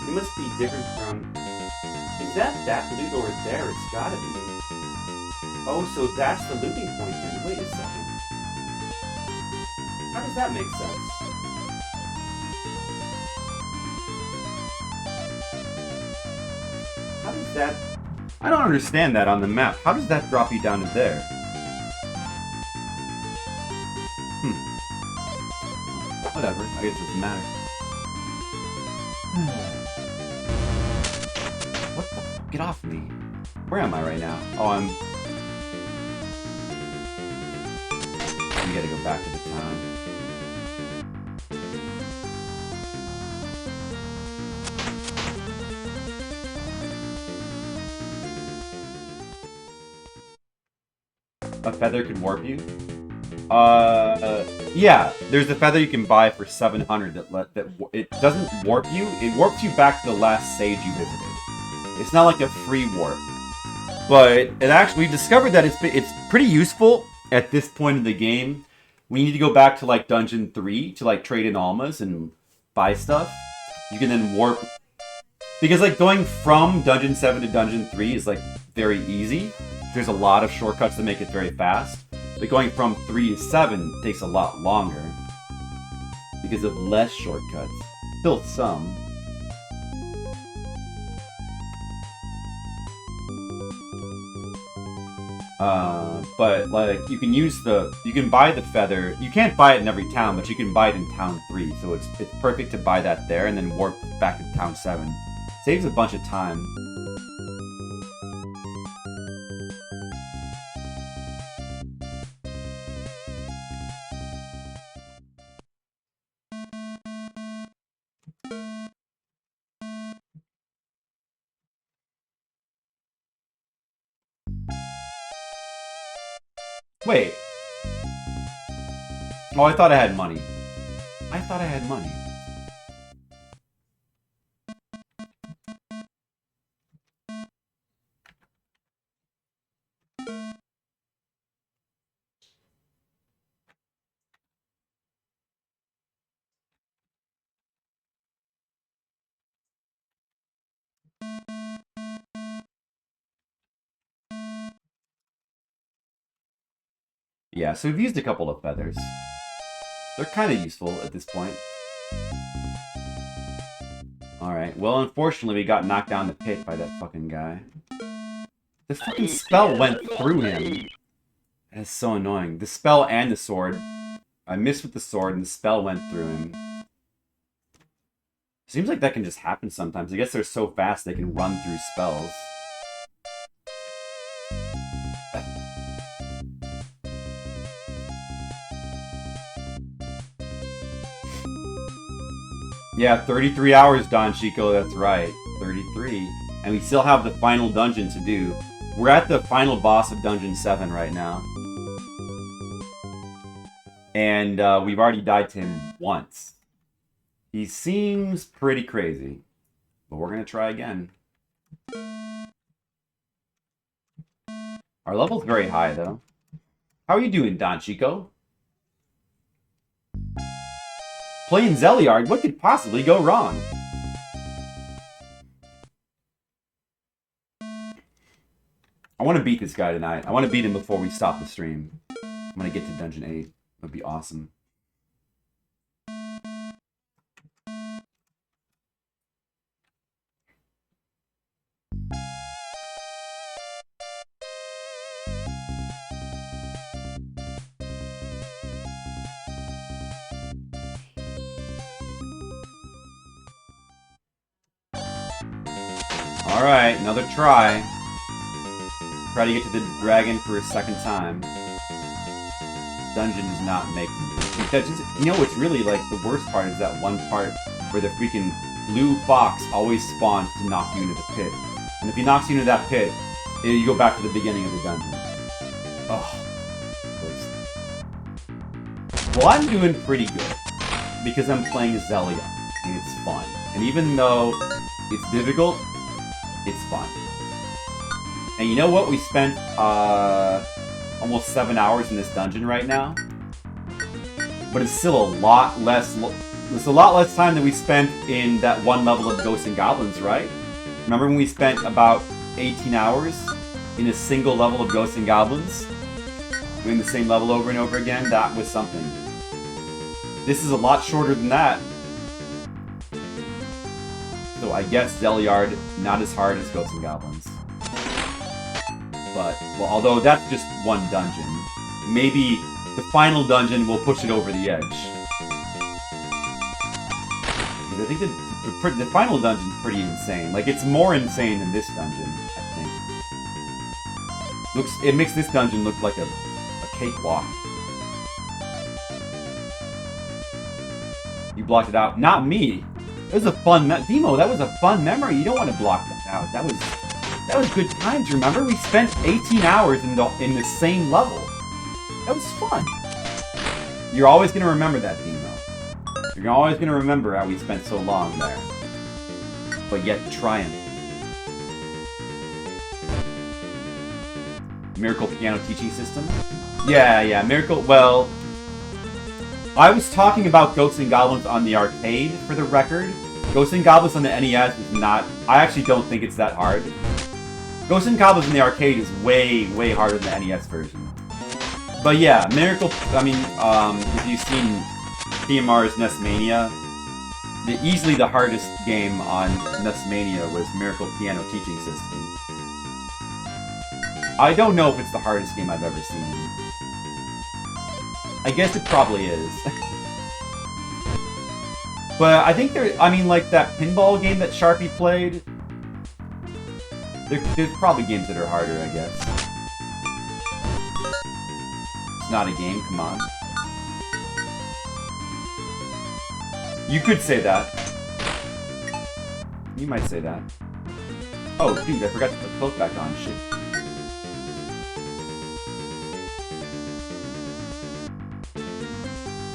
It must be different from... Is that blue door there? It's gotta be. Oh, so that's the looping point then. Wait a second. How does that make sense? How does that... I don't understand that on the map. How does that drop you down to there? Whatever, I guess it doesn't matter. What the fuck? Get off me. Where am I right now? Oh, I'm... We gotta go back to the town. A feather could warp you? Yeah. There's a feather you can buy for 700 that it doesn't warp you. It warps you back to the last stage you visited. It's not like a free warp, but it actually we discovered that it's pretty useful at this point in the game. We need to go back to like Dungeon 3 to like trade in almas and buy stuff. You can then warp because like going from Dungeon 7 to Dungeon 3 is like very easy. There's a lot of shortcuts that make it very fast. But going from 3 to 7 takes a lot longer because of less shortcuts. Still some. But like you can buy the feather. You can't buy it in every town, but you can buy it in town 3. So it's perfect to buy that there and then warp back to town 7. Saves a bunch of time. Wait. Oh, I thought I had money. I thought I had money. Yeah, so we've used a couple of feathers. They're kind of useful at this point. Alright, well, unfortunately, we got knocked down the pit by that fucking guy. The fucking spell went through him. That's so annoying. The spell and the sword. I missed with the sword, and the spell went through him. Seems like that can just happen sometimes. I guess they're so fast they can run through spells. Yeah, 33 hours, Don Chico, that's right. 33. And we still have the final dungeon to do. We're at the final boss of Dungeon 7 right now. And we've already died to him once. He seems pretty crazy. But we're going to try again. Our level's very high, though. How are you doing, Don Chico? Playing Zeliard, what could possibly go wrong? I want to beat this guy tonight. I want to beat him before we stop the stream. I'm going to get to Dungeon 8. That'd be awesome. Alright, another try. Try to get to the dragon for a second time. Dungeon does not make dungeons. You know what's really like the worst part is that one part where the freaking blue fox always spawns to knock you into the pit. And if he knocks you into that pit, you go back to the beginning of the dungeon. Oh. Well, I'm doing pretty good because I'm playing Zeliard and it's fun. And even though it's difficult, it's fun. And you know what? We spent almost 7 hours in this dungeon right now. But it's still a lot less... It's a lot less time than we spent in that one level of Ghosts and Goblins, right? Remember when we spent about 18 hours in a single level of Ghosts and Goblins? Doing the same level over and over again? That was something. This is a lot shorter than that. So I guess Zeliard, not as hard as Ghosts and Goblins. But, well, although that's just one dungeon. Maybe the final dungeon will push it over the edge. because I think the final dungeon's pretty insane. Like, it's more insane than this dungeon, I think. It makes this dungeon look like a cakewalk. You blocked it out. Not me. It was a fun... Demo, that was a fun memory. You don't want to block that out. That was good times, remember? We spent 18 hours in the same level. That was fun. You're always going to remember that, Demo. You're always going to remember how we spent so long there. But yet, triumph. Miracle piano teaching system? Yeah, Miracle... Well... I was talking about Ghosts and Goblins on the arcade, for the record. Ghosts and Goblins on the NES is not... I actually don't think it's that hard. Ghosts and Goblins in the arcade is way, way harder than the NES version. But yeah, Miracle... I mean, if you've seen PMR's NES Mania, easily the hardest game on NES Mania was Miracle Piano Teaching System. I don't know if it's the hardest game I've ever seen. I guess it probably is. But I think I mean, like that pinball game that Sharpie played, there's probably games that are harder, I guess. It's not a game, come on. You could say that. You might say that. Oh, dude, I forgot to put the cloak back on, shit.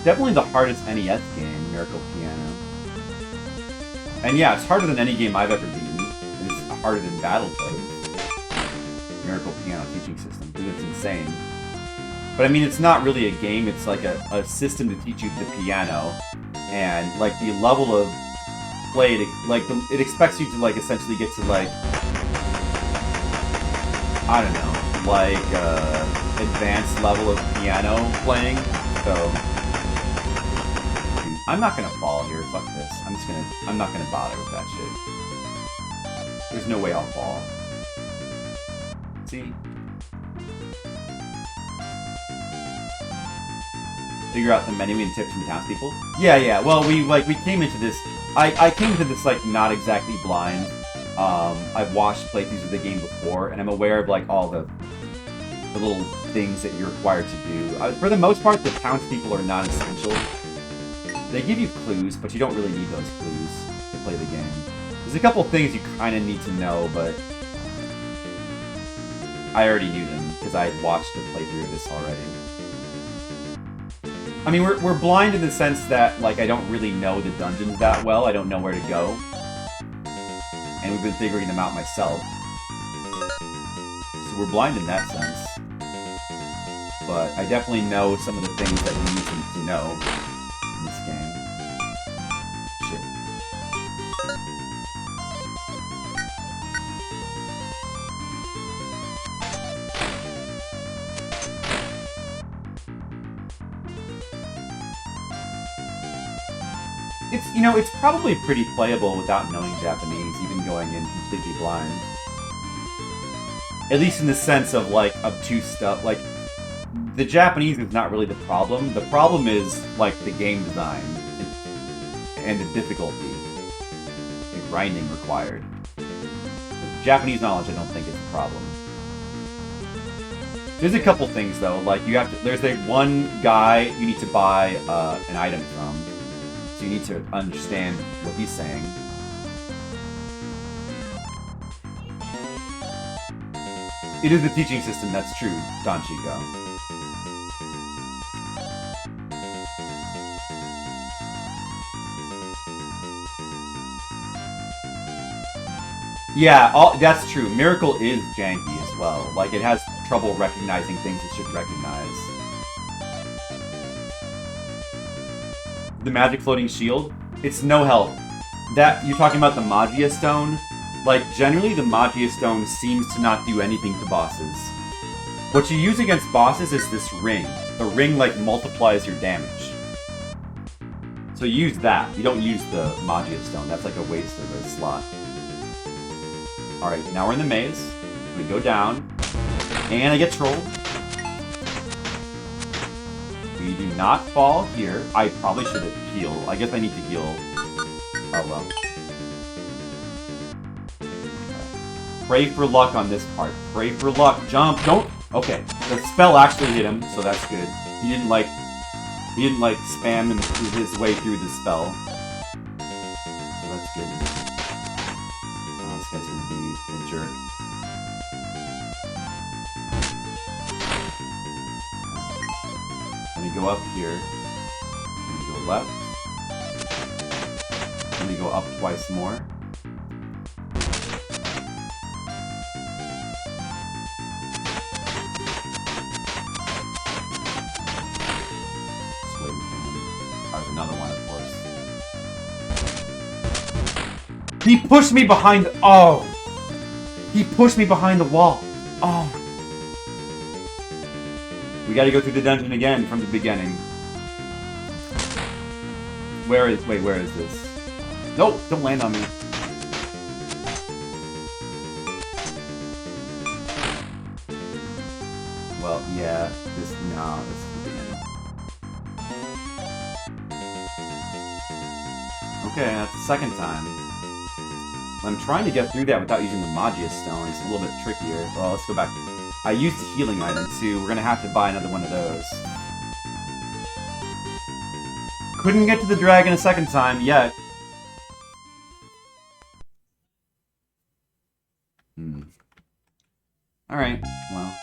Definitely the hardest NES game, Miracle Piano. And yeah, it's harder than any game I've ever beaten. And it's harder than Battletoads. Miracle Piano Teaching System, because it's insane. But I mean, it's not really a game, it's like a system to teach you the piano. And like the level of play, it expects you to like essentially get to like, I don't know, like advanced level of piano playing. So I'm not gonna fall here, fuck this. I'm not gonna bother with that shit. There's no way I'll fall. See? Figure out the menu and tips from townspeople? Yeah, well, we came into this, I came into this, like, not exactly blind. I've watched playthroughs of the game before, and I'm aware of, like, all the little things that you're required to do. For the most part, the townspeople are not essential. They give you clues, but you don't really need those clues to play the game. There's a couple things you kind of need to know, but I already knew them, because I had watched a playthrough of this already. I mean, we're blind in the sense that, like, I don't really know the dungeons that well. I don't know where to go. And we've been figuring them out myself. So we're blind in that sense. But I definitely know some of the things that we need to know in this game. Shit. It's probably pretty playable without knowing Japanese, even going in completely blind. At least in the sense of, like, obtuse stuff. Like, the Japanese is not really the problem. The problem is, like, the game design and the difficulty, the grinding required. The Japanese knowledge, I don't think, is the problem. There's a couple things, though. Like, there's that one guy you need to buy an item from. So you need to understand what he's saying. It is the teaching system, that's true, Don Chico. Yeah, that's true. Miracle is janky as well. Like, it has trouble recognizing things it should recognize. The magic floating shield, it's no help. You're talking about the Magia Stone? Like, generally the Magia Stone seems to not do anything to bosses. What you use against bosses is this ring. The ring, like, multiplies your damage. So you use that. You don't use the Magia Stone. That's like a waste of a slot. Alright, now we're in the maze. We go down. And I get trolled. We do not fall here. I probably should have healed. I guess I need to heal. Oh well. Pray for luck on this part. Pray for luck. Jump. Don't. Okay. The spell actually hit him, so that's good. He didn't like spam his way through the spell. So that's good. Oh, this guy's gonna be a jerk. Let me go up here. Let me go left. Let me go up twice more. Another one, of course. He pushed me behind the... Oh! He pushed me behind the wall. Oh. We gotta go through the dungeon again from the beginning. Where is... Wait, where is this? Nope, don't land on me. Well, yeah. This... No, this is the beginning. Okay, that's the second time. I'm trying to get through that without using the Magia Stone. It's a little bit trickier. Well, let's go back. I used the healing item too. We're gonna have to buy another one of those. Couldn't get to the dragon a second time yet. Alright, well.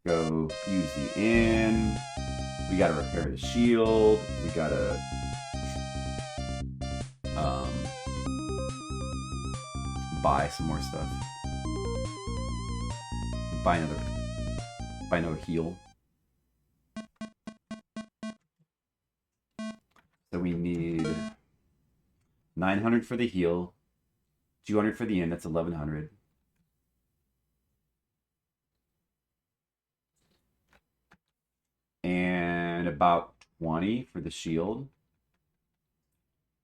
Go use the inn. We gotta repair the shield. We gotta... buy some more stuff. Buy another heal. So we need 900 for the heal, 200 for the inn, that's 1100. And about 20 for the shield.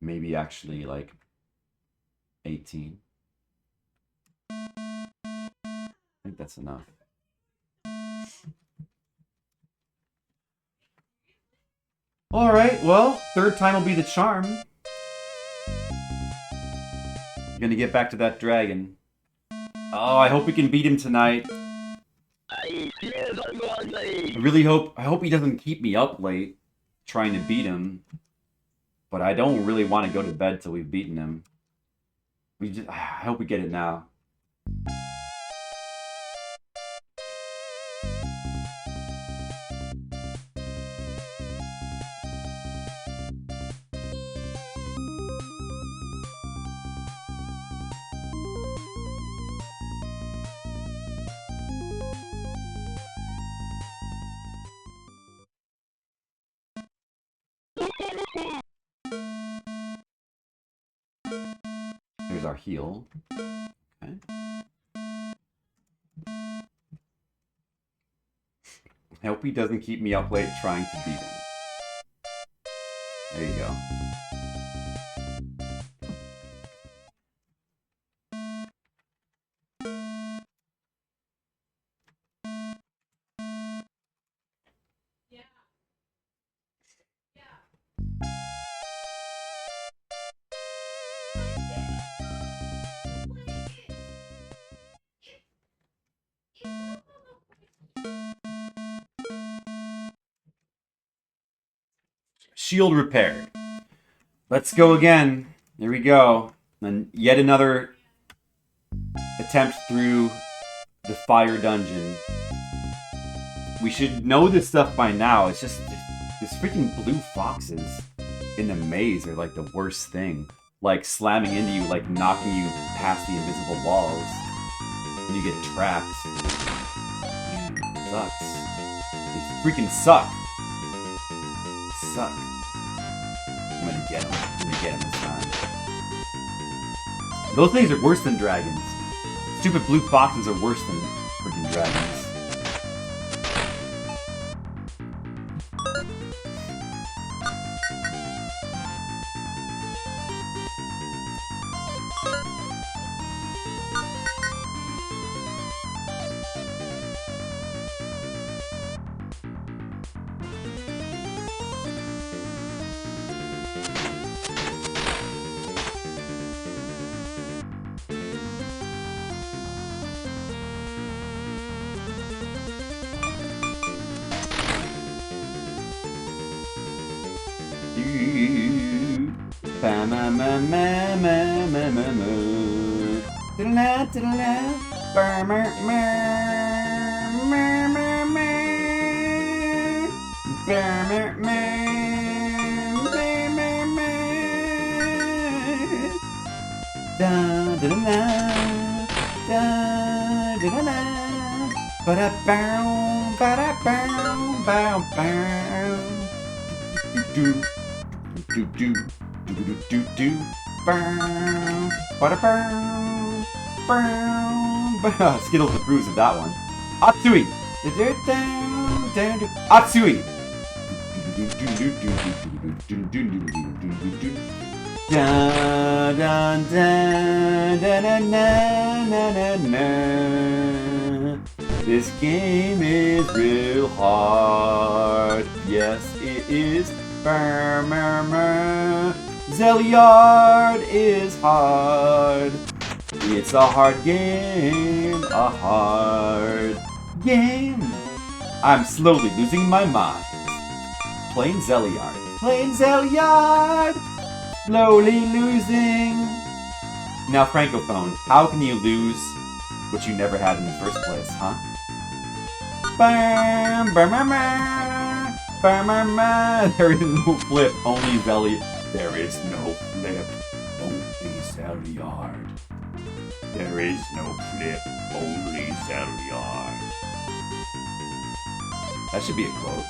Maybe actually like 18. I think that's enough. Alright, well, third time will be the charm. Gonna get back to that dragon. Oh, I hope we can beat him tonight. I really hope he doesn't keep me up late trying to beat him. But I don't really want to go to bed till we've beaten him. I hope we get it now. Here's our heal. Okay. I hope he doesn't keep me up late trying to beat him. There you go. Shield repaired. Let's go again. There we go. And yet another attempt through the fire dungeon. We should know this stuff by now. It's just these freaking blue foxes in the maze are like the worst thing. Like slamming into you, like knocking you past the invisible walls. And you get trapped. Man, it sucks. They freaking suck. Suck. I'm gonna get him. I'm gonna get him this time. Those things are worse than dragons. Stupid blue foxes are worse than freaking dragons. Skittles approves of that one. Atsui! Atsui! This game is real hard. Yes, it is. Zeliard is hard. It's a hard game, a hard game. I'm slowly losing my mind. Playing Zeliard. Playing Zeliard. Slowly losing. Now, Francophone, how can you lose what you never had in the first place, huh? There is no flip, only Zeliard. There is no flip, only Zeliard. There is no flip, only Zeliard. That should be a quote.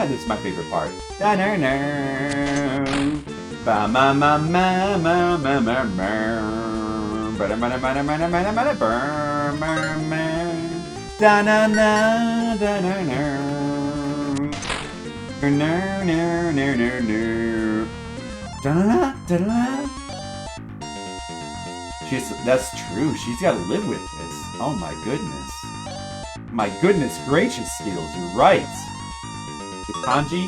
This is my favorite part. That's true. She's got to live with this. Oh my goodness. My goodness gracious, Skittles, you're right. The kanji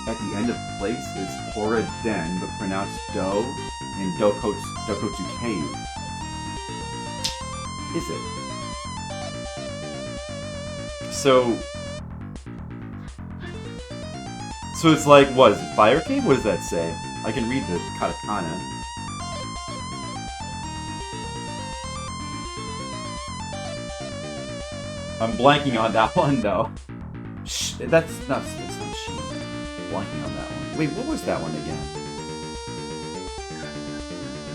at the end of place is Horiden, but pronounced do in Dokotsu Cave. Is it? So it's like, what is it, Fire Cave? What does that say? I can read the katakana. I'm blanking on that one, though. That's not she. I'm blanking on that one. Wait, what was that one again?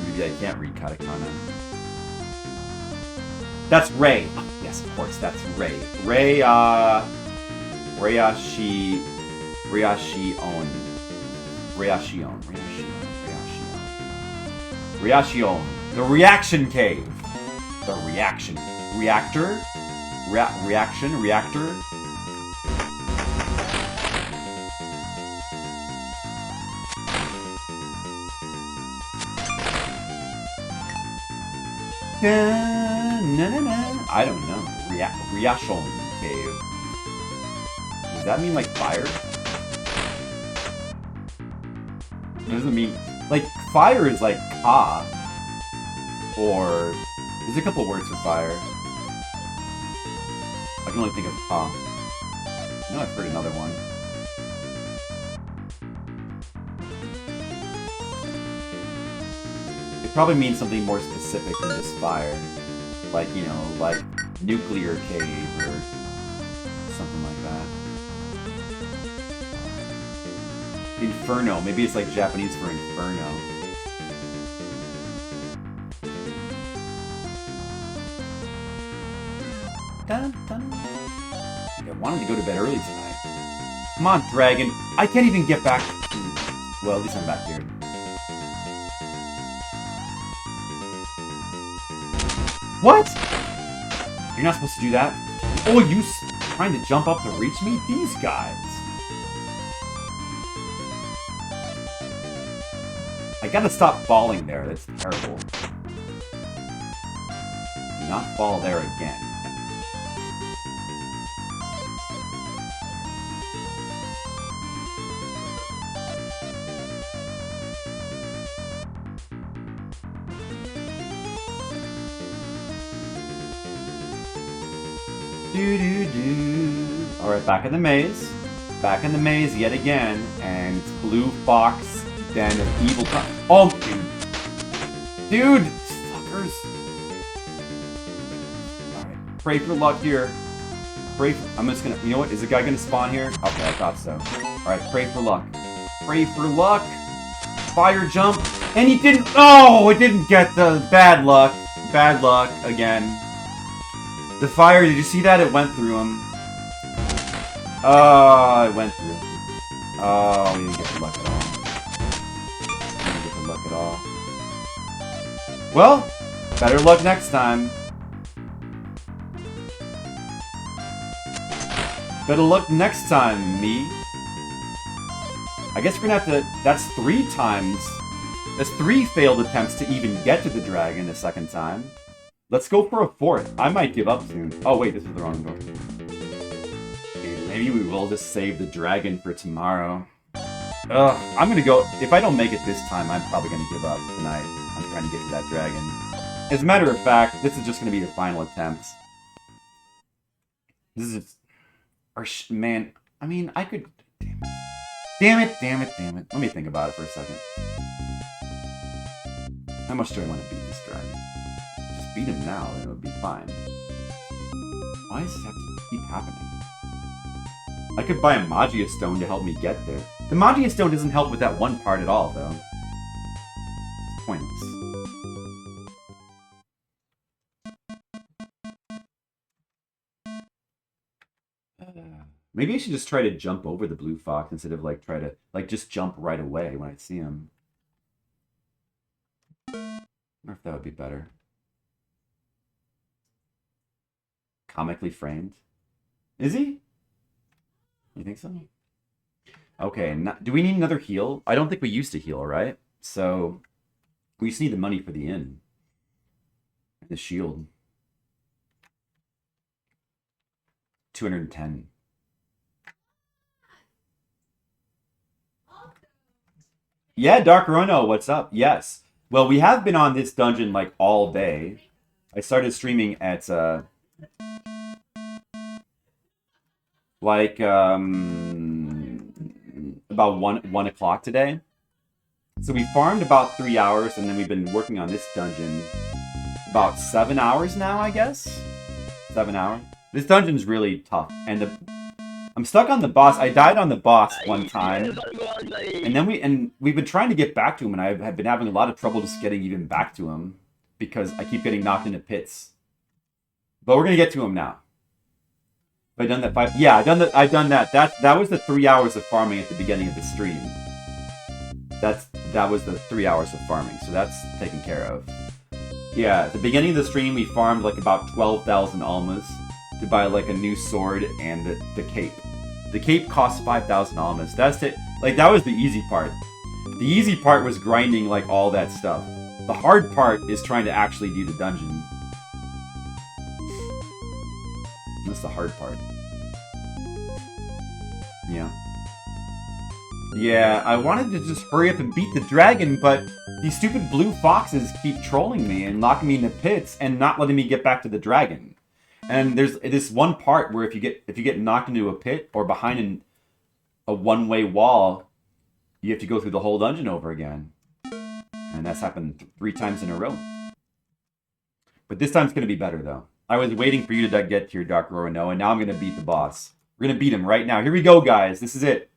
Maybe I can't read katakana. That's Rei. Oh, yes, of course, that's Rei. Reaction. The reaction cave. The reaction. Reactor? Reactor? I don't know. Reaction cave. Does that mean like fire? It doesn't mean like fire is like ka, or there's a couple words for fire. I can only think of ka. I know I've heard another one. It probably means something more specific than just fire. Like, you know, like nuclear cave or something like that. Inferno. Maybe it's like Japanese for inferno. Dun, dun. I wanted to go to bed early tonight. Come on, dragon. I can't even get back. Well, at least I'm back here. What? You're not supposed to do that? Oh, you trying to jump up to reach me? These guys. I gotta stop falling there. That's terrible. Do not fall there again. Alright, back in the maze. Back in the maze yet again. And it's Blue Fox, Den of Evil... Oh, dude! Dude! Fuckers! Alright, pray for luck here. Pray for... I'm just gonna... You know what? Is the guy gonna spawn here? Okay, I thought so. Alright, pray for luck. Pray for luck. Fire jump. And he didn't... Oh! It didn't get the bad luck. Bad luck again. The fire, did you see that? It went through him. Oh, it went through him. Oh, we didn't get the luck at all. We didn't get the luck at all. Well, better luck next time. Better luck next time, me. I guess we're gonna have to... That's 3 times. That's 3 failed attempts to even get to the dragon a second time. Let's go for a 4th. I might give up soon. Oh wait, this is the wrong door. Okay, maybe we will just save the dragon for tomorrow. Ugh, I'm gonna go... If I don't make it this time, I'm probably gonna give up tonight. I'm trying to get to that dragon. As a matter of fact, this is just gonna be the final attempt. This is... man, I mean, I could... Damn it. Damn it. Let me think about it for a second. How much do I want to beat this dragon? Just beat him now and it would be fine. Why does this have to keep happening? I could buy a Magia Stone to help me get there. The Magia Stone doesn't help with that one part at all, though. It's pointless. Maybe I should just try to jump over the blue fox instead of like try to just jump right away when I see him. I wonder if that would be better. Comically framed. Is he? You think so? Okay, do we need another heal? I don't think we used to heal, right? So we just need the money for the inn. And the shield. 210. Yeah, Dark Rono, what's up? Yes. Well, we have been on this dungeon like all day. I started streaming at about 1 o'clock today. So we farmed about 3 hours, and then we've been working on this dungeon about 7 hours now, I guess. 7 hours. This dungeon's really tough, and I'm stuck on the boss. I died on the boss one time, and we've been trying to get back to him, and I have been having a lot of trouble just getting even back to him because I keep getting knocked into pits. But we're gonna get to him now. Have I done that 5? Yeah, I've done that. That was the 3 hours of farming at the beginning of the stream. That was the 3 hours of farming, so that's taken care of. Yeah, at the beginning of the stream, we farmed like about 12,000 almas to buy like a new sword and the cape. The cape costs 5,000 almas. That's it. Like, that was the easy part. The easy part was grinding like all that stuff. The hard part is trying to actually do the dungeon. That's the hard part. Yeah. Yeah, I wanted to just hurry up and beat the dragon, but these stupid blue foxes keep trolling me and locking me into pits and not letting me get back to the dragon. And there's this one part where if you get knocked into a pit or behind a one-way wall, you have to go through the whole dungeon over again. And that's happened 3 times in a row. But this time's going to be better, though. I was waiting for you to get to your Dark Roanoa, and now I'm going to beat the boss. We're going to beat him right now. Here we go, guys. This is it.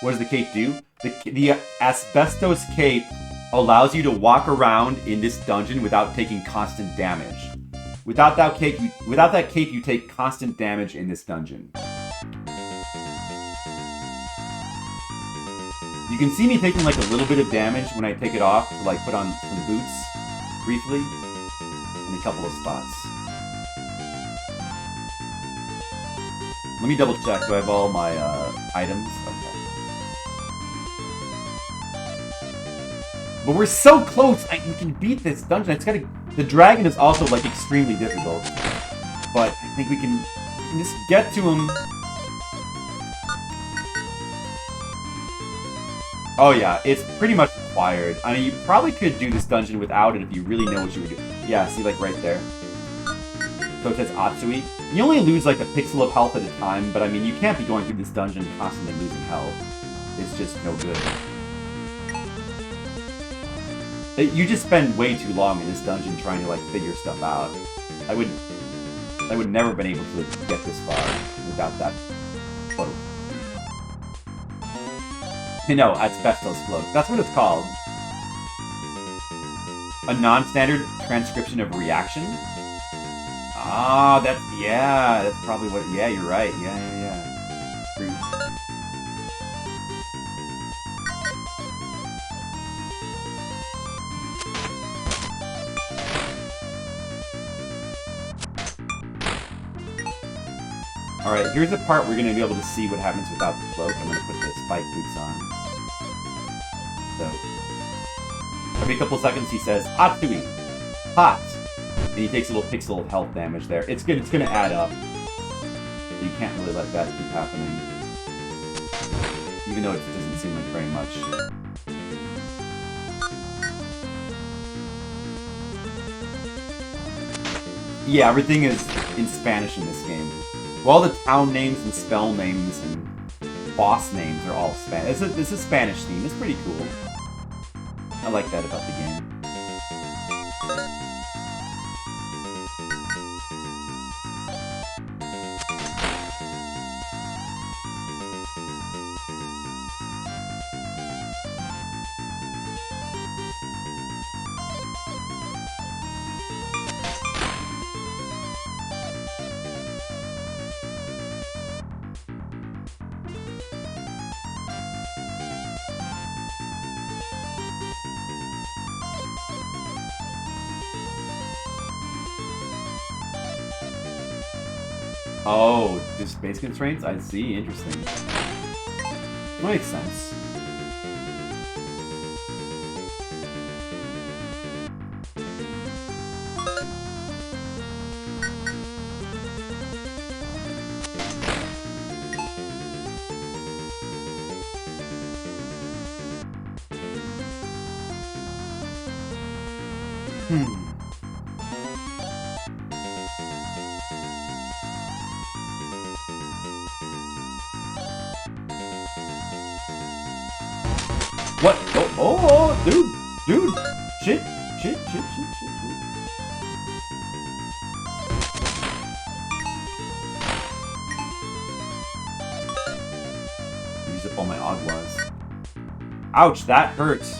What does the cape do? The asbestos cape allows you to walk around in this dungeon without taking constant damage. Without that cape, you take constant damage in this dungeon. You can see me taking like a little bit of damage when I take it off to like put on some boots briefly in a couple of spots. Let me double check. Do I have all my items? Okay. But we're so close. We can beat this dungeon. It's gotta. The dragon is also like extremely difficult, but I think we can just get to him. Oh yeah, it's pretty much required. I mean, you probably could do this dungeon without it if you really know what you were doing. Yeah, see, like right there. So it says Atsui. You only lose like a pixel of health at a time, but I mean, you can't be going through this dungeon constantly losing health. It's just no good. You just spend way too long in this dungeon trying to like figure stuff out. I would never have been able to get this far without that cloak. You know, asbestos cloak. That's what it's called. A non-standard transcription of reaction? Ah, that's probably what, yeah, you're right. Yeah. True. Alright, here's the part we're going to be able to see what happens without the cloak. I'm going to put the spike boots on. So, every couple seconds he says, Hatsui! Hot! And he takes a little pixel of health damage there. It's going to add up. So you can't really let that keep happening. Even though it doesn't seem like very much. Yeah, everything is in Spanish in this game. Well, all the town names and spell names and boss names are all Spanish. It's a Spanish theme. It's pretty cool. I like that about the game. Oh, just space constraints? I see. Interesting. Makes sense. What? Oh, dude! Shit! Use up all my aguas. Ouch, that hurts.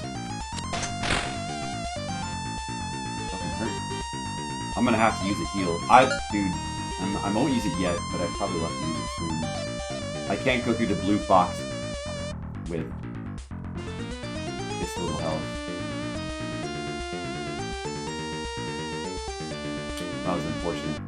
Fucking hurt. I'm gonna have to use a heal. I won't use it yet, but I probably will have to use it soon. I can't go through the blue fox with this little health. That was unfortunate.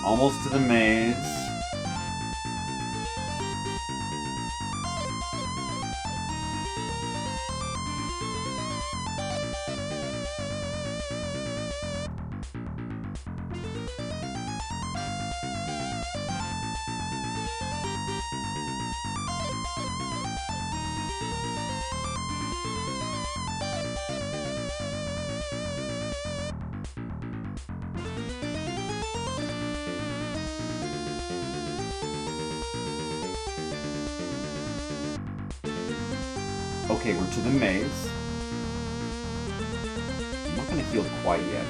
Almost to the maze. Okay, we're to the maze. I'm not gonna heal quite yet.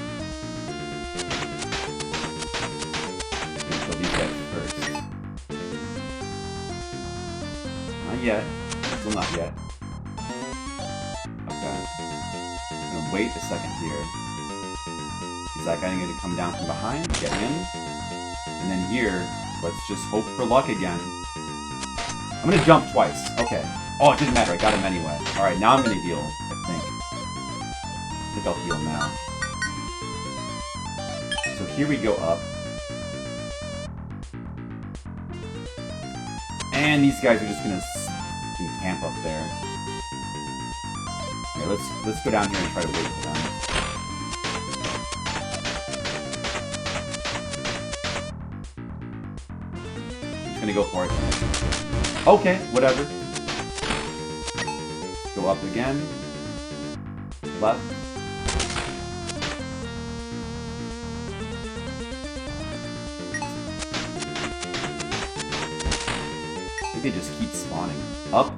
I'm gonna kill these guys first. Not yet. Still not yet. Okay. I'm gonna wait a second here. Is that guy gonna come down from behind? Get him. And then here, let's just hope for luck again. I'm gonna jump twice. Okay. Oh, it didn't matter. I got him anyway. Alright, now I'm gonna heal, I think I'll heal now. So here we go up. And these guys are just gonna camp up there. Okay, let's go down here and try to wait for them. Just gonna go for it. Okay, whatever. Go up again. Left. They just keep spawning. Up.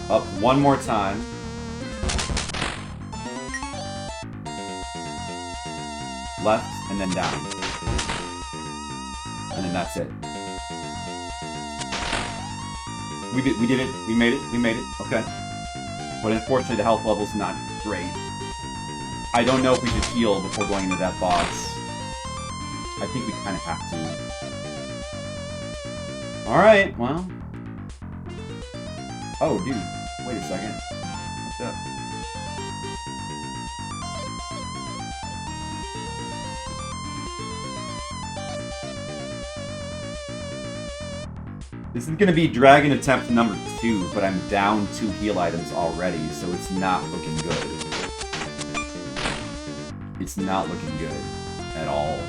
Up one more time. Left, and then down. And then that's it. We did it. We made it. We made it. Okay. But unfortunately, the health level's not great. I don't know if we should heal before going into that boss. I think we kind of have to. Alright, well. Oh, dude. Wait a second. What's up? This is gonna be Dragon Attempt number 2, but I'm down 2 heal items already, so it's not looking good. It's not looking good at all.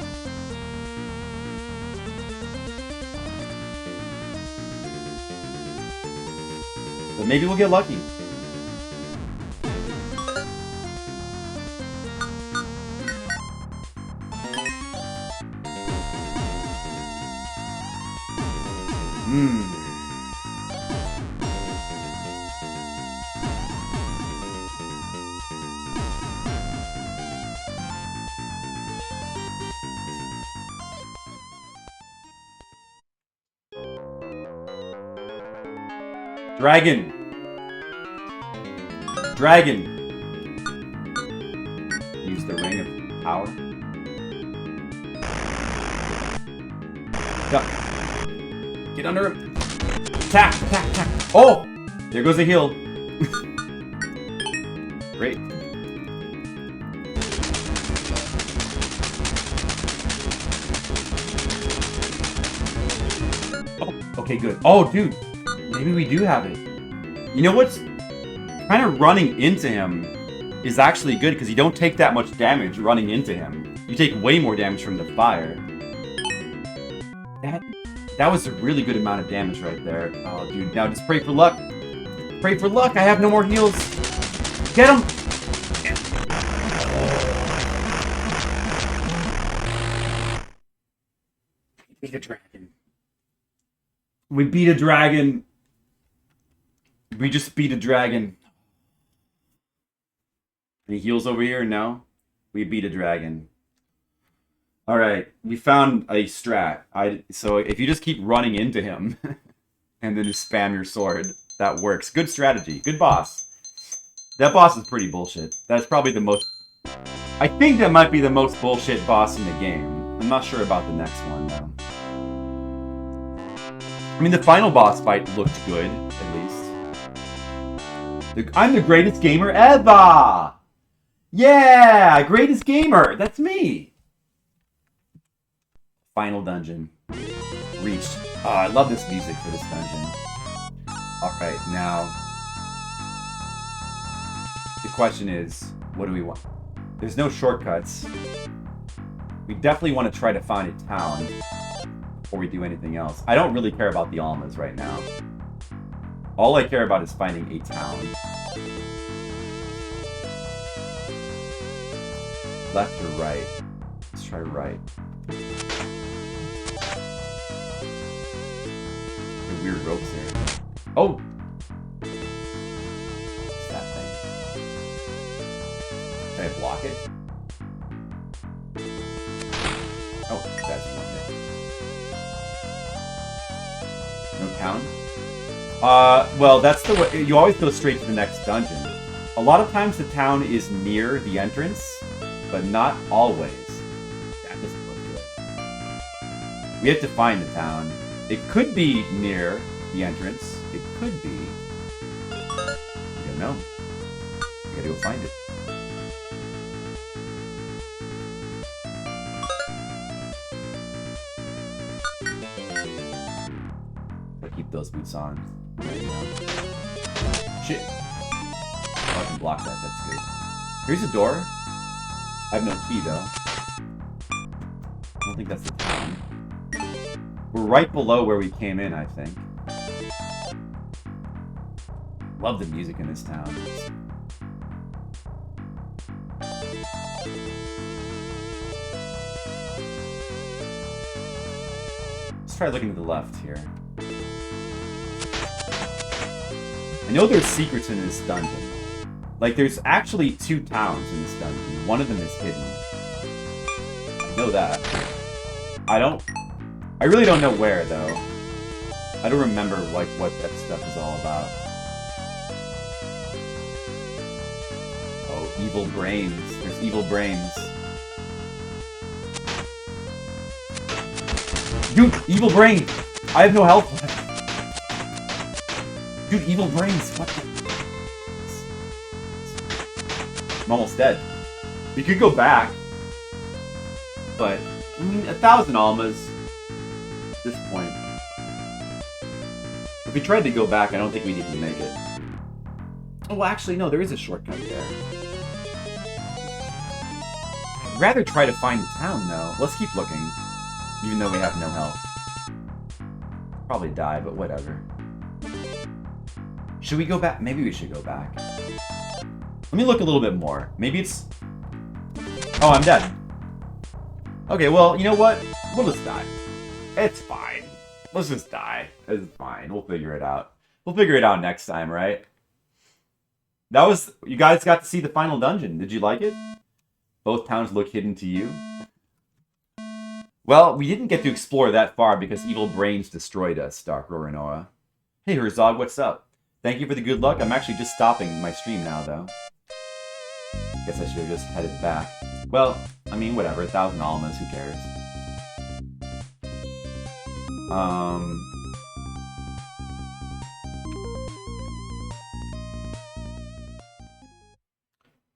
But maybe we'll get lucky. Dragon! Dragon! Use the ring of power. Duck. Get under him! Attack! Attack! Attack! Oh! There goes a heal. Great. Oh, okay, good. Oh, dude! Maybe we do have it. You know what's kind of running into him is actually good because you don't take that much damage running into him. You take way more damage from the fire. That was a really good amount of damage right there. Oh, dude, now just pray for luck. Pray for luck. I have no more heals. Get him! We beat a dragon. We beat a dragon. We just beat a dragon. Any heals over here? No? We beat a dragon. Alright, we found a strat. So if you just keep running into him, and then just spam your sword, that works. Good strategy. Good boss. That boss is pretty bullshit. That's probably the most... I think that might be the most bullshit boss in the game. I'm not sure about the next one, though. I mean, the final boss fight looked good, at least. I'm the greatest gamer ever! Yeah! Greatest gamer! That's me! Final dungeon. Reached. Oh, I love this music for this dungeon. Alright, now... The question is, what do we want? There's no shortcuts. We definitely want to try to find a town before we do anything else. I don't really care about the almas right now. All I care about is finding a town. Left or right? Let's try right. The weird ropes here. Oh! What's that thing? Can I block it? Oh, that's one hit. No town? Well, that's the way. You always go straight to the next dungeon. A lot of times the town is near the entrance, but not always. That doesn't look good. We have to find the town. It could be near the entrance. It could be. We don't know. We gotta go find it. those boots on. There you go. Shit. Oh, I can block that, that's good. Here's a door. I have no key, though. I don't think that's the town. We're right below where we came in, I think. Love the music in this town. Let's try looking to the left here. I know there's secrets in this dungeon. Like, there's actually 2 towns in this dungeon. One of them is hidden. I know that. I really don't know where, though. I don't remember, like, what that stuff is all about. Oh, evil brains. There's evil brains. Dude, evil brain! I have no health left. Dude, evil brains, what the... I'm almost dead. We could go back. But, I mean, 1,000 almas at this point. If we tried to go back, I don't think we'd even make it. Oh, well, actually, no, there is a shortcut there. I'd rather try to find the town, though. Let's keep looking, even though we have no health. Probably die, but whatever. Should we go back? Maybe we should go back. Let me look a little bit more. Maybe it's... Oh, I'm dead. Okay, well, you know what? We'll just die. It's fine. Let's just die. It's fine. We'll figure it out. We'll figure it out next time, right? That was... You guys got to see the final dungeon. Did you like it? Both towns look hidden to you. Well, we didn't get to explore that far because evil brains destroyed us, Dark Rorinoa. Hey, Herzog, what's up? Thank you for the good luck. I'm actually just stopping my stream now, though. Guess I should have just headed back. Well, I mean, whatever. 1,000 almas, who cares?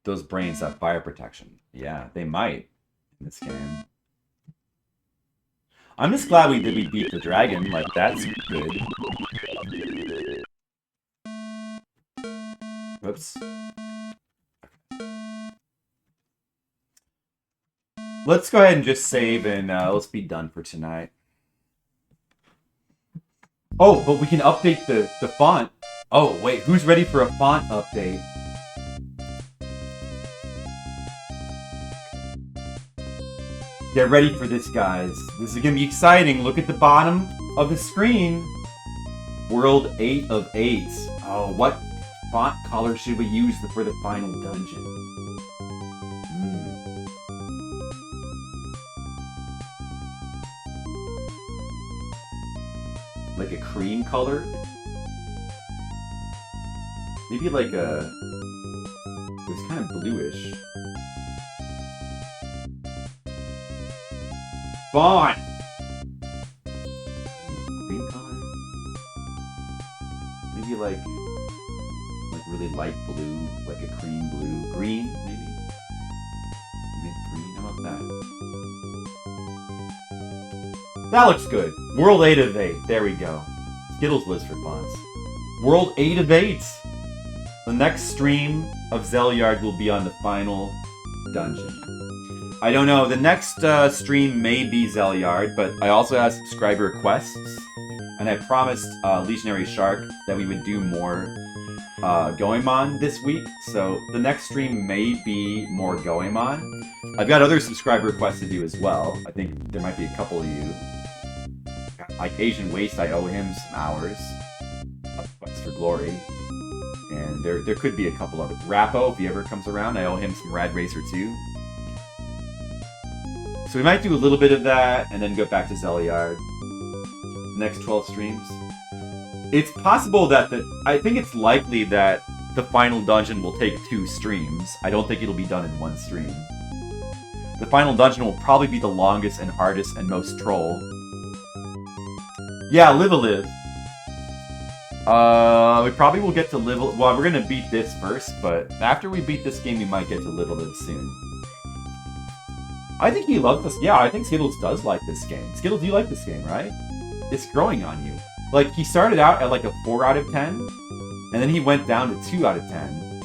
Those brains have fire protection. Yeah, they might in this game. I'm just glad we beat the dragon. Like, that's good. Whoops. Let's go ahead and just save and let's be done for tonight. Oh, but we can update the font. Oh, wait, who's ready for a font update? Get ready for this, guys. This is gonna be exciting. Look at the bottom of the screen. World 8 of 8. Oh, what font color should we use for the final dungeon? Like a cream color? Maybe like a... It was kind of bluish. Font! Green color? Maybe like really light blue, like a cream blue. Green, maybe? Mint green, how about that? That looks good. World 8 of 8. There we go. Skittles list for fonts. World 8 of 8. The next stream of Zeliard will be on the final dungeon. I don't know. The next stream may be Zeliard, but I also have subscriber requests. And I promised Legionary Shark that we would do more Goemon this week. So the next stream may be more Goemon. I've got other subscriber requests to do as well. I think there might be a couple of you. Like Asian Waste, I owe him some hours of Quest for Glory. And there could be a couple others. Rappo, if he ever comes around, I owe him some Rad Racer 2. So we might do a little bit of that, and then go back to Zeliard. Next 12 streams. It's possible that I think it's likely that the final dungeon will take 2 streams. I don't think it'll be done in 1 stream. The final dungeon will probably be the longest and hardest and most troll. Yeah, Live a Live. We probably will get to Live a... Well, we're gonna beat this first, but after we beat this game, we might get to Live a Live soon. I think he loves this. Yeah, I think Skittles does like this game. Skittles, you like this game, right? It's growing on you. Like, he started out at like a 4 out of 10, and then he went down to 2 out of 10.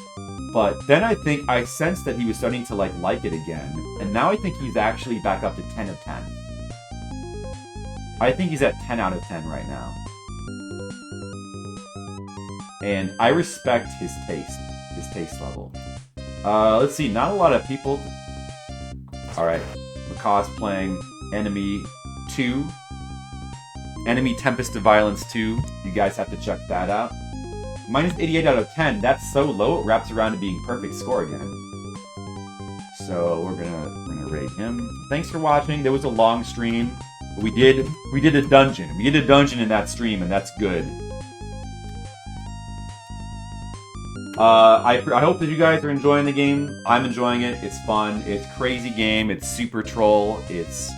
But then I think I sensed that he was starting to like it again, and now I think he's actually back up to 10 of 10. I think he's at 10 out of 10 right now. And I respect his taste level. Let's see, not a lot of people. Alright, Macaw's playing Enemy 2. Enemy Tempest of Violence 2. You guys have to check that out. Minus 88 out of 10. That's so low, it wraps around to being perfect score again. So we're gonna rate him. Thanks for watching. There was a long stream. But we did a dungeon. We did a dungeon in that stream, and that's good. I hope that you guys are enjoying the game. I'm enjoying it. It's fun. It's a crazy game. It's super troll. It's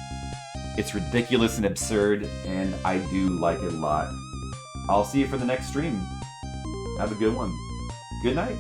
ridiculous and absurd, and I do like it a lot. I'll see you for the next stream. Have a good one. Good night.